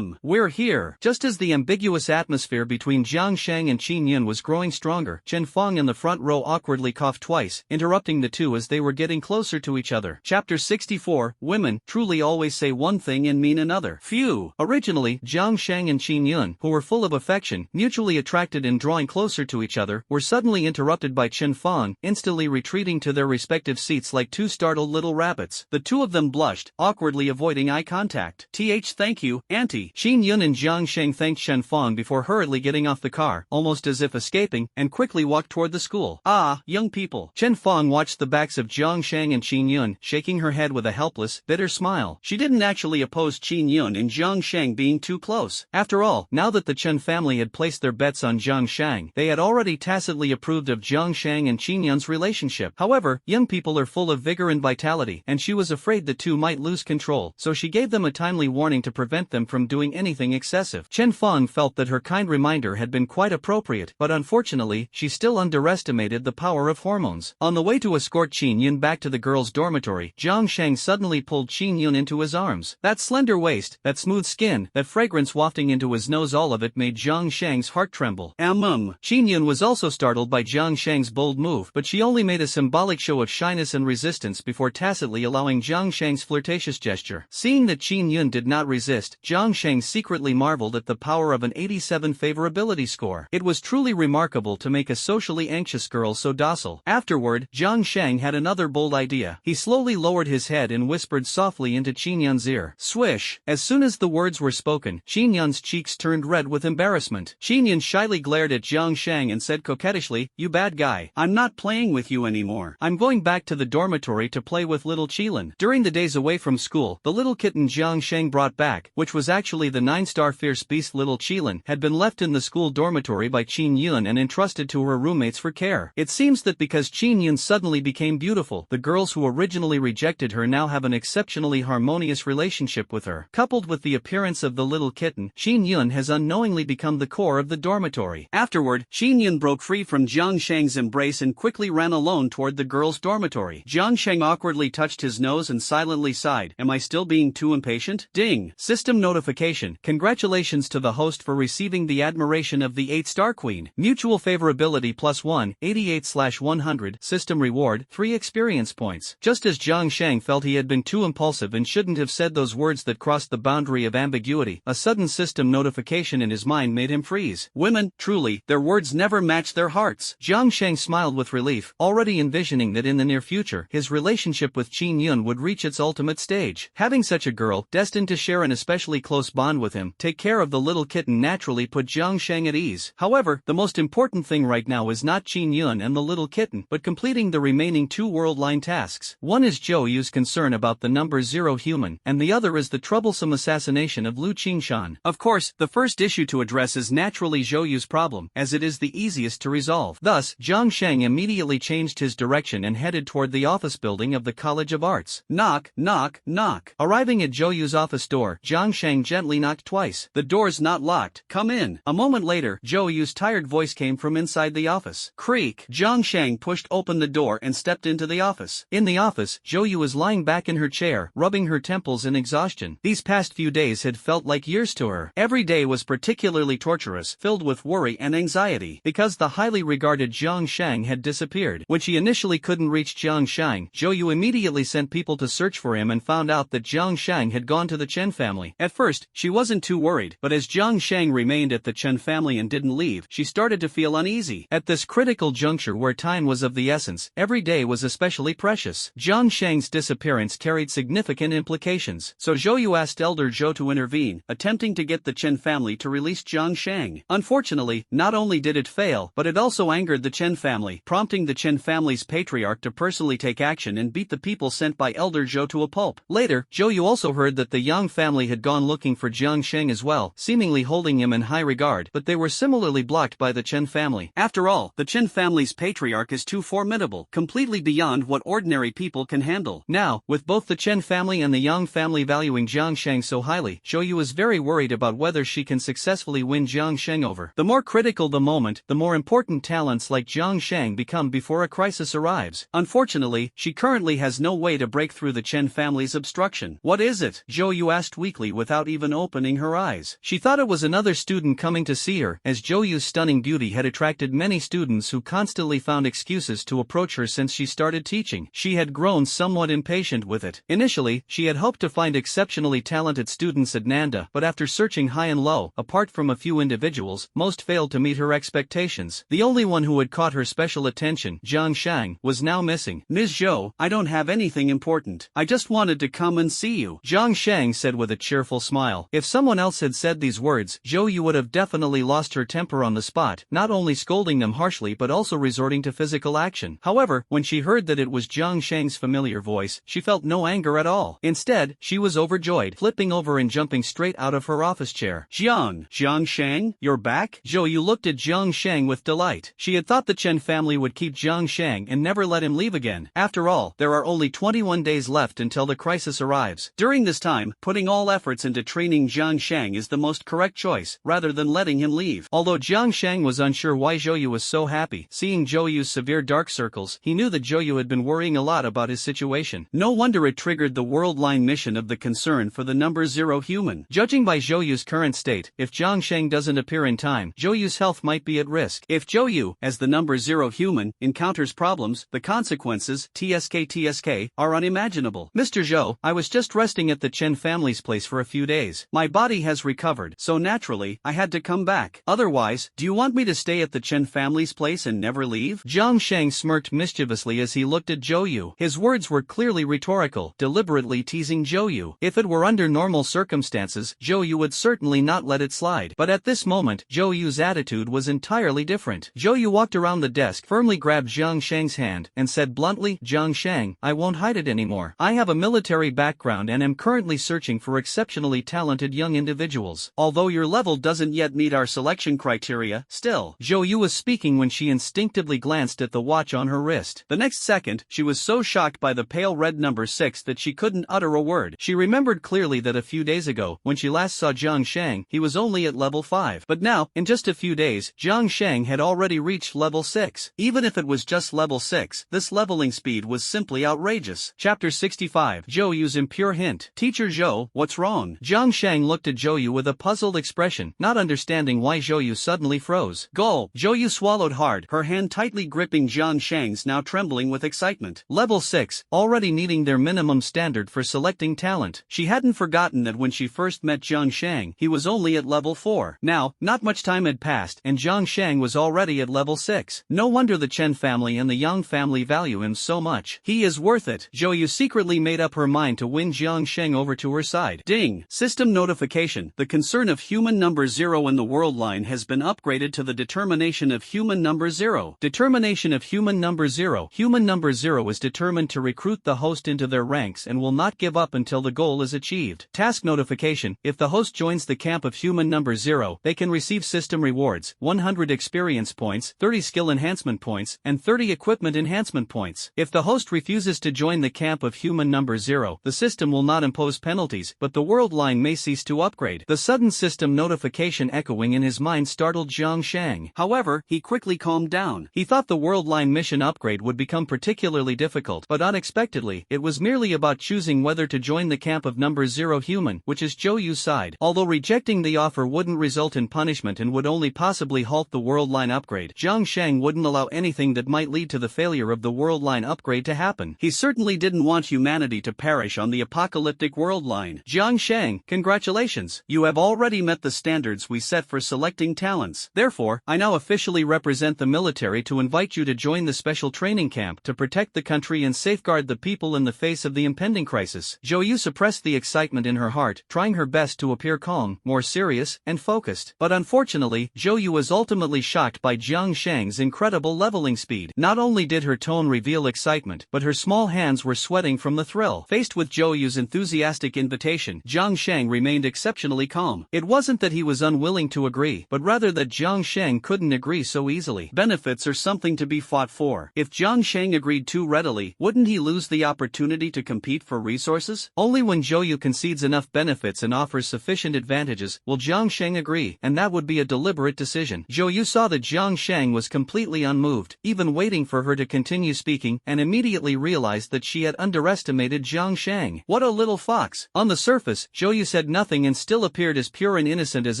We're here. Just as the ambiguous atmosphere between Jiang Shang and Qin Yun was growing stronger, Chen Fong in the front row awkwardly coughed twice, interrupting the two as they were getting closer to each other. Chapter 64, Women truly always say one thing and mean another. Phew! Originally, Jiang Shang and Qin Yun, who were full of affection, mutually attracted and drawing closer to each other, were suddenly interrupted by Chen Fong, instantly retreating to their respective seats like two startled little rabbits. The two of them blushed, awkwardly avoiding eye contact. Thank you, Auntie. Qin Yun and Jiang Shang thanked Chen Fong before hurriedly getting off the car, almost as if escaping, and quickly walked toward the school. Young people. Chen Fong watched the backs of Jiang Shang and Qin Yun, shaking her head with a helpless, bitter smile. She didn't actually oppose Qin Yun and Jiang Shang being too close. After all, now that the Chen family had placed their bets on Jiang Shang, they had already tacitly approved of Jiang Shang and Qin Yun's relationship. However, young people are full of vigor and vitality, and she was afraid the two might lose control, so she gave them a timely warning to prevent them from doing anything excessive. Chen Fong felt that her kind reminder had been quite appropriate, but unfortunately, she still underestimated the power of hormones. On the way to escort Qin Yun back to the girls' dormitory, Jiang Shang suddenly pulled Qin Yun into his arms. That slender waist, that smooth skin, that fragrance wafting into his nose, all of it made Jiang Shang's heart tremble. Qin Yun was also startled by Jiang Shang's bold move, but she only made a symbolic show of shyness and resistance before tacitly allowing Jiang Shang's flirtatious gesture. Seeing that Qin Yun did not resist, Jiang Shang secretly marveled at the power of an 87 favorability score. It was truly remarkable to make a socially anxious girl so docile. Afterward, Jiang Shang had another bold idea. He slowly lowered his head and whispered softly into Qin Yun's ear. Swish! As soon as the words were spoken, Qin Yun's cheeks turned red with embarrassment. Qin Yun shyly glared at Jiang Shang and said coquettishly, "You bad guy. I'm not playing with you anymore. I'm going back to the dormitory to play with little Qilin." During the days away from school, the little kitten Jiang Shang brought back, which was actually the 9-star fierce beast little Qilin, had been left in the school dormitory by Qin Yun and entrusted to her roommates for care. It seems that because Qin Yun suddenly became beautiful, the girls who originally rejected her now have an exceptionally harmonious relationship with her. Coupled with the appearance of the little kitten, Qin Yun has unknowingly become the core of the dormitory. Afterward, Qin Yun broke free from Jiang Shang's embrace and quickly ran alone toward the girls' dormitory. Jiang Shang awkwardly touched his nose and silently sighed. Am I still being too impatient? Ding! System notification. Congratulations to the host for receiving the admiration of the 8-star queen. Mutual favorability +1, 88/100. System reward, 3 experience points. Just as Jiang Shang felt he had been too impulsive and shouldn't have said those words that crossed the boundary of ambiguity, a sudden system notification in his mind made him freeze. Women, truly, their words never match their hearts. Jiang Shang smiled with relief, already envisioning that in the near future, his relationship with Qin Yun would reach its ultimate stage. Having such a girl, destined to share an especially close bond with him, take care of the little kitten naturally put Jiang Sheng at ease. However, the most important thing right now is not Qin Yun and the little kitten, but completing the remaining two world line tasks. One is Zhou Yu's concern about the number 0 human, and the other is the troublesome assassination of Lu Qingshan. Of course, the first issue to address is naturally Zhou Yu's problem, as it is the easiest to resolve. Thus, Jiang Sheng immediately changed his direction and headed toward the office building of the College of Arts. Knock, knock, knock. Arriving at Zhou Yu's office door, Jiang Sheng gently knocked twice. The door's not locked. Come in. A moment later, Zhou Yu's tired voice came from inside the office. Creak. Jiang Sheng pushed open the door and stepped into the office. In the office, Zhou Yu was lying back in her chair, rubbing her temples in exhaustion. These past few days had felt like years to her. Every day was particularly torturous, filled with worry and anxiety, because the highly regarded Jiang Sheng had disappeared. When she initially couldn't reach Jiang Sheng, Zhou Yu immediately sent people to search for him and found out that Jiang Sheng had gone to the Chen family. At first, she wasn't too worried, but as Jiang Sheng remained at the Chen family and didn't leave, she started to feel uneasy. At this critical juncture where time was of the essence, every day was especially precious. Jiang Sheng's disappearance carried significant implications, so Zhou Yu asked Elder Zhou to intervene, attempting to get the Chen family to release Jiang Sheng. Unfortunately, not only did it fail, but it also angered the Chen family, prompting the Chen family's patriarch to personally take action and beat the people sent by Elder Zhou to a pulp. Later, Zhou Yu also heard that the Yang family had gone looking for Jiang Sheng as well, seemingly holding him in high regard, but they were similarly blocked by the Chen family. After all, the Chen family's patriarch is too formidable, completely beyond what ordinary people can handle. Now, with both the Chen family and the Yang family valuing Jiang Sheng so highly, Zhou Yu is very worried about whether she can successfully win Jiang Sheng over. The more critical the moment, the more important talents like Jiang Sheng become before a crisis arrives. Unfortunately, she currently has no way to break through the Chen family's obstruction. What is it? Zhou Yu asked weakly without even opening her eyes. She thought it was another student coming to see her, as Zhou Yu's stunning beauty had attracted many students who constantly found excuses to approach her since she started teaching. She had grown somewhat impatient with it. Initially, she had hoped to find exceptionally talented students at Nanda, but after searching high and low, apart from a few individuals, most failed to meet her expectations. The only one who had caught her special attention, Jiang Sheng, was now missing. Ms. Zhou, I don't have anything important. I just wanted to come and see you, Jiang Sheng said with a cheerful smile. If someone else had said these words, Zhou Yu would have definitely lost her temper on the spot, not only scolding them harshly but also resorting to physical action. However, when she heard that it was Jiang Sheng's familiar voice, she felt no anger at all. Instead, she was overjoyed, flipping over and jumping straight out of her office chair. Jiang Sheng, you're back? Zhou Yu looked at Jiang Sheng with delight. She had thought the Chen family would keep Jiang Sheng and never let him leave again. After all, there are only 21 days left until the crisis arrives. During this time, putting all efforts into training Jiang Sheng is the most correct choice, rather than letting him leave. Although Jiang Sheng was unsure why Zhou Yu was so happy, seeing Zhou Yu's severe dark circles, he knew that Zhou Yu had been worrying a lot about his situation. No wonder it triggered the world line mission of the concern for the number 0 human. Judging by Zhou Yu's current state, if Jiang Sheng doesn't appear in time, Zhou Yu's health might be at risk. If Zhou Yu, as the number 0 human, encounters problems, the consequences, TSK, are unimaginable. Mr. Zhou, I was just resting at the Chen family's place for a few days. My body has recovered, so naturally, I had to come back. Otherwise, do you want me to stay at the Chen family's place and never leave? Jiang Sheng smirked mischievously as he looked at Zhou Yu. His words were clearly rhetorical, deliberately teasing Zhou Yu. If it were under normal circumstances, Zhou Yu would certainly not let it slide. But at this moment, Zhou Yu's attitude was entirely different. Zhou Yu walked around the desk, firmly grabbed Jiang Sheng's hand, and said bluntly, Jiang Sheng, I won't hide it anymore. I have a military background and am currently searching for exceptionally talented young individuals. Although your level doesn't yet meet our selection criteria, still. Zhou Yu was speaking when she instinctively glanced at the watch on her wrist. The next second, she was so shocked by the pale red number 6 that she couldn't utter a word. She remembered clearly that a few days ago, when she last saw Jiang Sheng, he was only at level 5. But now, in just a few days, Jiang Sheng had already reached level 6. Even if it was just level 6, this leveling speed was simply outrageous. Chapter 65. Zhou Yu's impure hint. Teacher Zhou, what's wrong? Jiang Sheng looked at Zhou Yu with a puzzled expression, not understanding why Zhou Yu suddenly froze. Gulp. Zhou Yu swallowed hard, her hand tightly gripping Jiang Sheng's, now trembling with excitement. Level 6, already needing their minimum standard for selecting talent. She hadn't forgotten that when she first met Jiang Sheng, he was only at level 4. Now, not much time had passed, and Jiang Sheng was already at level 6. No wonder the Chen family and the Yang family value him so much. He is worth it. Zhou Yu secretly made up her mind to win Jiang Sheng over to her side. Ding! System notification. The concern of human number 0 in the world line has been upgraded to the determination of human number 0. Determination of human number 0. Human number 0 is determined to recruit the host into their ranks and will not give up until the goal is achieved. Task notification. If the host joins the camp of human number 0, they can receive system rewards, 100 experience points, 30 skill enhancement points, and 30 equipment enhancement points. If the host refuses to join the camp of human number 0, the system will not impose penalties, but the world line may cease to upgrade. The sudden system notification echoing in his mind startled Jiang Sheng. However, he quickly calmed down. He thought the world line mission upgrade would become particularly difficult, but unexpectedly, it was merely about choosing whether to join the camp of number 0 human, which is Zhou Yu's side. Although rejecting the offer wouldn't result in punishment and would only possibly halt the world line upgrade, Jiang Sheng wouldn't allow anything that might lead to the failure of the world line upgrade to happen. He certainly didn't want humanity to perish on the apocalyptic world line. Jiang Sheng, congratulations. You have already met the standards we set for selecting talents. Therefore, I now officially represent the military to invite you to join the special training camp to protect the country and safeguard the people in the face of the impending crisis. Zhou Yu suppressed the excitement in her heart, trying her best to appear calm, more serious, and focused. But unfortunately, Zhou Yu was ultimately shocked by Jiang Sheng's incredible leveling speed. Not only did her tone reveal excitement, but her small hands were sweating from the thrill. Faced with Zhou Yu's enthusiastic invitation, Jiang Sheng remained exceptionally calm. It wasn't that he was unwilling to agree, but rather that Jiang Sheng couldn't agree so easily. Benefits are something to be fought for. If Jiang Sheng agreed too readily, wouldn't he lose the opportunity to compete for resources? Only when Zhou Yu concedes enough benefits and offers sufficient advantages will Jiang Sheng agree, and that would be a deliberate decision. Zhou Yu saw that Jiang Sheng was completely unmoved, even waiting for her to continue speaking, and immediately realized that she had underestimated Jiang Sheng. What a little fox! On the surface, Zhou Yu said nothing and still appeared as pure and innocent as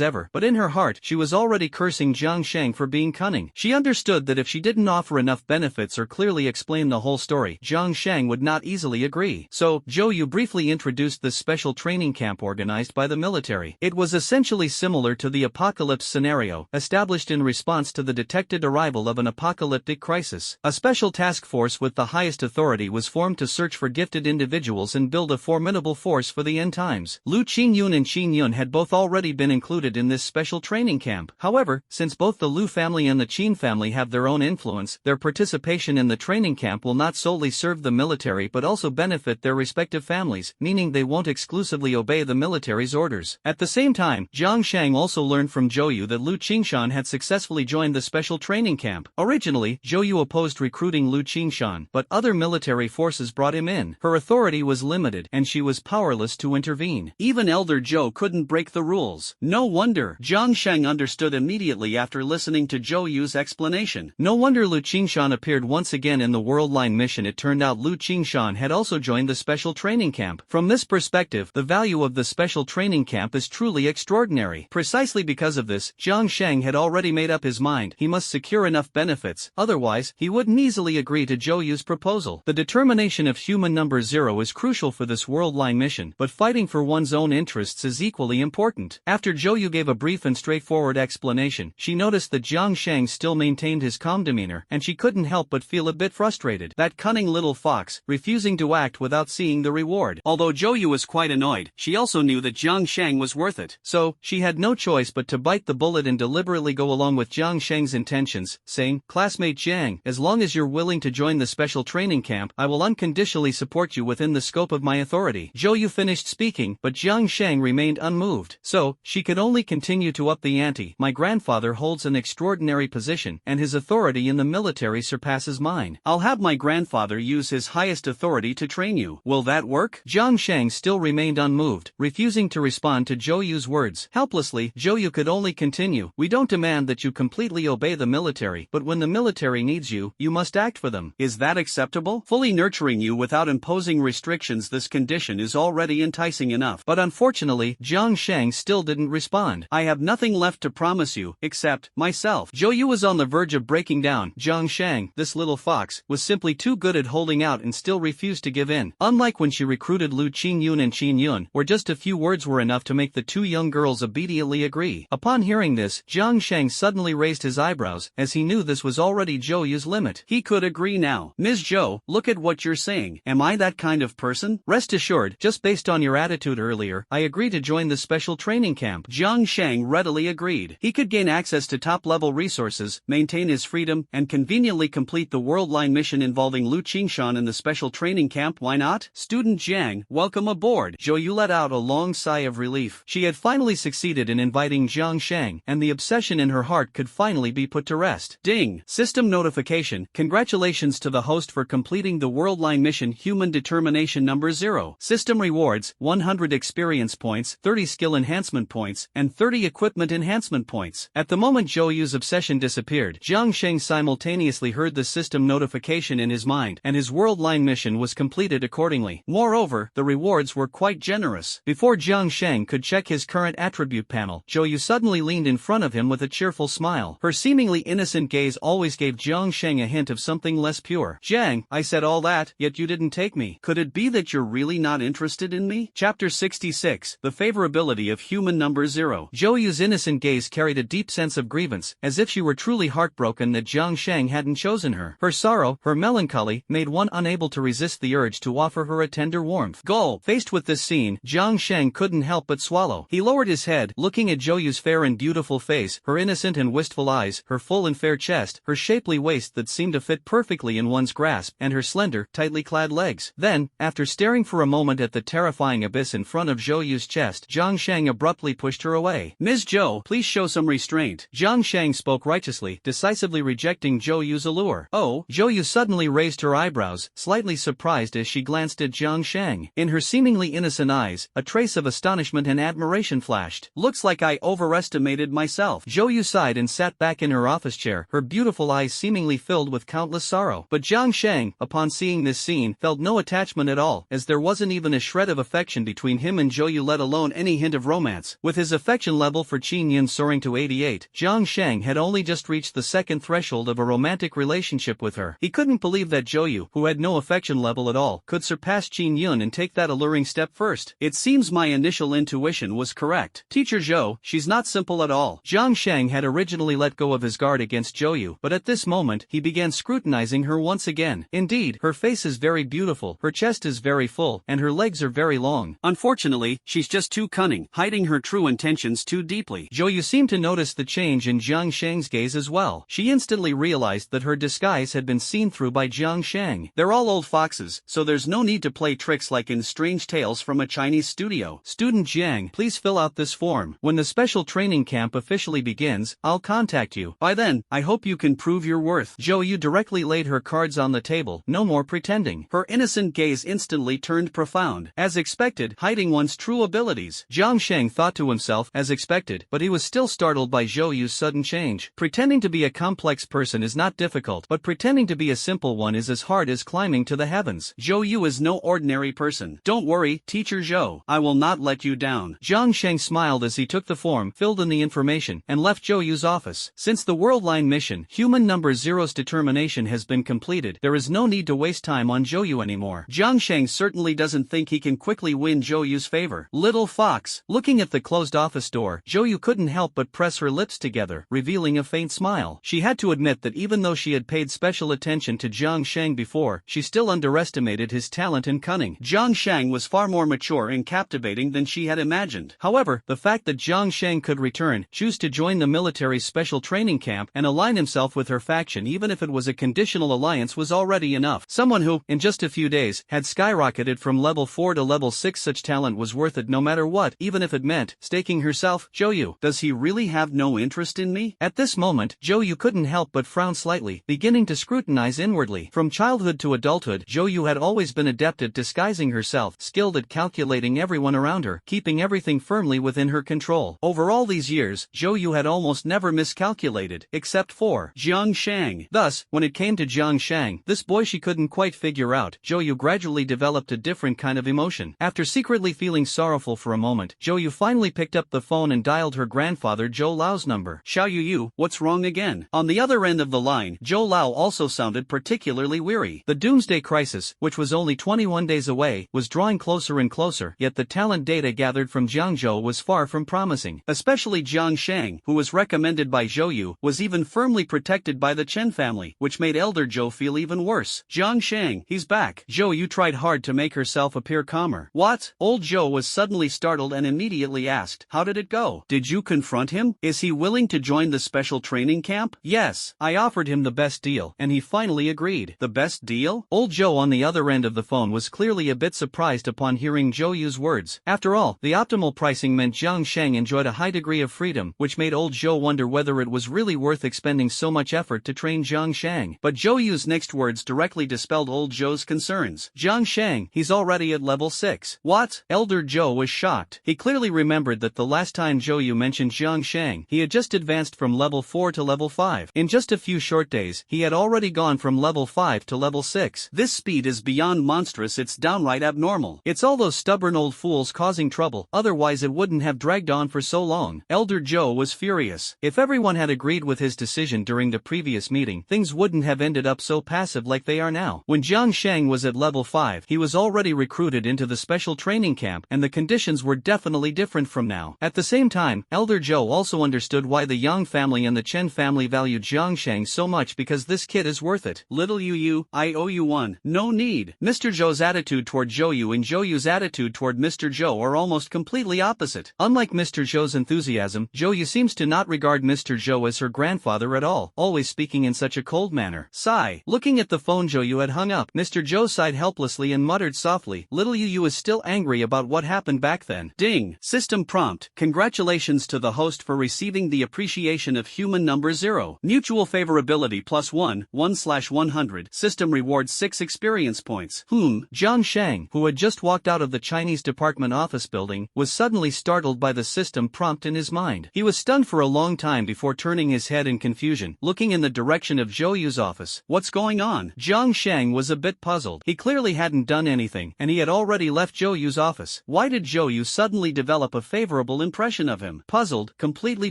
ever, but in her heart, she was already cursing Jiang Sheng for being cunning. She understood that if she didn't offer enough benefits or clearly explain the whole story, Jiang Sheng would not easily agree. So, Zhou Yu briefly introduced this special training camp organized by the military. It was essentially similar to the apocalypse scenario, established in response to the detected arrival of an apocalyptic crisis. A special task force with the highest authority was formed to search for gifted individuals and build a formidable force for the end times. Lu Qingyun and Qin Yun had both already been included in this special training camp. However, since both the Lu family and the Qin family have their own influence, their participation in the training camp will not solely serve the military but also benefit their respective families, meaning they won't exclusively obey the military's orders. At the same time, Jiang Sheng also learned from Zhou Yu that Lu Qingshan had successfully joined the special training camp. Originally, Zhou Yu opposed recruiting Lu Qingshan, but other military forces brought him in. Her authority was limited, and she was powerless to intervene. Even Elder Zhou couldn't break the rules. No wonder. Jiang Sheng understood immediately after listening to Zhou Yu's explanation. No wonder Lu Qingshan appeared once again in the World Line mission. It turned out Lu Qingshan had also joined the special training camp. From this perspective, the value of the special training camp is truly extraordinary. Precisely because of this, Jiang Sheng had already made up his mind. He must secure enough benefits, otherwise, he wouldn't easily agree to Zhou Yu's proposal. The determination of human number 0 is crucial for this World Line mission, but fighting for one's own interests is equally important. After Zhou Yu gave a brief and straightforward explanation, she noticed that Jiang Sheng still maintained his calm demeanor, and she couldn't help but feel a bit frustrated. That cunning little fox, refusing to act without seeing the reward. Although Zhou Yu was quite annoyed, she also knew that Jiang Sheng was worth it. So, she had no choice but to bite the bullet and deliberately go along with Jiang Sheng's intentions, saying, "Classmate Jiang, as long as you're willing to join the special training camp, I will unconditionally support you within the scope of my authority." Zhou Yu finished speaking, but Jiang Sheng remained unmoved. So, she could only continue to up the ante. "My grandfather holds an extraordinary position, and his authority in the military surpasses mine. I'll have my grandfather use his highest authority to train you. Will that work?" Jiang Sheng still remained unmoved, refusing to respond to Zhou Yu's words. Helplessly, Zhou Yu could only continue. "We don't demand that you completely obey the military, but when the military needs you, you must act for them. Is that acceptable? Fully nurturing you without imposing restrictions, this condition is already enticing enough." But unfortunately, Jiang Sheng still didn't respond. "I have nothing left to promise you, except myself." Zhou Yu was on the verge of breaking down. Jiang Sheng, this little fox, was simply too good at holding out and still refused to give in. Unlike when she recruited Lu Qingyun and Qin Yun, where just a few words were enough to make the two young girls obediently agree. Upon hearing this, Jiang Sheng suddenly raised his eyebrows, as he knew this was already Zhou Yu's limit. He could agree now. "Ms. Zhou, look at what you're saying, "Am I that kind of person?" "Rest assured, just based on your attitude earlier, I agree to join the special training camp." Jiang Shang readily agreed. He could gain access to top-level resources, maintain his freedom, and conveniently complete the World Line mission involving Lu Qingshan in the special training camp. Why not? "Student Jiang, welcome aboard." Zhou Yu let out a long sigh of relief. She had finally succeeded in inviting Jiang Shang, and the obsession in her heart could finally be put to rest. Ding! System notification. Congratulations to the host for completing the World Line mission Human Determination number 0. System rewards, 100 experience points, 30 skill enhancement points, and 30 equipment enhancement points. At the moment Zhou Yu's obsession disappeared, Jiang Sheng simultaneously heard the system notification in his mind, and his World Line mission was completed accordingly. Moreover, the rewards were quite generous. Before Jiang Sheng could check his current attribute panel, Zhou Yu suddenly leaned in front of him with a cheerful smile. Her seemingly innocent gaze always gave Jiang Sheng a hint of something less pure. "Jiang, I said all that, yet you didn't take me. Could it be that you're really not interested in me?" Chapter 66, The Favorability of Human Number 0. Zhou Yu's innocent gaze carried a deep sense of grievance, as if she were truly heartbroken that Jiang Sheng hadn't chosen her. Her sorrow, her melancholy, made one unable to resist the urge to offer her a tender warmth. Gulp! Faced with this scene, Jiang Sheng couldn't help but swallow. He lowered his head, looking at Zhou Yu's fair and beautiful face, her innocent and wistful eyes, her full and fair chest, her shapely waist that seemed to fit perfectly in one's grasp, and her slender, tightly clad legs. Then, after staring for a moment at the terrifying abyss in front of Zhou Yu's chest, Jiang Sheng abruptly pushed her away. "Ms. Zhou, please show some restraint." Jiang Sheng spoke righteously, decisively rejecting Zhou Yu's allure. "Oh?" Zhou Yu suddenly raised her eyebrows, slightly surprised as she glanced at Jiang Sheng. In her seemingly innocent eyes, a trace of astonishment and admiration flashed. "Looks like I overestimated myself." Zhou Yu sighed and sat back in her office chair, her beautiful eyes seemingly filled with countless sorrow. But Jiang Sheng, upon seeing this scene, felt no attachment at all, as there wasn't even a shred of affection between him and Zhou Yu, let alone any hint of romance. With his affection level for Qin Yun soaring to 88, Jiang Sheng had only just reached the second threshold of a romantic relationship with her. He couldn't believe that Zhou Yu, who had no affection level at all, could surpass Qin Yun and take that alluring step first. "It seems my initial intuition was correct. Teacher Zhou, she's not simple at all." Jiang Sheng had originally let go of his guard against Zhou Yu, but at this moment, he began scrutinizing her once again. Indeed, her face is very beautiful, her chest is very full, and her legs are very long. Unfortunately, she's just too cunning, hiding her true intentions too deeply. Zhou Yu seemed to notice the change in Jiang Sheng's gaze as well. She instantly realized that her disguise had been seen through by Jiang Sheng. "They're all old foxes, so there's no need to play tricks like in Strange Tales from a Chinese studio. Student Jiang, please fill out this form. When the special training camp officially begins, I'll contact you. By then, I hope you can prove your worth." Zhou Yu directly laid her cards on the table, no more pretending. Her innocent gaze instantly turned profound. As expected, hiding one's true abilities. Jiang Sheng thought to himself, as expected, but he was still startled by Zhou Yu's sudden change. Pretending to be a complex person is not difficult, but pretending to be a simple one is as hard as climbing to the heavens. Zhou Yu is no ordinary person. "Don't worry, Teacher Zhou, I will not let you down." Jiang Sheng smiled as he took the form, filled in the information, and left Zhou Yu's office. Since the World Line mission, Human Number 0's determination has been completed, there is no need to waste time on Zhou Yu anymore. Jiang Sheng certainly doesn't think he can quickly win Zhou Yu's favor. Little fox. Looking at the closed office door, Zhou Yu couldn't help but press her lips together, revealing a faint smile. She had to admit that even though she had paid special attention to Jiang Sheng before, she still underestimated his talent and cunning. Jiang Sheng was far more mature and captivating than she had imagined. However, the fact that Jiang Sheng could return, choose to join the military's special training camp, and align himself with her faction even if it was a conditional alliance was already enough. Someone who, in just a few days, had skyrocketed from level 4 to level 6. Such talent was worth it no matter what, even if it meant staking herself. "Zhou Yu, does he really have no interest in me?" At this moment, Zhou Yu couldn't help but frown slightly, beginning to scrutinize inwardly. From childhood to adulthood, Zhou Yu had always been adept at disguising herself, skilled at calculating everyone around her, keeping everything firmly within her control. Over all these years, Zhou Yu had almost never miscalculated, except for Jiang Sheng. Thus, when it came to Jiang Sheng, this boy she couldn't quite figure out, Zhou Yu gradually developed a different kind of emotion. After secretly feeling sorrowful for a moment, Zhou Yu finally picked up the phone and dialed her grandfather Zhou Lao's number. "Xiao Yu, what's wrong again?" On the other end of the line, Zhou Lao also sounded particularly weary. The Doomsday Crisis, which was only 21 days away, was drawing closer and closer, yet the talent data gathered from Jiangzhou was far from promising. Especially Jiang Sheng, who was recommended by Zhou Yu, was even firmly protected by the Chen family, which made Elder Zhou feel even worse. Jiang Sheng Shang, he's back. Zhou Yu tried hard to make herself appear calmer. What? Old Zhou was suddenly startled and immediately asked, how did it go? Did you confront him? Is he willing to join the special training camp? Yes, I offered him the best deal, and he finally agreed. The best deal? Old Zhou on the other end of the phone was clearly a bit surprised upon hearing Zhou Yu's words. After all, the optimal pricing meant Jiang Sheng enjoyed a high degree of freedom, which made old Zhou wonder whether it was really worth expending so much effort to train Jiang Sheng. But Zhou Yu's next words directly dispelled old Zhou's concerns. Jiang Sheng, he's already at level 6. What? Elder Zhou was shocked. He clearly remembered that the last time Zhou Yu mentioned Jiang Sheng, he had just advanced from level 4 to level 5. In just a few short days, he had already gone from level 5 to level 6. This speed is beyond monstrous, it's downright abnormal. It's all those stubborn old fools causing trouble, otherwise it wouldn't have dragged on for so long. Elder Zhou was furious. If everyone had agreed with his decision during the previous meeting, things wouldn't have ended up so passive like they are now. When Jiang Sheng was at level 5, he was already recruited into the special training camp, and the conditions were definitely different from now. At the same time, Elder Zhou also understood why the Yang family and the Chen family valued Jiang Sheng so much, because this kid is worth it. Little Yu, I owe you one. No need. Mr. Zhou's attitude toward Zhou Yu and Zhou Yu's attitude toward Mr. Zhou are almost completely opposite. Unlike Mr. Zhou's enthusiasm, Zhou Yu seems to not regard Mr. Zhou as her grandfather at all, always speaking in such a cold manner. Sigh. Looking at the phone Zhou Yu had hung up, Mr. Zhou sighed helplessly and muttered softly, little Yu is still angry about what happened back then. Ding. System prompt. Congratulations to the host for receiving the appreciation of human number 0. Mutual favorability +1, 1/100. System rewards 6 experience points. Jiang Sheng, who had just walked out of the Chinese department office building, was suddenly startled by the system prompt in his mind. He was stunned for a long time before turning his head in confusion, looking in the direction of Zhou Yu's office. What's going on? Jiang Sheng was a bit puzzled. He clearly hadn't done anything, and he had already left Zhou Yu's office. Why did Zhou Yu suddenly develop a favorable impression of him? Puzzled, completely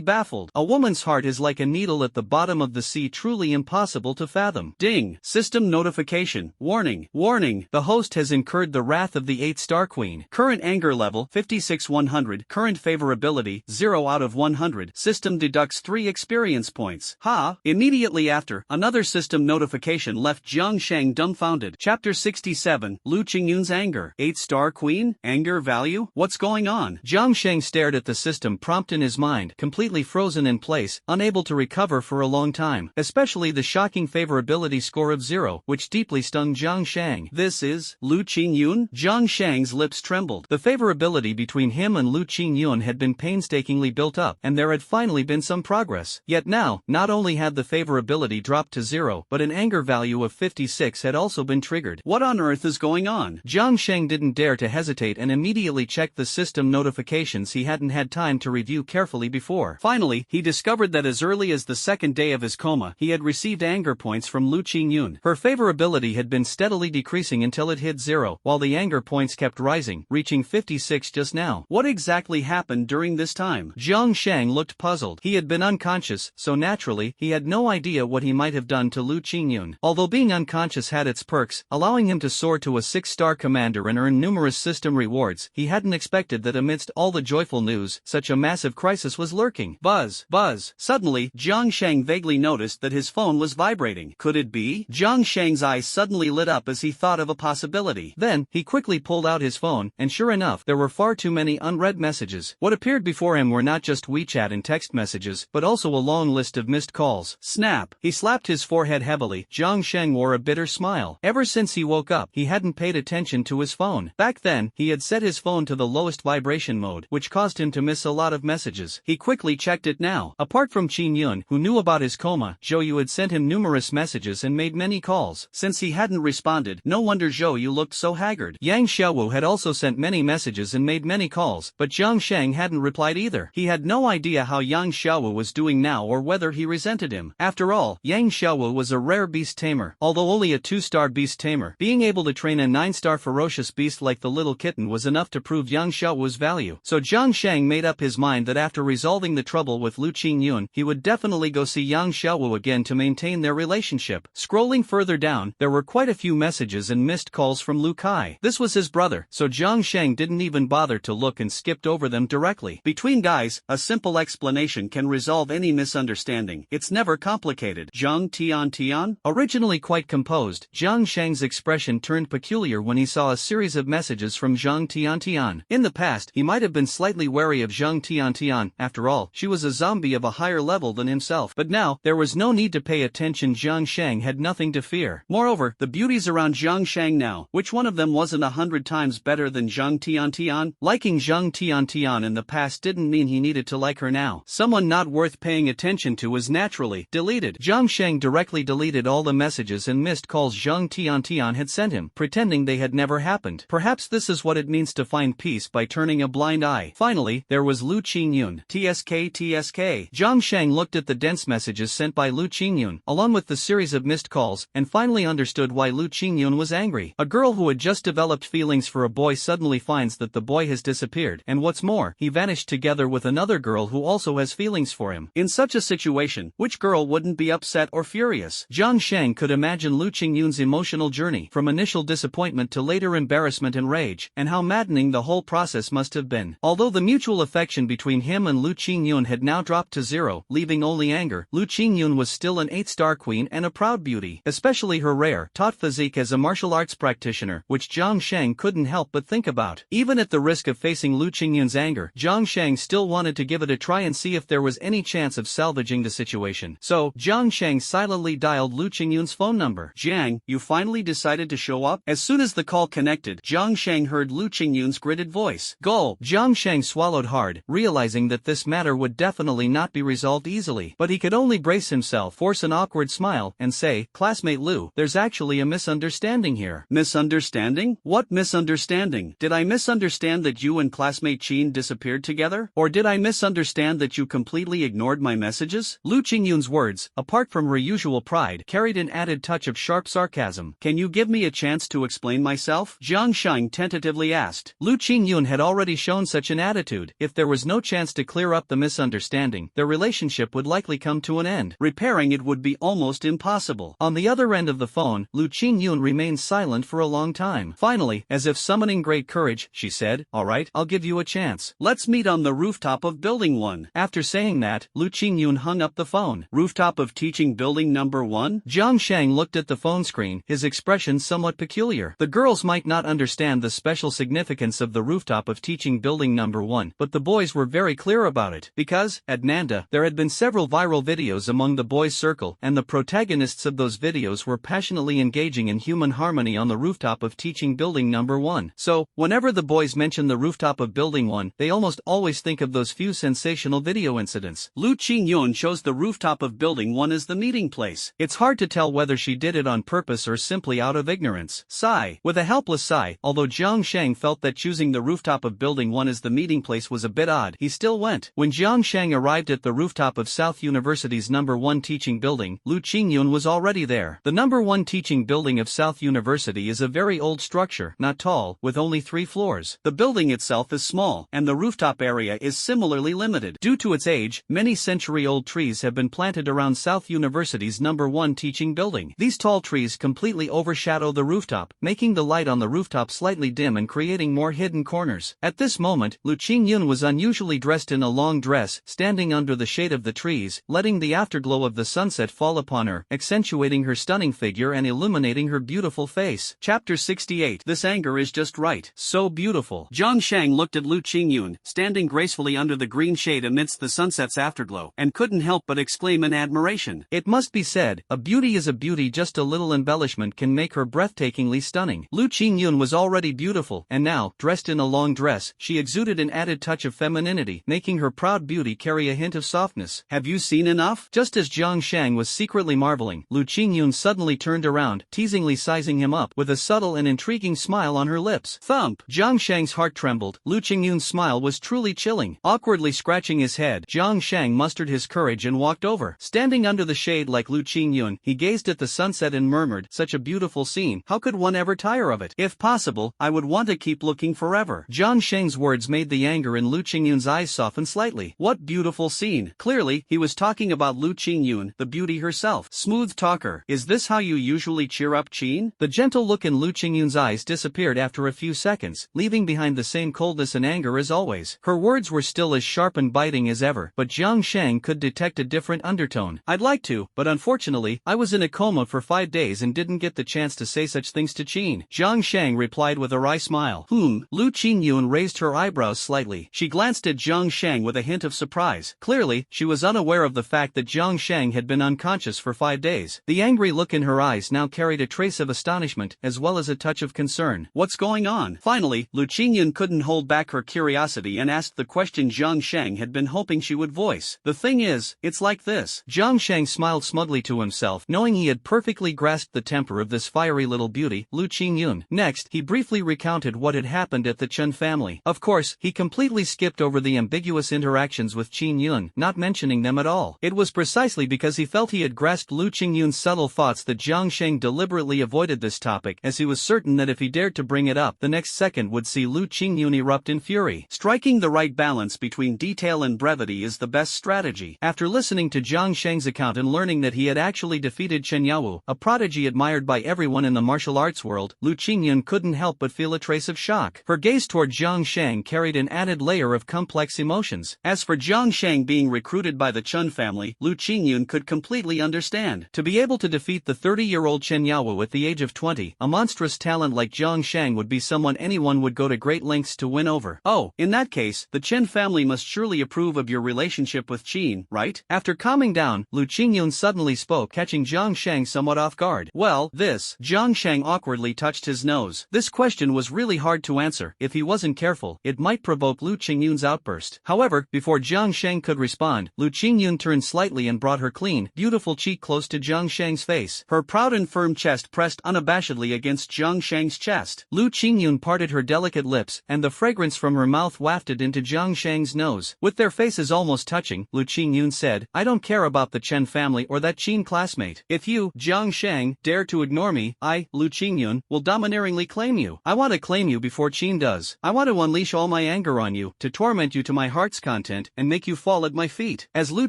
baffled. A woman's heart is like a needle at the bottom of the sea, truly impossible to fathom. Ding. System notification. Warning. Warning. The host has incurred the wrath of the 8-star queen. Current anger level 56/100. Current favorability 0 out of 100. System deducts 3 experience points. Immediately after, another system notification left Jiang Sheng dumbfounded. Chapter 67. Lu Qingyun's anger. 8-star queen? Anger value? What's going on? Jiang Sheng stared at the system prompt in his mind, completely frozen in place, unable to recover for a long time, especially the shocking favorability score of 0, which deeply stung Jiang Sheng. This is Lu Qingyun? Jiang Sheng's lips trembled. The favorability between him and Lu Qingyun had been painstakingly built up, and there had finally been some progress. Yet now, not only had the favorability dropped to 0, but an anger value of 56 had also been triggered. What on earth is going on? Jiang Sheng didn't dare to hesitate and immediately checked the system notifications he hadn't had time to review carefully before. Finally, he discovered that as early as the second day of his coma, he had received anger points from Lu Qingyun. Her favorability had been steadily decreasing until it hit 0, while the anger points kept rising, reaching 56 just now. What exactly happened during this time? Jiang Sheng looked puzzled. He had been unconscious, so naturally, he had no idea what he might have done to Lu Qingyun. Although being unconscious had its perks, allowing him to soar to a 6-star commander and earn numerous system rewards, he hadn't expected that amidst all the joyful news, such a massive crisis was lurking. Buzz, buzz. Suddenly, Jiang Sheng vaguely noticed that his phone was vibrating. Could it be? Jiang Sheng's eyes suddenly lit up as he thought of a possibility. Then, he quickly pulled out his phone, and sure enough, there were far too many unread messages. What appeared before him were not just WeChat and text messages, but also a long list of missed calls. Snap. He slapped his forehead heavily. Jiang Sheng wore a bitter smile. Ever since he woke up, he hadn't paid attention to his phone. Back then, he had set his phone to the lowest vibration mode, which caused him to miss a lot of messages. He quickly checked it now. Apart from Qin Yun, who knew about his coma, Zhou Yu had sent him numerous messages and made many calls. Since he hadn't responded, no wonder Zhou Yu looked so haggard. Yang Xiaowu had also sent many messages and made many calls, but Jiang Sheng hadn't replied either. He had no idea how Yang Xiaowu was doing now or whether he resented him. After all, Yang Xiaowu was a rare beast tamer. Although only a 2-star beast tamer, being able to train a 9-star ferocious beast like the little kitten was enough to prove Yang Xiaowu's value. So Jiang Sheng made up his mind that after resolving the trouble with Lu Qingyun, he would definitely go see Yang Xiaowu again to maintain their relationship. Scrolling further down, there were quite a few messages and missed calls from Lu Kai. This was his brother, so Jiang Sheng didn't even bother to look and skipped over them directly. Between guys, a simple explanation can resolve any misunderstanding. It's never complicated. Zhang Tian. Originally quite composed, Jiang Jiang Shang's expression turned peculiar when he saw a series of messages from Zhang Tiantian. In the past, he might have been slightly wary of Zhang Tiantian. After all, she was a zombie of a higher level than himself. But now, there was no need to pay attention. Jiang Shang had nothing to fear. Moreover, the beauties around Jiang Shang now, which one of them wasn't 100 times better than Zhang Tiantian? Liking Zhang Tiantian in the past didn't mean he needed to like her now. Someone not worth paying attention to was naturally deleted. Jiang Shang directly deleted all the messages and missed calls Zhang Tiantian had sent him, pretending they had never happened. Perhaps this is what it means to find peace by turning a blind eye. Finally, there was Lu Qingyun. TSK. Jiang Shang looked at the dense messages sent by Lu Qingyun, along with the series of missed calls, and finally understood why Lu Qingyun was angry. A girl who had just developed feelings for a boy suddenly finds that the boy has disappeared, and what's more, he vanished together with another girl who also has feelings for him. In such a situation, which girl wouldn't be upset or furious? Jiang Shang could imagine Lu Qingyun's emotional journey, from initial disappointment to later embarrassment and rage, and how maddening the whole process must have been. Although the mutual affection between him and Lu Qingyun had now dropped to zero, leaving only anger, Lu Qingyun was still an 8-star queen and a proud beauty, especially her rare, taut physique as a martial arts practitioner, which Jiang Shang couldn't help but think about. Even at the risk of facing Lu Qingyun's anger, Jiang Shang still wanted to give it a try and see if there was any chance of salvaging the situation. So, Jiang Shang silently dialed Lu Qingyun's phone number. "Jiang, you finally decided to show up?" As soon as the call connected, Jiang Shang heard Lu Qingyun's gritted voice. "Go." Jiang Shang swallowed hard, realizing that this matter would definitely not be resolved easily. But he could only brace himself, force an awkward smile, and say, "Classmate Lu, there's actually a misunderstanding here." Misunderstanding? What misunderstanding? Did I misunderstand that you and classmate Qin disappeared together? Or did I misunderstand that you completely ignored my messages? Lu Qingyun's words, apart from her usual pride, carried an added touch of sharp sarcasm. "Can you give me a chance to explain myself?" Jiang Shang tentatively asked. Lu Qingyun had already shown such an attitude. If there was no chance to clear up the misunderstanding, their relationship would likely come to an end. Repairing it would be almost impossible. On the other end of the phone, Lu Qingyun remained silent for a long time. Finally, as if summoning great courage, she said, "Alright, I'll give you a chance. Let's meet on the rooftop of Building 1. After saying that, Lu Qingyun hung up the phone. Rooftop of Teaching Building Number 1? Jiang Shang looked at the phone screen, his expression somewhat peculiar. The girls might not understand the special significance of the rooftop of Teaching Building Number 1, but the boys were very clear about it. Because, at Nanda, there had been several viral videos among the boys' circle, and the protagonists of those videos were passionately engaging in human harmony on the rooftop of Teaching Building Number 1. So, whenever the boys mention the rooftop of Building 1, they almost always think of those few sensational video incidents. Lu Qingyun chose the rooftop of Building 1 as the meeting place. It's hard to tell whether she did it on purpose or simply out of ignorance. Sigh. With a helpless sigh, although Jiang Shang felt that choosing the rooftop of Building 1 as the meeting place was a bit odd, he still went. When Jiang Shang arrived at the rooftop of South University's number 1 teaching building, Lu Qingyun was already there. The number 1 teaching building of South University is a very old structure, not tall, with only 3 floors. The building itself is small, and the rooftop area is similarly limited. Due to its age, many century-old trees have been planted around South University's number 1 teaching building. These tall trees completely overshadow the rooftop, making the light on the rooftop slightly dim and creating more hidden corners. At this moment, Lu Qingyun was unusually dressed in a long dress, standing under the shade of the trees, letting the afterglow of the sunset fall upon her, accentuating her stunning figure and illuminating her beautiful face. Chapter 68. This anger is just right. So beautiful. Jiang Shang looked at Lu Qingyun, standing gracefully under the green shade amidst the sunset's afterglow, and couldn't help but exclaim in admiration. It must be said, a beauty is a beauty, just a little embellishment can make her breathtakingly stunning. Lu Qingyun was already beautiful, and now, dressed in a long dress, she exuded an added touch of femininity, making her proud beauty carry a hint of softness. "Have you seen enough?" Just as Jiang Shang was secretly marveling, Lu Qingyun suddenly turned around, teasingly sizing him up, with a subtle and intriguing smile on her lips. Thump! Jiang Shang's heart trembled. Lu Qingyun's smile was truly chilling. Awkwardly scratching his head, Jiang Shang mustered his courage and walked over. Standing under the shade like Lu Qingyun, he gazed at the sunset and murmured, "Such a beautiful scene, how could one ever tire of it? If possible, I would want to keep looking forever." Jiang Shang's words made the anger in Lu Qingyun's eyes soften slightly. What beautiful scene! Clearly, he was talking about Lu Qingyun, the beauty herself. Smooth talker. Is this how you usually cheer up Qin? The gentle look in Lu Qingyun's eyes disappeared after a few seconds, leaving behind the same coldness and anger as always. Her words were still as sharp and biting as ever, but Jiang Shang could detect a different undertone. "I'd like to, but unfortunately, I was in a coma for 5 days and didn't get the chance to say such things to Qin. Jiang Shang replied with a wry smile. Lu Qingyun raised her eyebrows slightly. She glanced at Jiang Shang with a hint of surprise. Clearly, she was unaware of the fact that Jiang Shang had been unconscious for 5 days. The angry look in her eyes now carried a trace of astonishment as well as a touch of concern. What's going on? Finally, Lu Qingyun couldn't hold back her curiosity and asked the question Jiang Shang had been hoping she would voice. The thing is, it's like this. Jiang Shang smiled smugly to himself, knowing he had perfectly grasped the temper of this fiery little beauty, Lu Qingyun. Next, he briefly recounted what had happened at the Chen family. Of course, he completely skipped over the ambiguous interactions with Qin Yun, not mentioning them at all. It was precisely because he felt he had grasped Lu Qingyun's subtle thoughts that Jiang Shang deliberately avoided this topic, as he was certain that if he dared to bring it up, the next second would see Lu Qingyun erupt in fury. Striking the right balance between detail and brevity is the best strategy. After listening to Jiang Shang's account and learning that he had actually defeated Chen Yawu, a prodigy admired by everyone in the martial arts world, Lu Qingyun couldn't help but feel a trace of shock. Her gaze toward Jiang Shang carried an added layer of complex emotions. As for Jiang Shang being recruited by the Chen family, Lu Qingyun could completely understand. To be able to defeat the 30-year-old Chen Yawu at the age of 20, a monstrous talent like Jiang Shang would be someone anyone would go to great lengths to win over. Oh, in that case, the Chen family must surely approve of your relationship with Qin, right? After calming down, Lu Qingyun suddenly spoke, catching Jiang Shang somewhat off guard. Well, Jiang Shang awkwardly touched his nose. This question was really hard to answer. If he wasn't careful, it might provoke Lu Qingyun's outburst. However, before Jiang Shang could respond, Lu Qingyun turned slightly and brought her clean, beautiful cheek close to Jiang Shang's face. Her proud and firm chest pressed unabashedly against Jiang Shang's chest. Lu Qingyun parted her delicate lips, and the fragrance from her mouth wafted into Jiang Shang's nose. With their faces almost touching, Lu Qingyun said, I don't care about the Chen family or that Qin classmate. If you, Jiang Shang, dare to ignore me, I, Lu Qingyun, will domineeringly claim you. I want to claim you before Qin does. I want to unleash all my anger on you, to torment you to my heart's content, and make you fall at my feet. As Lu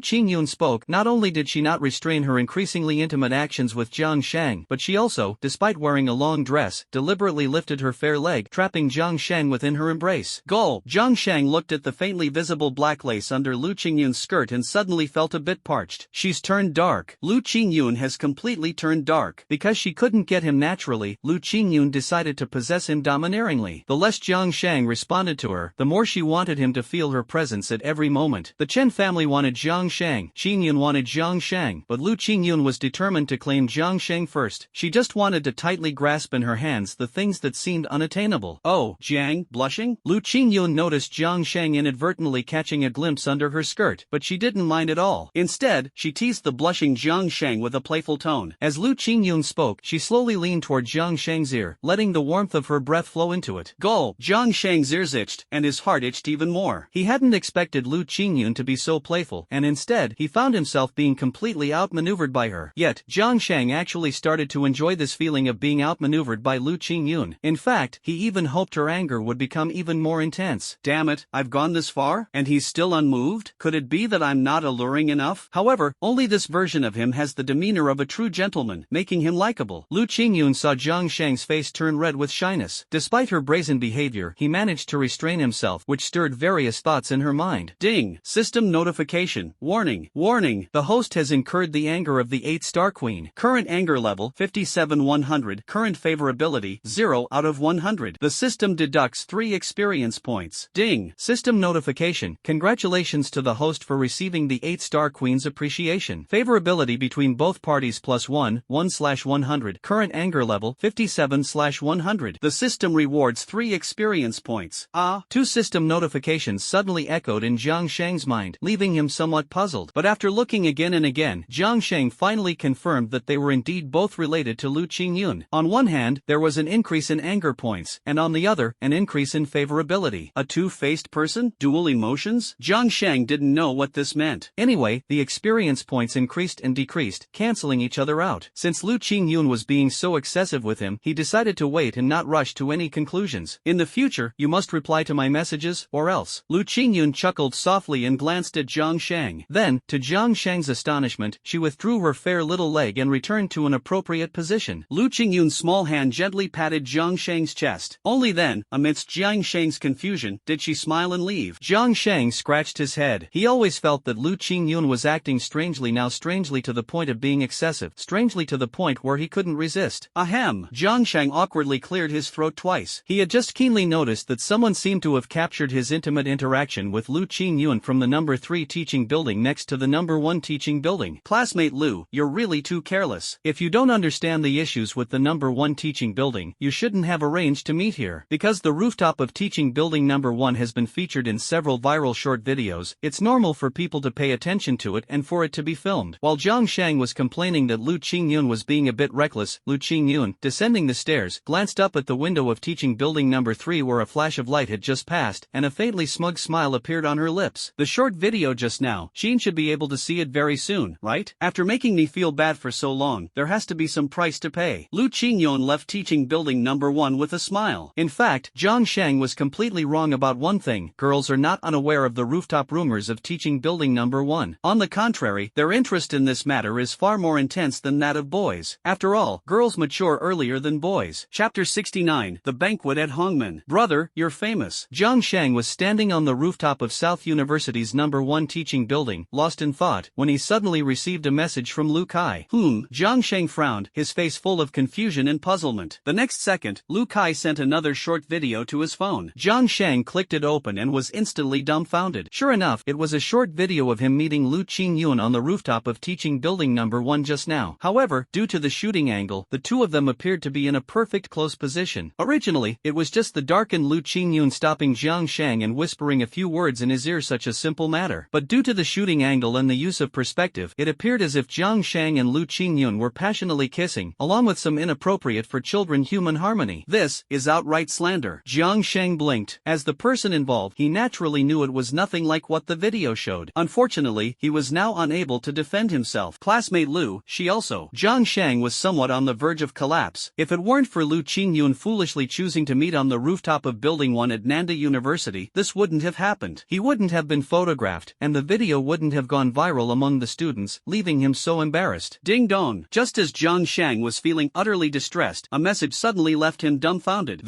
Qingyun spoke, not only did she not restrain her increasingly intimate actions with Jiang Shang, but she also, despite wearing a long dress, deliberately lifted her fair leg, trapping Jiang Shang within her embrace. Gulp! Jiang Shang looked at the faintly visible black lace under Lu Qingyun's skirt and suddenly felt a bit parched. She's turned dark. Lu Qingyun has completely turned dark. Because she couldn't get him naturally, Lu Qingyun decided to possess him domineeringly. The less Jiang Shang responded to her, the more she wanted him to feel her presence at every moment. The Chen family wanted Jiang Shang, Qingyun wanted Jiang Shang, but Lu Qingyun was determined to claim Jiang Shang first. She just wanted to tightly grasp in her hands the things that seemed unattainable. Oh, Jiang, blushing? Lu Qingyun noticed Jiang Shang inadvertently catching a glimpse under her skirt, but she didn't mind at all. Instead, she teased the blushing Jiang Shang with a playful tone. As Lu Qingyun spoke, she slowly leaned toward Jiang Shang's ear, letting the warmth of her breath flow into it. Gulp! Jiang Shang's ears itched, and his heart itched even more. He hadn't expected Lu Qingyun to be so playful, and instead, he found himself being completely outmaneuvered by her. Yet, Jiang Shang actually started to enjoy this feeling of being outmaneuvered by Lu Qingyun. In fact, he even hoped her anger would become even more intense. Damn it, I've gone this far, and he's still unmoved? Could it be that I'm not alluring enough? However, only this version of him has the demeanor of a true gentleman, making him likable. Lu Qingyun saw Jiang Shang's face turn red with shyness. Despite her brazen behavior, he managed to restrain himself, which stirred various thoughts in her mind. Ding! System notification. Warning. Warning. The host has incurred the anger of the 8-star queen. Current anger level, 57-100. Current favorability, 0 out of 100. The system deducts 3 experience points. Ding! System notification. Congratulations to the host for receiving the 8-star queen's appreciation. Favorability between both parties +1, 1/100. Current anger level, 57/100. The system rewards 3 experience points. Ah! 2 system notifications suddenly echoed in Jiang Shang's mind, leaving him somewhat puzzled. But after looking again and again, Jiang Shang finally confirmed that they were indeed both related to Lu Qingyun. On one hand, there was an increase in anger points, and on the other, an increase in favorability. A two-faced person? Dual emotions? Jiang Shang didn't know what this meant. Anyway, the experience points increased and decreased, canceling each other out. Since Lu Qingyun was being so excessive with him, he decided to wait and not rush to any conclusions. In the future, you must reply to my messages, or else. Lu Qingyun chuckled softly and glanced at Jiang Shang. Then, to Jiang Shang's astonishment, she withdrew her fair little leg and returned to an appropriate position. Lu Qingyun's small hand gently patted Jiang Shang's chest. Only then, amidst Jiang Shang's confusion, did she smile and leave. Jiang Shang scratched his head. He always felt that Lu Qingyun was acting strangely now, strangely to the point of being excessive, strangely to the point moment where he couldn't resist. Ahem. Jiang Shang awkwardly cleared his throat twice. He had just keenly noticed that someone seemed to have captured his intimate interaction with Lu Qingyun from the number 3 teaching building next to the number 1 teaching building. Classmate Lu, you're really too careless. If you don't understand the issues with the number 1 teaching building, you shouldn't have arranged to meet here. Because the rooftop of teaching building number 1 has been featured in several viral short videos, it's normal for people to pay attention to it and for it to be filmed. While Jiang Shang was complaining that Lu Qingyun was being a bit reckless, Lu Qingyun, descending the stairs, glanced up at the window of teaching building number 3 where a flash of light had just passed, and a faintly smug smile appeared on her lips. The short video just now, Sheen should be able to see it very soon, right? After making me feel bad for so long, there has to be some price to pay. Lu Qingyun left teaching building number 1 with a smile. In fact, Jiang Shang was completely wrong about one thing: girls are not unaware of the rooftop rumors of teaching building number 1. On the contrary, their interest in this matter is far more intense than that of boys. After all, girls mature earlier than boys. Chapter 69, The Banquet at Hongmen. Brother, you're famous. Jiang Shang was standing on the rooftop of South University's number 1 teaching building, lost in thought, when he suddenly received a message from Lu Kai. Jiang Shang frowned, his face full of confusion and puzzlement. The next second, Lu Kai sent another short video to his phone. Jiang Shang clicked it open and was instantly dumbfounded. Sure enough, it was a short video of him meeting Lu Qingyun on the rooftop of teaching building number 1 just now. However, due to the shooting angle, the two of them appeared to be in a perfect close position. Originally, it was just the darkened Lu Qingyun stopping Jiang Shang and whispering a few words in his ear, such a simple matter. But due to the shooting angle and the use of perspective, it appeared as if Jiang Shang and Lu Qingyun were passionately kissing, along with some inappropriate for children human harmony. This is outright slander. Jiang Shang blinked. As the person involved, he naturally knew it was nothing like what the video showed. Unfortunately, he was now unable to defend himself. Classmate Lu, she also. Jiang Shang was somewhat on the verge of collapse. If it weren't for Lu Qingyun foolishly choosing to meet on the rooftop of Building 1 at Nanda University, this wouldn't have happened. He wouldn't have been photographed, and the video wouldn't have gone viral among the students, leaving him so embarrassed. Ding dong. Just as Jiang Shang was feeling utterly distressed, a message suddenly left him dumbfounded.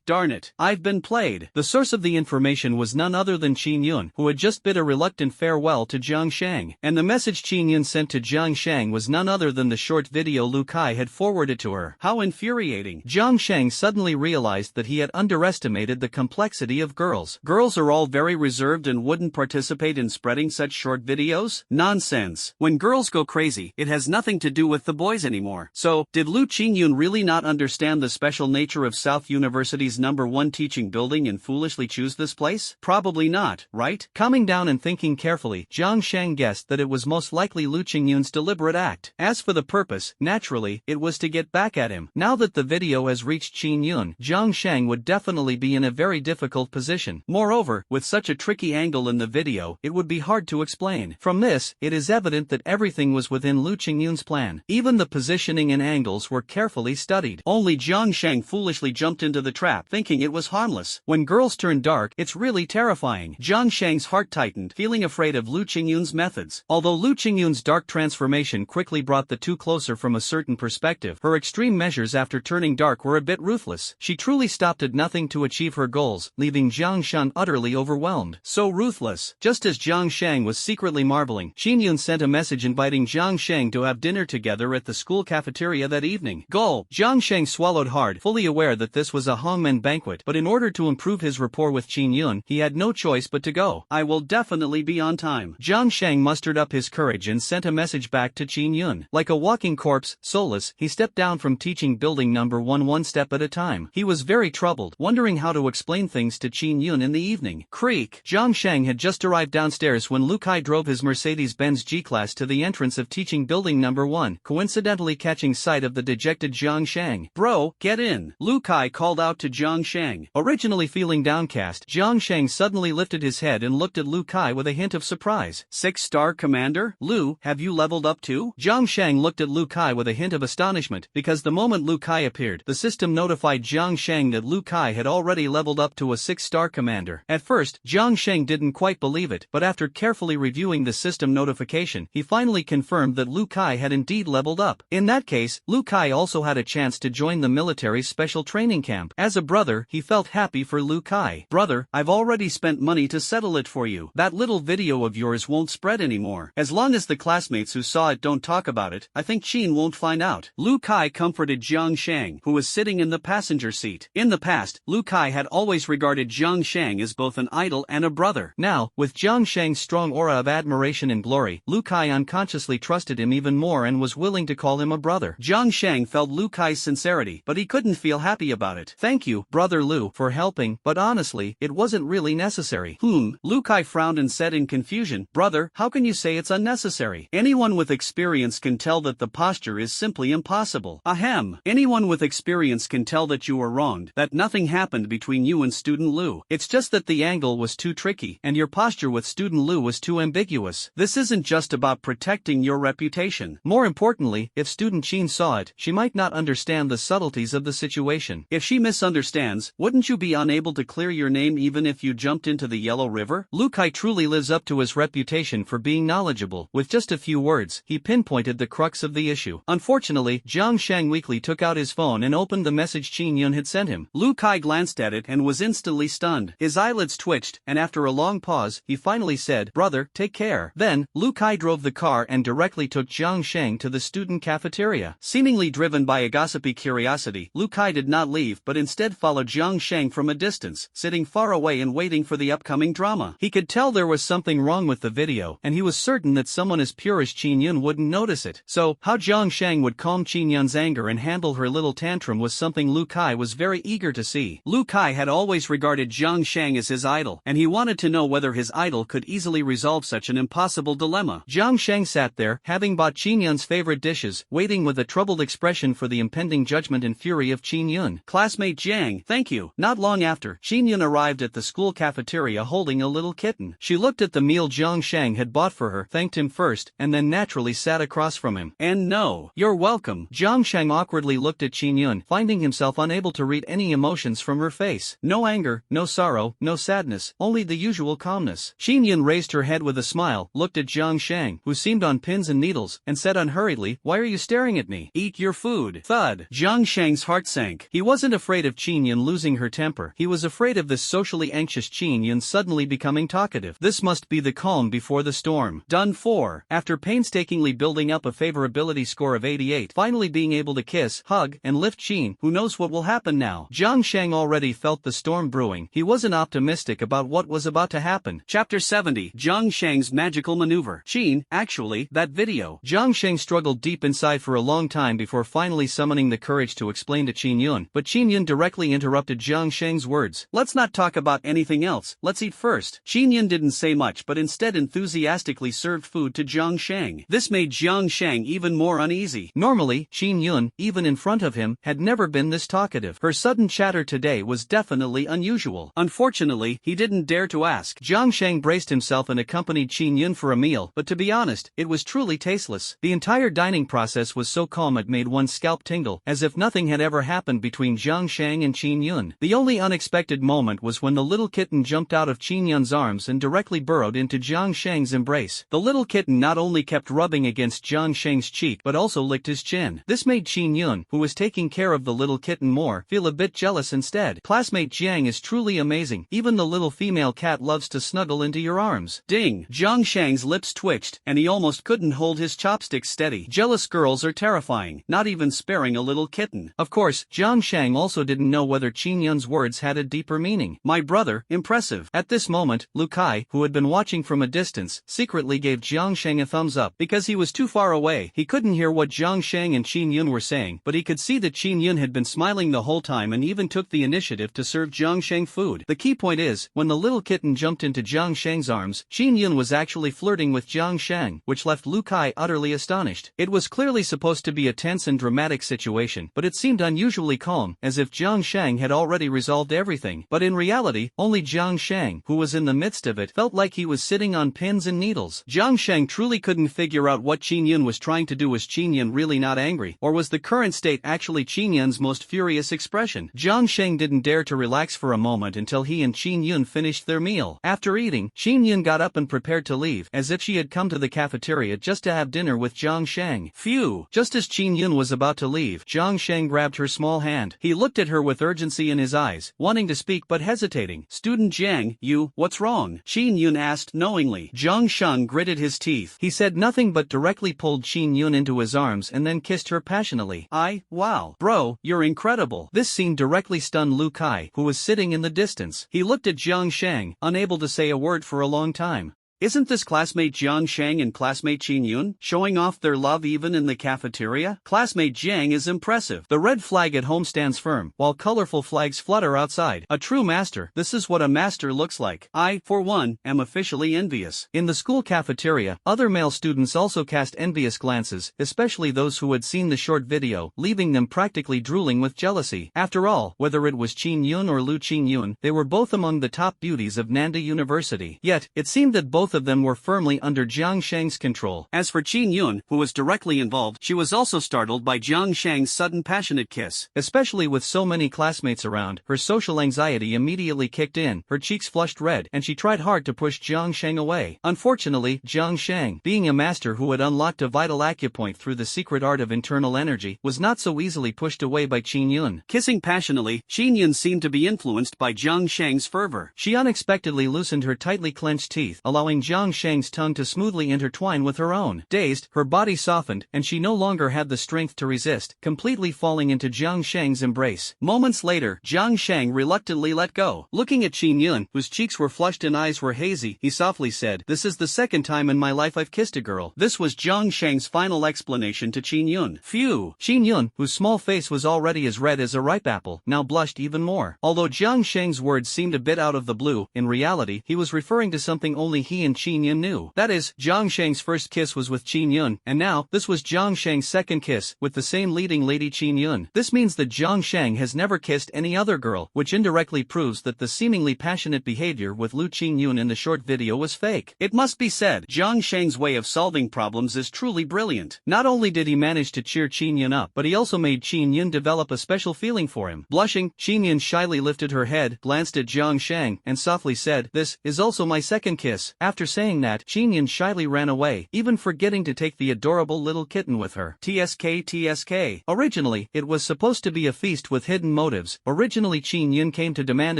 Darn it. I've been played. The source of the information was none other than Qin Yun, who had just bid a reluctant farewell to Jiang Shang, and the message Qin Yun sent to Jiang Shang was none other than the short video Lu Kai had forwarded to her. How infuriating. Jiang Shang suddenly realized that he had underestimated the complexity of girls. Girls are all very reserved and wouldn't participate in spreading such short videos? Nonsense. When girls go crazy, it has nothing to do with the boys anymore. So, did Lu Qingyun really not understand the special nature of South University's number 1 teaching building and foolishly choose this place? Probably not, right? Calming down and thinking carefully, Jiang Shang guessed that it was most likely Lu Qingyun's deliberate act. As for the purpose, naturally, it was to get back at him. Now that the video has reached Qin Yun, Jiang Shang would definitely be in a very difficult position. Moreover, with such a tricky angle in the video, it would be hard to explain. From this, it is evident that everything was within Lu Qingyun's plan. Even the positioning and angles were carefully studied. Only Jiang Shang foolishly jumped into the trap, thinking it was harmless. When girls turn dark, it's really terrifying. Jiang Shang's heart tightened, feeling afraid of Lu Qingyun's methods. Although Lu Qingyun's dark transformation quickly brought the two closer from a certain perspective, her extreme measures after turning dark were a bit ruthless. She truly stopped at nothing to achieve her goals, leaving Jiang Shang utterly overwhelmed. So ruthless. Just as Jiang Shang was secretly marveling, Qin Yun sent a message inviting Jiang Shang to have dinner together at the school cafeteria that evening. Gulp. Jiang Shang swallowed hard, fully aware that this was a Hongmen banquet, but in order to improve his rapport with Qin Yun, he had no choice but to go. I will definitely be on time. Jiang Shang mustered up his courage and sent a message back to Qin Yun. Like a walking corpse, soulless, he stepped down from teaching building number 1 one step at a time. He was very troubled, wondering how to explain things to Qin Yun in the evening. Creak. Jiang Shang had just arrived downstairs when Lu Kai drove his Mercedes-Benz G-Class to the entrance of teaching building number 1, coincidentally catching sight of the dejected Jiang Shang. Bro, get in. Lu Kai called out to Jiang Shang. Originally feeling downcast, Jiang Shang suddenly lifted his head and looked at Lu Kai with a hint of surprise. 6-star commander? Lu, have you leveled up too? Jiang Shang looked at Lu Kai with a hint of astonishment, because the moment Lu Kai appeared, the system notified Jiang Shang that Lu Kai had already leveled up to a 6-star commander. At first, Jiang Shang didn't quite believe it, but after carefully reviewing the system notification, he finally confirmed that Lu Kai had indeed leveled up. In that case, Lu Kai also had a chance to join the military special training camp. As a brother, he felt happy for Lu Kai. Brother, I've already spent money to settle it for you. That little video of yours won't spread anymore. As long as the classmates who saw it don't talk about it, I think Qin won't find out. Lu Kai comforted Jiang Shang, who was sitting in the passenger seat. In the past, Lu Kai had always regarded Jiang Shang as both an idol and a brother. Now, with Jiang Shang's strong aura of admiration and glory, Lu Kai unconsciously trusted him even more and was willing to call him a brother. Jiang Shang felt Lu Kai's sincerity, but he couldn't feel happy about it. "Thank you, brother Lu, for helping, but honestly, it wasn't really necessary." Lu Kai frowned and said in confusion, "Brother, how can you say it's unnecessary? Anyone with experience can tell that the posture is simply impossible." "Ahem. Anyone with experience can tell that you were wronged, that nothing happened between you and student Lu. It's just that the angle was too tricky, and your posture with student Lu was too ambiguous. This isn't just about protecting your reputation. More importantly, if student Qin saw it, she might not understand the subtleties of the situation. If she misunderstands, wouldn't you be unable to clear your name even if you jumped into the Yellow River?" Lu Kai truly lives up to his reputation for being knowledgeable. With just a few words, he pinpointed the crux of the issue. Unfortunately, Jiang Shang weakly took out his phone and opened the message Qin Yun had sent him. Lu Kai glanced at it and was instantly stunned. His eyelids twitched, and after a long pause, he finally said, "Brother, take care." Then, Lu Kai drove the car and directly took Jiang Shang to the student cafeteria. Seemingly driven by a gossipy curiosity, Lu Kai did not leave but instead followed Jiang Shang from a distance, sitting far away and waiting for the upcoming drama. He could tell there was something wrong with the video, and he was certain that someone as pure as Qin Yun wouldn't notice it. So, how Jiang Shang would calm Qin Yun's anger and handle her little tantrum was something Lu Kai was very eager to see. Lu Kai had always regarded Jiang Shang as his idol, and he wanted to know whether his idol could easily resolve such an impossible dilemma. Jiang Shang sat there, having bought Qin Yun's favorite dishes, waiting with a troubled expression for the impending judgment and fury of Qin Yun. "Classmate Jiang, thank you." Not long after, Qin Yun arrived at the school cafeteria holding a little kitten. She looked at the meal Jiang Shang had bought for her, thanked him first, and then naturally sat across from him. "And no, you're welcome." Jiang Shang awkwardly looked at Qin Yun, finding himself unable to read any emotions from her face. No anger, no sorrow, no sadness, only the usual calmness. Qin Yun raised her head with a smile, looked at Jiang Shang, who seemed on pins and needles, and said unhurriedly, "Why are you staring at me? Eat your food." Thud. Jiang Shang's heart sank. He wasn't afraid of Qin Yun losing her temper. He was afraid of this socially anxious Qin Yun suddenly becoming talkative. This must be the calm before the storm. Done for. After painstakingly building up a favorability score of 88, finally being able to kiss, hug, and lift Qin, who knows what will happen now? Jiang Shang already felt the storm brewing. He wasn't optimistic about what was about to happen. Chapter 70. Jiang Shang's magical maneuver. Qin, actually, that video. Jiang Shang struggled deep inside for a long time before finally summoning the courage to explain to Qin Yun, but Qin Yun directly interrupted Jiang Shang's words. "Let's not talk about anything else, let's eat first." Qin Yun didn't say much but instead enthusiastically served food to Jiang Shang. This made Jiang Shang even more uneasy. Normally, Qin Yun, even in front of him, had never been this talkative. Her sudden chatter today was definitely unusual. Unfortunately, he didn't dare to ask. Jiang Shang braced himself and accompanied Qin Yun for a meal, but to be honest, it was truly tasteless. The entire dining process was so calm it made one's scalp tingle, as if nothing had ever happened between Jiang Shang and Qin Yun. The only unexpected moment was when the little kitten jumped out of Qin Yun's arms and directly burrowed into Jiang Shang's embrace. The little kitten not only kept rubbing against Jiang Shang's cheek but also licked his chin. This made Qin Yun, who was taking care of the little kitten more, feel a bit jealous instead. "Classmate Jiang is truly amazing. Even the little female cat loves to snuggle into your arms." Ding! Jiang Shang's lips twitched, and he almost couldn't hold his chopsticks steady. Jealous girls are terrifying, not even sparing a little kitten. Of course, Jiang Shang also didn't know whether Qin Yun's words had a deeper meaning. "My brother, impressive." At this moment, Lu Kai, who had been watching from a distance, secretly gave Jiang Shang a thumbs up. Because he was too far away, he couldn't hear what Jiang Shang and Qin Yun were saying, but he could see that Qin Yun had been smiling the whole time and even took the initiative to serve Jiang Shang food. The key point is, when the little kitten jumped into Jiang Shang's arms, Qin Yun was actually flirting with Jiang Shang, which left Lu Kai utterly astonished. It was clearly supposed to be a tense and dramatic situation, but it seemed unusually calm, as if Jiang Shang had already resolved everything. But in reality, only Jiang Shang, who was in the midst of it, felt like he was sitting on pins and needles. Jiang Shang truly couldn't figure out what Qin Yun was trying to do. Was Qin Yun really not angry, or was the current state actually Qin Yun's most furious expression? Jiang Shang didn't dare to relax for a moment until he and Qin Yun finished their meal. After eating, Qin Yun got up and prepared to leave, as if she had come to the cafeteria just to have dinner with Jiang Shang. Phew! Just as Qin Yun was about to leave, Jiang Shang grabbed her small hand. He looked at her with urgency in his eyes, wanting to speak but hesitating. "Student Jiang, what's wrong?" Qin Yun asked knowingly. Jiang Shang gritted his teeth. He said nothing but directly pulled Qin Qin Yun into his arms and then kissed her passionately. Wow. Bro, you're incredible. This scene directly stunned Lu Kai, who was sitting in the distance. He looked at Jiang Shang, unable to say a word for a long time. Isn't this classmate Jiang Shang and classmate Qin Yun showing off their love even in the cafeteria? Classmate Jiang is impressive. The red flag at home stands firm, while colorful flags flutter outside. A true master. This is what a master looks like. I, for one, am officially envious. In the school cafeteria, other male students also cast envious glances, especially those who had seen the short video, leaving them practically drooling with jealousy. After all, whether it was Qin Yun or Lu Qin Yun, they were both among the top beauties of Nanda University. Yet, it seemed that both of them were firmly under Jiang Shang's control. As for Qin Yun, who was directly involved, she was also startled by Jiang Shang's sudden passionate kiss. Especially with so many classmates around, her social anxiety immediately kicked in, her cheeks flushed red, and she tried hard to push Jiang Shang away. Unfortunately, Jiang Shang, being a master who had unlocked a vital acupoint through the secret art of internal energy, was not so easily pushed away by Qin Yun. Kissing passionately, Qin Yun seemed to be influenced by Jiang Shang's fervor. She unexpectedly loosened her tightly clenched teeth, allowing Jiang Shang's tongue to smoothly intertwine with her own. Dazed, her body softened, and she no longer had the strength to resist, completely falling into Jiang Shang's embrace. Moments later, Jiang Shang reluctantly let go. Looking at Qin Yun, whose cheeks were flushed and eyes were hazy, he softly said, "This is the second time in my life I've kissed a girl." This was Jiang Shang's final explanation to Qin Yun. Phew! Qin Yun, whose small face was already as red as a ripe apple, now blushed even more. Although Jiang Shang's words seemed a bit out of the blue, in reality, he was referring to something only he and Qin Yun knew. That is, Jiang Shang's first kiss was with Qin Yun, and now, this was Jiang Shang's second kiss, with the same leading lady Qin Yun. This means that Jiang Shang has never kissed any other girl, which indirectly proves that the seemingly passionate behavior with Lu Qin Yun in the short video was fake. It must be said, Jiang Shang's way of solving problems is truly brilliant. Not only did he manage to cheer Qin Yun up, but he also made Qin Yun develop a special feeling for him. Blushing, Qin Yun shyly lifted her head, glanced at Jiang Shang, and softly said, "This is also my second kiss." After saying that, Qin Yun shyly ran away, even forgetting to take the adorable little kitten with her. TSK. Originally, it was supposed to be a feast with hidden motives. Originally Qin Yun came to demand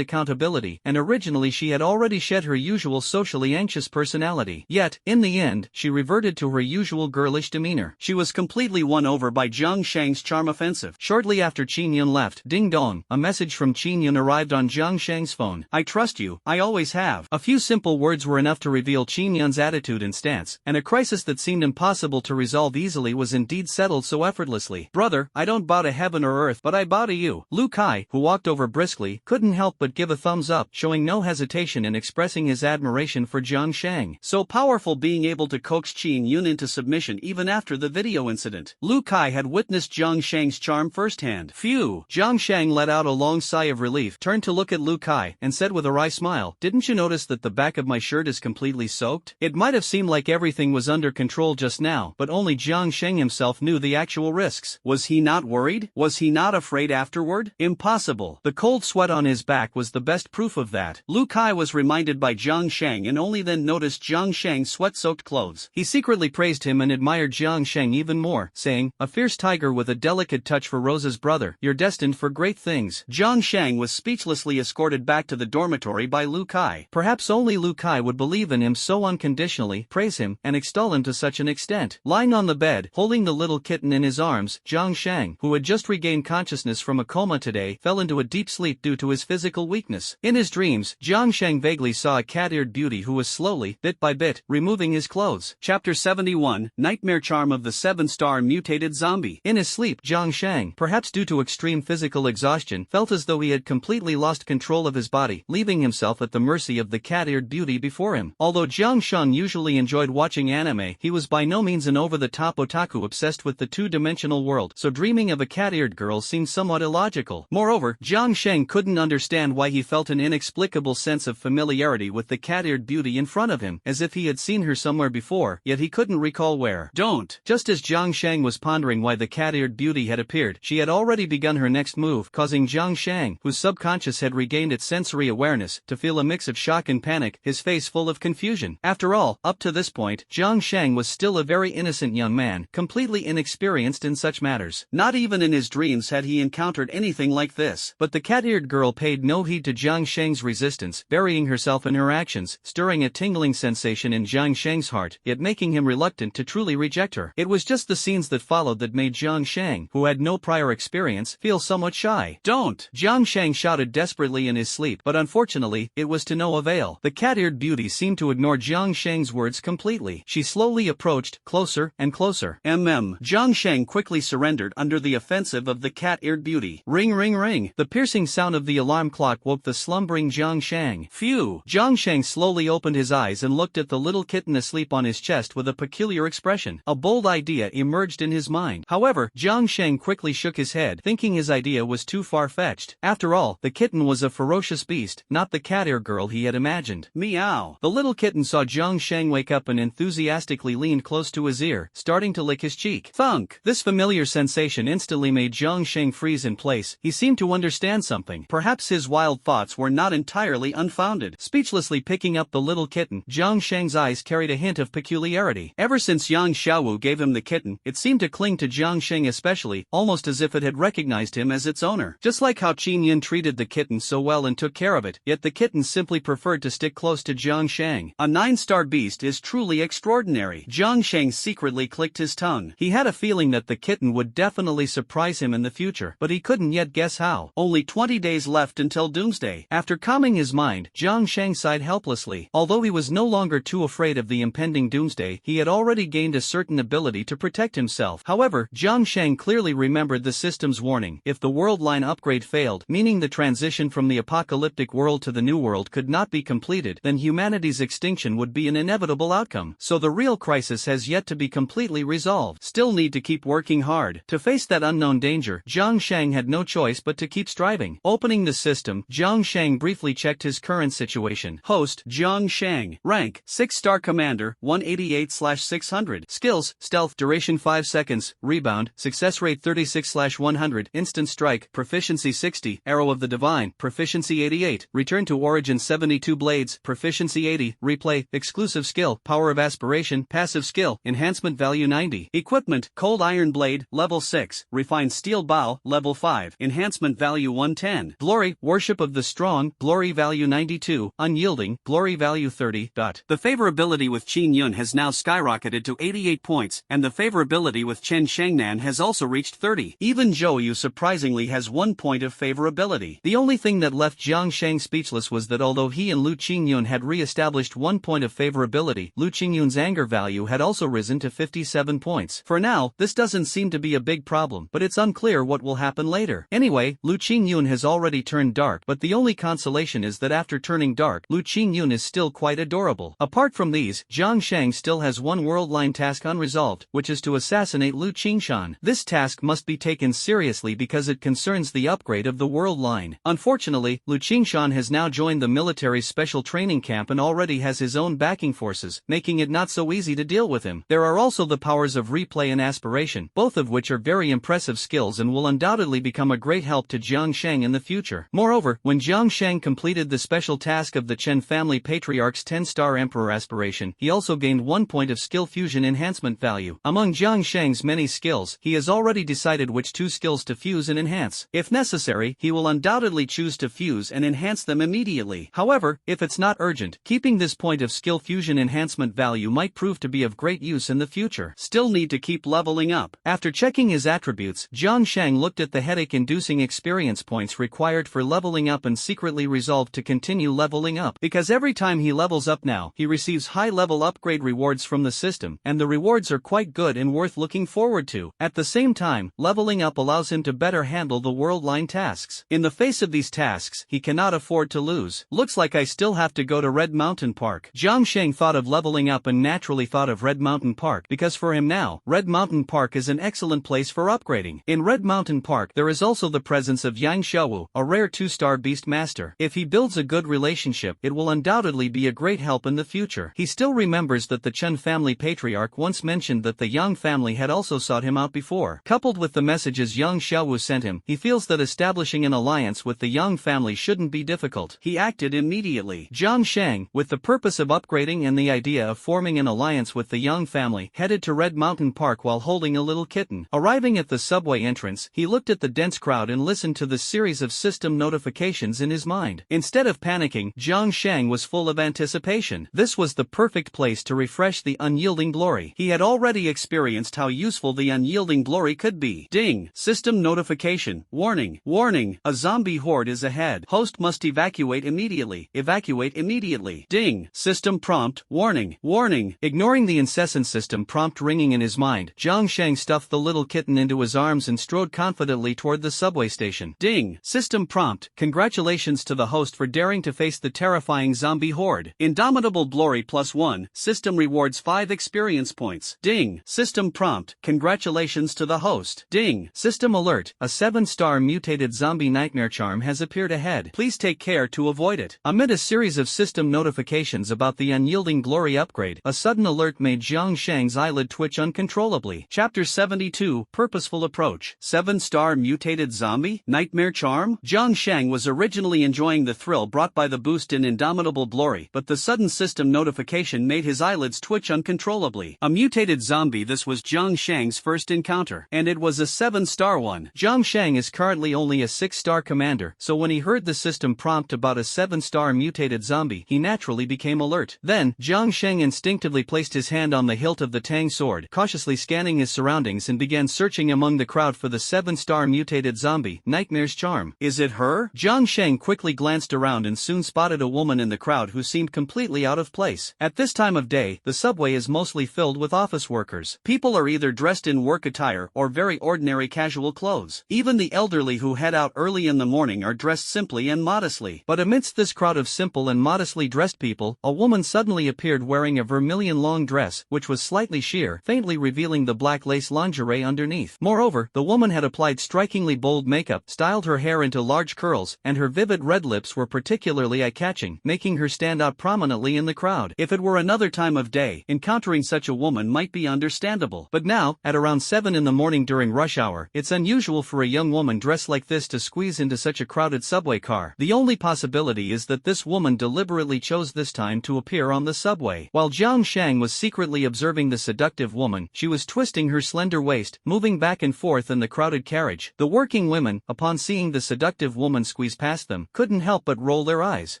accountability, and originally she had already shed her usual socially anxious personality. Yet, in the end, she reverted to her usual girlish demeanor. She was completely won over by Jiang Shang's charm offensive. Shortly after Qin Yun left, ding dong, a message from Qin Yun arrived on Jiang Shang's phone. "I trust you, I always have." A few simple words were enough to reveal Qin Yun's attitude and stance, and a crisis that seemed impossible to resolve easily was indeed settled so effortlessly. "Brother, I don't bow to heaven or earth, but I bow to you." Lu Kai, who walked over briskly, couldn't help but give a thumbs up, showing no hesitation in expressing his admiration for Jiang Shang. So powerful, being able to coax Qin Yun into submission even after the video incident. Lu Kai had witnessed Jiang Shang's charm firsthand. Phew! Jiang Shang let out a long sigh of relief, turned to look at Lu Kai, and said with a wry smile, "Didn't you notice that the back of my shirt is completely soaked?" It might have seemed like everything was under control just now, but only Jiang Shang himself knew the actual risks. Was he not worried? Was he not afraid afterward? Impossible. The cold sweat on his back was the best proof of that. Lu Kai was reminded by Jiang Shang and only then noticed Jiang Shang's sweat-soaked clothes. He secretly praised him and admired Jiang Shang even more, saying, "A fierce tiger with a delicate touch for Rosa's brother, you're destined for great things." Jiang Shang was speechlessly escorted back to the dormitory by Lu Kai. Perhaps only Lu Kai would believe in him so unconditionally, praise him, and extol him to such an extent. Lying on the bed, holding the little kitten in his arms, Jiang Shang, who had just regained consciousness from a coma today, fell into a deep sleep due to his physical weakness. In his dreams, Jiang Shang vaguely saw a cat-eared beauty who was slowly, bit by bit, removing his clothes. Chapter 71, Nightmare Charm of the 7-Star Mutated Zombie. In his sleep, Jiang Shang, perhaps due to extreme physical exhaustion, felt as though he had completely lost control of his body, leaving himself at the mercy of the cat-eared beauty before him. Although Jiang Shang usually enjoyed watching anime, he was by no means an over-the-top otaku obsessed with the two-dimensional world, so dreaming of a cat-eared girl seemed somewhat illogical. Moreover, Jiang Shang couldn't understand why he felt an inexplicable sense of familiarity with the cat-eared beauty in front of him, as if he had seen her somewhere before, yet he couldn't recall where. Don't. Just as Jiang Shang was pondering why the cat-eared beauty had appeared, she had already begun her next move, causing Jiang Shang, whose subconscious had regained its sensory awareness, to feel a mix of shock and panic, his face full of confusion. fusion. After all, up to this point, Jiang Shang was still a very innocent young man, completely inexperienced in such matters. Not even in his dreams had he encountered anything like this. But the cat-eared girl paid no heed to Jiang Shang's resistance, burying herself in her actions, stirring a tingling sensation in Jiang Shang's heart, yet making him reluctant to truly reject her. It was just the scenes that followed that made Jiang Shang, who had no prior experience, feel somewhat shy. "Don't!" Jiang Shang shouted desperately in his sleep, but unfortunately, it was to no avail. The cat-eared beauty seemed to ignore Jiang Shang's words completely. She slowly approached, closer and closer. Jiang Shang quickly surrendered under the offensive of the cat-eared beauty. Ring ring ring. The piercing sound of the alarm clock woke the slumbering Jiang Shang. Phew! Jiang Shang slowly opened his eyes and looked at the little kitten asleep on his chest with a peculiar expression. A bold idea emerged in his mind. However, Jiang Shang quickly shook his head, thinking his idea was too far-fetched. After all, the kitten was a ferocious beast, not the cat-eared girl he had imagined. Meow! The little kitten saw Jiang Shang wake up and enthusiastically leaned close to his ear, starting to lick his cheek. Thunk! This familiar sensation instantly made Jiang Shang freeze in place. He seemed to understand something. Perhaps his wild thoughts were not entirely unfounded. Speechlessly picking up the little kitten, Jiang Shang's eyes carried a hint of peculiarity. Ever since Yang Xiaowu gave him the kitten, it seemed to cling to Jiang Shang especially, almost as if it had recognized him as its owner. Just like how Qin Yun treated the kitten so well and took care of it, yet the kitten simply preferred to stick close to Jiang Shang. A 9-star beast is truly extraordinary. Jiang Shang secretly clicked his tongue. He had a feeling that the kitten would definitely surprise him in the future, but he couldn't yet guess how. Only 20 days left until doomsday. After calming his mind, Jiang Shang sighed helplessly. Although he was no longer too afraid of the impending doomsday, he had already gained a certain ability to protect himself. However, Jiang Shang clearly remembered the system's warning. If the world line upgrade failed, meaning the transition from the apocalyptic world to the new world could not be completed, then humanity's extinction would be an inevitable outcome. So the real crisis has yet to be completely resolved. Still need to keep working hard. To face that unknown danger, Jiang Shang had no choice but to keep striving. Opening the system, Jiang Shang briefly checked his current situation. Host, Jiang Shang. Rank, 6-star commander, 188/600. Skills, stealth, duration 5 seconds, rebound, success rate 36/100, instant strike, proficiency 60, arrow of the divine, proficiency 88, return to origin 72 blades, proficiency 80, replay, exclusive skill, power of aspiration, passive skill, enhancement value 90, equipment, cold iron blade, level 6, refined steel bow, level 5, enhancement value 110, glory, worship of the strong, glory value 92, unyielding, glory value 30. The favorability with Qin Yun has now skyrocketed to 88 points, and the favorability with Chen Shangnan has also reached 30. Even Zhou Yu surprisingly has 1 point of favorability. The only thing that left Jiang Shang speechless was that although he and Lu Qingyun had re-established 1 point of favorability, Lu Qingyun's anger value had also risen to 57 points. For now, this doesn't seem to be a big problem, but it's unclear what will happen later. Anyway, Lu Qingyun has already turned dark, but the only consolation is that after turning dark, Lu Qingyun is still quite adorable. Apart from these, Jiang Shang still has one world line task unresolved, which is to assassinate Lu Qingshan. This task must be taken seriously because it concerns the upgrade of the world line. Unfortunately, Lu Qingshan has now joined the military special training camp and already has his own backing forces, making it not so easy to deal with him. There are also the powers of replay and aspiration, both of which are very impressive skills and will undoubtedly become a great help to Jiang Shang in the future. Moreover, when Jiang Shang completed the special task of the Chen family patriarch's 10-star emperor aspiration, he also gained 1 point of skill fusion enhancement value. Among Jiang Shang's many skills, he has already decided which 2 skills to fuse and enhance. If necessary, he will undoubtedly choose to fuse and enhance them immediately. However, if it's not urgent, keeping this point of skill fusion enhancement value might prove to be of great use in the future. Still need to keep leveling up. After checking his attributes, Jiang Shang looked at the headache-inducing experience points required for leveling up and secretly resolved to continue leveling up, because every time he levels up now, he receives high-level upgrade rewards from the system, and the rewards are quite good and worth looking forward to. At the same time, leveling up allows him to better handle the world line tasks. In the face of these tasks, he cannot afford to lose. Looks like I still have to go to Red Mountain Park. Jiang Shang thought of leveling up and naturally thought of Red Mountain Park, because for him now, Red Mountain Park is an excellent place for upgrading. In Red Mountain Park, there is also the presence of Yang Xiaowu, a rare 2-star beast master. If he builds a good relationship, it will undoubtedly be a great help in the future. He still remembers that the Chen family patriarch once mentioned that the Yang family had also sought him out before. Coupled with the messages Yang Xiaowu sent him, he feels that establishing an alliance with the Yang family shouldn't be difficult. He acted immediately. Jiang Shang, with the purpose of upgrading and the idea of forming an alliance with the Young family, headed to Red Mountain Park while holding a little kitten. Arriving at the subway entrance, he looked at the dense crowd and listened to the series of system notifications in his mind. Instead of panicking, Jiang Shang was full of anticipation. This was the perfect place to refresh the unyielding glory. He had already experienced how useful the unyielding glory could be. Ding! System notification. Warning! Warning! A zombie horde is ahead. Host must evacuate immediately. Evacuate immediately. Ding! System prompt. Warning! Warning! Ignoring the incessant system prompt ringing in his mind, Jiang Shang stuffed the little kitten into his arms and strode confidently toward the subway station. Ding! System prompt. Congratulations to the host for daring to face the terrifying zombie horde. Indomitable glory +1. System rewards 5 experience points. Ding! System prompt. Congratulations to the host. Ding! System alert. A 7-star mutated zombie nightmare charm has appeared ahead. Please take care to avoid it. Amid a series of system notifications about the unyielding glory upgrade, a sudden alert made Jiang Shang's eyelid twitch uncontrollably. Chapter 72. Purposeful Approach. 7-star mutated zombie? Nightmare charm? Jiang Shang was originally enjoying the thrill brought by the boost in indomitable glory, but the sudden system notification made his eyelids twitch uncontrollably. A mutated zombie. This was Jiang Shang's first encounter, and it was a 7-star one. Jiang Shang is currently only a 6-star commander, so when he heard the system prompt about a 7-star mutated zombie, he naturally became alert. Then, Jiang Shang instinctively placed his hand on the hilt of the Tang sword, cautiously scanning his surroundings and began searching among the crowd for the 7-star mutated zombie, Nightmare's charm. Is it her? Jiang Shang quickly glanced around and soon spotted a woman in the crowd who seemed completely out of place. At this time of day, the subway is mostly filled with office workers. People are either dressed in work attire or very ordinary casual clothes. Even the elderly who head out early in the morning are dressed simply and modestly. But amidst this crowd of simple and modestly dressed people, a woman suddenly appeared wearing a vermilion-long dress, which was slightly sheer, faintly revealing the black lace lingerie underneath. Moreover, the woman had applied strikingly bold makeup, styled her hair into large curls, and her vivid red lips were particularly eye-catching, making her stand out prominently in the crowd. If it were another time of day, encountering such a woman might be understandable. But now, at around 7 in the morning during rush hour, it's unusual for a young woman dressed like this to squeeze into such a crowded subway car. The only possibility is that this woman deliberately chose this time to appear on the subway. While Jiang Shang was secretly observing the seductive woman, she was twisting her slender waist, moving back and forth in the crowded carriage. The working women, upon seeing the seductive woman squeeze past them, couldn't help but roll their eyes.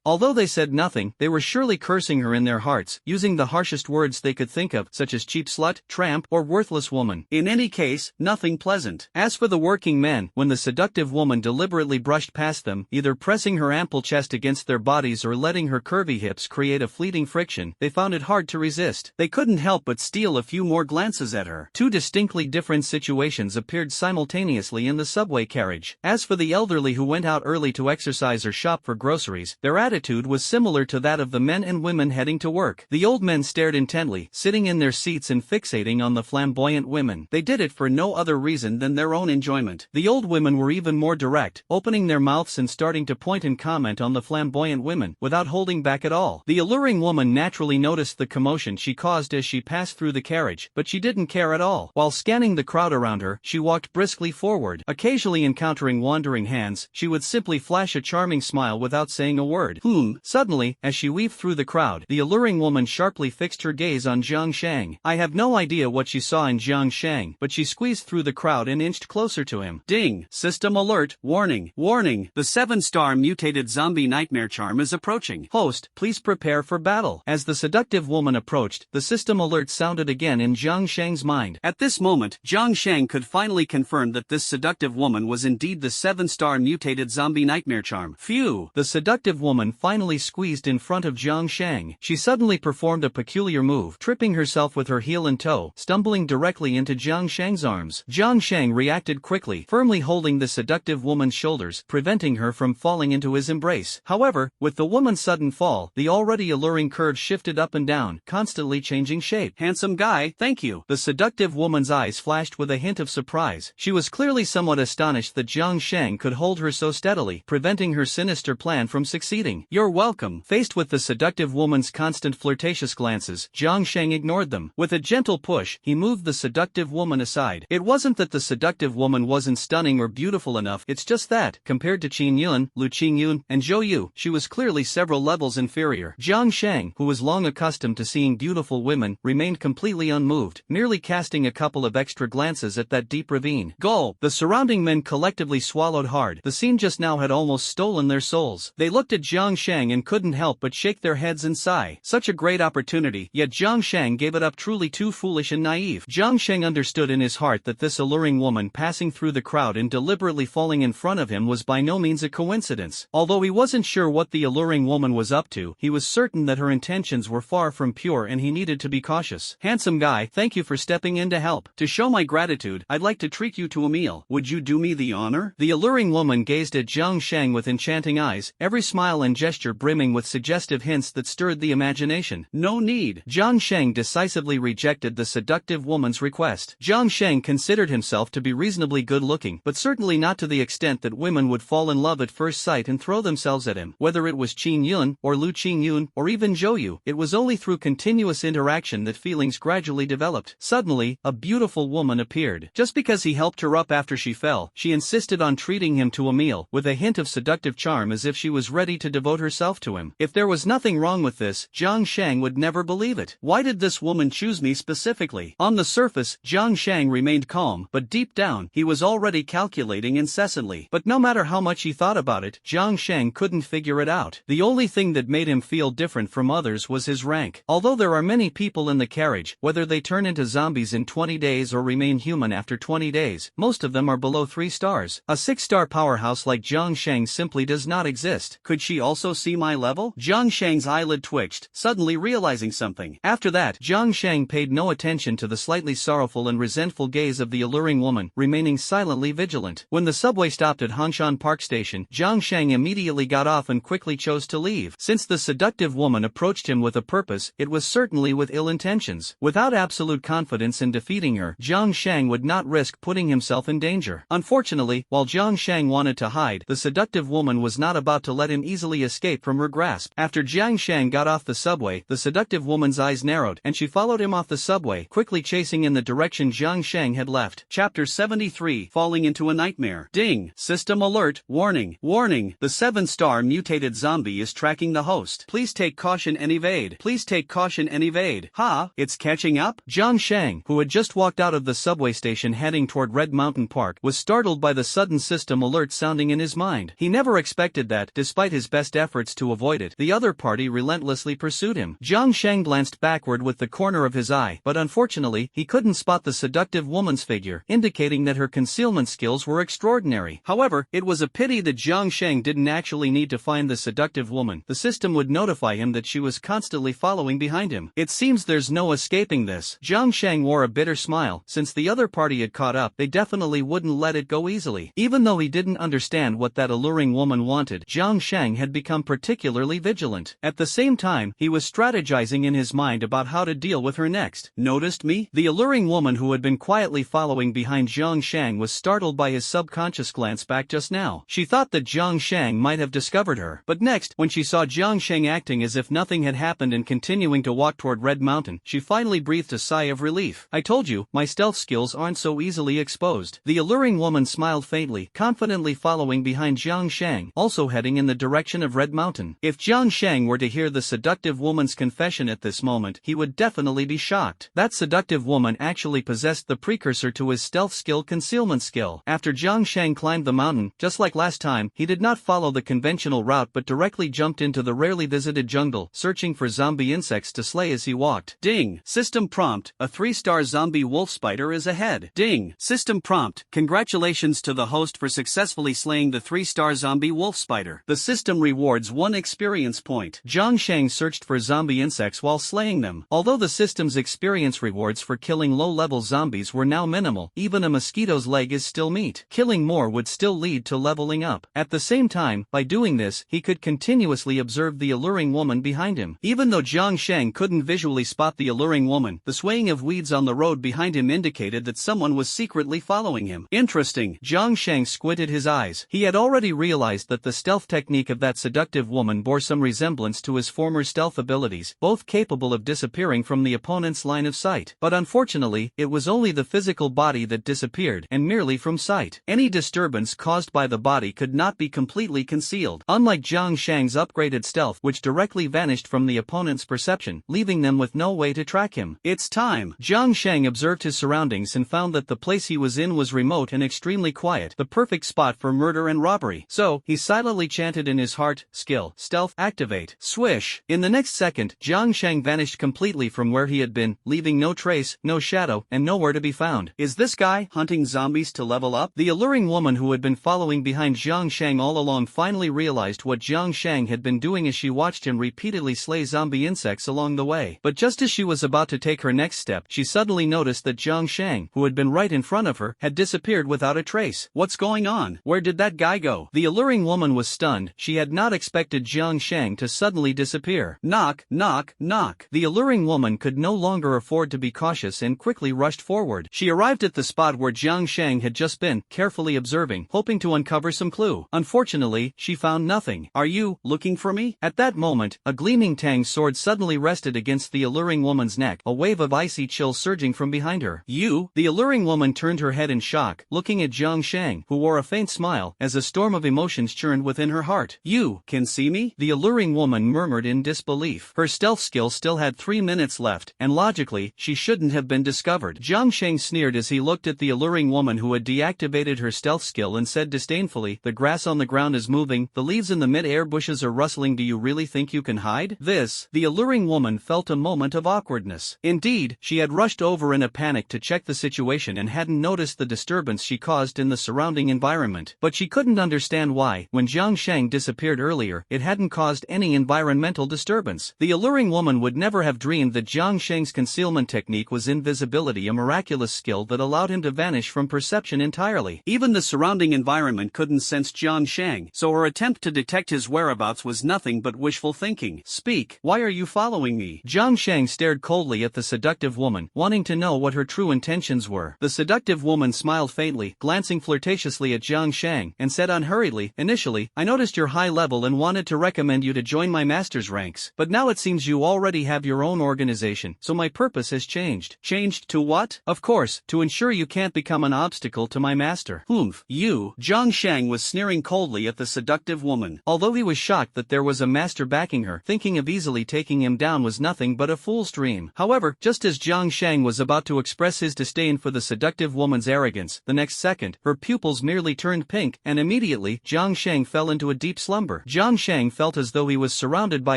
Although they said nothing, they were surely cursing her in their hearts, using the harshest words they could think of, such as cheap slut, tramp, or worthless woman. In any case, nothing pleasant. As for the working men, when the seductive woman deliberately brushed past them, either pressing her ample chest against their bodies or letting her curvy hips create a fleeting friction, they found it hard to resist. They couldn't help but steal a few more glances at her. Two distinctly different situations appeared simultaneously in the subway carriage. As for the elderly who went out early to exercise or shop for groceries, their attitude was similar to that of the men and women heading to work. The old men stared intently, sitting in their seats and fixating on the flamboyant women. They did it for no other reason than their own enjoyment. The old women were even more direct, opening their mouths and starting to point and comment on the flamboyant women, without holding back at all. The alluring woman naturally noticed the commotion she caused as she passed through the carriage, but she didn't care at all. While scanning the crowd around her, she walked briskly forward. Occasionally encountering wandering hands, she would simply flash a charming smile without saying a word. Suddenly, as she weaved through the crowd, the alluring woman sharply fixed her gaze on Jiang Shang. I have no idea what she saw in Jiang Shang, but she squeezed through the crowd and inched closer to him. Ding! System alert! Warning! Warning! The 7-star mutated zombie nightmare charm is approaching. Host, please prepare for battle. As the seductive woman approached, the system alert sounded again in Jiang Shang's mind. At this moment, Jiang Shang could finally confirm that this seductive woman was indeed the 7-star mutated zombie nightmare charm. Phew! The seductive woman finally squeezed in front of Jiang Shang. She suddenly performed a peculiar move, tripping herself with her heel and toe, stumbling directly into Jiang Shang's arms. Jiang Shang reacted quickly, firmly holding the seductive woman's shoulders, preventing her from falling into his embrace. However, with the woman's sudden fall, the already alluring curve shifted up and down, constantly changing shape. Handsome guy, thank you. The seductive woman's eyes flashed with a hint of surprise. She was clearly somewhat astonished that Jiang Shang could hold her so steadily, preventing her sinister plan from succeeding. You're welcome. Faced with the seductive woman's constant flirtatious glances, Jiang Shang ignored them. With a gentle push, he moved the seductive woman aside. It wasn't that the seductive woman wasn't stunning or beautiful enough, it's just that, compared to Qin Yun, Lu Qingyun, and Zhou Yu, she was clearly several levels inferior. her. Jiang Shang, who was long accustomed to seeing beautiful women, remained completely unmoved, merely casting a couple of extra glances at that deep ravine. Gulp! The surrounding men collectively swallowed hard. The scene just now had almost stolen their souls. They looked at Jiang Shang and couldn't help but shake their heads and sigh. Such a great opportunity, yet Jiang Shang gave it up, truly too foolish and naive. Jiang Shang understood in his heart that this alluring woman passing through the crowd and deliberately falling in front of him was by no means a coincidence. Although he wasn't sure what the alluring woman was up to, he was certain that her intentions were far from pure and he needed to be cautious. Handsome guy, thank you for stepping in to help. To show my gratitude, I'd like to treat you to a meal. Would you do me the honor? The alluring woman gazed at Jiang Shang with enchanting eyes, every smile and gesture brimming with suggestive hints that stirred the imagination. No need. Jiang Shang decisively rejected the seductive woman's request. Jiang Shang considered himself to be reasonably good-looking, but certainly not to the extent that women would fall in love at first sight and throw themselves at him. Whether it was Qin Yun, or Lu Qingyun, or even Zhou Yu, it was only through continuous interaction that feelings gradually developed. Suddenly, a beautiful woman appeared. Just because he helped her up after she fell, she insisted on treating him to a meal, with a hint of seductive charm, as if she was ready to devote herself to him. If there was nothing wrong with this, Jiang Shang would never believe it. Why did this woman choose me specifically? On the surface, Jiang Shang remained calm, but deep down, he was already calculating incessantly. But no matter how much he thought about it, Jiang Shang couldn't figure it out. The only thing that made him feel different from others was his rank. Although there are many people in the carriage, whether they turn into zombies in 20 days or remain human after 20 days, most of them are below 3 stars. A 6-star powerhouse like Jiang Shang simply does not exist. Could she also see my level? Jiang Shang's eyelid twitched, suddenly realizing something. After that, Jiang Shang paid no attention to the slightly sorrowful and resentful gaze of the alluring woman, remaining silently vigilant. When the subway stopped at Hangshan Park Station, Jiang Shang immediately got off and quickly chose to leave. Since the seductive woman approached him with a purpose, it was certainly with ill intentions. Without absolute confidence in defeating her, Jiang Shang would not risk putting himself in danger. Unfortunately, while Jiang Shang wanted to hide, the seductive woman was not about to let him easily escape from her grasp. After Jiang Shang got off the subway, the seductive woman's eyes narrowed, and she followed him off the subway, quickly chasing in the direction Jiang Shang had left. Chapter 73: Falling into a Nightmare. Ding! System alert. Warning. Warning. The 7-star mutated zombie is tracking the host. Please take caution and evade. Please take caution and evade. Ha! It's catching up? Jiang Shang, who had just walked out of the subway station heading toward Red Mountain Park, was startled by the sudden system alert sounding in his mind. He never expected that, despite his best efforts to avoid it, the other party relentlessly pursued him. Jiang Shang glanced backward with the corner of his eye, but unfortunately, he couldn't spot the seductive woman's figure, indicating that her concealment skills were extraordinary. However, it was a pity that Jiang Shang didn't actually need to find the seductive woman. The system would notify him that she was constantly following behind him. It seems there's no escaping this. Jiang Shang wore a bitter smile. Since the other party had caught up, they definitely wouldn't let it go easily. Even though he didn't understand what that alluring woman wanted, Jiang Shang had become particularly vigilant. At the same time, he was strategizing in his mind about how to deal with her next. Noticed me? The alluring woman who had been quietly following behind Jiang Shang was startled by his subconscious glance back just now. She thought that Jiang Shang might have discovered her. But next, when she saw Jiang Shang acting as if nothing had happened and continuing to walk toward Red Mountain, she finally breathed a sigh of relief. I told you, my stealth skills aren't so easily exposed. The alluring woman smiled faintly, confidently following behind Jiang Shang, also heading in the direction of Red Mountain. If Jiang Shang were to hear the seductive woman's confession at this moment, he would definitely be shocked. That seductive woman actually possessed the precursor to his stealth skill, concealment skill. After Jiang Shang climbed the mountain, just like last time, he did not follow the conventional route but directly jumped into the rarely visited jungle, searching for zombie insects to slay as he walked. Ding! System prompt: a 3-star zombie wolf spider is ahead. Ding! System prompt: congratulations to the host for successfully slaying the 3-star zombie wolf spider. The system rewards 1 experience point. Jiang Shang searched for zombie insects while slaying them. Although the system's experience rewards for killing low-level zombies were now minimal, even a mosquito's leg is still meat. Killing more would still lead to leveling up. At the same time, by doing this, he could continuously observe the alluring woman behind him. Even though Jiang Shang couldn't visually spot the alluring woman, the swaying of weeds on the road behind him indicated that someone was secretly following him. Interesting. Jiang Shang squinted his eyes. He had already realized that the stealth technique of that seductive woman bore some resemblance to his former stealth abilities, both capable of disappearing from the opponent's line of sight. But unfortunately, it was only the physical body that disappeared, and merely from sight. Any disturbance caused by the body could not be completely concealed. Unlike Jiang Shang's upgraded stealth, which directly vanished from the opponent's perception, leaving them with no way to track him. It's time. Jiang Shang observed his surroundings and found that the place he was in was remote and extremely quiet, the perfect spot for murder and robbery. So, he silently chanted in his heart, skill, stealth, activate. Swish. In the next second, Jiang Shang vanished completely from where he had been, leaving no trace, no shadow, and nowhere to be found. Is this guy hunting zombies to level up? The alluring woman who had been following behind Jiang Shang all along finally realized what Jiang Shang had been doing as she watched him repeatedly slay zombie insects along the way. But just as she was about to take her next step, she suddenly noticed that Jiang Shang, who had been right in front of her, had disappeared without a trace. What's going on? Where did that guy go? The alluring woman was stunned. She had not expected Jiang Shang to suddenly disappear. Knock, knock, knock. The alluring woman could no longer afford to be cautious and quickly rushed forward. She arrived at the spot where Jiang Shang had just been, carefully observing, hoping to uncover some clue. Unfortunately, she found nothing. Are you looking for me? At that moment, a gleaming tang sword suddenly rested against the alluring woman's neck, a wave of icy chill surging from behind her. You? The alluring woman turned her head in shock, looking at Jiang Shang, who wore a faint smile, as a storm of emotions churned within her heart. You can see me? The alluring woman murmured in disbelief. Her stealth skill still had 3 minutes left, and logically, she shouldn't have been discovered. Jiang Shang sneered as he looked at the alluring woman who had deactivated her stealth skill and said disdainfully, the grass on the ground is moving, the leaves in the mid-air bushes are rustling. Do you really think you can hide? The alluring woman felt a moment of awkwardness. Indeed, she had rushed over in a panic to check the situation and hadn't noticed the disturbance she caused in the surrounding environment. But she couldn't understand why, when Jiang Shang disappeared earlier, it hadn't caused any environmental disturbance. The alluring woman would never have dreamed that Jiang Shang's concealment technique was invisibility, a miraculous skill that allowed him to vanish from perception entirely. Even the surrounding environment couldn't sense Jiang Shang, so her attempt to detect his whereabouts was nothing but wishful thinking. Speak. Why are you following me? Jiang Shang stared coldly at the seductive woman, wanting to know what her true intentions were. The seductive woman smiled faintly, glancing flirtatiously at Jiang Shang, and said unhurriedly, initially, I noticed your high level and wanted to recommend you to join my master's ranks. But now it seems you already have your own organization, so my purpose has changed. Changed to what? Of course, to ensure you can't become an obstacle to my master. You? Jiang Shang was sneering coldly at the seductive woman. Although he was shocked that there was a master backing her, thinking of easily taking him down was nothing but a fool's dream. However, just as Jiang Shang was about to express his disdain for the seductive woman's arrogance, the next second, her pupils merely turned pink, and immediately, Jiang Shang fell into a deep slumber. Jiang Shang felt as though he was surrounded by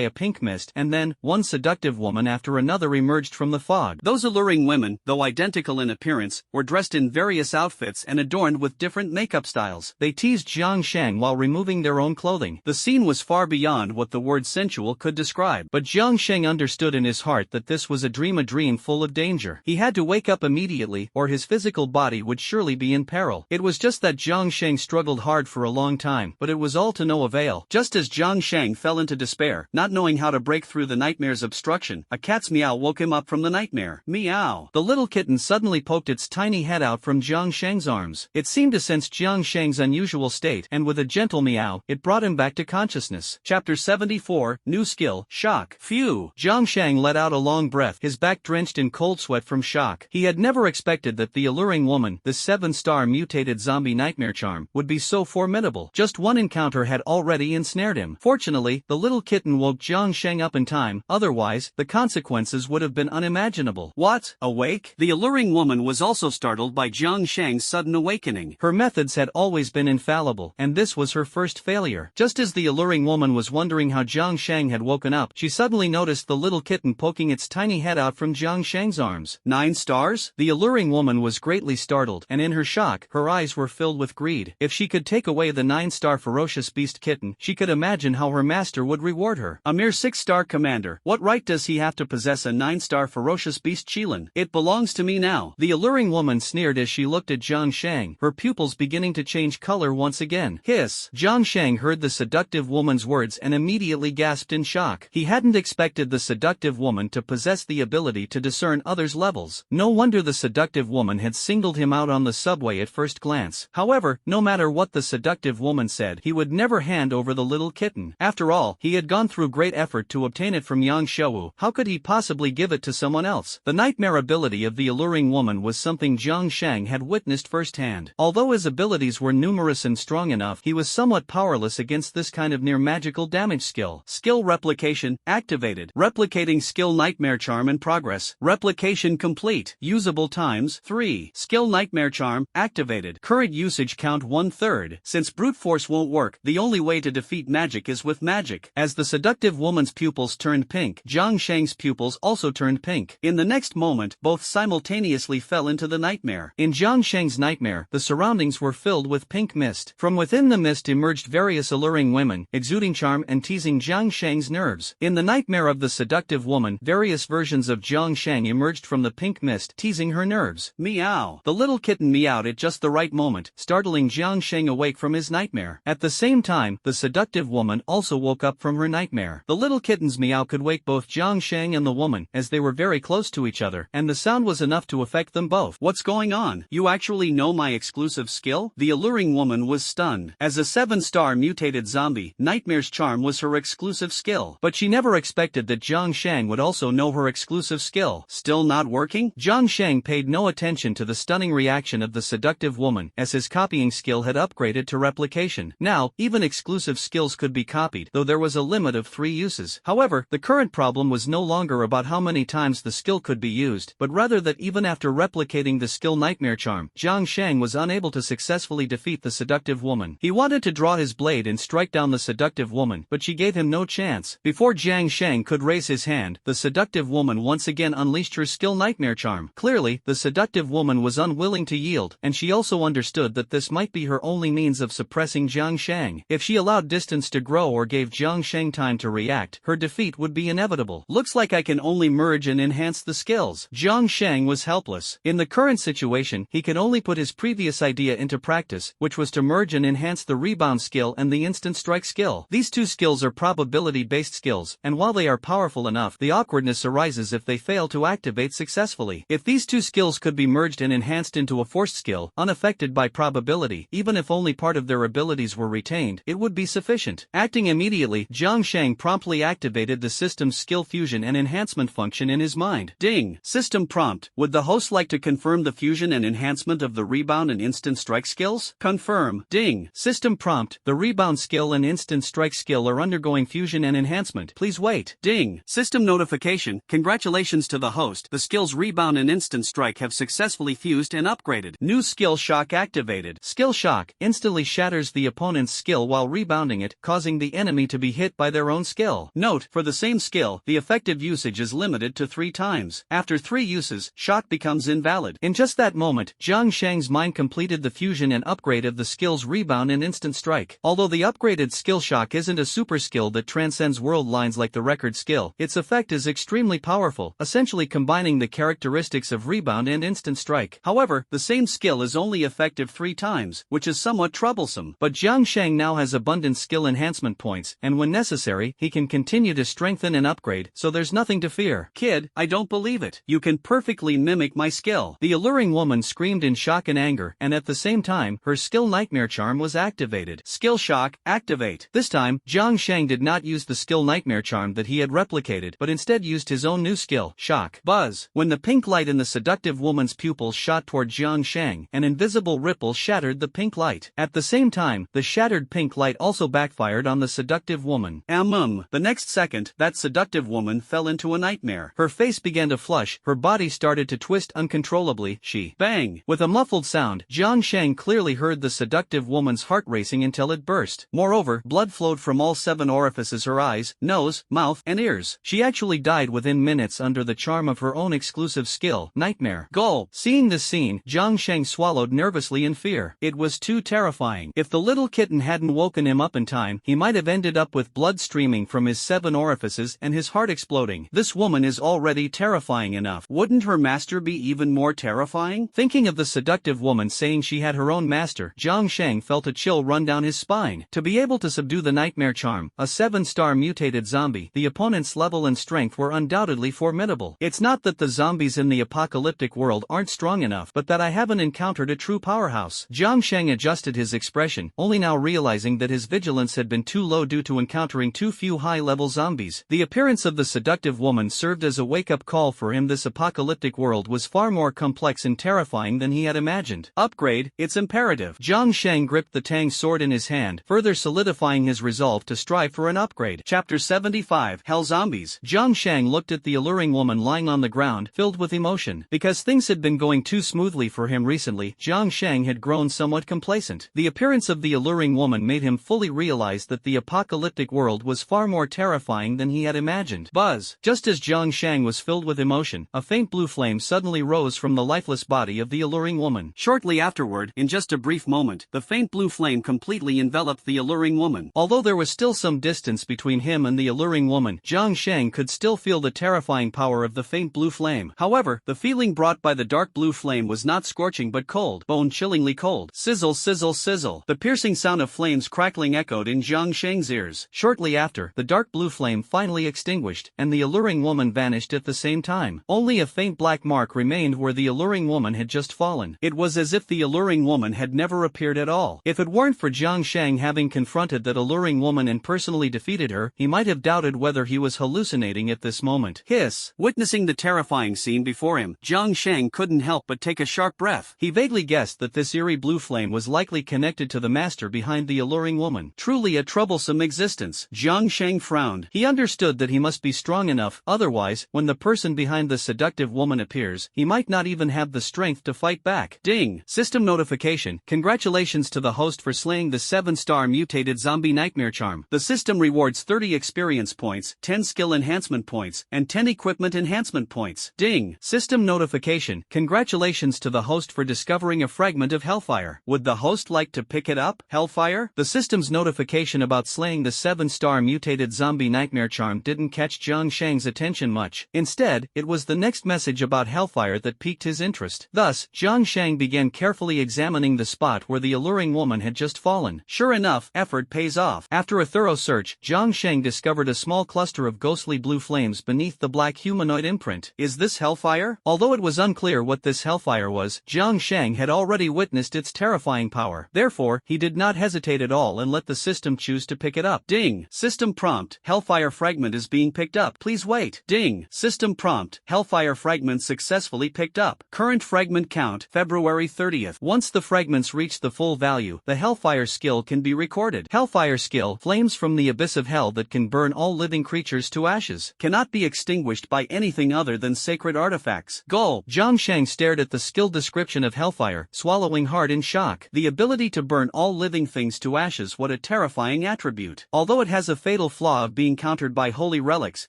a pink mist, and then, one seductive woman after another emerged from the fog. Those alluring women, though identical in appearance, were dressed in various outfits and adorned with different makeup styles. They teased Jiang Shang while removing their own clothing. The scene was far beyond what the word sensual could describe. But Jiang Shang understood in his heart that this was a dream full of danger. He had to wake up immediately, or his physical body would surely be in peril. It was just that Jiang Shang struggled hard for a long time, but it was all to no avail. Just as Jiang Shang fell into despair, not knowing how to break through the nightmare's obstruction, a cat's meow woke him up from the nightmare. Meow. The little kitten suddenly poked its tiny head out from Jiang Shang's arms. It seemed to sense Jiang Shang's unusual state, and with a gentle meow, it brought him back to consciousness. Chapter 74, New Skill, Shock. Phew. Jiang Shang let out a long breath, his back drenched in cold sweat from shock. He had never expected that the alluring woman, the 7-star mutated zombie nightmare charm, would be so formidable. Just one encounter had already ensnared him. Fortunately, the little kitten woke Jiang Shang up in time, otherwise, the consequences would have been unimaginable. What? Awake? The alluring woman was also startled by Jiang Shang's sudden awakening. Her methods had always been infallible, and this was her first failure. Just as the alluring woman was wondering how Jiang Shang had woken up, she suddenly noticed the little kitten poking its tiny head out from Jiang Shang's arms. 9 stars? The alluring woman was greatly startled, and in her shock, her eyes were filled with greed. If she could take away the 9-star ferocious beast kitten, she could imagine how her master would reward her. A mere 6-star commander, what right does he have to possess a 9-star ferocious beast Qilin? It belongs to me now. The alluring woman sneered as she looked at Jiang Shang, her pupils beginning to change color once again. Hiss. Jiang Shang heard the seductive woman's words and immediately gasped in shock. He hadn't expected the seductive woman to possess the ability to discern others' levels. No wonder the seductive woman had singled him out on the subway at first glance. However, no matter what the seductive woman said, he would never hand over the little kitten. After all, he had gone through great effort to obtain it from Yang Xiaowu. How could he possibly give it to someone else? The nightmare ability of the alluring woman was something Jiang Shang had witnessed firsthand. Although his abilities were numerous and strong enough, he was somewhat powerless against this kind of near-magical damage skill. skill. Skill replication, activated. Replicating skill Nightmare Charm in progress. Replication complete. Usable times, 3. Skill Nightmare Charm, activated. Current usage count 1/3. Since brute force won't work, the only way to defeat magic is with magic. As the seductive woman's pupils turned pink, Jiang Shang's pupils also turned pink. In the next moment, both simultaneously fell into the nightmare. In Jiang Shang's nightmare, the surroundings were filled with pink mist. From within the mist emerged various alluring women, exuding charm and teasing Jiang Shang's nerves. In the nightmare of the seductive woman, various versions of Jiang Shang emerged from the pink mist, teasing her nerves. Meow. The little kitten meowed at just the right moment, startling Jiang Shang awake from his nightmare. At the same time, the seductive woman also woke up from her nightmare. The little kitten's meow could wake both Jiang Shang and the woman, as they were very close to each other, and the sound was enough to affect them both. What's going on? You actually know my exclusive skill? The alluring woman was stunned. As a 7-star mutated zombie, Nightmare's charm was her exclusive skill. But she never expected that Jiang Shang would also know her exclusive skill. Still not working? Jiang Shang paid no attention to the stunning reaction of the seductive woman, as his copying skill had upgraded to replication. Now, even exclusive skills could be copied, though there was a limit of 3 uses. However, the current problem was no longer about how many times the skill could be used, but rather that even after replicating the skill Nightmare Charm, Jiang Shang was unable to successfully defeat the seductive woman. He wanted to draw his blade and strike down the seductive woman, but she gave him no chance. Before Jiang Shang could raise his hand, the seductive woman once again unleashed her skill Nightmare Charm. Clearly, the seductive woman was unwilling to yield, and she also understood that this might be her only means of suppressing Jiang Shang. If she allowed distance to grow or gave Jiang Shang time to react, her defeat would be inevitable. Looks like I can only merge and enhance the skills. Jiang Shang was helpless. In the current situation, he could only put his previous idea into practice, which was to merge and enhance the rebound skill and the instant strike skill. These two skills are probability-based skills, and while they are powerful enough, the awkwardness arises if they fail to activate successfully. If these two skills could be merged and enhanced into a forced skill, unaffected by probability, even if only part of their abilities were retained, it would be sufficient. Acting immediately, Jiang Shang promptly activated the system's skill fusion and enhancement function in his mind. Ding! System prompt. Would the host like to confirm the fusion and enhancement of the rebound and instant strike skills? Confirm. Ding! System prompt. The rebound skill and instant strike skill are undergoing fusion and enhancement. Please wait. Ding! System notification. Congratulations to the host. The skills rebound and instant strike have successfully fused and upgraded. New skill shock activated. Skill shock instantly shatters the opponent's skill while rebounding it, causing the enemy to be hit by their own skill. Note, for the same skill, the effective usage is limited to 3 times. After 3 uses, shock becomes invalid. In just that moment, Jiang Shang's mind completed the fusion and upgrade of the skills rebound and instant strike. Although the upgraded skill shock isn't a super skill that transcends world lines like the record skill, its effect is extremely powerful, essentially combining the characteristics of rebound and instant strike. However, the same skill is only effective 3 times, which is somewhat troublesome. But Jiang Shang now has abundant skill enhancement points, and when necessary, he can continue to strengthen and upgrade, so there's nothing to fear. Kid, I don't believe it. You can perfectly mimic my skill. The alluring woman screamed in shock and anger, and at the same time, her skill Nightmare Charm was activated. Skill shock, activate. This time, Jiang Shang did not use the skill Nightmare Charm that he had replicated, but instead used his own new skill, shock. Buzz. When the pink light in the seductive woman's pupils shot toward Jiang Shang, an invisible ripple shattered the pink light. At the same time, the shattered pink light also backfired on the seductive woman. The next second, that seductive woman fell into a nightmare. Her face began to flush, her body started to twist uncontrollably. Bang! With a muffled sound, Jiang Shang clearly heard the seductive woman's heart racing until it burst. Moreover, blood flowed from all 7 orifices: her eyes, nose, mouth, and ears. She actually died within minutes under the charm of her own exclusive skill, Nightmare. Goal! Seeing this scene, Jiang Shang swallowed nervously in fear. It was too terrifying. If the little kitten hadn't woken him up in time, he might have ended up with blood streaming from his 7 orifices and his heart exploding. This woman is already terrifying enough. Wouldn't her master be even more terrifying? Thinking of the seductive woman saying she had her own master, Jiang Shang felt a chill run down his spine. To be able to subdue the Nightmare Charm, a 7-star mutated zombie, the opponent's level and strength were undoubtedly formidable. It's not that the zombies in the apocalyptic world aren't strong enough, but that I haven't encountered a true powerhouse. Jiang Shang adjusted his expression, only now realizing that his vigilance had been too low due to encountering too few high-level zombies. The appearance of the seductive woman served as a wake-up call for him. This apocalyptic world was far more complex and terrifying than he had imagined. Upgrade, it's imperative. Jiang Shang gripped the Tang sword in his hand, further solidifying his resolve to strive for for an upgrade. Chapter 75 Hell Zombies. Jiang Shang looked at the alluring woman lying on the ground, filled with emotion. Because things had been going too smoothly for him recently, Jiang Shang had grown somewhat complacent. The appearance of the alluring woman made him fully realize that the apocalyptic world was far more terrifying than he had imagined. Buzz! Just as Jiang Shang was filled with emotion, a faint blue flame suddenly rose from the lifeless body of the alluring woman. Shortly afterward, in just a brief moment, the faint blue flame completely enveloped the alluring woman. Although there was still some distance between him and the alluring woman, Jiang Shang could still feel the terrifying power of the faint blue flame. However, the feeling brought by the dark blue flame was not scorching but cold, bone-chillingly cold. Sizzle, sizzle, sizzle. The piercing sound of flames crackling echoed in Jiang Shang's ears. Shortly after, the dark blue flame finally extinguished, and the alluring woman vanished at the same time. Only a faint black mark remained where the alluring woman had just fallen. It was as if the alluring woman had never appeared at all. If it weren't for Jiang Shang having confronted that alluring woman and personally defeated her, he might have doubted whether he was hallucinating at this moment. Hiss! Witnessing the terrifying scene before him, Jiang Shang couldn't help but take a sharp breath. He vaguely guessed that this eerie blue flame was likely connected to the master behind the alluring woman. Truly a troublesome existence. Jiang Shang frowned. He understood that he must be strong enough, otherwise, when the person behind the seductive woman appears, he might not even have the strength to fight back. Ding! System notification. Congratulations to the host for slaying the 7-star mutated zombie nightmare charm. The system rewards 30 experience points, 10 skill enhancement points, and 10 equipment enhancement points. Ding! System notification. Congratulations to the host for discovering a fragment of Hellfire. Would the host like to pick it up? Hellfire? The system's notification about slaying the 7-star mutated zombie nightmare charm didn't catch Jiang Shang's attention much. Instead, it was the next message about Hellfire that piqued his interest. Thus, Jiang Shang began carefully examining the spot where the alluring woman had just fallen. Sure enough, effort pays off. After a thorough search, Jiang Shang discovered a small cluster of ghostly blue flames beneath the black humanoid imprint. Is this Hellfire? Although it was unclear what this Hellfire was, Jiang Shang had already witnessed its terrifying power. Therefore, he did not hesitate at all and let the system choose to pick it up. Ding! System prompt. Hellfire fragment is being picked up. Please wait. Ding! System prompt. Hellfire fragment successfully picked up. Current fragment count, February 30th. Once the fragments reach the full value, the Hellfire skill can be recorded. Hellfire skill, flames from the abyss of hell that can burn all living creatures to ashes. Cannot be extinguished by anything other than sacred artifacts. Goal. Jiang Shang stared at the skill description of Hellfire, swallowing hard in shock. The ability to burn all living things to ashes, what a terrifying attribute. Although it has a fatal flaw of being countered by holy relics,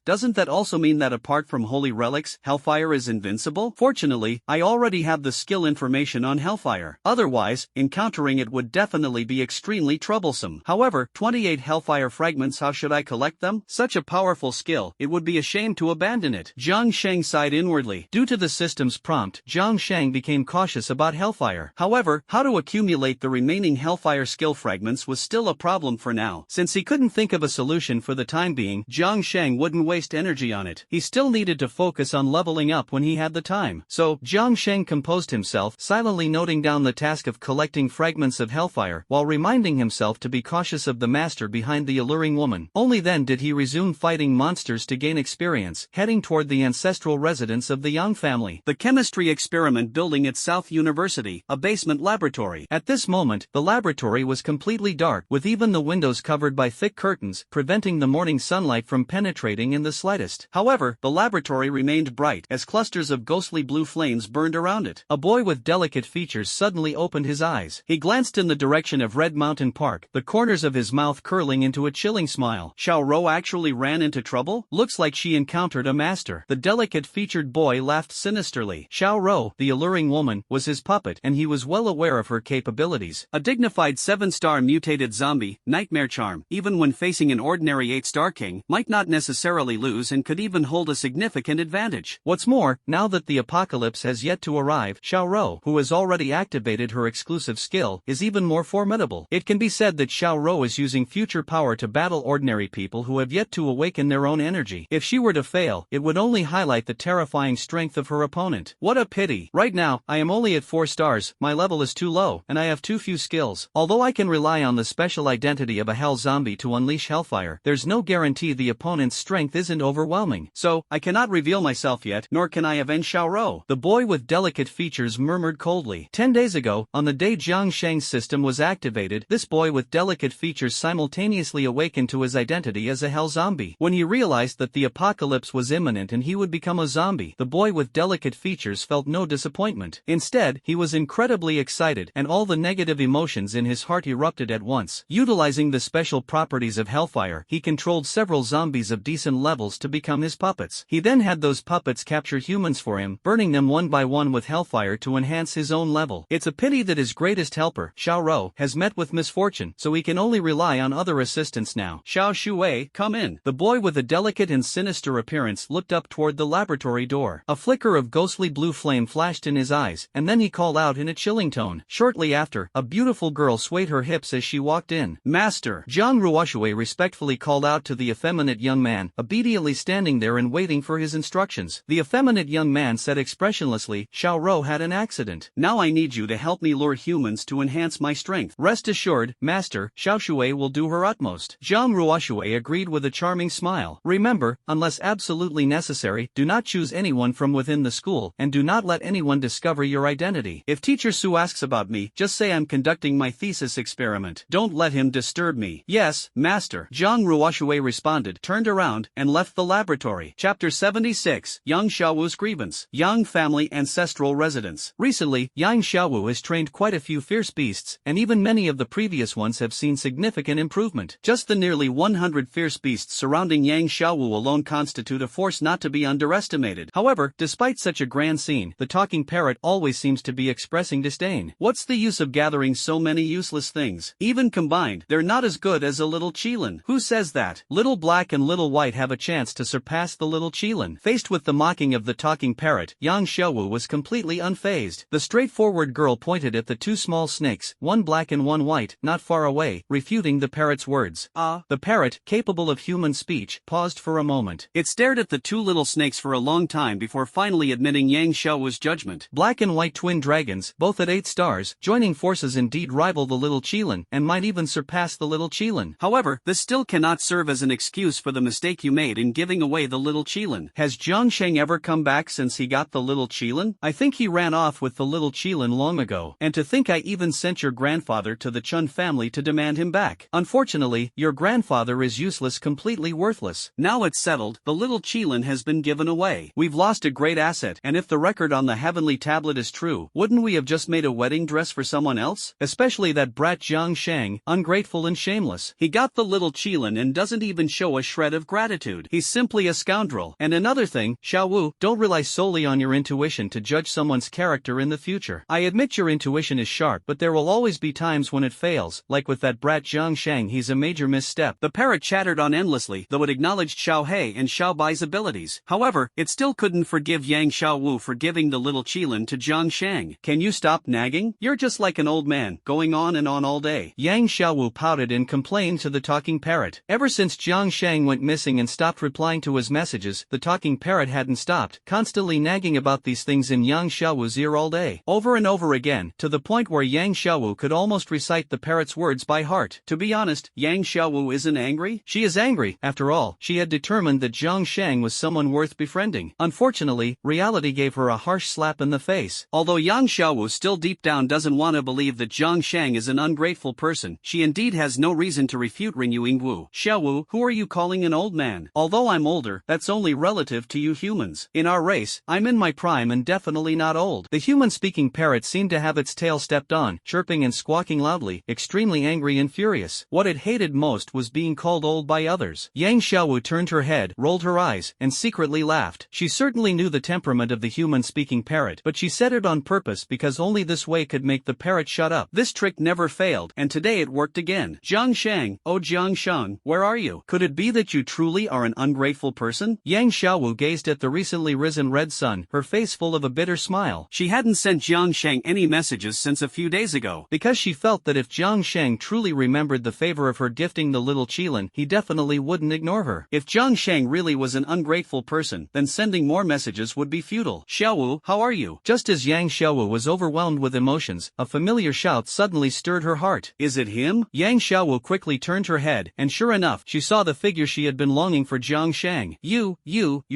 doesn't that also mean that apart from holy relics, Hellfire is invincible? Fortunately, I already have the skill information on Hellfire. Otherwise, encountering it would definitely be extremely troublesome. However, 28 Hellfire fragments, how should I collect them? Such a powerful skill, it would be a shame to abandon it. Jiang Shang sighed inwardly. Due to the system's prompt, Jiang Shang became cautious about Hellfire. However, how to accumulate the remaining Hellfire skill fragments was still a problem for now. Since he couldn't think of a solution for the time being, Jiang Shang wouldn't waste energy on it. He still needed to focus on leveling up when he had the time. So, Jiang Shang composed himself, silently noting down the task of collecting fragments of Hellfire, while reminding himself to be cautious of the master behind the alluring woman. Only then did he resume fighting monsters to gain experience, heading toward the ancestral residence of the Yang family. The chemistry experiment building at South University, a basement laboratory. At this moment, the laboratory was completely dark, with even the windows covered by thick curtains, preventing the morning sunlight from penetrating in the slightest. However, the laboratory remained bright, as clusters of ghostly blue flames burned around it. A boy with delicate features suddenly opened his eyes. He glanced in the direction of Red Mountain Park, the corners of his mouth curling into a chilling smile. Xiao Rou actually ran into trouble? Looks like she encountered a master. The delicate-featured boy laughed sinisterly. Xiao Rou, the alluring woman, was his puppet, and he was well aware of her capabilities. A dignified 7-star mutated zombie, nightmare charm, even when facing an ordinary 8-star king, might not necessarily lose and could even hold a significant advantage. What's more, now that the apocalypse has yet to arrive, Xiao Rou, who has already activated her exclusive skill, is even more formidable. It can be said that Xiao Rou is using future power to battle ordinary people who have yet to awaken their own energy. If she were to fail, it would only highlight the terrifying strength of her opponent. What a pity. Right now, I am only at 4 stars, my level is too low, and I have too few skills. Although I can rely on the special identity of a hell zombie to unleash Hellfire, there's no guarantee the opponent's strength isn't overwhelming. So, I cannot reveal myself yet, nor can I avenge Xiao Rou. The boy with delicate features murmured coldly. 10 days ago, on the day Jiang Shang's system was activated, this boy with delicate features simultaneously awakened awakened to his identity as a hell zombie. When he realized that the apocalypse was imminent and he would become a zombie, the boy with delicate features felt no disappointment. Instead, he was incredibly excited, and all the negative emotions in his heart erupted at once. Utilizing the special properties of Hellfire, he controlled several zombies of decent levels to become his puppets. He then had those puppets capture humans for him, burning them one by one with Hellfire to enhance his own level. It's a pity that his greatest helper, Xiao Rou, has met with misfortune, so he can only rely on other assistants now. Xiao Shuwei, come in. The boy with a delicate and sinister appearance looked up toward the laboratory door. A flicker of ghostly blue flame flashed in his eyes, and then he called out in a chilling tone. Shortly after, a beautiful girl swayed her hips as she walked in. Master! Zhang Ruoshui respectfully called out to the effeminate young man, obediently standing there and waiting for his instructions. The effeminate young man said expressionlessly, Xiao Rou had an accident. Now I need you to help me lure humans to enhance my strength. Rest assured, Master, Xiao Shuei will do her utmost. Zhang Ruoshui agreed with a charming smile. Remember, unless absolutely necessary, do not choose anyone from within the school, and do not let anyone discover your identity. If Teacher Su asks about me, just say I'm conducting my thesis experiment. Don't let him disturb me. Yes, Master. Zhang Ruoshui responded, turned around, and left the laboratory. Chapter 76, Yang Xiaowu's Grievance. Yang Family Ancestral Residence. Recently, Yang Xiaowu has trained quite a few fierce beasts, and even many of the previous ones have seen significant improvement. Just the nearly 100 fierce beasts surrounding Yang Xiaowu alone constitute a force not to be underestimated. However, despite such a grand scene, the talking parrot always seems to be expressing disdain. What's the use of gathering so many useless things? Even combined, they're not as good as a little Qilin. Who says that? Little Black and Little White have a chance to surpass the little Qilin. Faced with the mocking of the talking parrot, Yang Xiaowu was completely unfazed. The straightforward girl pointed at the two small snakes, one black and one white, not far away, refuting the parrot's words. The parrot, capable of human speech, paused for a moment. It stared at the two little snakes for a long time before finally admitting Yang Xiaowu's judgment. Black and white twin dragons, both at 8 stars, joining forces indeed rival the little Qilin, and might even surpass the little Qilin. However, this still cannot serve as an excuse for the mistake you made in giving away the little Qilin. Has Jiang Sheng ever come back since he got the little Qilin? I think he ran off with the little Qilin long ago. And to think I even sent your grandfather to the Chun family to demand him back. Unfortunately, your grandfather is useless, completely worthless. Now it's settled, the little Qilin has been given away. We've lost a great asset, and if the record on the heavenly tablet is true, wouldn't we have just made a wedding dress for someone else? Especially that brat Jiang Sheng, ungrateful and shameless. He got the little Qilin and doesn't even show a shred of gratitude. He's simply a scoundrel. And another thing, Xiao Wu, don't rely solely on your intuition to judge someone's character in the future. I admit your intuition is sharp, but there will always be times when it fails, like with that brat Jiang Sheng. He's a major misstep. The parrot chattered on endlessly, though it acknowledged Xiao He and Xiao Bai's abilities. However, it still couldn't forgive Yang Xiaowu for giving the little Qilin to Jiang Sheng. Can you stop nagging? You're just like an old man, going on and on all day. Yang Xiaowu pouted and complained to the talking parrot. Ever since Jiang Sheng went missing and stopped replying to his messages, the talking parrot hadn't stopped, constantly nagging about these things in Yang Xiaowu's ear all day, over and over again, to the point where Yang Xiaowu could almost recite the parrot's words by heart. To be honest, Yang Xiaowu isn't angry. She is angry. After all, she had determined that Jiang Sheng was someone worth befriending. Unfortunately, reality gave her a harsh slap in the face. Although Yang Xiaowu still deep down doesn't want to believe that Jiang Sheng is an ungrateful person, she indeed has no reason to refute Ren Yingwu. Xiaowu, who are you calling an old man? Although I'm older, that's only relative to you humans. In our race, I'm in my prime and definitely not old. The human-speaking parrot seemed to have its tail stepped on, chirping and squawking loudly, extremely angry and furious. What it hated most was being called old by others. Yang Xiaowu turned her head, rolled her eyes, and secretly laughed. She certainly knew the temperament of the human-speaking parrot, but she said it on purpose because only this way could make the parrot shut up. This trick never failed, and today it worked again. Jiang Sheng, oh Jiang Sheng, where are you? Could it be that you truly are an ungrateful person? Yang Xiaowu gazed at the recently risen red sun, her face full of a bitter smile. She hadn't sent Jiang Sheng any messages since a few days ago, because she felt that if Jiang Sheng truly remembered the favor of her gifting the little Qilin, he definitely wouldn't ignore her. If Jiang Sheng really was an ungrateful person, then sending more messages would be futile. Xiaowu, how are you? Just as Yang Xiaowu was overwhelmed with emotions, a familiar shout suddenly stirred her heart. Is it him? Yang Xiaowu quickly turned her head, and sure enough, she saw the figure she had been longing for. Jiang Sheng. You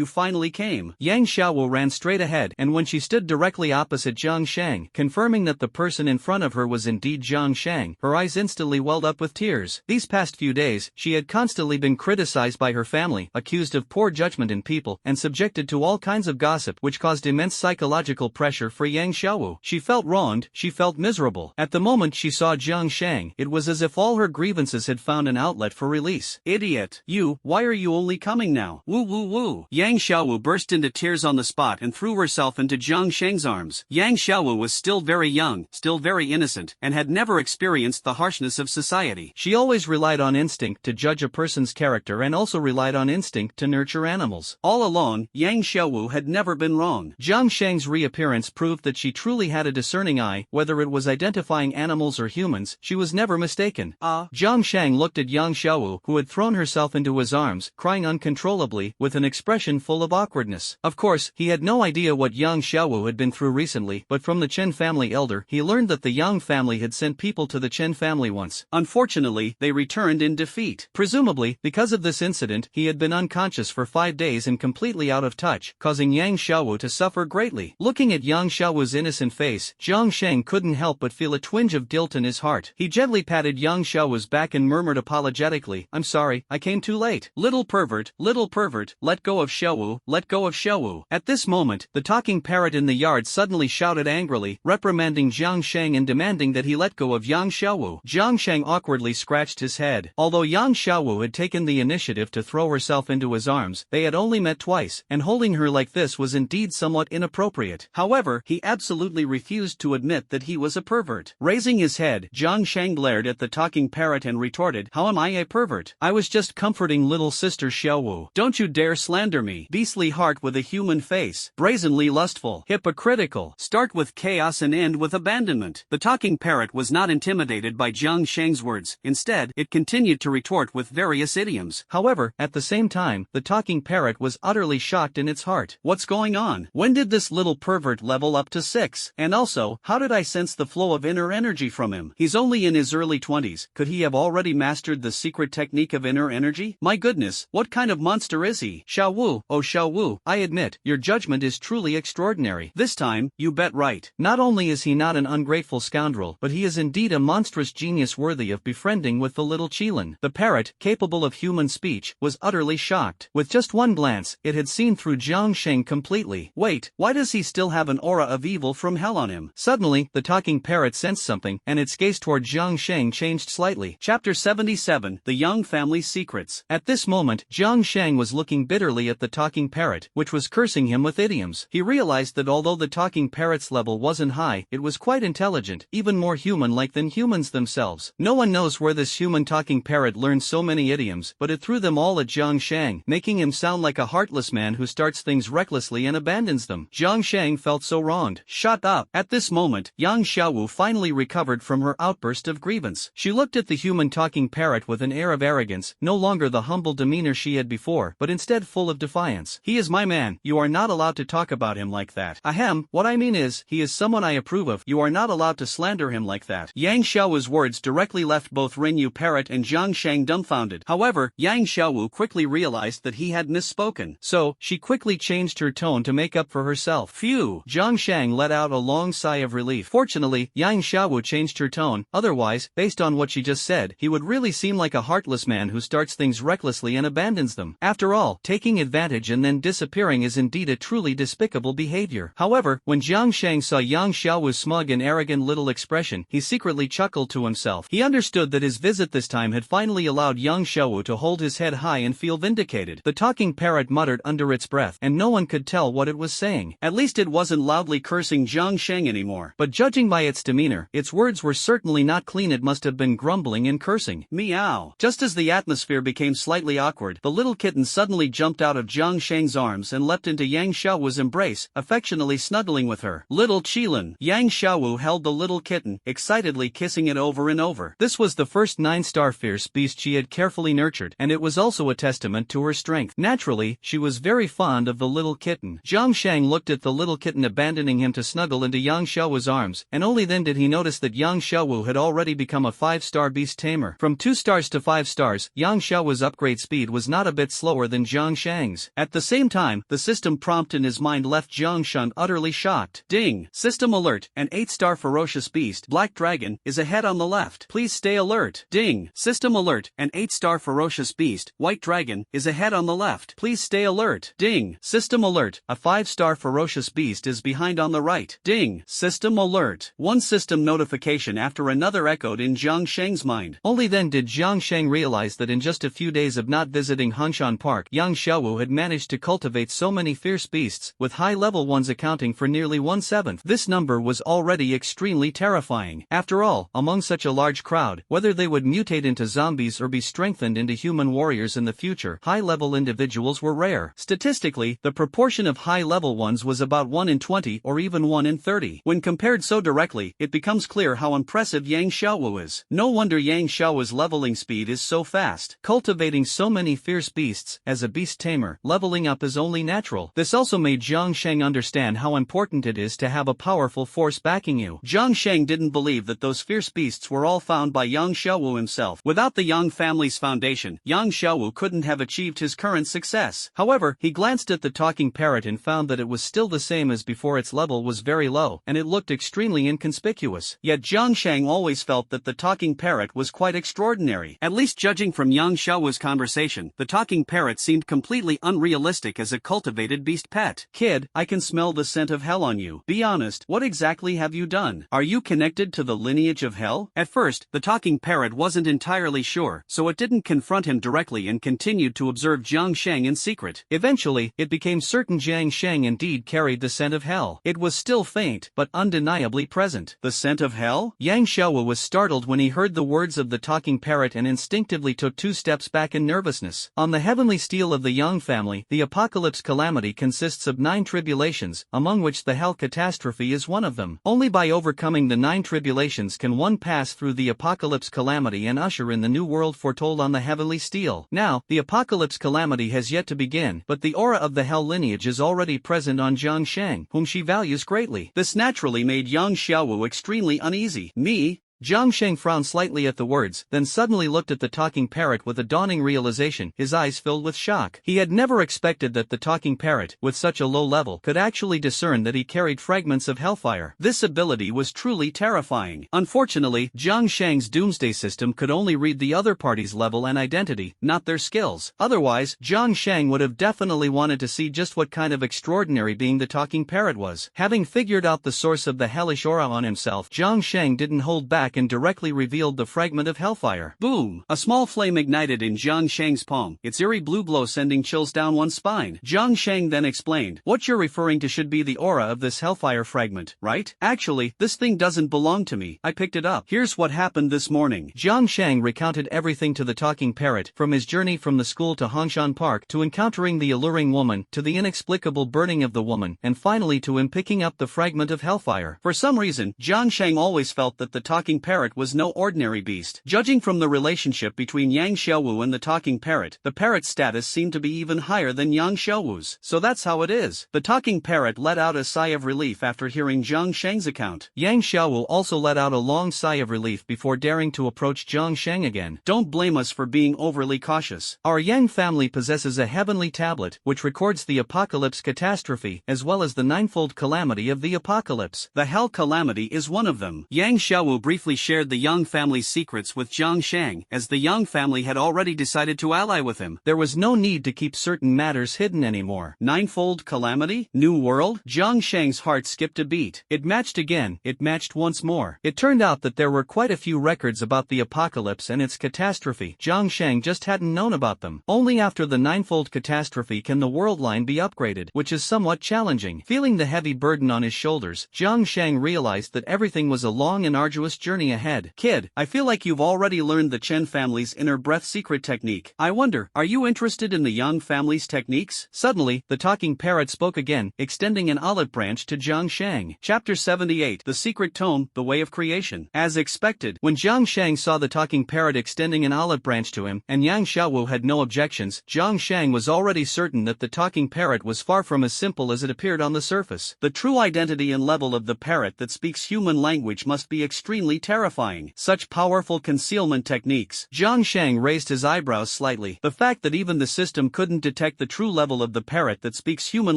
finally came. Yang Xiaowu ran straight ahead, and when she stood directly opposite Jiang Sheng, confirming that the person in front of her was indeed Jiang Sheng, her eyes instantly welled up with tears. These past last few days, she had constantly been criticized by her family, accused of poor judgment in people, and subjected to all kinds of gossip which caused immense psychological pressure for Yang Xiaowu. She felt wronged, she felt miserable. At the moment she saw Jiang Shang, it was as if all her grievances had found an outlet for release. Idiot! You, why are you only coming now? Woo woo woo! Yang Xiaowu burst into tears on the spot and threw herself into Jiang Shang's arms. Yang Xiaowu was still very young, still very innocent, and had never experienced the harshness of society. She always relied on instinct to judge a person's character and also relied on instinct to nurture animals. All along, Yang Xiaowu had never been wrong. Jiang Shang's reappearance proved that she truly had a discerning eye, whether it was identifying animals or humans, she was never mistaken. Jiang Shang looked at Yang Xiaowu, who had thrown herself into his arms, crying uncontrollably, with an expression full of awkwardness. Of course, he had no idea what Yang Xiaowu had been through recently, but from the Chen family elder, he learned that the Yang family had sent people to the Chen family once. Unfortunately, they returned in defeat. Presumably, because of this incident, he had been unconscious for 5 days and completely out of touch, causing Yang Xiaowu to suffer greatly. Looking at Yang Xiaowu's innocent face, Jiang Shang couldn't help but feel a twinge of guilt in his heart. He gently patted Yang Xiaowu's back and murmured apologetically, "I'm sorry, I came too late. Little pervert, let go of Xiaowu, let go of Xiaowu." At this moment, the talking parrot in the yard suddenly shouted angrily, reprimanding Jiang Shang and demanding that he let go of Yang Xiaowu. Jiang Shang awkwardly scratched his head. Although Yang Xiaowu had taken the initiative to throw herself into his arms, they had only met twice, and holding her like this was indeed somewhat inappropriate. However, he absolutely refused to admit that he was a pervert. Raising his head, Jiang Shang glared at the talking parrot and retorted, "How am I a pervert? I was just comforting little sister Xiaowu. Don't you dare slander me. Beastly heart with a human face. Brazenly lustful. Hypocritical. Start with chaos and end with abandonment." The talking parrot was not intimidated by Jiang Shang's words. Instead, it continued to retort with various idioms. However, at the same time, the talking parrot was utterly shocked in its heart. What's going on? When did this little pervert level up to 6? And also, how did I sense the flow of inner energy from him? He's only in his early 20s. Could he have already mastered the secret technique of inner energy? My goodness, what kind of monster is he? Xiaowu, oh Xiaowu, I admit, your judgment is truly extraordinary. This time, you bet right. Not only is he not an ungrateful scoundrel, but he is indeed a monstrous genius worthy of befriending with the little Qilin. The parrot, capable of human speech, was utterly shocked. With just one glance, it had seen through Jiang Shang completely. Wait, why does he still have an aura of evil from hell on him? Suddenly, the talking parrot sensed something, and its gaze toward Jiang Shang changed slightly. Chapter 77, The Yang Family's Secrets. At this moment, Jiang Shang was looking bitterly at the talking parrot, which was cursing him with idioms. He realized that although the talking parrot's level wasn't high, it was quite intelligent, even more human-like than humans themselves. No one knows where this human talking parrot learned so many idioms, but it threw them all at Jiang Shang, making him sound like a heartless man who starts things recklessly and abandons them. Jiang Shang felt so wronged. Shut up! At this moment, Yang Xiaowu finally recovered from her outburst of grievance. She looked at the human talking parrot with an air of arrogance, no longer the humble demeanor she had before, but instead full of defiance. "He is my man, you are not allowed to talk about him like that." "Ahem, what I mean is, he is someone I approve of, you are not allowed to slander him like that." Yang Xiaowu's words directly left both Rinyu Parrot and Jiang Shang dumbfounded. However, Yang Xiaowu quickly realized that he had misspoken. So, she quickly changed her tone to make up for herself. Phew! Jiang Shang let out a long sigh of relief. Fortunately, Yang Xiaowu changed her tone, otherwise, based on what she just said, he would really seem like a heartless man who starts things recklessly and abandons them. After all, taking advantage and then disappearing is indeed a truly despicable behavior. However, when Jiang Shang saw Yang Xiaowu's smug and arrogant little expression, he secretly chuckled to himself. He understood that his visit this time had finally allowed Yang Xiaowu to hold his head high and feel vindicated. The talking parrot muttered under its breath, and no one could tell what it was saying. At least it wasn't loudly cursing Jiang Shang anymore. But judging by its demeanor, its words were certainly not clean. It must have been grumbling and cursing. Meow. Just as the atmosphere became slightly awkward, the little kitten suddenly jumped out of Jiang Shang's arms and leapt into Yang Xiaowu's embrace, affectionately snuggling with her. Little Qilin. Yang Xiaowu held the little kitten, excitedly kissing it over and over. This was the first 9-star fierce beast she had carefully nurtured, and it was also a testament to her strength. Naturally, she was very fond of the little kitten. Jiang Shang looked at the little kitten abandoning him to snuggle into Yang Xiaowu's arms, and only then did he notice that Yang Xiaowu had already become a 5-star beast tamer. From 2 stars to 5 stars, Yang Xiaowu's upgrade speed was not a bit slower than Jiang Shang's. At the same time, the system prompt in his mind left Jiang Shang utterly shocked. Ding! System alert, an 8-star ferocious beast, Black Dragon, is ahead on the left. Please stay alert. Ding! System alert, an 8-star ferocious beast, white dragon, is ahead on the left. Please stay alert. Ding. System alert, a 5-star ferocious beast is behind on the right. Ding. System alert. One system notification after another echoed in Jiang Sheng's mind. Only then did Jiang Sheng realize that in just a few days of not visiting Hongshan Park, Yang Xiaowu had managed to cultivate so many fierce beasts, with high-level ones accounting for nearly 1/7. This number was already extremely terrifying. After all, among such a large crowd, whether they would mutate into zombies or be strengthened into human warriors in the future, high-level individuals were rare. Statistically, the proportion of high-level ones was about 1 in 20 or even 1 in 30. When compared so directly, it becomes clear how impressive Yang Xiaowu is. No wonder Yang Xiaowu's leveling speed is so fast. Cultivating so many fierce beasts, as a beast tamer, leveling up is only natural. This also made Jiang Sheng understand how important it is to have a powerful force backing you. Jiang Sheng didn't believe that those fierce beasts were all found by Yang Xiaowu himself. Without the Yang family's foundation, Yang Xiaowu couldn't have achieved his current success. However, he glanced at the talking parrot and found that it was still the same as before. Its level was very low, and it looked extremely inconspicuous. Yet Jiang Sheng always felt that the talking parrot was quite extraordinary. At least judging from Yang Xiaowu's conversation, the talking parrot seemed completely unrealistic as a cultivated beast pet. Kid, I can smell the scent of hell on you. Be honest, what exactly have you done? Are you connected to the lineage of hell? At first, the talking parrot wasn't entirely sure, so it didn't confront him directly and continued to observe Jiang Sheng in secret. Eventually, it became certain Jiang Sheng indeed carried the scent of hell. It was still faint, but undeniably present. The scent of hell? Yang Xiaowu was startled when he heard the words of the talking parrot and instinctively took 2 steps back in nervousness. On the heavenly stele of the Yang family, the apocalypse calamity consists of 9 tribulations, among which the hell catastrophe is one of them. Only by overcoming the 9 tribulations can one pass through the apocalypse calamity and usher in the new world foretold on the heavenly stele. Now, the apocalypse calamity has yet to begin, but the aura of the hell lineage is already present on Jiang Sheng, whom she values greatly. This naturally made Yang Xiaowu extremely uneasy. Me? Jiang Sheng frowned slightly at the words, then suddenly looked at the talking parrot with a dawning realization, his eyes filled with shock. He had never expected that the talking parrot, with such a low level, could actually discern that he carried fragments of hellfire. This ability was truly terrifying. Unfortunately, Jiang Sheng's doomsday system could only read the other party's level and identity, not their skills. Otherwise, Jiang Sheng would have definitely wanted to see just what kind of extraordinary being the talking parrot was. Having figured out the source of the hellish aura on himself, Jiang Sheng didn't hold back and directly revealed the fragment of hellfire. Boom! A small flame ignited in Jiang Sheng's palm, its eerie blue glow sending chills down one's spine. Jiang Sheng then explained, what you're referring to should be the aura of this hellfire fragment, right? Actually, this thing doesn't belong to me. I picked it up. Here's what happened this morning. Jiang Sheng recounted everything to the talking parrot, from his journey from the school to Hongshan Park, to encountering the alluring woman, to the inexplicable burning of the woman, and finally to him picking up the fragment of hellfire. For some reason, Jiang Sheng always felt that the talking parrot was no ordinary beast. Judging from the relationship between Yang Xiaowu and the talking parrot, the parrot's status seemed to be even higher than Yang Xiaowu's. So that's how it is. The talking parrot let out a sigh of relief after hearing Jiang Sheng's account. Yang Xiaowu also let out a long sigh of relief before daring to approach Jiang Sheng again. Don't blame us for being overly cautious. Our Yang family possesses a heavenly tablet, which records the apocalypse catastrophe, as well as the 9-fold calamity of the apocalypse. The hell calamity is one of them. Yang Xiaowu briefly shared the Yang family's secrets with Jiang Sheng, as the Yang family had already decided to ally with him. There was no need to keep certain matters hidden anymore. 9-fold calamity? New world? Jiang Sheng's heart skipped a beat. It matched again, it matched once more. It turned out that there were quite a few records about the apocalypse and its catastrophe. Jiang Sheng just hadn't known about them. Only after the 9-fold catastrophe can the world line be upgraded, which is somewhat challenging. Feeling the heavy burden on his shoulders, Jiang Sheng realized that everything was a long and arduous journey ahead. Kid, I feel like you've already learned the Chen family's inner breath secret technique. I wonder, are you interested in the Yang family's techniques? Suddenly, the talking parrot spoke again, extending an olive branch to Jiang Sheng. Chapter 78, The Secret Tome, The Way of Creation. As expected, when Jiang Sheng saw the talking parrot extending an olive branch to him, and Yang Xiaowu had no objections, Jiang Sheng was already certain that the talking parrot was far from as simple as it appeared on the surface. The true identity and level of the parrot that speaks human language must be extremely terrifying. Such powerful concealment techniques. Jiang Shang raised his eyebrows slightly. The fact that even the system couldn't detect the true level of the parrot that speaks human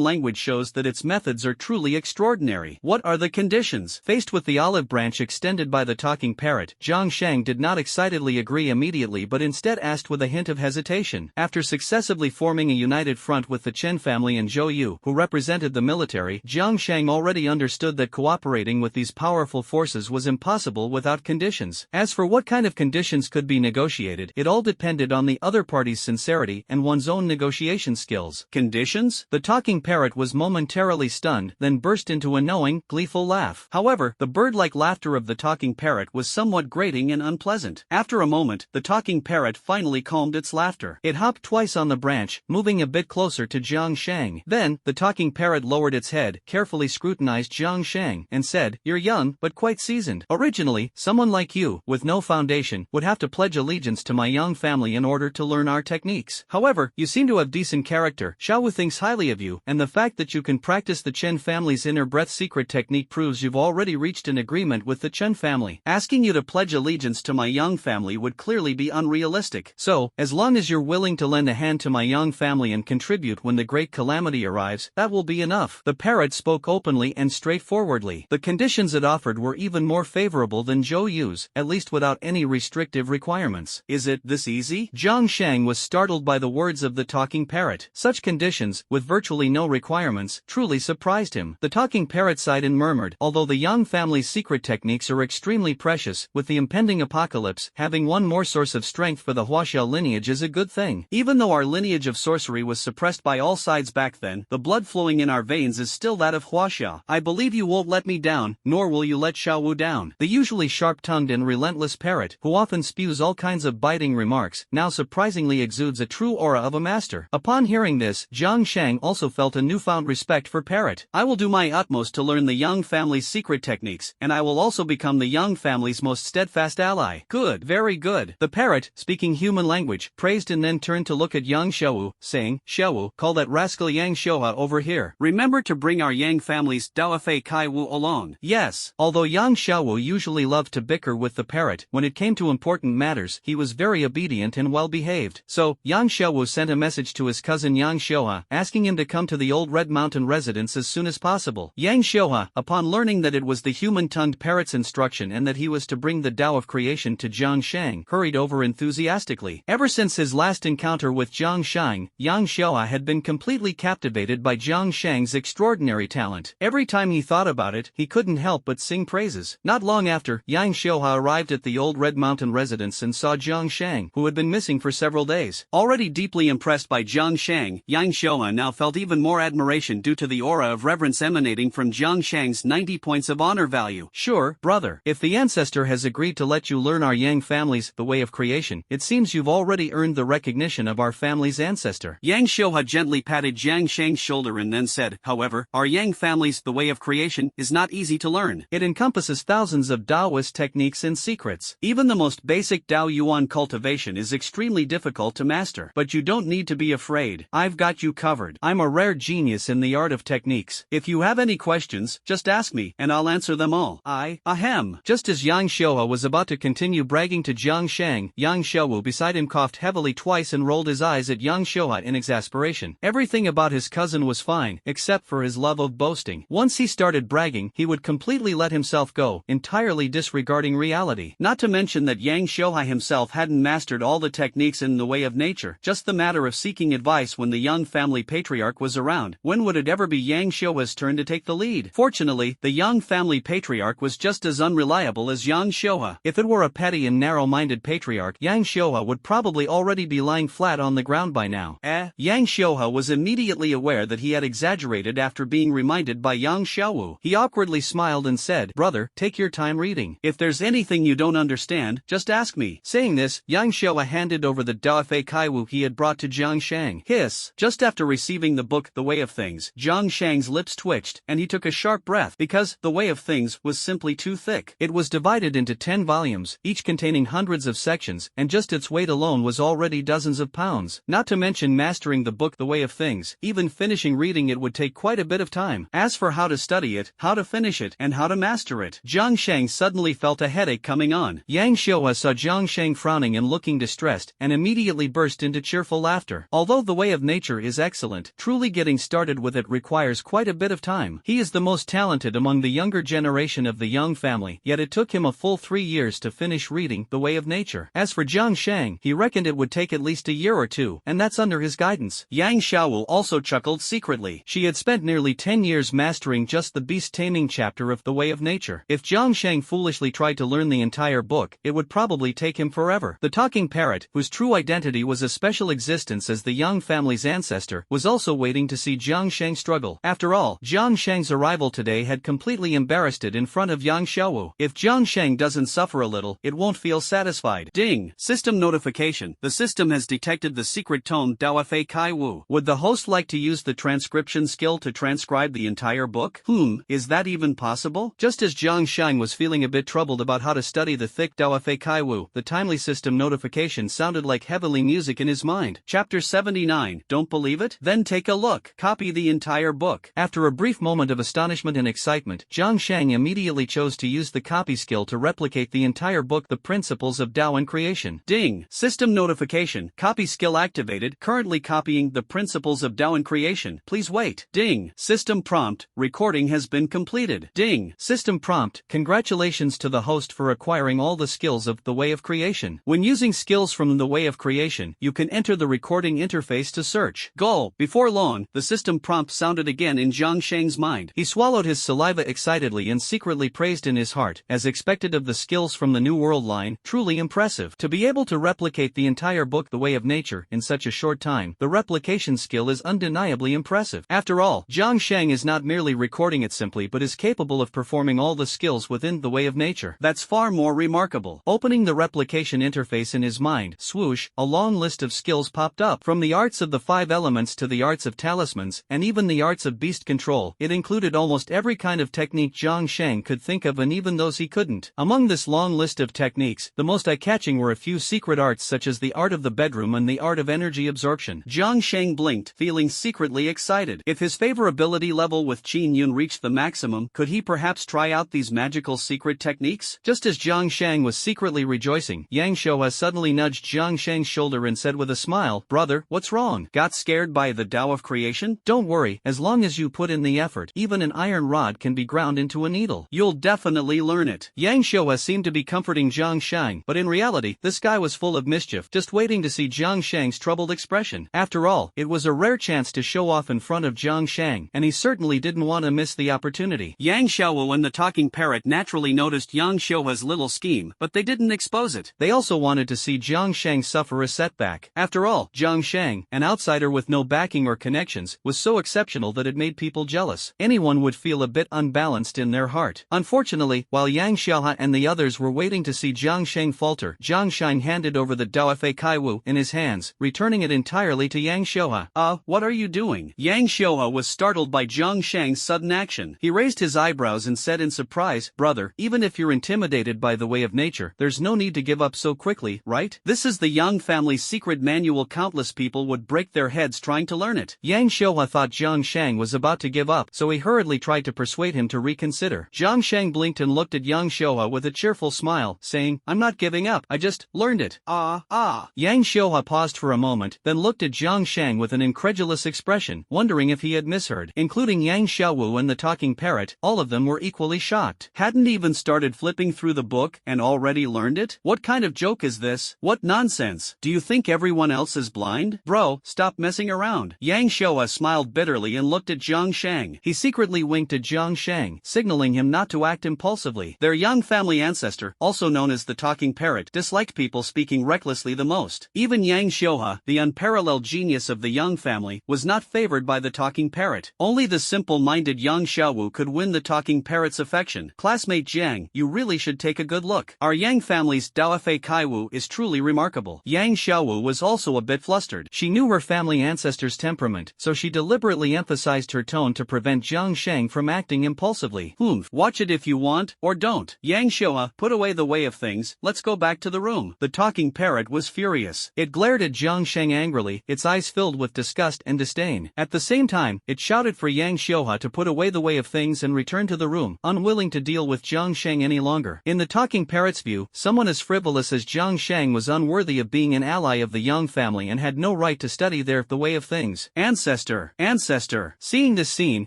language shows that its methods are truly extraordinary. What are the conditions? Faced with the olive branch extended by the talking parrot, Jiang Shang did not excitedly agree immediately but instead asked with a hint of hesitation. After successively forming a united front with the Chen family and Zhou Yu, who represented the military, Jiang Shang already understood that cooperating with these powerful forces was impossible without conditions. As for what kind of conditions could be negotiated, it all depended on the other party's sincerity and one's own negotiation skills. Conditions? The talking parrot was momentarily stunned, then burst into a knowing, gleeful laugh. However, the bird-like laughter of the talking parrot was somewhat grating and unpleasant. After a moment, the talking parrot finally calmed its laughter. It hopped twice on the branch, moving a bit closer to Jiang Shang. Then, the talking parrot lowered its head, carefully scrutinized Jiang Shang, and said, "You're young, but quite seasoned. Originally, someone like you, with no foundation, would have to pledge allegiance to my Yang family in order to learn our techniques. However, you seem to have decent character. Xiaowu thinks highly of you, and the fact that you can practice the Chen family's inner breath secret technique proves you've already reached an agreement with the Chen family. Asking you to pledge allegiance to my Yang family would clearly be unrealistic. So, as long as you're willing to lend a hand to my Yang family and contribute when the great calamity arrives, that will be enough." The parrot spoke openly and straightforwardly. The conditions it offered were even more favorable than Zhou Yu's, at least without any restrictive requirements. Is it this easy? Jiang Shang was startled by the words of the talking parrot. Such conditions, with virtually no requirements, truly surprised him. The talking parrot sighed and murmured, "Although the Yang family's secret techniques are extremely precious, with the impending apocalypse, having one more source of strength for the Huaxiao lineage is a good thing. Even though our lineage of sorcery was suppressed by all sides back then, the blood flowing in our veins is still that of Huaxiao. I believe you won't let me down, nor will you let Xiaowu down." The usually sharp-tongued and relentless parrot, who often spews all kinds of biting remarks, now surprisingly exudes a true aura of a master. Upon hearing this, Jiang Shang also felt a newfound respect for Parrot. "I will do my utmost to learn the Yang family's secret techniques, and I will also become the Yang family's most steadfast ally." "Good, very good." The parrot, speaking human language, praised and then turned to look at Yang Xiaowu, saying, "Xiaowu, call that rascal Yang Xiuhua over here. Remember to bring our Yang family's Daofei Kai Wu along." Yes. Although Yang Xiaowu usually loved to bicker with the parrot, when it came to important matters, he was very obedient and well-behaved. So, Yang Xiaowu sent a message to his cousin Yang Xiuhua, asking him to come to the old Red Mountain residence as soon as possible. Yang Xiuhua, upon learning that it was the human-tongued parrot's instruction and that he was to bring the Tao of creation to Jiang Shang, hurried over enthusiastically. Ever since his last encounter with Jiang Shang, Yang Xiuhua had been completely captivated by Jiang Shang's extraordinary talent. Every time he thought about it, he couldn't help but sing praises. Not long after, Yang Xiuhua arrived at the old Red Mountain residence and saw Jiang Shang, who had been missing for several days. Already deeply impressed by Jiang Shang, Yang Xiuhua now felt even more admiration due to the aura of reverence emanating from Jiang Shang's 90 points of honor value. "Sure, brother, if the ancestor has agreed to let you learn our Yang family's the way of creation, it seems you've already earned the recognition of our family's ancestor." Yang Xiuhua gently patted Jiang Shang's shoulder and then said, "However, our Yang family's the way of creation is not easy to learn. It encompasses thousands of Taoist techniques and secrets. Even the most basic Tao Yuan cultivation is extremely difficult to master. But you don't need to be afraid. I've got you covered. I'm a rare genius in the art of techniques. If you have any questions, just ask me, and I'll answer them all." Ahem. Just as Yang Xiuhua was about to continue bragging to Jiang Shang, Yang Xiuhua beside him coughed heavily twice and rolled his eyes at Yang Xiuhua in exasperation. Everything about his cousin was fine, except for his love of boasting. Once he started bragging, he would completely let himself go, entirely disregarding reality. Not to mention that Yang Xiuhua himself hadn't mastered all the techniques in the way of nature, just the matter of seeking advice when the Yang family patriarch was around. When would it ever be Yang Xiuhua's turn to take the lead? Fortunately, the Yang family patriarch was just as unreliable as Yang Xiuhua. If it were a petty and narrow-minded patriarch, Yang Xiuhua would probably already be lying flat on the ground by now. Yang Xiuhua was immediately aware that he had exaggerated after being reminded by Yang Xiaowu. He awkwardly smiled and said, "Brother, take your time reading. If there's anything you don't understand, just ask me." Saying this, Yang Xiuhua handed over the Daofei Kai Wu he had brought to Jiang Shang. Hiss! Just after receiving the book The Way of Things, Jiang Shang's lips twitched, and he took a sharp breath because The Way of Things was simply too thick. It was divided into 10 volumes, each containing hundreds of sections, and just its weight alone was already dozens of pounds. Not to mention mastering the book The Way of Things, even finishing reading it would take quite a bit of time. As for how to study it, how to finish it, and how to master it, Jiang Shang suddenly suddenly felt a headache coming on. Yang Xiuhua saw Jiang Sheng frowning and looking distressed, and immediately burst into cheerful laughter. Although the way of nature is excellent, truly getting started with it requires quite a bit of time. He is the most talented among the younger generation of the Yang family, yet it took him a full 3 years to finish reading The Way of Nature. As for Jiang Sheng, he reckoned it would take at least a year or two, and that's under his guidance. Yang Xiaowu also chuckled secretly. She had spent nearly 10 years mastering just the beast-taming chapter of The Way of Nature. If Jiang Sheng foolishly tried to learn the entire book, it would probably take him forever. The talking parrot, whose true identity was a special existence as the Yang family's ancestor, was also waiting to see Jiang Sheng struggle. After all, Jiang Sheng's arrival today had completely embarrassed it in front of Yang Xiaowu. If Jiang Sheng doesn't suffer a little, it won't feel satisfied. Ding! System notification. The system has detected the secret tone Daofei Kai Wu. Would the host like to use the transcription skill to transcribe the entire book? Is that even possible? Just as Jiang Sheng was feeling a bit troubled about how to study the thick Daofei Kai Wu, the timely system notification sounded like heavenly music in his mind. Chapter 79. Don't believe it? Then take a look. Copy the entire book. After a brief moment of astonishment and excitement, Jiang Sheng immediately chose to use the copy skill to replicate the entire book The Principles of Tao and Creation. Ding! System notification. Copy skill activated. Currently copying The Principles of Tao and Creation. Please wait. Ding! System prompt. Recording has been completed. Ding! System prompt. Congratulations to the host for acquiring all the skills of The Way of Creation. When using skills from The Way of Creation, you can enter the recording interface to search. Goal. Before long, the system prompt sounded again in Jiang Sheng's mind. He swallowed his saliva excitedly and secretly praised in his heart, as expected of the skills from the New World line, truly impressive. To be able to replicate the entire book The Way of Nature in such a short time, the replication skill is undeniably impressive. After all, Jiang Sheng is not merely recording it simply but is capable of performing all the skills within The Way of Nature. That's far more remarkable. Opening the replication interface in his mind, swoosh, a long list of skills popped up. From the arts of the 5 elements to the arts of talismans, and even the arts of beast control, it included almost every kind of technique Jiang Sheng could think of and even those he couldn't. Among this long list of techniques, the most eye-catching were a few secret arts such as the art of the bedroom and the art of energy absorption. Jiang Sheng blinked, feeling secretly excited. If his favorability level with Qin Yun reached the maximum, could he perhaps try out these magical secret techniques? Just as Jiang Sheng was secretly rejoicing, Yang Xiuhua suddenly nudged Jiang Sheng's shoulder and said with a smile, "Brother, what's wrong? Got scared by the Tao of creation? Don't worry, as long as you put in the effort, even an iron rod can be ground into a needle. You'll definitely learn it." Yang Xiuhua seemed to be comforting Jiang Sheng, but in reality, this guy was full of mischief, just waiting to see Jiang Sheng's troubled expression. After all, it was a rare chance to show off in front of Jiang Sheng, and he certainly didn't want to miss the opportunity. Yang Xiaowu and the talking parrot naturally noticed Yang Xiuhua's little scheme, but they didn't expose it. They also wanted to see Jiang Sheng suffer a setback. After all, Jiang Sheng, an outsider with no backing or connections, was so exceptional that it made people jealous. Anyone would feel a bit unbalanced in their heart. Unfortunately, while Yang Xiaohua and the others were waiting to see Jiang Sheng falter, Jiang Sheng handed over the Daofei Kai Wu in his hands, returning it entirely to Yang Xiuhua. What are you doing?" Yang Xiuhua was startled by Jiang Sheng's sudden action. He raised his eyebrows and said in surprise, "Brother, even if you're intimidated by The Way of Nature, there's no need to give up so quickly, right? This is the Yang family's secret manual. Countless people would break their heads trying to learn it." Yang Xiuhua thought Jiang Sheng was about to give up, so he hurriedly tried to persuade him to reconsider. Jiang Sheng blinked and looked at Yang Xiuhua with a cheerful smile, saying, "I'm not giving up, I just learned it." Yang Xiuhua paused for a moment, then looked at Jiang Sheng with an incredulous expression, wondering if he had misheard. Including Yang Xiaowu and the talking parrot, all of them were equally shocked. Hadn't even started flipping through the book and already learned it? What kind of joke is this? What nonsense? Do you think everyone else is blind? Bro, stop messing around. Yang Xiuhua smiled bitterly and looked at Jiang Sheng. He secretly winked at Jiang Sheng, signaling him not to act impulsively. Their Yang family ancestor, also known as the talking parrot, disliked people speaking recklessly the most. Even Yang Xiuhua, the unparalleled genius of the Yang family, was not favored by the talking parrot. Only the simple-minded Yang Xiaowu could win the talking parrot's affection. "Classmate Jiang, you really should take a good look. Our Yang family's Daofei Kai Wu is truly remarkable." Yang Xiaowu was also a bit flustered. She knew her family ancestor's temperament, so she deliberately emphasized her tone to prevent Jiang Sheng from acting impulsively. Watch it if you want, or don't. Yang Xiuhua, put away the way of things, let's go back to the room. The talking parrot was furious. It glared at Jiang Sheng angrily, its eyes filled with disgust and disdain. At the same time, it shouted for Yang Xiuhua to put away the way of things and return to the room, unwilling to deal with Jiang Shang any longer. In the talking parrot's view, someone as frivolous as Jiang Shang was unworthy of being an ally of the Yang family and had no right to study the way of things. Ancestor! Ancestor! Seeing this scene,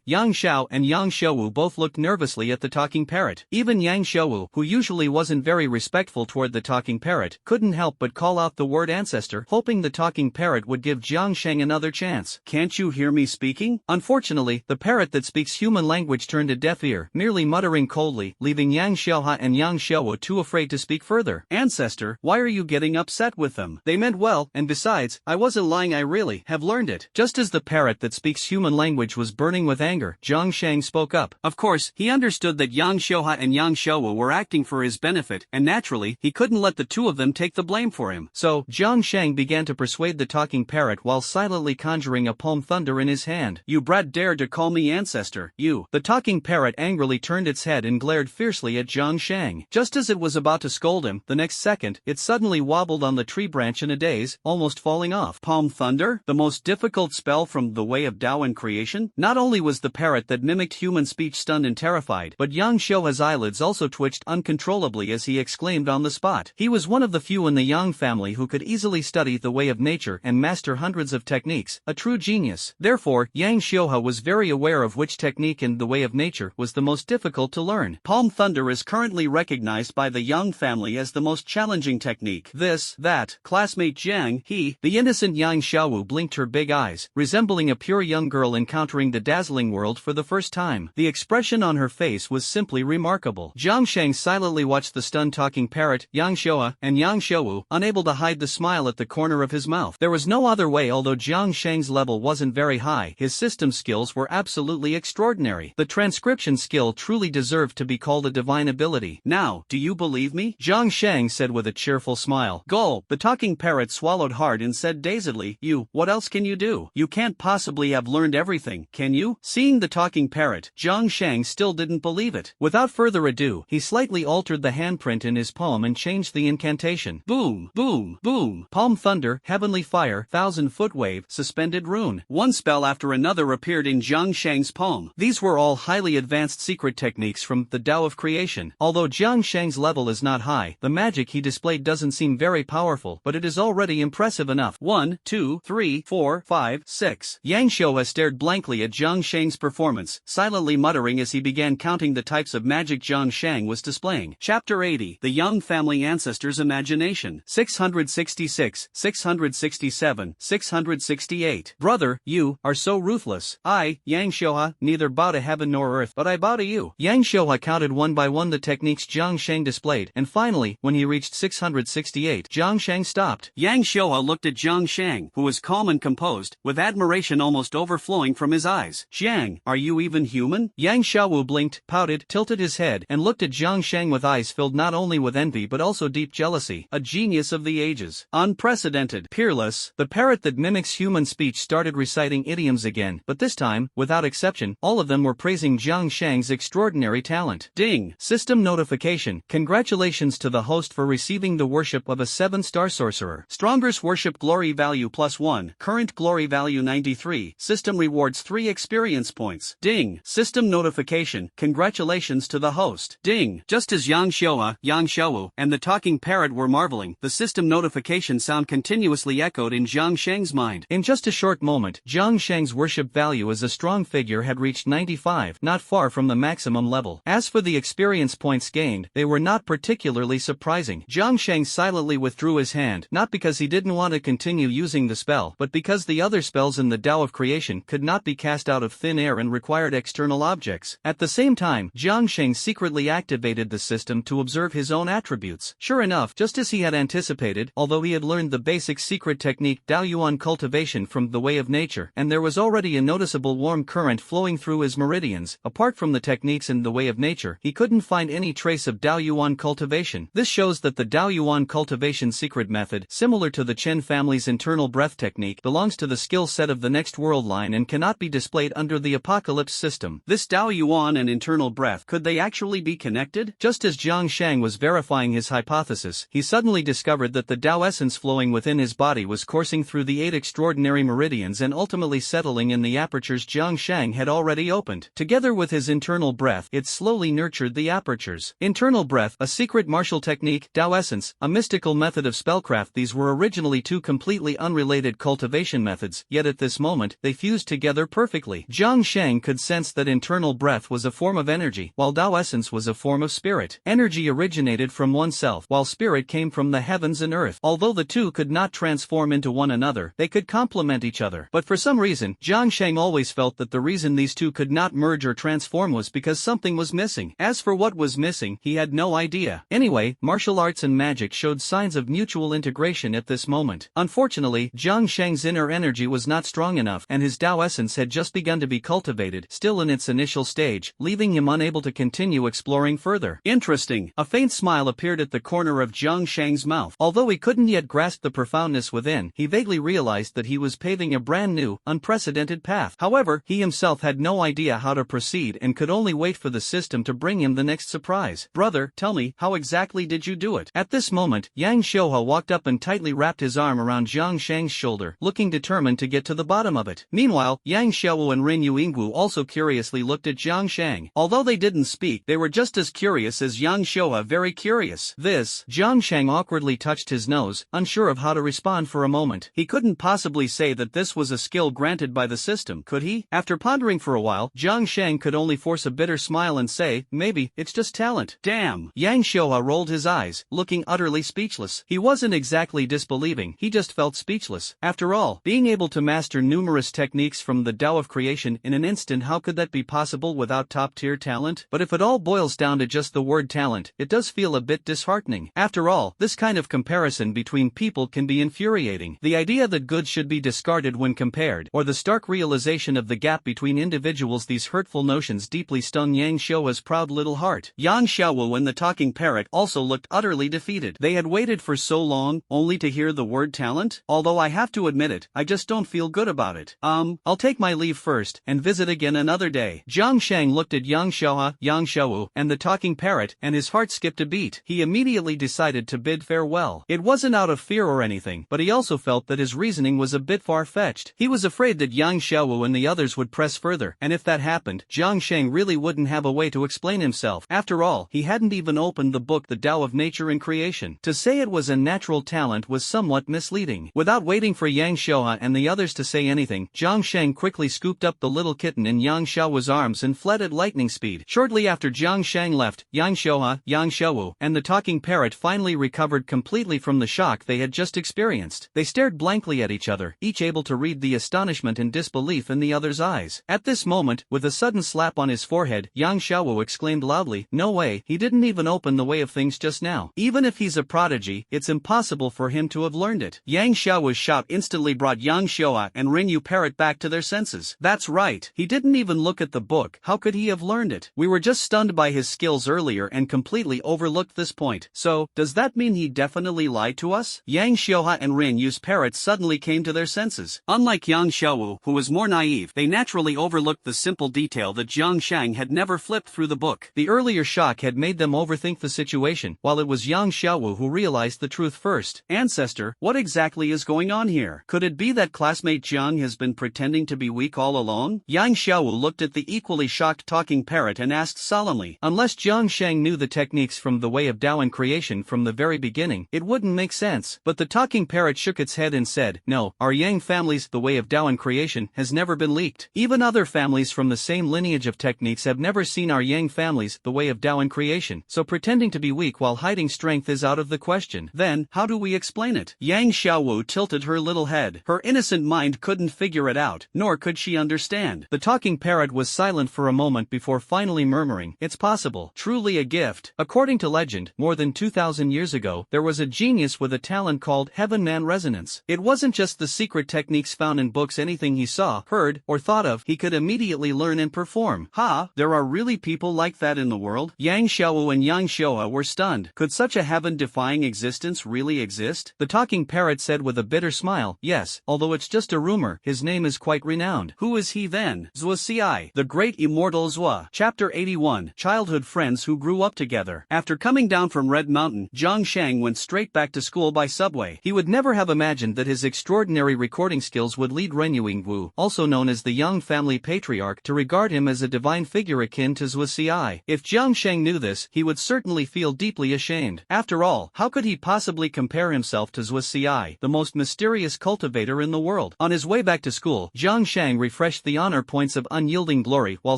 Yang Xiao and Yang Xiaowu both looked nervously at the talking parrot. Even Yang Xiaowu, who usually wasn't very respectful toward the talking parrot, couldn't help but call out the word ancestor, hoping the talking parrot would give Jiang Shang another chance. Can't you hear me speaking? Unfortunately, the parrot that speaks human language turned a deaf ear, merely muttering coldly, leaving Yang Xiaoha and Yang Xiaowu too afraid to speak further. Ancestor, why are you getting upset with them? They meant well, and besides, I wasn't lying, I really have learned it. Just as the parrot that speaks human language was burning with anger, Jiang Shang spoke up. Of course, he understood that Yang Xiaoha and Yang Xiaowu were acting for his benefit, and naturally, he couldn't let the two of them take the blame for him. So, Jiang Shang began to persuade the talking parrot while silently conjuring a palm thunder in his hand. You brat dared to call me ancestor, you. The talking parrot angrily turned its head and glared fiercely at Jiang Shang. Just as it was about to scold him, the next second, it suddenly wobbled on the tree branch in a daze, almost falling off. Palm thunder? The most difficult spell from the way of Tao and creation? Not only was the parrot that mimicked human speech stunned and terrified, but Yang Xiaoha's eyelids also twitched uncontrollably as he exclaimed on the spot. He was one of the few in the Yang family who could easily study the way of nature and master hundreds of techniques, a true genius. Therefore, Yang Xiaoha was very aware of which technique in the way of nature was the most difficult to learn. Palm thunder is currently recognized by the Yang family as the most challenging technique. That, classmate Jiang, the innocent Yang Xiaowu blinked her big eyes, resembling a pure young girl encountering the dazzling world for the first time. The expression on her face was simply remarkable. Jiang Shang silently watched the stunned talking parrot, Yang Xiaoha, and Yang Xiaowu, unable to hide the smile at the corner of his mouth. There was no other way. Although Jiang Shang's level wasn't very high, his system skills were absolutely extraordinary. The transcription skill truly deserved to be called a divine ability. Now, do you believe me? Jiang Shang said with a cheerful smile. Gulp! The talking parrot swallowed hard and said dazedly, what else can you do? You can't possibly have learned everything, can you? Seeing the talking parrot, Jiang Shang still didn't believe it. Without further ado, he slightly altered the handprint in his palm and changed the incantation. Boom! Boom! Boom! Palm thunder, heavenly fire, 1,000-foot wave, suspended rune. One spell after another appeared in Jiang Shang's palm. These were all highly advanced secret techniques from the Tao of creation. Although Jiang Shang's level is not high, the magic he displayed doesn't seem very powerful, but it is already impressive enough. 1, 2, 3, 4, 5, 6. Yang Xiaoha stared blankly at Jiang Shang's performance, silently muttering as he began counting the types of magic Jiang Shang was displaying. Chapter 80. The Yang Family Ancestors' Imagination. 666, 667, 668. Brother, you are so ruthless. I, Yang Xiaoha, neither bow to heaven nor earth, but I bow to you. Yang Xiaoha counted one by one the techniques Jiang Shang displayed, and finally, when he reached 668, Jiang Shang stopped. Yang Xiaoha looked at Jiang Shang, who was calm and composed, with admiration almost overflowing from his eyes. Jiang, are you even human? Yang Xiaowu blinked, pouted, tilted his head, and looked at Jiang Shang with eyes filled not only with envy but also deep jealousy. A genius of the ages. Unprecedented. Peerless. The parrot that mimics human speech started reciting idioms again, but this time, without exception, all of them were praising Jiang Shang's extraordinary talent. Ding! System notification. Congratulations to the host for receiving the worship of a 7-star sorcerer. Strongest worship glory value +1. Current glory value 93. System rewards 3 experience points. Ding! System notification. Congratulations to the host. Ding! Just as Yang Xiaoha, Yang Xiaowu, and the talking parrot were marveling, the system notification sound continuously echoed in Jiang Shang's mind. In just a short moment, Jiang Shang's worship value as a strong figure had reached 95, not far from the maximum level. As for the experience points gained, they were not particularly surprising. Jiang Shang silently withdrew his hand, not because he didn't want to continue using the spell, but because the other spells in the Tao of creation could not be cast out of thin air and required external objects. At the same time, Jiang Shang secretly activated the system to observe his own attributes. Sure enough, just as he had anticipated, although he had learned the basic secret technique Daoyuan cultivation from the way of nature, and there was already a noticeable warm current flowing through his meridians, apart from the techniques in the way of nature, he couldn't find any trace of Daoyuan cultivation. This shows that the Daoyuan cultivation secret method, similar to the Chen family's internal breath technique, belongs to the skill set of the next world line and cannot be displayed under the apocalypse system. This Daoyuan and internal breath, could they actually be connected? Just as Jiang Shang was verifying his hypothesis, he suddenly discovered that the Tao essence flowing within his body was coursing through the 8 extraordinary meridians and ultimately settling in the apertures Jiang Shang had already opened. Together with his internal breath, it slowly nurtured the the apertures. Internal breath, a secret martial technique, Tao essence, a mystical method of spellcraft. These were originally two completely unrelated cultivation methods, yet at this moment, they fused together perfectly. Jiang Sheng could sense that internal breath was a form of energy, while Tao essence was a form of spirit. Energy originated from oneself, while spirit came from the heavens and earth. Although the two could not transform into one another, they could complement each other. But for some reason, Jiang Sheng always felt that the reason these two could not merge or transform was because something was missing. As for what was missing, he had no idea. Anyway, martial arts and magic showed signs of mutual integration at this moment. Unfortunately, Jiang Sheng's inner energy was not strong enough, and his Tao essence had just begun to be cultivated, still in its initial stage, leaving him unable to continue exploring further. Interesting. A faint smile appeared at the corner of Jiang Sheng's mouth. Although he couldn't yet grasp the profoundness within, he vaguely realized that he was paving a brand new, unprecedented path. However, he himself had no idea how to proceed and could only wait for the system to bring him the next surprise. Brother, tell me, how exactly did you do it? At this moment, Yang Xiuhe walked up and tightly wrapped his arm around Jiang Sheng's shoulder, looking determined to get to the bottom of it. Meanwhile, Yang Xiuhe and Rin Yuingwu also curiously looked at Jiang Sheng. Although they didn't speak, they were just as curious as Yang Xiuhe, very curious. Jiang Sheng awkwardly touched his nose, unsure of how to respond for a moment. He couldn't possibly say that this was a skill granted by the system, could he? After pondering for a while, Jiang Sheng could only force a bitter smile and say, maybe, it's just talent. Damn! Yang Xiuhe rolled his eyes, looking utterly speechless. He wasn't exactly disbelieving, he just felt speechless. After all, being able to master numerous techniques from the Tao of creation in an instant, how could that be possible without top-tier talent? But if it all boils down to just the word talent, it does feel a bit disheartening. After all, this kind of comparison between people can be infuriating. The idea that goods should be discarded when compared, or the stark realization of the gap between individuals, these hurtful notions deeply stung Yang Xiuhe's proud little heart. Yang Xiuhe and the talking parrot also looked utterly defeated. They had waited for so long, only to hear the word talent? Although I have to admit it, I just don't feel good about it. I'll take my leave first, and visit again another day. Jiang Sheng looked at Yang Xiuhe, and the talking parrot, and his heart skipped a beat. He immediately decided to bid farewell. It wasn't out of fear or anything, but he also felt that his reasoning was a bit far-fetched. He was afraid that Yang Xiuhe and the others would press further, and if that happened, Jiang Sheng really wouldn't have a way to explain himself. After all, he hadn't even opened the book The Tao of Nature and Creation. To say it was a natural talent was somewhat misleading. Without waiting for Yang Xiuhe and the others to say anything, Jiang Sheng quickly scooped up the little kitten in Yang Xiuhe's arms and fled at lightning speed. Shortly after Jiang Sheng left, Yang Xiuhe, and the talking parrot finally recovered completely from the shock they had just experienced. They stared blankly at each other, each able to read the astonishment and disbelief in the other's eyes. At this moment, with a sudden slap on his forehead, Yang Xiuhe exclaimed loudly, "No way, he didn't even open the way of things just now. Even if he's a prodigy, it's impossible for him to have learned it." Yang Xiuhe's shout instantly brought Yang Xiuhe and Rin Yu Parrot back to their senses. That's right, he didn't even look at the book. How could he have learned it? We were just stunned by his skills earlier and completely overlooked this point. So, does that mean he definitely lied to us? Yang Xiuhe and Rin Yu's parrot suddenly came to their senses. Unlike Yang Xiuhe, who was more naive, they naturally overlooked the simple detail that Jiang Sheng had never flipped through the book. The earlier shock had made them overthink the situation, while it was Yang Xiuhe who realized the truth first. Ancestor, what exactly is going on here? Could it be that classmate Jiang has been pretending to be weak all along? Yang Xiuhe looked at the equally shocked talking parrot and asked solemnly. Unless Jiang Sheng knew the techniques from the way of Tao and creation from the very beginning, it wouldn't make sense. But the talking parrot shook its head and said, no, our Yang family's The Way of Tao and Creation has never been leaked. Even other families from the same lineage of techniques have never seen our Yang family's The Way of Tao and Creation, so pretending to be weak while hiding strength is out of the question. Then, how do we explain it? Yang Xiuhe tilted her little head. Her innocent mind couldn't figure it out, nor could she understand. The talking parrot was silent for a moment before finally murmuring, it's possible, truly a gift. According to legend, more than 2,000 years ago, there was a genius with a talent called Heaven Man Resonance. It wasn't just the secret techniques found in books. Anything he saw, heard, or thought of, he could immediately learn and perform. There are really people like that in the world? Yang Xiuhe and Yang Xiuhe were stunned. Could such a heaven-defying existence really exist? The talking parrot said with a bitter smile, yes, although it's just a rumor, his name is quite renowned. Who is he then? Zhuo Ci, the great immortal Zhuo. Chapter 81, Childhood Friends Who Grew Up Together. After coming down from Red Mountain, Jiang Sheng went straight back to school by subway. He would never have imagined that his extraordinary recording skills would lead Ren Yuingwu, also known as the Yang family patriarch, to regard him as a divine figure akin to Zhuo Ci. If Jiang Sheng knew this, he would certainly feel deeply ashamed. After all, how could he possibly compare himself to Zhuo Xi, the most mysterious cultivator in the world? On his way back to school, Jiang Sheng refreshed the honor points of Unyielding Glory while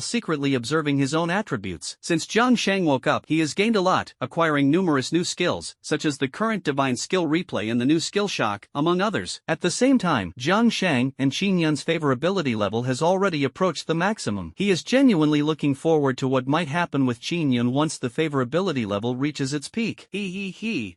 secretly observing his own attributes. Since Jiang Sheng woke up, he has gained a lot, acquiring numerous new skills, such as the current Divine Skill Replay and the new Skill Shock, among others. At the same time, Jiang Sheng and Qin Yun's favorability level has already approached the maximum. He is genuinely looking forward to what might happen with Qin Yun once the favorability level reaches its peak.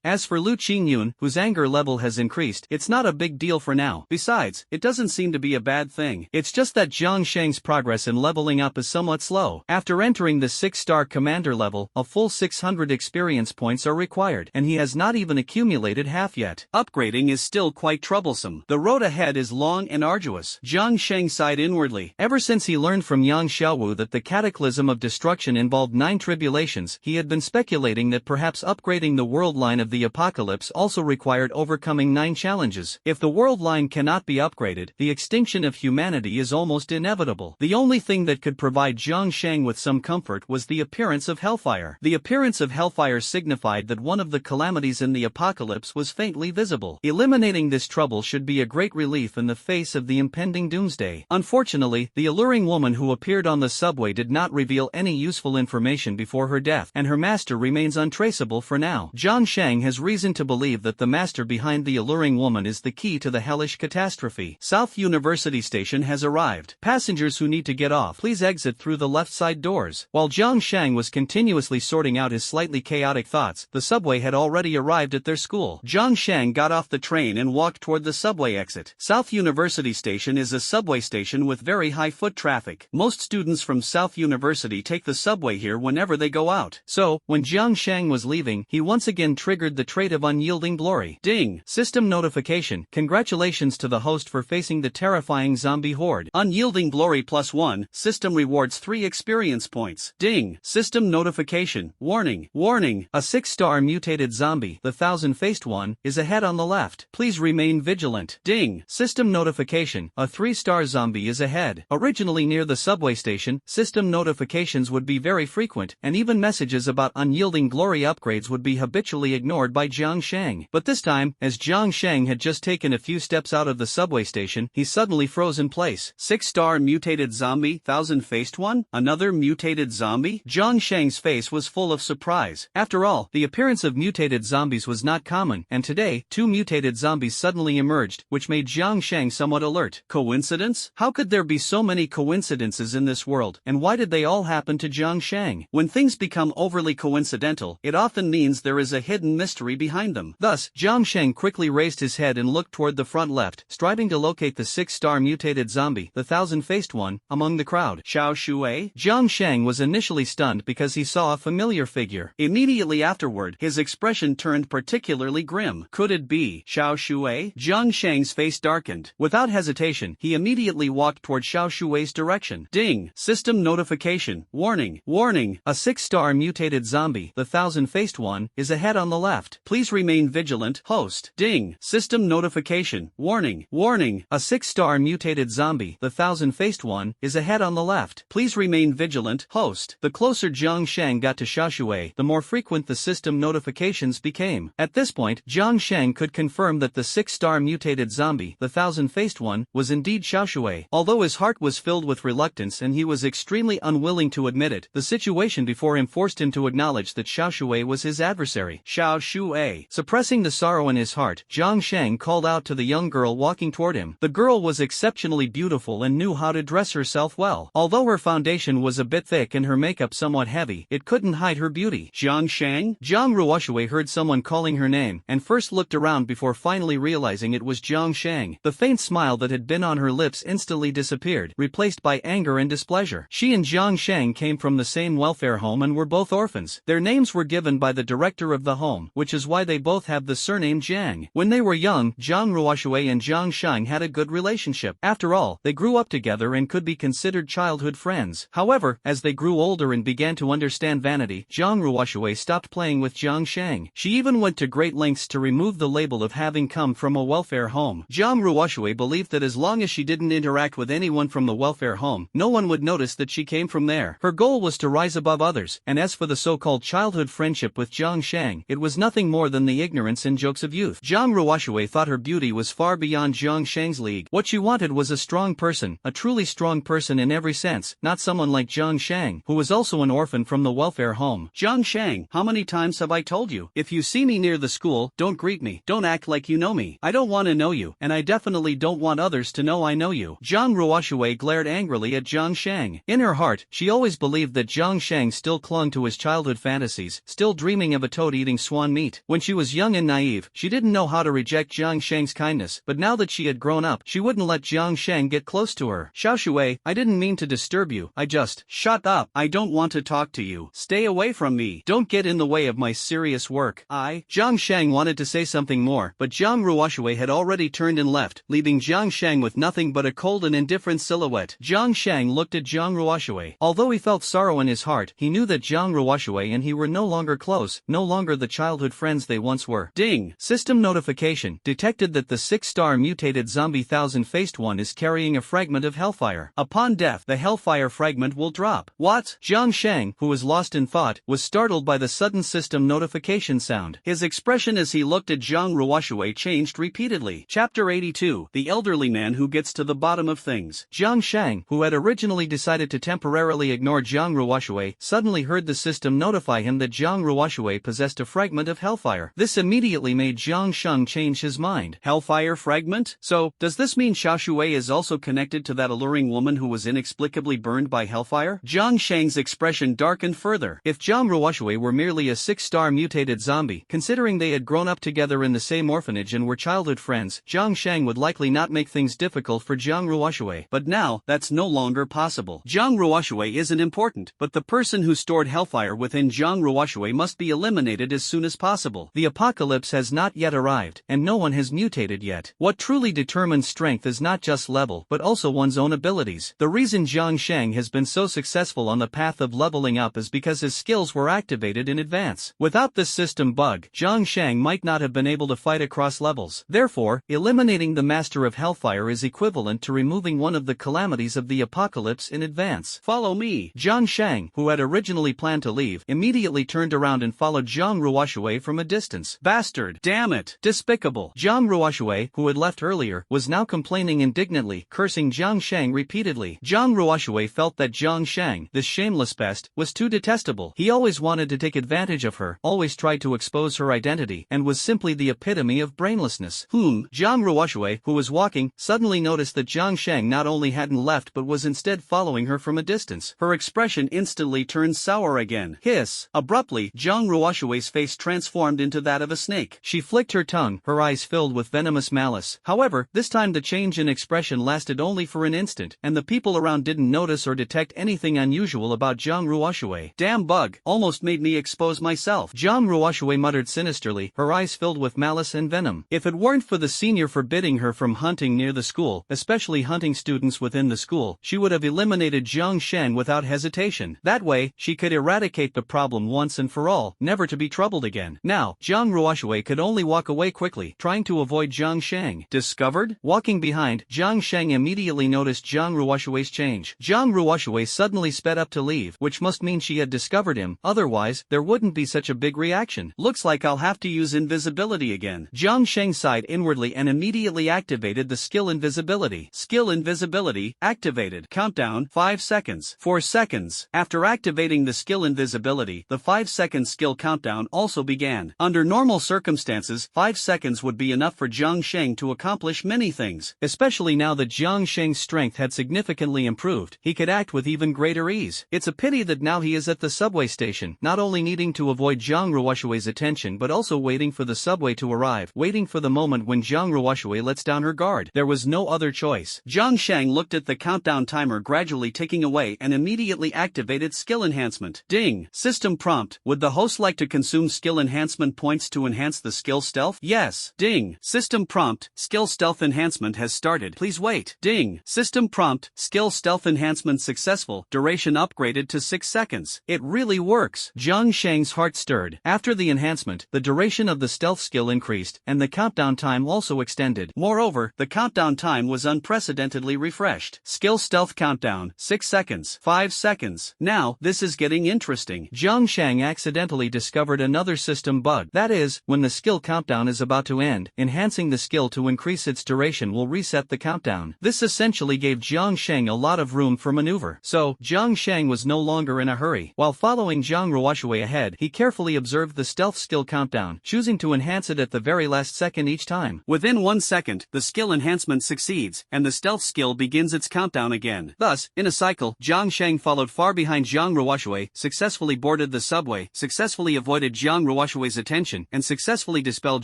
As for Lu Qingyun, whose anger level has increased, it's not a big deal for now. Besides, it doesn't seem to be a bad thing. It's just that Jiang Sheng's progress in leveling up is somewhat slow. After entering the 6-star commander level, a full 600 experience points are required, and he has not even accumulated half yet. Upgrading is still quite troublesome. The road ahead is long and arduous. Jiang Sheng sighed inwardly. Ever since he learned from Yang Xiaowu that the cataclysm of destruction involved 9 tribulations, he had been speculating that perhaps upgrading the world line of the apocalypse also required overcoming 9 challenges. If the world line cannot be upgraded, the extinction of humanity is almost inevitable. The only thing that could provide Jiang Sheng with some comfort was the appearance of hellfire. The appearance of hellfire signified that one of the calamities in the apocalypse was faintly visible. Eliminating this trouble should be a great relief in the face of the impending doomsday. Unfortunately, the alluring woman who appeared on the subway did not reveal any useful information before her death, and her master remains untraceable for now. Jiang Sheng has reason to believe that the master behind the alluring woman is the key to the hellish catastrophe. South University Station has arrived. Passengers who need to get off, please exit through the left side doors. While Jiang Sheng was continuously sorting out his slightly chaotic thoughts, the subway had already arrived at their school. Jiang Sheng got off the train and walked toward the subway exit. South University Station is a subway station with very high foot traffic. Most students from South University take the subway here whenever they go out. So, when Jiang Sheng was leaving, he once again triggered the trait of Unyielding Glory. Ding! System notification. Congratulations to the host for facing the terrifying zombie horde. Unyielding Glory +1. System rewards 3 experience points. Ding! System notification. Warning! Warning! A 6-star mutated zombie, the thousand-faced one, is ahead on the left. Please remain vigilant. Ding! System notification. A 3-star zombie is ahead. Originally near the subway station, system notifications would be very frequent, and even messages about Unyielding Glory upgrades would be habitually ignored by Jiang Sheng. But this time, as Jiang Sheng had just taken a few steps out of the subway station, he suddenly froze in place. 6-star mutated zombie, thousand-faced one? Another mutated zombie? Jiang Sheng's face was full of surprise. After all, the appearance of mutated zombies was not common, and today, 2 mutated zombies suddenly emerged, which made Jiang Sheng somewhat alert. Coincidence? How could there be so many coincidences in this world, and why did they all happen to Jiang Sheng? When things become overly coincidental, it often means there is a hidden mystery behind them. Thus, Jiang Sheng quickly raised his head and looked toward the front left, striving to locate the 6-star mutated zombie, the thousand-faced one, among the crowd. Xiao Shui? Jiang Sheng was initially stunned because he saw a familiar figure. Immediately afterward, his expression turned particularly grim. Could it be Xiao Shui? Jiang Sheng's face darkened. Without hesitation, he immediately walked toward Xiao Shui's direction. Ding! System notification. Warning! Warning! A 6-star mutated zombie, the thousand-faced one, is ahead on the left. Please remain vigilant. Host. Ding! System notification. Warning! Warning! A 6-star mutated zombie, the thousand-faced one, is ahead on the left. Please remain vigilant. Host. The closer Jiang Sheng got to Xiao Shui, the more frequent the system notifications became. At this point, Jiang Sheng could confirm that the 6-star mutated zombie, the thousand-faced one, was indeed Xiao Shui. Although his heart was filled with reluctance and he was extremely unwilling to admit it, the situation before him forced him to acknowledge that Xiao Shui was his adversary. Xiao Shui. Suppressing the sorrow in his heart, Jiang Sheng called out to the young girl walking toward him. The girl was exceptionally beautiful and knew how to dress herself well. Although her foundation was a bit thick and her makeup somewhat heavy, it couldn't hide her beauty. Jiang Sheng? Jiang Ruoshui heard someone calling her name, and first looked around before finally realizing it was Jiang Sheng. The faint smile that had been on her lips instantly disappeared, replaced by anger and displeasure. She and Jiang Sheng came from the same welfare home and were both orphans. Their names were given by the director of the home, which is why they both have the surname Jiang. When they were young, Jiang Ruoshui and Jiang Sheng had a good relationship. After all, they grew up together and could be considered childhood friends. However, as they grew older and began to understand vanity, Jiang Ruoshui stopped playing with Jiang Sheng. She even went to great lengths to remove the label of having come from a welfare home. Jiang Ruoshui believed that as long as she didn't interact with anyone from the welfare home, no one would notice that she came from there. Her goal was to rise rise above others, and as for the so-called childhood friendship with Jiang Shang, it was nothing more than the ignorance and jokes of youth. Jiang Ruoshui thought her beauty was far beyond Jiang Shang's league. What she wanted was a strong person, a truly strong person in every sense, not someone like Jiang Shang, who was also an orphan from the welfare home. Jiang Shang, how many times have I told you? If you see me near the school, don't greet me, don't act like you know me. I don't want to know you, and I definitely don't want others to know I know you. Jiang Ruoshui glared angrily at Jiang Shang. In her heart, she always believed that Jiang Shang still clung to his childhood fantasies, still dreaming of a toad eating swan meat. When she was young and naive, she didn't know how to reject Jiang Shang's kindness, but now that she had grown up, she wouldn't let Jiang Shang get close to her. Xiaoshui, I didn't mean to disturb you, I just— Shut up, I don't want to talk to you. Stay away from me. Don't get in the way of my serious work. Jiang Shang wanted to say something more, but Jiang Ruoshui had already turned and left, leaving Jiang Shang with nothing but a cold and indifferent silhouette. Jiang Shang looked at Jiang Ruoshui. Although he felt sorrow in his heart, he knew that Jiang Ruoshui and he were no longer close, no longer the childhood friends they once were. Ding! System notification detected that the 6-star mutated zombie thousand-faced one is carrying a fragment of hellfire. Upon death, the hellfire fragment will drop. What? Jiang Shang, who was lost in thought, was startled by the sudden system notification sound. His expression as he looked at Jiang Ruoshui changed repeatedly. Chapter 82, The Elderly Man Who Gets to the Bottom of Things. Jiang Shang, who had originally decided to temporarily ignore Jiang Ruoshui, suddenly heard the system notify him that Jiang Ruoshui possessed a fragment of hellfire. This immediately made Jiang Shang change his mind. Hellfire fragment? So, does this mean Xiaoshui is also connected to that alluring woman who was inexplicably burned by hellfire? Jiang Shang's expression darkened further. If Jiang Ruoshui were merely a 6-star mutated zombie, considering they had grown up together in the same orphanage and were childhood friends, Jiang Shang would likely not make things difficult for Jiang Ruoshui. But now, that's no longer possible. Jiang Ruoshui isn't important, but the person who stored hellfire within Jiang Ruoshui must be eliminated as soon as possible. The apocalypse has not yet arrived, and no one has mutated yet. What truly determines strength is not just level, but also one's own abilities. The reason Jiang Shang has been so successful on the path of leveling up is because his skills were activated in advance. Without this system bug, Jiang Shang might not have been able to fight across levels. Therefore, eliminating the Master of Hellfire is equivalent to removing one of the calamities of the apocalypse in advance. Follow me. Jiang Shang, who had originally planned to leave, immediately turned around and followed Jiang Ruoshui from a distance. Bastard! Damn it! Despicable! Jiang Ruoshui, who had left earlier, was now complaining indignantly, cursing Jiang Shang repeatedly. Jiang Ruoshui felt that Jiang Shang, this shameless pest, was too detestable. He always wanted to take advantage of her, always tried to expose her identity, and was simply the epitome of brainlessness. Jiang Ruoshui, who was walking, suddenly noticed that Jiang Shang not only hadn't left but was instead following her from a distance. Her expression instantly turned sour again. Hiss! Abruptly, Jiang Ruoshui's face transformed into that of a snake. She flicked her tongue, her eyes filled with venomous malice. However, this time the change in expression lasted only for an instant, and the people around didn't notice or detect anything unusual about Jiang Ruoshui. Damn bug, almost made me expose myself. Jiang Ruoshui muttered sinisterly, her eyes filled with malice and venom. If it weren't for the senior forbidding her from hunting near the school, especially hunting students within the school, she would have eliminated Jiang Shang without hesitation. That way, she could eradicate the problem once and for all, never to be troubled again. Now, Jiang Ruoshui could only walk away quickly, trying to avoid Jiang Shang. Discovered? Walking behind, Jiang Shang immediately noticed Jiang Ruoshui's change. Jiang Ruoshui suddenly sped up to leave, which must mean she had discovered him, otherwise, there wouldn't be such a big reaction. Looks like I'll have to use invisibility again. Jiang Shang sighed inwardly and immediately activated the skill invisibility. Skill invisibility, activated. Countdown, 5 seconds. 4 seconds. After activating the skill invisibility, the 5-second skill countdown also began. Under normal circumstances, 5 seconds would be enough for Jiang Shang to accomplish many things. Especially now that Jiang Shang's strength had significantly improved, he could act with even greater ease. It's a pity that now he is at the subway station, not only needing to avoid Jiang Ruoshui's attention but also waiting for the subway to arrive, waiting for the moment when Jiang Ruoshui lets down her guard. There was no other choice. Jiang Shang looked at the countdown timer gradually ticking away and immediately activated skill enhancement. Ding! System prompt. Would the host like to consume skill enhancement points to enhance the skill stealth? Yes. Ding! System prompt. Skill stealth enhancement has started. Please wait. Ding! System prompt. Skill stealth enhancement successful. Duration upgraded to 6 seconds. It really works. Jiang Shang's heart stirred. After the enhancement, the duration of the stealth skill increased, and the countdown time also extended. Moreover, the countdown time was unprecedentedly refreshed. Skill stealth countdown, 6 seconds. 5 seconds. Now. Now, this is getting interesting. Jiang Shang accidentally discovered another system bug. That is, when the skill countdown is about to end, enhancing the skill to increase its duration will reset the countdown. This essentially gave Jiang Shang a lot of room for maneuver. So, Jiang Shang was no longer in a hurry. While following Zhang Ruoshui ahead, he carefully observed the stealth skill countdown, choosing to enhance it at the very last second each time. Within 1 second, the skill enhancement succeeds, and the stealth skill begins its countdown again. Thus, in a cycle, Jiang Shang followed far behind Zhang Ruoshui, successfully boarded the subway, successfully avoided Zhang Ruoshui's attention, and successfully dispelled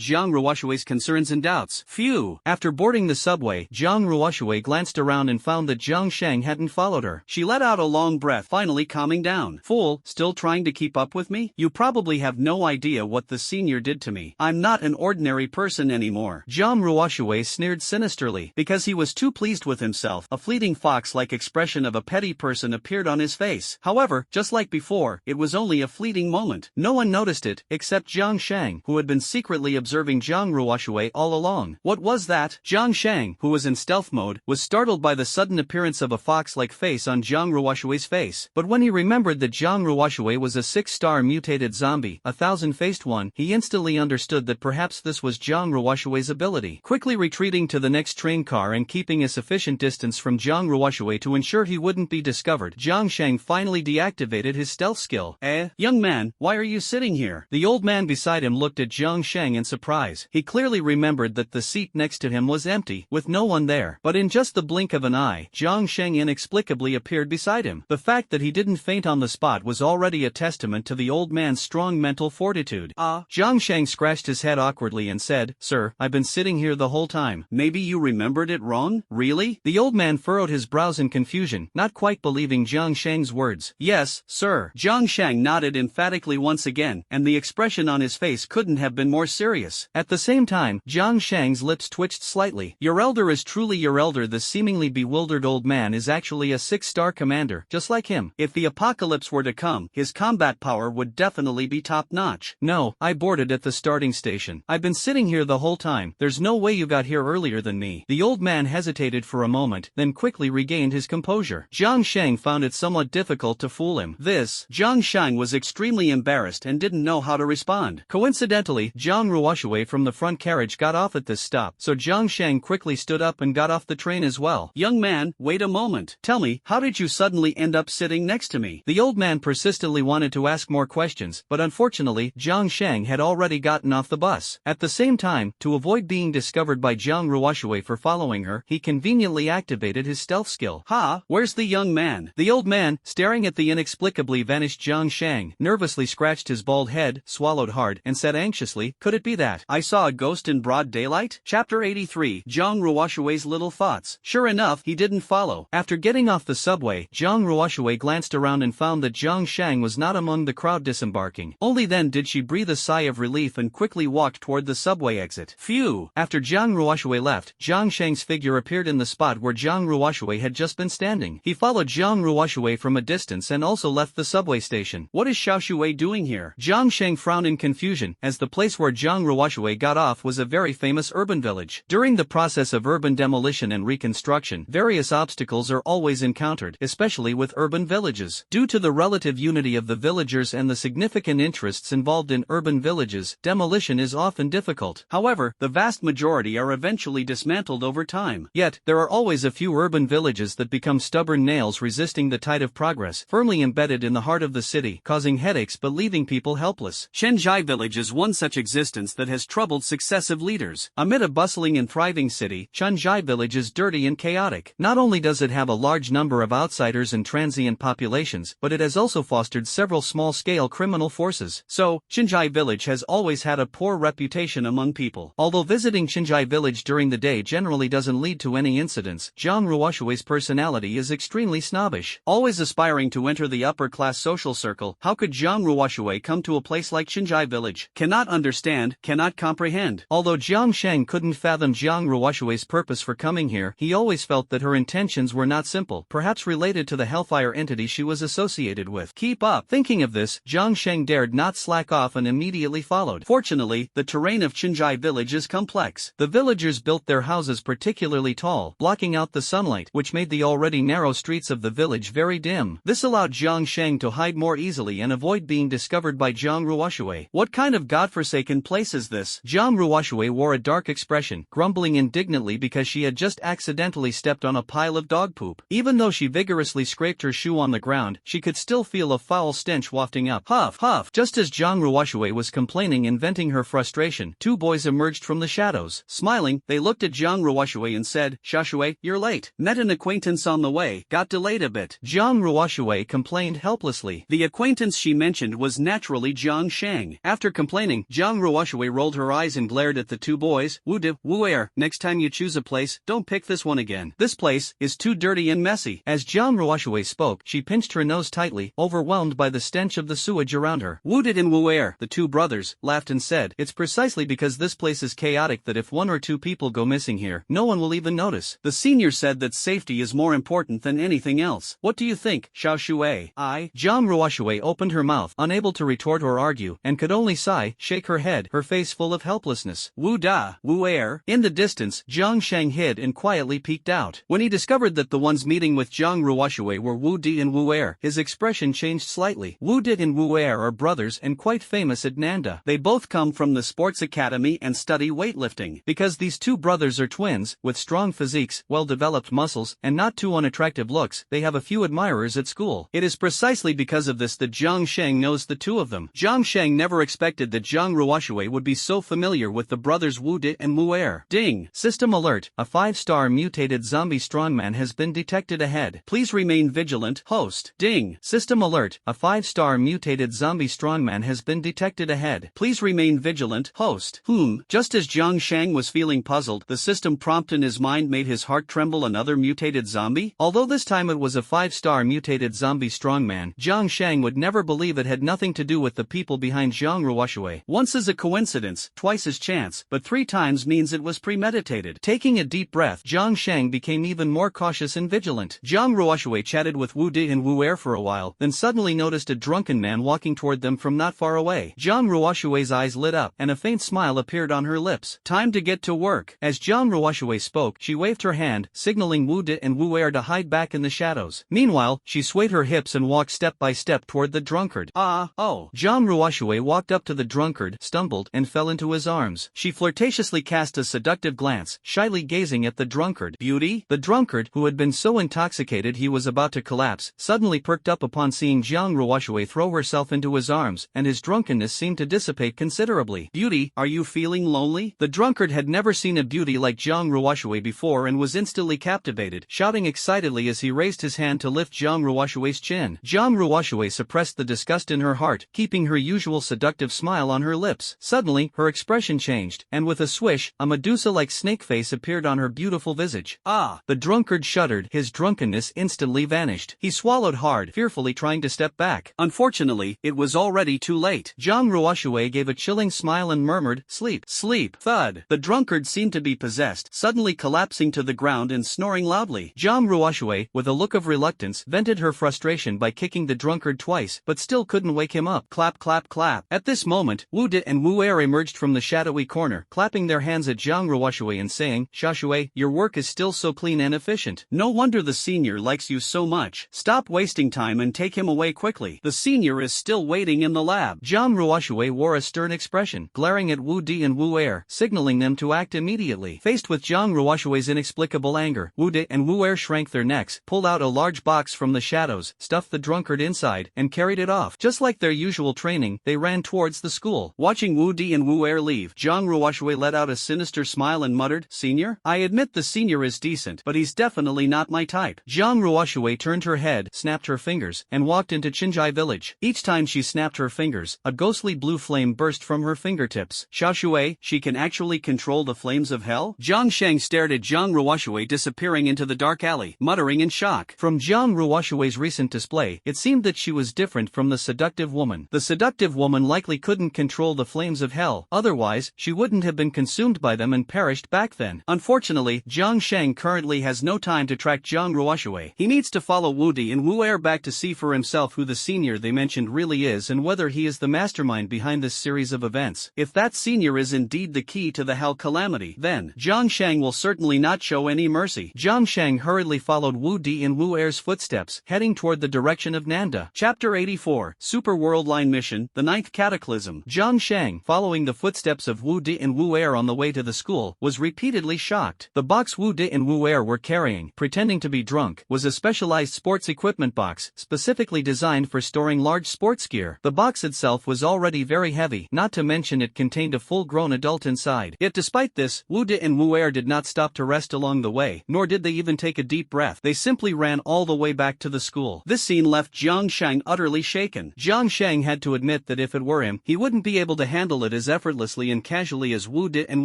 Zhang Ruoshui's concerns and doubts. Phew! After boarding the subway, Zhang Ruoshui glanced around and found that Jiang Shang hadn't followed her. She let out a long breath, finally calming down. Fool, still trying to keep up with me? You probably have no idea what the senior did to me. I'm not an ordinary person anymore. Zhang Ruoshui sneered sinisterly. Because he was too pleased with himself, a fleeting fox-like expression of a petty person appeared on his face. However, just like before, it was only a fleeting moment. No one noticed it, except Jiang Shang, who had been secretly observing Zhang Ruoshui all along. What was that? Jiang Shang, who was in stealth mode, was startled by the sudden appearance of a fox-like face on Zhang Ruoshui's face. But when he remembered that Zhang Ruoshui was a 6-star mutated zombie, a thousand-faced one, he instantly understood that perhaps this was Zhang Ruoshui's ability. Quickly retreating to the next train car and keeping a sufficient distance from Zhang Ruoshui to ensure he wouldn't be discovered, Jiang Shang finally deactivated his stealth skill. Young man, why are you sitting here? The old man beside him looked at Jiang Shang in surprise. He clearly remembered that the seat next to him was empty, with no one there. But in just the blink of an eye, Jiang Shang inexplicably appeared beside him. The fact that he didn't faint on the spot was already a testament to the old man's strong mental fortitude. Jiang Shang scratched his head awkwardly and said, Sir, I've been sitting here the whole time. Maybe you remembered it wrong? Really? The old man furrowed his brows in confusion, not quite believing Jiang Shang's words. Yes, sir. Jiang Shang nodded emphatically once again, and the expression on his face couldn't have been more serious. At the same time, Jiang Shang's lips twitched slightly. Your elder is truly your elder. The seemingly bewildered old man is actually a 6-star commander, just like him. If the apocalypse were to come, his combat power would definitely be top-notch. No, I boarded at the starting station. I've been sitting here the whole time. There's no way you got here earlier than me. The old man hesitated for a moment, then quickly regained his composure. Jiang Shang found it somewhat difficult to fool him. Jiang Shang was extremely embarrassed and didn't know how to respond. Coincidentally, Zhang Ruoshui from the front carriage got off at this stop, so Jiang Shang quickly stood up and got off the train as well. Young man, wait a moment. Tell me, how did you suddenly end up sitting next to me? The old man persistently wanted to ask more questions, but unfortunately, Jiang Shang had already gotten off the bus. At the same time, to avoid being discovered by Zhang Ruoshui for following her, he conveniently activated his stealth skill. Where's the young man? The old man, staring at the inexplicably vanished Jiang Shang, nervously scratched his bald head, swallowed hard, and said anxiously, could it be that I saw a ghost in broad daylight? Chapter 83, Zhang Ruoshui's Little Thoughts. Sure enough, he didn't follow. After getting off the subway, Zhang Ruoshui glanced around and found that Jiang Shang was not among the crowd disembarking. Only then did she breathe a sigh of relief and quickly walked toward the subway exit. Phew! After Zhang Ruoshui left, Jiang Shang's figure appeared in the spot where Zhang Ruoshui had just been standing. He followed Zhang Ruoshui from a distance and also left the subway station. What is Xiao Shui doing here? Jiang Shang frowned in confusion, as the place where Zhang Ruoshui got off was a very famous urban village. During the process of urban demolition and reconstruction, various obstacles are always encountered, especially with urban villages. Due to the relative unity of the villagers and the significant interests involved in urban villages, demolition is often difficult. However, the vast majority are eventually dismantled over time. Yet, there are always a few urban villages that become stubborn nails resisting the tide of progress, firmly embedded in the heart of the city, causing headaches but leaving people helpless. Shenjai Village is one such existence that has troubled successive leaders. Amid a bustling and thriving city, Shenjai Village is dirty and chaotic. Not only does it have a large number of outsiders and transient populations, but it has also fostered several small-scale criminal forces. So, Shenjai Village has always had a poor reputation among people. Although visiting Shenjai Village during the day generally doesn't lead to any incidents, Zhang Ruoshui's personality is extremely snobbish. Always aspiring to enter the upper-class social circle, how could Zhang Ruoshui come to a place like Shenjai Village? Cannot understand, cannot comprehend. Although Jiang Shang couldn't fathom Zhang Ruoshui's purpose for coming here, he always felt that her intentions were not simple, perhaps related to the hellfire entity she was associated with. Keep up. Thinking of this, Jiang Shang dared not slack off and immediately followed. Fortunately, the terrain of Shenjai Village is complex. The villagers built their houses particularly tall, blocking out the sunlight, which made the already narrow streets of the village very dim. This This allowed Jiang Sheng to hide more easily and avoid being discovered by Jiang Ruoshui. What kind of godforsaken place is this? Jiang Ruoshui wore a dark expression, grumbling indignantly because she had just accidentally stepped on a pile of dog poop. Even though she vigorously scraped her shoe on the ground, she could still feel a foul stench wafting up. Huff, huff. Just as Jiang Ruoshui was complaining and venting her frustration, two boys emerged from the shadows. Smiling, they looked at Jiang Ruoshui and said, "Xiaoshui, you're late. Met an acquaintance on the way, got delayed a bit." Jiang Ruoshui complained helplessly. The acquaintance she mentioned was naturally Jiang Sheng. After complaining, Jiang Ruoshui rolled her eyes and glared at the two boys. "Wu De, Wu Er, next time you choose a place, don't pick this one again. This place is too dirty and messy." As Jiang Ruoshui spoke, she pinched her nose tightly, overwhelmed by the stench of the sewage around her. Wu De and Wu Er, the two brothers, laughed and said, "It's precisely because this place is chaotic that if one or two people go missing here, no one will even notice." The senior said that safety is more important than anything else. "What do you think, Xiaoshui?" Jiang Ruoshui opened her mouth, unable to retort or argue, and could only sigh, shake her head, her face full of helplessness. "Wu Da, Wu Er." In the distance, Jiang Sheng hid and quietly peeked out. When he discovered that the ones meeting with Jiang Ruoshui were Wu Di and Wu Er, his expression changed slightly. Wu Di and Wu Er are brothers and quite famous at Nanda. They both come from the sports academy and study weightlifting. Because these two brothers are twins, with strong physiques, well-developed muscles, and not too unattractive looks, they have a few admirers at school. It is precisely because of this that Jiang Sheng knows the two of them. Jiang Sheng never expected that Jiang Ruoshui would be so familiar with the brothers Wu Di and Wu Er. Ding! System alert, a 5-star mutated zombie strongman has been detected ahead. Please remain vigilant, host. Ding! System alert, a 5-star mutated zombie strongman has been detected ahead. Please remain vigilant, host. Just as Jiang Sheng was feeling puzzled, the system prompt in his mind made his heart tremble. Another mutated zombie? Although this time it was a 5-star mutated zombie strongman, Jiang Sheng would never believe it had nothing to do with the people behind Jiang Ruoshui. Once is a coincidence, twice is chance, but 3 times means it was premeditated. Taking a deep breath, Jiang Sheng became even more cautious and vigilant. Jiang Ruoshui chatted with Wu Di and Wu Er for a while, then suddenly noticed a drunken man walking toward them from not far away. Jiang Ruoshui's eyes lit up, and a faint smile appeared on her lips. Time to get to work. As Jiang Ruoshui spoke, she waved her hand, signaling Wu Di and Wu Er to hide back in the shadows. Meanwhile, she swayed her hips and walked step by step toward the drunkard. Jiang Ruoshui walked up to the drunkard, stumbled, and fell into his arms. She flirtatiously cast a seductive glance, shyly gazing at the drunkard. "Beauty?" The drunkard, who had been so intoxicated he was about to collapse, suddenly perked up upon seeing Jiang Ruoshui throw herself into his arms, and his drunkenness seemed to dissipate considerably. "Beauty, are you feeling lonely?" The drunkard had never seen a beauty like Jiang Ruoshui before and was instantly captivated, shouting excitedly as he raised his hand to lift Jiang Ruoshui's chin. Jiang Ruoshui suppressed the disgust in her heart, keeping her usual seductive smile on her lips. Suddenly, her expression changed, and with a swish, a Medusa-like snake face appeared on her beautiful visage. The drunkard shuddered, his drunkenness instantly vanished. He swallowed hard, fearfully trying to step back. Unfortunately, it was already too late. Jiang Ruoshui gave a chilling smile and murmured, "Sleep, sleep." Thud. The drunkard seemed to be possessed, suddenly collapsing to the ground and snoring loudly. Jiang Ruoshui, with a look of reluctance, vented her frustration by kicking the drunkard twice, but still couldn't wake him up. Clap, clap, clap. At this moment, Wu Di and Wu Er emerged from the shadowy corner, clapping their hands at Jiang Ruoshui and saying, "Xiaoshui, your work is still so clean and efficient. No wonder the senior likes you so much. Stop wasting time and take him away quickly. The senior is still waiting in the lab." Jiang Ruoshui wore a stern expression, glaring at Wu Di and Wu Er, signaling them to act immediately. Faced with Jiang Ruoshui's inexplicable anger, Wu Di and Wu Er shrank their necks, pulled out a large box from the shadows, stuffed the drunkard inside, and carried it off. Just like their usual training, they ran towards the school. Watching Wu Di and Wu Er leave, Jiang Ruoshui let out a sinister smile and muttered, "Senior? I admit the senior is decent, but he's definitely not my type." Jiang Ruoshui turned her head, snapped her fingers, and walked into Qinjai village. Each time she snapped her fingers, a ghostly blue flame burst from her fingertips. "Xiaoshui, she can actually control the flames of hell?" Jiang Sheng stared at Jiang Ruoshui disappearing into the dark alley, muttering in shock. From Jiang Ruoshui's recent display, it seemed that she was different from the seductive woman. The seductive woman likely couldn't control the flames of hell, otherwise, she wouldn't have been consumed by them and perished back then. Unfortunately, Jiang Sheng currently has no time to track Jiang Ruoshui. He needs to follow Wu Di and Wu Er back to see for himself who the senior they mentioned really is and whether he is the mastermind behind this series of events. If that senior is indeed the key to the hell calamity, then Jiang Sheng will certainly not show any mercy. Jiang Sheng hurriedly followed Wu Di and Wu Er's footsteps, heading heading toward the direction of Nanda. Chapter 84, Super World Line Mission, the Ninth Cataclysm. Zhang Sheng, following the footsteps of Wu Di and Wu Er on the way to the school, was repeatedly shocked. The box Wu Di and Wu Er were carrying, pretending to be drunk, was a specialized sports equipment box, specifically designed for storing large sports gear. The box itself was already very heavy, not to mention it contained a full-grown adult inside. Yet despite this, Wu Di and Wu Er did not stop to rest along the way, nor did they even take a deep breath. They simply ran all the way back to the school. This scene left Zhang Sheng utterly shaken. Zhang Sheng had to admit that if it were him, he wouldn't be able to handle it as effortlessly and casually as Wu Di and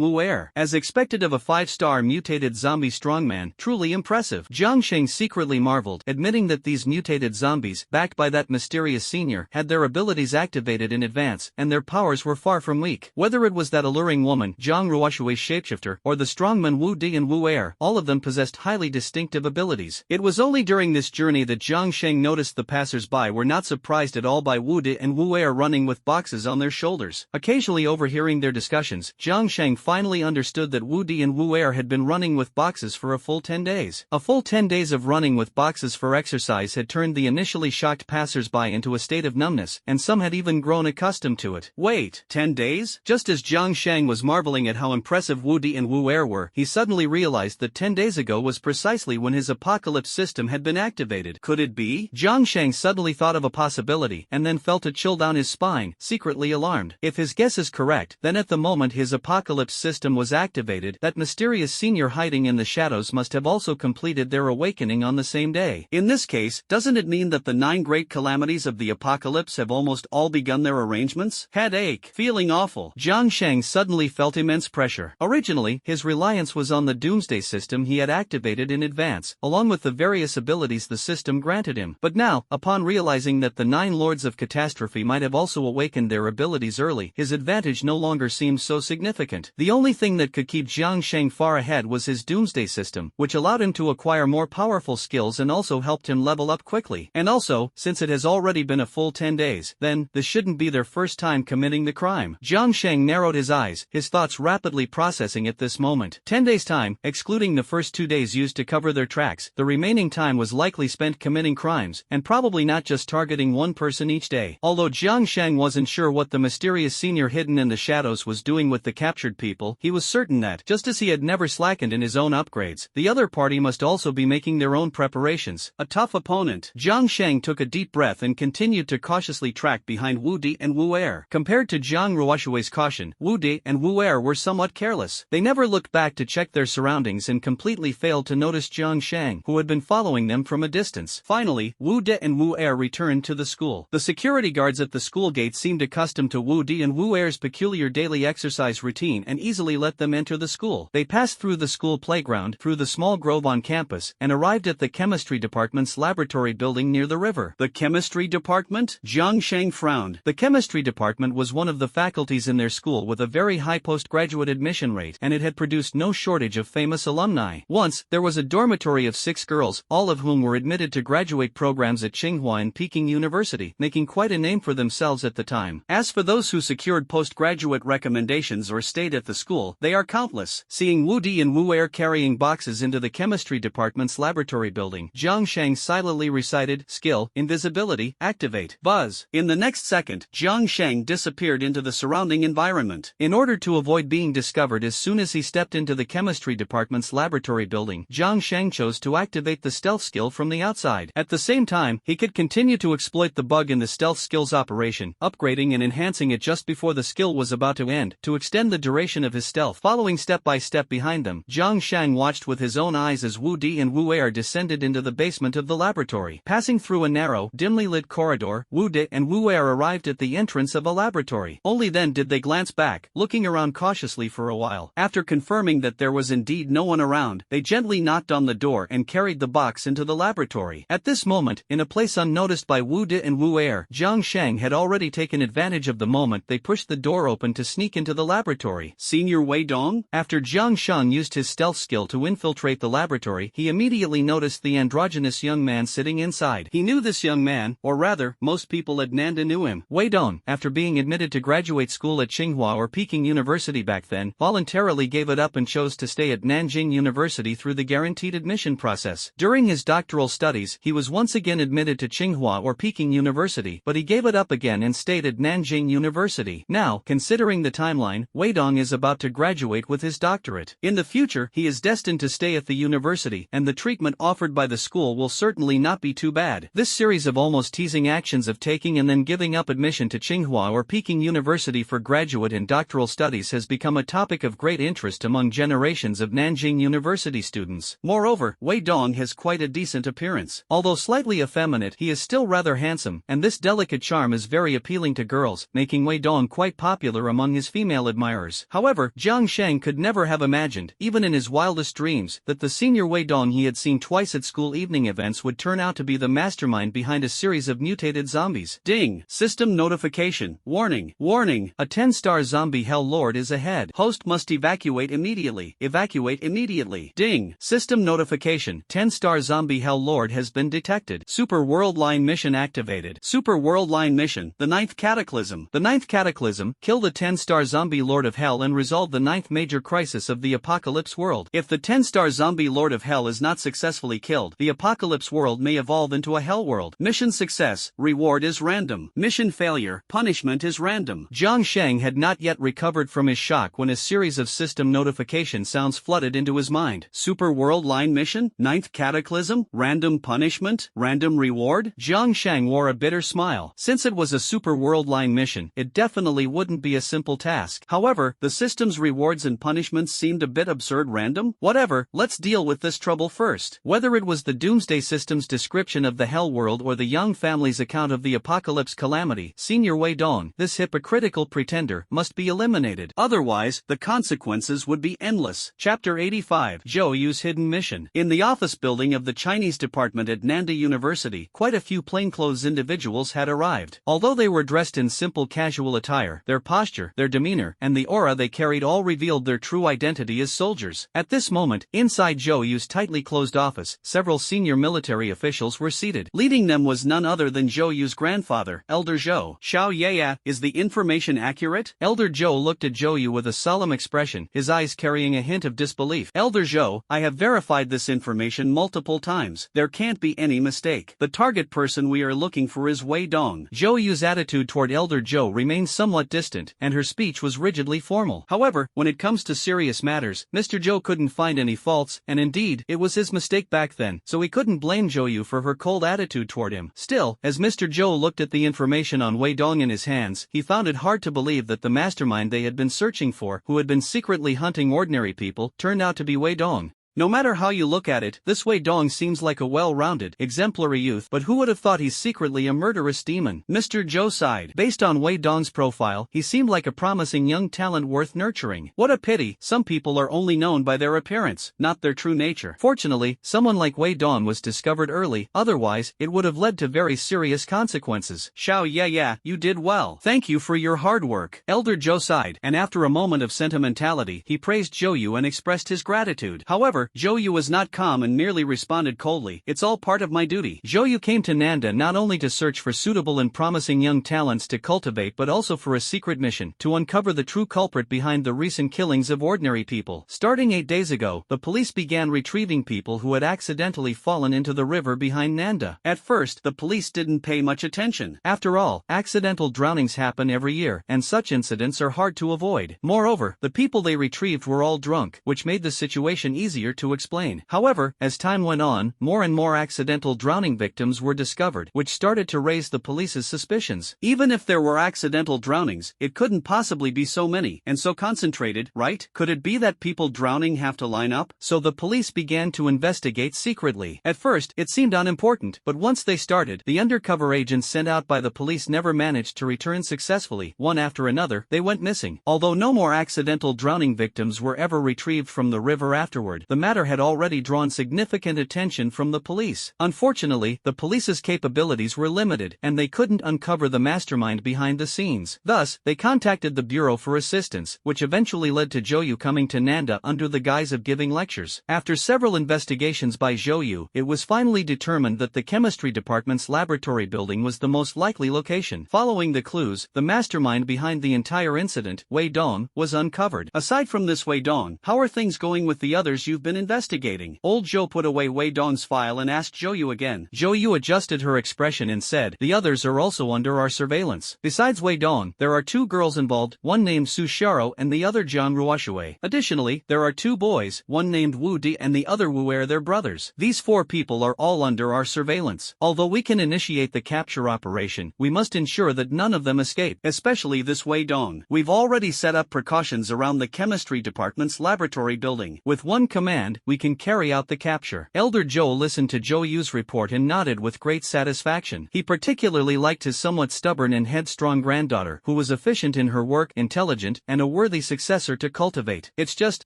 Wu Er. As expected of a 5-star mutated zombie strongman, truly impressive. Zhang Sheng secretly marveled, admitting that these mutated zombies, backed by that mysterious senior, had their abilities activated in advance, and their powers were far from weak. Whether it was that alluring woman, Zhang Ruoshui's shapeshifter, or the strongman Wu Di and Wu Er, all of them possessed highly distinctive abilities. It was only during this journey that Zhang Sheng noticed the passers-by were not surprised at all by Wu Di and Wu Er running with boxes on their shoulders. Occasionally overhearing their discussions, Zhang Sheng finally understood that Wu Di and Wu Er had been running with boxes for a full 10 days. A full 10 days of running with boxes for exercise had turned the initially shocked passers-by into a state of numbness, and some had even grown accustomed to it. Wait, 10 days? Just as Zhang Sheng was marveling at how impressive Wu Di and Wu Er were, he suddenly realized that 10 days ago was precisely when his apocalypse system had been activated. Could it be? Zhang Sheng suddenly thought of a possibility, and then felt a chill down his spine, secretly alarmed. If his guess is correct, then at the moment his apocalypse system was activated, that mysterious senior hiding in the shadows must have also completed their awakening on the same day. In this case, doesn't it mean that the 9 great calamities of the apocalypse have almost all begun their arrangements? Headache. Feeling awful. Zhang Sheng suddenly felt immense pressure. Originally, his reliance was on the doomsday system he had activated in advance, along with the various abilities the system granted him. But now, upon realizing that the 9 Lords of Catastrophe might have also awakened their abilities early, his advantage no longer seemed so significant. The only thing that could keep Zhang Sheng far ahead was his doomsday system, which allowed him to acquire more powerful skills and also helped him level up quickly. And also, since it has already been a full 10 days, then, this shouldn't be their first time committing the crime. Zhang Sheng narrowed his eyes, his thoughts rapidly processing at this moment. 10 days' time, excluding the first 2 days used to cover their tracks, the remaining time was likely spent committing crimes, and probably not just targeting one person each day. Although Zhang Sheng wasn't sure what the mysterious senior hidden in the shadows was doing with the captured people, he was certain that, just as he had never slackened in his own upgrades, the other party must also be making their own preparations. A tough opponent. Zhang Sheng took a deep breath and continued to cautiously track behind Wu Di and Wu Er. Compared to Zhang Ruoshui's caution, Wu Di and Wu Er were somewhat careless. They never looked back to check their surroundings and completely failed to notice Zhang Sheng, who had been following them from a distance. Finally, Wu Di and Wu Er returned to the school. The security guards at the school gate seemed accustomed to Wu Di and Wu Er's peculiar daily exercise routine and easily let them enter the school. They passed through the school playground, through the small grove on campus, and arrived at the chemistry department's laboratory building near the river. The chemistry department? Zhang Sheng frowned. The chemistry department was one of the faculties in their school with a very high postgraduate admission rate, and it had produced no shortage of famous alumni. Once, there was a dormitory of 6 girls, all of whom were admitted to graduate programs at Tsinghua and Peking University, making quite a name for themselves at the time. As for those who secured postgraduate recommendations or stayed at the school, they are countless. Seeing Wu Di and Wu Er carrying boxes into the chemistry department's laboratory building, Zhang Sheng silently recited, skill, invisibility, activate, buzz. In the next second, Zhang Sheng disappeared into the surrounding environment. In order to avoid being discovered as soon as he stepped into the chemistry department's laboratory building, Zhang Sheng chose to activate the stealth skill from the outside. At the same time, he could continue to exploit the bug in the stealth skill's operation, upgrading and enhancing it just before the skill was about to end, to extend the duration of his stealth. Following step by step behind them, Zhang Sheng watched with his own eyes as Wu Di and Wu Er descended into the basement of the laboratory. Passing through a narrow, dimly lit corridor, Wu Di and Wu Er arrived at the entrance of a laboratory. Only then did they glance back, looking around cautiously for a while. After confirming that there was indeed no one around, they gently knocked on the door and carried the box into the laboratory. At this moment, in a place unnoticed by Wu Di and Wu Er, Zhang Sheng had already taken advantage of the moment they pushed the door open to sneak into the laboratory. Senior Wei Dong? After Zhang Sheng used his stealth skill to infiltrate the laboratory, he immediately noticed the androgynous young man sitting inside. He knew this young man, or rather, most people at Nanda knew him. Wei Dong, after being admitted to graduate school at Tsinghua or Peking University back then, voluntarily gave it up and chose to stay at Nanjing University through the guaranteed admission process. During his doctoral studies, he was once again admitted to Tsinghua or Peking University, but he gave it up again and stayed at Nanjing University. Now, considering the timeline, Wei Dong is about to graduate with his doctorate. In the future, he is destined to stay at the university, and the treatment offered by the school will certainly not be too bad. This series of almost teasing actions of taking and then giving up admission to Tsinghua or Peking University for graduate and doctoral studies has become a topic of great interest among generations of Nanjing University students. Moreover, Wei Dong has quite a decent appearance. Although slightly effeminate, he is still rather handsome, and this delicate charm is very appealing to girls, making Wei Dong quite popular among his female admirers. However, Jiang Sheng could never have imagined, even in his wildest dreams, that the senior Wei Dong he had seen twice at school evening events would turn out to be the mastermind behind a series of mutated zombies. Ding! System notification. Warning! Warning! A 10-star zombie hell lord is ahead. Host must evacuate immediately. Evacuate immediately. Ding! System notification. 10-star zombie hell lord has been detected. Super World Line mission activated. Super World Line mission. The 9th Cataclysm. The 9th Cataclysm. Kill the 10-star zombie lord of hell and resolve the 9th major crisis of the apocalypse world. If the 10-star zombie lord of hell is not successfully killed, the apocalypse world may evolve into a hell world. Mission success. Reward is random. Mission failure. Punishment is random. Jiang Sheng had not yet recovered from his shock when a series of system notification sounds flooded into his mind. Super World Line mission? 9th Cataclysm? Random punishment? Random reward? Jiang Sheng wore a bitter smile. Since it was a Super World Line mission, it definitely wouldn't be a simple task. However, the system's rewards and punishments seemed a bit absurd. Random? Whatever, let's deal with this trouble first. Whether it was the Doomsday System's description of the Hell World or the Young family's account of the apocalypse calamity, Senior Wei Dong, this hypocritical pretender, must be eliminated. Otherwise, the consequences would be endless. Chapter 85. Zhou Yu's Hidden Mission. In the office building of the Chinese department at Nanda University, quite a few plainclothes individuals had arrived. Although they were dressed in simple casual attire, their posture, their demeanor, and the aura they carried all revealed their true identity as soldiers. At this moment, inside Zhou Yu's tightly closed office, several senior military officials were seated. Leading them was none other than Zhou Yu's grandfather, Elder Zhou. Xiao Yaya, is the information accurate? Elder Zhou looked at Zhou Yu with a solemn expression, his eyes carrying a hint of disbelief. Elder Zhou, I have verified this information multiple times. There can't be any mistake. The target person we are looking for is Wei Dong. Zhou Yu's attitude toward Elder Zhou remained somewhat distant, and her speech was rigidly formal. However, when it comes to serious matters, Mr. Zhou couldn't find any faults, and indeed, it was his mistake back then, so he couldn't blame Zhou Yu for her cold attitude toward him. Still, as Mr. Zhou looked at the information on Wei Dong in his hands, he found it hard to believe that the mastermind they had been searching for, who had been secretly hunting ordinary people, turned out to be Wei Dong. No matter how you look at it, this Wei Dong seems like a well-rounded, exemplary youth, but who would have thought he's secretly a murderous demon? Mr. Zhou sighed. Based on Wei Dong's profile, he seemed like a promising young talent worth nurturing. What a pity, some people are only known by their appearance, not their true nature. Fortunately, someone like Wei Dong was discovered early, otherwise, it would have led to very serious consequences. Xiao Yaya, you did well. Thank you for your hard work. Elder Zhou sighed, and after a moment of sentimentality, he praised Zhou Yu and expressed his gratitude. However, Zhou Yu was not calm and merely responded coldly, it's all part of my duty. Zhou Yu came to Nanda not only to search for suitable and promising young talents to cultivate but also for a secret mission, to uncover the true culprit behind the recent killings of ordinary people. Starting 8 days ago, the police began retrieving people who had accidentally fallen into the river behind Nanda. At first, the police didn't pay much attention. After all, accidental drownings happen every year, and such incidents are hard to avoid. Moreover, the people they retrieved were all drunk, which made the situation easier to explain. However, as time went on, more and more accidental drowning victims were discovered, which started to raise the police's suspicions. Even if there were accidental drownings, it couldn't possibly be so many, and so concentrated, right? Could it be that people drowning have to line up? So the police began to investigate secretly. At first, it seemed unimportant, but once they started, the undercover agents sent out by the police never managed to return successfully. One after another, they went missing. Although no more accidental drowning victims were ever retrieved from the river afterward, the matter had already drawn significant attention from the police. Unfortunately, the police's capabilities were limited, and they couldn't uncover the mastermind behind the scenes. Thus, they contacted the Bureau for assistance, which eventually led to Zhou Yu coming to Nanda under the guise of giving lectures. After several investigations by Zhou Yu, it was finally determined that the chemistry department's laboratory building was the most likely location. Following the clues, the mastermind behind the entire incident, Wei Dong, was uncovered. Aside from this Wei Dong, how are things going with the others you've been been investigating. Old Zhou put away Wei Dong's file and asked Zhou Yu again. Zhou Yu adjusted her expression and said, "The others are also under our surveillance. Besides Wei Dong, there are 2 girls involved, one named Su Xiao and the other Jiang Ruoshui. Additionally, there are 2 boys, one named Wu Di and the other Wu Er, their brothers. These 4 people are all under our surveillance. Although we can initiate the capture operation, we must ensure that none of them escape, especially this Wei Dong. We've already set up precautions around the chemistry department's laboratory building. With one command, we can carry out the capture." Elder Zhou listened to Zhou Yu's report and nodded with great satisfaction. He particularly liked his somewhat stubborn and headstrong granddaughter, who was efficient in her work, intelligent, and a worthy successor to cultivate. It's just,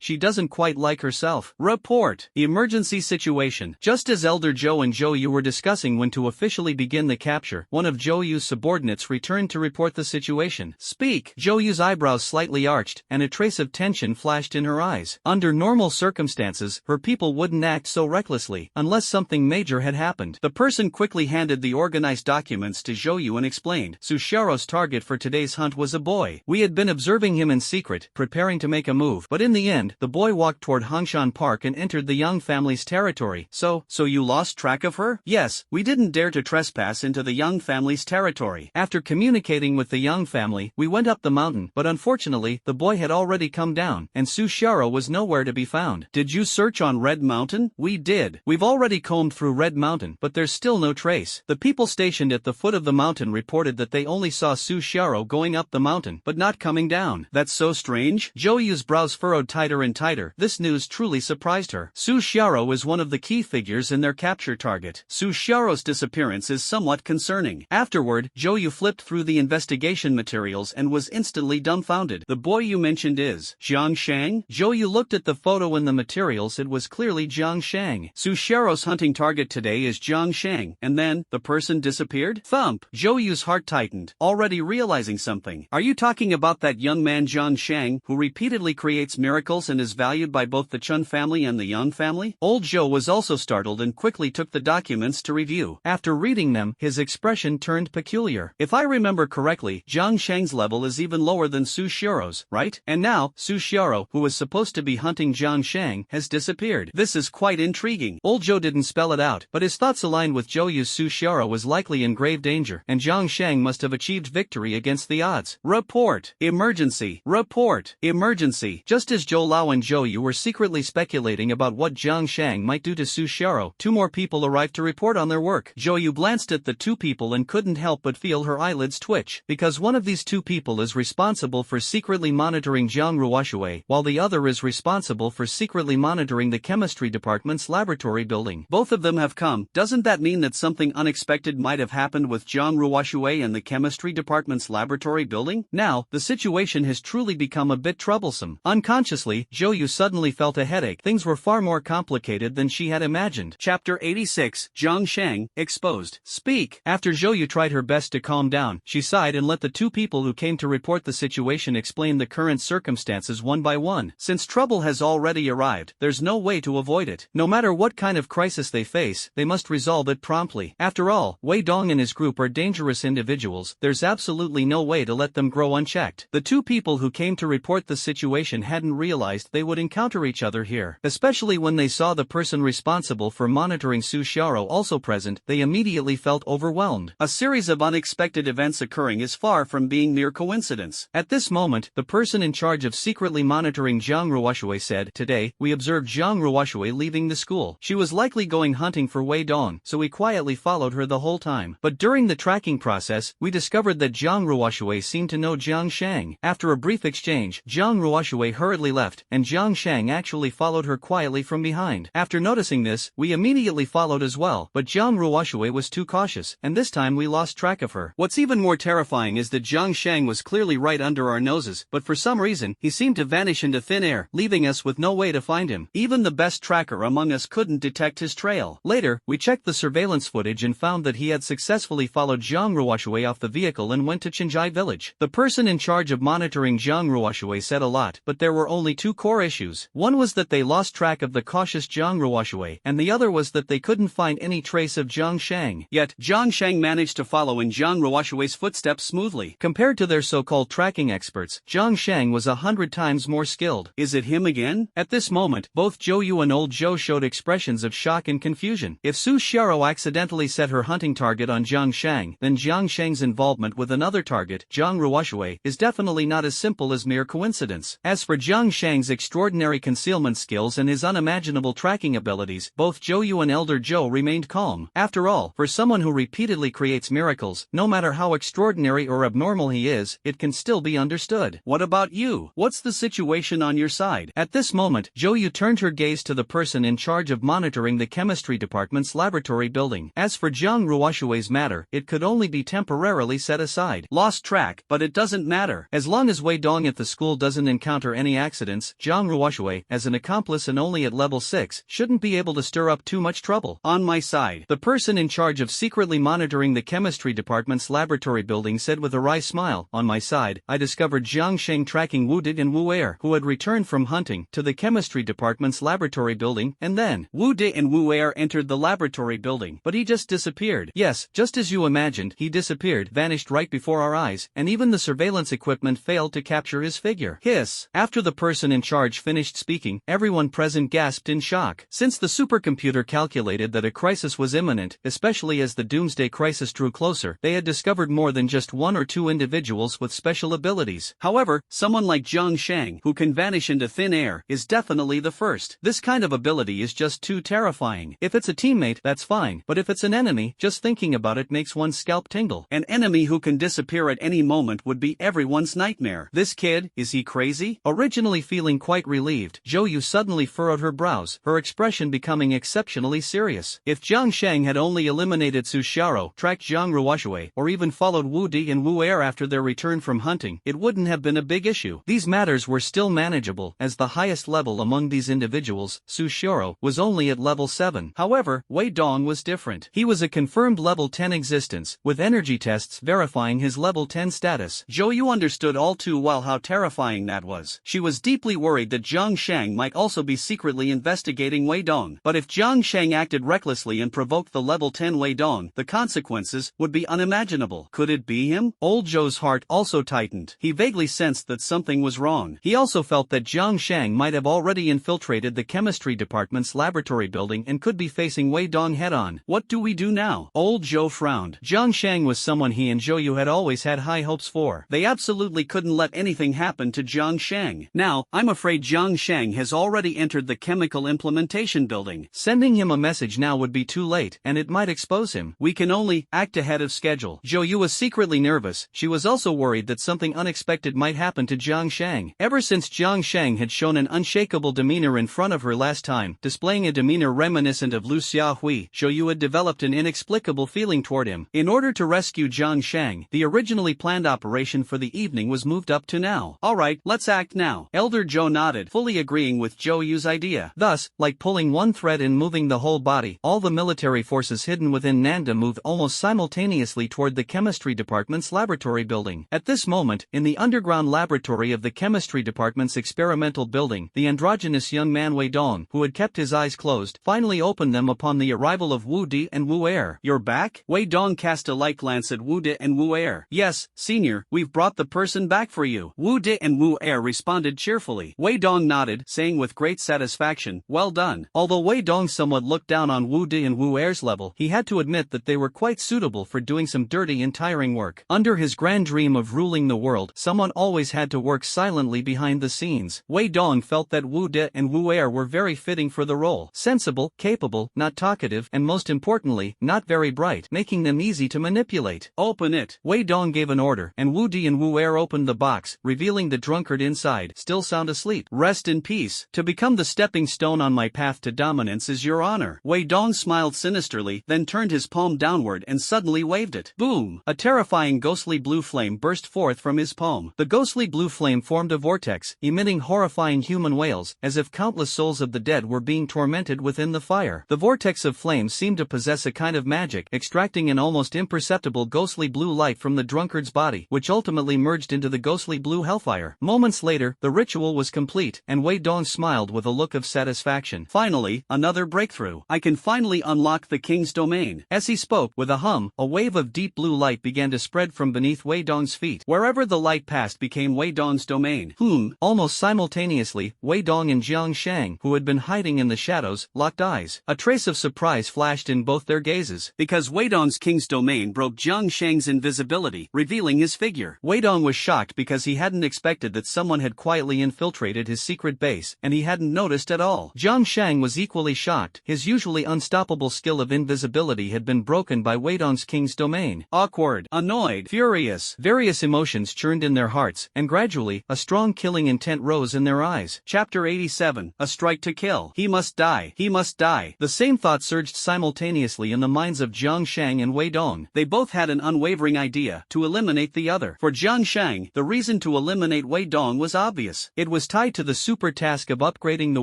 she doesn't quite like herself. Report. Emergency situation. Just as Elder Zhou and Zhou Yu were discussing when to officially begin the capture, one of Zhou Yu's subordinates returned to report the situation. "Speak." Zhou Yu's eyebrows slightly arched, and a trace of tension flashed in her eyes. Under normal circumstances, her people wouldn't act so recklessly, unless something major had happened. The person quickly handed the organized documents to Zhou Yu and explained, "Su Xiao's target for today's hunt was a boy. We had been observing him in secret, preparing to make a move, but in the end, the boy walked toward Hangshan Park and entered the Yang family's territory. So you lost track of her?" "Yes, we didn't dare to trespass into the Yang family's territory. After communicating with the Yang family, we went up the mountain, but unfortunately, the boy had already come down, and Su Xiao was nowhere to be found." "Did you search on Red Mountain?" "We did. We've already combed through Red Mountain, but there's still no trace. The people stationed at the foot of the mountain reported that they only saw Su Xiao going up the mountain, but not coming down." "That's so strange." Zhou Yu's brows furrowed tighter and tighter. This news truly surprised her. Su Xiao is one of the key figures in their capture target. Su Xiao's disappearance is somewhat concerning. Afterward, Zhou Yu flipped through the investigation materials and was instantly dumbfounded. "The boy you mentioned is Jiang Shang?" Zhou Yu looked at the photo in the materials. It was clearly Jiang Shang. Su Xiao's hunting target today is Jiang Shang, and then, the person disappeared? Thump! Zhou Yu's heart tightened, already realizing something. "Are you talking about that young man Jiang Shang, who repeatedly creates miracles and is valued by both the Chun family and the Yang family?" Old Zhou was also startled and quickly took the documents to review. After reading them, his expression turned peculiar. "If I remember correctly, Jiang Shang's level is even lower than Su Xiao's, right? And now, Su Xiao, who was supposed to be hunting Jiang Shang, has disappeared. This is quite intriguing." Old Zhou didn't spell it out, but his thoughts aligned with Zhou Yu's. Su Xiao was likely in grave danger, and Jiang Shang must have achieved victory against the odds. Report. Emergency. Report. Emergency. Just as Zhou Lao and Zhou Yu were secretly speculating about what Jiang Shang might do to Su Xiao, 2 more people arrived to report on their work. Zhou Yu glanced at the 2 people and couldn't help but feel her eyelids twitch, because one of these 2 people is responsible for secretly monitoring Jiang Ruoshui, while the other is responsible for secretly monitoring the chemistry department's laboratory building. Both of them have come. Doesn't that mean that something unexpected might have happened with Jiang Ruoshui and the chemistry department's laboratory building? Now, the situation has truly become a bit troublesome. Unconsciously, Zhou Yu suddenly felt a headache. Things were far more complicated than she had imagined. Chapter 86, Jiang Shang, Exposed. Speak. After Zhou Yu tried her best to calm down, she sighed and let the 2 people who came to report the situation explain the current circumstances one by one. Since trouble has already arrived, there's no way to avoid it. No matter what kind of crisis they face, they must resolve it promptly. After all, Wei Dong and his group are dangerous individuals. There's absolutely no way to let them grow unchecked. The 2 people who came to report the situation hadn't realized they would encounter each other here. Especially when they saw the person responsible for monitoring Su Xiao also present, they immediately felt overwhelmed. A series of unexpected events occurring is far from being mere coincidence. At this moment, the person in charge of secretly monitoring Jiang Ruoshui said, "Today, we observed Jiang Ruoshui leaving the school. She was likely going hunting for Wei Dong, so we quietly followed her the whole time. But during the tracking process, we discovered that Jiang Ruoshui seemed to know Jiang Shang. After a brief exchange, Jiang Ruoshui hurriedly left, and Jiang Shang actually followed her quietly from behind. After noticing this, we immediately followed as well, but Jiang Ruoshui was too cautious, and this time we lost track of her. What's even more terrifying is that Jiang Shang was clearly right under our noses, but for some reason, he seemed to vanish into thin air, leaving us with no way to find him. Even the best tracker among us couldn't detect his trail. Later, we checked the surveillance footage and found that he had successfully followed Jiang Ruoshui off the vehicle and went to Qingjai village. The person in charge of monitoring Jiang Ruoshui said a lot, but there were only 2 core issues. One was that they lost track of the cautious Jiang Ruoshui, and the other was that they couldn't find any trace of Jiang Shang. Yet, Jiang Shang managed to follow in Jiang Ruoshui's footsteps smoothly. Compared to their so-called tracking experts, Jiang Shang was 100 times more skilled. Is it him again? At this moment, Both Zhou Yu and old Zhou showed expressions of shock and confusion. If Su Xiao accidentally set her hunting target on Jiang Shang, then Jiang Shang's involvement with another target, Zhang Ruoshui, is definitely not as simple as mere coincidence. As for Jiang Shang's extraordinary concealment skills and his unimaginable tracking abilities, both Zhou Yu and Elder Zhou remained calm. After all, for someone who repeatedly creates miracles, no matter how extraordinary or abnormal he is, it can still be understood. What about you? What's the situation on your side? At this moment, Zhou Yu turned her gaze to the person in charge of monitoring the chemistry department's laboratory building. As for Zhang Ruoshui's matter, it could only be temporarily set aside. Lost track, but it doesn't matter. As long as Wei Dong at the school doesn't encounter any accidents, Zhang Ruoshui, as an accomplice and only at level 6, shouldn't be able to stir up too much trouble. On my side, the person in charge of secretly monitoring the chemistry department's laboratory building said with a wry smile. On my side, I discovered Jiang Sheng tracking Wu Di and Wu Er, who had returned from hunting, to the chemistry department's laboratory building, and then Wu Di and Wu Er entered the laboratory building, but he just disappeared. Yes, just as you imagined, he disappeared, vanished right before our eyes, and even the surveillance equipment failed to capture his figure. Hiss. After the person in charge finished speaking, everyone present gasped in shock. Since the supercomputer calculated that a crisis was imminent, especially as the Doomsday Crisis drew closer, they had discovered more than just one or two individuals with special abilities. However, someone like Jiang Shang, who can vanish into thin air, is definitely the first. This kind of ability is just too terrifying. If it's a teammate, that's fine, but if it's an enemy, just thinking about it makes one's scalp tingle. An enemy who can disappear at any moment would be everyone's nightmare. This kid, is he crazy? Originally feeling quite relieved, Zhou Yu suddenly furrowed her brows, her expression becoming exceptionally serious. If Jiang Shang had only eliminated Su Xiao, tracked Zhang Ruoshui, or even followed Wu Di and Wu Er after their return from hunting, it wouldn't have been a big issue. These matters were still manageable, as the highest level among these individuals, Su Xiao, was only at level 7. However, Wei Dong was different. He was a confirmed level 10 existence, with energy tests verifying his level 10 status. Zhou Yu understood all too well how terrifying that was. She was deeply worried that Jiang Shang might also be secretly investigating Wei Dong. But if Jiang Shang acted recklessly and provoked the level 10 Wei Dong, the consequences would be unimaginable. Could it be him? Old Zhou's heart also tightened. He vaguely sensed that something was wrong. He also felt that Jiang Shang might have already infiltrated the chemistry department's laboratory building and could be facing Wei Dong head-on. What do we do now? Old Zhou frowned. Jiang Shang was someone he and Zhou Yu had always had high hopes for. They absolutely couldn't let anything happen to Jiang Shang. Now, I'm afraid Jiang Shang has already entered the chemical implementation building. Sending him a message now would be too late, and it might expose him. We can only act ahead of schedule. Zhou Yu was secretly nervous. She was also worried that something unexpected might happen to Jiang Shang. Ever since Jiang Shang had shown an unshakable demeanor in front of her last time, displaying a demeanor reminiscent of Lu Xiaohui, Zhou Yu had developed an inexplicable feeling toward him. In order to rescue Jiang Shang, the originally planned operation for the evening was moved up to now. Alright, let's act now. Elder Zhou nodded, fully agreeing with Zhou Yu's idea. Thus, like pulling one thread and moving the whole body, all the military forces hidden within Nanda moved almost simultaneously toward the chemistry department's laboratory building. At this moment, in the underground laboratory of the chemistry department's experimental building, the androgynous young man Wei Dong, who had kept his eyes closed, finally opened them upon the arrival of Wu Di and Wu Er. You're back? Wei Dong cast a light glance at Wu Di and Wu Er. Yes, senior, we've brought the person back for you. Wu Di and Wu Er responded cheerfully. Wei Dong nodded, saying with great satisfaction, well done. Although Wei Dong somewhat looked down on Wu Di and Wu Er's level, he had to admit that they were quite suitable for doing some dirty and tiring work. Under his grand dream of ruling the world, someone always had to work silently behind the scenes. Wei Dong felt that Wu Di and Wu Er were very fitting for the role. Sensible, capable, not talkative, and most importantly, not very bright, making them easy to manipulate. Open it. Wei Dong gave an order, and Wu Di and Wu Er opened the box, revealing the drunkard inside, still sound asleep. Rest in peace. To become the stepping stone on my path to dominance is your honor. Wei Dong smiled sinisterly, then turned his palm downward and suddenly waved it. Boom! A terrifying ghostly blue flame burst forth from his palm. The ghostly blue flame formed a vortex, emitting horrifying human wails, as if countless souls of the dead were being tormented within the fire. The vortex of flame seemed to possess a kind of magic, extracting an almost imperceptible ghostly blue light from the drunkard's body, which ultimately merged into the ghostly blue hellfire. Moments later, the ritual was complete, and Wei Dong smiled with a look of satisfaction. Finally, another breakthrough. I can finally unlock the king's domain. As he spoke, with a hum, a wave of deep blue light began to spread from beneath Wei Dong's feet. Wherever the light passed became Wei Dong's domain. Almost simultaneously, Wei Dong and Jiang Jiang Shang, who had been hiding in the shadows, locked eyes. A trace of surprise flashed in both their gazes. Because Wei Dong's king's domain broke Jiang Shang's invisibility, revealing his figure. Wei Dong was shocked because he hadn't expected that someone had quietly infiltrated his secret base, and he hadn't noticed at all. Jiang Shang was equally shocked. His usually unstoppable skill of invisibility had been broken by Wei Dong's king's domain. Awkward, annoyed, furious. Various emotions churned in their hearts, and gradually, a strong killing intent rose in their eyes. Chapter 87, A Strike to Kill. He must die. He must die. The same thought surged simultaneously in the minds of Jiang Shang and Wei Dong. They both had an unwavering idea, to eliminate the other. For Jiang Shang, the reason to eliminate Wei Dong was obvious. It was tied to the super task of upgrading the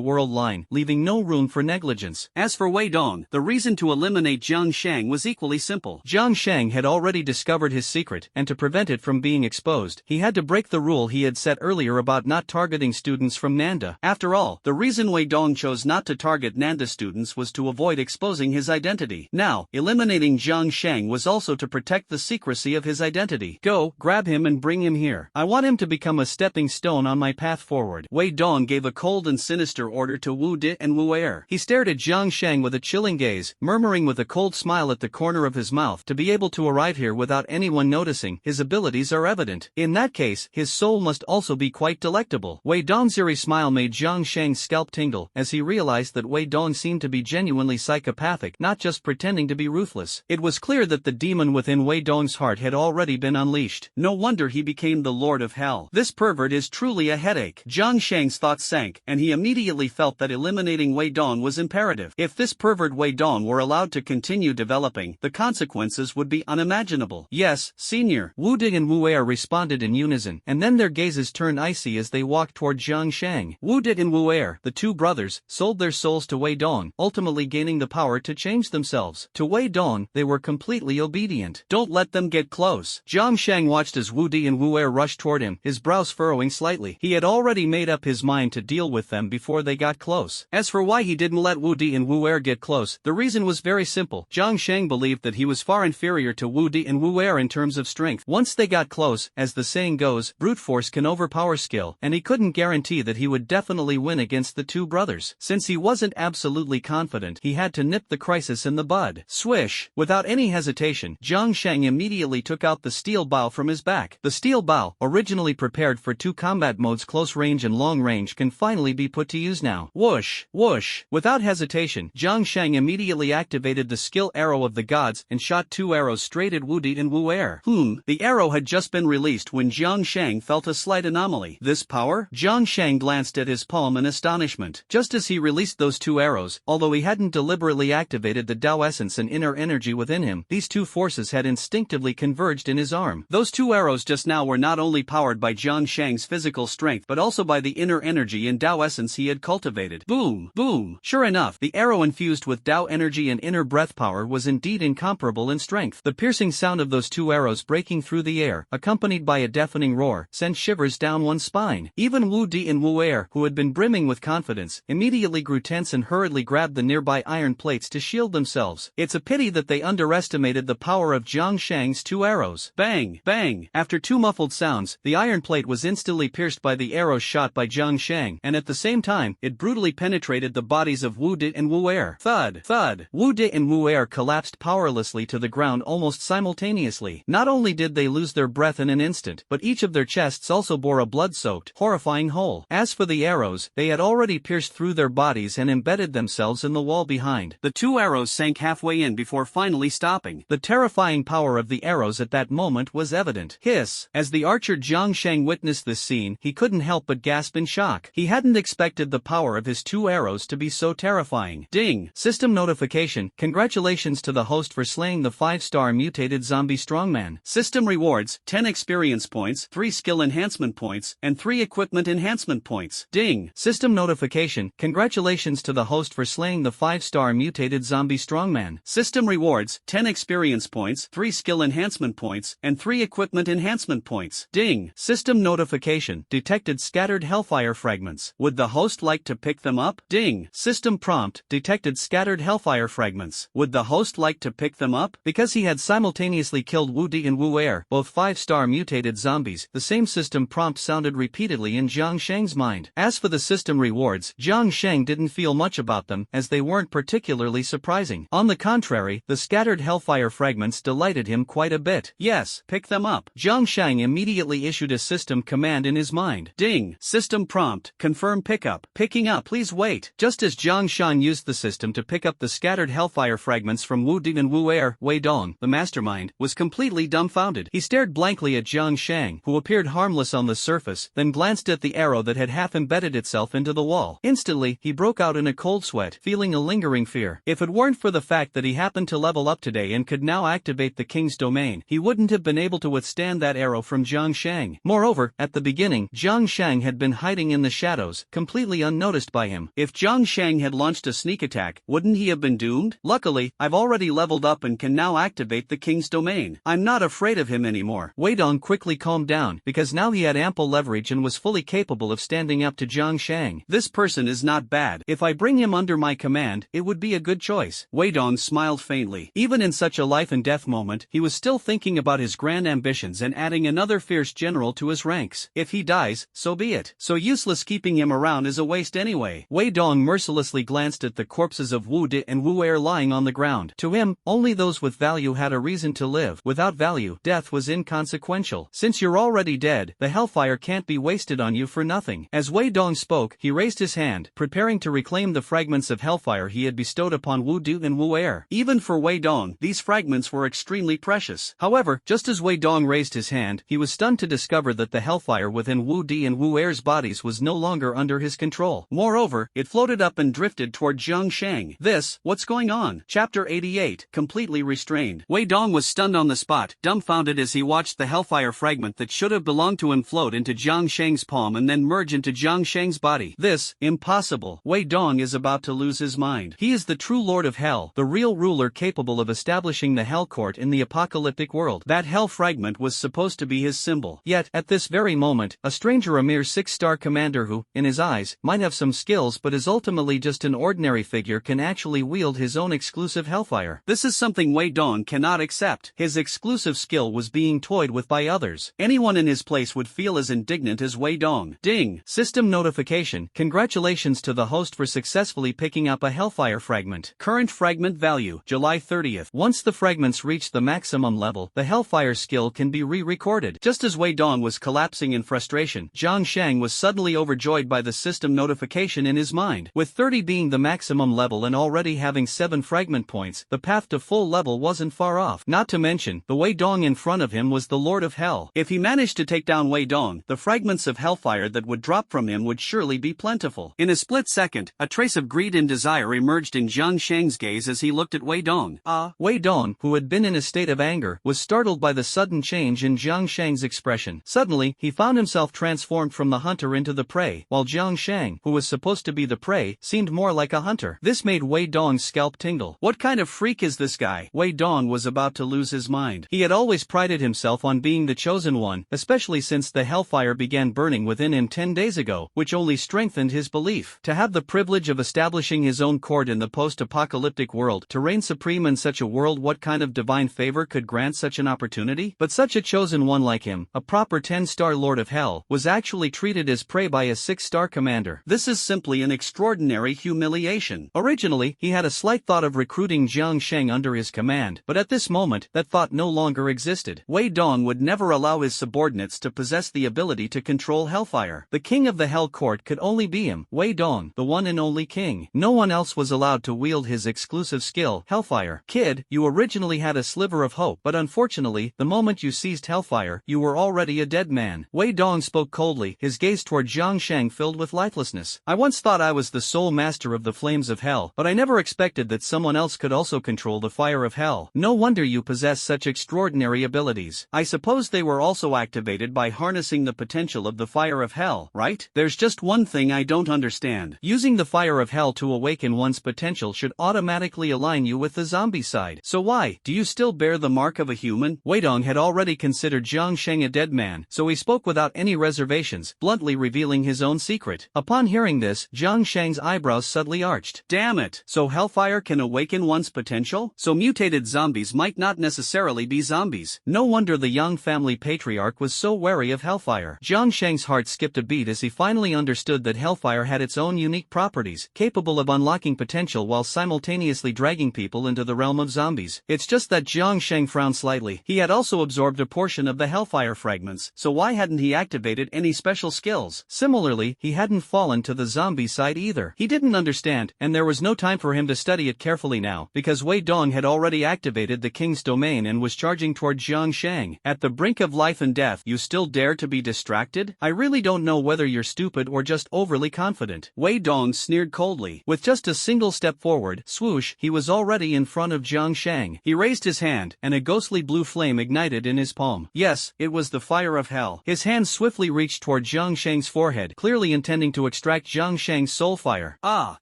world line, leaving no room for negligence. As for Wei Dong, the reason to eliminate Jiang Shang was equally simple. Jiang Shang had already discovered his secret, and to prevent it from being exposed, he had to break the rule he had set earlier about not targeting students from Nanda. After all, the reason Wei Dong chose not to target Nanda students was to avoid exposing his identity. Now, eliminating Jiang Shang was also to protect the secrecy of his identity. Go, grab him and bring him here. I want him to become a stepping stone on my path forward. Wei Dong gave a cold and sinister order to Wu Di and Wu Er. He stared at Jiang Shang with a chilling gaze, murmuring with a cold smile at the corner of his mouth, to be able to arrive here without anyone noticing, his abilities are evident. In that case, his soul must also be quite delectable. Wei Dong's eerie smile made Jiang Shang's scalp tingle, as he realized that Wei Dong seemed to be genuinely psychopathic, not just pretending to be ruthless. It was clear that the demon within Wei Dong's heart had already been unleashed. No wonder he became the Lord of Hell. This pervert is truly a headache. Jiang Shang's thoughts sank, and he immediately felt that eliminating Wei Dong was imperative. If this pervert Wei Dong were allowed to continue developing, the consequences would be unimaginable. Yes, Senior. Wu Di and Wu Er responded in unison, and then their gazes turned icy as they walked toward Jiang Shang. Wu Di and Wu Er, the two brothers, sold their souls to Wei Dong, ultimately gaining the power to change themselves. To Wei Dong, they were completely obedient. Don't let them get close. Jiang Shang watched as Wu Di and Wu Er rushed toward him, his brows furrowing slightly. He had already made up his mind to deal with them before they got close. As for why he didn't let Wu Di and Wu Er get close, the reason was very simple. Jiang Shang believed that he was far inferior to Wu Di and Wu Er in terms of strength. Once they got close, as the saying goes, brute force can overpower skill, and he couldn't guarantee that he would definitely win against the two brothers. Since he wasn't absolutely confident, he had to nip the crisis in the bud. Swish! Without any hesitation, Jiang Shang immediately took out the steel bow from his back. The steel bow, originally prepared for two combat modes, close range and long range, can finally be put to use now. Whoosh! Whoosh! Without hesitation, Jiang Shang immediately activated the skill arrow of the gods and shot two arrows straight at Wu Di and Wu Er. The arrow had just been released when Jiang Shang felt a slight anomaly. This power? Jiang Shang glanced at his palm in astonishment. Just as he released those two arrows, although he hadn't deliberately activated the Tao essence and inner energy within him, these two forces had instinctively converged in his arm. Those two arrows just now were not only powered by Jiang Shang's physical strength but also by the inner energy and Tao essence he had cultivated. Boom! Boom! Sure enough, the arrow infused with Tao energy and inner breath power was indeed incomparable in strength. The piercing sound of those two arrows breaking through the air, accompanied by a deafening roar, sent shivers down one's spine. Even Wu Di and Wu Er, who had been brimming with confidence, immediately grew tense and hurriedly grabbed the nearby iron plates to shield themselves. It's a pity that they underestimated the power of Jiang Shang's two arrows. Bang! Bang! After two muffled sounds, the iron plate was instantly pierced by the arrows shot by Jiang Shang, and at the same time, it brutally penetrated the bodies of Wu Di and Wu Er. Thud! Thud! Wu Di and Wu Er collapsed powerlessly to the ground almost simultaneously. Not only did they lose their breath in an instant, but each of their chests also bore a blood-soaked, horrifying hole. As for the arrows, they had already pierced through their bodies and embedded themselves in the wall behind. The two arrows sank halfway in before finally stopping. The terrifying power of the arrows at that moment was evident. Hiss! As the archer Jiang Shang witnessed this scene, he couldn't help but gasp in shock. He hadn't expected the power of his two arrows to be so terrifying. Ding! System notification: congratulations to the host for slaying the 5-star mutated zombie strongman. System rewards: 10 experience points, 3 skill enhancement points, and 3 equipment enhancement points. Ding! System notification: congratulations to the host for slaying the 5-star mutated zombie strongman. System rewards: 10 experience points, 3 skill enhancement points, and 3 equipment enhancement points. Ding! System notification: detected scattered hellfire fragments. Would the host like to pick them up? Ding! System prompt: detected scattered hellfire fragments. Would the host like to pick them up? Because he had simultaneously killed Wu Di and Wu Er, both 5-star mutated zombies, the same system prompt sounded repeatedly in Jiang Shang's mind. As for the system system rewards, Jiang Sheng didn't feel much about them, as they weren't particularly surprising. On the contrary, the scattered hellfire fragments delighted him quite a bit. Yes, pick them up. Jiang Sheng immediately issued a system command in his mind. Ding! System prompt, confirm pickup. Picking up, please wait. Just as Jiang Sheng used the system to pick up the scattered hellfire fragments from Wu Di and Wu Er, Wei Dong, the mastermind, was completely dumbfounded. He stared blankly at Jiang Sheng, who appeared harmless on the surface, then glanced at the arrow that had half embedded itself into the wall. Instantly, he broke out in a cold sweat, feeling a lingering fear. If it weren't for the fact that he happened to level up today and could now activate the king's domain, he wouldn't have been able to withstand that arrow from Jiang Sheng. Moreover, at the beginning, Jiang Sheng had been hiding in the shadows, completely unnoticed by him. If Jiang Sheng had launched a sneak attack, wouldn't he have been doomed? Luckily, I've already leveled up and can now activate the king's domain. I'm not afraid of him anymore. Wei Dong quickly calmed down, because now he had ample leverage and was fully capable of standing up to Jiang Sheng. This person is not bad. If I bring him under my command, it would be a good choice. Wei Dong smiled faintly. Even in such a life and death moment, he was still thinking about his grand ambitions and adding another fierce general to his ranks. If he dies, so be it. So useless keeping him around is a waste anyway. Wei Dong mercilessly glanced at the corpses of Wu Di and Wu Er lying on the ground. To him, only those with value had a reason to live. Without value, death was inconsequential. Since you're already dead, the hellfire can't be wasted on you for nothing. As Wei Dong spoke, he raised his hand, preparing to reclaim the fragments of hellfire he had bestowed upon Wu Di and Wu Er. Even for Wei Dong, these fragments were extremely precious. However, just as Wei Dong raised his hand, he was stunned to discover that the hellfire within Wu Di and Wu Er's bodies was no longer under his control. Moreover, it floated up and drifted toward Jiang Sheng. What's going on? Chapter 88, completely restrained. Wei Dong was stunned on the spot, dumbfounded as he watched the hellfire fragment that should have belonged to him float into Jiang Sheng's palm and then merge into Jiang Sheng's body. Impossible. Wei Dong is about to lose his mind. He is the true lord of hell, the real ruler capable of establishing the hell court in the apocalyptic world. That hell fragment was supposed to be his symbol. Yet, at this very moment, a stranger, a mere 6-star commander who, in his eyes, might have some skills but is ultimately just an ordinary figure, can actually wield his own exclusive hellfire. This is something Wei Dong cannot accept. His exclusive skill was being toyed with by others. Anyone in his place would feel as indignant as Wei Dong. Ding! System notification. Congratulations to the host for successfully picking up a hellfire fragment. Current fragment value, July 30th. Once the fragments reach the maximum level, the hellfire skill can be re-recorded. Just as Wei Dong was collapsing in frustration, Jiang Sheng was suddenly overjoyed by the system notification in his mind. With 30 being the maximum level and already having 7 fragment points, the path to full level wasn't far off. Not to mention, the Wei Dong in front of him was the Lord of Hell. If he managed to take down Wei Dong, the fragments of hellfire that would drop from him would surely be plentiful. In a split second, a trace of greed and desire emerged in Jiang Sheng's gaze as he looked at Wei Dong. Wei Dong, who had been in a state of anger, was startled by the sudden change in Jiang Sheng's expression. Suddenly, he found himself transformed from the hunter into the prey, while Jiang Sheng, who was supposed to be the prey, seemed more like a hunter. This made Wei Dong's scalp tingle. What kind of freak is this guy? Wei Dong was about to lose his mind. He had always prided himself on being the chosen one, especially since the hellfire began burning within him 10 days ago, which only strengthened his belief. To have the privilege of establishing his own court in the post-apocalyptic world, to reign supreme in such a world, what kind of divine favor could grant such an opportunity? But such a chosen one like him, a proper 10-star Lord of Hell, was actually treated as prey by a 6-star commander. This is simply an extraordinary humiliation. Originally, he had a slight thought of recruiting Jiang Sheng under his command, but at this moment, that thought no longer existed. Wei Dong would never allow his subordinates to possess the ability to control hellfire. The king of the Hell Court could only be him, Wei Dong, the one and only king. No one else was allowed to wield his exclusive skill, hellfire. Kid, you originally had a sliver of hope, but unfortunately, the moment you seized hellfire, you were already a dead man. Wei Dong spoke coldly, his gaze toward Jiang Sheng filled with lifelessness. I once thought I was the sole master of the flames of hell, but I never expected that someone else could also control the fire of hell. No wonder you possess such extraordinary abilities. I suppose they were also activated by harnessing the potential of the fire of hell, right? There's just one thing I don't understand. Using the fire of hell to awaken one's potential should automatically align you with the zombie side. So why do you still bear the mark of a human? Wei Dong had already considered Jiang Sheng a dead man, so he spoke without any reservations, bluntly revealing his own secret. Upon hearing this, Jiang Sheng's eyebrows suddenly arched. Damn it! So hellfire can awaken one's potential? So mutated zombies might not necessarily be zombies. No wonder the Yang family patriarch was so wary of hellfire. Jiang Sheng's heart skipped a beat as he finally understood understood that Hellfire had its own unique properties, capable of unlocking potential while simultaneously dragging people into the realm of zombies. It's just that Jiang Sheng frowned slightly. He had also absorbed a portion of the Hellfire fragments, so why hadn't he activated any special skills? Similarly, he hadn't fallen to the zombie side either. He didn't understand, and there was no time for him to study it carefully now, because Wei Dong had already activated the King's Domain and was charging toward Jiang Sheng. At the brink of life and death, you still dare to be distracted? I really don't know whether you're stupid or just overly confident. Wei Dong sneered coldly. With just a single step forward, swoosh, he was already in front of Jiang Sheng. He raised his hand, and a ghostly blue flame ignited in his palm. Yes, it was the fire of hell. His hand swiftly reached toward Jiang Sheng's forehead, clearly intending to extract Jiang Sheng's soul fire. Ah!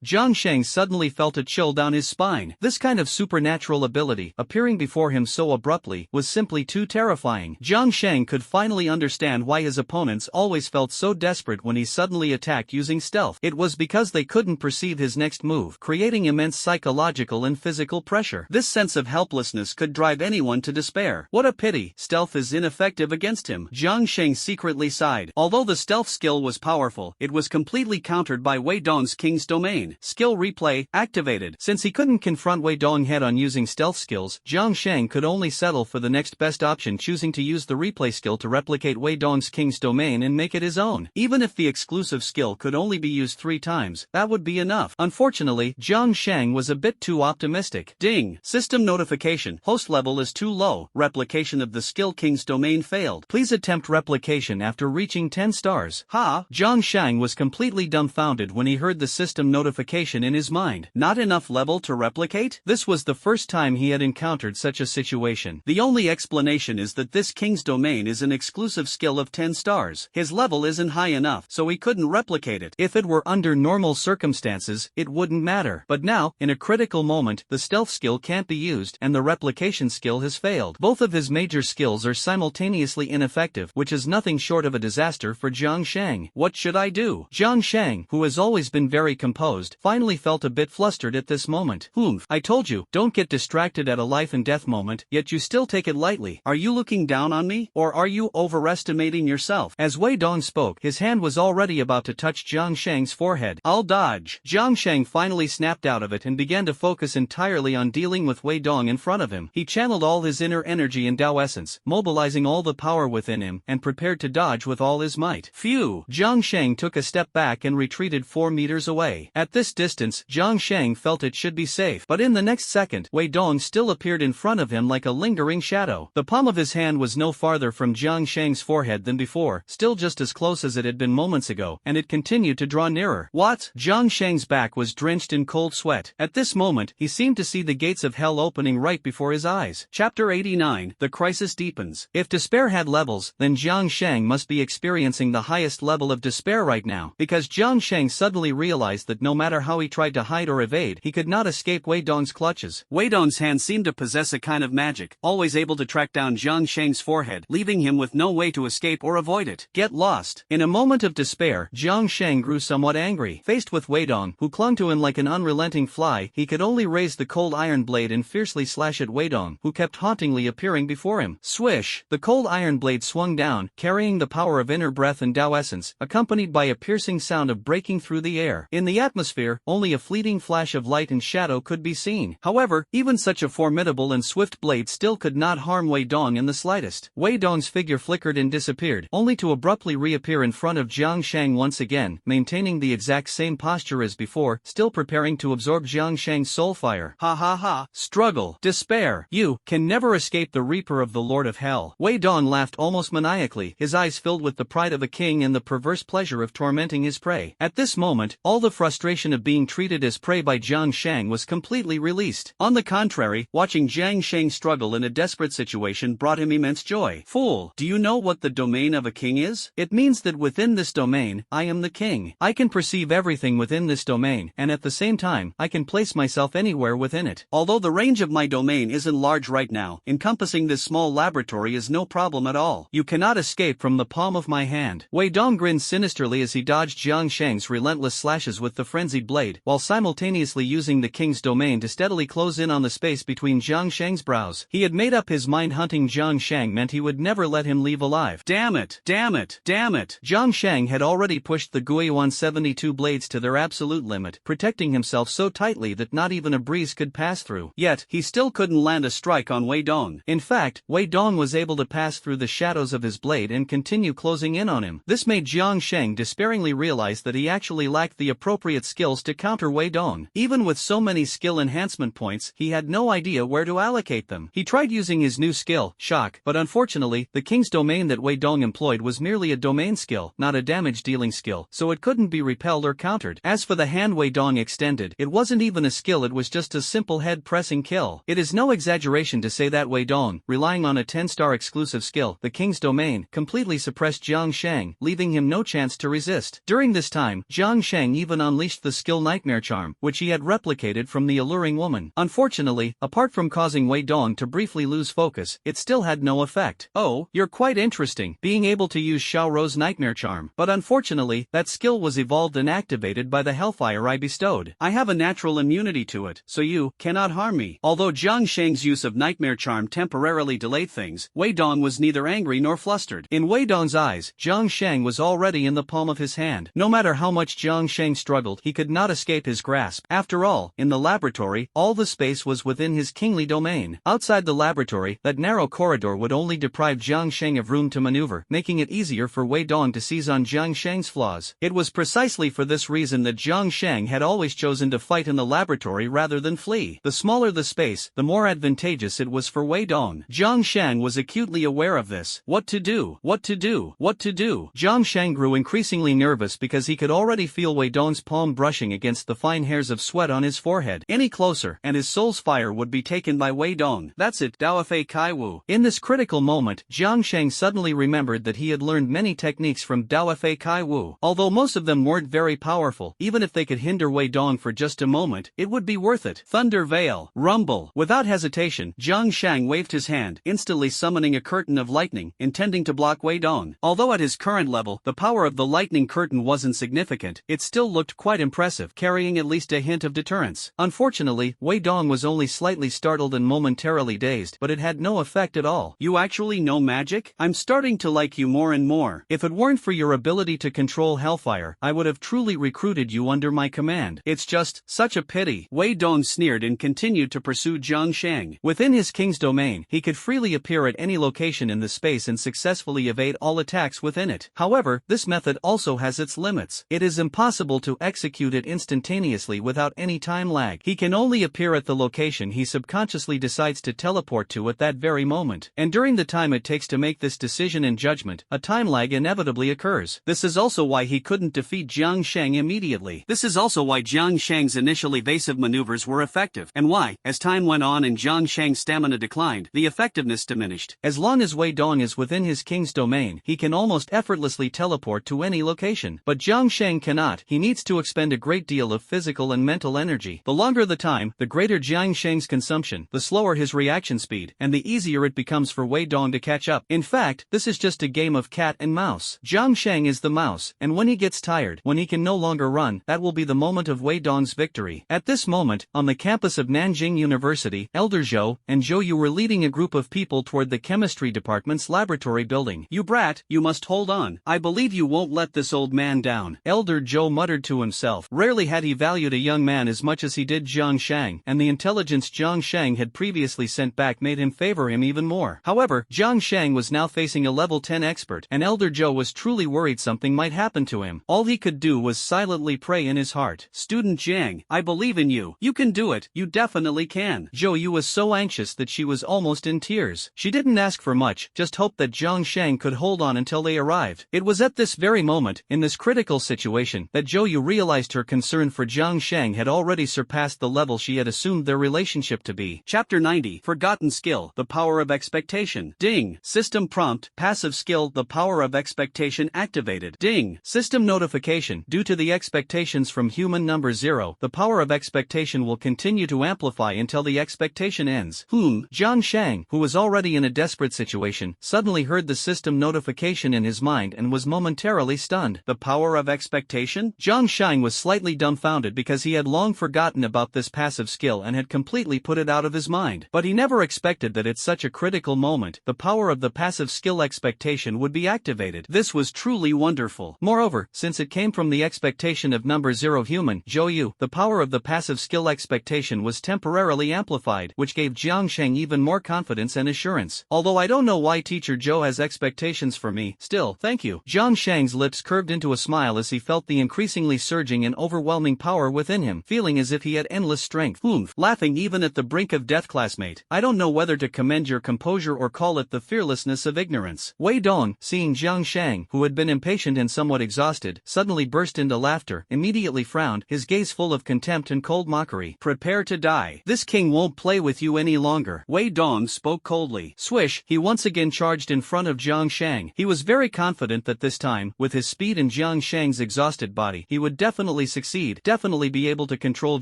Jiang Sheng suddenly felt a chill down his spine. This kind of supernatural ability, appearing before him so abruptly, was simply too terrifying. Jiang Sheng could finally understand why his opponents always felt so desperate when he suddenly attacked using stealth. It was because they couldn't perceive his next move, creating immense psychological and physical pressure. This sense of helplessness could drive anyone to despair. What a pity, stealth is ineffective against him. Jiang Sheng secretly sighed. Although the stealth skill was powerful, it was completely countered by Wei Dong's King's Domain. Skill replay activated. Since he couldn't confront Wei Dong head-on using stealth skills, Jiang Sheng could only settle for the next best option, choosing to use the replay skill to replicate Wei Dong's King's Domain and make it his own. Even if the exclusive skill could only be used 3 times, that would be enough. Unfortunately, Jiang Sheng was a bit too optimistic. Ding! System notification. Host level is too low. Replication of the skill King's Domain failed. Please attempt replication after reaching 10 stars. Ha! Jiang Sheng was completely dumbfounded when he heard the system notification in his mind. Not enough level to replicate? This was the first time he had encountered such a situation. The only explanation is that this King's Domain is an exclusive skill of 10 stars. His level isn't high enough, so he couldn't replicate it. If it were under normal circumstances, it wouldn't matter. But now, in a critical moment, the stealth skill can't be used and the replication skill has failed. Both of his major skills are simultaneously ineffective, which is nothing short of a disaster for Jiang Sheng. What should I do? Jiang Sheng, who has always been very composed, finally felt a bit flustered at this moment. I told you, don't get distracted at a life and death moment, yet you still take it lightly. Are you looking down on me? Or are you overestimating yourself? As Wei Dong spoke, his hand was already about to touch Jiang Sheng's forehead. I'll dodge. Jiang Sheng finally snapped out of it and began to focus entirely on dealing with Wei Dong in front of him. He channeled all his inner energy and Dao essence, mobilizing all the power within him, and prepared to dodge with all his might. Phew! Jiang Sheng took a step back and retreated 4 meters away. At this distance, Jiang Sheng felt it should be safe, but in the next second, Wei Dong still appeared in front of him like a lingering shadow. The palm of his hand was no farther from Jiang Sheng's forehead than before, still just as close as it had been moments ago, and it continued to draw nearer. What? Jiang Sheng's back was drenched in cold sweat. At this moment, he seemed to see the gates of hell opening right before his eyes. Chapter 89. The crisis deepens. If despair had levels, then Jiang Sheng must be experiencing the highest level of despair right now, because Jiang Sheng suddenly realized that no matter how he tried to hide or evade, he could not escape Wei Dong's clutches. Wei Dong's hand seemed to possess a kind of magic, always able to track down Jiang Sheng's forehead, leaving him with no way to escape or avoid it. Get lost. In a moment of despair, Jiang Sheng grew somewhat angry. Faced with Wei Dong, who clung to him like an unrelenting fly, he could only raise the cold iron blade and fiercely slash at Wei Dong, who kept hauntingly appearing before him. Swish! The cold iron blade swung down, carrying the power of inner breath and Dao essence, accompanied by a piercing sound of breaking through the air. In the atmosphere, only a fleeting flash of light and shadow could be seen. However, even such a formidable and swift blade still could not harm Wei Dong in the slightest. Wei Dong's figure flickered and disappeared, only to abruptly reappear in front of Jiang Sheng once again, maintaining the exact same posture as before, still preparing to absorb Jiang Sheng's soul fire. Ha ha ha! Struggle! Despair! You can never escape the Reaper of the Lord of Hell. Wei Dong laughed almost maniacally, his eyes filled with the pride of a king and the perverse pleasure of tormenting his prey. At this moment, all the frustration of being treated as prey by Jiang Sheng was completely released. On the contrary, watching Jiang Sheng struggle in a desperate situation brought him immense joy. Fool! Do you know what the domain of a king is? It means that within this domain, I am the king. I can perceive everything within this domain, and at the same time, I can place myself anywhere within it. Although the range of my domain isn't large right now, encompassing this small laboratory is no problem at all. You cannot escape from the palm of my hand. Wei Dong grinned sinisterly as he dodged Jiang Sheng's relentless slashes with the frenzied blade, while simultaneously using the king's domain to steadily close in on the space between Jiang Sheng's brows. He had made up his mind hunting Jiang Sheng meant he would never let him leave alive. Damn it! Damn it! Damn it! Jiang Sheng had already pushed pushed the Guiyuan 72 blades to their absolute limit, protecting himself so tightly that not even a breeze could pass through. Yet, he still couldn't land a strike on Wei Dong. In fact, Wei Dong was able to pass through the shadows of his blade and continue closing in on him. This made Jiang Sheng despairingly realize that he actually lacked the appropriate skills to counter Wei Dong. Even with so many skill enhancement points, he had no idea where to allocate them. He tried using his new skill, Shock, but unfortunately, the king's domain that Wei Dong employed was merely a domain skill, not a damage-dealing skill, so it couldn't be repelled or countered. As for the hand Wei Dong extended, it wasn't even a skill, it was just a simple head-pressing kill. It is no exaggeration to say that Wei Dong, relying on a 10-star exclusive skill, the king's domain, completely suppressed Jiang Sheng, leaving him no chance to resist. During this time, Jiang Sheng even unleashed the skill Nightmare Charm, which he had replicated from the alluring woman. Unfortunately, apart from causing Wei Dong to briefly lose focus, it still had no effect. Oh, you're quite interesting, being able to use Xiao Rou's Nightmare Charm, but unfortunately, that skill was evolved and activated by the hellfire I bestowed. I have a natural immunity to it, so you cannot harm me. Although Jiang Sheng's use of Nightmare Charm temporarily delayed things, Wei Dong was neither angry nor flustered. In Wei Dong's eyes, Jiang Sheng was already in the palm of his hand. No matter how much Jiang Sheng struggled, he could not escape his grasp. After all, in the laboratory, all the space was within his kingly domain. Outside the laboratory, that narrow corridor would only deprive Jiang Sheng of room to maneuver, making it easier for Wei Dong to seize on Jiang Sheng's flaws. It was precisely for this reason that Jiang Sheng had always chosen to fight in the laboratory rather than flee. The smaller the space, the more advantageous it was for Wei Dong. Jiang Sheng was acutely aware of this. What to do? What to do? What to do? Jiang Sheng grew increasingly nervous because he could already feel Wei Dong's palm brushing against the fine hairs of sweat on his forehead. Any closer, and his soul's fire would be taken by Wei Dong. That's it, Daofei Kai Wu. In this critical moment, Jiang Sheng suddenly remembered that he had learned many techniques from Daofei Kai Wu. Although most of them weren't very powerful, even if they could hinder Wei Dong for just a moment, it would be worth it. Thunder Veil. Rumble. Without hesitation, Jiang Sheng waved his hand, instantly summoning a curtain of lightning, intending to block Wei Dong. Although at his current level, the power of the lightning curtain wasn't significant, it still looked quite impressive, carrying at least a hint of deterrence. Unfortunately, Wei Dong was only slightly startled and momentarily dazed, but it had no effect at all. You actually know magic? I'm starting to like you more and more. If it weren't for your ability to control hellfire, I would have truly recruited you under my command. It's just such a pity. Wei Dong sneered and continued to pursue Jiang Sheng. Within his king's domain, he could freely appear at any location in the space and successfully evade all attacks within it. However, this method also has its limits. It is impossible to execute it instantaneously without any time lag. He can only appear at the location he subconsciously decides to teleport to at that very moment. And during the time it takes to make this decision and judgment, a time lag inevitably occurs. This is also why he couldn't defeat Jiang Sheng immediately. This is also why Jiang Sheng's initial evasive maneuvers were effective, and why, as time went on and Jiang Sheng's stamina declined, the effectiveness diminished. As long as Wei Dong is within his king's domain, he can almost effortlessly teleport to any location. But Jiang Sheng cannot. He needs to expend a great deal of physical and mental energy. The longer the time, the greater Jiang Sheng's consumption, the slower his reaction speed, and the easier it becomes for Wei Dong to catch up. In fact, this is just a game of cat and mouse. Jiang Sheng is the mouse, and when he gets tired, when he can no longer run, that will be the moment of Wei Dong's victory. At this moment, on the campus of Nanjing University, Elder Zhou and Zhou Yu were leading a group of people toward the chemistry department's laboratory building. You brat, you must hold on. I believe you won't let this old man down. Elder Zhou muttered to himself. Rarely had he valued a young man as much as he did Jiang Sheng, and the intelligence Jiang Sheng had previously sent back made him favor him even more. However, Jiang Sheng was now facing a level 10 expert, and Elder Zhou was truly worried something might happen to him. All he could do was silently pray in his heart. Student Jiang, I believe in you. You can do it. You definitely can. Zhou Yu was so anxious that she was almost in tears. She didn't ask for much, just hoped that Jiang Sheng could hold on until they arrived. It was at this very moment, in this critical situation, that Zhou Yu realized her concern for Jiang Sheng had already surpassed the level she had assumed their relationship to be. Chapter 90. Forgotten Skill. The Power of Expectation. Ding. System Prompt. Passive Skill. The Power of Expectation activated. Ding. System Notification. Due to the expectations from human number 0, the power of expectation will continue to amplify until the expectation ends. Jiang Sheng, who was already in a desperate situation, suddenly heard the system notification in his mind and was momentarily stunned. The power of expectation? Jiang Sheng was slightly dumbfounded because he had long forgotten about this passive skill and had completely put it out of his mind. But he never expected that at such a critical moment, the power of the passive skill expectation would be activated. This was truly wonderful. More Moreover, since it came from the expectation of number 0 human, Zhou Yu, the power of the passive skill expectation was temporarily amplified, which gave Jiang Sheng even more confidence and assurance. Although I don't know why Teacher Zhou has expectations for me, still, thank you. Jiang Sheng's lips curved into a smile as he felt the increasingly surging and overwhelming power within him, feeling as if he had endless strength. Laughing even at the brink of death, classmate. I don't know whether to commend your composure or call it the fearlessness of ignorance. Wei Dong, seeing Jiang Sheng, who had been impatient and somewhat exhausted, suddenly burst into laughter, immediately frowned, his gaze full of contempt and cold mockery. Prepare to die. This king won't play with you any longer. Wei Dong spoke coldly. Swish, he once again charged in front of Jiang Sheng. He was very confident that this time, with his speed and Jiang Sheng's exhausted body, he would definitely succeed, definitely be able to control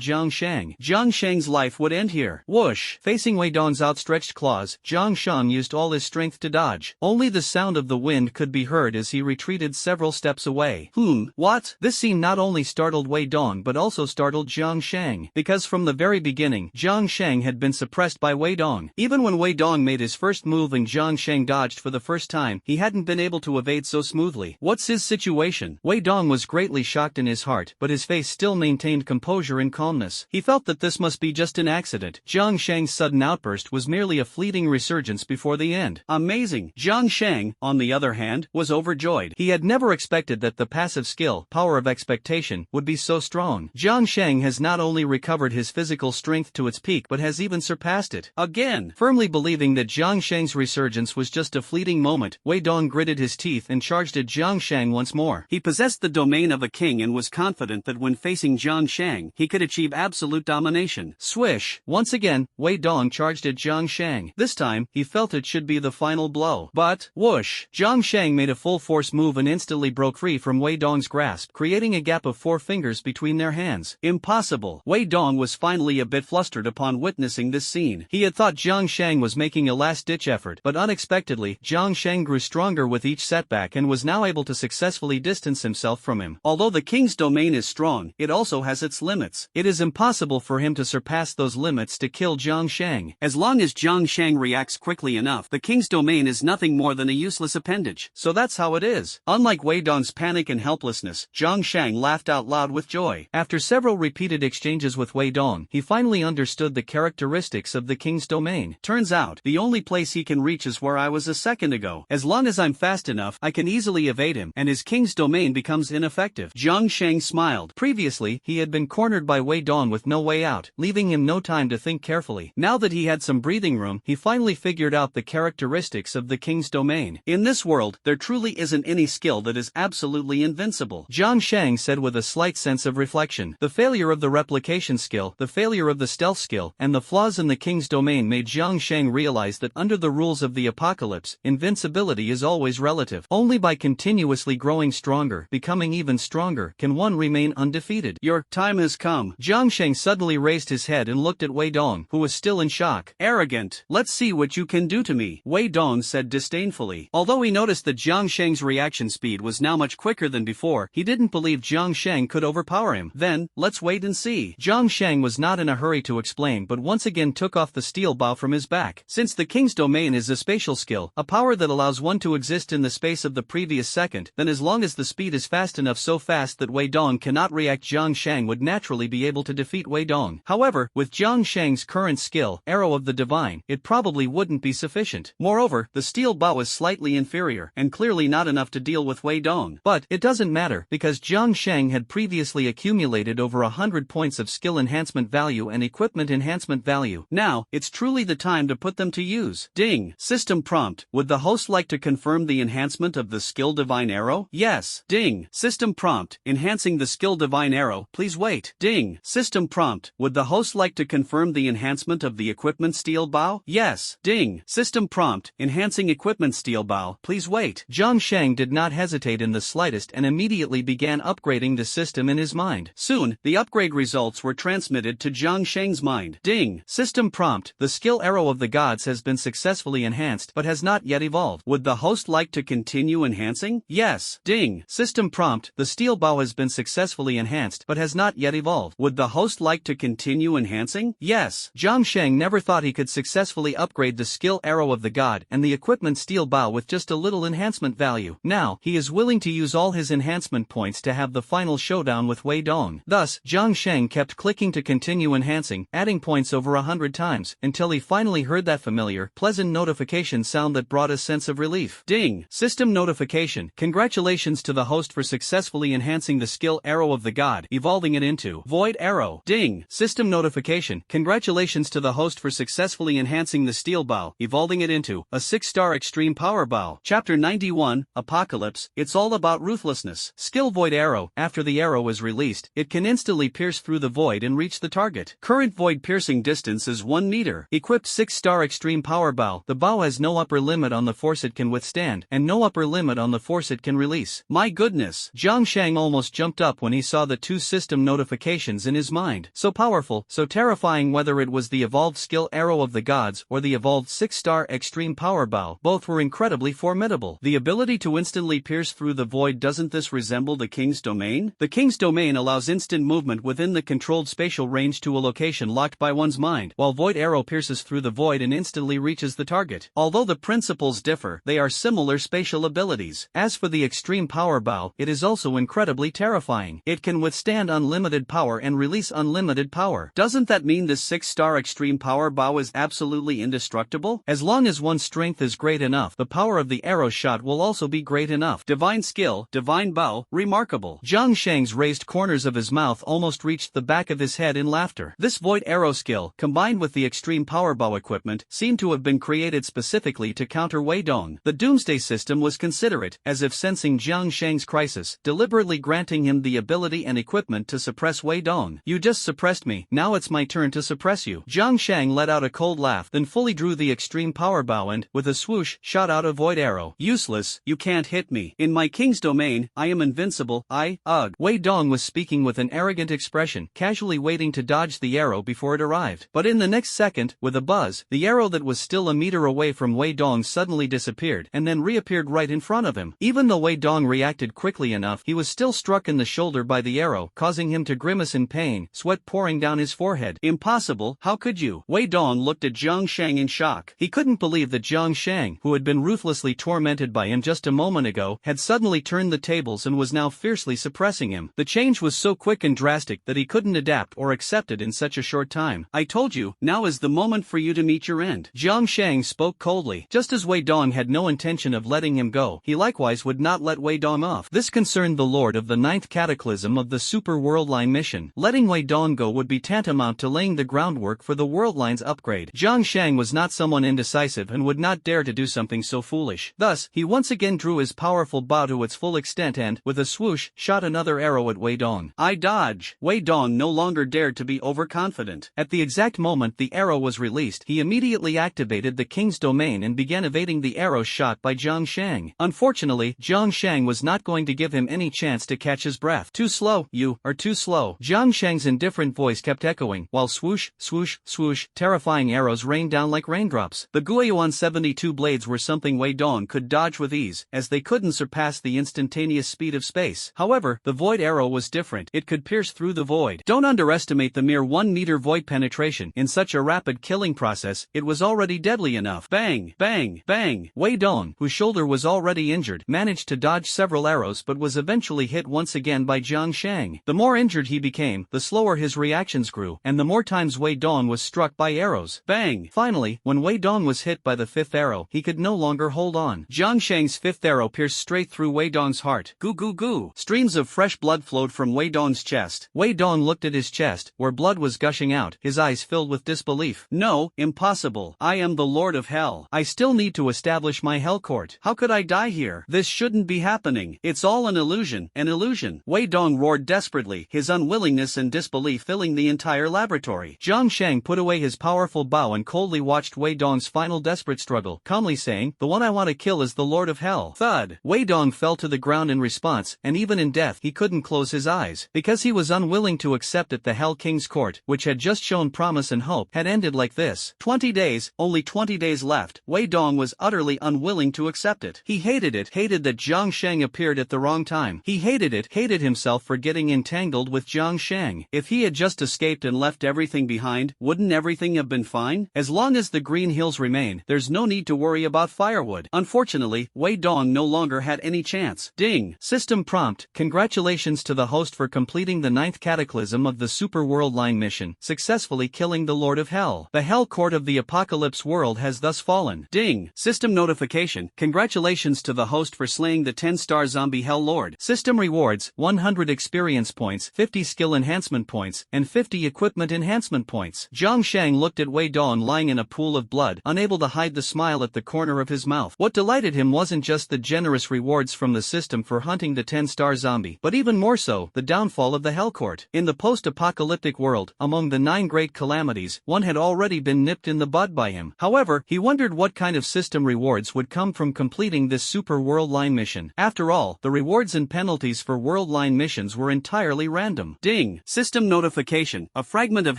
Jiang Sheng. Jiang Sheng's life would end here. Whoosh! Facing Wei Dong's outstretched claws, Jiang Sheng used all his strength to dodge. Only the sound of the wind could be heard as he retreated several steps away. What? This scene not only startled Wei Dong but also startled Jiang Sheng, because from the very beginning, Jiang Sheng had been suppressed by Wei Dong. Even when Wei Dong made his first move and Jiang Sheng dodged for the first time, he hadn't been able to evade so smoothly. What's his situation? Wei Dong was greatly shocked in his heart, but his face still maintained composure and calmness. He felt that this must be just an accident. Jiang Sheng's sudden outburst was merely a fleeting resurgence before the end. Amazing! Jiang Sheng, on the other hand, was overjoyed. He had never expected that the passive skill, power of expectation, would be so strong. Jiang Sheng has not only recovered his physical strength to its peak but has even surpassed it. Again! Firmly believing that Jiang Sheng's resurgence was just a fleeting moment, Wei Dong gritted his teeth and charged at Jiang Sheng once more. He possessed the domain of a king and was confident that when facing Jiang Sheng, he could achieve absolute domination. Swish! Once again, Wei Dong charged at Jiang Sheng. This time, he felt it should be the final blow. But, whoosh! Jiang Sheng made a full-force move and instantly broke free from Wei Dong's grasp, creating a gap of 4 fingers between their hands. Impossible! Wei Dong was finally a bit flustered upon witnessing this scene. He had thought Jiang Sheng was making a last-ditch effort, but unexpectedly, Jiang Sheng grew stronger with each setback and was now able to successfully distance himself from him. Although the king's domain is strong, it also has its limits. It is impossible for him to surpass those limits to kill Jiang Sheng. As long as Jiang Sheng reacts quickly enough, the king's domain is nothing more than a useless appendage. So that's how it is. Unlike Wei Dong's panic and helplessness, Jiang Sheng laughed out loud with joy. After several repeated exchanges with Wei Dong, he finally understood the characteristics of the king's domain. Turns out, the only place he can reach is where I was a second ago. As long as I'm fast enough, I can easily evade him, and his king's domain becomes ineffective. Jiang Sheng smiled. Previously, he had been cornered by Wei Dong with no way out, leaving him no time to think carefully. Now that he had some breathing room, he finally figured out the characteristics of the king's domain. In this world, there truly isn't any skill that is absolutely invincible, Jiang Sheng said with a slight sense of reflection. The failure of the replication skill, the failure of the stealth skill, and the flaws in the king's domain made Jiang Sheng realize that under the rules of the apocalypse, invincibility is always relative. Only by continuously growing stronger, becoming even stronger, can one remain undefeated. Your time has come. Jiang Sheng suddenly raised his head and looked at Wei Dong, who was still in shock. Arrogant. Let's see what you can do to me, Wei Dong said disdainfully. Although he noticed that Jiang Sheng's reaction speed was now much quicker than before, he didn't believe Jiang Sheng could overpower him. Then, let's wait and see. Jiang Sheng was not in a hurry to explain but once again took off the steel bow from his back. Since the king's domain is a spatial skill, a power that allows one to exist in the space of the previous second, then as long as the speed is fast enough, so fast that Wei Dong cannot react, Jiang Sheng would naturally be able to defeat Wei Dong. However, with Jiang Sheng's current skill, Arrow of the Divine, it probably wouldn't be sufficient. Moreover, the steel bow is slightly inferior, and clearly not enough to deal with Wei Dong. But, it doesn't matter, because Jiang Sheng had previously accumulated over 100 points of skill enhancement value and equipment enhancement value. Now, it's truly the time to put them to use. Ding! System prompt. Would the host like to confirm the enhancement of the skill Divine Arrow? Yes. Ding! System prompt. Enhancing the skill Divine Arrow. Please wait. Ding! System prompt. Would the host like to confirm the enhancement of the equipment Steel Bow? Yes. Ding! System prompt. Enhancing equipment Steel Bow. Please wait. Jiang Sheng did not hesitate in the slightest and immediately began upgrading the system in his mind. Soon, the upgrade results were transmitted to Jiang Sheng's mind. Ding! System prompt. The skill Arrow of the Gods has been successfully enhanced but has not yet evolved. Would the host like to continue enhancing? Yes. Ding! System prompt. The steel bow has been successfully enhanced but has not yet evolved. Would the host like to continue enhancing? Yes. Jiang Sheng never thought he could successfully upgrade the skill Arrow of the God and the equipment Steel Bow with just a little enhancement value. Now, he is willing to use use all his enhancement points to have the final showdown with Wei Dong. Thus, Jiang Sheng kept clicking to continue enhancing, adding points over 100 times, until he finally heard that familiar, pleasant notification sound that brought a sense of relief. Ding! System notification. Congratulations to the host for successfully enhancing the skill Arrow of the God, evolving it into Void Arrow. Ding! System notification. Congratulations to the host for successfully enhancing the Steel Bow, evolving it into a 6-star Extreme Power Bow. Chapter 91, Apocalypse. It's all about ruthlessness. Skill Void Arrow. After the arrow is released, it can instantly pierce through the void and reach the target. Current void piercing distance is 1 meter. Equipped 6-star Extreme Power Bow. The bow has no upper limit on the force it can withstand, and no upper limit on the force it can release. My goodness! Jiang Sheng almost jumped up when he saw the 2 system notifications in his mind. So powerful, so terrifying. Whether it was the evolved skill Arrow of the Gods or the evolved 6-star Extreme Power Bow, both were incredibly formidable. The ability to instantly pierce through the void. Doesn't this resemble the King's Domain? The King's Domain allows instant movement within the controlled spatial range to a location locked by one's mind, while Void Arrow pierces through the void and instantly reaches the target. Although the principles differ, they are similar spatial abilities. As for the Extreme Power Bow, it is also incredibly terrifying. It can withstand unlimited power and release unlimited power. Doesn't that mean this 6-star Extreme Power Bow is absolutely indestructible? As long as one's strength is great enough, the power of the arrow shot will also be great enough. Divine skill, divine bow, remarkable. Jiang Sheng's raised corners of his mouth almost reached the back of his head in laughter. This Void Arrow skill, combined with the Extreme Power Bow equipment, seemed to have been created specifically to counter Wei Dong. The Doomsday System was considerate, as if sensing Jiang Sheng's crisis, deliberately granting him the ability and equipment to suppress Wei Dong. You just suppressed me, now it's my turn to suppress you. Jiang Sheng let out a cold laugh, then fully drew the Extreme Power Bow and, with a swoosh, shot out a Void Arrow. Useless, you can't hit me. In my King's Domain, I am invincible. Ugh. Wei Dong was speaking with an arrogant expression, casually waiting to dodge the arrow before it arrived. But in the next second, with a buzz, the arrow that was still a meter away from Wei Dong suddenly disappeared and then reappeared right in front of him. Even though Wei Dong reacted quickly enough, he was still struck in the shoulder by the arrow, causing him to grimace in pain, sweat pouring down his forehead. Impossible, how could you? Wei Dong looked at Jiang Sheng in shock. He couldn't believe that Jiang Sheng, who had been ruthlessly tormented by him just a moment ago, had suddenly turned the tables and was now fiercely suppressing him. The change was so quick and drastic that he couldn't adapt or accept it in such a short time. I told you, now is the moment for you to meet your end. Jiang Sheng spoke coldly. Just as Wei Dong had no intention of letting him go, he likewise would not let Wei Dong off. This concerned the Lord of the 9th Cataclysm of the Super Worldline mission. Letting Wei Dong go would be tantamount to laying the groundwork for the Worldline's upgrade. Jiang Sheng was not someone indecisive and would not dare to do something so foolish. Thus, he once again drew his powerful bow to its full extent and, with a swoosh, shot another arrow at Wei Dong. I dodge. Wei Dong no longer dared to be overconfident. At the exact moment the arrow was released, he immediately activated the King's Domain and began evading the arrow shot by Jiang Sheng. Unfortunately, Jiang Sheng was not going to give him any chance to catch his breath. Too slow, you are too slow. Jiang Sheng's indifferent voice kept echoing, while swoosh, swoosh, swoosh, terrifying arrows rained down like raindrops. The Guiyuan 72 blades were something Wei Dong could dodge with ease, as they couldn't surpass the instantaneous speed of space. However, the Void Arrow was different. It could pierce through the void. Don't underestimate the mere 1 meter void penetration. In such a rapid killing process, it was already deadly enough. Bang, bang, bang. Wei Dong, whose shoulder was already injured, managed to dodge several arrows but was eventually hit once again by Jiang Sheng. The more injured he became, the slower his reactions grew, and the more times Wei Dong was struck by arrows. Bang! Finally, when Wei Dong was hit by the 5th arrow, he could no longer hold on. Jiang Sheng's 5th arrow pierced straight through Wei Dong's heart. Goo goo goo. Streams of fresh blood flowed from Wei Dong's chest. Wei Dong looked at his chest, where blood was gushing out, his eyes filled with disbelief. No, impossible. I am the Lord of Hell. I still need to establish my Hell Court. How could I die here? This shouldn't be happening. It's all an illusion, an illusion. Wei Dong roared desperately, his unwillingness and disbelief filling the entire laboratory. Jiang Sheng put away his powerful bow and coldly watched Wei Dong's final desperate struggle, calmly saying, "The one I want to kill is the Lord of Hell." Thud! Wei Dong fell to the ground in response, and even in death he couldn't close his eyes, because he was unwilling to accept that the Hell King's court, which had just shown promise and hope, had ended like this. 20 days, only 20 days left. Wei Dong was utterly unwilling to accept it. He hated it, hated that Jiang Sheng appeared at the wrong time. He hated it, hated himself for getting entangled with Jiang Sheng. If he had just escaped and left everything behind, wouldn't everything have been fine? As long as the Green Hills remain, there's no need to worry about firewood. Unfortunately, Wei Dong no longer had any chance. chance. Ding! System prompt: congratulations to the host for completing the 9th cataclysm of the Super World Line mission, successfully killing the Lord of Hell. The Hell Court of the Apocalypse world has thus fallen. Ding! System notification: congratulations to the host for slaying the 10-star zombie Hell Lord. System rewards: 100 experience points, 50 skill enhancement points, and 50 equipment enhancement points. Zhang Shang looked at Wei Dong lying in a pool of blood, unable to hide the smile at the corner of his mouth. What delighted him wasn't just the generous rewards from the system for hunting the 10-star zombie, but even more so, the downfall of the Hell Court. In the post-apocalyptic world, among the 9 great calamities, one had already been nipped in the bud by him. However, he wondered what kind of system rewards would come from completing this Super World Line mission. After all, the rewards and penalties for World Line missions were entirely random. Ding! System notification: a fragment of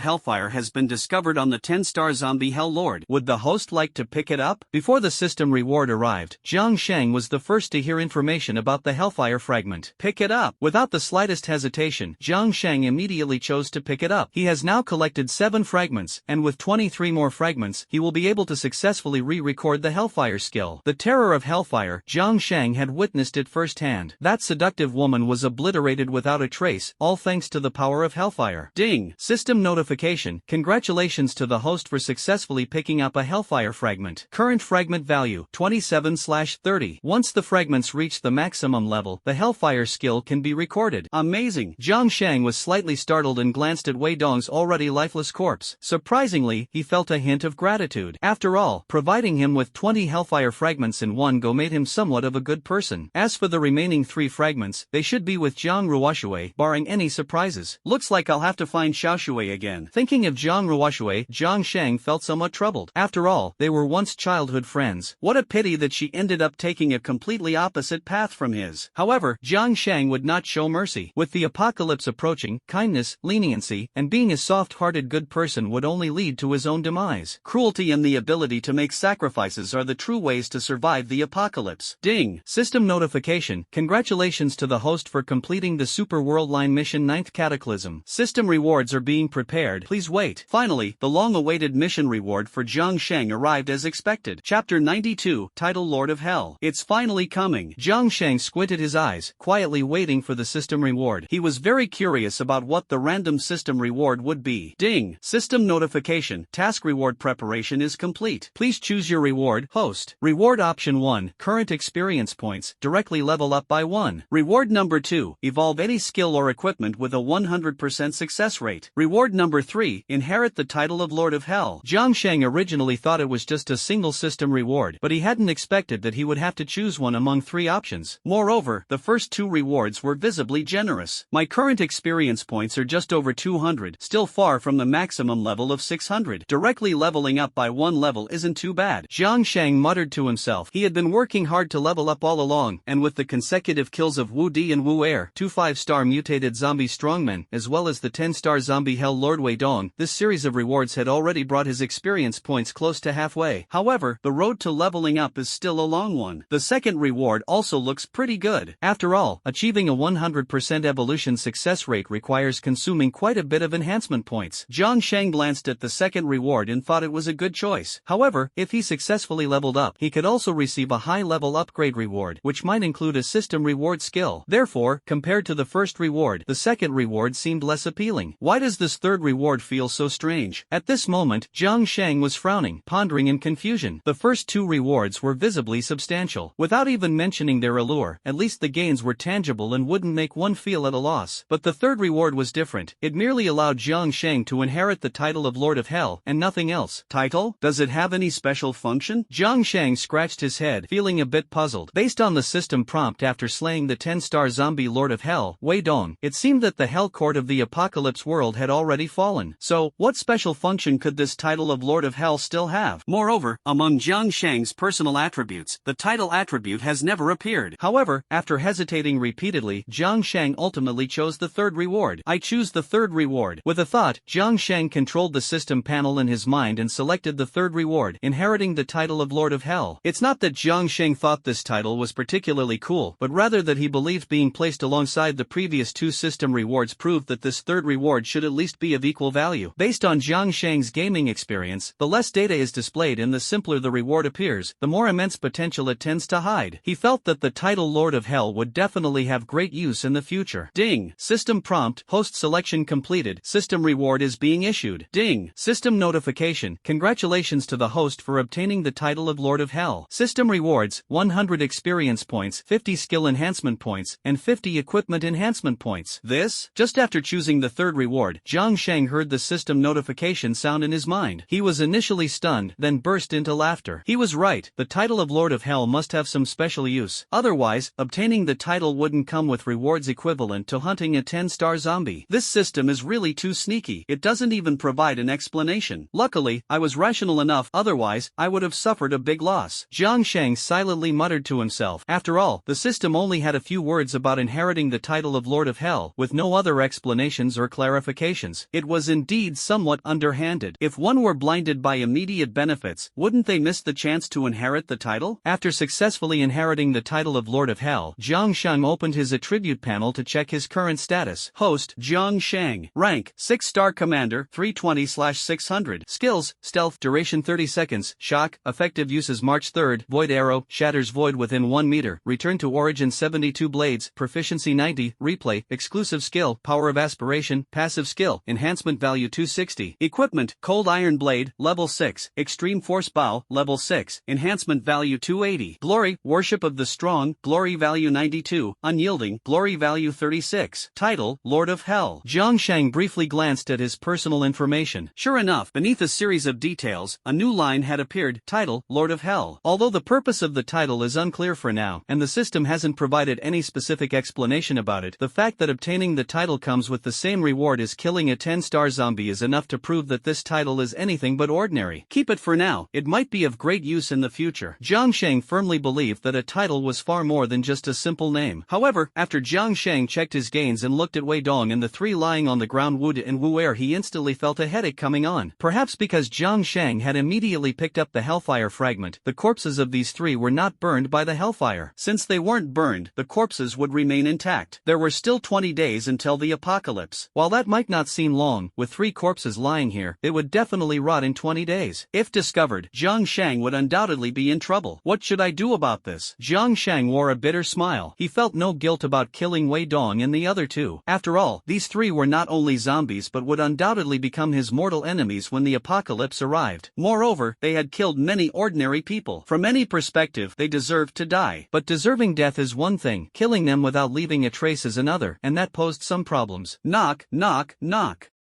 Hellfire has been discovered on the 10-star zombie Hell Lord. Would the host like to pick it up? Before the system reward arrived, Zhang Shang was the first to hear information about the Hellfire fragment. Pick it up! Without the slightest hesitation, Zhang Shang immediately chose to pick it up. He has now collected 7 fragments, and with 23 more fragments, he will be able to successfully re-record the Hellfire skill. The terror of Hellfire, Zhang Shang had witnessed it firsthand. That seductive woman was obliterated without a trace, all thanks to the power of Hellfire. Ding! System notification: congratulations to the host for successfully picking up a Hellfire fragment. Current fragment value: 27/30. Once the fragments reach the maximum level, the Hellfire skill can be recorded. Amazing! Zhang Shang was slightly startled and glanced at Wei Dong's already lifeless corpse. Surprisingly, he felt a hint of gratitude. After all, providing him with 20 Hellfire fragments in one go made him somewhat of a good person. As for the remaining 3 fragments, they should be with Zhang Ruoshui, barring any surprises. Looks like I'll have to find Xiaoshui again. Thinking of Zhang Ruoshui, Zhang Shang felt somewhat troubled. After all, they were once childhood friends. What a pity that she ended up taking a completely opposite path from his. However, Zhang Shang would not show mercy. With the apocalypse approaching, kindness, leniency, and being a soft-hearted good person would only lead to his own demise. Cruelty and the ability to make sacrifices are the true ways to survive the apocalypse. Ding! System notification: congratulations to the host for completing the Super World Line mission 9th cataclysm. System rewards are being prepared. Please wait. Finally, the long-awaited mission reward for Zhang Shang arrived as expected. Chapter 92, Title Lord of Hell. It's finally coming. Zhang Shang squinted his eyes, quietly waiting for the system reward. He was very curious about what the random system reward would be. Ding! System notification: task reward preparation is complete. Please choose your reward. Host. Reward option 1, current experience points, directly level up by 1. Reward number 2, evolve any skill or equipment with a 100% success rate. Reward number 3, inherit the title of Lord of Hell. Zhang Shang originally thought it was just a single system reward, but he hadn't expected that he would have to choose one among 3 options. Moreover, the first 2 rewards were visibly generous. My current experience points are just over 200, still far from the maximum level of 600. Directly leveling up by 1 level isn't too bad. Zhang Shang muttered to himself. He had been working hard to level up all along, and with the consecutive kills of Wu Di and Wu Er, 2 5-star mutated zombie strongmen, as well as the 10-star zombie Hell Lord Wei Dong, this series of rewards had already brought his experience points close to halfway. However, the road to leveling up is still a long one. The second reward also looks pretty good. After all, achieving a 100% evolution success rate requires consuming quite a bit of enhancement points. Zhang Shang glanced at the second reward and thought it was a good choice. However, if he successfully leveled up, he could also receive a high-level upgrade reward, which might include a system reward skill. Therefore, compared to the first reward, the second reward seemed less appealing. Why does this third reward feel so strange? At this moment, Zhang Shang was frowning, pondering in confusion. The first 2 rewards were visibly substantial. Without even mentioning their allure, at least the gains were tangible and wouldn't make one feel at a loss. But the third reward was different. It merely allowed Zhang Shang to inherit the title of Lord of Hell, and nothing else. Title? Does it have any special function? Zhang Shang scratched his head, feeling a bit puzzled. Based on the system prompt after slaying the 10-star zombie Lord of Hell, Wei Dong, it seemed that the Hell Court of the Apocalypse world had already fallen. So, what special function could this title of Lord of Hell still have? Moreover, among Zhang Shang's personal attributes, the title attribute has never appeared. However, after hesitating repeatedly, Zhang Shang ultimately chose the third reward. I choose the third reward. With a thought, Zhang Shang controlled the system panel in his mind and selected the third reward, inheriting the title of Lord of Hell. It's not that Zhang Shang thought this title was particularly cool, but rather that he believed being placed alongside the previous 2 system rewards proved that this third reward should at least be of equal value. Based on Zhang Shang's gaming experience, the less data is displayed and the simpler the reward appears, the more immense potential it tends to hide. He felt that the title Lord of Hell would definitely have great use in the future. Ding! System prompt, host selection completed, system reward is being issued. Ding! System notification, congratulations to the host for obtaining the title of Lord of Hell. System rewards, 100 experience points, 50 skill enhancement points, and 50 equipment enhancement points. This? Just after choosing the third reward, Jiang Sheng heard the system notification sound in his mind. He was initially stunned, then burst into laughter. He was right, the title of Lord of Hell must have some special use. Otherwise, obtaining the title wouldn't come with rewards equivalent to hunting a 10-star zombie. This system is really too sneaky. It doesn't even provide an explanation. Luckily, I was rational enough, otherwise, I would have suffered a big loss. Jiang Sheng silently muttered to himself. After all, the system only had a few words about inheriting the title of Lord of Hell, with no other explanations or clarifications. It was indeed somewhat underhanded. If one were blinded by immediate benefits, wouldn't they miss the chance to inherit the title? After successfully inheriting the title of Lord of Hell, Jiang Sheng opened his attribute panel to check his current status. Host, Jiang Sheng. Rank, 6-star Commander, 320/600. Skills, Stealth, duration 30 seconds, Shock, effective uses March 3rd, Void Arrow, shatters void within 1 meter, return to origin 72 blades, proficiency 90, replay, exclusive skill, Power of Aspiration, passive skill, enhancement value 260. Equipment, Cold Iron Blade, level 6, Extreme Force Bow, level 6, enhancement value 280. Glory, Worship of the Strong, glory value 92, Unyielding, glory value 36. Title, Lord of Hell. Jiang Sheng briefly glanced at his personal information. Sure enough, beneath a series of details, a new line had appeared, title, Lord of Hell. Although the purpose of the title is unclear for now, and the system hasn't provided any specific explanation about it, the fact that obtaining the title comes with the same reward as killing a 10-star zombie is enough to prove that this title is anything but ordinary. Keep it for now, it might be of great use in the future. Jiang Sheng firmly believed that a title was far more than just a simple name. However, after Jiang Sheng checked his gains and looked at Wei Dong and the three lying on the ground Wu De and Wu Er, he instantly felt a headache coming on. Perhaps because Jiang Sheng had immediately picked up the Hellfire fragment, the corpses of these three were not burned by the Hellfire. Since they weren't burned, the corpses would remain intact. There were still 20 days until the apocalypse. While that might not seem long, with 3 corpses lying here, it would definitely rot in 20 days. If discovered, Jiang Sheng would undoubtedly be in trouble. What should I do about this? Jiang Sheng wore a bitter smile. He felt no guilt about killing Wei Dong and the other two. After all, these three were not only zombies but would undoubtedly become his mortal enemies when the apocalypse arrived. Moreover, they had killed many ordinary people. From any perspective, they deserved to die. But deserving death is one thing, killing them without leaving a trace is another, and that posed some problems. Knock, knock, knock.